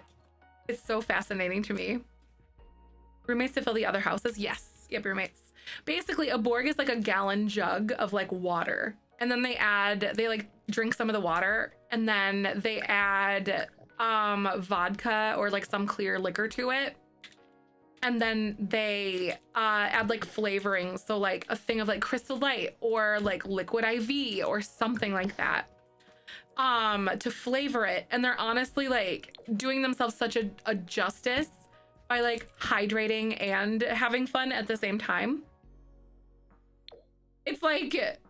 it's so fascinating to me. Roommates to fill the other houses? Yes. Yep, roommates. Basically, a Borg is like a gallon jug of like water. And then they like drink some of the water, and then they add vodka or like some clear liquor to it. And then they add like flavoring. So like a thing of like Crystal Light or like liquid IV or something like that to flavor it. And they're honestly like doing themselves such a justice by like hydrating and having fun at the same time. It's like,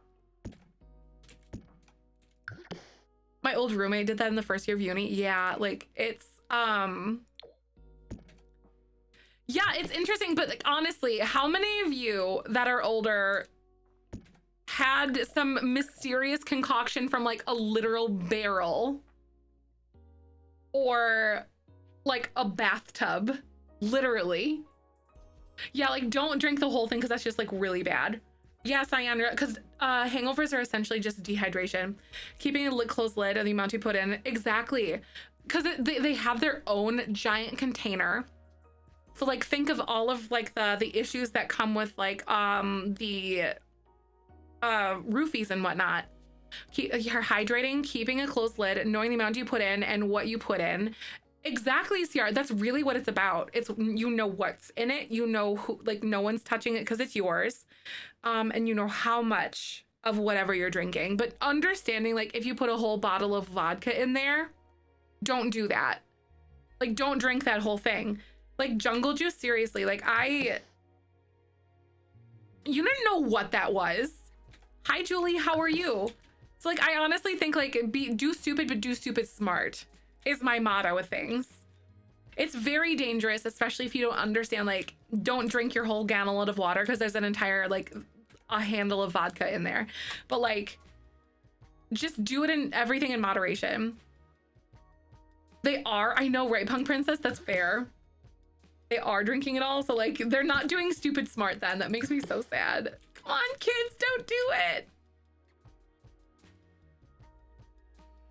my old roommate did that in the first year of uni. Yeah, like it's yeah, it's interesting, but like honestly, how many of you that are older had some mysterious concoction from like a literal barrel or like a bathtub? Literally. Yeah, like don't drink the whole thing because that's just like really bad. Yeah, Cyan, because hangovers are essentially just dehydration. Keeping a closed lid and the amount you put in. Exactly. Because they have their own giant container. So like think of all of like the issues that come with like the roofies and whatnot. You're hydrating, keeping a closed lid, knowing the amount you put in and what you put in. Exactly, CR. That's really what it's about. It's, you know what's in it. You know who, like no one's touching it because it's yours. And you know how much of whatever you're drinking. But understanding like if you put a whole bottle of vodka in there, don't do that. Like don't drink that whole thing. Like jungle juice, seriously. Like you didn't know what that was. Hi, Julie. How are you? So like I honestly think like do stupid, but do stupid smart is my motto with things. It's very dangerous, especially if you don't understand, like, don't drink your whole gallon of water because there's an entire, like, a handle of vodka in there. But, like, just do it in everything in moderation. They are, I know, right, Punk Princess? That's fair. They are drinking it all, so, like, they're not doing stupid smart then. That makes me so sad. Come on, kids, don't do it.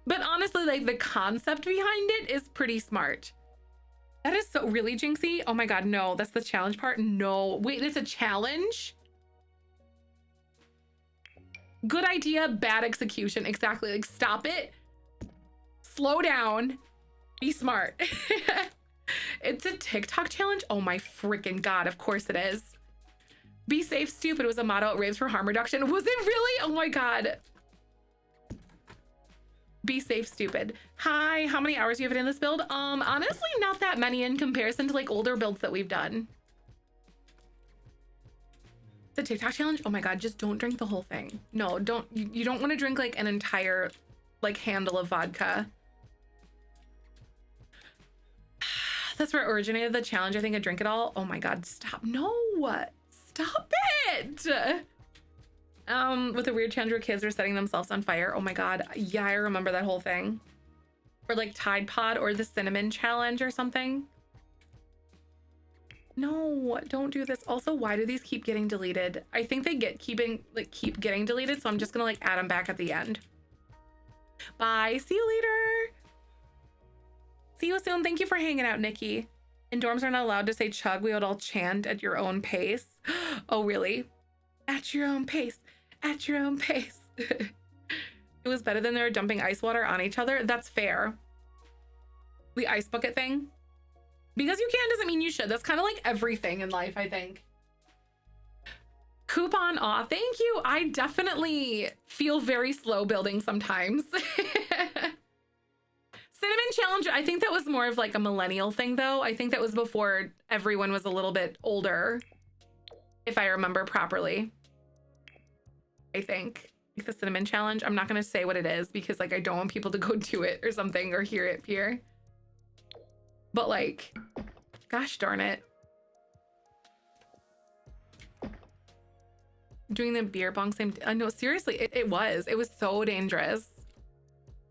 But honestly, like, the concept behind it is pretty smart. That is so really jinxy. Oh my God, no, that's the challenge part. No, wait, it's a challenge? Good idea, bad execution. Exactly. Like, stop it. Slow down. Be smart. It's a TikTok challenge? Oh my freaking God. Of course it is. Be safe, stupid was a motto at raves for harm reduction. Was it really? Oh my God. Be safe, stupid. Hi, how many hours do you have it in this build? Honestly, not that many in comparison to like older builds that we've done. The TikTok challenge? Oh my God, just don't drink the whole thing. No, don't, you don't want to drink like an entire like handle of vodka. That's where it originated, the challenge. I think I drink it all. Oh my God, stop. No, stop it. With a weird challenge where kids are setting themselves on fire. Oh my God. Yeah, I remember that whole thing. Or like Tide Pod or the cinnamon challenge or something. No, don't do this. Also, why do these keep getting deleted? I think they keep getting deleted, so I'm just gonna like add them back at the end. Bye. See you later. See you soon. Thank you for hanging out, Nikki. And dorms are not allowed to say chug. We would all chant at your own pace. Oh, really? At your own pace. At your own pace. It was better than they were dumping ice water on each other. That's fair. The ice bucket thing. Because you can doesn't mean you should. That's kind of like everything in life, I think. Coupon off. Thank you. I definitely feel very slow building sometimes. Cinnamon challenge. I think that was more of like a millennial thing though. I think that was before everyone was a little bit older, if I remember properly. I think like the cinnamon challenge. I'm not going to say what it is because like I don't want people to go do it or something or hear it here. But like, gosh darn it. Doing the beer bong same. No, seriously, it was so dangerous.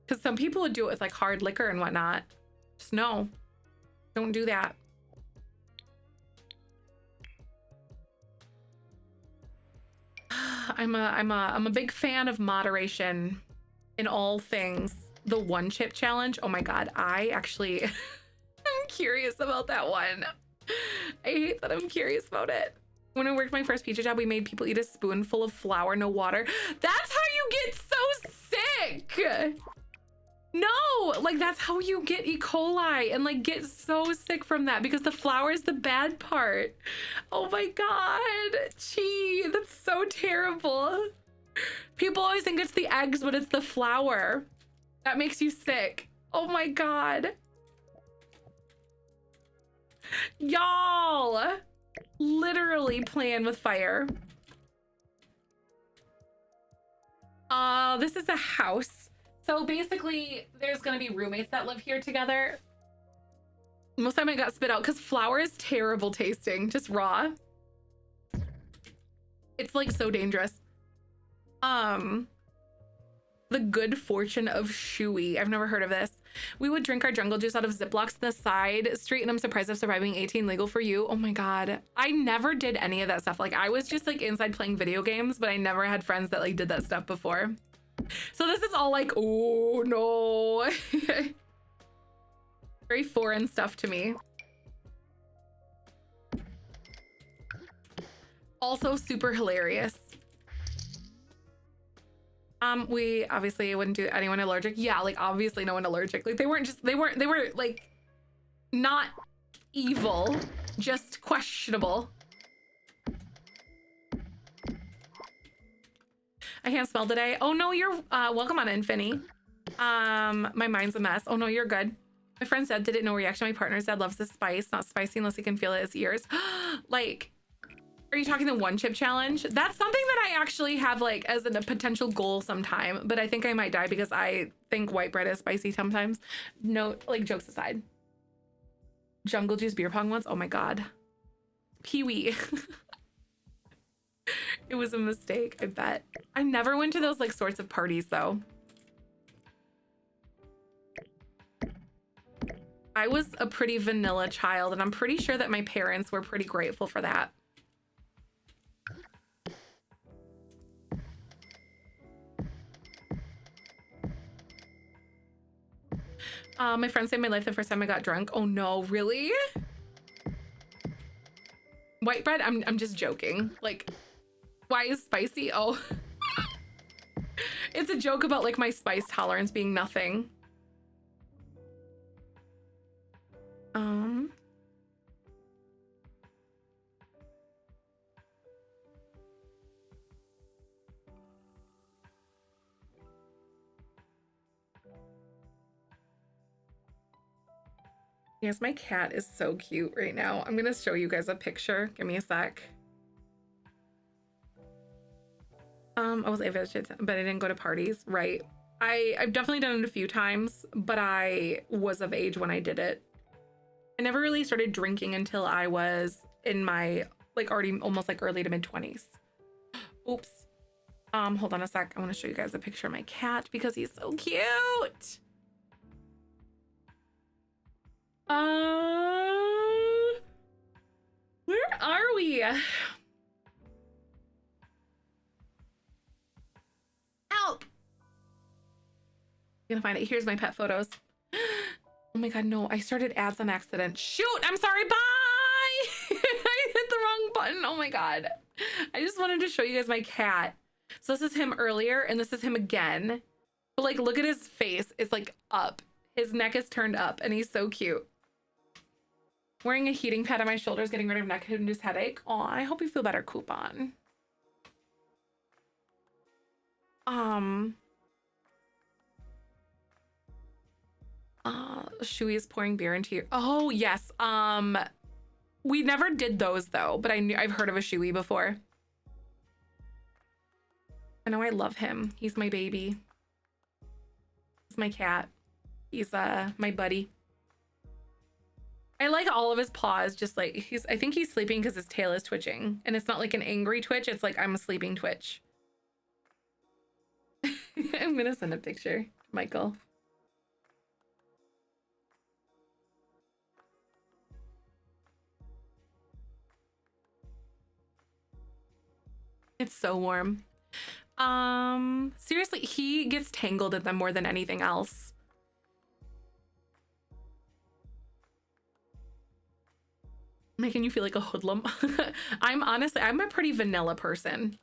Because some people would do it with like hard liquor and whatnot. Just no, don't do that. I'm a big fan of moderation in all things. The one chip challenge. Oh my God, I actually I'm curious about that one. I hate that I'm curious about it. When I worked my first pizza job, we made people eat a spoonful of flour, no water. That's how you get so sick. No, like that's how you get E. coli and like get so sick from that because the flour is the bad part. Oh my God, gee, that's so terrible. People always think it's the eggs, but it's the flour that makes you sick. Oh my God. Y'all literally playing with fire. This is a house. So basically, there's gonna be roommates that live here together. Most of the time I got spit out because flour is terrible tasting, just raw. It's like so dangerous. The Good Fortune of Shui. I've never heard of this. We would drink our jungle juice out of Ziplocs to the side street, and I'm surprised of surviving 18 legal for you. Oh my God. I never did any of that stuff. Like I was just like inside playing video games, but I never had friends that like did that stuff before. So this is all like, oh no. Very foreign stuff to me. Also super hilarious. We obviously wouldn't do anyone allergic. Yeah, like obviously no one allergic. Like they were like not evil, just questionable. I can't spell today. Oh no, you're welcome on Infinity. My mind's a mess. Oh no, you're good. My friend said didn't know reaction. My partner said loves the spice, not spicy unless he can feel it in his ears. Like, are you talking the one chip challenge? That's something that I actually have like as a potential goal sometime, but I think I might die because I think white bread is spicy sometimes. No, like jokes aside. Jungle juice beer pong once. Oh my God. Pee-wee. It was a mistake, I bet. I never went to those like sorts of parties though. I was a pretty vanilla child and I'm pretty sure that my parents were pretty grateful for that. My friend saved my life the first time I got drunk. Oh no, really? White bread? I'm just joking. Like, why is spicy? Oh. It's a joke about like my spice tolerance being nothing. Yes, my cat is so cute right now. I'm gonna show you guys a picture. Give me a sec. I was able to, but I didn't go to parties. Right. I've definitely done it a few times, but I was of age when I did it. I never really started drinking until I was in my like already almost like early to mid 20s. Oops. Hold on a sec. I want to show you guys a picture of my cat because he's so cute. Where are we? Help! I'm gonna find it. Here's my pet photos. Oh my god, no, I started ads on accident. Shoot, I'm sorry, bye! I hit the wrong button. Oh my god. I just wanted to show you guys my cat. So this is him earlier and this is him again. But like, look at his face. It's like up. His neck is turned up and he's so cute. Wearing a heating pad on my shoulders, getting rid of neck-induced headache. Aw, I hope you feel better, Coupon. Shuey is pouring beer into your... Oh, yes. We never did those, though, but I've heard of a Shuey before. I know I love him. He's my baby. He's my cat. He's, my buddy. I like all of his paws, just like I think he's sleeping because his tail is twitching and it's not like an angry twitch. It's like I'm a sleeping twitch. I'm gonna send a picture to Michael. It's so warm. Seriously, he gets tangled in them more than anything else. Making you feel like a hoodlum. I'm a pretty vanilla person.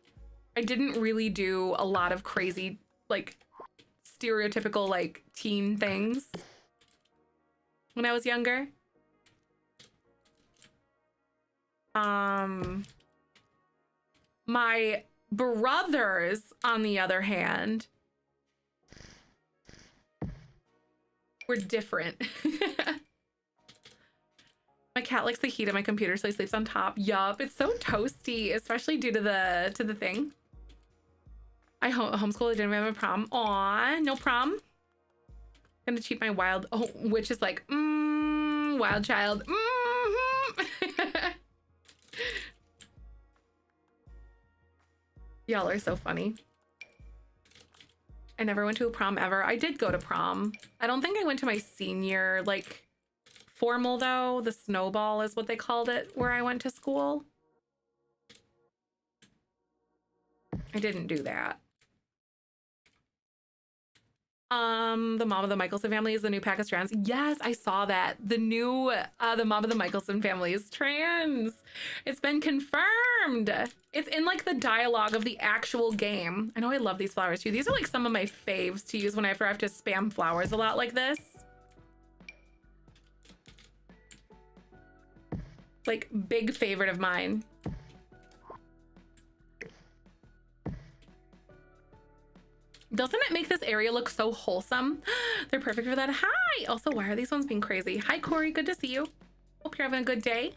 I didn't really do a lot of crazy, like stereotypical like teen things when I was younger. My brothers, on the other hand, were different. My cat likes the heat of my computer, so he sleeps on top. Yup, it's so toasty, especially due to the thing. I homeschool. I didn't have a prom. Aw, no prom. Gonna cheat my wild. Oh, which is like, wild child. Y'all are so funny. I never went to a prom ever. I did go to prom. I don't think I went to my senior, like, formal though. The snowball is what they called it where I went to school. I didn't do that. The mom of the Michelson family is the new pack is trans. Yes, I saw that. The new the mom of the Michelson family is trans. It's been confirmed. It's in like the dialogue of the actual game. I know I love these flowers too. These are like some of my faves to use whenever I have to spam flowers a lot like this. Like, big favorite of mine. Doesn't it make this area look so wholesome? They're perfect for that. Hi! Also, why are these ones being crazy? Hi, Corey. Good to see you. Hope you're having a good day.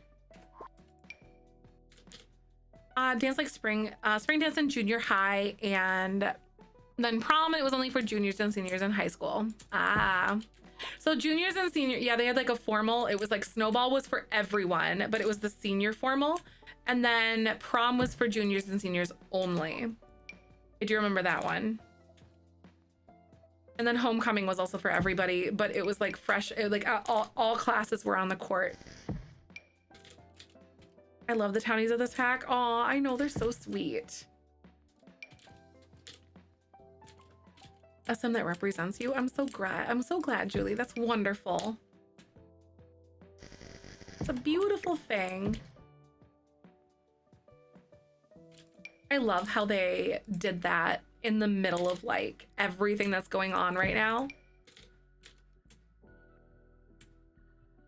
Dance like spring dance in junior high, and then prom, and it was only for juniors and seniors in high school. So juniors and seniors, yeah, they had like a formal. It was like snowball was for everyone, but it was the senior formal. And then prom was for juniors and seniors only. I do remember that one. And then homecoming was also for everybody, but it was like fresh, like all classes were on the court. I love the townies of this pack. Aw, I know, they're so sweet. SM that represents you. I'm so glad, Julie. That's wonderful. It's a beautiful thing. I love how they did that in the middle of like everything that's going on right now.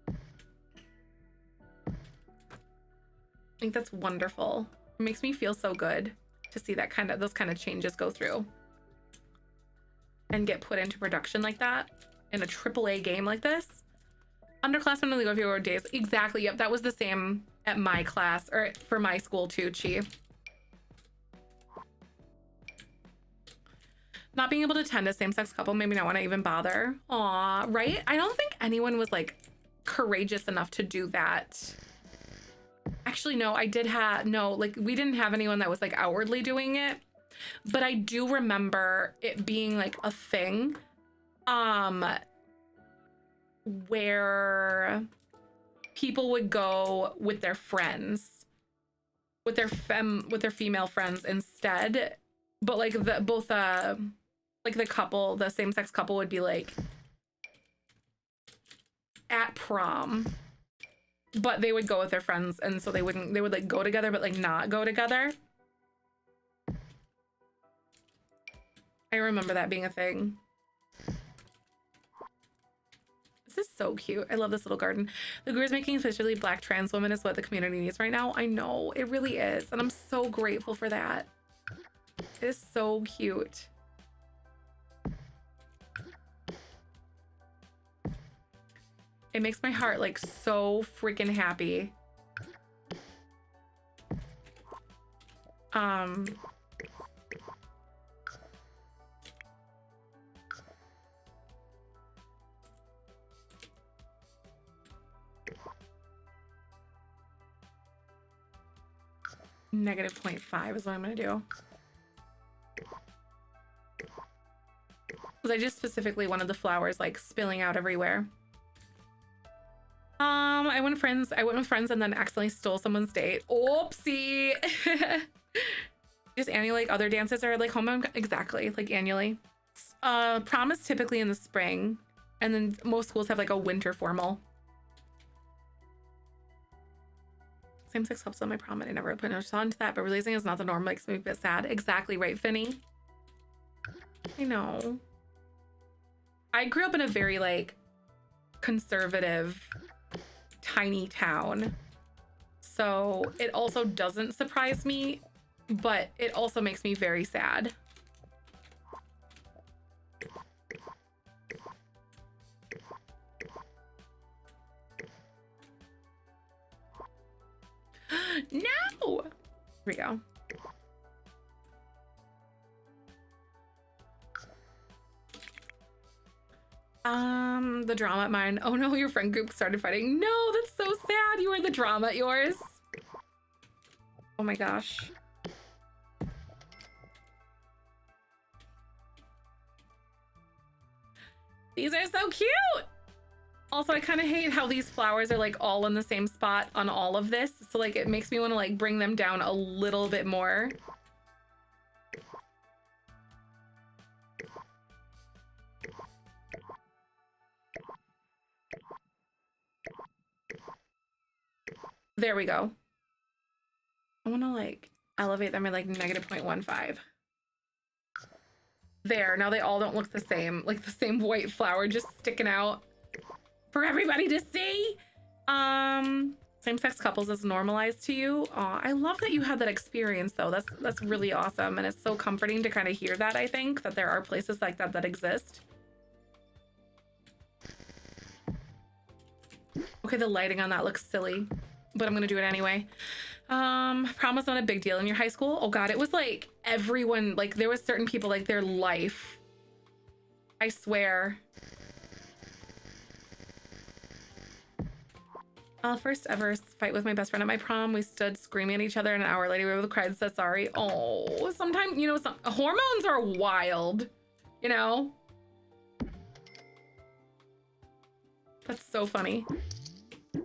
I think that's wonderful. It makes me feel so good to see that those kind of changes go through and get put into production like that in a AAA game like this. Underclassmen only go a few days. Exactly. Yep. That was the same at my class or for my school too, Chi. Not being able to attend a same-sex couple made me not want to even bother. Aw, right? I don't think anyone was like courageous enough to do that. Actually, no, I did have, no, like we didn't have anyone that was like outwardly doing it, but I do remember it being like a thing, where people would go with their friends, with their female friends instead, but like like the couple, the same-sex couple would be like at prom, but they would go with their friends, and so they would like go together but like not go together. I remember that being a thing. This is so cute. I love this little garden. The guru is making officially black trans women is what the community needs right now. I know, it really is, and I'm so grateful for that. It is so cute. It makes my heart like so freaking happy. Negative 0.5 is what I'm gonna do. Because I just specifically wanted the flowers like spilling out everywhere. I went with friends and then accidentally stole someone's date. Oopsie. Just annually, like other dances are like home, exactly, like annually. Prom is typically in the spring, and then most schools have like a winter formal. Same-sex couples on my prom, and I never put much thought into that, but releasing is not the norm, makes me a bit sad. Exactly right, Finny. I know. I grew up in a very like conservative tiny town, so it also doesn't surprise me, but it also makes me very sad. No! Here we go. The drama at mine. Oh no, your friend group started fighting. No, that's so sad. You were the drama at yours. Oh my gosh. These are so cute. Also, I kind of hate how these flowers are like all in the same spot on all of this. So like it makes me want to like bring them down a little bit more. There we go. I want to like elevate them at like negative 0.15. There, now they all don't look the same, like the same white flower just sticking out for everybody to see. Same-sex couples is normalized to you. Aw, I love that you had that experience though. That's really awesome, and it's so comforting to kind of hear that. I think that there are places like that that exist. Okay, the lighting on that looks silly, but I'm gonna do it anyway. Prom was not a big deal in your high school. Oh god, it was like everyone, like there was certain people like their life. I swear. First ever fight with my best friend at my prom. We stood screaming at each other, and an hour later we both cried and said sorry. Oh, sometimes, you know, some hormones are wild, you know? That's so funny.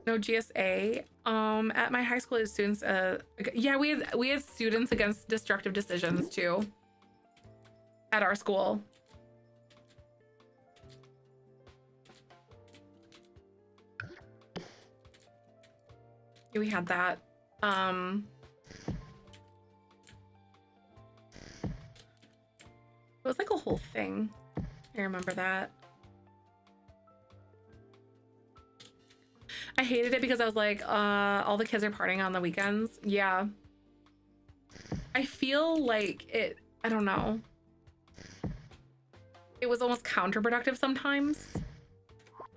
No GSA. At my high school, students, yeah, we had students against destructive decisions too at our school. We had that. It was like a whole thing. I remember that. I hated it because I was like, all the kids are partying on the weekends. Yeah. I feel like it, I don't know. It was almost counterproductive sometimes.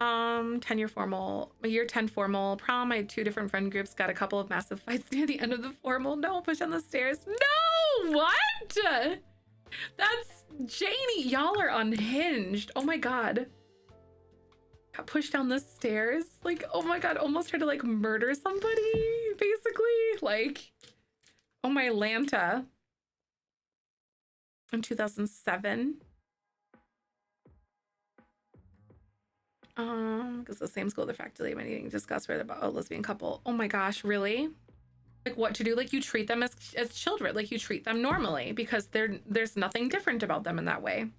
10-year formal, my year 10 formal prom. I had 2 different friend groups, got a couple of massive fights near the end of the formal. No, push on the stairs. No, what? That's Janie. Y'all are unhinged. Oh my God. Got pushed down the stairs. Like, oh my God, almost tried to like murder somebody, basically. Like, oh my Lanta. In 2007. Because the same school, the faculty meeting discussed whether about a lesbian couple. Oh my gosh, really? Like what to do? Like you treat them as children, like you treat them normally because there's nothing different about them in that way.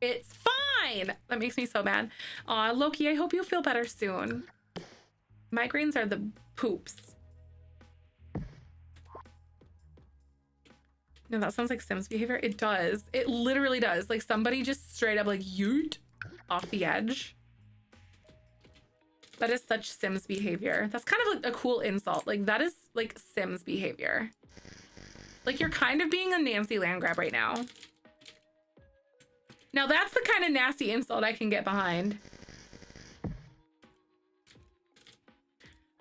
It's fine. That makes me so mad. Aw, Loki, I hope you feel better soon. Migraines are the poops. No, that sounds like Sims behavior. It does. It literally does. Like somebody just straight up like yoot off the edge. That is such Sims behavior. That's kind of like a cool insult. Like that is like Sims behavior. Like you're kind of being a Nancy Landgrab right now. Now that's the kind of nasty insult I can get behind.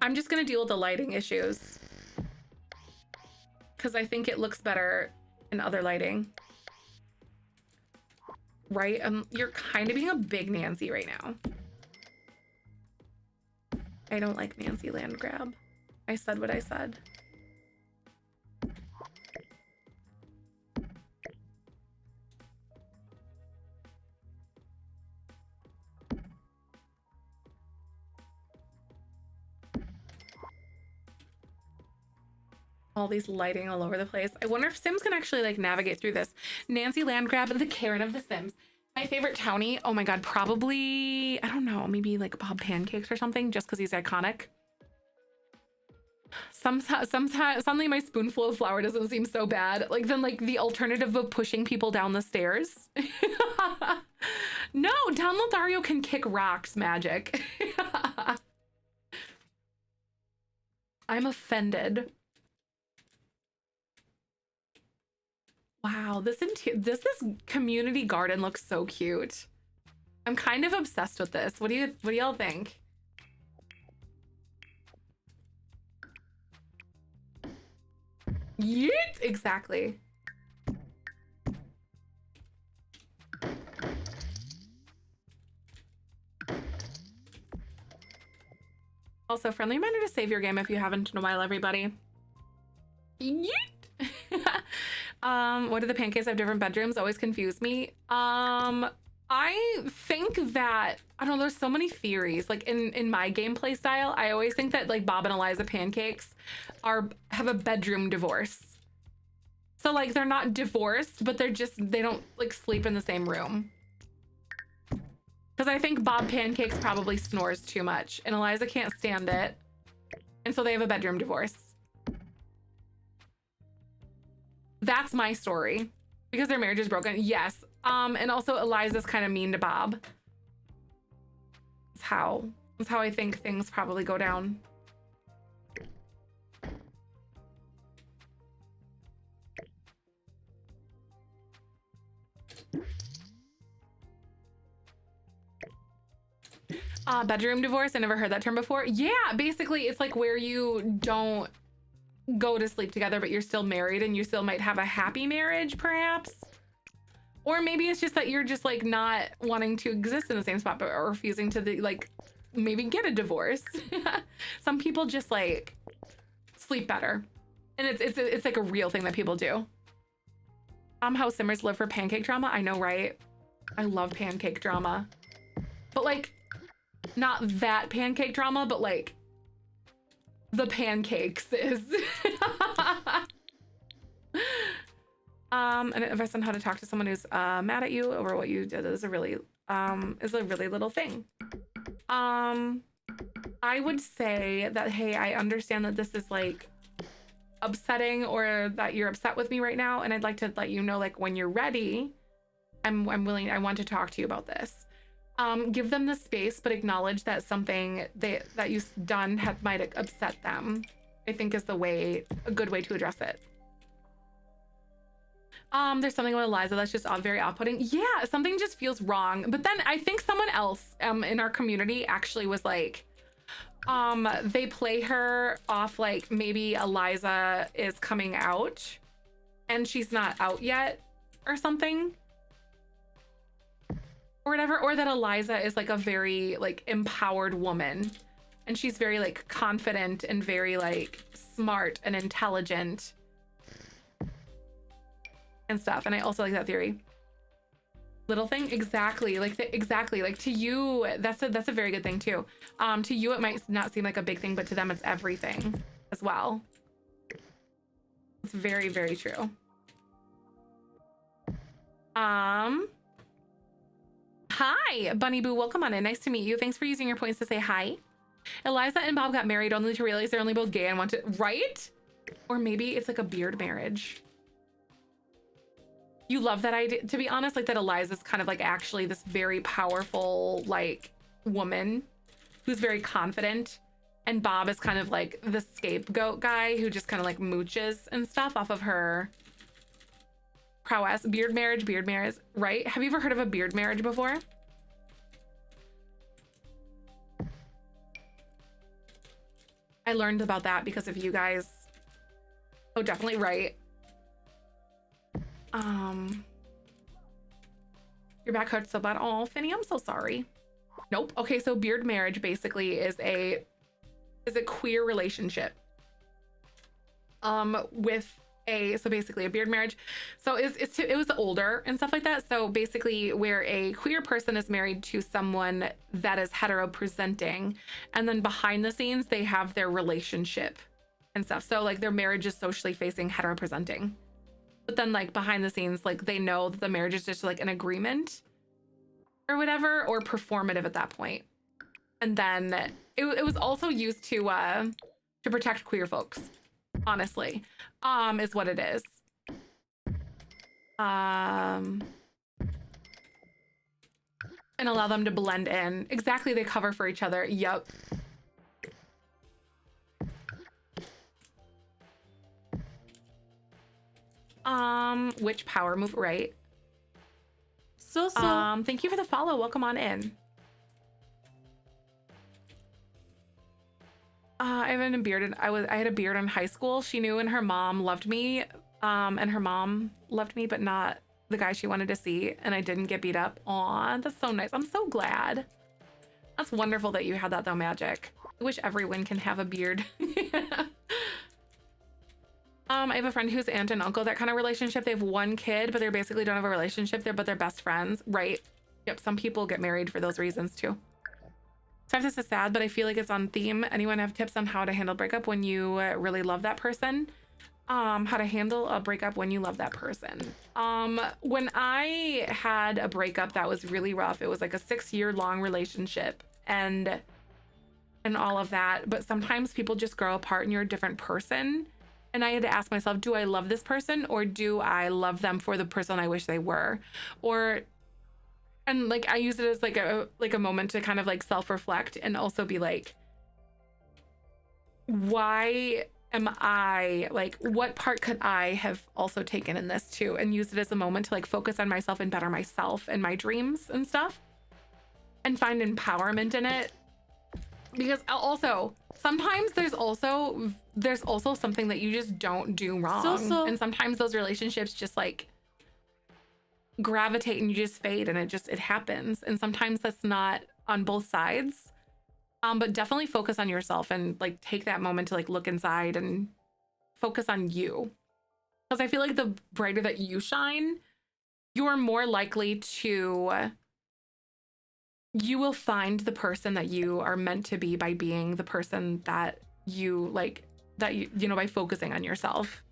I'm just gonna deal with the lighting issues. Because I think it looks better in other lighting. Right? You're kind of being a big Nancy right now. I don't like Nancy Landgrab. I said what I said. All these lighting all over the place. I wonder if Sims can actually like navigate through this. Nancy Landgrab, the Karen of the Sims. My favorite townie, oh my God, probably, I don't know, maybe like Bob Pancakes or something, just because he's iconic. Sometimes, suddenly my spoonful of flour doesn't seem so bad. Like then like the alternative of pushing people down the stairs. No, Don Lothario can kick rocks magic. I'm offended. Wow, this community garden looks so cute. I'm kind of obsessed with this. What do y'all think? Yeet! Exactly. Also, friendly reminder to save your game if you haven't in a while, everybody. Yeet! What do the pancakes have different bedrooms? Always confuse me. I think that, I don't know, there's so many theories. Like in my gameplay style, I always think that like Bob and Eliza pancakes have a bedroom divorce. So like they're not divorced, but they don't like sleep in the same room. Because I think Bob Pancakes probably snores too much and Eliza can't stand it. And so they have a bedroom divorce. That's my story. Because their marriage is broken. Yes. And also Eliza's kind of mean to Bob. That's how I think things probably go down. Bedroom divorce. I never heard that term before. Yeah, basically it's like where you don't go to sleep together, but you're still married and you still might have a happy marriage, perhaps. Or maybe it's just that you're just like not wanting to exist in the same spot, but or refusing to like maybe get a divorce. Some people just like sleep better, and it's like a real thing that people do. How Simmers live for pancake drama. I know, right? I love pancake drama, but like not that pancake drama, but like the pancakes is. And advice on how to talk to someone who's mad at you over what you did is a really little thing. I would say that, hey, I understand that this is like upsetting or that you're upset with me right now, and I'd like to let you know like when you're ready I'm willing, I want to talk to you about this. Give them the space, but acknowledge that something that you've done might upset them, I think is a good way to address it. There's something with Eliza that's just very off-putting. Yeah, something just feels wrong. But then I think someone else in our community actually was like, they play her off like maybe Eliza is coming out and she's not out yet or something. Or whatever, or that Eliza is like a very like empowered woman and she's very like confident and very like smart and intelligent and stuff. And I also like that theory. Little thing, exactly, like to you that's a very good thing too. To you it might not seem like a big thing, but to them it's everything as well. It's very, very true. Hi, Bunny Boo, welcome on in. Nice to meet you. Thanks for using your points to say hi. Eliza and Bob got married only to realize they're only both gay and want to, right? Or maybe it's like a beard marriage. You love that idea, to be honest, like that Eliza's kind of like actually this very powerful like woman who's very confident, and Bob is kind of like the scapegoat guy who just kind of like mooches and stuff off of her prowess. Beard marriage, right? Have you ever heard of a beard marriage before? I learned about that because of you guys. Oh, definitely right. Your back hurts so bad. Oh, Finny, I'm so sorry. Nope. Okay, so beard marriage basically is a queer relationship. So basically a beard marriage. So it was older and stuff like that. So basically where a queer person is married to someone that is hetero presenting, and then behind the scenes they have their relationship and stuff. So like their marriage is socially facing hetero presenting, but then like behind the scenes, like they know that the marriage is just like an agreement or whatever, or performative at that point. And then it was also used to protect queer folks, honestly, is what it is. And allow them to blend in. Exactly, they cover for each other. Yep. Which power move, right? So thank you for the follow. Welcome on in. I haven't been bearded. I had a beard in high school. She knew, and her mom loved me. And her mom loved me, but not the guy she wanted to see. And I didn't get beat up. Aw, that's so nice. I'm so glad. That's wonderful that you had that though, Magic. I wish everyone can have a beard. I have a friend who's aunt and uncle, that kind of relationship. They have one kid, but they basically don't have a relationship there, but they're best friends, right? Yep, some people get married for those reasons too. So this is sad, but I feel like it's on theme. Anyone have tips on how to handle breakup when you really love that person? How to handle a breakup when you love that person. When I had a breakup that was really rough, it was like a 6-year-long relationship and all of that. But sometimes people just grow apart and you're a different person. And I had to ask myself, do I love this person, or do I love them for the person I wish they were? And like I use it as like a moment to kind of like self-reflect and also be like, why am I like, what part could I have also taken in this too? And use it as a moment to like focus on myself and better myself and my dreams and stuff, and find empowerment in it. Because also sometimes there's also something that you just don't do wrong. And sometimes those relationships just like gravitate and you just fade, and it happens. And sometimes that's not on both sides. But definitely focus on yourself and like take that moment to like look inside and focus on you. Because I feel like the brighter that you shine, you are more likely to, you will find the person that you are meant to be by being the person that you like, that you know, by focusing on yourself.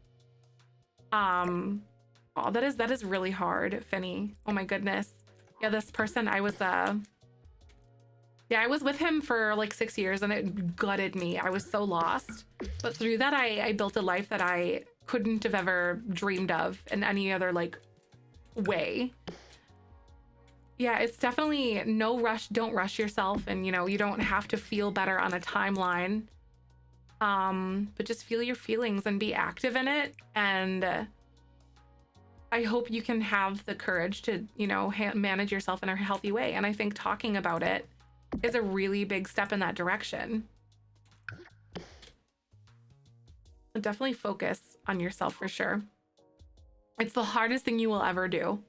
Oh, that is really hard, Finny. Oh my goodness. Yeah, this person, I was with him for like 6 years and it gutted me. I was so lost. But through that, I built a life that I couldn't have ever dreamed of in any other like way. Yeah, it's definitely no rush. Don't rush yourself. And, you know, you don't have to feel better on a timeline. But just feel your feelings and be active in it. And I hope you can have the courage to, you know, manage yourself in a healthy way. And I think talking about it is a really big step in that direction. Definitely focus on yourself for sure. It's the hardest thing you will ever do.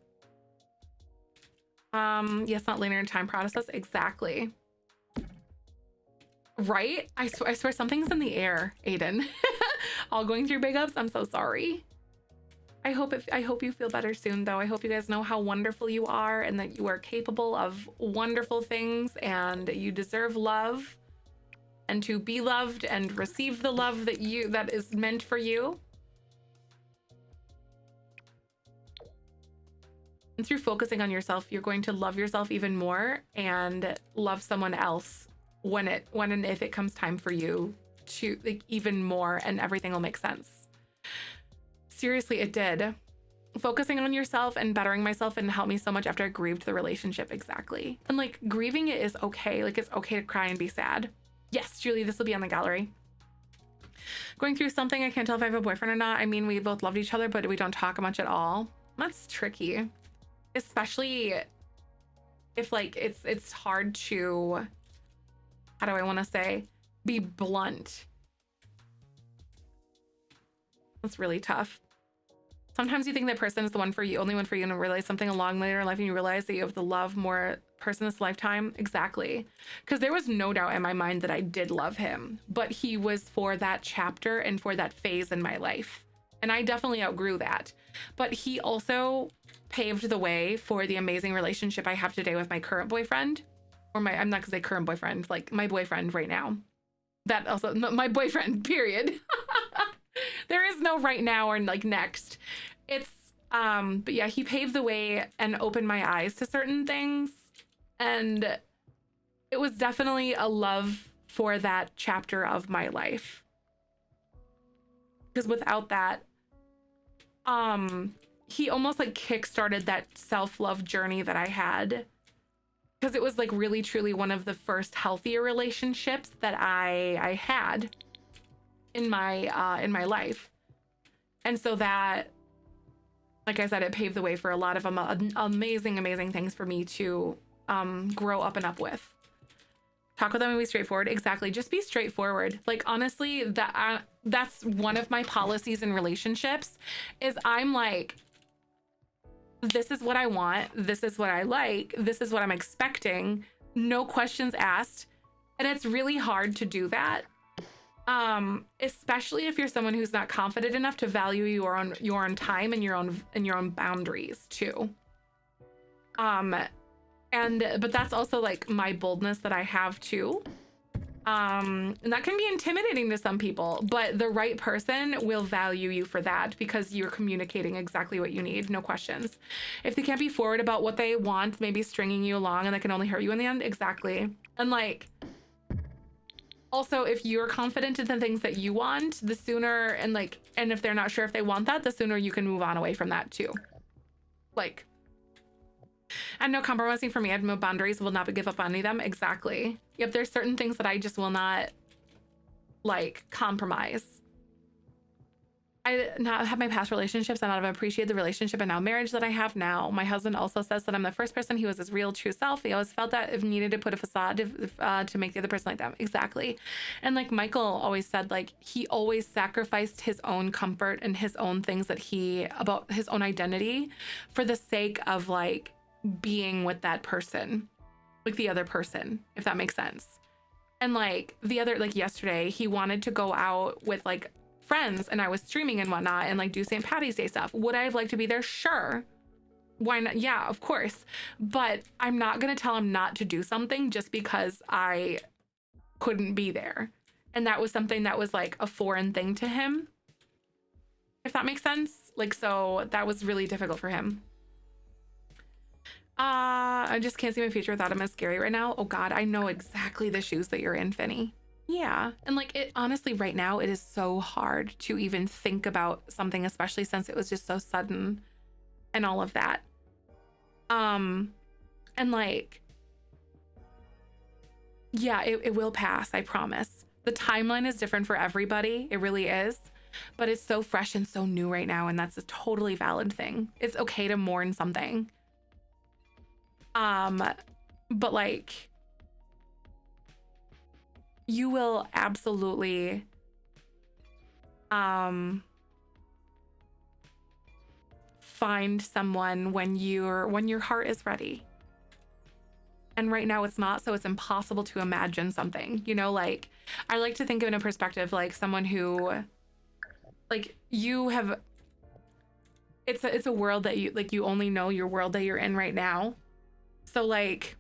Yes, not linear time process. Exactly. Right? I swear something's in the air, Aiden. All going through big ups. I'm so sorry. I hope you feel better soon though. I hope you guys know how wonderful you are and that you are capable of wonderful things and you deserve love and to be loved and receive the love that is meant for you. And through focusing on yourself, you're going to love yourself even more and love someone else when and if it comes time for you to, like, even more, and everything will make sense. Seriously, it did. Focusing on yourself and bettering myself and helped me so much after I grieved the relationship. Exactly. And like grieving it is okay. Like it's okay to cry and be sad. Yes, Julie, this will be on the gallery. Going through something, I can't tell if I have a boyfriend or not. I mean, we both loved each other, but we don't talk much at all. That's tricky. Especially if like it's hard to, how do I want to say, be blunt. That's really tough. Sometimes you think that person is the one for you, only one for you, and realize something along later in life and you realize that you have the love more person this lifetime. Exactly. Because there was no doubt in my mind that I did love him, but he was for that chapter and for that phase in my life. And I definitely outgrew that. But he also paved the way for the amazing relationship I have today with my current boyfriend. Or I'm not gonna say current boyfriend, like my boyfriend right now. That also, my boyfriend, period. There is no right now or like next. It's, but yeah, he paved the way and opened my eyes to certain things. And it was definitely a love for that chapter of my life. Because without that, he almost like kickstarted that self-love journey that I had. Because it was like really truly one of the first healthier relationships that I had in my life. And so that, like I said, it paved the way for a lot of amazing things for me to grow up and up with. Talk with them and be straightforward. Exactly. Just be straightforward. Like, honestly, that's one of my policies in relationships is I'm like, this is what I want. This is what I like. This is what I'm expecting. No questions asked. And it's really hard to do that. Especially if you're someone who's not confident enough to value your own time and your own boundaries too. But that's also like my boldness that I have too. And that can be intimidating to some people, but the right person will value you for that because you're communicating exactly what you need, no questions. If they can't be forward about what they want, maybe stringing you along and that can only hurt you in the end. Exactly. And like, also, if you're confident in the things that you want, the sooner, and if they're not sure if they want that, the sooner you can move on away from that too. Like, and no compromising for me. I have no boundaries, will not give up on any of them. Exactly. Yep, there's certain things that I just will not like compromise. I not have my past relationships and not have appreciated the relationship and now marriage that I have now. My husband also says that I'm the first person who was his real true self. He always felt that if needed to put a facade to make the other person like them. Exactly. And like Michael always said, like he always sacrificed his own comfort and his own things about his own identity for the sake of like being with that person, like the other person, if that makes sense. And like yesterday, he wanted to go out with like friends and I was streaming and whatnot and like do St. Patty's Day stuff. Would I have liked to be there? Sure. Why not? Yeah, of course. But I'm not going to tell him not to do something just because I couldn't be there. And that was something that was like a foreign thing to him, if that makes sense. Like, so that was really difficult for him. I just can't see my future without him. It's scary right now. Oh God, I know exactly the shoes that you're in, Finny. Yeah. And like it honestly right now, it is so hard to even think about something, especially since it was just so sudden and all of that. And And like, yeah, it will pass, I promise. The timeline is different for everybody. It really is. But it's so fresh and so new right now, and that's a totally valid thing. It's okay to mourn something. But like, you will absolutely find someone when your heart is ready. And right now it's not, so it's impossible to imagine something, you know, like I like to think of it in a perspective like someone who like you have, it's a world that you like, you only know your world that you're in right now. So like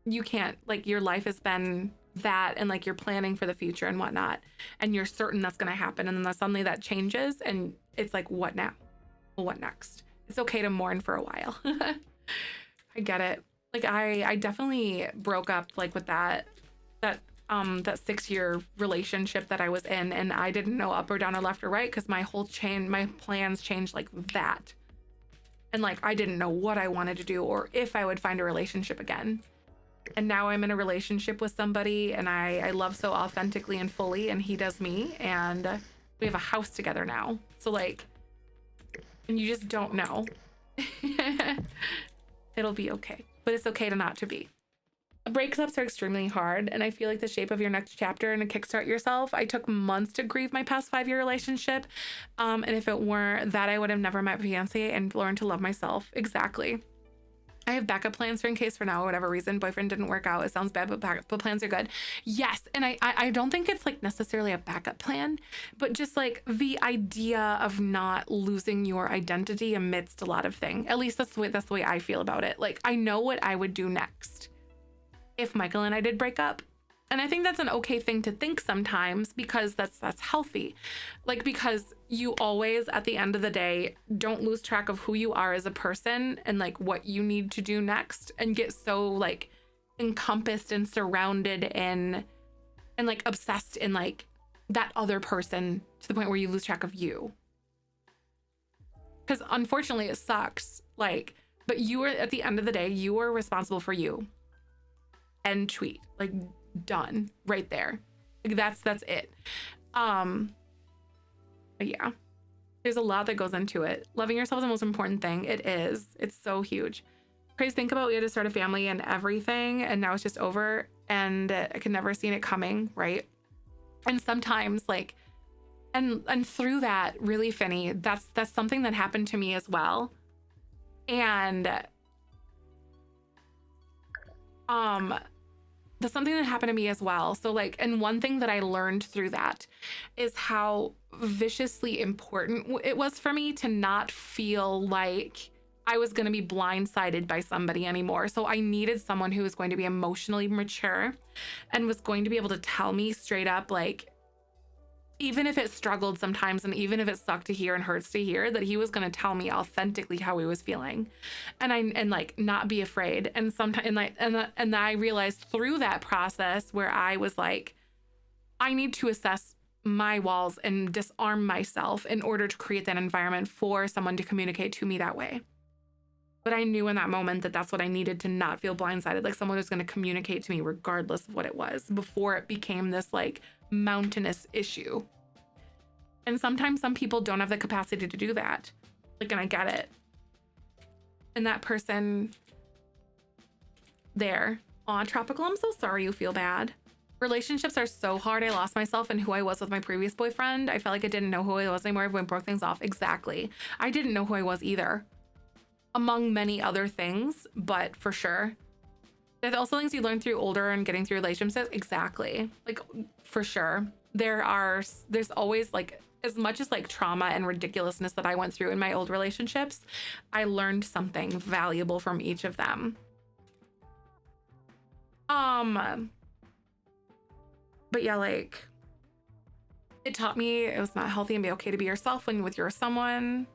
you can't, like your life has been that, and like you're planning for the future and whatnot, and you're certain that's going to happen, and then suddenly that changes and it's like, what now? Well, what next? It's okay to mourn for a while. I get it. Like I definitely broke up like with that 6-year relationship that I was in, and I didn't know up or down or left or right because my plans changed like that. And like I didn't know what I wanted to do or if I would find a relationship again. And now I'm in a relationship with somebody, and I love so authentically and fully, and he does me, and we have a house together now. So like, and you just don't know. It'll be okay, but it's okay to not to be. Breakups are extremely hard, and I feel like the shape of your next chapter and to kickstart yourself. I took months to grieve my past 5-year relationship, and if it weren't that, I would have never met fiance and learned to love myself. Exactly. I have backup plans for in case for now, whatever reason, boyfriend didn't work out. It sounds bad, but plans are good. Yes, and I don't think it's like necessarily a backup plan, but just like the idea of not losing your identity amidst a lot of things. At least that's the way I feel about it. Like I know what I would do next if Michael and I did break up. And I think that's an okay thing to think sometimes, because that's healthy. Like, because you always, at the end of the day, don't lose track of who you are as a person and like what you need to do next, and get so like encompassed and surrounded in and like obsessed in like that other person to the point where you lose track of you. Because unfortunately it sucks. Like, but you are, at the end of the day, you are responsible for you. End tweet. Like, done right there. Like that's it. But yeah, there's a lot that goes into it. Loving yourself is the most important thing. It is. It's so huge. Crazy, think about, we had to start a family and everything, and now it's just over, and I could never seen it coming, right? And sometimes like, and through that, really, Finny, that's something that happened to me as well. And that's something that happened to me as well. So like, and one thing that I learned through that is how viciously important it was for me to not feel like I was going to be blindsided by somebody anymore. So I needed someone who was going to be emotionally mature and was going to be able to tell me straight up, like, even if it struggled sometimes, and even if it sucked to hear and hurts to hear, that he was going to tell me authentically how he was feeling, and like not be afraid. And sometimes, and like, and I realized through that process where I was like, I need to assess my walls and disarm myself in order to create that environment for someone to communicate to me that way. But I knew in that moment that that's what I needed to not feel blindsided, like someone was going to communicate to me regardless of what it was, before it became this like mountainous issue. And sometimes some people don't have the capacity to do that. Like, and I get it. And that person there, aw, Tropical, I'm so sorry you feel bad. Relationships are so hard. I lost myself in who I was with my previous boyfriend. I felt like I didn't know who I was anymore when we broke things off. Exactly. I didn't know who I was either, among many other things, but for sure. There's also things you learn through older and getting through relationships. Exactly. Like, for sure. There's always like, as much as like trauma and ridiculousness that I went through in my old relationships, I learned something valuable from each of them. But yeah, like, it taught me it was not healthy and be okay to be yourself when with your someone.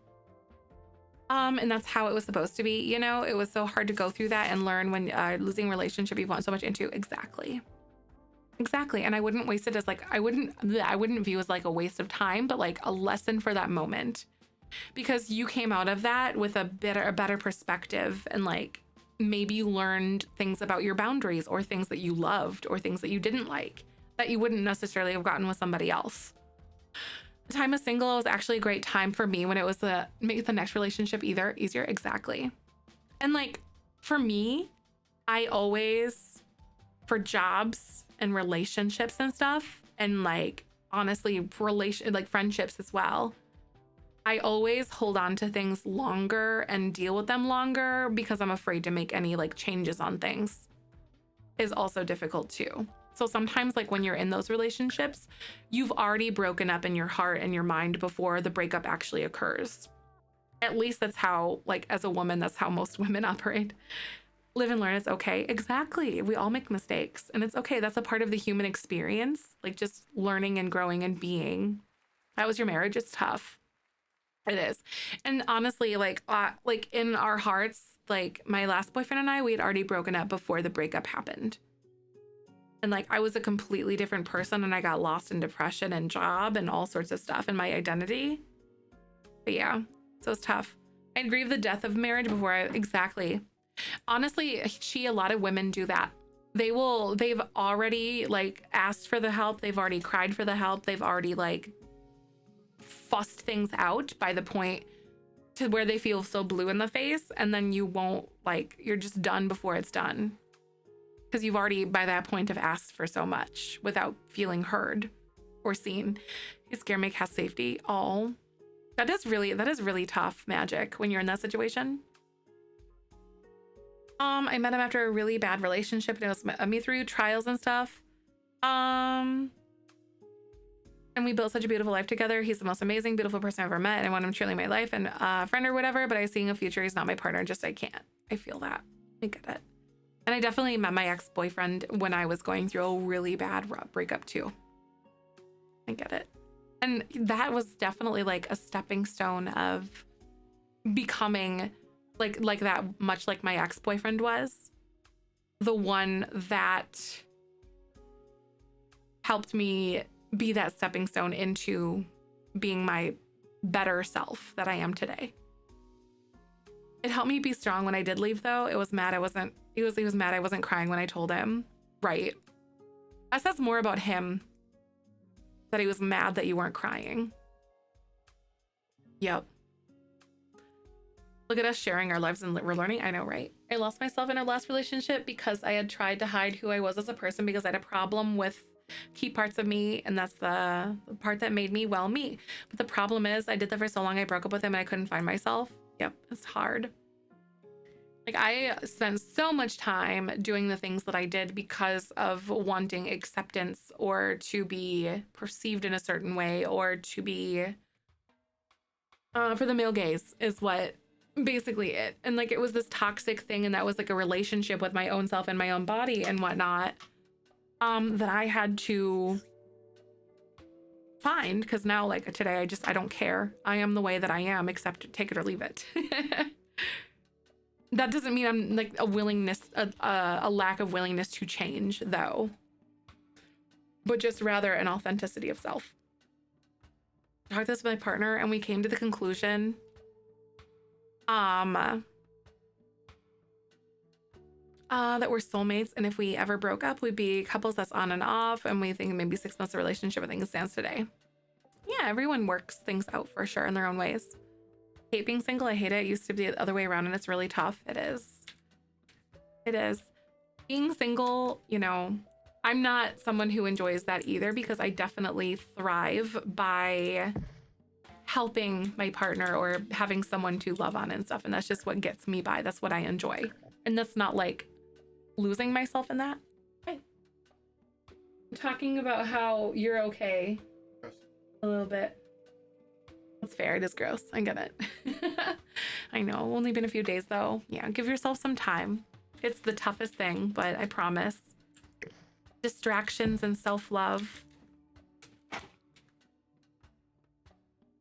And that's how it was supposed to be, you know? It was so hard to go through that and learn when losing relationship you want so much into. Exactly. And I wouldn't waste it as like, I wouldn't view as like a waste of time, but like a lesson for that moment. because you came out of that with a better perspective, and like maybe you learned things about your boundaries or things that you loved or things that you didn't like that you wouldn't necessarily have gotten with somebody else. The time of single was actually a great time for me when it was to make the next relationship easier. Exactly. And like for me, I always, for jobs and relationships and stuff, and like honestly friendships as well, I always hold on to things longer and deal with them longer because I'm afraid to make any like changes on things is also difficult too. So sometimes like when you're in those relationships, you've already broken up in your heart and your mind before the breakup actually occurs. At least that's how, like as a woman, that's how most women operate. Live and learn, it's okay. Exactly. We all make mistakes and it's okay. That's a part of the human experience. Like just learning and growing and being. That was your marriage. It's tough. It is. And honestly, like in our hearts, like my last boyfriend and I, we had already broken up before the breakup happened. And like I was a completely different person and I got lost in depression and job and all sorts of stuff in my identity. But yeah, so it's tough. I grieve the death of marriage before exactly. Honestly, a lot of women do that. They've already like asked for the help. They've already cried for the help. They've already like fussed things out by the point to where they feel so blue in the face. And then you won't you're just done before it's done. Because you've already, by that point, have asked for so much without feeling heard or seen. You scare make has safety. Oh, that is really tough magic when you're in that situation. I met him after a really bad relationship and it was me through trials and stuff. And we built such a beautiful life together. He's the most amazing, beautiful person I've ever met. And I want him truly in my life and friend or whatever, but I see in a future he's not my partner. Just I can't. I feel that. I get it. And I definitely met my ex-boyfriend when I was going through a really bad breakup too. I get it. And that was definitely like a stepping stone of becoming like that, much like my ex-boyfriend was. The one that helped me be that stepping stone into being my better self that I am today. It helped me be strong when I did leave though. He was mad I wasn't crying when I told him. Right. That says more about him that he was mad that you weren't crying. Yep. Look at us sharing our lives and we're learning. I know, right? I lost myself in our last relationship because I had tried to hide who I was as a person because I had a problem with key parts of me, and that's the part that made me me. But the problem is I did that for so long. I broke up with him and I couldn't find myself. Yep, it's hard. Like I spent so much time doing the things that I did because of wanting acceptance or to be perceived in a certain way or to be for the male gaze is what basically it. And like it was this toxic thing, and that was like a relationship with my own self and my own body and whatnot that I had to find, because now like today I don't care. I am the way that I am, except take it or leave it. That doesn't mean I'm like a lack of willingness to change though, but just rather an authenticity of self. I talked this with my partner and we came to the conclusion that we're soulmates, and if we ever broke up, we'd be couples that's on and off, and we think maybe 6 months of relationship, I think it stands today. Yeah, everyone works things out for sure in their own ways. Hate being single. I hate it. It used to be the other way around, and it's really tough. It is. It is. Being single, you know, I'm not someone who enjoys that either, because I definitely thrive by helping my partner or having someone to love on and stuff. And that's just what gets me by. That's what I enjoy. And that's not like losing myself in that. Okay. I'm talking about how you're okay a little bit. It's fair. It is gross. I get it. I know. Only been a few days though. Yeah. Give yourself some time. It's the toughest thing, but I promise. Distractions and self-love.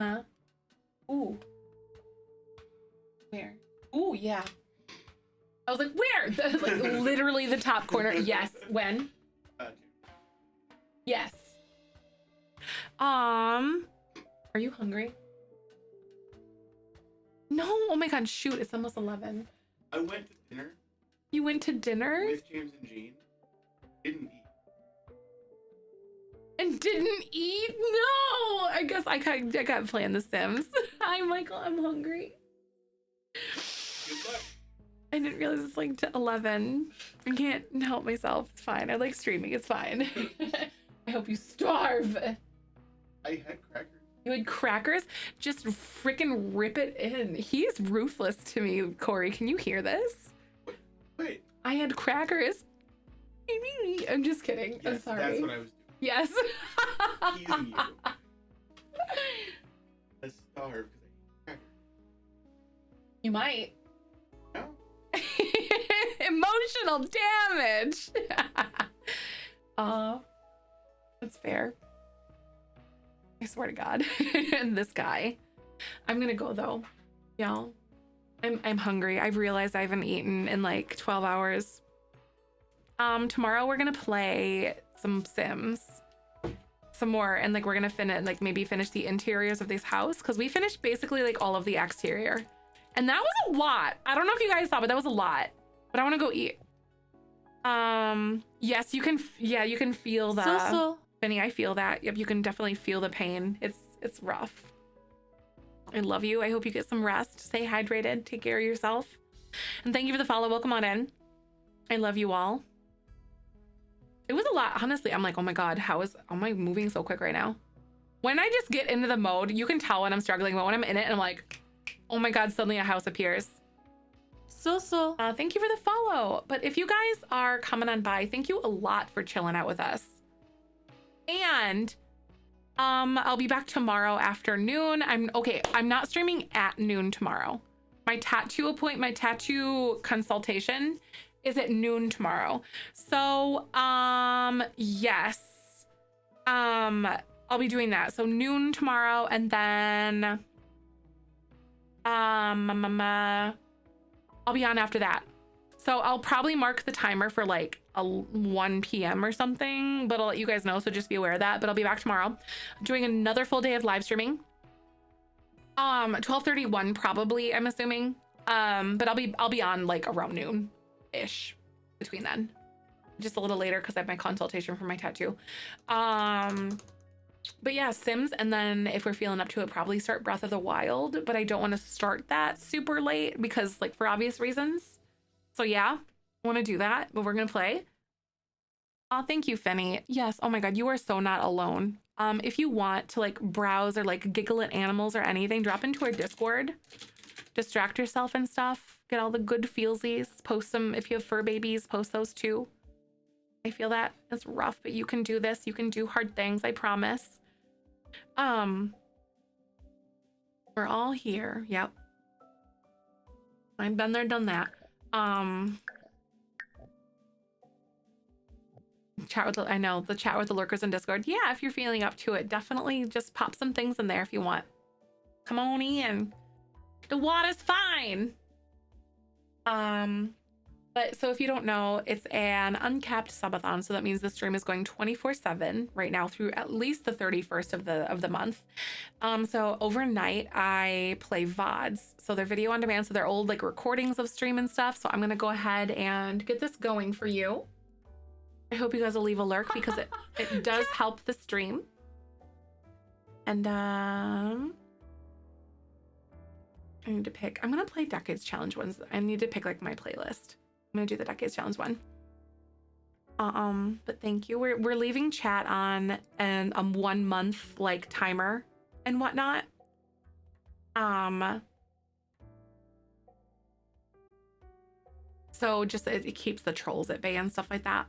Huh? Ooh. Where? Ooh, yeah. I was like, where? Like literally the top corner. Yes. When? Yes. Are you hungry? No, oh my God, shoot, it's almost 11. I went to dinner You went to dinner with James and Jean. Didn't eat. and didn't eat? No, I guess I got playing The Sims. Hi, Michael, I'm hungry. Good luck. I didn't realize it's like to 11. I can't help myself. It's fine. I like streaming. It's fine. I hope you starve. I had crackers. You had crackers? Just freaking rip it in. He's ruthless to me, Corey. Can you hear this? Wait. I had crackers. I'm just kidding. Yes, I'm sorry. that's what I was doing. Yes. Teasing you. I starved because I ate crackers. You might. No. Emotional damage. That's fair. I swear to God. And this guy. I'm gonna go though. Y'all. I'm hungry. I've realized I haven't eaten in like 12 hours. Tomorrow we're gonna play some Sims. Some more, and like we're gonna maybe finish the interiors of this house, because we finished basically like all of the exterior. And that was a lot. I don't know if you guys saw, but that was a lot. But I want to go eat. Yes, you can. Yeah, you can feel the. Benny, I feel that. Yep, you can definitely feel the pain. It's rough. I love you. I hope you get some rest. Stay hydrated. Take care of yourself. And thank you for the follow. Welcome on in. I love you all. It was a lot. Honestly, I'm like, oh my God, how am I moving so quick right now? When I just get into the mode, you can tell when I'm struggling, but when I'm in it and I'm like, oh my God, suddenly a house appears. Thank you for the follow. But if you guys are coming on by, thank you a lot for chilling out with us. And I'll be back tomorrow afternoon. I'm not streaming at noon tomorrow. My tattoo consultation is at noon tomorrow. So yes. I'll be doing that. So noon tomorrow, and then I'll be on after that. So I'll probably mark the timer for like a 1 p.m. or something, but I'll let you guys know, so just be aware of that. But I'll be back tomorrow. I'm doing another full day of live streaming. 12:31 probably, I'm assuming. But I'll be on like around noon-ish between then. Just a little later because I have my consultation for my tattoo. But yeah, Sims, and then if we're feeling up to it, probably start Breath of the Wild, but I don't want to start that super late because like for obvious reasons. So yeah, I want to do that, but we're going to play. Oh, thank you, Finny. Yes. Oh my God, you are so not alone. If you want to like browse or like giggle at animals or anything, drop into our Discord, distract yourself and stuff, get all the good feelsies, post some, if you have fur babies, post those too. I feel that it's rough, but you can do this. You can do hard things, I promise. We're all here. Yep. I've been there, done that. Chat with I know the chat with the lurkers in Discord. Yeah, if you're feeling up to it, definitely just pop some things in there if you want. Come on in. The water's fine. But so if you don't know, it's an uncapped subathon. So that means the stream is going 24/7 right now through at least the 31st of the month. So overnight I play VODs. So they're video on demand. So they're old like recordings of stream and stuff. So I'm gonna go ahead and get this going for you. I hope you guys will leave a lurk because it does help the stream. And I need to pick, I'm gonna play Decades Challenge ones. I need to pick like my playlist. I'm gonna do the Decades Challenge one. But thank you. We're leaving chat on an 1 month like timer and whatnot. So just it keeps the trolls at bay and stuff like that.